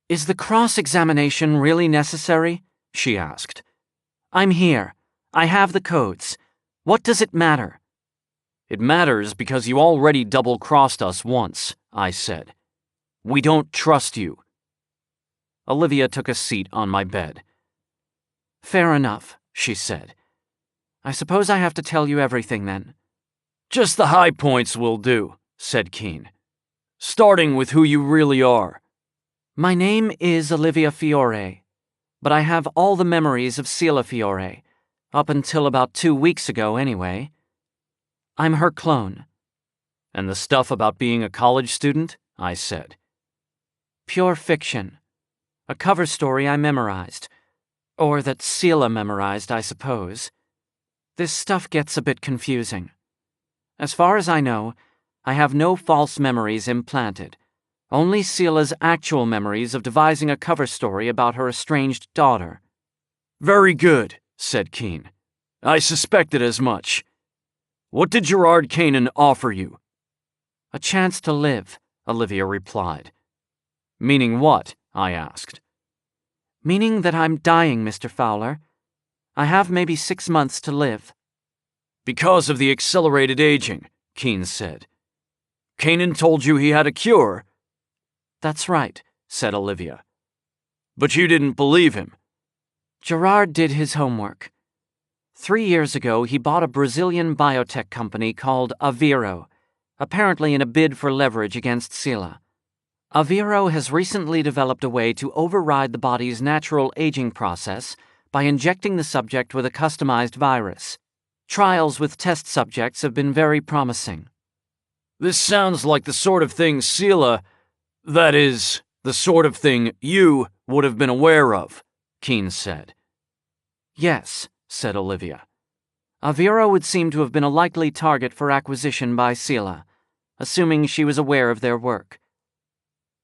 "Is the cross-examination really necessary?" she asked. "I'm here. I have the codes. What does it matter?" "It matters because you already double-crossed us once," I said. "We don't trust you." Olivia took a seat on my bed. "Fair enough," she said. "I suppose I have to tell you everything then." "Just the high points will do," said Keene. "Starting with who you really are." "My name is Olivia Fiore, but I have all the memories of Seela Fiore, up until about 2 weeks ago anyway. I'm her clone." "And the stuff about being a college student?" I said. "Pure fiction. A cover story I memorized. Or that Seela memorized, I suppose. This stuff gets a bit confusing. As far as I know, I have no false memories implanted. Only Seela's actual memories of devising a cover story about her estranged daughter." "Very good," said Keene. I suspected as much. What did Gerard Kanan offer you? A chance to live, Olivia replied. Meaning what? I asked. Meaning that I'm dying, Mr. Fowler. I have maybe 6 months to live. Because of the accelerated aging, Keene said. Kanan told you he had a cure? That's right, said Olivia. But you didn't believe him. Gerard did his homework. 3 years ago, he bought a Brazilian biotech company called Aviro, apparently in a bid for leverage against Sila. Aviro has recently developed a way to override the body's natural aging process by injecting the subject with a customized virus. Trials with test subjects have been very promising. This sounds like the sort of thing Sila, that is, the sort of thing you would have been aware of, Keene said. Yes, said Olivia. Aviro would seem to have been a likely target for acquisition by Sila, assuming she was aware of their work.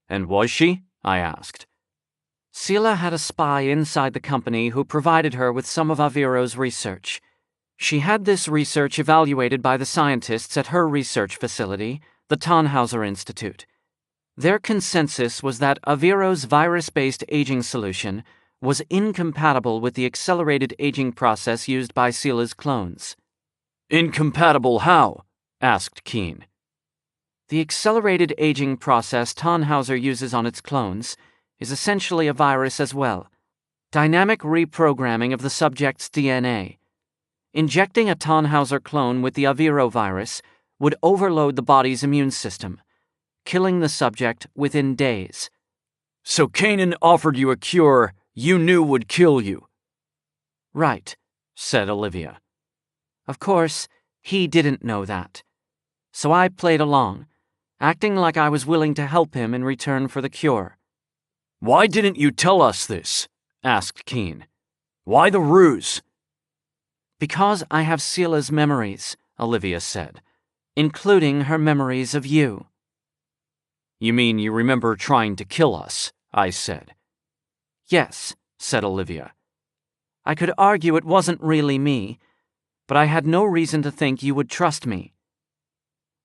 And was she? I asked. Sila had a spy inside the company who provided her with some of Aviro's research. She had this research evaluated by the scientists at her research facility, the Tannhauser Institute. Their consensus was that Aviro's virus-based aging solution was incompatible with the accelerated aging process used by Sila's clones. Incompatible how? Asked Keene. The accelerated aging process Tannhauser uses on its clones is essentially a virus as well. Dynamic reprogramming of the subject's DNA. Injecting a Tannhauser clone with the Aviro virus would overload the body's immune system, killing the subject within days. So Kanan offered you a cure you knew would kill you? Right, said Olivia. Of course, he didn't know that. So I played along, acting like I was willing to help him in return for the cure. Why didn't you tell us this? Asked Keene. Why the ruse? Because I have Sila's memories, Olivia said, including her memories of you. You mean you remember trying to kill us? I said. Yes, said Olivia. I could argue it wasn't really me, but I had no reason to think you would trust me.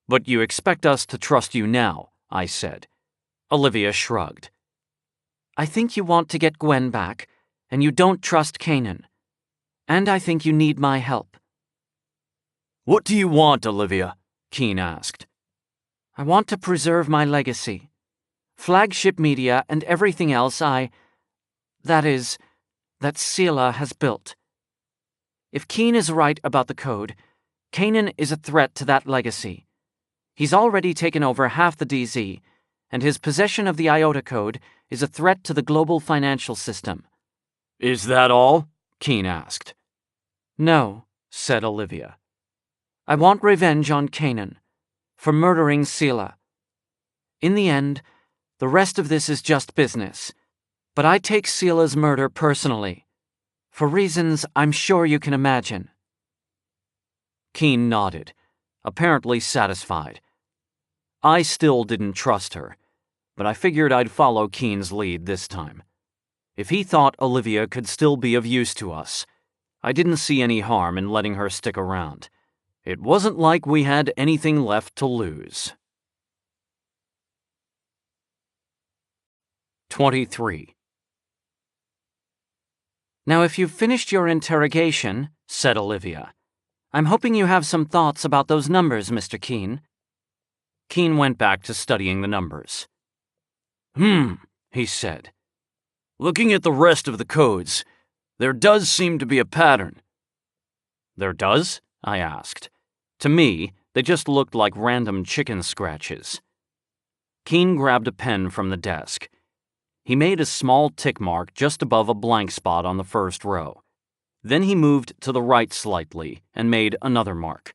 But you expect us to trust you now, I said. Olivia shrugged. I think you want to get Gwen back, and you don't trust Kanan. And I think you need my help. What do you want, Olivia? Keene asked. I want to preserve my legacy. Flagship media and everything else that Sila has built. If Keene is right about the code, Kanan is a threat to that legacy. He's already taken over half the DZ, and his possession of the Iota code is a threat to the global financial system. Is that all? Keene asked. No, said Olivia. I want revenge on Kanan for murdering Sila. In the end, the rest of this is just business, but I take Sila's murder personally, for reasons I'm sure you can imagine. Keene nodded, apparently satisfied. I still didn't trust her, but I figured I'd follow Keene's lead this time. If he thought Olivia could still be of use to us, I didn't see any harm in letting her stick around. It wasn't like we had anything left to lose. 23. Now, if you've finished your interrogation, said Olivia, I'm hoping you have some thoughts about those numbers, Mr. Keene. Keene went back to studying the numbers. He said. Looking at the rest of the codes, there does seem to be a pattern. There does? I asked. To me, they just looked like random chicken scratches. Keene grabbed a pen from the desk. He made a small tick mark just above a blank spot on the first row. Then he moved to the right slightly and made another mark.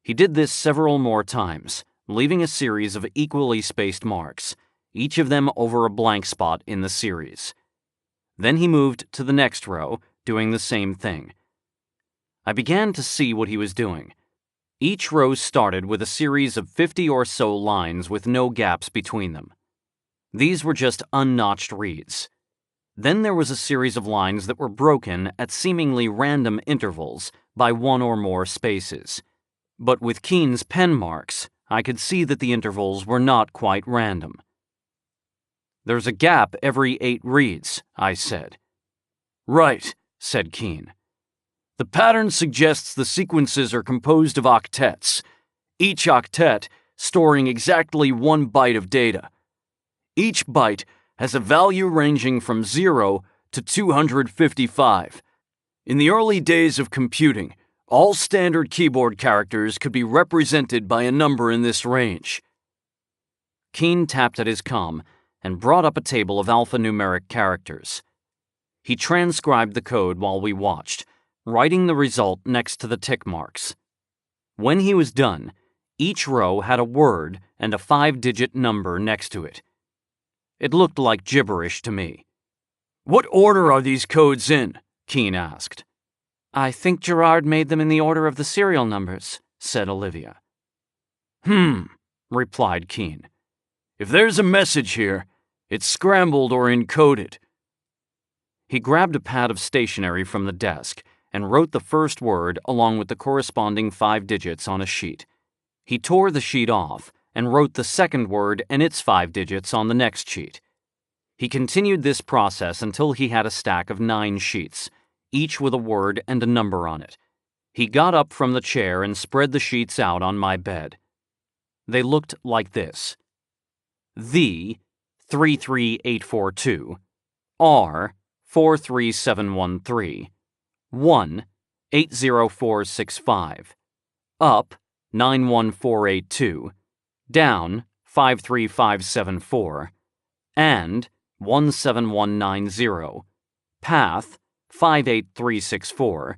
He did this several more times, leaving a series of equally spaced marks, each of them over a blank spot in the series. Then he moved to the next row, doing the same thing. I began to see what he was doing. Each row started with a series of 50 or so lines with no gaps between them. These were just unnotched reads. Then there was a series of lines that were broken at seemingly random intervals by one or more spaces. But with Keen's pen marks, I could see that the intervals were not quite random. "There's a gap every 8 reads," I said. "Right," said Keen. "The pattern suggests the sequences are composed of octets, each octet storing exactly 1 byte of data. Each byte has a value ranging from 0 to 255. In the early days of computing, all standard keyboard characters could be represented by a number in this range." Keen tapped at his comm and brought up a table of alphanumeric characters. He transcribed the code while we watched, writing the result next to the tick marks. When he was done, each row had a word and a 5-digit number next to it. It looked like gibberish to me. "What order are these codes in?" Keen asked. "I think Gerard made them in the order of the serial numbers," said Olivia. Replied Keen. "If there's a message here, it's scrambled or encoded." He grabbed a pad of stationery from the desk and wrote the first word along with the corresponding 5 digits on a sheet. He tore the sheet off and wrote the second word and its 5 digits on the next sheet. He continued this process until he had a stack of 9 sheets, each with a word and a number on it. He got up from the chair and spread the sheets out on my bed. They looked like this: The 33842, R 43713, 1 80465, up 91482, down 53574, and 17190, path 58364,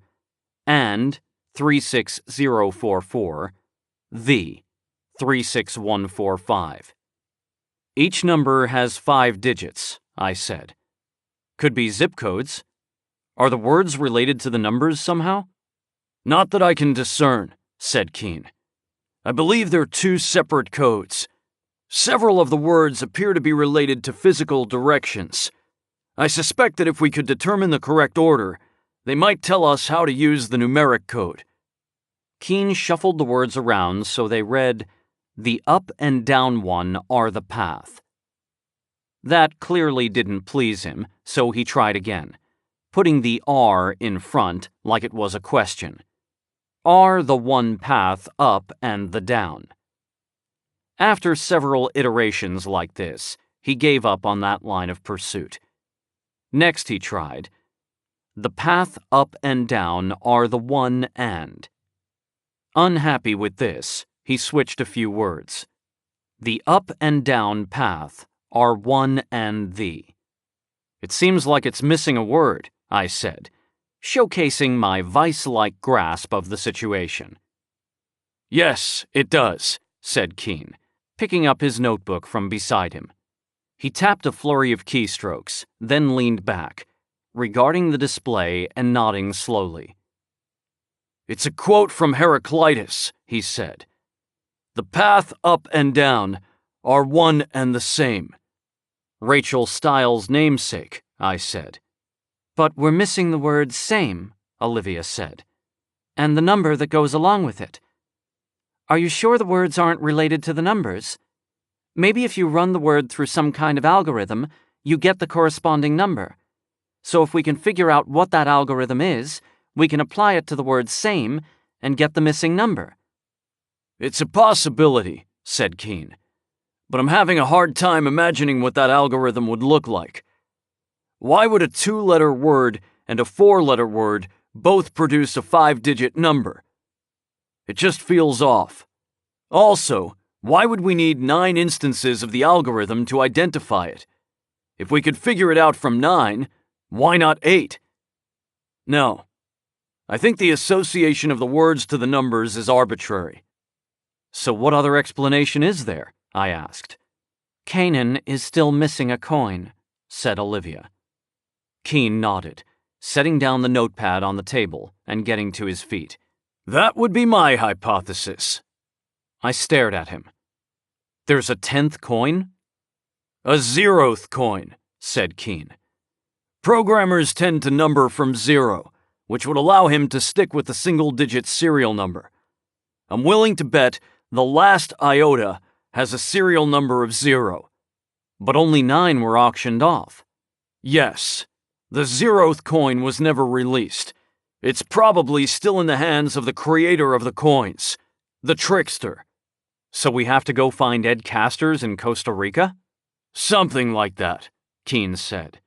and 36044, the 36145. Each number has 5 digits, I said. Could be zip codes. Are the words related to the numbers somehow? "Not that I can discern," said Keen. "I believe they're 2 separate codes. Several of the words appear to be related to physical directions. I suspect that if we could determine the correct order, they might tell us how to use the numeric code." Keen shuffled the words around so they read, "The up and down one are the path." That clearly didn't please him, so he tried again, putting the R in front like it was a question. "Are the one path up and the down?" After several iterations like this, he gave up on that line of pursuit. Next he tried, "The path up and down are the one and." Unhappy with this, he switched a few words. "The up and down path are one and the." "It seems like it's missing a word," I said, showcasing my vice-like grasp of the situation. "Yes, it does," said Keen, picking up his notebook from beside him. He tapped a flurry of keystrokes, then leaned back, regarding the display and nodding slowly. "It's a quote from Heraclitus," he said. "The path up and down are one and the same." "Rachel Stiles' namesake," I said. "But we're missing the word same," Olivia said, "and the number that goes along with it. Are you sure the words aren't related to the numbers? Maybe if you run the word through some kind of algorithm, you get the corresponding number. So if we can figure out what that algorithm is, we can apply it to the word same and get the missing number." "It's a possibility," said Keen, "but I'm having a hard time imagining what that algorithm would look like. Why would a 2-letter word and a 4-letter word both produce a 5-digit number? It just feels off. Also, why would we need 9 instances of the algorithm to identify it? If we could figure it out from 9, why not 8? No. I think the association of the words to the numbers is arbitrary." "So what other explanation is there?" I asked. "Canaan is still missing a coin," said Olivia. Keen nodded, setting down the notepad on the table and getting to his feet. "That would be my hypothesis." I stared at him. "There's a 10th coin?" "A 0th coin," said Keen. Programmers tend to number from 0, which would allow him to stick with the single-digit serial number. I'm willing to bet the last Iota has a serial number of 0. But only 9 were auctioned off. Yes. The 0th coin was never released. It's probably still in the hands of the creator of the coins, the trickster. So we have to go find Ed Casters in Costa Rica? Something like that, Keen said.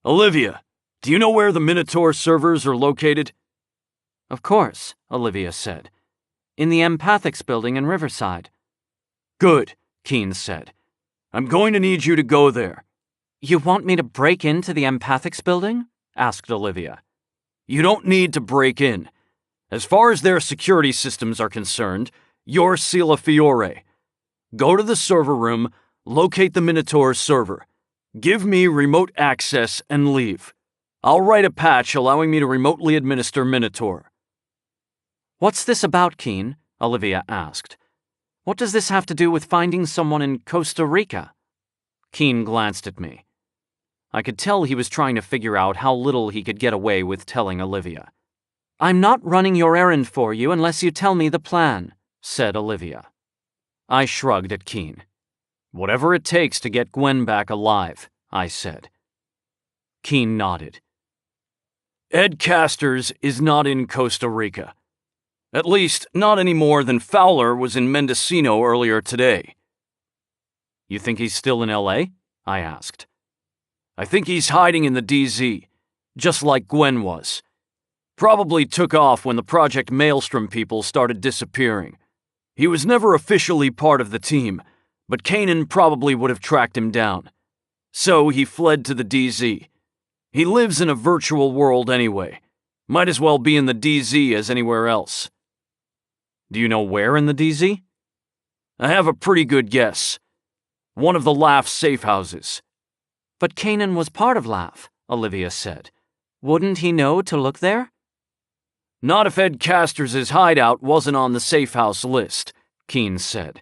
Olivia, do you know where the Minotaur servers are located? Of course, Olivia said. In the Empathics building in Riverside. Good, Keen said. I'm going to need you to go there. You want me to break into the Empathics building? Asked Olivia. You don't need to break in. As far as their security systems are concerned, you're Sila Fiore. Go to the server room, locate the Minotaur server. Give me remote access and leave. I'll write a patch allowing me to remotely administer Minotaur. What's this about, Keen? Olivia asked. What does this have to do with finding someone in Costa Rica? Keen glanced at me. I could tell he was trying to figure out how little he could get away with telling Olivia. I'm not running your errand for you unless you tell me the plan, said Olivia. I shrugged at Keen. Whatever it takes to get Gwen back alive, I said. Keen nodded. Ed Casters is not in Costa Rica. At least, not any more than Fowler was in Mendocino earlier today. You think he's still in L.A.? I asked. I think he's hiding in the DZ, just like Gwen was. Probably took off when the Project Maelstrom people started disappearing. He was never officially part of the team, but Kanan probably would have tracked him down. So he fled to the DZ. He lives in a virtual world anyway. Might as well be in the DZ as anywhere else. Do you know where in the DZ? I have a pretty good guess. One of the Laugh safe houses. But Kanan was part of Laugh, Olivia said. Wouldn't he know to look there? Not if Ed Casters' hideout wasn't on the safe house list, Keen said.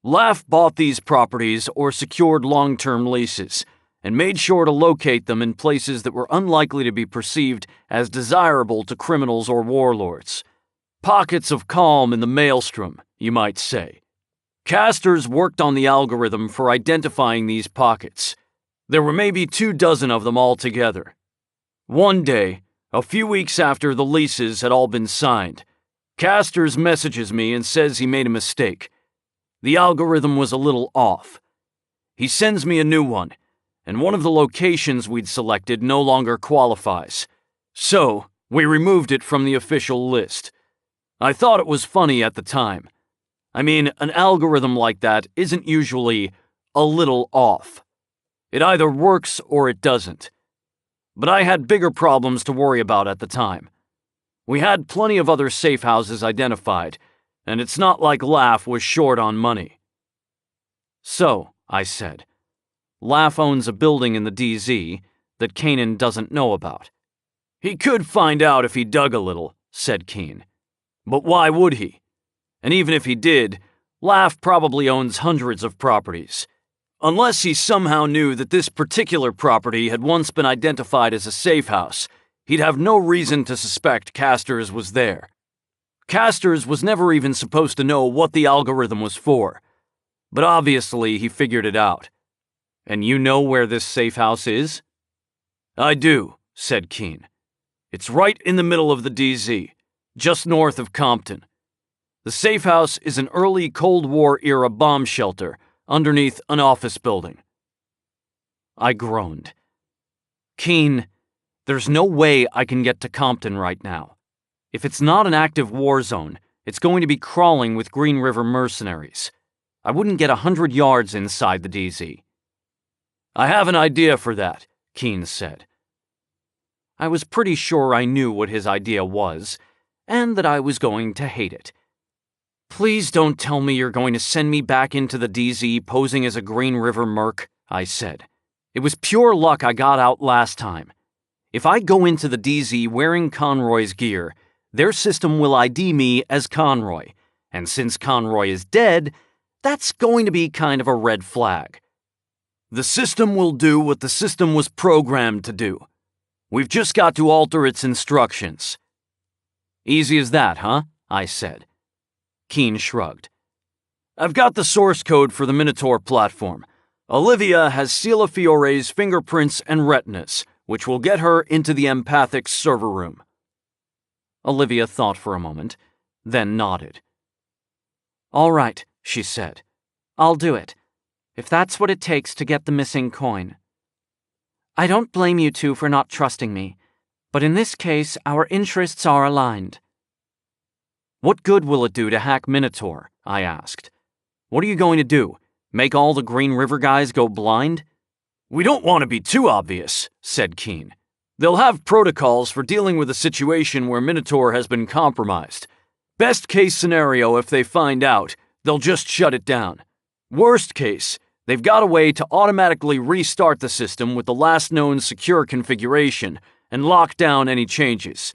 Laugh bought these properties or secured long-term leases, and made sure to locate them in places that were unlikely to be perceived as desirable to criminals or warlords. Pockets of calm in the maelstrom, you might say. Casters worked on the algorithm for identifying these pockets. There were maybe 24 of them altogether. One day, a few weeks after the leases had all been signed, Casters messages me and says he made a mistake. The algorithm was a little off. He sends me a new one, and one of the locations we'd selected no longer qualifies. So, we removed it from the official list. I thought it was funny at the time. I mean, an algorithm like that isn't usually a little off. It either works or it doesn't. But I had bigger problems to worry about at the time. We had plenty of other safe houses identified, and it's not like Laugh was short on money. So, I said, Laugh owns a building in the DZ that Kanan doesn't know about. He could find out if he dug a little, said Keen. But why would he? And even if he did, Laugh probably owns hundreds of properties. Unless he somehow knew that this particular property had once been identified as a safe house, he'd have no reason to suspect Casters was there. Casters was never even supposed to know what the algorithm was for, but obviously he figured it out. And you know where this safe house is? I do, said Keen. It's right in the middle of the DZ, just north of Compton. The safe house is an early Cold War-era bomb shelter underneath an office building. I groaned. Keen, there's no way I can get to Compton right now. If it's not an active war zone, it's going to be crawling with Green River mercenaries. I wouldn't get 100 yards inside the DZ. I have an idea for that, Keen said. I was pretty sure I knew what his idea was, and that I was going to hate it. Please don't tell me you're going to send me back into the DZ posing as a Green River merc, I said. It was pure luck I got out last time. If I go into the DZ wearing Conroy's gear, their system will ID me as Conroy, and since Conroy is dead, that's going to be kind of a red flag. The system will do what the system was programmed to do. We've just got to alter its instructions. Easy as that, huh? I said. Keen shrugged. I've got the source code for the Minotaur platform. Olivia has Sila Fiore's fingerprints and retinas, which will get her into the empathic server room. Olivia thought for a moment, then nodded. All right, she said. I'll do it, if that's what it takes to get the missing coin. I don't blame you two for not trusting me, but in this case, our interests are aligned. What good will it do to hack Minotaur? I asked. What are you going to do? Make all the Green River guys go blind? We don't want to be too obvious, said Keen. They'll have protocols for dealing with a situation where Minotaur has been compromised. Best case scenario, if they find out, they'll just shut it down. Worst case, they've got a way to automatically restart the system with the last known secure configuration and lock down any changes.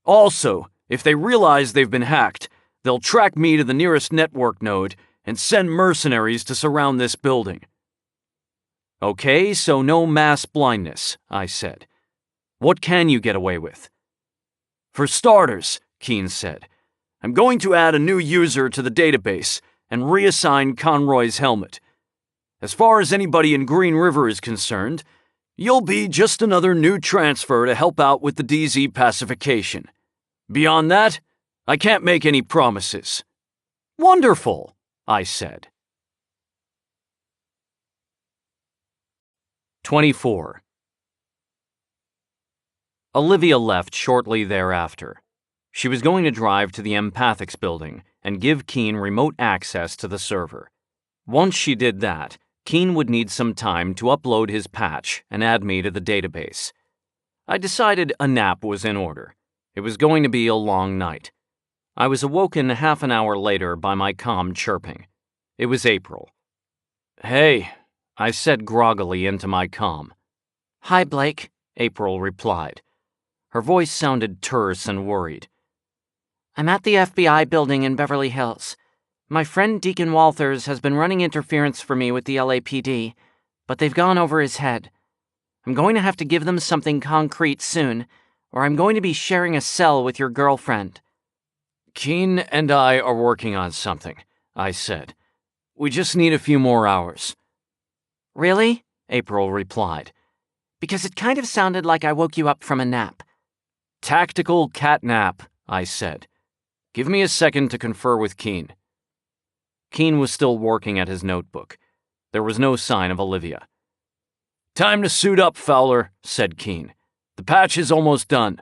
Also, if they realize they've been hacked, they'll track me to the nearest network node and send mercenaries to surround this building. Okay, so no mass blindness, I said. What can you get away with? For starters, Keen said, I'm going to add a new user to the database and reassign Conroy's helmet. As far as anybody in Green River is concerned, you'll be just another new transfer to help out with the DZ pacification. Beyond that, I can't make any promises. Wonderful, I said. 24. Olivia left shortly thereafter. She was going to drive to the Empathics building and give Keen remote access to the server. Once she did that, Keen would need some time to upload his patch and add me to the database. I decided a nap was in order. It was going to be a long night. I was awoken half an hour later by my comm chirping. It was April. Hey, I said groggily into my comm. Hi, Blake, April replied. Her voice sounded terse and worried. I'm at the FBI building in Beverly Hills. My friend Deacon Walters has been running interference for me with the LAPD, but they've gone over his head. I'm going to have to give them something concrete soon, or I'm going to be sharing a cell with your girlfriend. Keen and I are working on something, I said. We just need a few more hours. Really? April replied. Because it kind of sounded like I woke you up from a nap. Tactical catnap, I said. Give me a second to confer with Keen. Keen was still working at his notebook. There was no sign of Olivia. Time to suit up, Fowler, said Keen. The patch is almost done.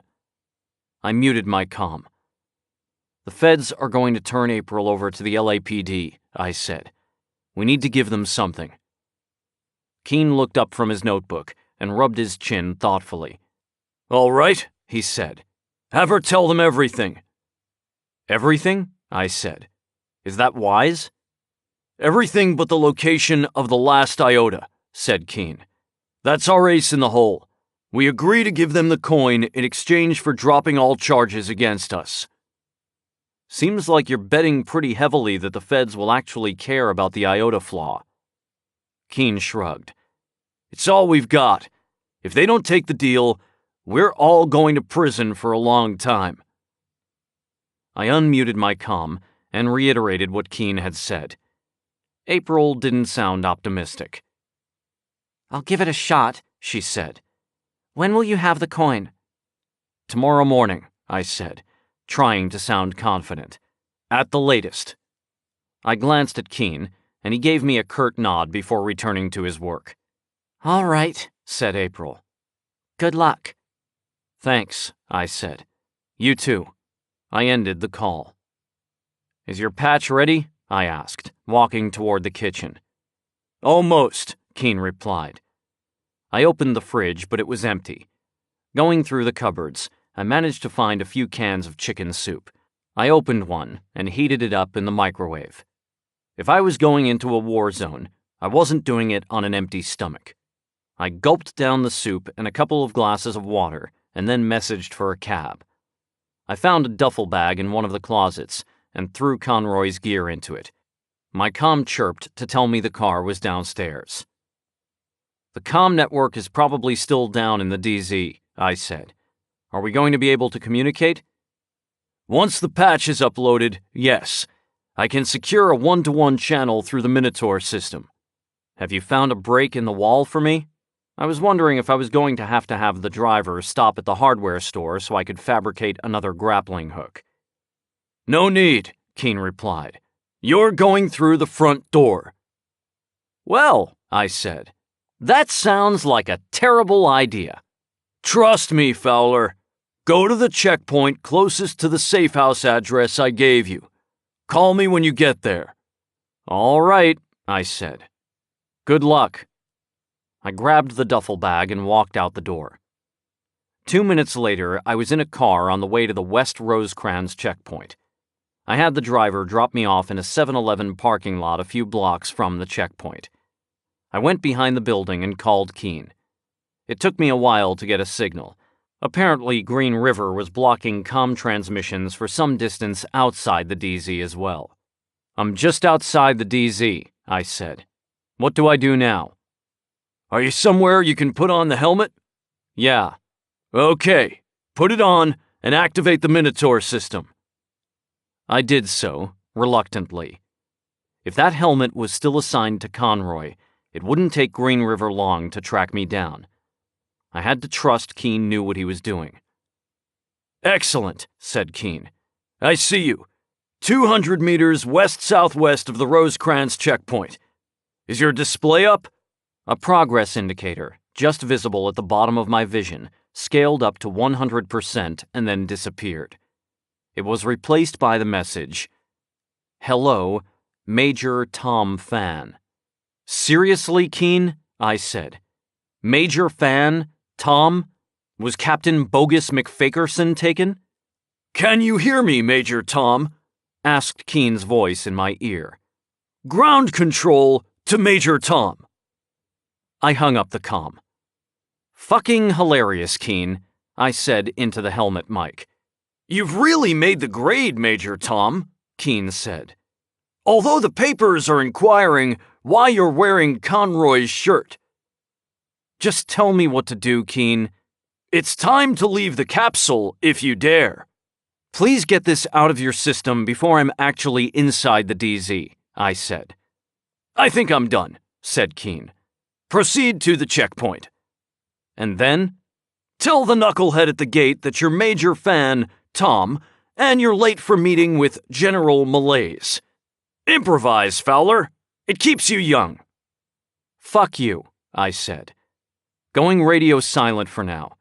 I muted my comm. The feds are going to turn April over to the LAPD, I said. We need to give them something. Keen looked up from his notebook and rubbed his chin thoughtfully. All right, he said. Have her tell them everything. Everything? I said. Is that wise? Everything but the location of the last Iota, said Keen. That's our ace in the hole. We agree to give them the coin in exchange for dropping all charges against us. Seems like you're betting pretty heavily that the feds will actually care about the Iota flaw. Keen shrugged. It's all we've got. If they don't take the deal, we're all going to prison for a long time. I unmuted my comm and reiterated what Keen had said. April didn't sound optimistic. I'll give it a shot, she said. When will you have the coin? Tomorrow morning, I said, trying to sound confident. At the latest. I glanced at Keen, and he gave me a curt nod before returning to his work. All right, said April. Good luck. Thanks, I said. You too. I ended the call. Is your patch ready? I asked, walking toward the kitchen. Almost, Keen replied. I opened the fridge, but it was empty. Going through the cupboards, I managed to find a few cans of chicken soup. I opened one and heated it up in the microwave. If I was going into a war zone, I wasn't doing it on an empty stomach. I gulped down the soup and a couple of glasses of water and then messaged for a cab. I found a duffel bag in one of the closets and threw Conroy's gear into it. My comm chirped to tell me the car was downstairs. The comm network is probably still down in the DZ, I said. Are we going to be able to communicate? Once the patch is uploaded, yes. I can secure a one-to-one channel through the Minotaur system. Have you found a break in the wall for me? I was wondering if I was going to have the driver stop at the hardware store so I could fabricate another grappling hook. No need, Keen replied. You're going through the front door. Well, I said, that sounds like a terrible idea. Trust me, Fowler. Go to the checkpoint closest to the safe house address I gave you. Call me when you get there. All right, I said. Good luck. I grabbed the duffel bag and walked out the door. 2 minutes later, I was in a car on the way to the West Rosecrans checkpoint. I had the driver drop me off in a 7-Eleven parking lot a few blocks from the checkpoint. I went behind the building and called Keen. It took me a while to get a signal. Apparently, Green River was blocking comm transmissions for some distance outside the DZ as well. I'm just outside the DZ, I said. What do I do now? Are you somewhere you can put on the helmet? Yeah. Okay, put it on and activate the Minotaur system. I did so, reluctantly. If that helmet was still assigned to Conroy, it wouldn't take Green River long to track me down. I had to trust Keen knew what he was doing. Excellent, said Keen. I see you. 200 meters west-southwest of the Rosecrans checkpoint. Is your display up? A progress indicator, just visible at the bottom of my vision, scaled up to 100% and then disappeared. It was replaced by the message, Hello, Major Tom Fan. Seriously, Keen? I said. Major Fan? Tom? Was Captain Bogus McFakerson taken? Can you hear me, Major Tom? Asked Keen's voice in my ear. Ground control to Major Tom. I hung up the comm. Fucking hilarious, Keen, I said into the helmet mic. You've really made the grade, Major Tom, Keen said. Although the papers are inquiring why you're wearing Conroy's shirt. Just tell me what to do, Keen. It's time to leave the capsule, if you dare. Please get this out of your system before I'm actually inside the DZ, I said. I think I'm done, said Keen. Proceed to the checkpoint. And then? Tell the knucklehead at the gate that you're Major Fan, Tom, and you're late for meeting with General Malaise. Improvise, Fowler. It keeps you young. Fuck you, I said. Going radio silent for now.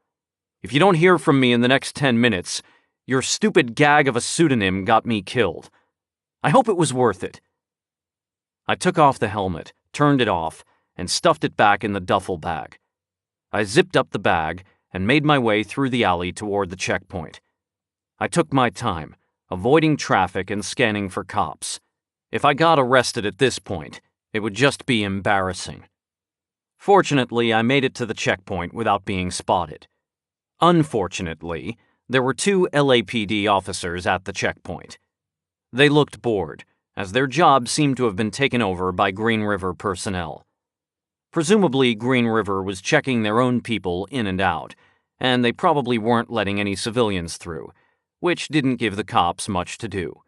If you don't hear from me in the next 10 minutes, your stupid gag of a pseudonym got me killed. I hope it was worth it. I took off the helmet, turned it off, and stuffed it back in the duffel bag. I zipped up the bag and made my way through the alley toward the checkpoint. I took my time, avoiding traffic and scanning for cops. If I got arrested at this point, it would just be embarrassing. Fortunately, I made it to the checkpoint without being spotted. Unfortunately, there were 2 LAPD officers at the checkpoint. They looked bored, as their job seemed to have been taken over by Green River personnel. Presumably, Green River was checking their own people in and out, and they probably weren't letting any civilians through, which didn't give the cops much to do.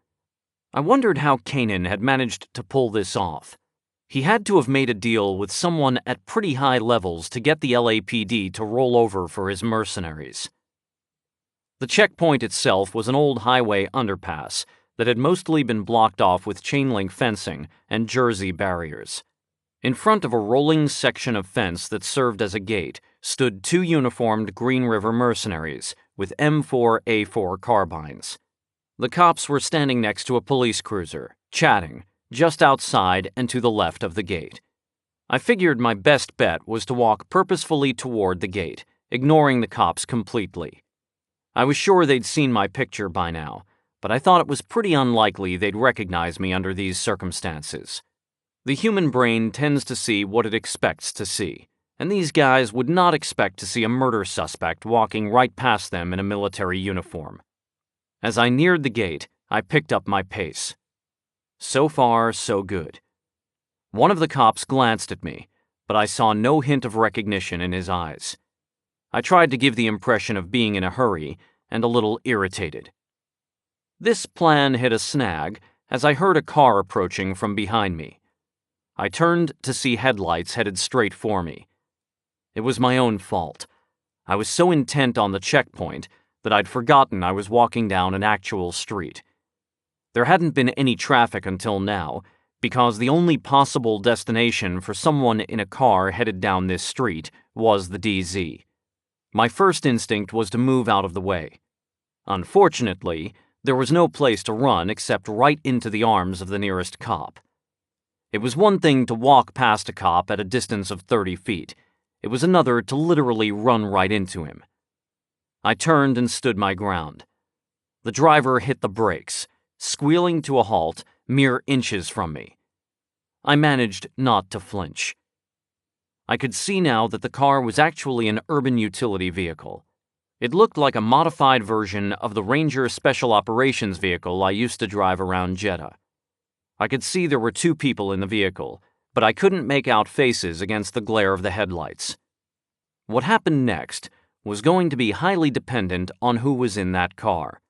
I wondered how Kanan had managed to pull this off. He had to have made a deal with someone at pretty high levels to get the LAPD to roll over for his mercenaries. The checkpoint itself was an old highway underpass that had mostly been blocked off with chain-link fencing and jersey barriers. In front of a rolling section of fence that served as a gate stood 2 uniformed Green River mercenaries with M4A4 carbines. The cops were standing next to a police cruiser, chatting, just outside and to the left of the gate. I figured my best bet was to walk purposefully toward the gate, ignoring the cops completely. I was sure they'd seen my picture by now, but I thought it was pretty unlikely they'd recognize me under these circumstances. The human brain tends to see what it expects to see, and these guys would not expect to see a murder suspect walking right past them in a military uniform. As I neared the gate, I picked up my pace. So far, so good. One of the cops glanced at me, but but I saw no hint of recognition in his eyes. I tried to give the impression of being in a hurry and a little irritated. This plan hit a snag as I heard a car approaching from behind me. I turned to see headlights headed straight for me. It was my own fault. I was so intent on the checkpoint that I'd forgotten I was walking down an actual street. There hadn't been any traffic until now, because the only possible destination for someone in a car headed down this street was the DZ. My first instinct was to move out of the way. Unfortunately, there was no place to run except right into the arms of the nearest cop. It was one thing to walk past a cop at a distance of 30 feet. It was another to literally run right into him. I turned and stood my ground. The driver hit the brakes, squealing to a halt mere inches from me. I managed not to flinch. I could see now that the car was actually an urban utility vehicle. It looked like a modified version of the Ranger Special Operations vehicle I used to drive around Jeddah. I could see there were 2 people in the vehicle, but I couldn't make out faces against the glare of the headlights. What happened next was going to be highly dependent on who was in that car.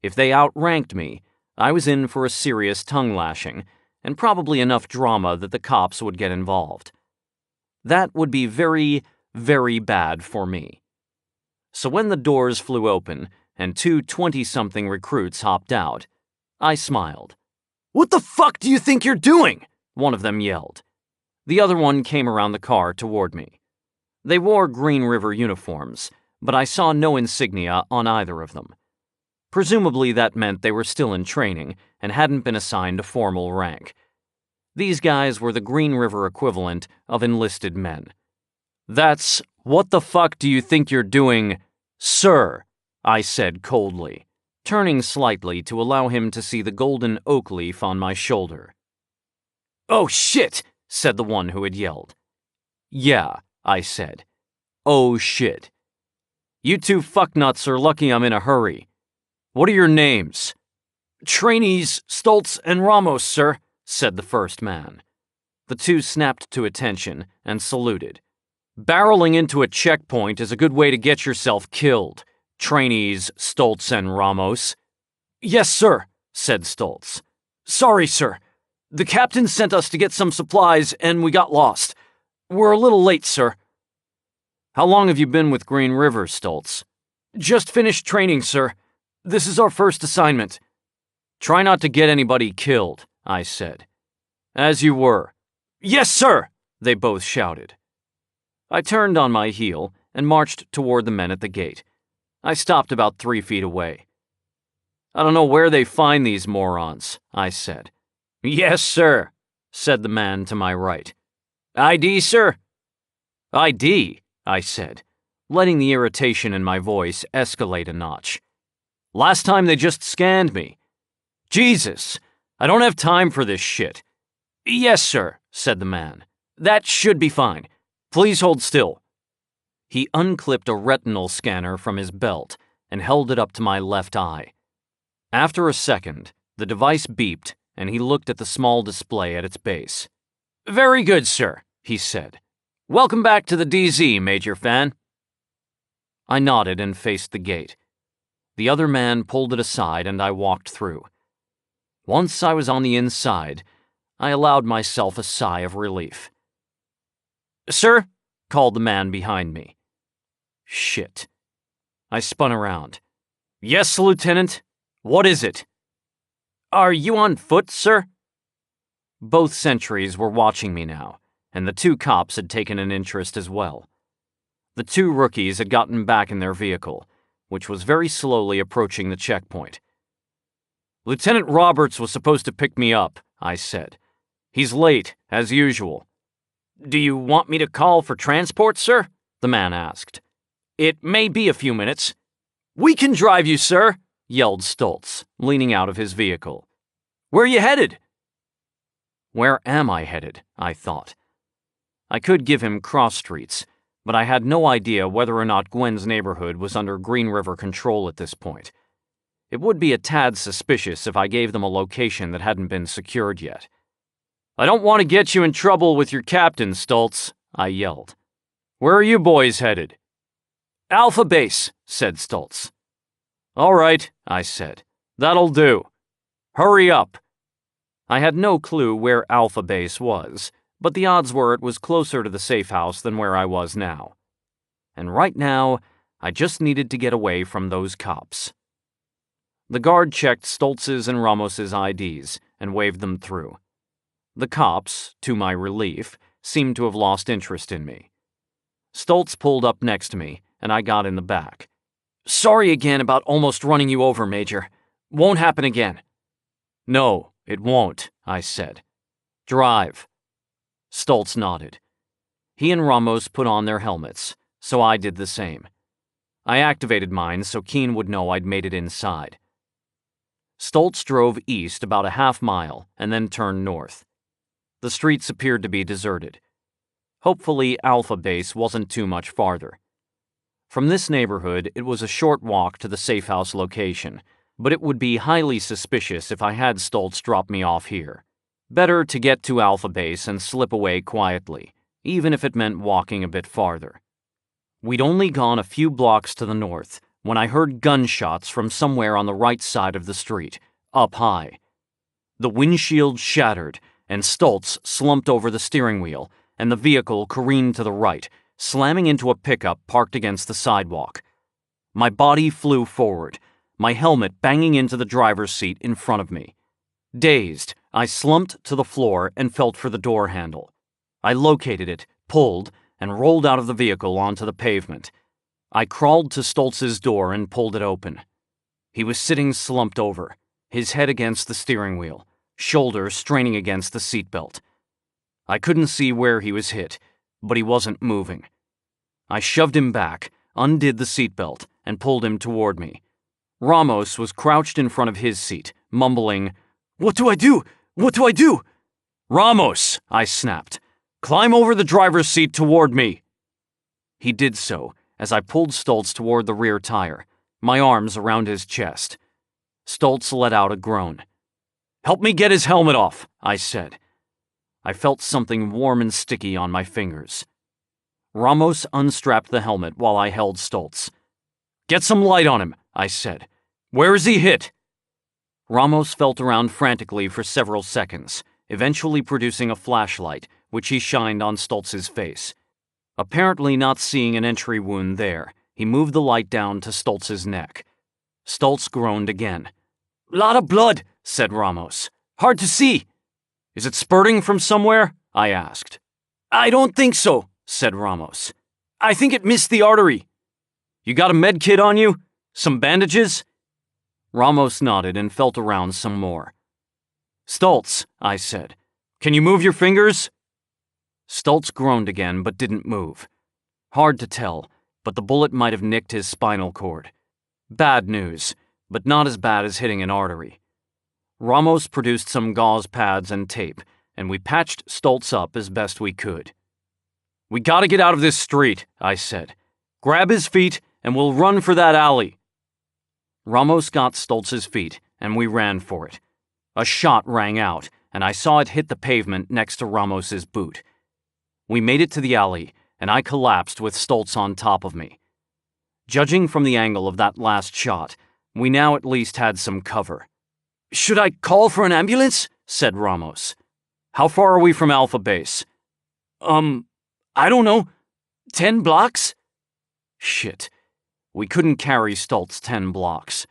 If they outranked me, I was in for a serious tongue-lashing, and probably enough drama that the cops would get involved. That would be very, very bad for me. So when the doors flew open and 2 20-something recruits hopped out, I smiled. "What the fuck do you think you're doing?" one of them yelled. The other one came around the car toward me. They wore Green River uniforms, but I saw no insignia on either of them. Presumably that meant they were still in training and hadn't been assigned a formal rank. These guys were the Green River equivalent of enlisted men. "That's what the fuck do you think you're doing, sir?" I said coldly, turning slightly to allow him to see the golden oak leaf on my shoulder. "Oh shit," said the one who had yelled. "Yeah," I said. "Oh shit. You 2 fucknuts are lucky I'm in a hurry. What are your names?" "Trainees Stoltz and Ramos, sir," said the first man. The 2 snapped to attention and saluted. "Barreling into a checkpoint is a good way to get yourself killed. Trainees Stoltz and Ramos." "Yes, sir," said Stoltz. "Sorry, sir. The captain sent us to get some supplies and we got lost. We're a little late, sir." "How long have you been with Green River, Stoltz?" "Just finished training, sir. This is our first assignment." "Try not to get anybody killed," I said. "As you were." "Yes, sir," they both shouted. I turned on my heel and marched toward the men at the gate. I stopped about 3 feet away. "I don't know where they find these morons," I said. "Yes, sir," said the man to my right. "ID, sir?" "ID," I said, letting the irritation in my voice escalate a notch. "Last time they just scanned me. Jesus, I don't have time for this shit." "Yes, sir," said the man. "That should be fine. Please hold still." He unclipped a retinal scanner from his belt and held it up to my left eye. After a second, the device beeped and he looked at the small display at its base. "Very good, sir," he said. "Welcome back to the DZ, Major Fan." I nodded and faced the gate. The other man pulled it aside and I walked through. Once I was on the inside, I allowed myself a sigh of relief. "Sir?" called the man behind me. Shit. I spun around. "Yes, Lieutenant? What is it?" "Are you on foot, sir?" Both sentries were watching me now, and the 2 cops had taken an interest as well. The 2 rookies had gotten back in their vehicle, which was very slowly approaching the checkpoint. "Lieutenant Roberts was supposed to pick me up," I said. "He's late, as usual." "Do you want me to call for transport, sir?" the man asked. "It may be a few minutes." "We can drive you, sir," yelled Stoltz, leaning out of his vehicle. "Where are you headed?" Where am I headed? I thought. I could give him cross streets, but I had no idea whether or not Gwen's neighborhood was under Green River control at this point. It would be a tad suspicious if I gave them a location that hadn't been secured yet. "I don't want to get you in trouble with your captain, Stoltz," I yelled. "Where are you boys headed?" "Alpha Base," said Stultz. "All right," I said. "That'll do. Hurry up." I had no clue where Alpha Base was, but the odds were it was closer to the safe house than where I was now. And right now, I just needed to get away from those cops. The guard checked Stultz's and Ramos's IDs and waved them through. The cops, to my relief, seemed to have lost interest in me. Stultz pulled up next to me, and I got in the back. "Sorry again about almost running you over, Major. Won't happen again." "No, it won't," I said. "Drive." Stultz nodded. He and Ramos put on their helmets, so I did the same. I activated mine so Keen would know I'd made it inside. Stultz drove east about a half-mile and then turned north. The streets appeared to be deserted. Hopefully, Alpha Base wasn't too much farther. From this neighborhood, it was a short walk to the safe house location, but it would be highly suspicious if I had Stultz drop me off here. Better to get to Alpha Base and slip away quietly, even if it meant walking a bit farther. We'd only gone a few blocks to the north when I heard gunshots from somewhere on the right side of the street, up high. The windshield shattered, and Stultz slumped over the steering wheel, and the vehicle careened to the right, slamming into a pickup parked against the sidewalk. My body flew forward, my helmet banging into the driver's seat in front of me. Dazed, I slumped to the floor and felt for the door handle. I located it, pulled, and rolled out of the vehicle onto the pavement. I crawled to Stultz's door and pulled it open. He was sitting slumped over, his head against the steering wheel, shoulders straining against the seatbelt. I couldn't see where he was hit, but he wasn't moving. I shoved him back, undid the seatbelt, and pulled him toward me. Ramos was crouched in front of his seat, mumbling, "What do I do? What do I do?" "Ramos," I snapped. "Climb over the driver's seat toward me." He did so as I pulled Stultz toward the rear tire, my arms around his chest. Stultz let out a groan. "Help me get his helmet off," I said. I felt something warm and sticky on my fingers. Ramos unstrapped the helmet while I held Stultz. "Get some light on him," I said. "Where is he hit?" Ramos felt around frantically for several seconds, eventually producing a flashlight, which he shined on Stultz's face. Apparently not seeing an entry wound there, he moved the light down to Stultz's neck. Stultz groaned again. "Lot of blood," said Ramos. "Hard to see." "Is it spurting from somewhere?" I asked. "I don't think so," said Ramos. "I think it missed the artery." "You got a med kit on you? Some bandages?" Ramos nodded and felt around some more. "Stultz," I said, "can you move your fingers?" Stultz groaned again but didn't move. Hard to tell, but the bullet might have nicked his spinal cord. Bad news, but not as bad as hitting an artery. Ramos produced some gauze pads and tape, and we patched Stultz up as best we could. "We gotta get out of this street," I said. "Grab his feet, and we'll run for that alley." Ramos got Stultz's feet, and we ran for it. A shot rang out, and I saw it hit the pavement next to Ramos's boot. We made it to the alley, and I collapsed with Stultz on top of me. Judging from the angle of that last shot, we now at least had some cover. "Should I call for an ambulance?" said Ramos. "How far are we from Alpha Base?" I don't know. 10 blocks?" Shit. We couldn't carry Stultz 10 blocks.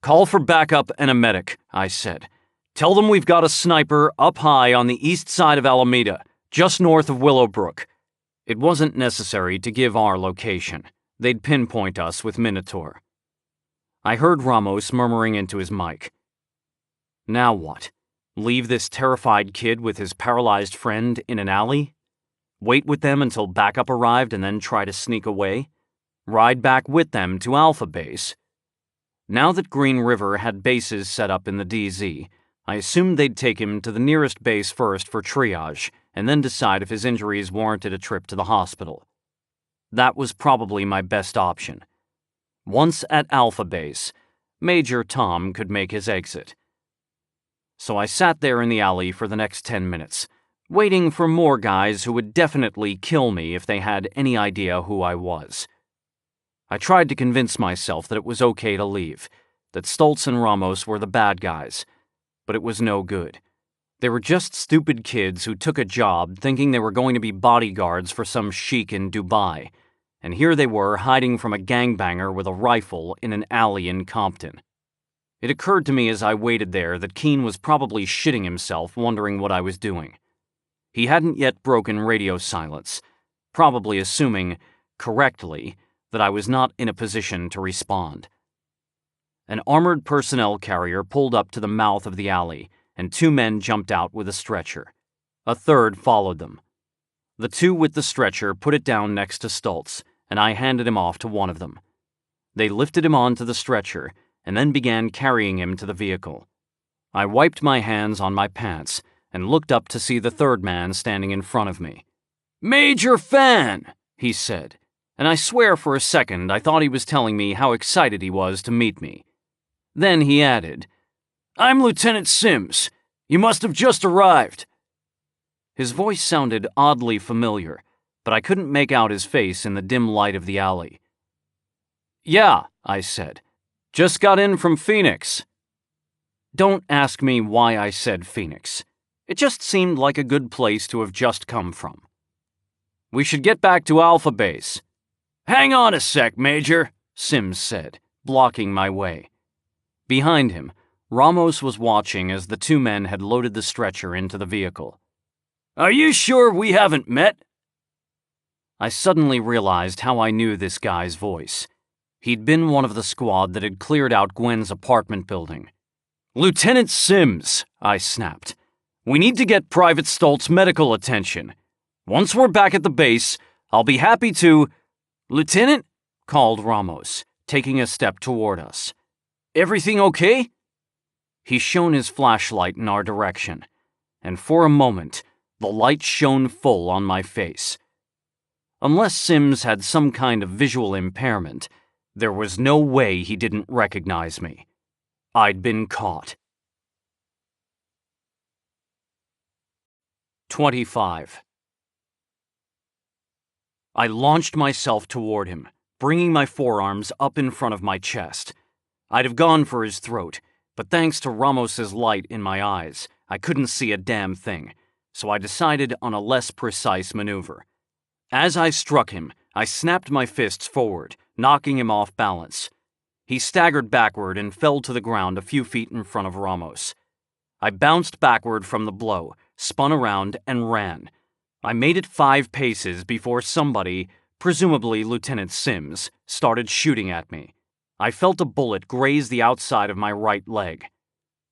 "Call for backup and a medic," I said. "Tell them we've got a sniper up high on the east side of Alameda, just north of Willowbrook." It wasn't necessary to give our location. They'd pinpoint us with Minotaur. I heard Ramos murmuring into his mic. Now what? Leave this terrified kid with his paralyzed friend in an alley? Wait with them until backup arrived and then try to sneak away? Ride back with them to Alpha Base? Now that Green River had bases set up in the DZ, I assumed they'd take him to the nearest base first for triage, and then decide if his injuries warranted a trip to the hospital. That was probably my best option. Once at Alpha Base, Major Tom could make his exit. So I sat there in the alley for the next 10 minutes, waiting for more guys who would definitely kill me if they had any idea who I was. I tried to convince myself that it was okay to leave, that Stoltz and Ramos were the bad guys, but it was no good. They were just stupid kids who took a job thinking they were going to be bodyguards for some sheik in Dubai, and here they were hiding from a gangbanger with a rifle in an alley in Compton. It occurred to me as I waited there that Keene was probably shitting himself wondering what I was doing. He hadn't yet broken radio silence, probably assuming, correctly, that I was not in a position to respond. An armored personnel carrier pulled up to the mouth of the alley, and 2 men jumped out with a stretcher. A third followed them. The 2 with the stretcher put it down next to Stoltz, and I handed him off to one of them. They lifted him onto the stretcher, and then began carrying him to the vehicle. I wiped my hands on my pants and looked up to see the third man standing in front of me. "Major Fan," he said, and I swear for a second I thought he was telling me how excited he was to meet me. Then he added, "I'm Lieutenant Sims. You must have just arrived." His voice sounded oddly familiar, but I couldn't make out his face in the dim light of the alley. "Yeah," I said. "Just got in from Phoenix." Don't ask me why I said Phoenix. It just seemed like a good place to have just come from. "We should get back to Alpha Base." "Hang on a sec, Major," Sims said, blocking my way. Behind him, Ramos was watching as the 2 men had loaded the stretcher into the vehicle. "Are you sure we haven't met?" I suddenly realized how I knew this guy's voice. He'd been one of the squad that had cleared out Gwen's apartment building. "Lieutenant Sims," I snapped. "We need to get Private Stoltz medical attention. Once we're back at the base, I'll be happy to—" "Lieutenant?" called Ramos, taking a step toward us. "Everything okay?" He shone his flashlight in our direction, and for a moment, the light shone full on my face. Unless Sims had some kind of visual impairment, there was no way he didn't recognize me. I'd been caught. 25. I launched myself toward him, bringing my forearms up in front of my chest. I'd have gone for his throat, but thanks to Ramos's light in my eyes, I couldn't see a damn thing, so I decided on a less precise maneuver. As I struck him, I snapped my fists forward, knocking him off balance. He staggered backward and fell to the ground a few feet in front of Ramos. I bounced backward from the blow, spun around, and ran. I made it 5 paces before somebody, presumably Lieutenant Sims, started shooting at me. I felt a bullet graze the outside of my right leg.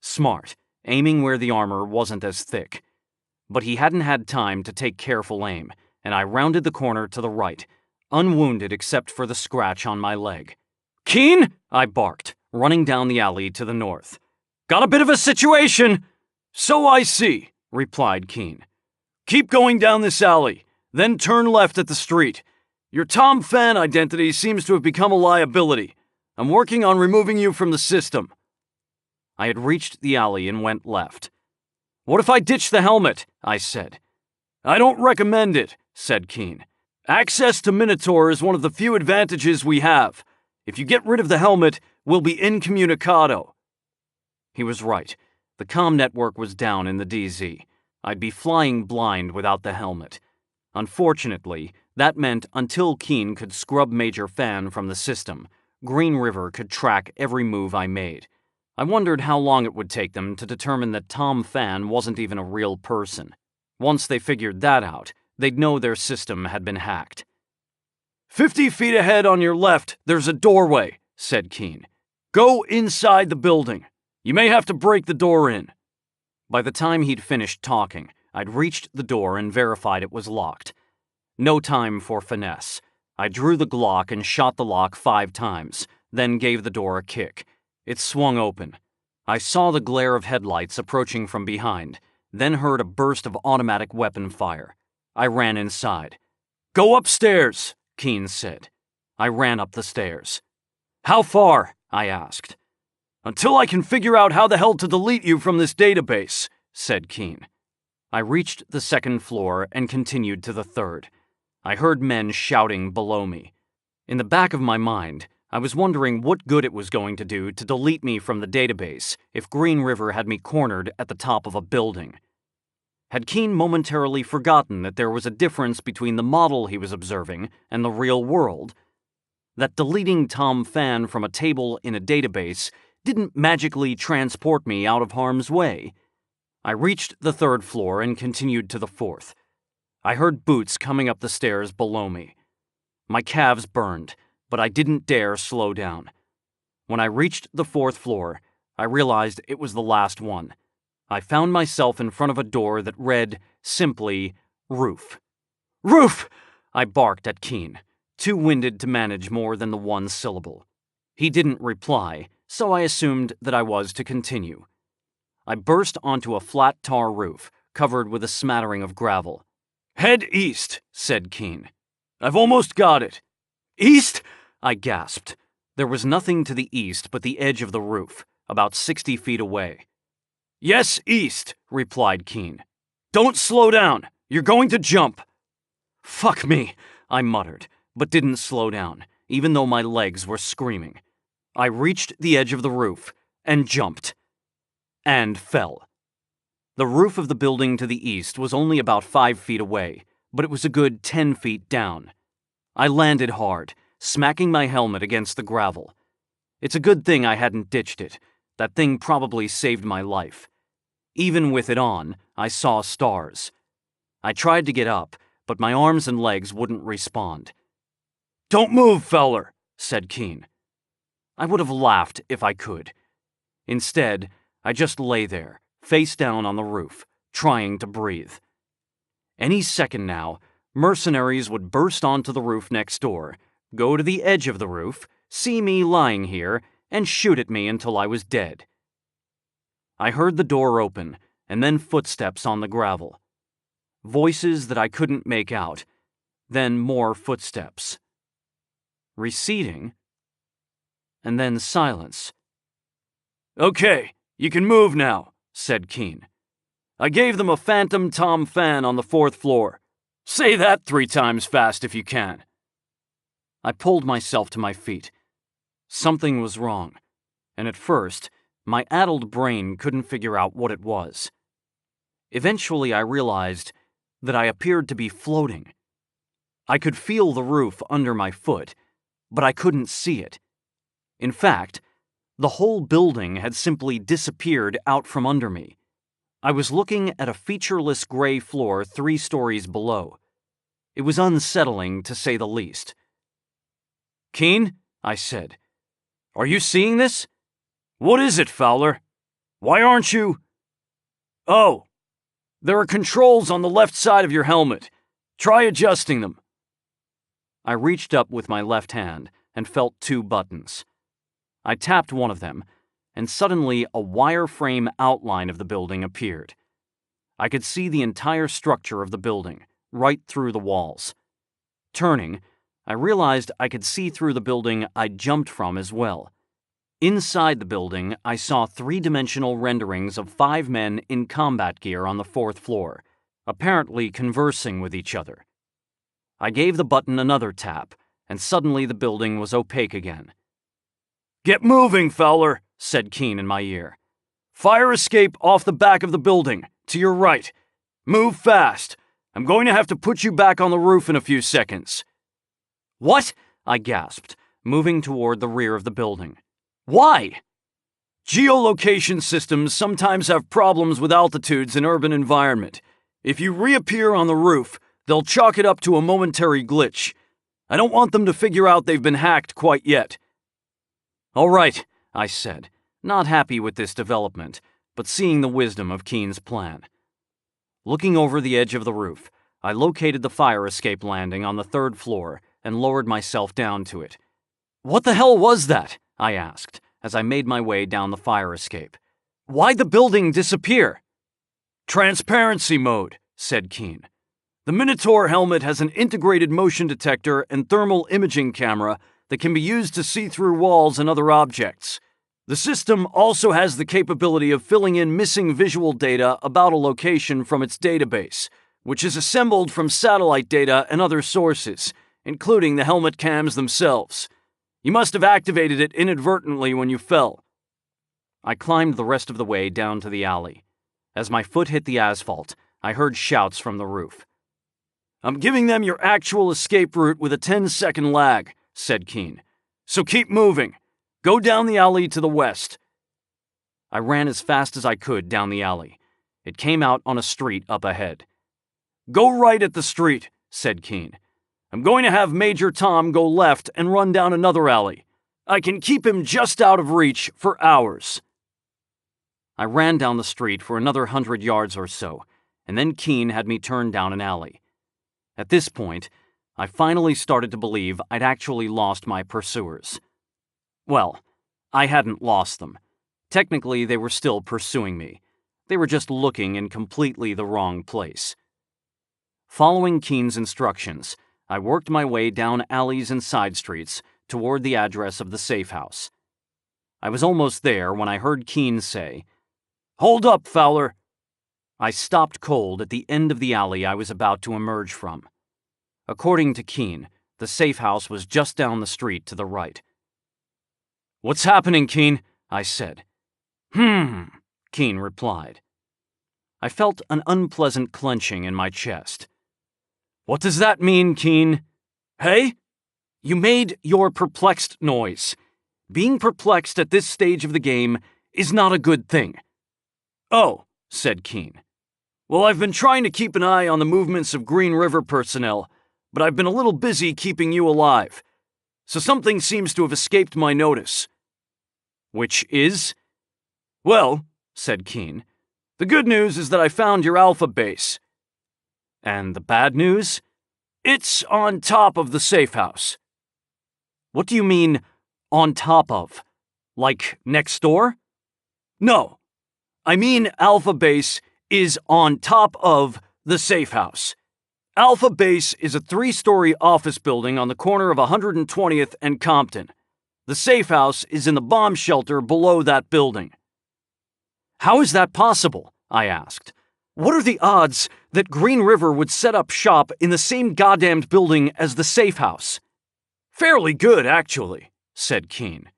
Smart, aiming where the armor wasn't as thick. But he hadn't had time to take careful aim, and I rounded the corner to the right, unwounded except for the scratch on my leg. "Keene!" I barked, running down the alley to the north. "Got a bit of a situation!" "So I see," replied Keene. "Keep going down this alley, then turn left at the street. Your Tom Fan identity seems to have become a liability. I'm working on removing you from the system." I had reached the alley and went left. "What if I ditch the helmet?" I said. "I don't recommend it," said Keene. "Access to Minotaur is one of the few advantages we have. If you get rid of the helmet, we'll be incommunicado." He was right. The comm network was down in the DZ. I'd be flying blind without the helmet. Unfortunately, that meant until Keene could scrub Major Fan from the system, Green River could track every move I made. I wondered how long it would take them to determine that Tom Fan wasn't even a real person. Once they figured that out, they'd know their system had been hacked. 50 feet ahead on your left, there's a doorway," said Keene. "Go inside the building. You may have to break the door in." By the time he'd finished talking, I'd reached the door and verified it was locked. No time for finesse. I drew the Glock and shot the lock 5 times, then gave the door a kick. It swung open. I saw the glare of headlights approaching from behind, then heard a burst of automatic weapon fire. I ran inside. "Go upstairs," Keene said. I ran up the stairs. "How far?" I asked. "Until I can figure out how the hell to delete you from this database," said Keene. I reached the second floor and continued to the third. I heard men shouting below me. In the back of my mind, I was wondering what good it was going to do to delete me from the database if Green River had me cornered at the top of a building. Had Keene momentarily forgotten that there was a difference between the model he was observing and the real world? That deleting Tom Fan from a table in a database didn't magically transport me out of harm's way? I reached the third floor and continued to the fourth. I heard boots coming up the stairs below me. My calves burned, but I didn't dare slow down. When I reached the fourth floor, I realized it was the last one. I found myself in front of a door that read, simply, Roof. Roof! I barked at Keene, too winded to manage more than the one syllable. He didn't reply, so I assumed that I was to continue. I burst onto a flat tar roof, covered with a smattering of gravel. "Head east," said Keene. "I've almost got it." "East?" I gasped. There was nothing to the east but the edge of the roof, about 60 feet away. "Yes, east," replied Keene. "Don't slow down. You're going to jump." "Fuck me," I muttered, but didn't slow down, even though my legs were screaming. I reached the edge of the roof and jumped. And fell. The roof of the building to the east was only about 5 feet away, but it was a good 10 feet down. I landed hard, smacking my helmet against the gravel. It's a good thing I hadn't ditched it. That thing probably saved my life. Even with it on, I saw stars. I tried to get up, but my arms and legs wouldn't respond. "Don't move, Fowler," said Keene. I would have laughed if I could. Instead, I just lay there, face down on the roof, trying to breathe. Any second now, mercenaries would burst onto the roof next door, go to the edge of the roof, see me lying here, and shoot at me until I was dead. I heard the door open, and then footsteps on the gravel. Voices that I couldn't make out, then more footsteps. Receding, and then silence. "Okay, you can move now," said Keene. "I gave them a phantom Tom Fan on the 4th floor. Say that 3 times fast if you can." I pulled myself to my feet. Something was wrong, and at first, my addled brain couldn't figure out what it was. Eventually, I realized that I appeared to be floating. I could feel the roof under my foot, but I couldn't see it. In fact, the whole building had simply disappeared out from under me. I was looking at a featureless gray floor 3 stories below. It was unsettling, to say the least. "Keene," I said, "are you seeing this?" "What is it, Fowler? Why aren't you—" "Oh, there are controls on the left side of your helmet. Try adjusting them." I reached up with my left hand and felt 2 buttons. I tapped one of them, and suddenly a wireframe outline of the building appeared. I could see the entire structure of the building, right through the walls. Turning, I realized I could see through the building I'd jumped from as well. Inside the building, I saw 3-dimensional renderings of 5 men in combat gear on the 4th floor, apparently conversing with each other. I gave the button another tap, and suddenly the building was opaque again. "Get moving, Fowler," said Keene in my ear. "Fire escape off the back of the building, to your right. Move fast. I'm going to have to put you back on the roof in a few seconds." "What?" I gasped, moving toward the rear of the building. "Why?" "Geolocation systems sometimes have problems with altitudes in urban environment. If you reappear on the roof, they'll chalk it up to a momentary glitch. I don't want them to figure out they've been hacked quite yet." "All right," I said, not happy with this development, but seeing the wisdom of Keene's plan. Looking over the edge of the roof, I located the fire escape landing on the 3rd floor and lowered myself down to it. "What the hell was that?" I asked, as I made my way down the fire escape. "Why'd the building disappear?" "Transparency mode," said Keene. "The Minotaur helmet has an integrated motion detector and thermal imaging camera that can be used to see through walls and other objects. The system also has the capability of filling in missing visual data about a location from its database, which is assembled from satellite data and other sources, including the helmet cams themselves. You must have activated it inadvertently when you fell. I climbed the rest of the way down to the alley. As my foot hit the asphalt, I heard shouts from the roof. "I'm giving them your actual escape route with a 10-second lag," said Keene. "So keep moving. Go down the alley to the west." I ran as fast as I could down the alley. It came out on a street up ahead. "Go right at the street," said Keene. "I'm going to have Major Tom go left and run down another alley. I can keep him just out of reach for hours." I ran down the street for another 100 yards or so, and then Keene had me turn down an alley. At this point, I finally started to believe I'd actually lost my pursuers. Well, I hadn't lost them. Technically, they were still pursuing me. They were just looking in completely the wrong place. Following Keene's instructions, I worked my way down alleys and side streets toward the address of the safe house. I was almost there when I heard Keene say, "Hold up, Fowler." I stopped cold at the end of the alley I was about to emerge from. According to Keene, the safe house was just down the street to the right. "What's happening, Keene?" I said. Keene replied. I felt an unpleasant clenching in my chest. "What does that mean, Keene? Hey? You made your perplexed noise. Being perplexed at this stage of the game is not a good thing." "Oh," said Keene. "Well, I've been trying to keep an eye on the movements of Green River personnel, but I've been a little busy keeping you alive. So something seems to have escaped my notice." "Which is?" "Well," said Keene, "the good news is that I found your Alpha base." "And the bad news?" "It's on top of the safe house." "What do you mean, on top of? Like next door?" "No. I mean Alpha base is on top of the safe house. Alpha base is a 3-story office building on the corner of 120th and Compton. The safe house is in the bomb shelter below that building." "How is that possible?" I asked. "What are the odds that Green River would set up shop in the same goddamned building as the safe house?" "Fairly good, actually," said Keene.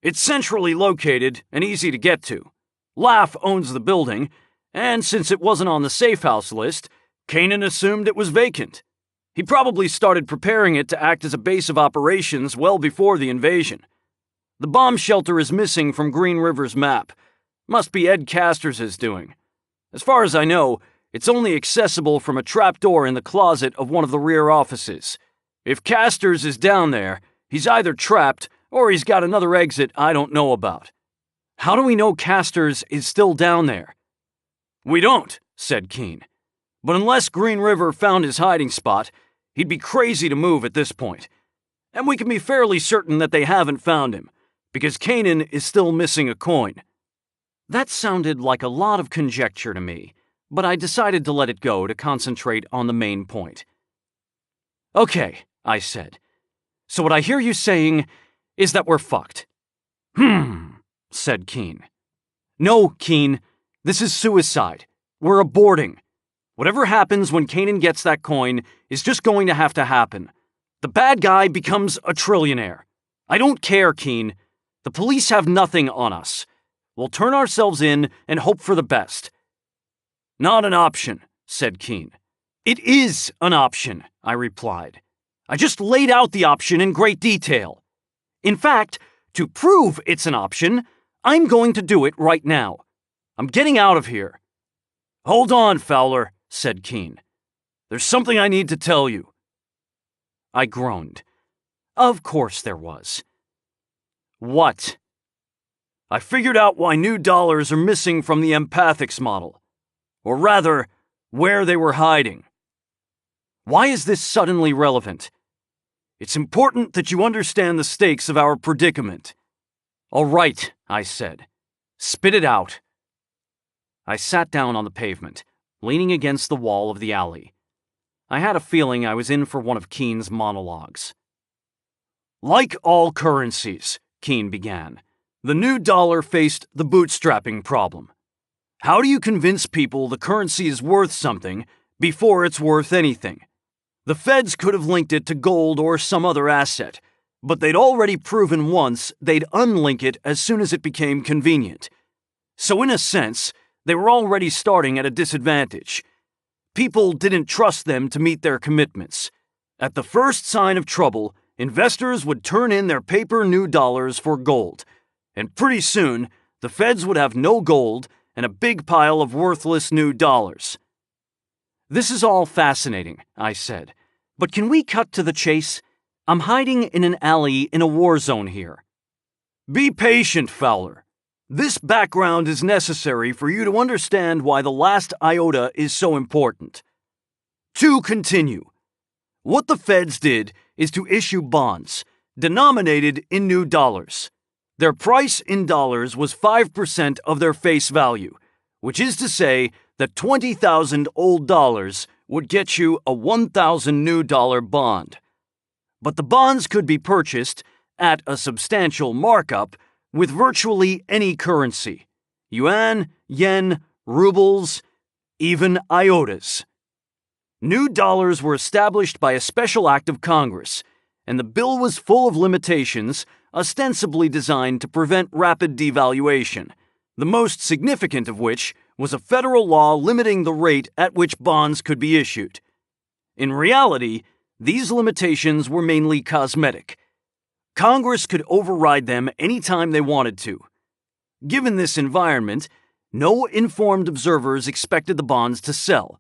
"It's centrally located and easy to get to. Laff owns the building, and since it wasn't on the safe house list, Kanan assumed it was vacant. He probably started preparing it to act as a base of operations well before the invasion. The bomb shelter is missing from Green River's map. Must be Ed Casters' doing. As far as I know, it's only accessible from a trapdoor in the closet of one of the rear offices. If Casters is down there, he's either trapped or he's got another exit I don't know about." "How do we know Casters is still down there?" "We don't," said Keene. "But unless Green River found his hiding spot, he'd be crazy to move at this point. And we can be fairly certain that they haven't found him, because Kanan is still missing a coin." That sounded like a lot of conjecture to me, but I decided to let it go to concentrate on the main point. "Okay," I said. "So what I hear you saying is that we're fucked." Said Keene. "No, Keene. This is suicide. We're aborting. Whatever happens when Kanan gets that coin is just going to have to happen. The bad guy becomes a trillionaire. I don't care, Keene. The police have nothing on us. We'll turn ourselves in and hope for the best." "Not an option," said Keene. "It is an option," I replied. "I just laid out the option in great detail. In fact, to prove it's an option, I'm going to do it right now. I'm getting out of here." "Hold on, Fowler," said Keene. "There's something I need to tell you." I groaned. Of course there was. "What?" "I figured out why new dollars are missing from the empathics model. Or rather, where they were hiding." "Why is this suddenly relevant?" "It's important that you understand the stakes of our predicament." "All right," I said. "Spit it out." I sat down on the pavement, leaning against the wall of the alley. I had a feeling I was in for one of Keene's monologues. "Like all currencies," Keene began, The new dollar faced the bootstrapping problem. How do you convince people the currency is worth something before it's worth anything? The feds could have linked it to gold or some other asset, but they'd already proven once they'd unlink it as soon as it became convenient. So in a sense, they were already starting at a disadvantage. People didn't trust them to meet their commitments. At the first sign of trouble, investors would turn in their paper new dollars for gold, and pretty soon, the feds would have no gold and a big pile of worthless new dollars. This is all fascinating, I said, but can we cut to the chase? I'm hiding in an alley in a war zone here. Be patient, Fowler. This background is necessary for you to understand why the last iota is so important. To continue, what the feds did is to issue bonds, denominated in new dollars. Their price in dollars was 5% of their face value, which is to say that 20,000 old dollars would get you a 1,000 new dollar bond. But the bonds could be purchased at a substantial markup with virtually any currency: yuan, yen, rubles, even iotas. New dollars were established by a special act of Congress, and the bill was full of limitations ostensibly designed to prevent rapid devaluation, the most significant of which was a federal law limiting the rate at which bonds could be issued. In reality, these limitations were mainly cosmetic. Congress could override them anytime they wanted to. Given this environment, no informed observers expected the bonds to sell.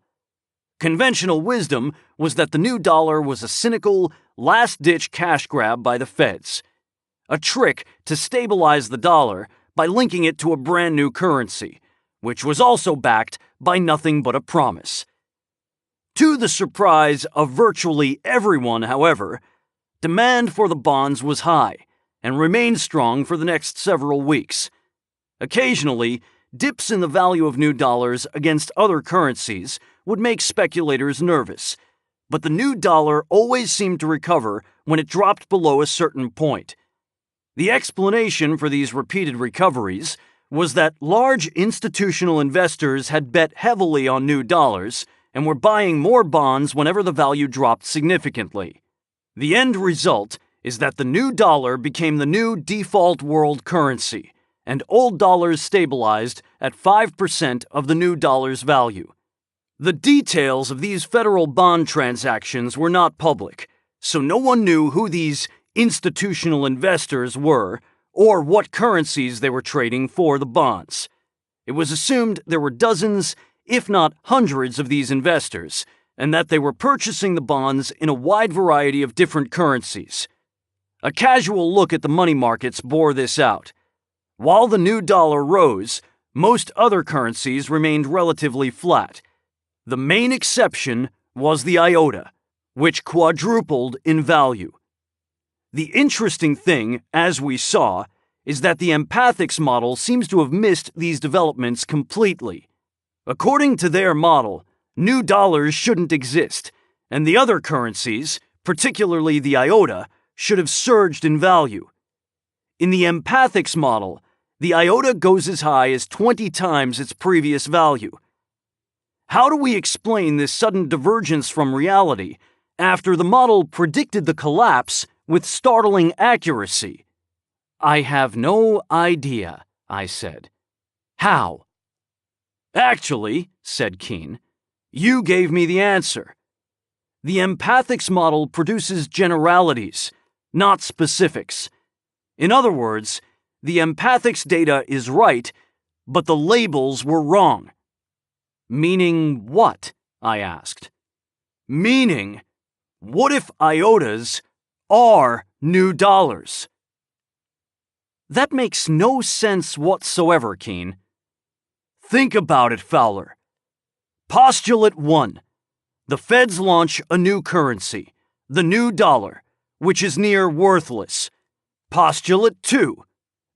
Conventional wisdom was that the new dollar was a cynical, last-ditch cash grab by the feds, a trick to stabilize the dollar by linking it to a brand new currency, which was also backed by nothing but a promise. To the surprise of virtually everyone, however, demand for the bonds was high and remained strong for the next several weeks. Occasionally, dips in the value of new dollars against other currencies would make speculators nervous, but the new dollar always seemed to recover when it dropped below a certain point. The explanation for these repeated recoveries was that large institutional investors had bet heavily on new dollars and were buying more bonds whenever the value dropped significantly. The end result is that the new dollar became the new default world currency, and old dollars stabilized at 5% of the new dollar's value. The details of these federal bond transactions were not public, so no one knew who these institutional investors were or what currencies they were trading for the bonds. It was assumed there were dozens, if not hundreds, of these investors, and that they were purchasing the bonds in a wide variety of different currencies. A casual look at the money markets bore this out. While the new dollar rose, most other currencies remained relatively flat. The main exception was the iota, which quadrupled in value. The interesting thing, as we saw, is that the empathics model seems to have missed these developments completely. According to their model, new dollars shouldn't exist, and the other currencies, particularly the iota, should have surged in value. In the empathics model, the iota goes as high as 20 times its previous value. How do we explain this sudden divergence from reality after the model predicted the collapse with startling accuracy? I have no idea, I said. How? Actually, said Keene, you gave me the answer. The empathics model produces generalities, not specifics. In other words, the empathics data is right, but the labels were wrong. Meaning what? I asked. Meaning, what if iotas are new dollars? That makes no sense whatsoever, Keene. Think about it, Fowler. Postulate 1. The feds launch a new currency, the new dollar, which is near worthless. Postulate 2.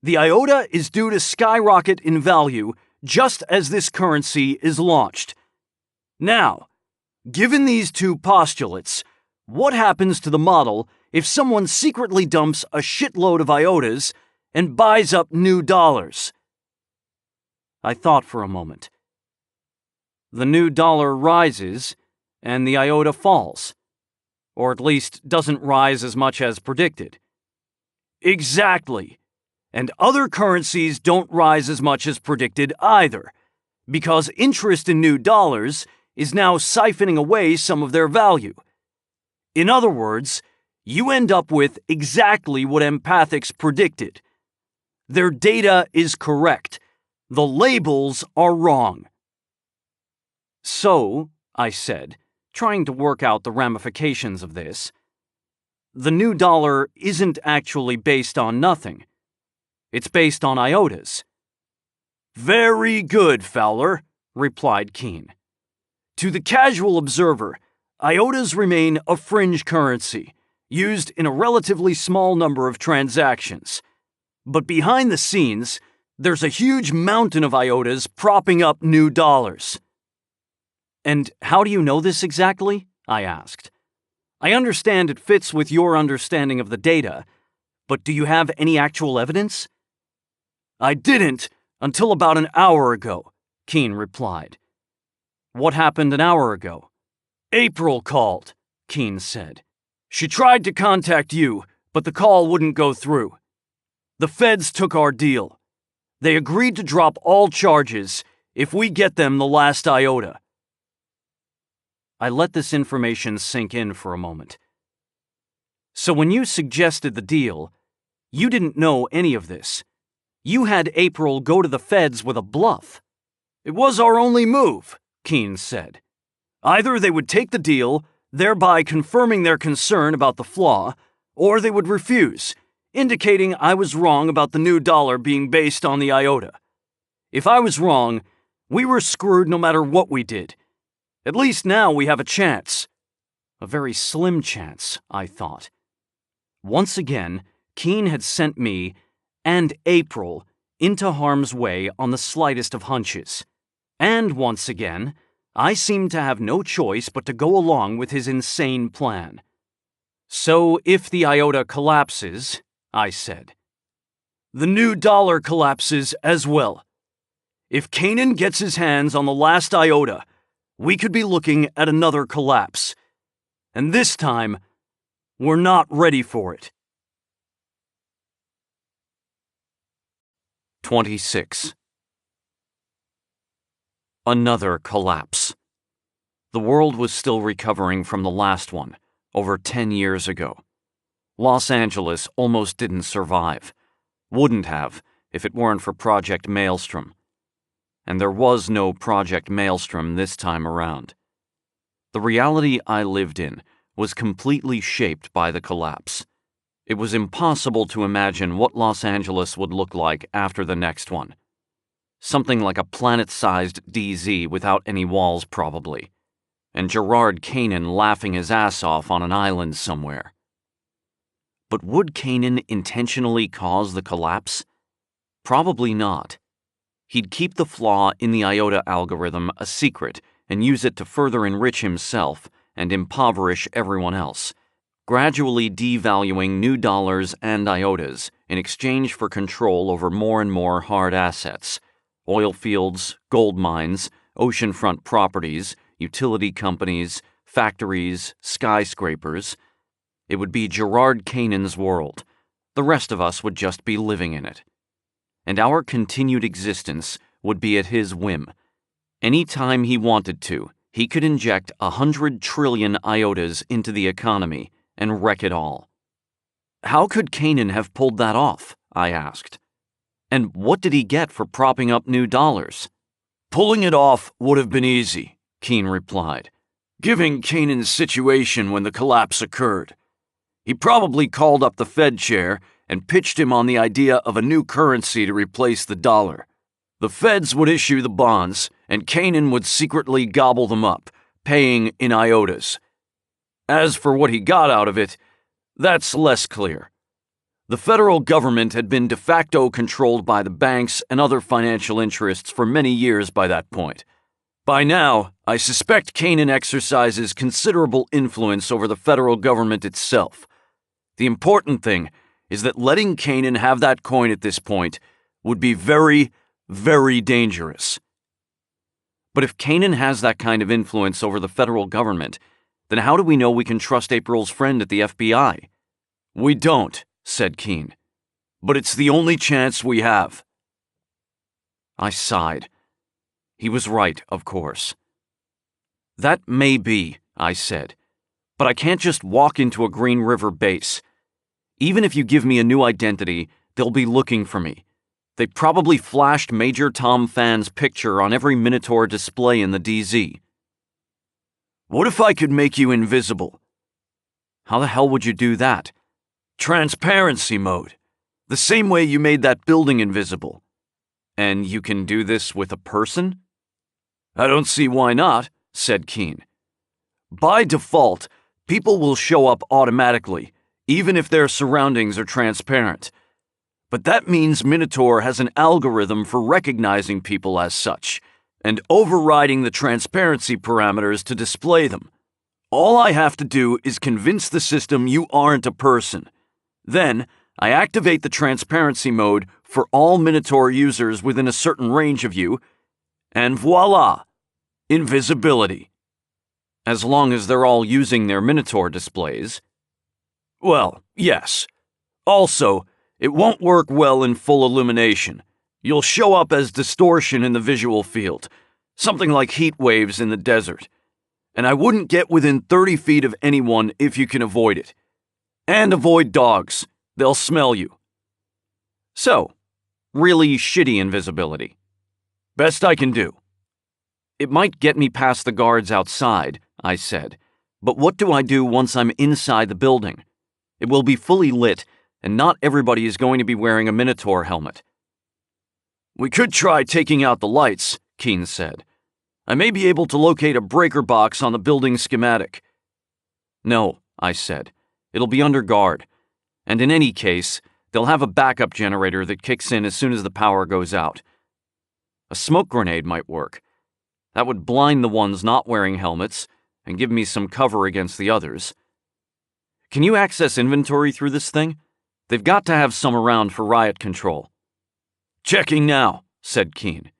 The iota is due to skyrocket in value just as this currency is launched. Now, given these two postulates, what happens to the model if someone secretly dumps a shitload of iotas and buys up new dollars. I thought for a moment. The new dollar rises, and the iota falls. Or at least doesn't rise as much as predicted. Exactly. And other currencies don't rise as much as predicted either, because interest in new dollars is now siphoning away some of their value. In other words, you end up with exactly what empathics predicted. Their data is correct. The labels are wrong. So, I said, trying to work out the ramifications of this, the new dollar isn't actually based on nothing. It's based on iotas. Very good, Fowler, replied Keene. To the casual observer, iotas remain a fringe currency, used in a relatively small number of transactions. But behind the scenes, there's a huge mountain of iotas propping up new dollars. And how do you know this exactly? I asked. I understand it fits with your understanding of the data, but do you have any actual evidence? I didn't until about an hour ago, Keene replied. What happened an hour ago? April called, Keene said. She tried to contact you, but the call wouldn't go through. The feds took our deal. They agreed to drop all charges if we get them the last iota. I let this information sink in for a moment. So when you suggested the deal, you didn't know any of this. You had April go to the feds with a bluff. It was our only move, Keene said. Either they would take the deal, thereby confirming their concern about the flaw, or they would refuse, indicating I was wrong about the new dollar being based on the iota. If I was wrong, we were screwed no matter what we did. At least now we have a chance. A very slim chance, I thought. Once again, Keene had sent me and April into harm's way on the slightest of hunches. And once again, I seemed to have no choice but to go along with his insane plan. So if the iota collapses, I said, the new dollar collapses as well. If Kanan gets his hands on the last iota, we could be looking at another collapse. And this time, we're not ready for it. 26. Another collapse. The world was still recovering from the last one, over 10 years ago. Los Angeles almost didn't survive. Wouldn't have, if it weren't for Project Maelstrom. And there was no Project Maelstrom this time around. The reality I lived in was completely shaped by the collapse. It was impossible to imagine what Los Angeles would look like after the next one. Something like a planet-sized DZ without any walls, probably. And Gerard Kanan laughing his ass off on an island somewhere. But would Kanan intentionally cause the collapse? Probably not. He'd keep the flaw in the Iota algorithm a secret and use it to further enrich himself and impoverish everyone else, gradually devaluing new dollars and iotas in exchange for control over more and more hard assets, oil fields, gold mines, oceanfront properties, utility companies, factories, skyscrapers. It would be Gerard Kanan's world. The rest of us would just be living in it. And our continued existence would be at his whim. Any time he wanted to, he could inject 100 trillion iotas into the economy and wreck it all. How could Kanan have pulled that off? I asked. And what did he get for propping up new dollars? Pulling it off would have been easy, Keene replied, given Kanan's situation when the collapse occurred. He probably called up the Fed chair and pitched him on the idea of a new currency to replace the dollar. The feds would issue the bonds, and Kanan would secretly gobble them up, paying in iotas. As for what he got out of it, that's less clear. The federal government had been de facto controlled by the banks and other financial interests for many years by that point. By now, I suspect Kanan exercises considerable influence over the federal government itself. The important thing is that letting Kanan have that coin at this point would be very, very dangerous. But if Kanan has that kind of influence over the federal government, then how do we know we can trust April's friend at the FBI? We don't, said Keene. But it's the only chance we have. I sighed. He was right, of course. That may be, I said, but I can't just walk into a Green River base. Even if you give me a new identity, they'll be looking for me. They probably flashed Major Tom Fan's picture on every Minotaur display in the DZ. What if I could make you invisible? How the hell would you do that? Transparency mode. The same way you made that building invisible. And you can do this with a person? I don't see why not, said Keene. By default, people will show up automatically, even if their surroundings are transparent. But that means Minotaur has an algorithm for recognizing people as such, and overriding the transparency parameters to display them. All I have to do is convince the system you aren't a person. Then, I activate the transparency mode for all Minotaur users within a certain range of you, and voila! Invisibility. As long as they're all using their Minotaur displays. Well, yes. Also, it won't work well in full illumination. You'll show up as distortion in the visual field, something like heat waves in the desert. And I wouldn't get within 30 feet of anyone if you can avoid it. And avoid dogs. They'll smell you. So, really shitty invisibility. Best I can do. It might get me past the guards outside, I said, but what do I do once I'm inside the building? It will be fully lit, and not everybody is going to be wearing a Minotaur helmet. We could try taking out the lights, Keene said. I may be able to locate a breaker box on the building schematic. No, I said. It'll be under guard. And in any case, they'll have a backup generator that kicks in as soon as the power goes out. A smoke grenade might work. That would blind the ones not wearing helmets and give me some cover against the others. Can you access inventory through this thing? They've got to have some around for riot control. Checking now, said Keene.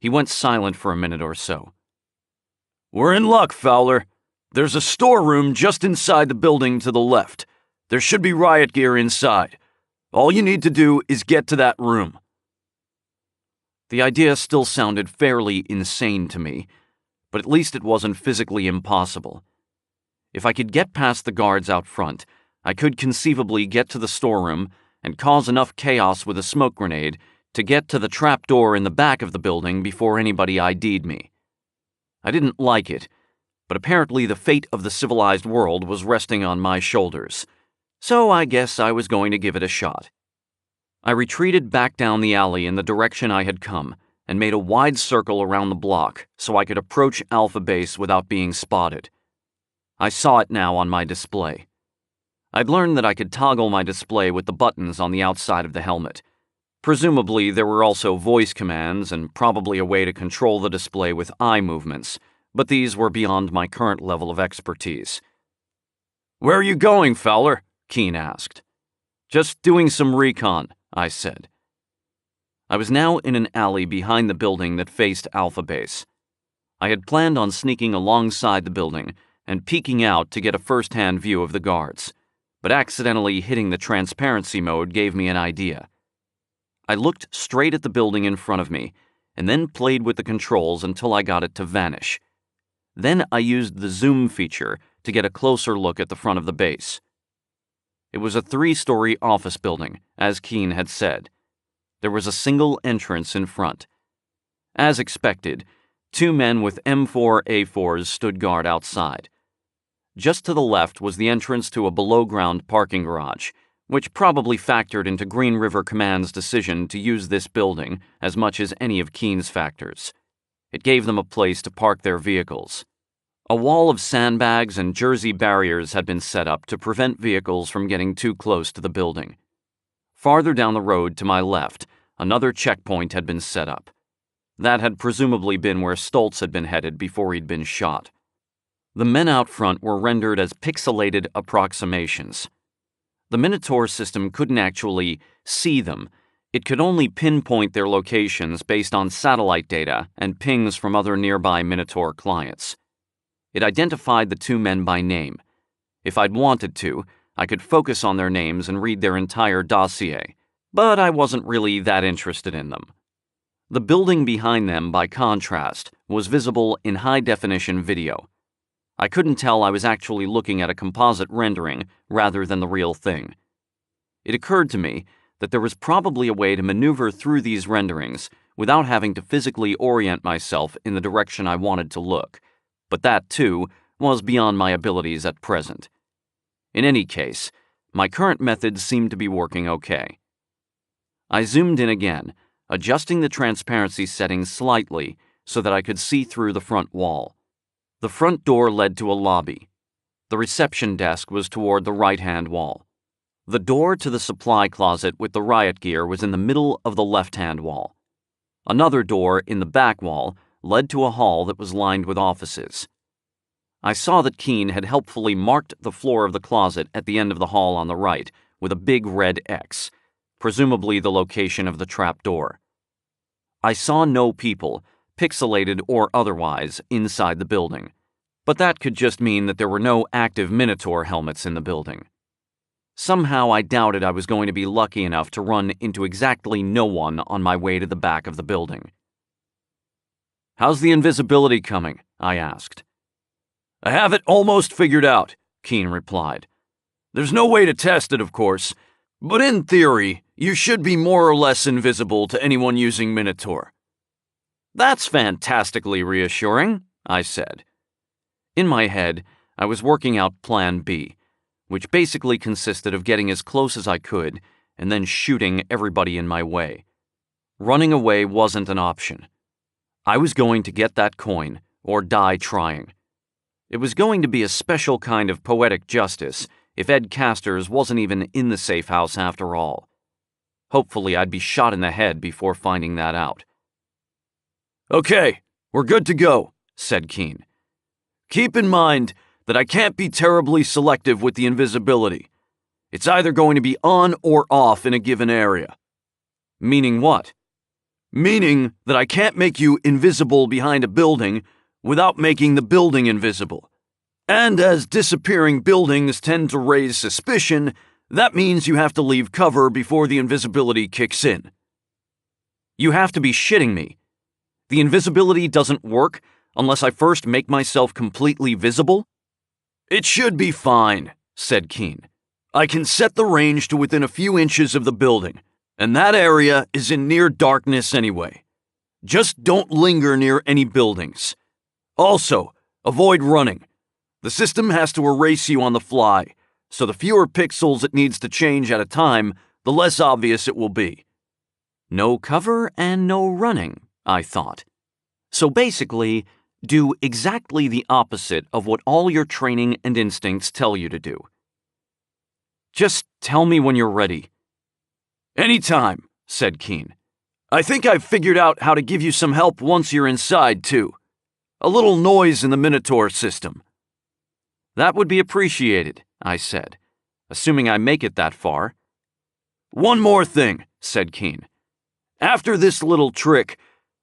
He went silent for a minute or so. We're in luck, Fowler. There's a storeroom just inside the building to the left. There should be riot gear inside. All you need to do is get to that room. The idea still sounded fairly insane to me, but at least it wasn't physically impossible. If I could get past the guards out front, I could conceivably get to the storeroom and cause enough chaos with a smoke grenade to get to the trapdoor in the back of the building before anybody ID'd me. I didn't like it, but apparently the fate of the civilized world was resting on my shoulders, so I guess I was going to give it a shot. I retreated back down the alley in the direction I had come and made a wide circle around the block so I could approach Alpha Base without being spotted. I saw it now on my display. I'd learned that I could toggle my display with the buttons on the outside of the helmet. Presumably, there were also voice commands and probably a way to control the display with eye movements, but these were beyond my current level of expertise. "Where are you going, Fowler?" Keene asked. "Just doing some recon," I said. I was now in an alley behind the building that faced Alpha Base. I had planned on sneaking alongside the building and peeking out to get a first-hand view of the guards, but accidentally hitting the transparency mode gave me an idea. I looked straight at the building in front of me and then played with the controls until I got it to vanish. Then I used the zoom feature to get a closer look at the front of the base. It was a 3-story office building, as Keene had said. There was a single entrance in front. As expected, 2 men with M4A4s stood guard outside. Just to the left was the entrance to a below-ground parking garage, which probably factored into Green River Command's decision to use this building as much as any of Keene's factors. It gave them a place to park their vehicles. A wall of sandbags and jersey barriers had been set up to prevent vehicles from getting too close to the building. Farther down the road to my left, another checkpoint had been set up. That had presumably been where Stoltz had been headed before he'd been shot. The men out front were rendered as pixelated approximations. The Minotaur system couldn't actually see them. It could only pinpoint their locations based on satellite data and pings from other nearby Minotaur clients. It identified the two men by name. If I'd wanted to, I could focus on their names and read their entire dossier, but I wasn't really that interested in them. The building behind them, by contrast, was visible in high-definition video. I couldn't tell I was actually looking at a composite rendering rather than the real thing. It occurred to me that there was probably a way to maneuver through these renderings without having to physically orient myself in the direction I wanted to look, but that, too, was beyond my abilities at present. In any case, my current methods seemed to be working okay. I zoomed in again, adjusting the transparency settings slightly so that I could see through the front wall. The front door led to a lobby. The reception desk was toward the right-hand wall. The door to the supply closet with the riot gear was in the middle of the left-hand wall. Another door in the back wall led to a hall that was lined with offices. I saw that Keene had helpfully marked the floor of the closet at the end of the hall on the right with a big red X, presumably the location of the trap door. I saw no people, pixelated or otherwise, inside the building, but that could just mean that there were no active Minotaur helmets in the building. Somehow I doubted I was going to be lucky enough to run into exactly no one on my way to the back of the building. "How's the invisibility coming?" I asked. "I have it almost figured out," Keene replied. "There's no way to test it, of course, but in theory, you should be more or less invisible to anyone using Minotaur." "That's fantastically reassuring," I said. In my head, I was working out Plan B, which basically consisted of getting as close as I could and then shooting everybody in my way. Running away wasn't an option. I was going to get that coin or die trying. It was going to be a special kind of poetic justice if Ed Casters wasn't even in the safe house after all. Hopefully I'd be shot in the head before finding that out. "Okay, we're good to go," said Keene. "Keep in mind that I can't be terribly selective with the invisibility. It's either going to be on or off in a given area." "Meaning what?" "Meaning that I can't make you invisible behind a building without making the building invisible. And as disappearing buildings tend to raise suspicion, that means you have to leave cover before the invisibility kicks in." "You have to be shitting me. The invisibility doesn't work unless I first make myself completely visible?" "It should be fine," said Keene. "I can set the range to within a few inches of the building, and that area is in near darkness anyway. Just don't linger near any buildings. Also, avoid running. The system has to erase you on the fly, so the fewer pixels it needs to change at a time, the less obvious it will be." No cover and no running, I thought. So basically, do exactly the opposite of what all your training and instincts tell you to do. "Just tell me when you're ready." "Anytime," said Keene. "I think I've figured out how to give you some help once you're inside, too. A little noise in the Minotaur system." "That would be appreciated," I said, "assuming I make it that far." "One more thing," said Keene. "After this little trick,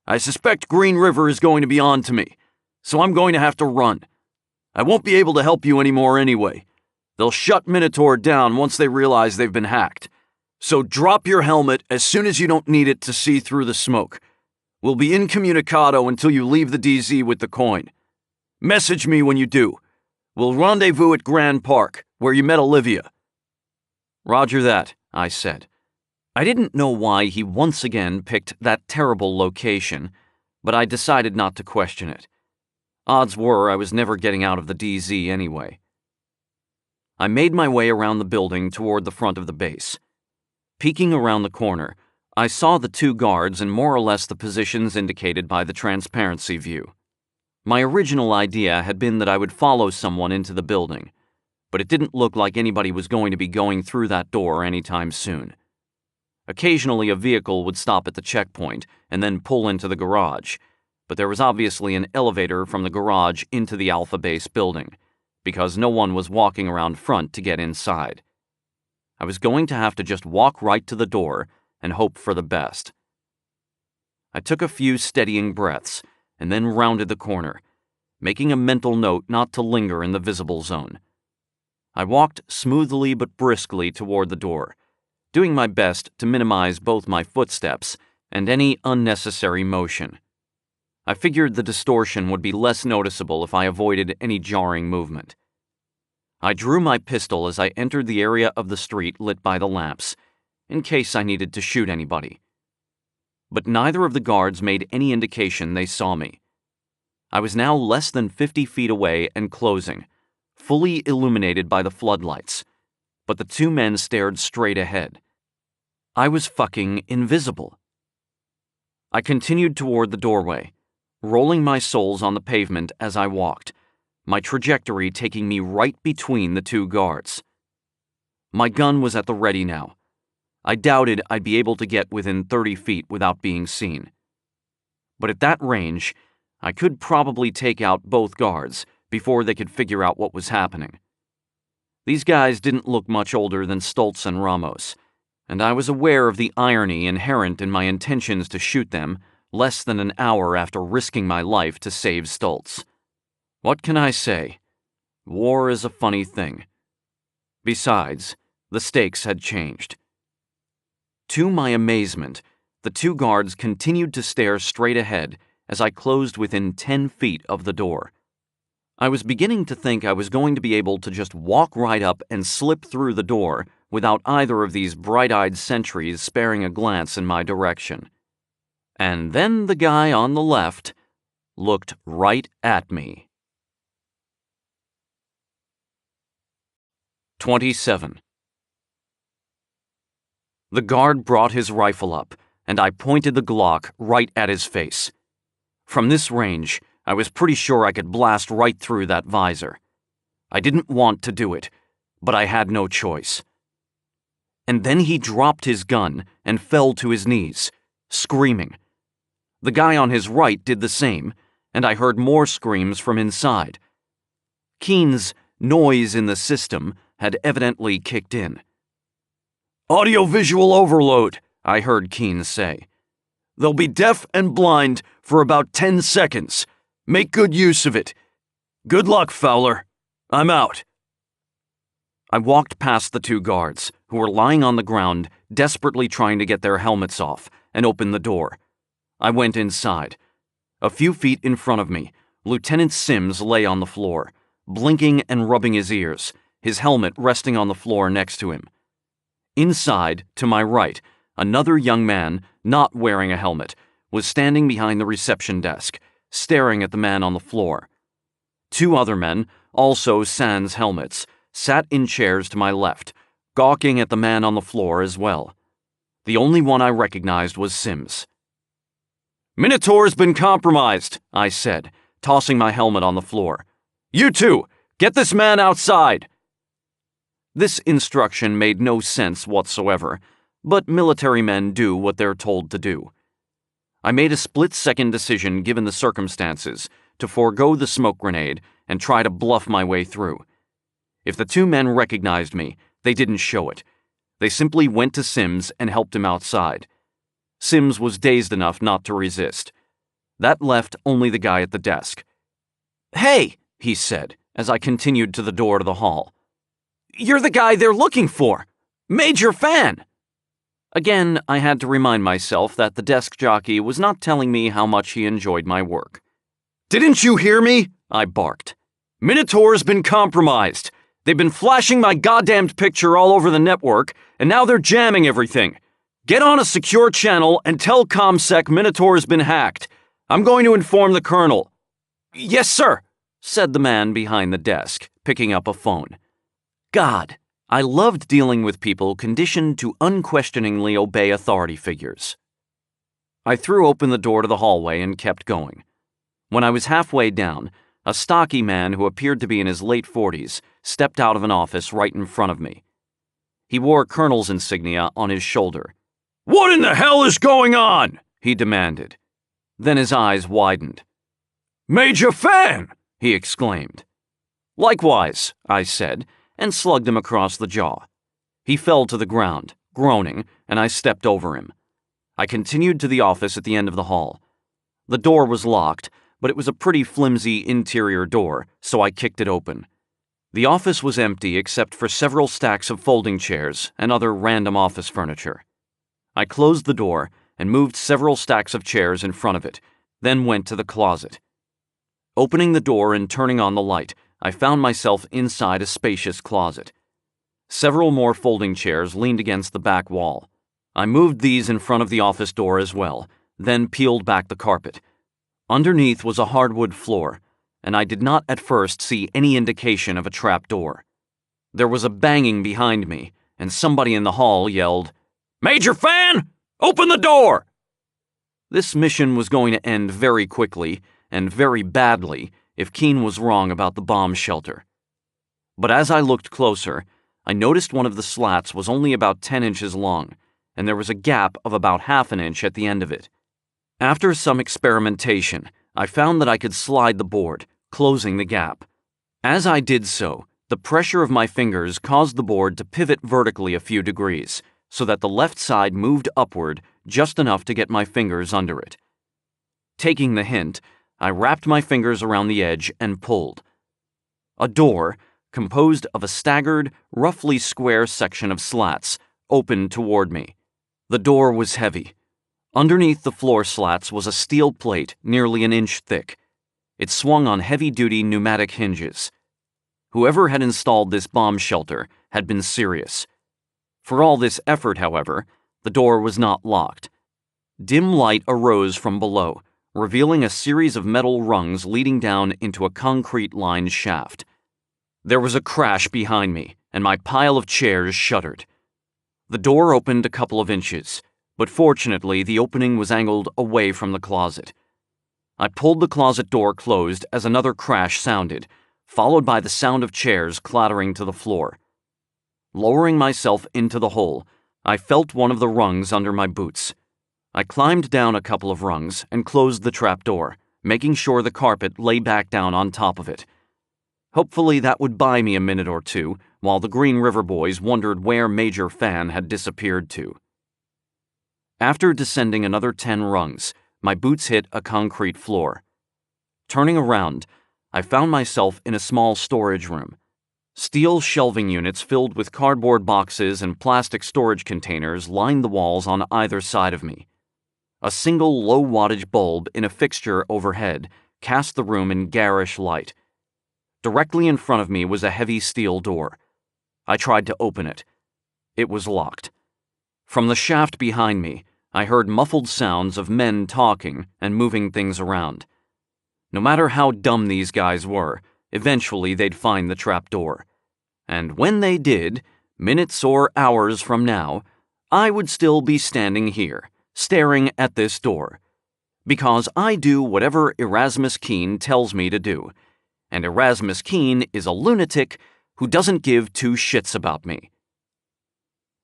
I suspect Green River is going to be on to me, so I'm going to have to run. I won't be able to help you anymore anyway. They'll shut Minotaur down once they realize they've been hacked. So drop your helmet as soon as you don't need it to see through the smoke. We'll be incommunicado until you leave the DZ with the coin. Message me when you do. We'll rendezvous at Grand Park, where you met Olivia." "Roger that," I said. I didn't know why he once again picked that terrible location, but I decided not to question it. Odds were I was never getting out of the DZ anyway. I made my way around the building toward the front of the base. Peeking around the corner, I saw the two guards in more or less the positions indicated by the transparency view. My original idea had been that I would follow someone into the building, but it didn't look like anybody was going to be going through that door anytime soon. Occasionally a vehicle would stop at the checkpoint and then pull into the garage, but there was obviously an elevator from the garage into the Alpha Base building, because no one was walking around front to get inside. I was going to have to just walk right to the door and hope for the best. I took a few steadying breaths and then rounded the corner, making a mental note not to linger in the visible zone. I walked smoothly but briskly toward the door, doing my best to minimize both my footsteps and any unnecessary motion. I figured the distortion would be less noticeable if I avoided any jarring movement. I drew my pistol as I entered the area of the street lit by the lamps, in case I needed to shoot anybody. But neither of the guards made any indication they saw me. I was now less than 50 feet away and closing, fully illuminated by the floodlights, but the two men stared straight ahead. I was fucking invisible. I continued toward the doorway, rolling my soles on the pavement as I walked, my trajectory taking me right between the two guards. My gun was at the ready now. I doubted I'd be able to get within 30 feet without being seen. But at that range, I could probably take out both guards before they could figure out what was happening. These guys didn't look much older than Stoltz and Ramos, and I was aware of the irony inherent in my intentions to shoot them less than an hour after risking my life to save Stoltz. What can I say? War is a funny thing. Besides, the stakes had changed. To my amazement, the two guards continued to stare straight ahead as I closed within 10 feet of the door. I was beginning to think I was going to be able to just walk right up and slip through the door without either of these bright-eyed sentries sparing a glance in my direction. And then the guy on the left looked right at me. 27. The guard brought his rifle up, and I pointed the Glock right at his face. From this range, I was pretty sure I could blast right through that visor. I didn't want to do it, but I had no choice. And then he dropped his gun and fell to his knees, screaming. The guy on his right did the same, and I heard more screams from inside. Keen's noise in the system had evidently kicked in. "Audiovisual overload," I heard Keen say. "They'll be deaf and blind for about 10 seconds. Make good use of it. Good luck, Fowler. I'm out." I walked past the two guards, who were lying on the ground, desperately trying to get their helmets off, and opened the door. I went inside. A few feet in front of me, Lieutenant Sims lay on the floor, blinking and rubbing his ears, his helmet resting on the floor next to him. Inside, to my right, another young man, not wearing a helmet, was standing behind the reception desk, staring at the man on the floor. Two other men, also sans helmets, sat in chairs to my left, gawking at the man on the floor as well. The only one I recognized was Sims. "Minotaur's been compromised," I said, tossing my helmet on the floor. "You two, get this man outside." This instruction made no sense whatsoever, but military men do what they're told to do. I made a split-second decision given the circumstances to forego the smoke grenade and try to bluff my way through. If the two men recognized me, they didn't show it. They simply went to Sims and helped him outside. Sims was dazed enough not to resist. That left only the guy at the desk. "Hey," he said, as I continued to the door to the hall. "You're the guy they're looking for. Major fan." Again, I had to remind myself that the desk jockey was not telling me how much he enjoyed my work. "Didn't you hear me?" I barked. "Minotaur's been compromised. They've been flashing my goddamned picture all over the network, and now they're jamming everything. Get on a secure channel and tell ComSec Minotaur's been hacked. I'm going to inform the colonel." "Yes, sir," said the man behind the desk, picking up a phone. God, I loved dealing with people conditioned to unquestioningly obey authority figures. I threw open the door to the hallway and kept going. When I was halfway down, a stocky man who appeared to be in his late 40s stepped out of an office right in front of me. He wore colonel's insignia on his shoulder. "What in the hell is going on?" he demanded. Then his eyes widened. "Major Fan!" he exclaimed. "Likewise," I said, and slugged him across the jaw. He fell to the ground, groaning, and I stepped over him. I continued to the office at the end of the hall. The door was locked, but it was a pretty flimsy interior door, so I kicked it open. The office was empty except for several stacks of folding chairs and other random office furniture. I closed the door and moved several stacks of chairs in front of it, then went to the closet. Opening the door and turning on the light, I found myself inside a spacious closet. Several more folding chairs leaned against the back wall. I moved these in front of the office door as well, then peeled back the carpet. Underneath was a hardwood floor, and I did not at first see any indication of a trap door. There was a banging behind me, and somebody in the hall yelled, "Major Fan, open the door!" This mission was going to end very quickly and very badly if Keene was wrong about the bomb shelter. But as I looked closer, I noticed one of the slats was only about 10 inches long, and there was a gap of about half an inch at the end of it. After some experimentation, I found that I could slide the board, closing the gap. As I did so, the pressure of my fingers caused the board to pivot vertically a few degrees, so that the left side moved upward just enough to get my fingers under it. Taking the hint, I wrapped my fingers around the edge and pulled. A door, composed of a staggered, roughly square section of slats, opened toward me. The door was heavy. Underneath the floor slats was a steel plate nearly an inch thick. It swung on heavy-duty pneumatic hinges. Whoever had installed this bomb shelter had been serious. For all this effort, however, the door was not locked. Dim light arose from below, revealing a series of metal rungs leading down into a concrete-lined shaft. There was a crash behind me, and my pile of chairs shuddered. The door opened a couple of inches, but fortunately the opening was angled away from the closet. I pulled the closet door closed as another crash sounded, followed by the sound of chairs clattering to the floor. Lowering myself into the hole, I felt one of the rungs under my boots. I climbed down a couple of rungs and closed the trap door, making sure the carpet lay back down on top of it. Hopefully that would buy me a minute or two while the Green River boys wondered where Major Fan had disappeared to. After descending another 10 rungs, my boots hit a concrete floor. Turning around, I found myself in a small storage room. Steel shelving units filled with cardboard boxes and plastic storage containers lined the walls on either side of me. A single low-wattage bulb in a fixture overhead cast the room in garish light. Directly in front of me was a heavy steel door. I tried to open it. It was locked. From the shaft behind me, I heard muffled sounds of men talking and moving things around. No matter how dumb these guys were, eventually they'd find the trap door. And when they did, minutes or hours from now, I would still be standing here, staring at this door. Because I do whatever Erasmus Keene tells me to do, and Erasmus Keene is a lunatic who doesn't give two shits about me.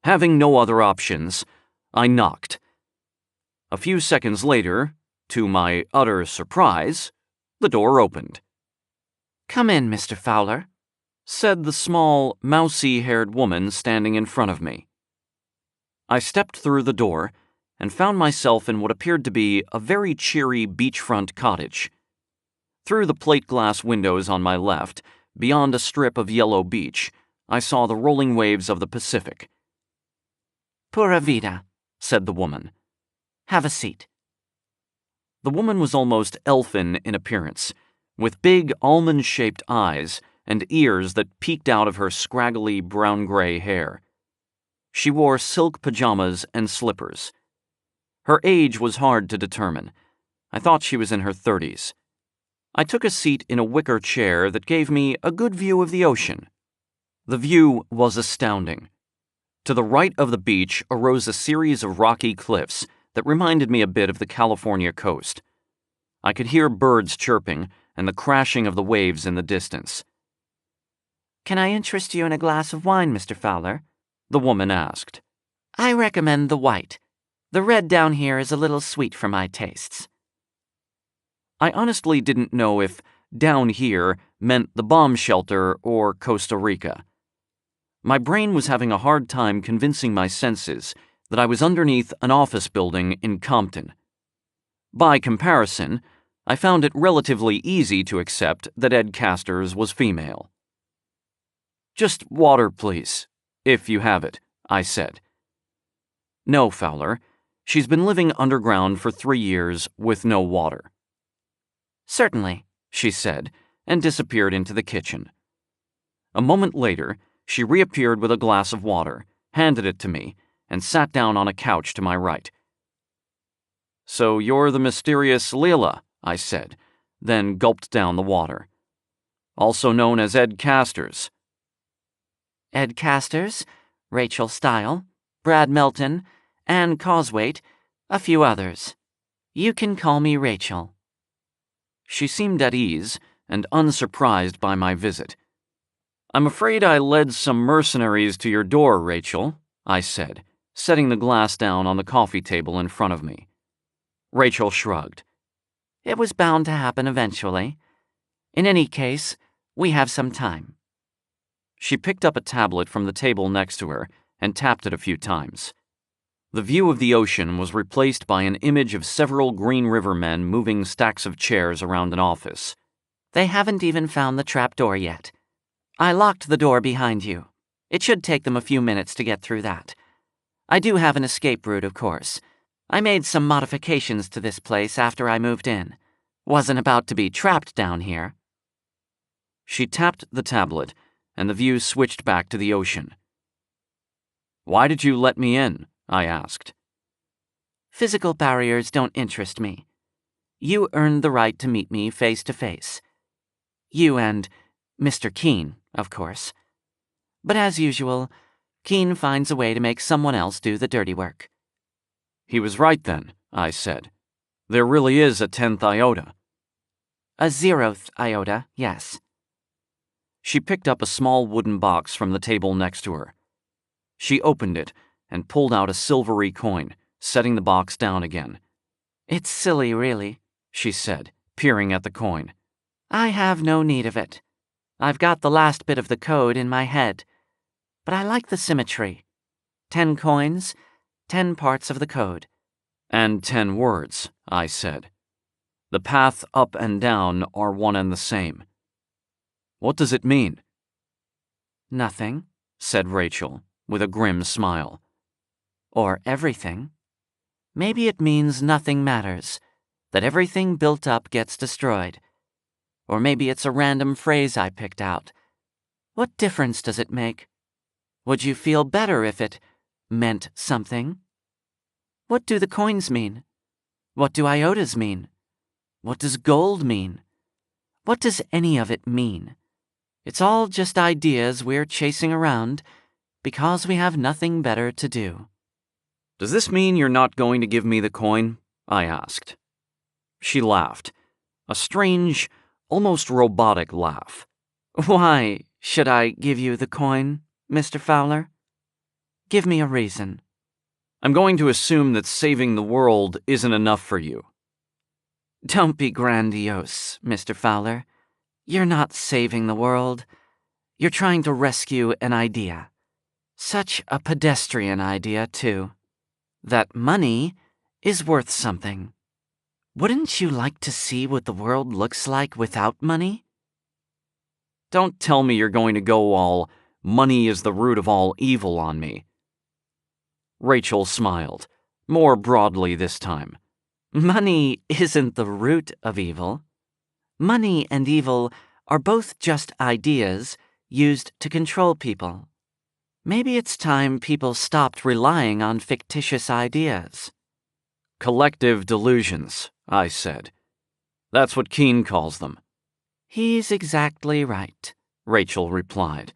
Having no other options, I knocked. A few seconds later, to my utter surprise, the door opened. "Come in, Mr. Fowler," said the small, mousy-haired woman standing in front of me. I stepped through the door and found myself in what appeared to be a very cheery beachfront cottage. Through the plate glass windows on my left, beyond a strip of yellow beach, I saw the rolling waves of the Pacific. "Pura vida," said the woman. "Have a seat." The woman was almost elfin in appearance, with big almond-shaped eyes and ears that peeked out of her scraggly brown-gray hair. She wore silk pajamas and slippers. Her age was hard to determine. I thought she was in her 30s. I took a seat in a wicker chair that gave me a good view of the ocean. The view was astounding. To the right of the beach arose a series of rocky cliffs that reminded me a bit of the California coast. I could hear birds chirping and the crashing of the waves in the distance. "Can I interest you in a glass of wine, Mr. Fowler?" the woman asked. "I recommend the white. The red down here is a little sweet for my tastes." I honestly didn't know if "down here" meant the bomb shelter or Costa Rica. My brain was having a hard time convincing my senses that I was underneath an office building in Compton. By comparison, I found it relatively easy to accept that Ed Casters was female. "Just water, please, if you have it," I said. "No, Fowler. She's been living underground for 3 years with no water." "Certainly," she said, and disappeared into the kitchen. A moment later, she reappeared with a glass of water, handed it to me, and sat down on a couch to my right. "So you're the mysterious Leela," I said, then gulped down the water. "Also known as Ed Casters." "Ed Casters, Rachel Style, Brad Melton, Ann Coswaite, a few others. You can call me Rachel." She seemed at ease and unsurprised by my visit. "I'm afraid I led some mercenaries to your door, Rachel," I said, setting the glass down on the coffee table in front of me. Rachel shrugged. "It was bound to happen eventually. In any case, we have some time." She picked up a tablet from the table next to her and tapped it a few times. The view of the ocean was replaced by an image of several Green River men moving stacks of chairs around an office. "They haven't even found the trap door yet. I locked the door behind you. It should take them a few minutes to get through that. I do have an escape route, of course. I made some modifications to this place after I moved in. Wasn't about to be trapped down here." She tapped the tablet, and the view switched back to the ocean. "Why did you let me in?" I asked. "Physical barriers don't interest me. You earned the right to meet me face to face. You and Mr. Keene, of course. But as usual, Keene finds a way to make someone else do the dirty work." "He was right then," I said. "There really is a 10th iota." "A 0th iota, yes." She picked up a small wooden box from the table next to her. She opened it and pulled out a silvery coin, setting the box down again. "It's silly, really," she said, peering at the coin. "I have no need of it. I've got the last bit of the code in my head. But I like the symmetry. 10 coins, 10 parts of the code." "And 10 words," I said. "The path up and down are one and the same." "What does it mean?" "Nothing," said Rachel, with a grim smile. "Or everything. Maybe it means nothing matters, that everything built up gets destroyed. Or maybe it's a random phrase I picked out. What difference does it make? Would you feel better if it meant something? What do the coins mean? What do iotas mean? What does gold mean? What does any of it mean? It's all just ideas we're chasing around because we have nothing better to do." "Does this mean you're not going to give me the coin?" I asked. She laughed, a strange, almost robotic laugh. "Why should I give you the coin, Mr. Fowler? Give me a reason." "I'm going to assume that saving the world isn't enough for you." "Don't be grandiose, Mr. Fowler. You're not saving the world. You're trying to rescue an idea. Such a pedestrian idea, too. That money is worth something. Wouldn't you like to see what the world looks like without money?" "Don't tell me you're going to go all, money is the root of all evil on me." Rachel smiled, more broadly this time. "Money isn't the root of evil. Money and evil are both just ideas used to control people. Maybe it's time people stopped relying on fictitious ideas." "Collective delusions," I said. "That's what Keene calls them." "He's exactly right," Rachel replied.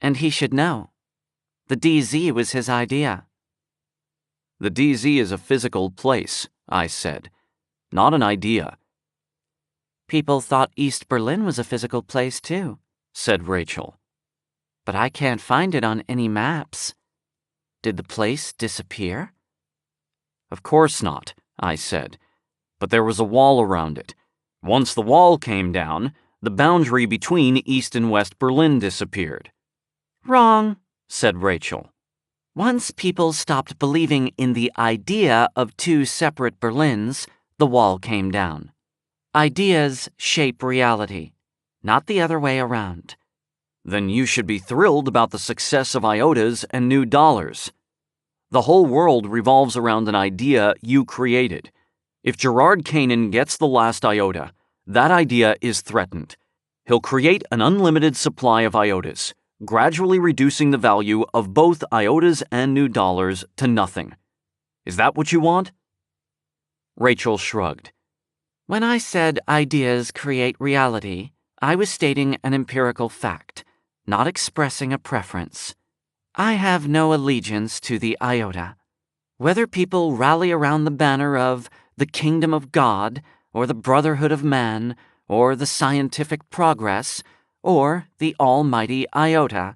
"And he should know. The DZ was his idea." "The DZ is a physical place," I said, "not an idea." "People thought East Berlin was a physical place, too," said Rachel. "But I can't find it on any maps. Did the place disappear?" "Of course not," I said. "But there was a wall around it. Once the wall came down, the boundary between East and West Berlin disappeared." Wrong, said Rachel. Once people stopped believing in the idea of two separate Berlins, the wall came down. Ideas shape reality, not the other way around. Then you should be thrilled about the success of Iotas and new dollars. The whole world revolves around an idea you created. If Gerard Canaan gets the last Iota, that idea is threatened. He'll create an unlimited supply of Iotas, gradually reducing the value of both Iotas and new dollars to nothing. Is that what you want? Rachel shrugged. When I said ideas create reality, I was stating an empirical fact, not expressing a preference. I have no allegiance to the Iota. Whether people rally around the banner of the Kingdom of God, or the Brotherhood of Man, or the scientific progress, or the almighty Iota,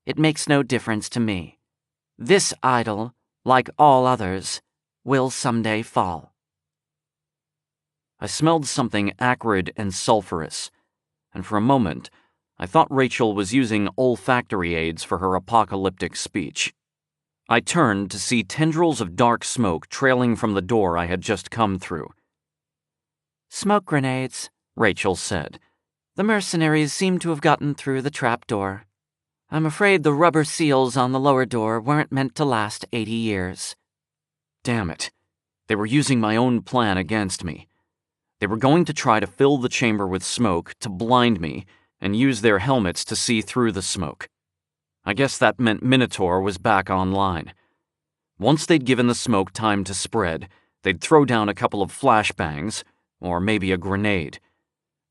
it makes no difference to me. This idol, like all others, will someday fall. I smelled something acrid and sulphurous, and for a moment, I thought Rachel was using olfactory aids for her apocalyptic speech. I turned to see tendrils of dark smoke trailing from the door I had just come through. Smoke grenades, Rachel said. The mercenaries seem to have gotten through the trap door. I'm afraid the rubber seals on the lower door weren't meant to last 80 years. Damn it. They were using my own plan against me. They were going to try to fill the chamber with smoke to blind me and use their helmets to see through the smoke. I guess that meant Minotaur was back online. Once they'd given the smoke time to spread, they'd throw down a couple of flashbangs, or maybe a grenade.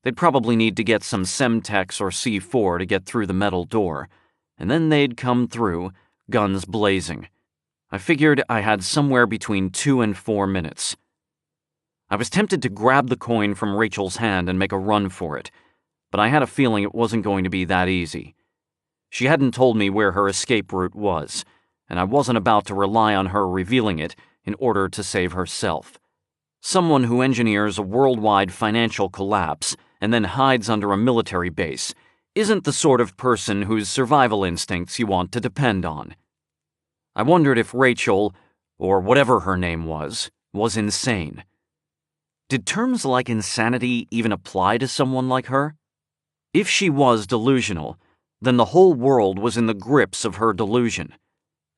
They'd probably need to get some Semtex or C4 to get through the metal door, and then they'd come through, guns blazing. I figured I had somewhere between 2 and 4 minutes. I was tempted to grab the coin from Rachel's hand and make a run for it, but I had a feeling it wasn't going to be that easy. She hadn't told me where her escape route was, and I wasn't about to rely on her revealing it in order to save herself. Someone who engineers a worldwide financial collapse and then hides under a military base isn't the sort of person whose survival instincts you want to depend on. I wondered if Rachel, or whatever her name was insane. Did terms like insanity even apply to someone like her? If she was delusional, then the whole world was in the grips of her delusion.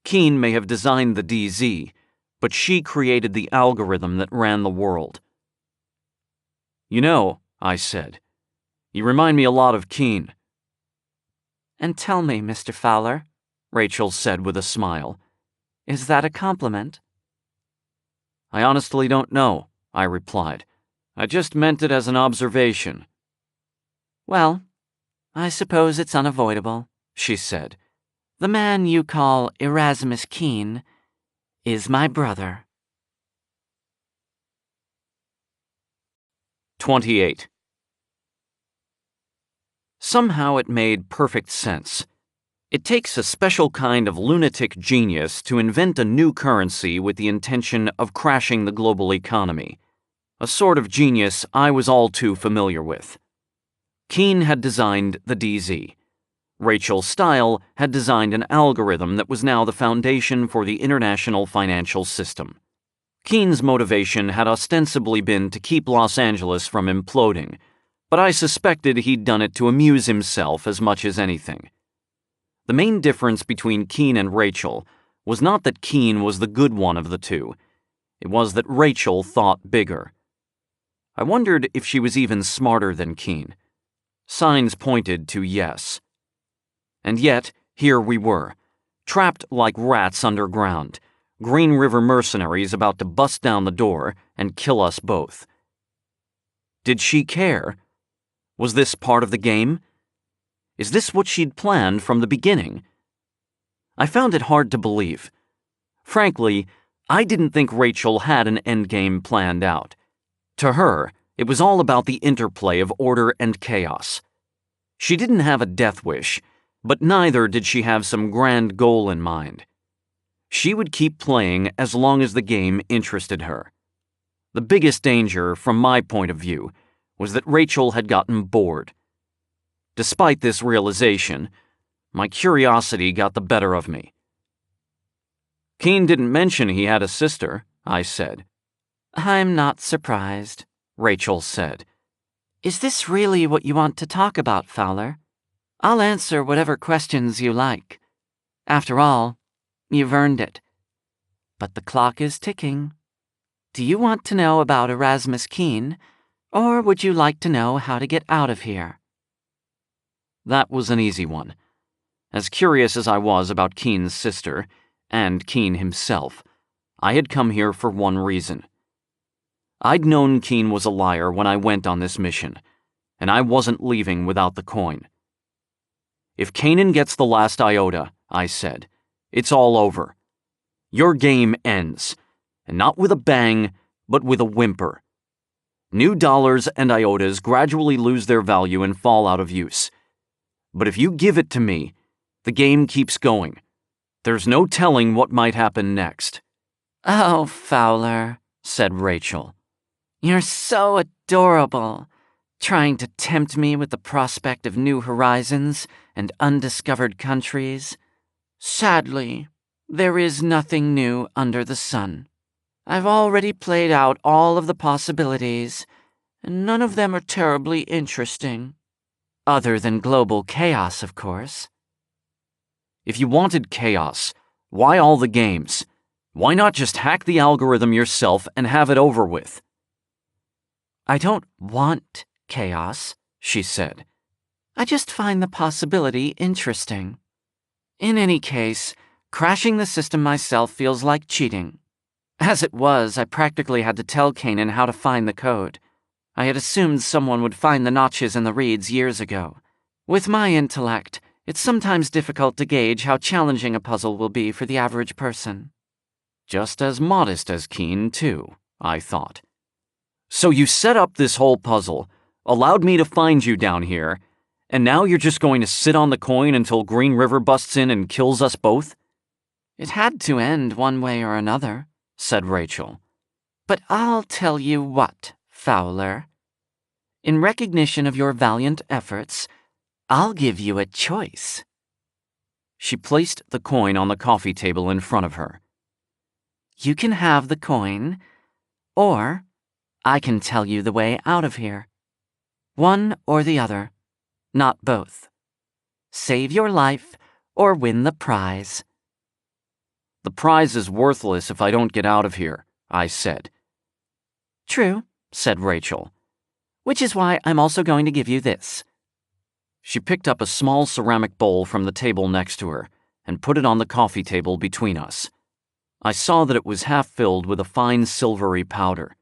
Keene may have designed the DZ, but she created the algorithm that ran the world. You know, I said, you remind me a lot of Keene. And tell me, Mr. Fowler, Rachel said with a smile, is that a compliment? I honestly don't know, I replied. I just meant it as an observation. Well, I suppose it's unavoidable, she said. The man you call Erasmus Keene is my brother. 28. Somehow it made perfect sense. It takes a special kind of lunatic genius to invent a new currency with the intention of crashing the global economy. A sort of genius I was all too familiar with. Keene had designed the DZ. Rachel Steil had designed an algorithm that was now the foundation for the international financial system. Keene's motivation had ostensibly been to keep Los Angeles from imploding, but I suspected he'd done it to amuse himself as much as anything. The main difference between Keene and Rachel was not that Keene was the good one of the two. It was that Rachel thought bigger. I wondered if she was even smarter than Keene. Signs pointed to yes. And yet, here we were, trapped like rats underground, Green River mercenaries about to bust down the door and kill us both. Did she care? Was this part of the game? Is this what she'd planned from the beginning? I found it hard to believe. Frankly, I didn't think Rachel had an endgame planned out. To her, it was all about the interplay of order and chaos. She didn't have a death wish, but neither did she have some grand goal in mind. She would keep playing as long as the game interested her. The biggest danger, from my point of view, was that Rachel had gotten bored. Despite this realization, My curiosity got the better of me. Keen didn't mention he had a sister, I said. I'm not surprised, Rachel said. Is this really what you want to talk about, Fowler? I'll answer whatever questions you like. After all, you've earned it. But the clock is ticking. Do you want to know about Erasmus Keen, or would you like to know how to get out of here? That was an easy one. As curious as I was about Keen's sister, and Keen himself, I had come here for one reason. I'd known Keen was a liar when I went on this mission, and I wasn't leaving without the coin. If Kanan gets the last iota, I said, it's all over. Your game ends, and not with a bang, but with a whimper. New dollars and iotas gradually lose their value and fall out of use. But if you give it to me, the game keeps going. There's no telling what might happen next. Oh, Fowler, said Rachel. You're so adorable, trying to tempt me with the prospect of new horizons and undiscovered countries. Sadly, there is nothing new under the sun. I've already played out all of the possibilities, and none of them are terribly interesting. Other than global chaos, of course. If you wanted chaos, why all the games? Why not just hack the algorithm yourself and have it over with? I don't want chaos, she said. I just find the possibility interesting. In any case, crashing the system myself feels like cheating. As it was, I practically had to tell Kanan how to find the code. I had assumed someone would find the notches in the reeds years ago. With my intellect, it's sometimes difficult to gauge how challenging a puzzle will be for the average person. Just as modest as Keen, too, I thought. So you set up this whole puzzle, allowed me to find you down here, and now you're just going to sit on the coin until Green River busts in and kills us both? It had to end one way or another, said Rachel. But I'll tell you what, Fowler. In recognition of your valiant efforts, I'll give you a choice. She placed the coin on the coffee table in front of her. You can have the coin, or I can tell you the way out of here. One or the other, not both. Save your life or win the prize. The prize is worthless if I don't get out of here, I said. True, said Rachel, which is why I'm also going to give you this. She picked up a small ceramic bowl from the table next to her and put it on the coffee table between us. I saw that it was half filled with a fine silvery powder.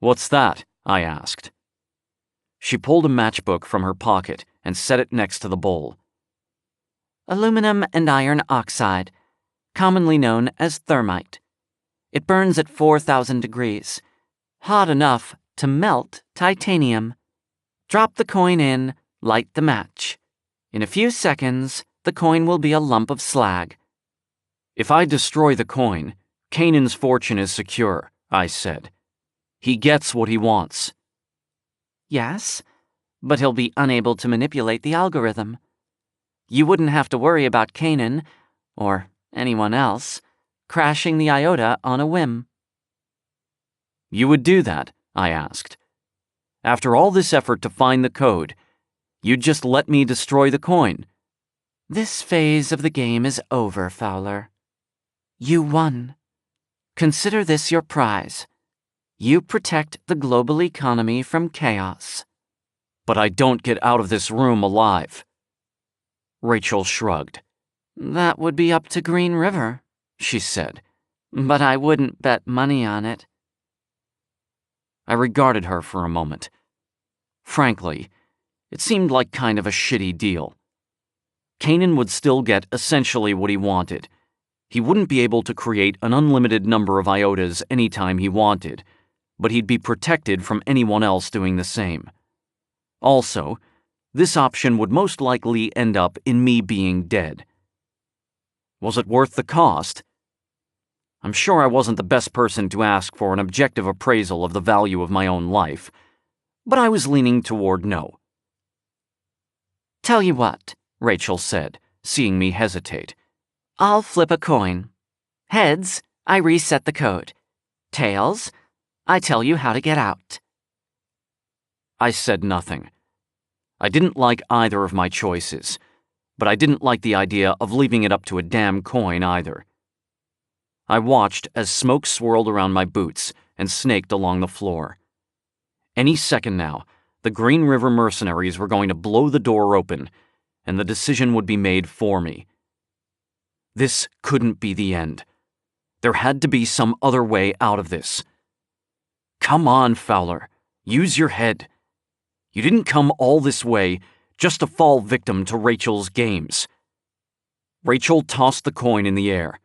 What's that? I asked. She pulled a matchbook from her pocket and set it next to the bowl. Aluminum and iron oxide, commonly known as thermite. It burns at 4,000 degrees, hot enough to melt titanium. Drop the coin in, light the match. In a few seconds, the coin will be a lump of slag. If I destroy the coin, Kanan's fortune is secure, I said. He gets what he wants. Yes, but he'll be unable to manipulate the algorithm. You wouldn't have to worry about Kanan, or anyone else, crashing the Iota on a whim. You would do that? I asked. After all this effort to find the code, you'd just let me destroy the coin. This phase of the game is over, Fowler. You won. Consider this your prize. You protect the global economy from chaos. But I don't get out of this room alive. Rachel shrugged. That would be up to Green River, she said, but I wouldn't bet money on it. I regarded her for a moment. Frankly, it seemed like kind of a shitty deal. Kanan would still get essentially what he wanted. He wouldn't be able to create an unlimited number of iotas anytime he wanted, but he'd be protected from anyone else doing the same. Also, this option would most likely end up in me being dead. Was it worth the cost? I'm sure I wasn't the best person to ask for an objective appraisal of the value of my own life, but I was leaning toward no. Tell you what, Rachel said, seeing me hesitate. I'll flip a coin. Heads, I reset the code. Tails, I tell you how to get out. I said nothing. I didn't like either of my choices, but I didn't like the idea of leaving it up to a damn coin either. I watched as smoke swirled around my boots and snaked along the floor. Any second now, the Green River mercenaries were going to blow the door open, and the decision would be made for me. This couldn't be the end. There had to be some other way out of this. Come on, Fowler. Use your head. You didn't come all this way just to fall victim to Rachel's games. Rachel tossed the coin in the air.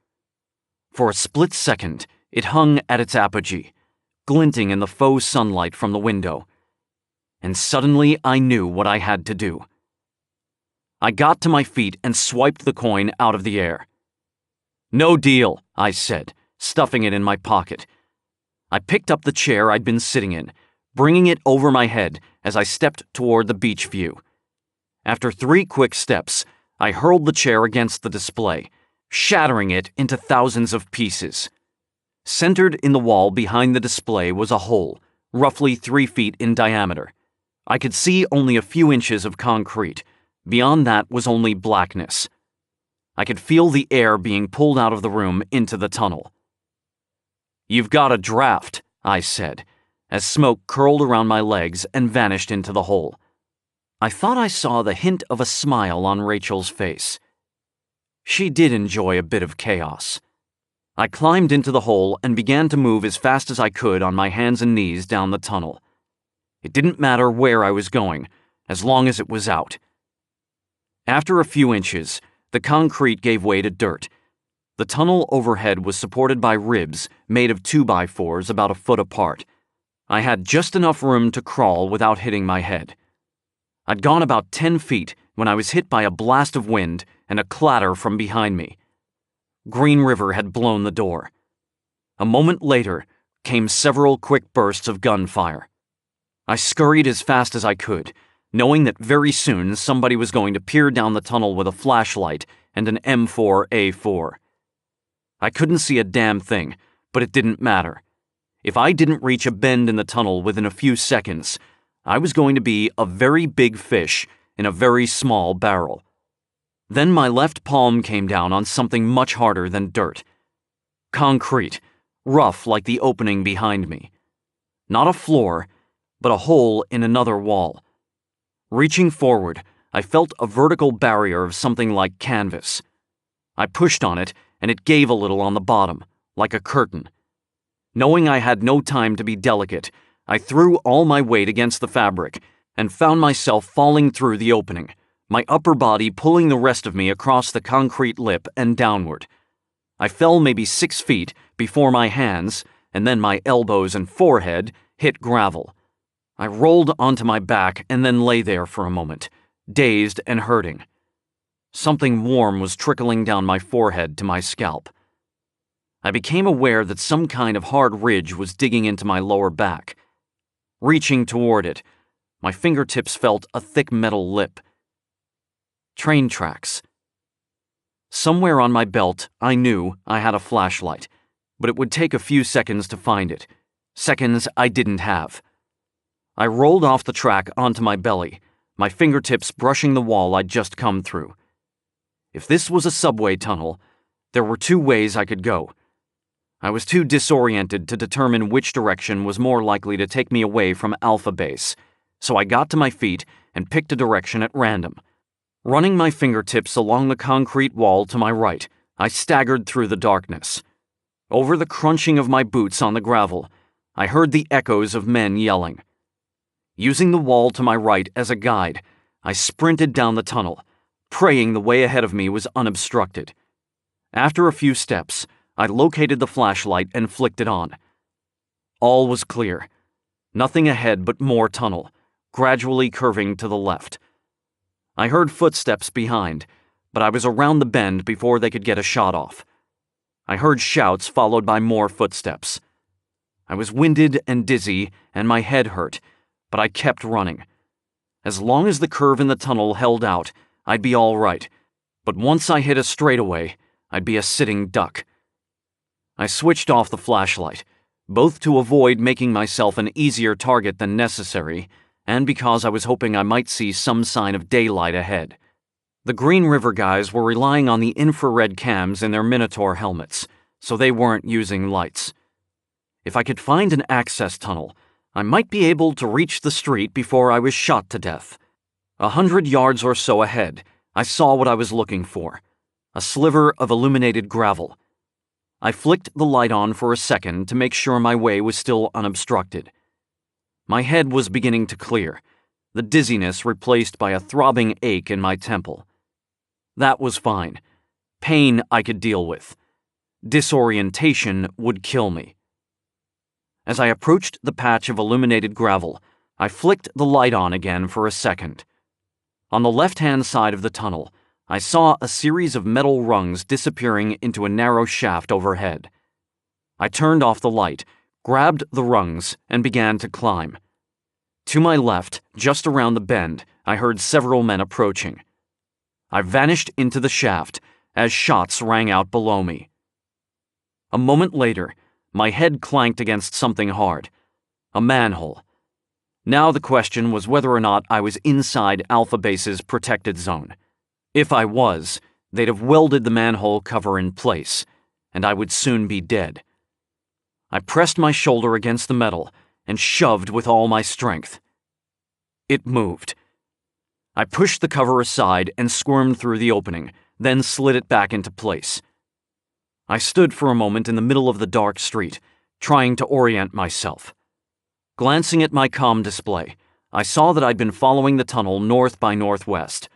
For a split second, it hung at its apogee, glinting in the faux sunlight from the window. And suddenly I knew what I had to do. I got to my feet and swiped the coin out of the air. No deal, I said, stuffing it in my pocket. I picked up the chair I'd been sitting in, bringing it over my head as I stepped toward the beach view. After 3 quick steps, I hurled the chair against the display, shattering it into thousands of pieces. Centered in the wall behind the display was a hole, roughly 3 feet in diameter. I could see only a few inches of concrete. Beyond that was only blackness. I could feel the air being pulled out of the room into the tunnel. "You've got a draft," I said, as smoke curled around my legs and vanished into the hole. I thought I saw the hint of a smile on Rachel's face. She did enjoy a bit of chaos. I climbed into the hole and began to move as fast as I could on my hands and knees down the tunnel. It didn't matter where I was going, as long as it was out. After a few inches, the concrete gave way to dirt. The tunnel overhead was supported by ribs made of 2x4s about a foot apart. I had just enough room to crawl without hitting my head. I'd gone about 10 feet when I was hit by a blast of wind and a clatter from behind me. Green River had blown the door. A moment later came several quick bursts of gunfire. I scurried as fast as I could, knowing that very soon somebody was going to peer down the tunnel with a flashlight and an M4A4. I couldn't see a damn thing, but it didn't matter. If I didn't reach a bend in the tunnel within a few seconds, I was going to be a very big fish in a very small barrel. Then my left palm came down on something much harder than dirt. Concrete, rough like the opening behind me. Not a floor, but a hole in another wall. Reaching forward, I felt a vertical barrier of something like canvas. I pushed on it, and it gave a little on the bottom, like a curtain. Knowing I had no time to be delicate, I threw all my weight against the fabric and found myself falling through the opening, my upper body pulling the rest of me across the concrete lip and downward. I fell maybe 6 feet before my hands, and then my elbows and forehead, hit gravel. I rolled onto my back and then lay there for a moment, dazed and hurting. Something warm was trickling down my forehead to my scalp. I became aware that some kind of hard ridge was digging into my lower back. Reaching toward it, my fingertips felt a thick metal lip. Train tracks. Somewhere on my belt, I knew I had a flashlight, but it would take a few seconds to find it. Seconds I didn't have. I rolled off the track onto my belly, my fingertips brushing the wall I'd just come through. If this was a subway tunnel, there were 2 ways I could go. I was too disoriented to determine which direction was more likely to take me away from Alpha Base, so I got to my feet and picked a direction at random. Running my fingertips along the concrete wall to my right, I staggered through the darkness. Over the crunching of my boots on the gravel, I heard the echoes of men yelling. Using the wall to my right as a guide, I sprinted down the tunnel, praying the way ahead of me was unobstructed. After a few steps, I located the flashlight and flicked it on. All was clear. Nothing ahead but more tunnel, gradually curving to the left. I heard footsteps behind, but I was around the bend before they could get a shot off. I heard shouts followed by more footsteps. I was winded and dizzy, and my head hurt, but I kept running. As long as the curve in the tunnel held out, I'd be all right, but once I hit a straightaway, I'd be a sitting duck. I switched off the flashlight, both to avoid making myself an easier target than necessary, and because I was hoping I might see some sign of daylight ahead. The Green River guys were relying on the infrared cams in their Minotaur helmets, so they weren't using lights. If I could find an access tunnel, I might be able to reach the street before I was shot to death. 100 yards or so ahead, I saw what I was looking for: a sliver of illuminated gravel. I flicked the light on for a second to make sure my way was still unobstructed. My head was beginning to clear, the dizziness replaced by a throbbing ache in my temple. That was fine. Pain I could deal with. Disorientation would kill me. As I approached the patch of illuminated gravel, I flicked the light on again for a second. On the left-hand side of the tunnel, I saw a series of metal rungs disappearing into a narrow shaft overhead. I turned off the light, grabbed the rungs, and began to climb. To my left, just around the bend, I heard several men approaching. I vanished into the shaft as shots rang out below me. A moment later, my head clanked against something hard. A manhole. Now the question was whether or not I was inside Alpha Base's protected zone. If I was, they'd have welded the manhole cover in place, and I would soon be dead. I pressed my shoulder against the metal and shoved with all my strength. It moved. I pushed the cover aside and squirmed through the opening, then slid it back into place. I stood for a moment in the middle of the dark street, trying to orient myself. Glancing at my comm display, I saw that I'd been following the tunnel north by northwest.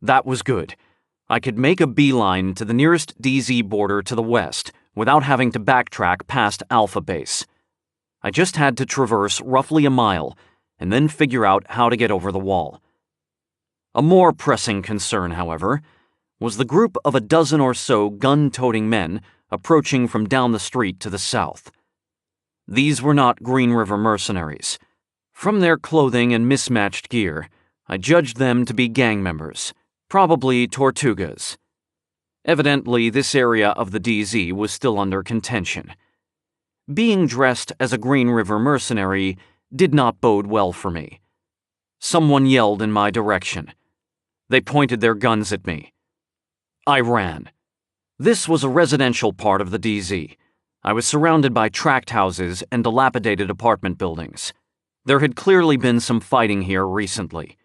That was good. I could make a beeline to the nearest DZ border to the west without having to backtrack past Alpha Base. I just had to traverse roughly a mile and then figure out how to get over the wall. A more pressing concern, however, was the group of a dozen or so gun-toting men approaching from down the street to the south. These were not Green River mercenaries. From their clothing and mismatched gear, I judged them to be gang members, probably Tortugas. Evidently, this area of the DZ was still under contention. Being dressed as a Green River mercenary did not bode well for me. Someone yelled in my direction. They pointed their guns at me. I ran. This was a residential part of the DZ. I was surrounded by tract houses and dilapidated apartment buildings. There had clearly been some fighting here recently.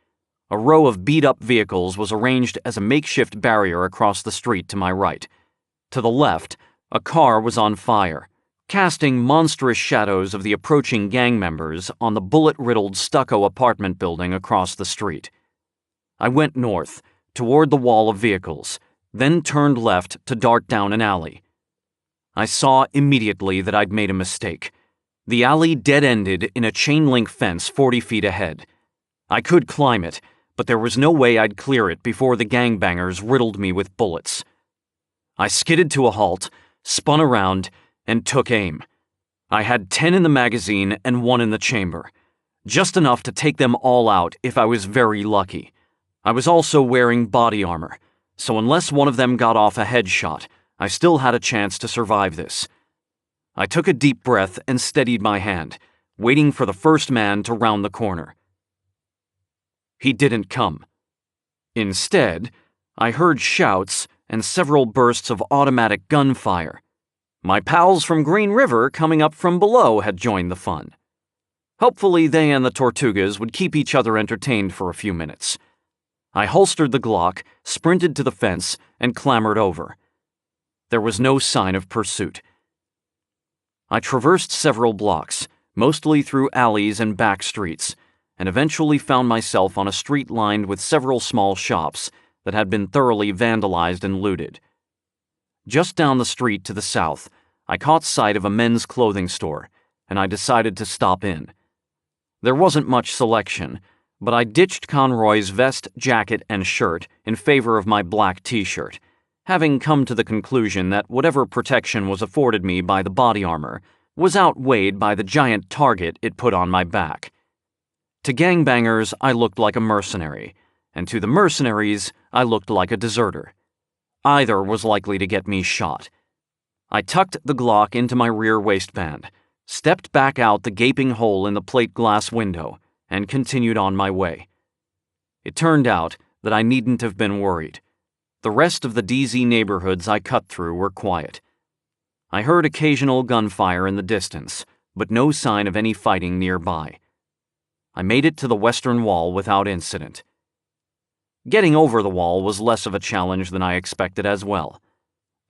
A row of beat-up vehicles was arranged as a makeshift barrier across the street to my right. To the left, a car was on fire, casting monstrous shadows of the approaching gang members on the bullet-riddled stucco apartment building across the street. I went north, toward the wall of vehicles, then turned left to dart down an alley. I saw immediately that I'd made a mistake. The alley dead-ended in a chain-link fence 40 feet ahead. I could climb it, but there was no way I'd clear it before the gangbangers riddled me with bullets. I skidded to a halt, spun around, and took aim. I had 10 in the magazine and 1 in the chamber, just enough to take them all out if I was very lucky. I was also wearing body armor, so unless one of them got off a headshot, I still had a chance to survive this. I took a deep breath and steadied my hand, waiting for the first man to round the corner. He didn't come. Instead, I heard shouts and several bursts of automatic gunfire. My pals from Green River coming up from below had joined the fun. Hopefully they and the Tortugas would keep each other entertained for a few minutes. I holstered the Glock, sprinted to the fence, and clambered over. There was no sign of pursuit. I traversed several blocks, mostly through alleys and back streets, and eventually found myself on a street lined with several small shops that had been thoroughly vandalized and looted. Just down the street to the south, I caught sight of a men's clothing store, and I decided to stop in. There wasn't much selection, but I ditched Conroy's vest, jacket, and shirt in favor of my black t-shirt, having come to the conclusion that whatever protection was afforded me by the body armor was outweighed by the giant target it put on my back. To gangbangers, I looked like a mercenary, and to the mercenaries, I looked like a deserter. Either was likely to get me shot. I tucked the Glock into my rear waistband, stepped back out the gaping hole in the plate glass window, and continued on my way. It turned out that I needn't have been worried. The rest of the DZ neighborhoods I cut through were quiet. I heard occasional gunfire in the distance, but no sign of any fighting nearby. I made it to the western wall without incident. Getting over the wall was less of a challenge than I expected as well.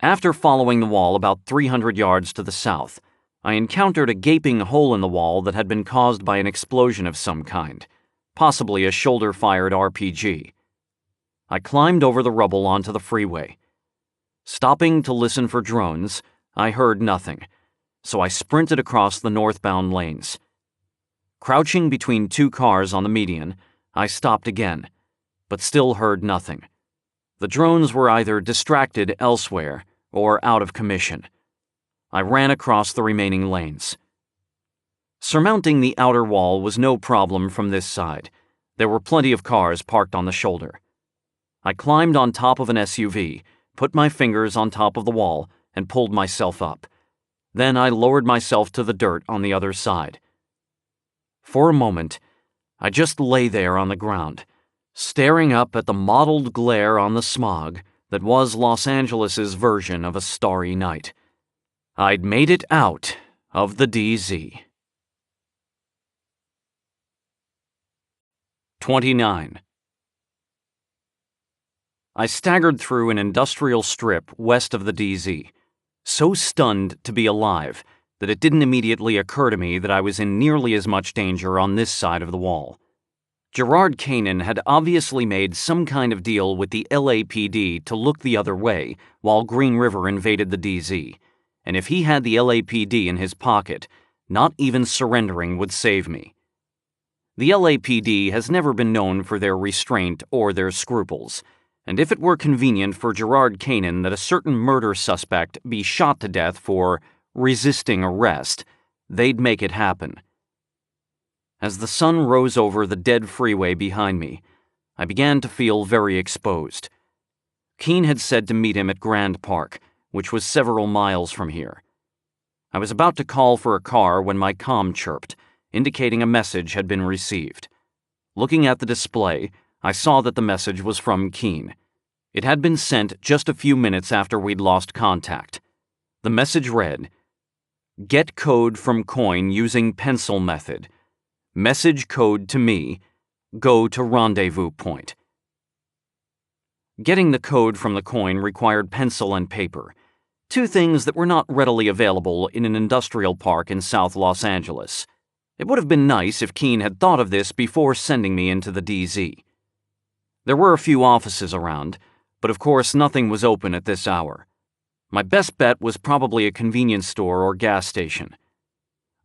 After following the wall about 300 yards to the south, I encountered a gaping hole in the wall that had been caused by an explosion of some kind, possibly a shoulder-fired RPG. I climbed over the rubble onto the freeway. Stopping to listen for drones, I heard nothing, so I sprinted across the northbound lanes. Crouching between two cars on the median, I stopped again, but still heard nothing. The drones were either distracted elsewhere or out of commission. I ran across the remaining lanes. Surmounting the outer wall was no problem from this side. There were plenty of cars parked on the shoulder. I climbed on top of an SUV, put my fingers on top of the wall, and pulled myself up. Then I lowered myself to the dirt on the other side. For a moment, I just lay there on the ground, staring up at the mottled glare on the smog that was Los Angeles's version of a starry night. I'd made it out of the DZ. 29. I staggered through an industrial strip west of the DZ, so stunned to be alive that it didn't immediately occur to me that I was in nearly as much danger on this side of the wall. Gerard Kanan had obviously made some kind of deal with the LAPD to look the other way while Green River invaded the DZ, and if he had the LAPD in his pocket, not even surrendering would save me. The LAPD has never been known for their restraint or their scruples, and if it were convenient for Gerard Kanan that a certain murder suspect be shot to death for resisting arrest, they'd make it happen. As the sun rose over the dead freeway behind me, I began to feel very exposed. Keene had said to meet him at Grand Park, which was several miles from here. I was about to call for a car when my comm chirped, indicating a message had been received. Looking at the display, I saw that the message was from Keene. It had been sent just a few minutes after we'd lost contact. The message read, "Get code from coin using pencil method. Message code to me. Go to rendezvous point." Getting the code from the coin required pencil and paper, two things that were not readily available in an industrial park in South Los Angeles. It would have been nice if Keene had thought of this before sending me into the DZ. There were a few offices around, but of course nothing was open at this hour. My best bet was probably a convenience store or gas station.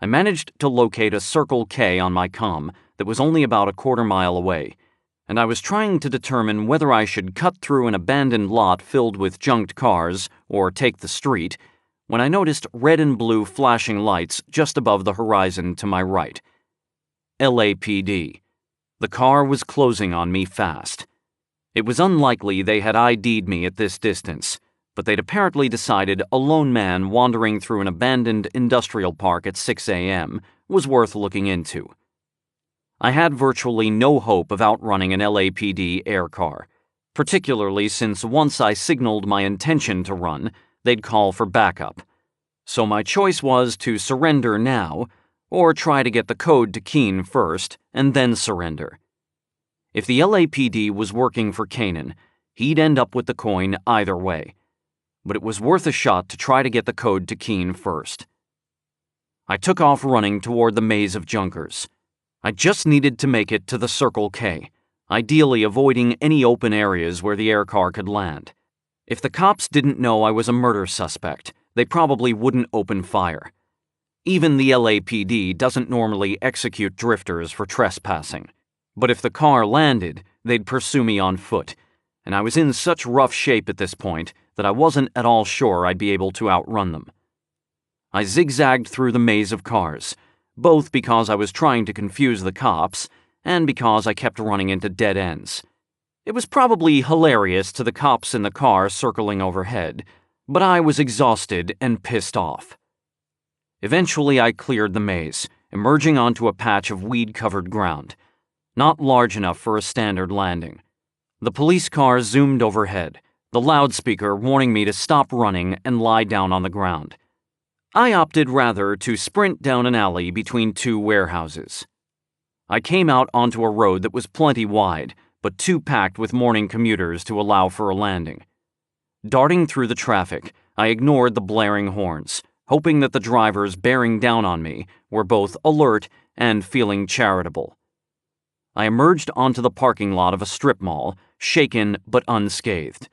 I managed to locate a Circle K on my comm that was only about a quarter-mile away, and I was trying to determine whether I should cut through an abandoned lot filled with junked cars or take the street, when I noticed red and blue flashing lights just above the horizon to my right. LAPD. The car was closing on me fast. It was unlikely they had ID'd me at this distance, but they'd apparently decided a lone man wandering through an abandoned industrial park at 6 a.m. was worth looking into. I had virtually no hope of outrunning an LAPD air car, particularly since once I signaled my intention to run, they'd call for backup. So my choice was to surrender now, or try to get the code to Keene first, and then surrender. If the LAPD was working for Kanan, he'd end up with the coin either way. But it was worth a shot to try to get the code to Keene first. I took off running toward the maze of junkers. I just needed to make it to the Circle K, ideally avoiding any open areas where the air car could land. If the cops didn't know I was a murder suspect, they probably wouldn't open fire. Even the LAPD doesn't normally execute drifters for trespassing. But if the car landed, they'd pursue me on foot, and I was in such rough shape at this point that I wasn't at all sure I'd be able to outrun them. I zigzagged through the maze of cars, both because I was trying to confuse the cops and because I kept running into dead ends. It was probably hilarious to the cops in the car circling overhead, but I was exhausted and pissed off. Eventually, I cleared the maze, emerging onto a patch of weed-covered ground, not large enough for a standard landing. The police car zoomed overhead, the loudspeaker warning me to stop running and lie down on the ground. I opted rather to sprint down an alley between two warehouses. I came out onto a road that was plenty wide, but too packed with morning commuters to allow for a landing. Darting through the traffic, I ignored the blaring horns, hoping that the drivers bearing down on me were both alert and feeling charitable. I emerged onto the parking lot of a strip mall, shaken but unscathed.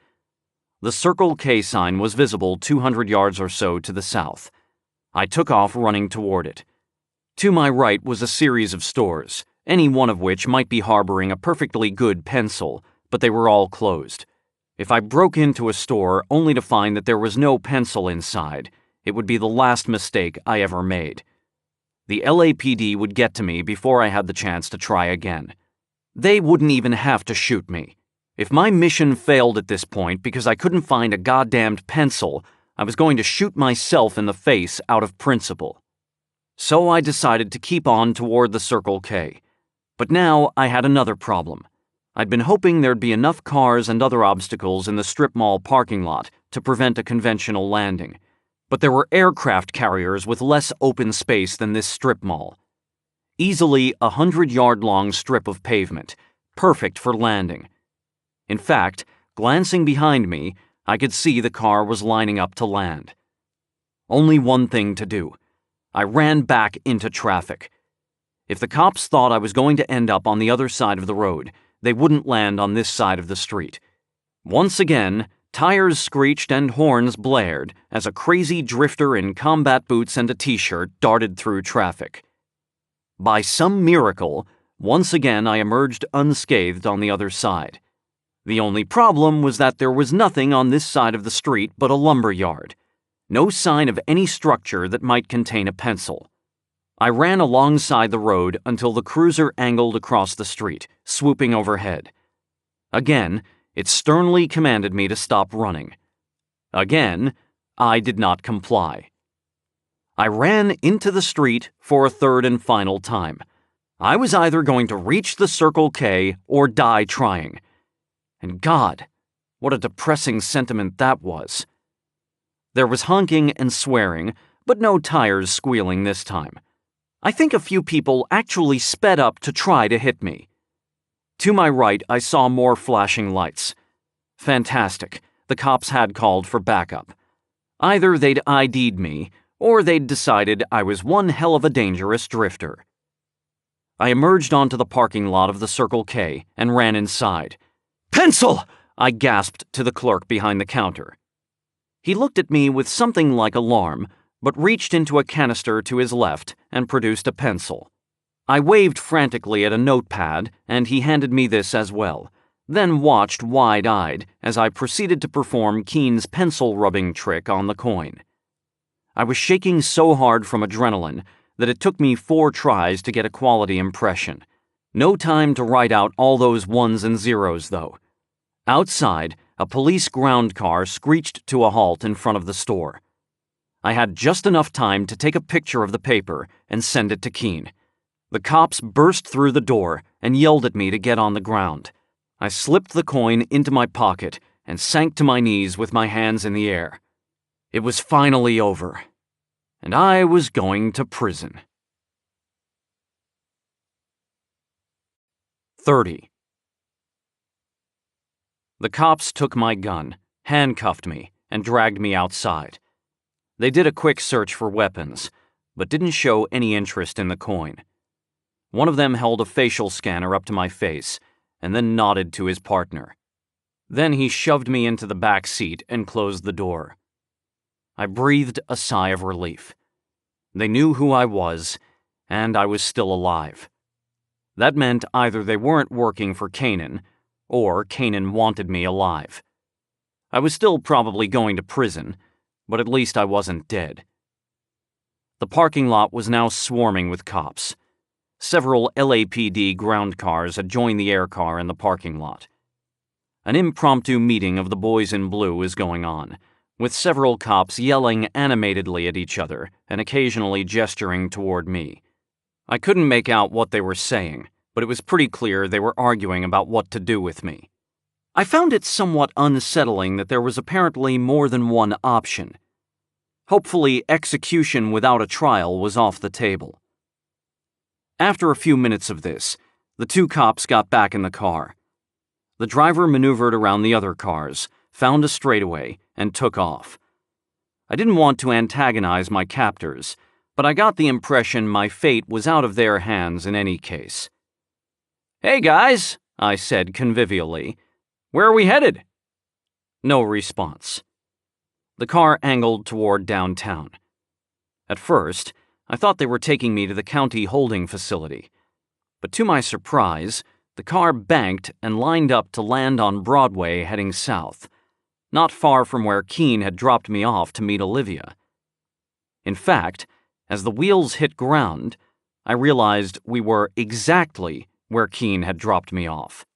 The Circle K sign was visible 200 yards or so to the south. I took off running toward it. To my right was a series of stores, any one of which might be harboring a perfectly good pencil, but they were all closed. If I broke into a store only to find that there was no pencil inside, it would be the last mistake I ever made. The LAPD would get to me before I had the chance to try again. They wouldn't even have to shoot me. If my mission failed at this point because I couldn't find a goddamned pencil, I was going to shoot myself in the face out of principle. So I decided to keep on toward the Circle K. But now I had another problem. I'd been hoping there'd be enough cars and other obstacles in the strip mall parking lot to prevent a conventional landing. But there were aircraft carriers with less open space than this strip mall. Easily a 100-yard-long strip of pavement, perfect for landing. In fact, glancing behind me, I could see the car was lining up to land. Only one thing to do. I ran back into traffic. If the cops thought I was going to end up on the other side of the road, they wouldn't land on this side of the street. Once again, tires screeched and horns blared as a crazy drifter in combat boots and a t-shirt darted through traffic. By some miracle, once again I emerged unscathed on the other side. The only problem was that there was nothing on this side of the street but a lumber yard. No sign of any structure that might contain a pencil. I ran alongside the road until the cruiser angled across the street, swooping overhead. Again, it sternly commanded me to stop running. Again, I did not comply. I ran into the street for a third and final time. I was either going to reach the Circle K or die trying. And God, what a depressing sentiment that was. There was honking and swearing, but no tires squealing this time. I think a few people actually sped up to try to hit me. To my right, I saw more flashing lights. Fantastic. The cops had called for backup. Either they'd ID'd me, or they'd decided I was one hell of a dangerous drifter. I emerged onto the parking lot of the Circle K and ran inside. "Pencil!" I gasped to the clerk behind the counter. He looked at me with something like alarm, but reached into a canister to his left and produced a pencil. I waved frantically at a notepad, and he handed me this as well, then watched wide-eyed as I proceeded to perform Keen's pencil-rubbing trick on the coin. I was shaking so hard from adrenaline that it took me 4 tries to get a quality impression. No time to write out all those ones and zeros, though. Outside, a police ground car screeched to a halt in front of the store. I had just enough time to take a picture of the paper and send it to Keen. The cops burst through the door and yelled at me to get on the ground. I slipped the coin into my pocket and sank to my knees with my hands in the air. It was finally over, and I was going to prison. 30. The cops took my gun, handcuffed me, and dragged me outside. They did a quick search for weapons, but didn't show any interest in the coin. One of them held a facial scanner up to my face, and then nodded to his partner. Then he shoved me into the back seat and closed the door. I breathed a sigh of relief. They knew who I was, and I was still alive. That meant either they weren't working for Kanan, or Kanan wanted me alive. I was still probably going to prison, but at least I wasn't dead. The parking lot was now swarming with cops. Several LAPD ground cars had joined the air car in the parking lot. An impromptu meeting of the boys in blue is going on, with several cops yelling animatedly at each other and occasionally gesturing toward me. I couldn't make out what they were saying, but it was pretty clear they were arguing about what to do with me. I found it somewhat unsettling that there was apparently more than one option. Hopefully, execution without a trial was off the table. After a few minutes of this, the two cops got back in the car. The driver maneuvered around the other cars, found a straightaway, and took off. I didn't want to antagonize my captors, but I got the impression my fate was out of their hands in any case. "Hey guys," I said convivially, "where are we headed?" No response. The car angled toward downtown. At first, I thought they were taking me to the county holding facility, but to my surprise, the car banked and lined up to land on Broadway heading south, not far from where Keene had dropped me off to meet Olivia. In fact, as the wheels hit ground, I realized we were exactly where Keene had dropped me off.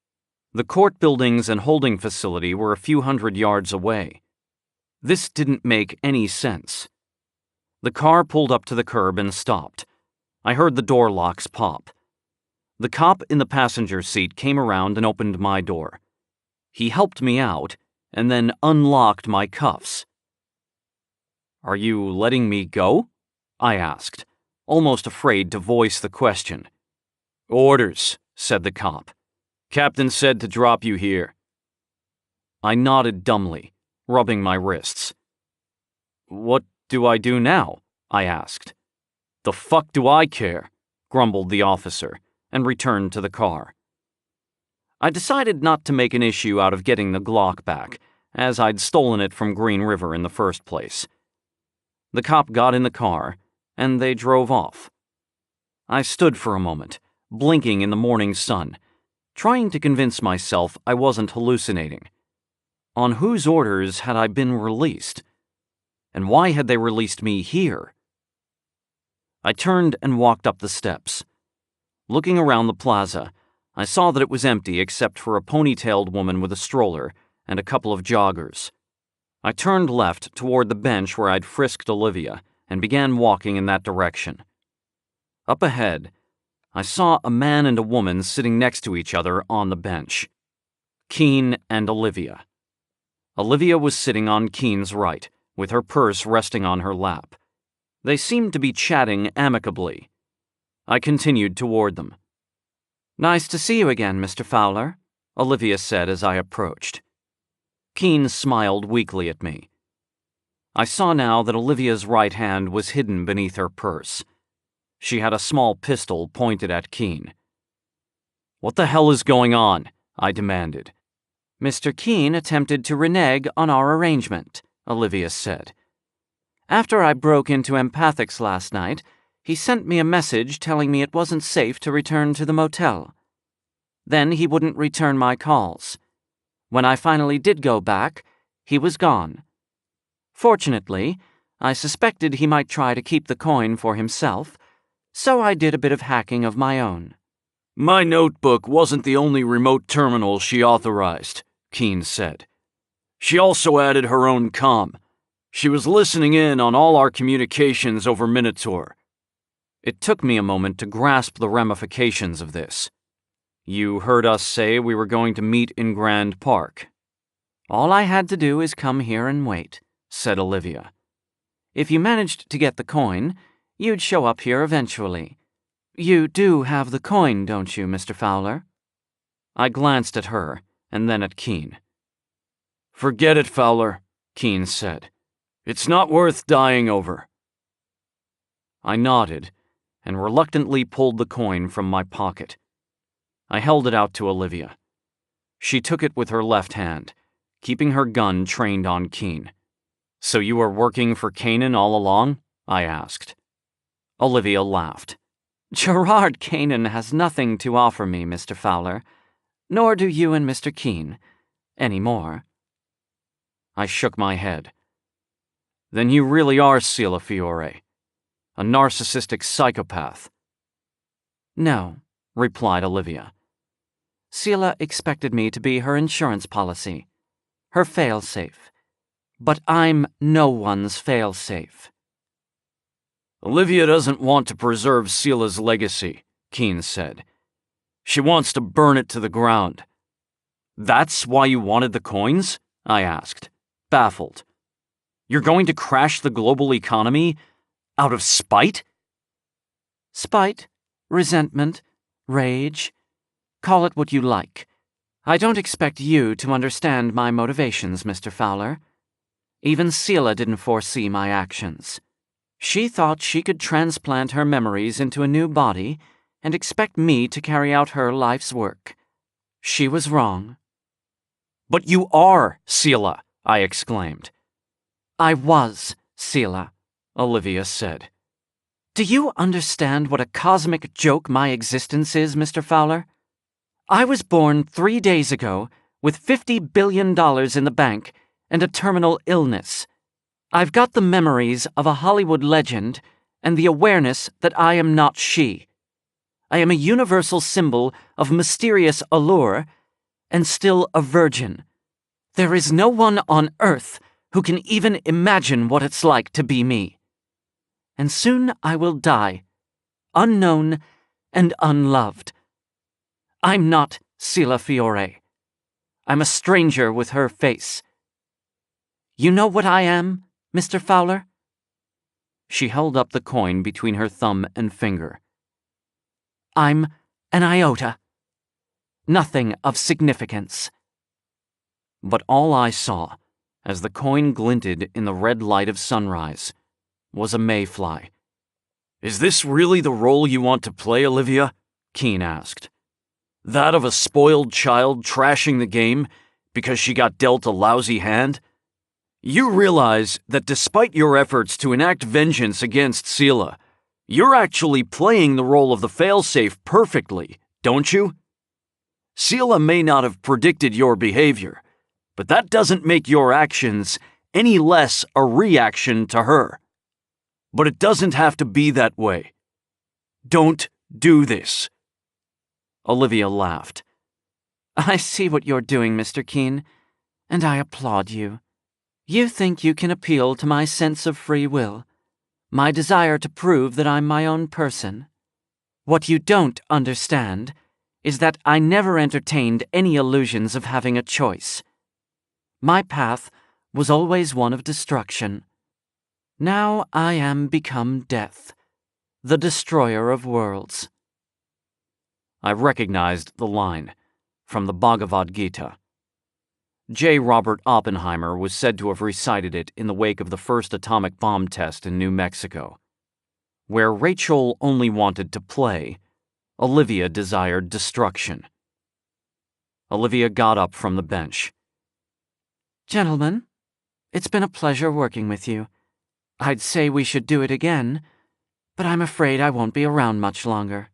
The court buildings and holding facility were a few hundred yards away. This didn't make any sense. The car pulled up to the curb and stopped. I heard the door locks pop. The cop in the passenger seat came around and opened my door. He helped me out and then unlocked my cuffs. "Are you letting me go?" I asked, almost afraid to voice the question. "Orders," said the cop. "Captain said to drop you here." I nodded dumbly, rubbing my wrists. "What do I do now?" I asked. "The fuck do I care?" grumbled the officer, and returned to the car. I decided not to make an issue out of getting the Glock back, as I'd stolen it from Green River in the first place. The cop got in the car, and they drove off. I stood for a moment, blinking in the morning sun, trying to convince myself I wasn't hallucinating. On whose orders had I been released? And why had they released me here? I turned and walked up the steps. Looking around the plaza, I saw that it was empty except for a ponytailed woman with a stroller and a couple of joggers. I turned left toward the bench where I'd frisked Olivia and began walking in that direction. Up ahead, I saw a man and a woman sitting next to each other on the bench. Keene and Olivia. Olivia was sitting on Keene's right, with her purse resting on her lap. They seemed to be chatting amicably. I continued toward them. "Nice to see you again, Mr. Fowler," Olivia said as I approached. Keene smiled weakly at me. I saw now that Olivia's right hand was hidden beneath her purse. She had a small pistol pointed at Keene. "What the hell is going on?" I demanded. "Mr. Keene attempted to renege on our arrangement," Olivia said. "After I broke into Empathics last night, he sent me a message telling me it wasn't safe to return to the motel. Then he wouldn't return my calls. When I finally did go back, he was gone. Fortunately, I suspected he might try to keep the coin for himself, so I did a bit of hacking of my own." "My notebook wasn't the only remote terminal she authorized," Keene said. "She also added her own comm. She was listening in on all our communications over Minotaur." It took me a moment to grasp the ramifications of this. "You heard us say we were going to meet in Grand Park." "All I had to do is come here and wait," said Olivia. "If you managed to get the coin, you'd show up here eventually. You do have the coin, don't you, Mr. Fowler?" I glanced at her and then at Keene. "Forget it, Fowler," Keene said. "It's not worth dying over." I nodded and reluctantly pulled the coin from my pocket. I held it out to Olivia. She took it with her left hand, keeping her gun trained on Keene. "So you were working for Kanan all along?" I asked. Olivia laughed. "Gerard Kanan has nothing to offer me, Mr. Fowler, nor do you and Mr. Keene, anymore." I shook my head. "Then you really are Sila Fiore, a narcissistic psychopath." "No," replied Olivia. Selah expected me to be her insurance policy, her fail-safe. But I'm no one's fail-safe. Olivia doesn't want to preserve Selah's legacy, Keene said. She wants to burn it to the ground. That's why you wanted the coins? I asked, baffled. You're going to crash the global economy out of spite? Spite, resentment, rage. Call it what you like. I don't expect you to understand my motivations, Mr. Fowler. Even Selah didn't foresee my actions. She thought she could transplant her memories into a new body and expect me to carry out her life's work. She was wrong. But you are Selah, I exclaimed. I was Selah, Olivia said. Do you understand what a cosmic joke my existence is, Mr. Fowler? I was born 3 days ago with $50 billion in the bank and a terminal illness. I've got the memories of a Hollywood legend and the awareness that I am not she. I am a universal symbol of mysterious allure and still a virgin. There is no one on earth who can even imagine what it's like to be me. And soon I will die, unknown and unloved. I'm not Selah Fiore. I'm a stranger with her face. You know what I am, Mr. Fowler? She held up the coin between her thumb and finger. I'm an iota. Nothing of significance. But all I saw, as the coin glinted in the red light of sunrise, was a mayfly. Is this really the role you want to play, Olivia? Keene asked. That of a spoiled child trashing the game because she got dealt a lousy hand? You realize that despite your efforts to enact vengeance against Selah, you're actually playing the role of the failsafe perfectly, don't you? Selah may not have predicted your behavior, but that doesn't make your actions any less a reaction to her. But it doesn't have to be that way. Don't do this. Olivia laughed. I see what you're doing, Mr. Keene, and I applaud you. You think you can appeal to my sense of free will, my desire to prove that I'm my own person. What you don't understand is that I never entertained any illusions of having a choice. My path was always one of destruction. Now I am become death, the destroyer of worlds. I recognized the line from the Bhagavad Gita. J. Robert Oppenheimer was said to have recited it in the wake of the first atomic bomb test in New Mexico. Where Rachel only wanted to play, Olivia desired destruction. Olivia got up from the bench. Gentlemen, it's been a pleasure working with you. I'd say we should do it again, but I'm afraid I won't be around much longer.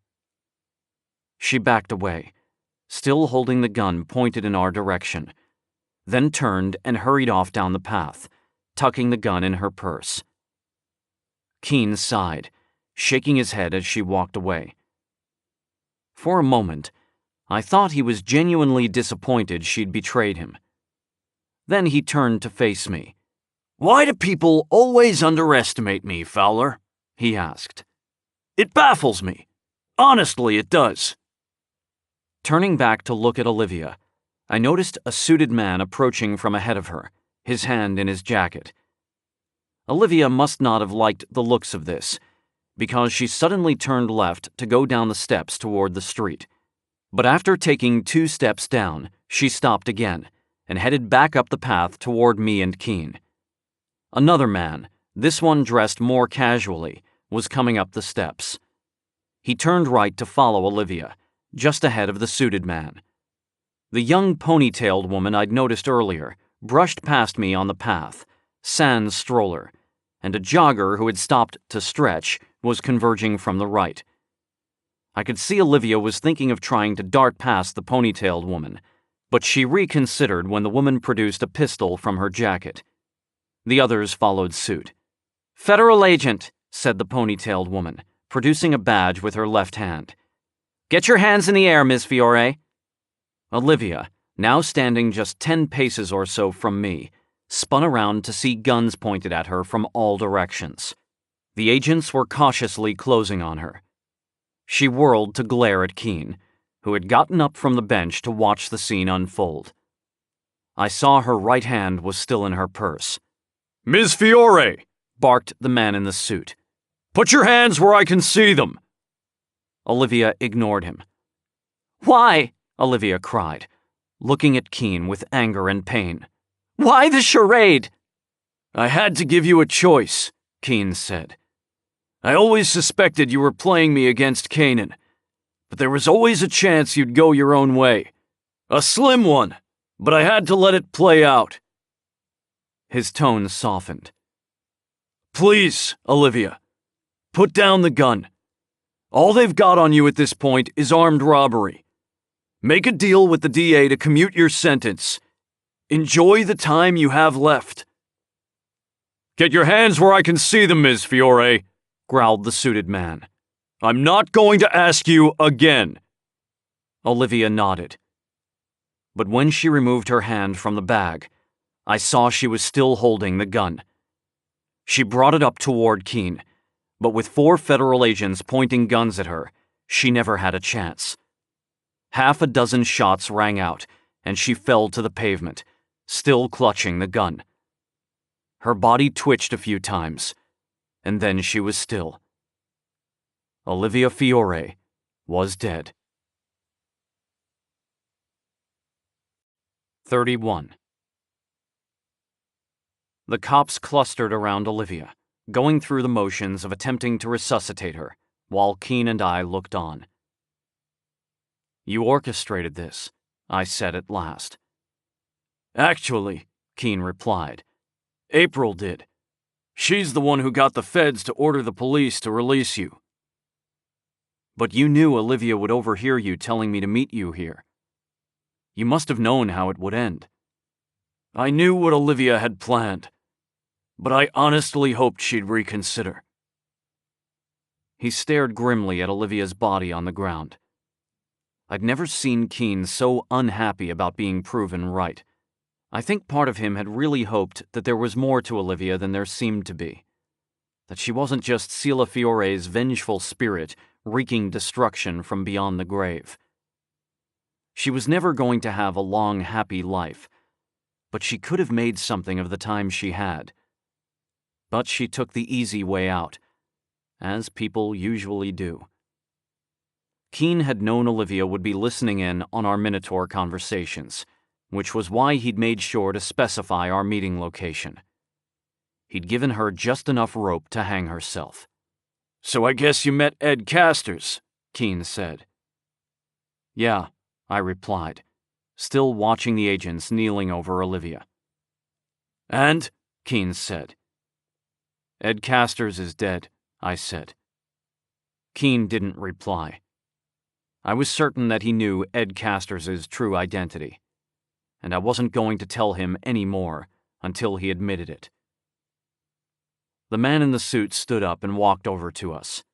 She backed away, still holding the gun pointed in our direction, then turned and hurried off down the path, tucking the gun in her purse. Keene sighed, shaking his head as she walked away. For a moment, I thought he was genuinely disappointed she'd betrayed him. Then he turned to face me. "Why do people always underestimate me, Fowler?" he asked. "It baffles me. Honestly, it does." Turning back to look at Olivia, I noticed a suited man approaching from ahead of her, his hand in his jacket. Olivia must not have liked the looks of this, because she suddenly turned left to go down the steps toward the street. But after taking 2 steps down, she stopped again and headed back up the path toward me and Keene. Another man, this one dressed more casually, was coming up the steps. He turned right to follow Olivia, just ahead of the suited man. The young ponytailed woman I'd noticed earlier brushed past me on the path, sans stroller, and a jogger who had stopped to stretch was converging from the right. I could see Olivia was thinking of trying to dart past the ponytailed woman, but she reconsidered when the woman produced a pistol from her jacket. The others followed suit. "Federal agent," said the ponytailed woman, producing a badge with her left hand. "Get your hands in the air, Ms. Fiore." Olivia, now standing just 10 paces or so from me, spun around to see guns pointed at her from all directions. The agents were cautiously closing on her. She whirled to glare at Keene, who had gotten up from the bench to watch the scene unfold. I saw her right hand was still in her purse. "Ms. Fiore!" barked the man in the suit. "Put your hands where I can see them!" Olivia ignored him. "Why?" Olivia cried, looking at Keene with anger and pain. "Why the charade?" "I had to give you a choice," Keene said. "I always suspected you were playing me against Kanan, but there was always a chance you'd go your own way. A slim one, but I had to let it play out." His tone softened. "Please, Olivia, put down the gun. All they've got on you at this point is armed robbery. Make a deal with the DA to commute your sentence. Enjoy the time you have left." "Get your hands where I can see them, Ms. Fiore," growled the suited man. "I'm not going to ask you again." Olivia nodded. But when she removed her hand from the bag, I saw she was still holding the gun. She brought it up toward Keene, but with 4 federal agents pointing guns at her, she never had a chance. Half a dozen shots rang out, and she fell to the pavement, still clutching the gun. Her body twitched a few times, and then she was still. Olivia Fiore was dead. 31. The cops clustered around Olivia, going through the motions of attempting to resuscitate her, while Keene and I looked on. "You orchestrated this," I said at last. "Actually," Keene replied, "April did. She's the one who got the feds to order the police to release you." "But you knew Olivia would overhear you telling me to meet you here. You must have known how it would end." "I knew what Olivia had planned, but I honestly hoped she'd reconsider." He stared grimly at Olivia's body on the ground. I'd never seen Keene so unhappy about being proven right. I think part of him had really hoped that there was more to Olivia than there seemed to be. That she wasn't just Sila Fiore's vengeful spirit wreaking destruction from beyond the grave. She was never going to have a long, happy life, but she could have made something of the time she had. But she took the easy way out, as people usually do. Keene had known Olivia would be listening in on our Minotaur conversations, which was why he'd made sure to specify our meeting location. He'd given her just enough rope to hang herself. "So I guess you met Ed Casters," Keene said. "Yeah," I replied, still watching the agents kneeling over Olivia. "And?" Keene said. "Ed Casters is dead," I said. Keene didn't reply. I was certain that he knew Ed Casters' true identity, and I wasn't going to tell him any more until he admitted it. The man in the suit stood up and walked over to us.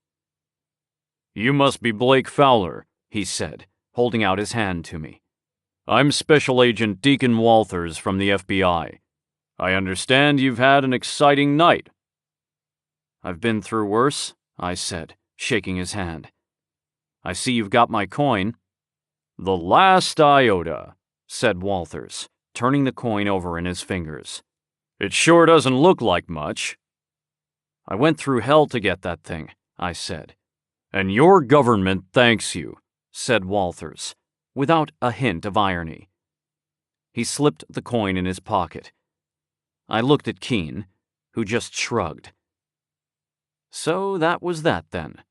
"You must be Blake Fowler," he said, holding out his hand to me. "I'm Special Agent Deacon Walters from the FBI. I understand you've had an exciting night." "I've been through worse," I said, shaking his hand. "I see you've got my coin." "The last iota," said Walters, turning the coin over in his fingers. "It sure doesn't look like much." "I went through hell to get that thing," I said. "And your government thanks you," said Walters, without a hint of irony. He slipped the coin in his pocket. I looked at Keene, who just shrugged. So that was that then.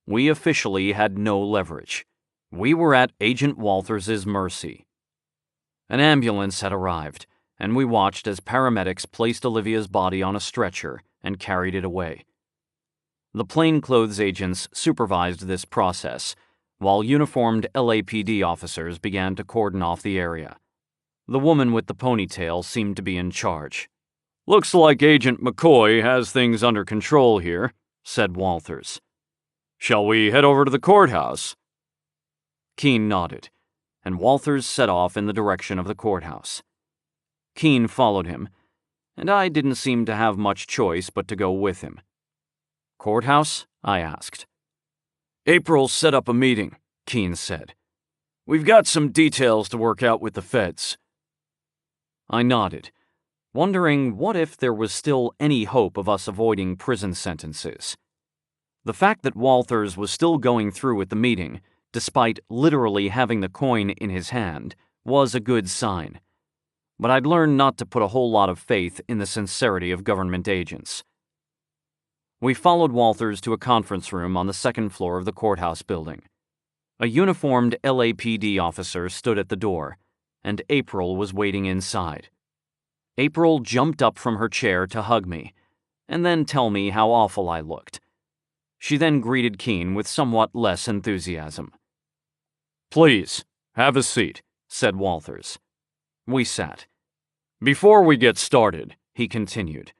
We officially had no leverage. We were at Agent Walters' mercy. An ambulance had arrived, and we watched as paramedics placed Olivia's body on a stretcher and carried it away. The plainclothes agents supervised this process, while uniformed LAPD officers began to cordon off the area. The woman with the ponytail seemed to be in charge. "Looks like Agent McCoy has things under control here," said Walters. "Shall we head over to the courthouse?" Keene nodded, and Walters set off in the direction of the courthouse. Keene followed him, and I didn't seem to have much choice but to go with him. "Courthouse?" I asked. "April set up a meeting," Keene said. "We've got some details to work out with the feds." I nodded, wondering what if there was still any hope of us avoiding prison sentences. The fact that Walters was still going through with the meeting, despite literally having the coin in his hand, was a good sign. But I'd learned not to put a whole lot of faith in the sincerity of government agents. We followed Walters to a conference room on the second floor of the courthouse building. A uniformed LAPD officer stood at the door, and April was waiting inside. April jumped up from her chair to hug me, and then tell me how awful I looked. She then greeted Keene with somewhat less enthusiasm. "Please, have a seat," said Walters. We sat. "Before we get started," he continued,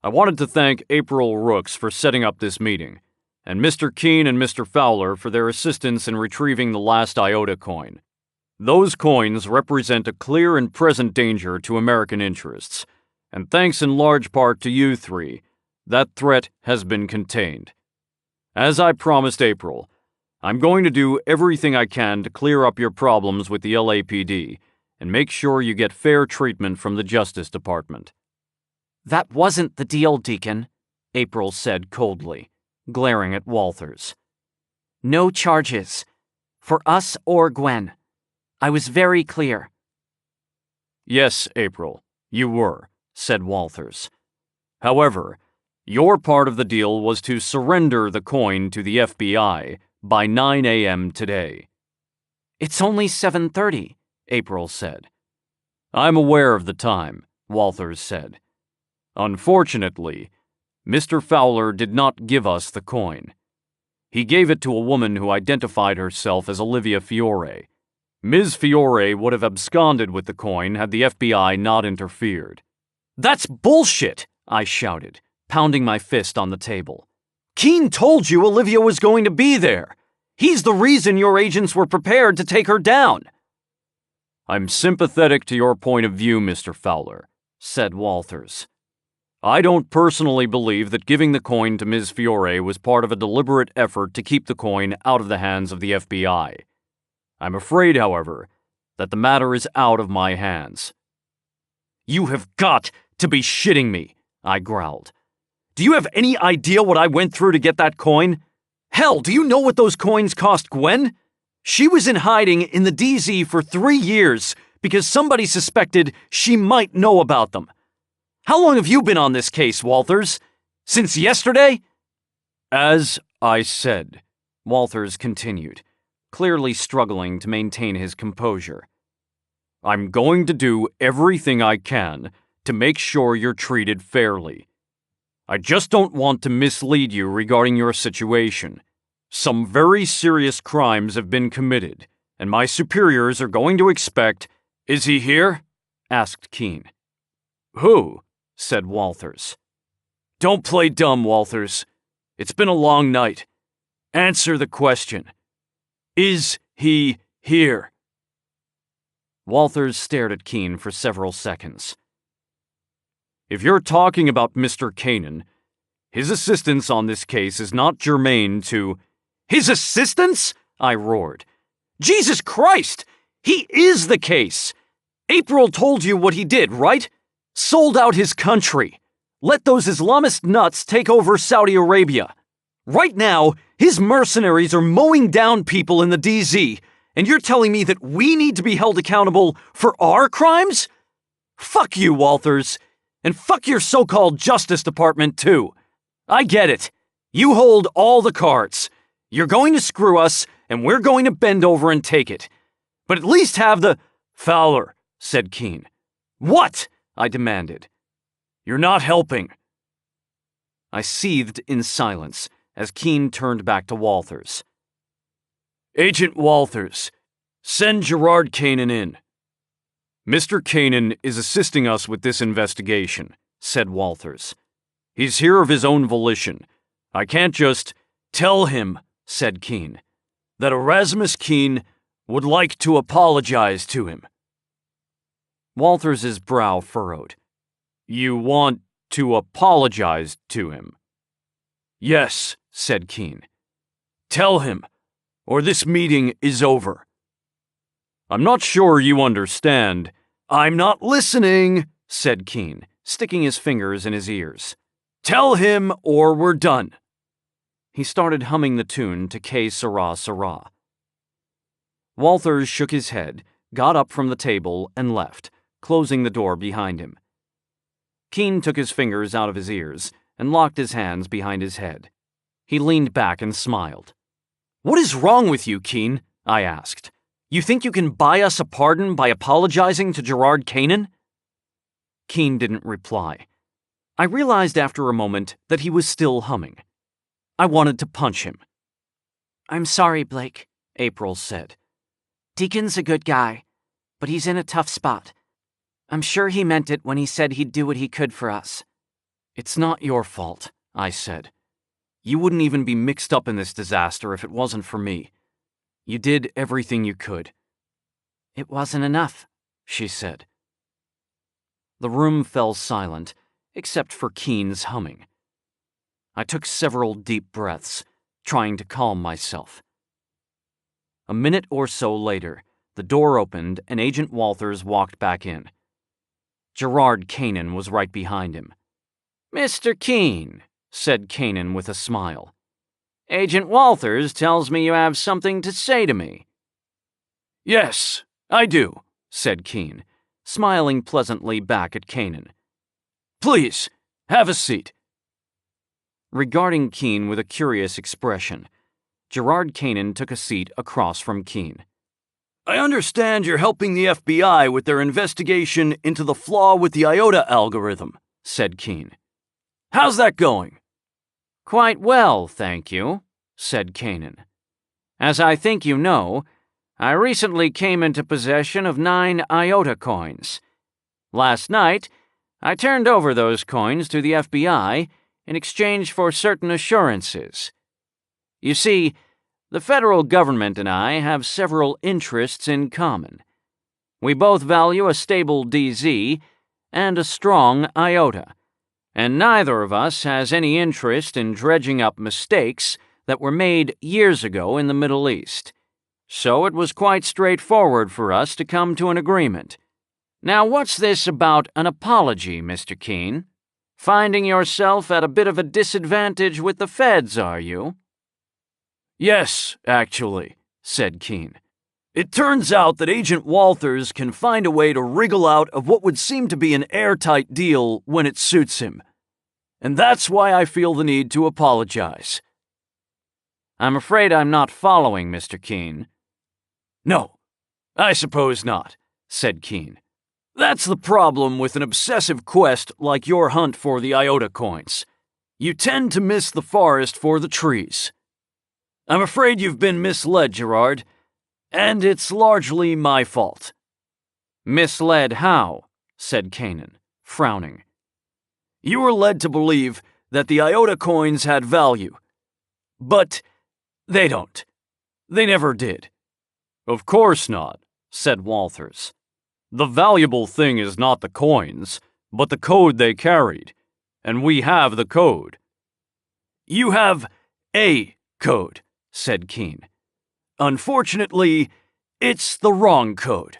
"I wanted to thank April Rooks for setting up this meeting, and Mr. Keene and Mr. Fowler for their assistance in retrieving the last Iota coin. Those coins represent a clear and present danger to American interests, and thanks in large part to you three, that threat has been contained. As I promised April, I'm going to do everything I can to clear up your problems with the LAPD and make sure you get fair treatment from the Justice Department." "That wasn't the deal, Deacon," April said coldly, glaring at Walters. "No charges. For us or Gwen. I was very clear." "Yes, April, you were," said Walters. "However, your part of the deal was to surrender the coin to the FBI by 9 a.m. today." "It's only 7:30, April said. "I'm aware of the time," Walters said. "Unfortunately, Mr. Fowler did not give us the coin. He gave it to a woman who identified herself as Olivia Fiore. Ms. Fiore would have absconded with the coin had the FBI not interfered." "That's bullshit!" I shouted, pounding my fist on the table. "Keene told you Olivia was going to be there. He's the reason your agents were prepared to take her down." "I'm sympathetic to your point of view, Mr. Fowler," said Walters. "I don't personally believe that giving the coin to Ms. Fiore was part of a deliberate effort to keep the coin out of the hands of the FBI. I'm afraid, however, that the matter is out of my hands." "You have got to be shitting me," I growled. "Do you have any idea what I went through to get that coin? Hell, do you know what those coins cost Gwen? She was in hiding in the DZ for 3 years because somebody suspected she might know about them. How long have you been on this case, Walters? Since yesterday?" "As I said," Walters continued, clearly struggling to maintain his composure, "I'm going to do everything I can to make sure you're treated fairly. I just don't want to mislead you regarding your situation. Some very serious crimes have been committed, and my superiors are going to expect—" "Is he here?" asked Keene. "Who?" said Walters. "Don't play dumb, Walters. It's been a long night. Answer the question. Is he here?" Walters stared at Keene for several seconds. "If you're talking about Mr. Kanan, his assistance on this case is not germane to—" "His assistance?" I roared. "Jesus Christ! He is the case! April told you what he did, right? Sold out his country. Let those Islamist nuts take over Saudi Arabia. Right now, his mercenaries are mowing down people in the DZ, and you're telling me that we need to be held accountable for our crimes? Fuck you, Walters. And fuck your so-called Justice Department, too. I get it. You hold all the cards. You're going to screw us, and we're going to bend over and take it. But at least have the—" "Fowler," said Keene. "What?" I demanded. "You're not helping." I seethed in silence as Keene turned back to Walters. "Agent Walters, send Gerard Kanan in." "Mr. Kanan is assisting us with this investigation," said Walters. "He's here of his own volition. I can't just—" "Tell him," said Keene, "that Erasmus Keene would like to apologize to him. Walters's brow furrowed. You want to apologize to him? Yes, said Keene. Tell him, or this meeting is over. I'm not sure you understand. I'm not listening, said Keene, sticking his fingers in his ears. Tell him or we're done. He started humming the tune to Que Sera Sera. Walters shook his head, got up from the table, and left, closing the door behind him. Keene took his fingers out of his ears and locked his hands behind his head. He leaned back and smiled. What is wrong with you, Keene? I asked. You think you can buy us a pardon by apologizing to Gerard Canaan? Keene didn't reply. I realized after a moment that he was still humming. I wanted to punch him. I'm sorry, Blake, April said. Deacon's a good guy, but he's in a tough spot. I'm sure he meant it when he said he'd do what he could for us. It's not your fault, I said. You wouldn't even be mixed up in this disaster if it wasn't for me. You did everything you could. It wasn't enough, she said. The room fell silent, except for Keene's humming. I took several deep breaths, trying to calm myself. A minute or so later, the door opened and Agent Walters walked back in. Gerard Canaan was right behind him. Mr. Keene, said Canaan with a smile. Agent Walters tells me you have something to say to me. Yes, I do, said Keene, smiling pleasantly back at Canaan. Please, have a seat. Regarding Keene with a curious expression, Gerard Canaan took a seat across from Keene. I understand you're helping the FBI with their investigation into the flaw with the Iota algorithm, said Keene. How's that going? Quite well, thank you, said Canaan. As I think you know, I recently came into possession of 9 Iota coins. Last night, I turned over those coins to the FBI in exchange for certain assurances. You see, the federal government and I have several interests in common. We both value a stable DZ and a strong Iota, and neither of us has any interest in dredging up mistakes that were made years ago in the Middle East. So it was quite straightforward for us to come to an agreement. Now what's this about an apology, Mr. Keene? Finding yourself at a bit of a disadvantage with the feds, are you? Yes, actually, said Keene. It turns out that Agent Walters can find a way to wriggle out of what would seem to be an airtight deal when it suits him. And that's why I feel the need to apologize. I'm afraid I'm not following, Mr. Keene. No, I suppose not, said Keene. That's the problem with an obsessive quest like your hunt for the Iota coins. You tend to miss the forest for the trees. I'm afraid you've been misled, Gerard, and it's largely my fault. Misled how? Said Canaan, frowning. You were led to believe that the Iota coins had value. But they don't. They never did. Of course not, said Walters. The valuable thing is not the coins, but the code they carried. And we have the code. You have a code, said Keene. Unfortunately, it's the wrong code.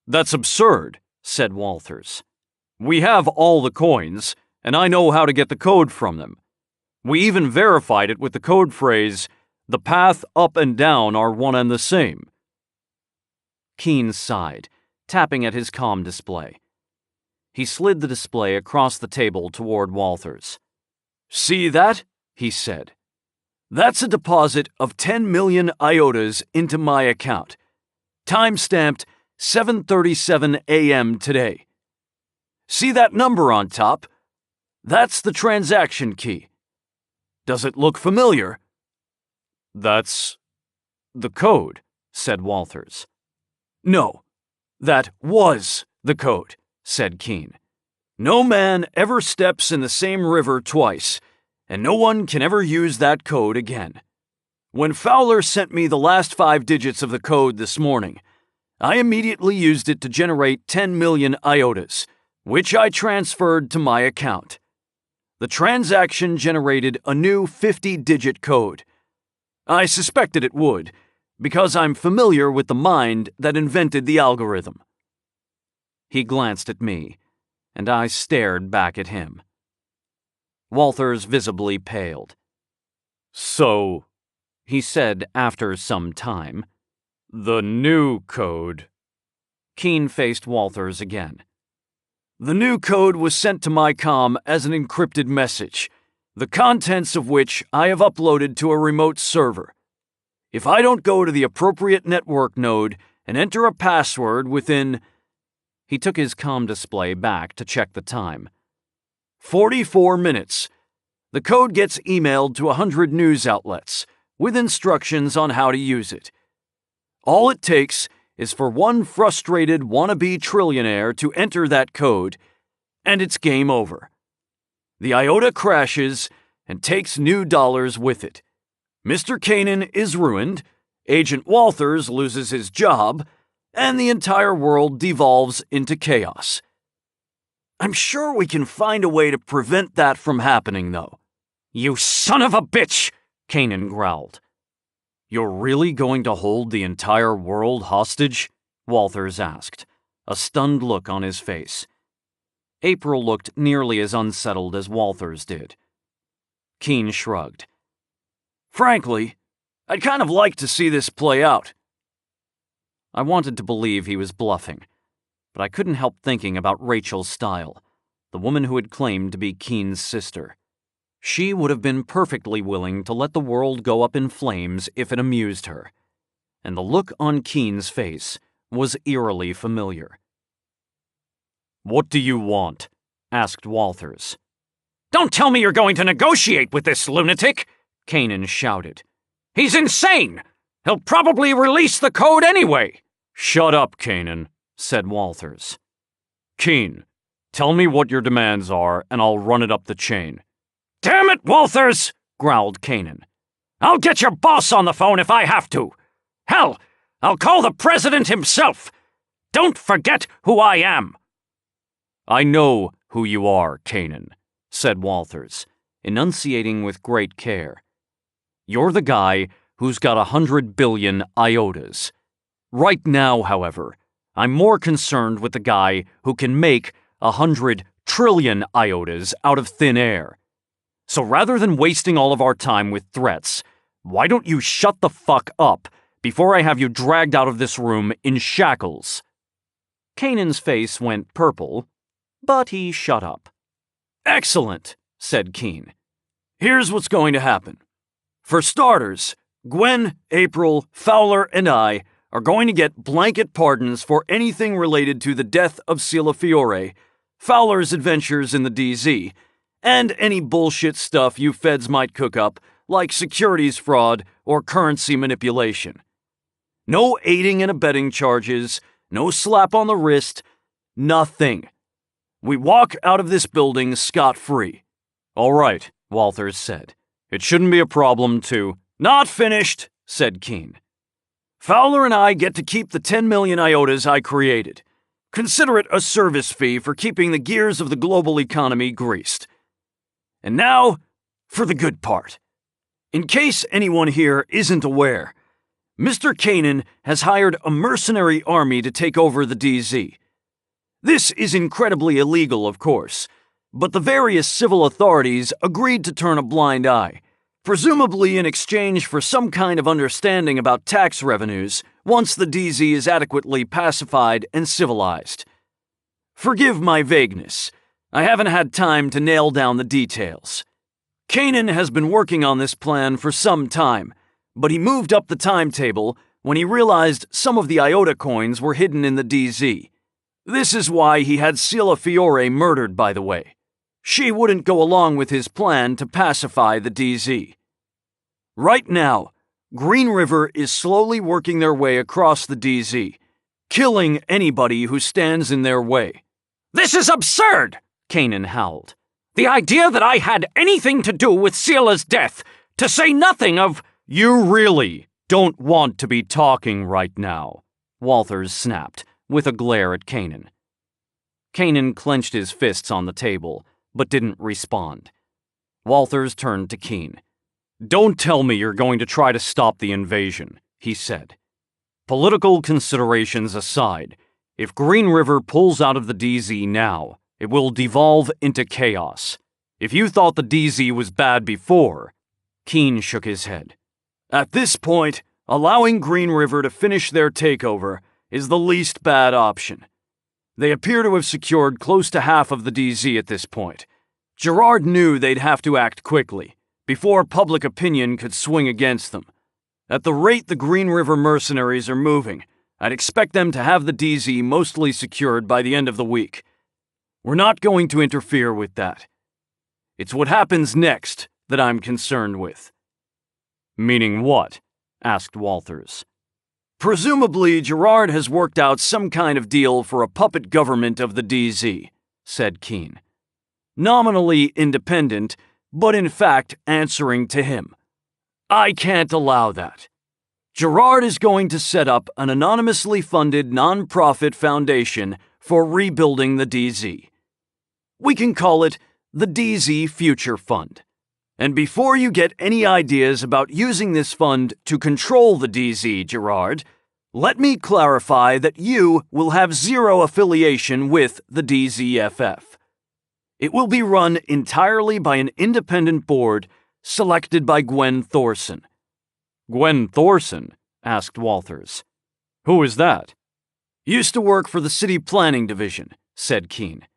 That's absurd, said Walters. We have all the coins, and I know how to get the code from them. We even verified it with the code phrase, "The path up and down are one and the same." Keene sighed, tapping at his comm display. He slid the display across the table toward Walters. See that? He said. That's a deposit of 10 million iotas into my account. Time-stamped 7:37 a.m. today. See that number on top? That's the transaction key. Does it look familiar? That's the code, said Walters. No, that was the code, said Keene. No man ever steps in the same river twice, and no one can ever use that code again. When Fowler sent me the last 5 digits of the code this morning, I immediately used it to generate 10 million iotas, which I transferred to my account. The transaction generated a new 50-digit code. I suspected it would, because I'm familiar with the mind that invented the algorithm. He glanced at me, and I stared back at him. Walters visibly paled. So, he said after some time, the new code. Keene faced Walters again. The new code was sent to my comm as an encrypted message, the contents of which I have uploaded to a remote server. If I don't go to the appropriate network node and enter a password within... He took his comm display back to check the time. 44 minutes. The code gets emailed to 100 news outlets, with instructions on how to use it. All it takes is for one frustrated wannabe trillionaire to enter that code, and it's game over. The Iota crashes and takes new dollars with it. Mr. Kanan is ruined, Agent Walters loses his job, and the entire world devolves into chaos. I'm sure we can find a way to prevent that from happening, though. You son of a bitch! Kanan growled. You're really going to hold the entire world hostage? Walters asked, a stunned look on his face. April looked nearly as unsettled as Walters did. Keene shrugged. Frankly, I'd kind of like to see this play out. I wanted to believe he was bluffing, but I couldn't help thinking about Rachel Style, the woman who had claimed to be Keene's sister. She would have been perfectly willing to let the world go up in flames if it amused her, and the look on Keene's face was eerily familiar. What do you want? Asked Walters. Don't tell me you're going to negotiate with this lunatic, Kanan shouted. He's insane! He'll probably release the code anyway. Shut up, Kanan, said Walters. Keene, tell me what your demands are, and I'll run it up the chain. Damn it, Walters, growled Kanan. I'll get your boss on the phone if I have to. Hell, I'll call the president himself. Don't forget who I am. I know who you are, Kanan, said Walters, enunciating with great care. You're the guy who's got 100 billion iotas. Right now, however, I'm more concerned with the guy who can make 100 trillion iotas out of thin air. So rather than wasting all of our time with threats, why don't you shut the fuck up before I have you dragged out of this room in shackles? Kanan's face went purple, but he shut up. Excellent, said Keene. Here's what's going to happen. For starters, Gwen, April, Fowler, and I are going to get blanket pardons for anything related to the death of Sila Fiore, Fowler's adventures in the DZ, and any bullshit stuff you feds might cook up, like securities fraud or currency manipulation. No aiding and abetting charges, no slap on the wrist, nothing. We walk out of this building scot-free. All right, Walters said. It shouldn't be a problem to... Not finished, said Keene. Fowler and I get to keep the 10 million iotas I created. Consider it a service fee for keeping the gears of the global economy greased. And now, for the good part. In case anyone here isn't aware, Mr. Kanan has hired a mercenary army to take over the DZ. This is incredibly illegal, of course, but the various civil authorities agreed to turn a blind eye, presumably in exchange for some kind of understanding about tax revenues once the DZ is adequately pacified and civilized. Forgive my vagueness. I haven't had time to nail down the details. Kanan has been working on this plan for some time, but he moved up the timetable when he realized some of the Iota coins were hidden in the DZ. This is why he had Sila Fiore murdered, by the way. She wouldn't go along with his plan to pacify the DZ. Right now, Green River is slowly working their way across the DZ, killing anybody who stands in their way. This is absurd, Kanan howled. The idea that I had anything to do with Sila's death, to say nothing of... You really don't want to be talking right now, Walters snapped, with a glare at Kanan. Kanan clenched his fists on the table, but didn't respond. Walters turned to Keen. Don't tell me you're going to try to stop the invasion, he said. Political considerations aside, if Green River pulls out of the DZ now, it will devolve into chaos. If you thought the DZ was bad before, Keen shook his head. At this point, allowing Green River to finish their takeover is the least bad option. They appear to have secured close to half of the DZ at this point. Gerard knew they'd have to act quickly, before public opinion could swing against them. At the rate the Green River mercenaries are moving, I'd expect them to have the DZ mostly secured by the end of the week. We're not going to interfere with that. It's what happens next that I'm concerned with. Meaning what? Asked Walters. Presumably, Gerard has worked out some kind of deal for a puppet government of the DZ, said Keen. Nominally independent, but in fact answering to him. I can't allow that. Gerard is going to set up an anonymously funded non-profit foundation for rebuilding the DZ. We can call it the DZ Future Fund. And before you get any ideas about using this fund to control the DZ, Gerard, let me clarify that you will have zero affiliation with the DZFF. It will be run entirely by an independent board selected by Gwen Thorson. Gwen Thorson? Asked Walters. Who is that? Used to work for the City Planning Division, said Keen.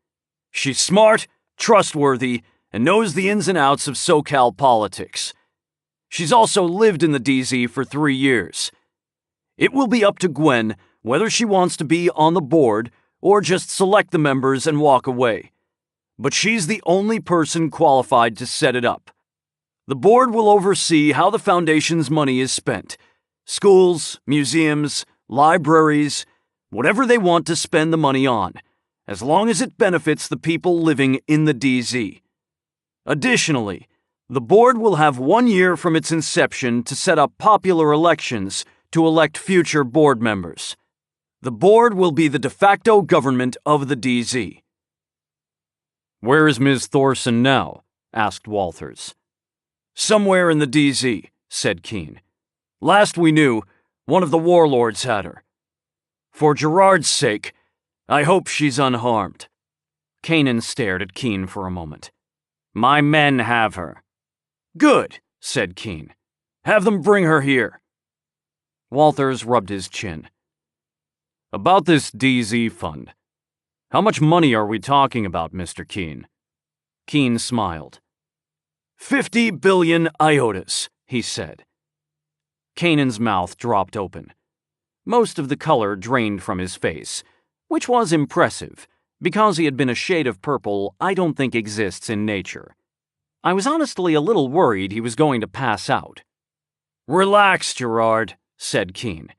She's smart, trustworthy, and knows the ins and outs of SoCal politics. She's also lived in the DZ for 3 years. It will be up to Gwen whether she wants to be on the board or just select the members and walk away. But she's the only person qualified to set it up. The board will oversee how the foundation's money is spent. Schools, museums, libraries, whatever they want to spend the money on, as long as it benefits the people living in the DZ. Additionally, the board will have 1 year from its inception to set up popular elections to elect future board members. The board will be the de facto government of the DZ. Where is Ms. Thorson now? Asked Walters. Somewhere in the DZ, said Keen. Last we knew, one of the warlords had her. For Gerard's sake, I hope she's unharmed. Kanan stared at Keen for a moment. My men have her. Good, said Keen. Have them bring her here. Walters rubbed his chin. About this DZ fund. How much money are we talking about, Mr. Keen? Keen smiled. 50 billion iotas, he said. Kanan's mouth dropped open. Most of the color drained from his face, which was impressive. Because he had been a shade of purple I don't think exists in nature. I was honestly a little worried he was going to pass out. Relax, Gerard, said Keen.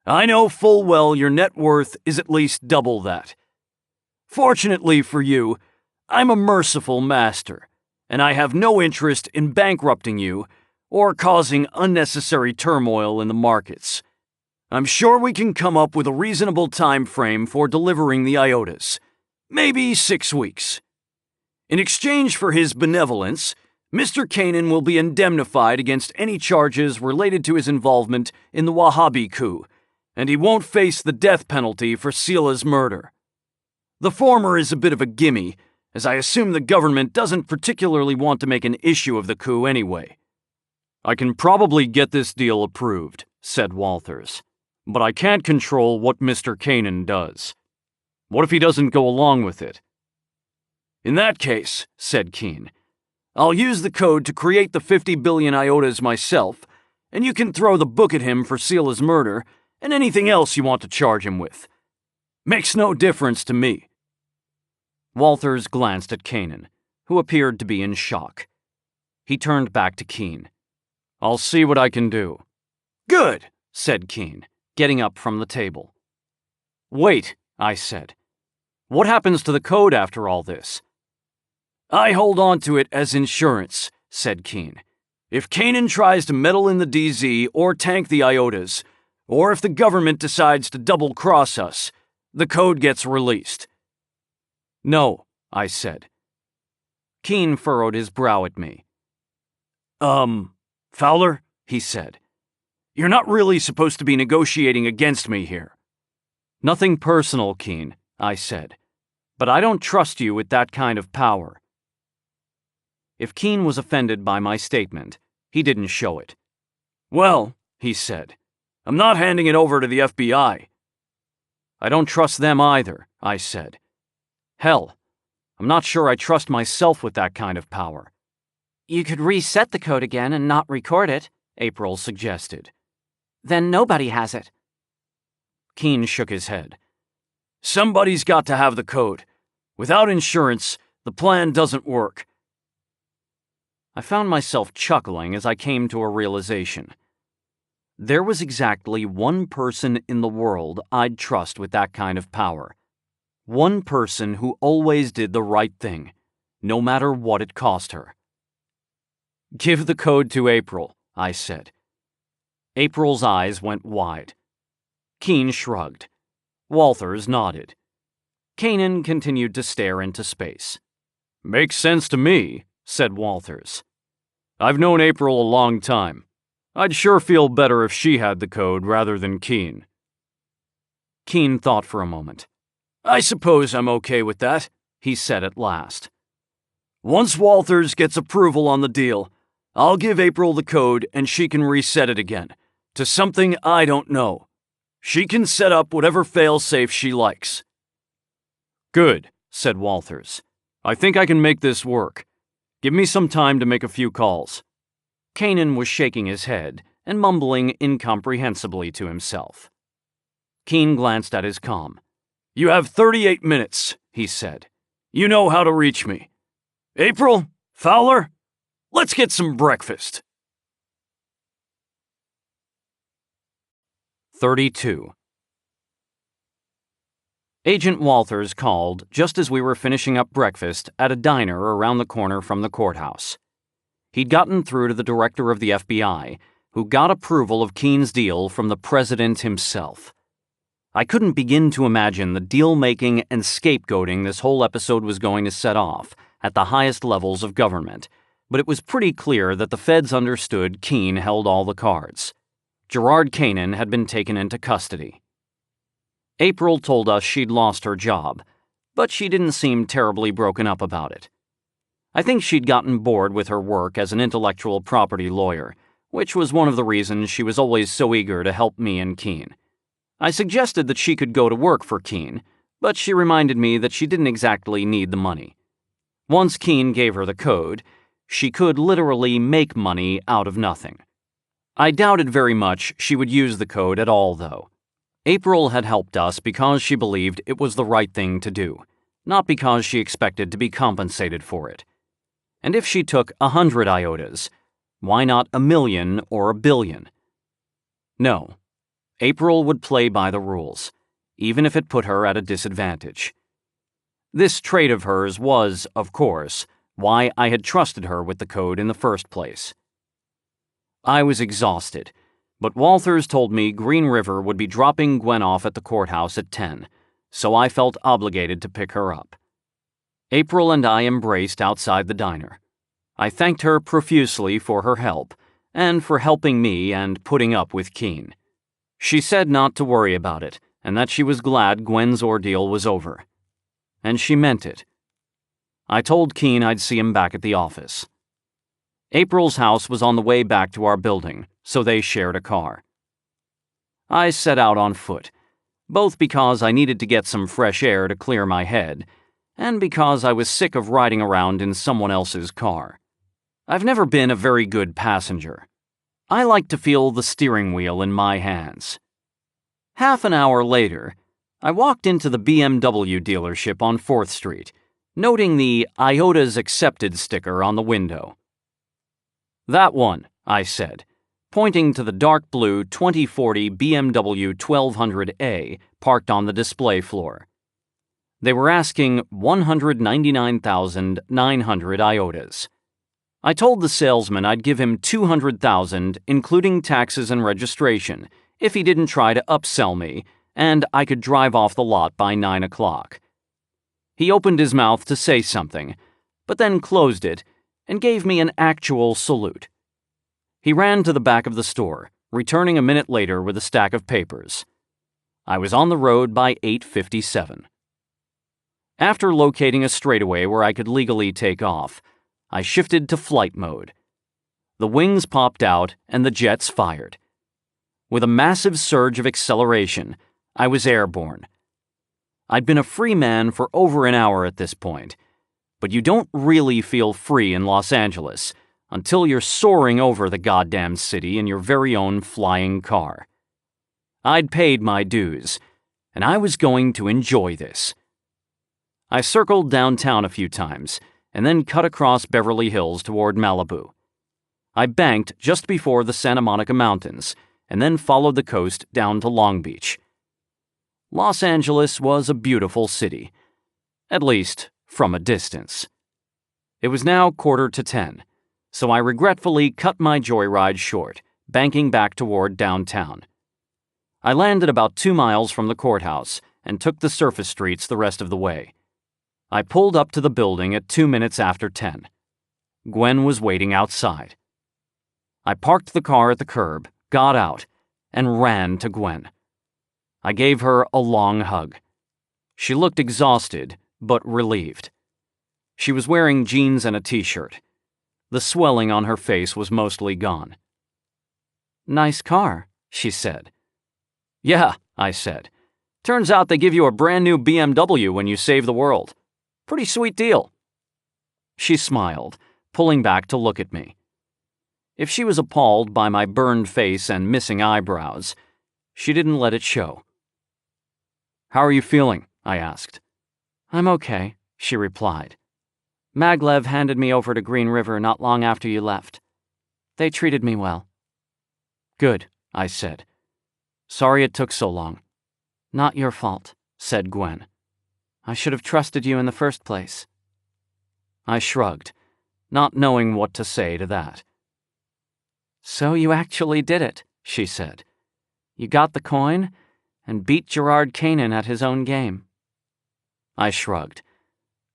I know full well your net worth is at least double that. Fortunately for you, I'm a merciful master, and I have no interest in bankrupting you or causing unnecessary turmoil in the markets. I'm sure we can come up with a reasonable time frame for delivering the iotas. Maybe 6 weeks. In exchange for his benevolence, Mr. Kanan will be indemnified against any charges related to his involvement in the Wahhabi coup, and he won't face the death penalty for Sela's murder. The former is a bit of a gimme, as I assume the government doesn't particularly want to make an issue of the coup anyway. I can probably get this deal approved, said Walters, but I can't control what Mr. Kanan does. What if he doesn't go along with it? In that case, said Keen, I'll use the code to create the 50 billion iotas myself, and you can throw the book at him for Sela's murder and anything else you want to charge him with. Makes no difference to me. Walters glanced at Kanan, who appeared to be in shock. He turned back to Keen. I'll see what I can do. Good, said Keen, getting up from the table. Wait, I said. What happens to the code after all this? I hold on to it as insurance, said Keen. If Kanan tries to meddle in the DZ or tank the Iotas, or if the government decides to double-cross us, the code gets released." "No," I said. Keen furrowed his brow at me. Fowler," he said, "you're not really supposed to be negotiating against me here." "Nothing personal, Keen," I said, "but I don't trust you with that kind of power." If Keen was offended by my statement, he didn't show it. "Well," he said, "I'm not handing it over to the FBI." "I don't trust them either," I said. "Hell, I'm not sure I trust myself with that kind of power." "You could reset the code again and not record it," April suggested. "Then nobody has it." Keen shook his head. "Somebody's got to have the code. Without insurance, the plan doesn't work." I found myself chuckling as I came to a realization. There was exactly one person in the world I'd trust with that kind of power. One person who always did the right thing, no matter what it cost her. "Give the code to April," I said. April's eyes went wide. Keen shrugged. Walters nodded. Kanan continued to stare into space. "Makes sense to me," said Walters. "I've known April a long time. I'd sure feel better if she had the code rather than Keen." Keen thought for a moment. "I suppose I'm okay with that," he said at last. "Once Walters gets approval on the deal, I'll give April the code and she can reset it again, to something I don't know. She can set up whatever failsafe she likes." "Good," said Walters. "I think I can make this work. Give me some time to make a few calls." Kanan was shaking his head and mumbling incomprehensibly to himself. Keen glanced at his comm. "You have 38 minutes, he said. "You know how to reach me. April? Fowler? Let's get some breakfast." 32. Agent Walters called just as we were finishing up breakfast at a diner around the corner from the courthouse. He'd gotten through to the director of the FBI, who got approval of Keen's deal from the president himself. I couldn't begin to imagine the deal-making and scapegoating this whole episode was going to set off at the highest levels of government, but it was pretty clear that the feds understood Keen held all the cards. Gerard Kanan had been taken into custody. April told us she'd lost her job, but she didn't seem terribly broken up about it. I think she'd gotten bored with her work as an intellectual property lawyer, which was one of the reasons she was always so eager to help me and Keen. I suggested that she could go to work for Keen, but she reminded me that she didn't exactly need the money. Once Keen gave her the code, she could literally make money out of nothing. I doubted very much she would use the code at all, though. April had helped us because she believed it was the right thing to do, not because she expected to be compensated for it. And if she took 100 Iotas, why not 1,000,000 or 1,000,000,000? No, April would play by the rules, even if it put her at a disadvantage. This trait of hers was, of course, why I had trusted her with the code in the first place. I was exhausted, but Walters told me Green River would be dropping Gwen off at the courthouse at 10, so I felt obligated to pick her up. April and I embraced outside the diner. I thanked her profusely for her help, and for helping me and putting up with Keen. She said not to worry about it, and that she was glad Gwen's ordeal was over. And she meant it. I told Keen I'd see him back at the office. April's house was on the way back to our building, so they shared a car. I set out on foot, both because I needed to get some fresh air to clear my head, and because I was sick of riding around in someone else's car. I've never been a very good passenger. I like to feel the steering wheel in my hands. Half an hour later, I walked into the BMW dealership on 4th Street, noting the Iota's Accepted sticker on the window. "That one," I said, pointing to the dark blue 2040 BMW 1200A parked on the display floor. They were asking 199,900 Iotas. I told the salesman I'd give him $200,000, including taxes and registration, if he didn't try to upsell me, and I could drive off the lot by 9 o'clock. He opened his mouth to say something, but then closed it and gave me an actual salute. He ran to the back of the store, returning a minute later with a stack of papers. I was on the road by 8:57. After locating a straightaway where I could legally take off, I shifted to flight mode. The wings popped out and the jets fired. With a massive surge of acceleration, I was airborne. I'd been a free man for over an hour at this point, but you don't really feel free in Los Angeles until you're soaring over the goddamn city in your very own flying car. I'd paid my dues, and I was going to enjoy this. I circled downtown a few times, and then cut across Beverly Hills toward Malibu. I banked just before the Santa Monica Mountains, and then followed the coast down to Long Beach. Los Angeles was a beautiful city, at least from a distance. It was now 9:45, so I regretfully cut my joyride short, banking back toward downtown. I landed about 2 miles from the courthouse and took the surface streets the rest of the way. I pulled up to the building at 2 minutes after 10. Gwen was waiting outside. I parked the car at the curb, got out, and ran to Gwen. I gave her a long hug. She looked exhausted, but relieved. She was wearing jeans and a t-shirt. The swelling on her face was mostly gone. "Nice car," she said. "Yeah," I said. "Turns out they give you a brand new BMW when you save the world. Pretty sweet deal." She smiled, pulling back to look at me. If she was appalled by my burned face and missing eyebrows, she didn't let it show. "How are you feeling?" I asked. "I'm okay," she replied. "Maglev handed me over to Green River not long after you left. They treated me well." "Good," I said. "Sorry it took so long." "Not your fault," said Gwen. "I should have trusted you in the first place." I shrugged, not knowing what to say to that. "So you actually did it," she said. "You got the coin and beat Gerard Kanan at his own game." I shrugged.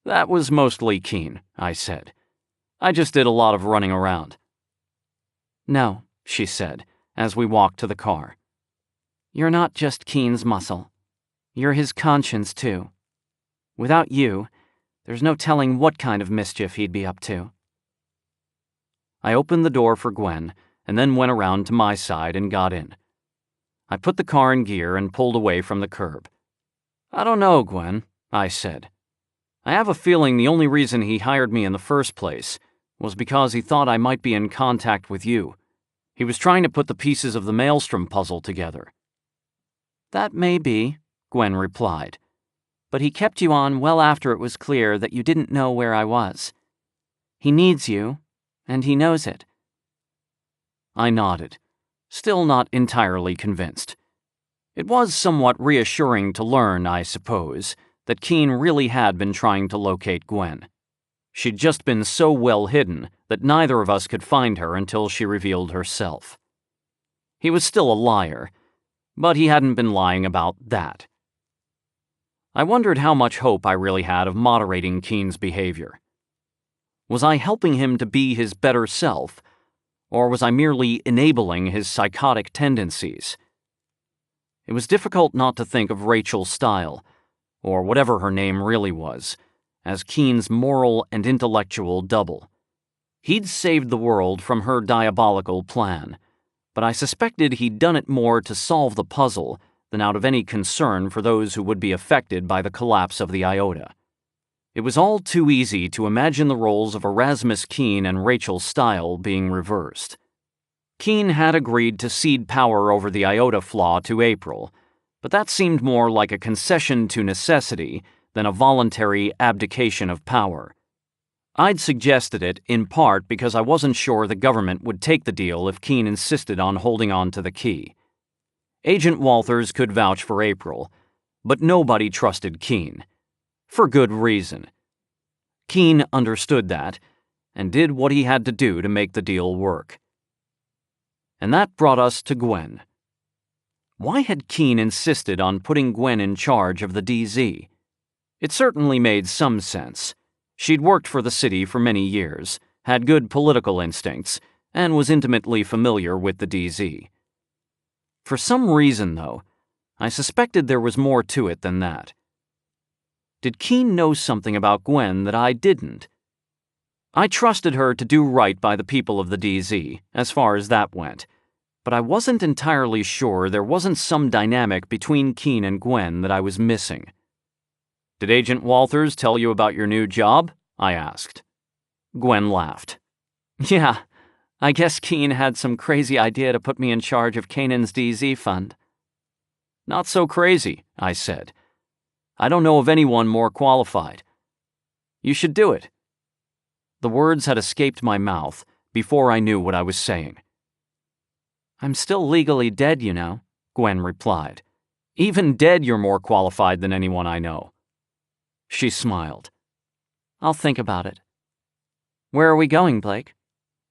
"That was mostly Keen," I said. "I just did a lot of running around." "No," she said, as we walked to the car. "You're not just Keen's muscle. You're his conscience, too. Without you, there's no telling what kind of mischief he'd be up to." I opened the door for Gwen and then went around to my side and got in. I put the car in gear and pulled away from the curb. "I don't know, Gwen," I said. "I have a feeling the only reason he hired me in the first place was because he thought I might be in contact with you. He was trying to put the pieces of the Maelstrom puzzle together." "That may be," Gwen replied. "But he kept you on well after it was clear that you didn't know where I was. He needs you, and he knows it." I nodded, still not entirely convinced. It was somewhat reassuring to learn, I suppose, that Keen really had been trying to locate Gwen. She'd just been so well hidden that neither of us could find her until she revealed herself. He was still a liar, but he hadn't been lying about that. I wondered how much hope I really had of moderating Keen's behavior. Was I helping him to be his better self, or was I merely enabling his psychotic tendencies? It was difficult not to think of Rachel Style, or whatever her name really was, as Keen's moral and intellectual double. He'd saved the world from her diabolical plan, but I suspected he'd done it more to solve the puzzle than out of any concern for those who would be affected by the collapse of the Iota. It was all too easy to imagine the roles of Erasmus Keen and Rachel Style being reversed. Keen had agreed to cede power over the Iota flaw to April, but that seemed more like a concession to necessity than a voluntary abdication of power. I'd suggested it in part because I wasn't sure the government would take the deal if Keen insisted on holding on to the key. Agent Walters could vouch for April, but nobody trusted Keen. For good reason. Keen understood that, and did what he had to do to make the deal work. And that brought us to Gwen. Why had Keene insisted on putting Gwen in charge of the DZ? It certainly made some sense. She'd worked for the city for many years, had good political instincts, and was intimately familiar with the DZ. For some reason, though, I suspected there was more to it than that. Did Keene know something about Gwen that I didn't? I trusted her to do right by the people of the DZ, as far as that went, but I wasn't entirely sure there wasn't some dynamic between Keene and Gwen that I was missing. "Did Agent Walters tell you about your new job?" I asked. Gwen laughed. "Yeah, I guess Keene had some crazy idea to put me in charge of Canaan's DZ fund." "Not so crazy," I said. "I don't know of anyone more qualified. You should do it." The words had escaped my mouth before I knew what I was saying. "I'm still legally dead, you know," Gwen replied. "Even dead, you're more qualified than anyone I know." She smiled. "I'll think about it. Where are we going, Blake?"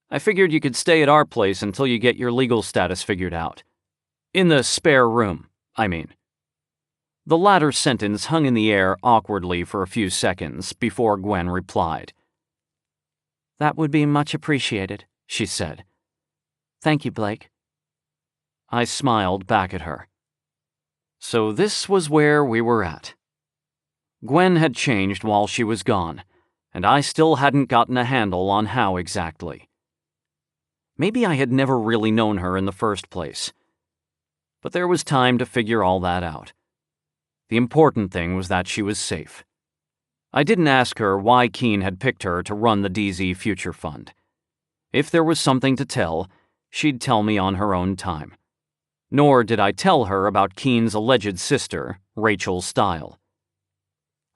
"I figured you could stay at our place until you get your legal status figured out. In the spare room, I mean." The latter sentence hung in the air awkwardly for a few seconds before Gwen replied. "That would be much appreciated," she said. "Thank you, Blake." I smiled back at her. So this was where we were at. Gwen had changed while she was gone, and I still hadn't gotten a handle on how exactly. Maybe I had never really known her in the first place. But there was time to figure all that out. The important thing was that she was safe. I didn't ask her why Keene had picked her to run the DZ Future Fund. If there was something to tell, she'd tell me on her own time. Nor did I tell her about Keene's alleged sister, Rachel Style.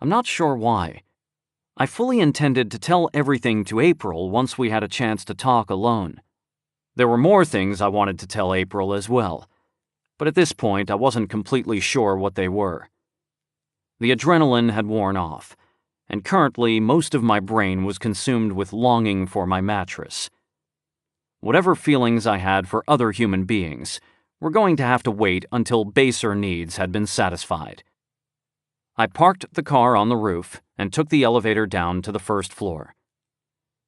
I'm not sure why. I fully intended to tell everything to April once we had a chance to talk alone. There were more things I wanted to tell April as well, but at this point I wasn't completely sure what they were. The adrenaline had worn off, and currently most of my brain was consumed with longing for my mattress. Whatever feelings I had for other human beings were going to have to wait until baser needs had been satisfied. I parked the car on the roof and took the elevator down to the first floor.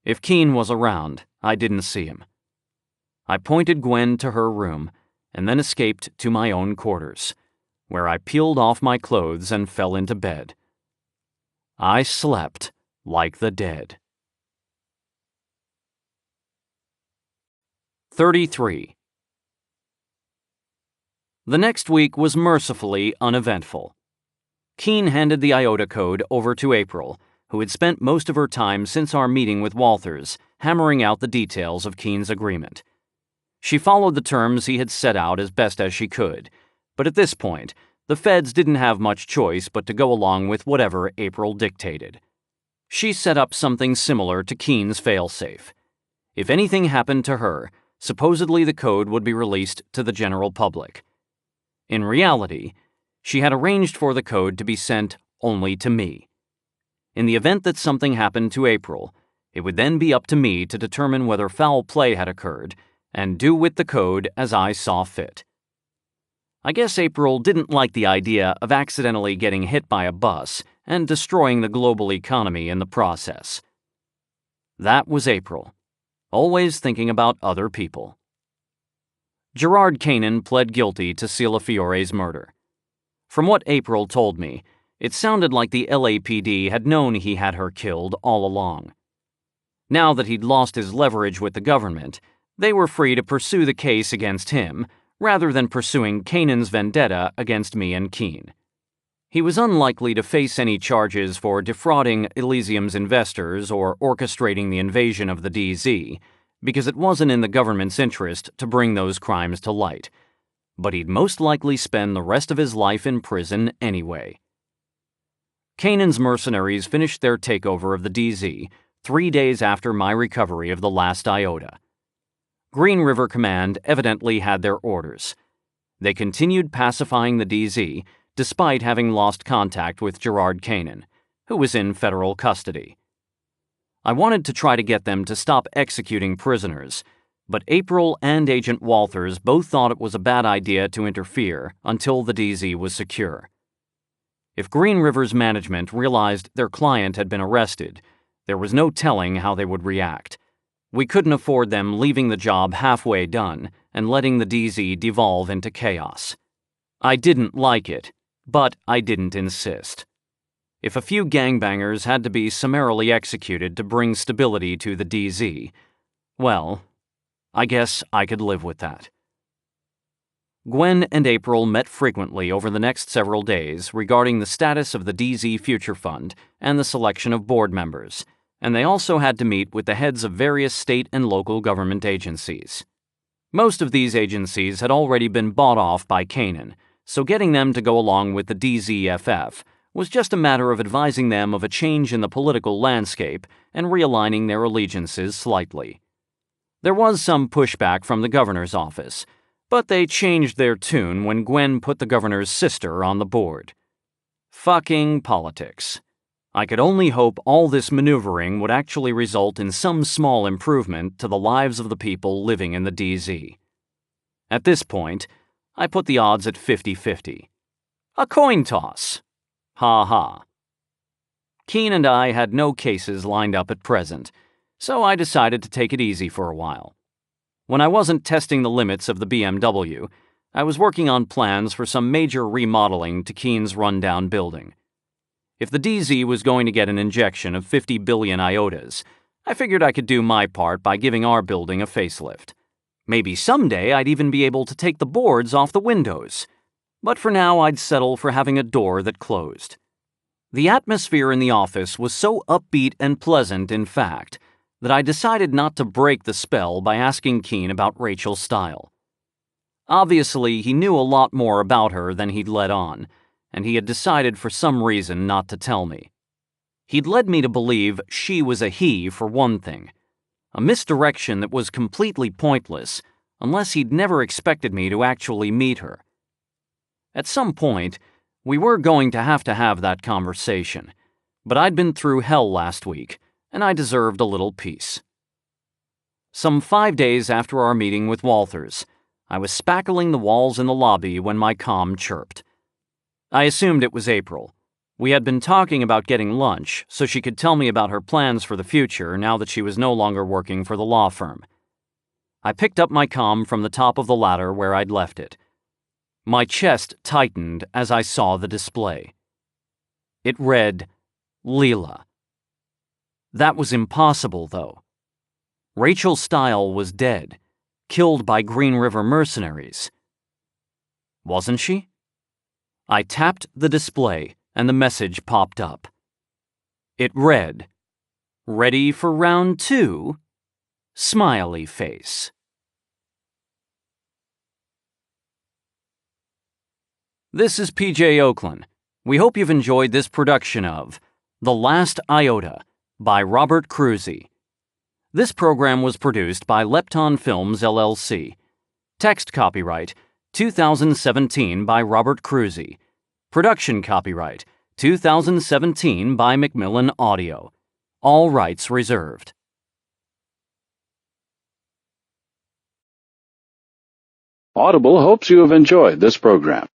If Keene was around, I didn't see him. I pointed Gwen to her room and then escaped to my own quarters, where I peeled off my clothes and fell into bed. I slept like the dead. 33. The next week was mercifully uneventful. Keene handed the Iota code over to April, who had spent most of her time since our meeting with Walters hammering out the details of Keene's agreement. She followed the terms he had set out as best as she could, but at this point, the feds didn't have much choice but to go along with whatever April dictated. She set up something similar to Keene's failsafe. If anything happened to her, supposedly the code would be released to the general public. In reality, she had arranged for the code to be sent only to me. In the event that something happened to April, it would then be up to me to determine whether foul play had occurred and do with the code as I saw fit. I guess April didn't like the idea of accidentally getting hit by a bus and destroying the global economy in the process. That was April, always thinking about other people. Gerard Kanan pled guilty to Sila Fiore's murder. From what April told me, it sounded like the LAPD had known he had her killed all along. Now that he'd lost his leverage with the government, they were free to pursue the case against him rather than pursuing Kanan's vendetta against me and Keene. He was unlikely to face any charges for defrauding Elysium's investors or orchestrating the invasion of the DZ, because it wasn't in the government's interest to bring those crimes to light, but he'd most likely spend the rest of his life in prison anyway. Kanan's mercenaries finished their takeover of the DZ 3 days after my recovery of the last Iota. Green River Command evidently had their orders. They continued pacifying the DZ despite having lost contact with Gerard Kanan, who was in federal custody. I wanted to try to get them to stop executing prisoners, but April and Agent Walters both thought it was a bad idea to interfere until the DZ was secure. If Green River's management realized their client had been arrested, there was no telling how they would react. We couldn't afford them leaving the job halfway done and letting the DZ devolve into chaos. I didn't like it, but I didn't insist. If a few gangbangers had to be summarily executed to bring stability to the DZ, well, I guess I could live with that. Gwen and April met frequently over the next several days regarding the status of the DZ Future Fund and the selection of board members, and they also had to meet with the heads of various state and local government agencies. Most of these agencies had already been bought off by Canaan, so getting them to go along with the DZFF was just a matter of advising them of a change in the political landscape and realigning their allegiances slightly. There was some pushback from the governor's office, but they changed their tune when Gwen put the governor's sister on the board. Fucking politics. I could only hope all this maneuvering would actually result in some small improvement to the lives of the people living in the DZ. At this point, I put the odds at 50-50. A coin toss. Ha ha. Keen and I had no cases lined up at present, so I decided to take it easy for a while. When I wasn't testing the limits of the BMW, I was working on plans for some major remodeling to Keen's rundown building. If the DZ was going to get an injection of 50 billion Iotas, I figured I could do my part by giving our building a facelift. Maybe someday I'd even be able to take the boards off the windows. But for now, I'd settle for having a door that closed. The atmosphere in the office was so upbeat and pleasant, in fact, that I decided not to break the spell by asking Keen about Rachel's style. Obviously, he knew a lot more about her than he'd let on, and he had decided for some reason not to tell me. He'd led me to believe she was a he, for one thing, a misdirection that was completely pointless unless he'd never expected me to actually meet her. At some point, we were going to have that conversation, but I'd been through hell last week, and I deserved a little peace. Some 5 days after our meeting with Walters, I was spackling the walls in the lobby when my comm chirped. I assumed it was April. We had been talking about getting lunch so she could tell me about her plans for the future now that she was no longer working for the law firm. I picked up my comm from the top of the ladder where I'd left it. My chest tightened as I saw the display. It read, Leela. That was impossible, though. Rachel Style was dead, killed by Green River mercenaries. Wasn't she? I tapped the display, and the message popped up. It read, Ready for round 2? Smiley face. This is PJ Oakland. We hope you've enjoyed this production of The Last Iota by Robert Kroese. This program was produced by Lepton Films, LLC. Text copyright 2017 by Robert Kroese. Production copyright 2017 by Macmillan Audio. All rights reserved. Audible hopes you have enjoyed this program.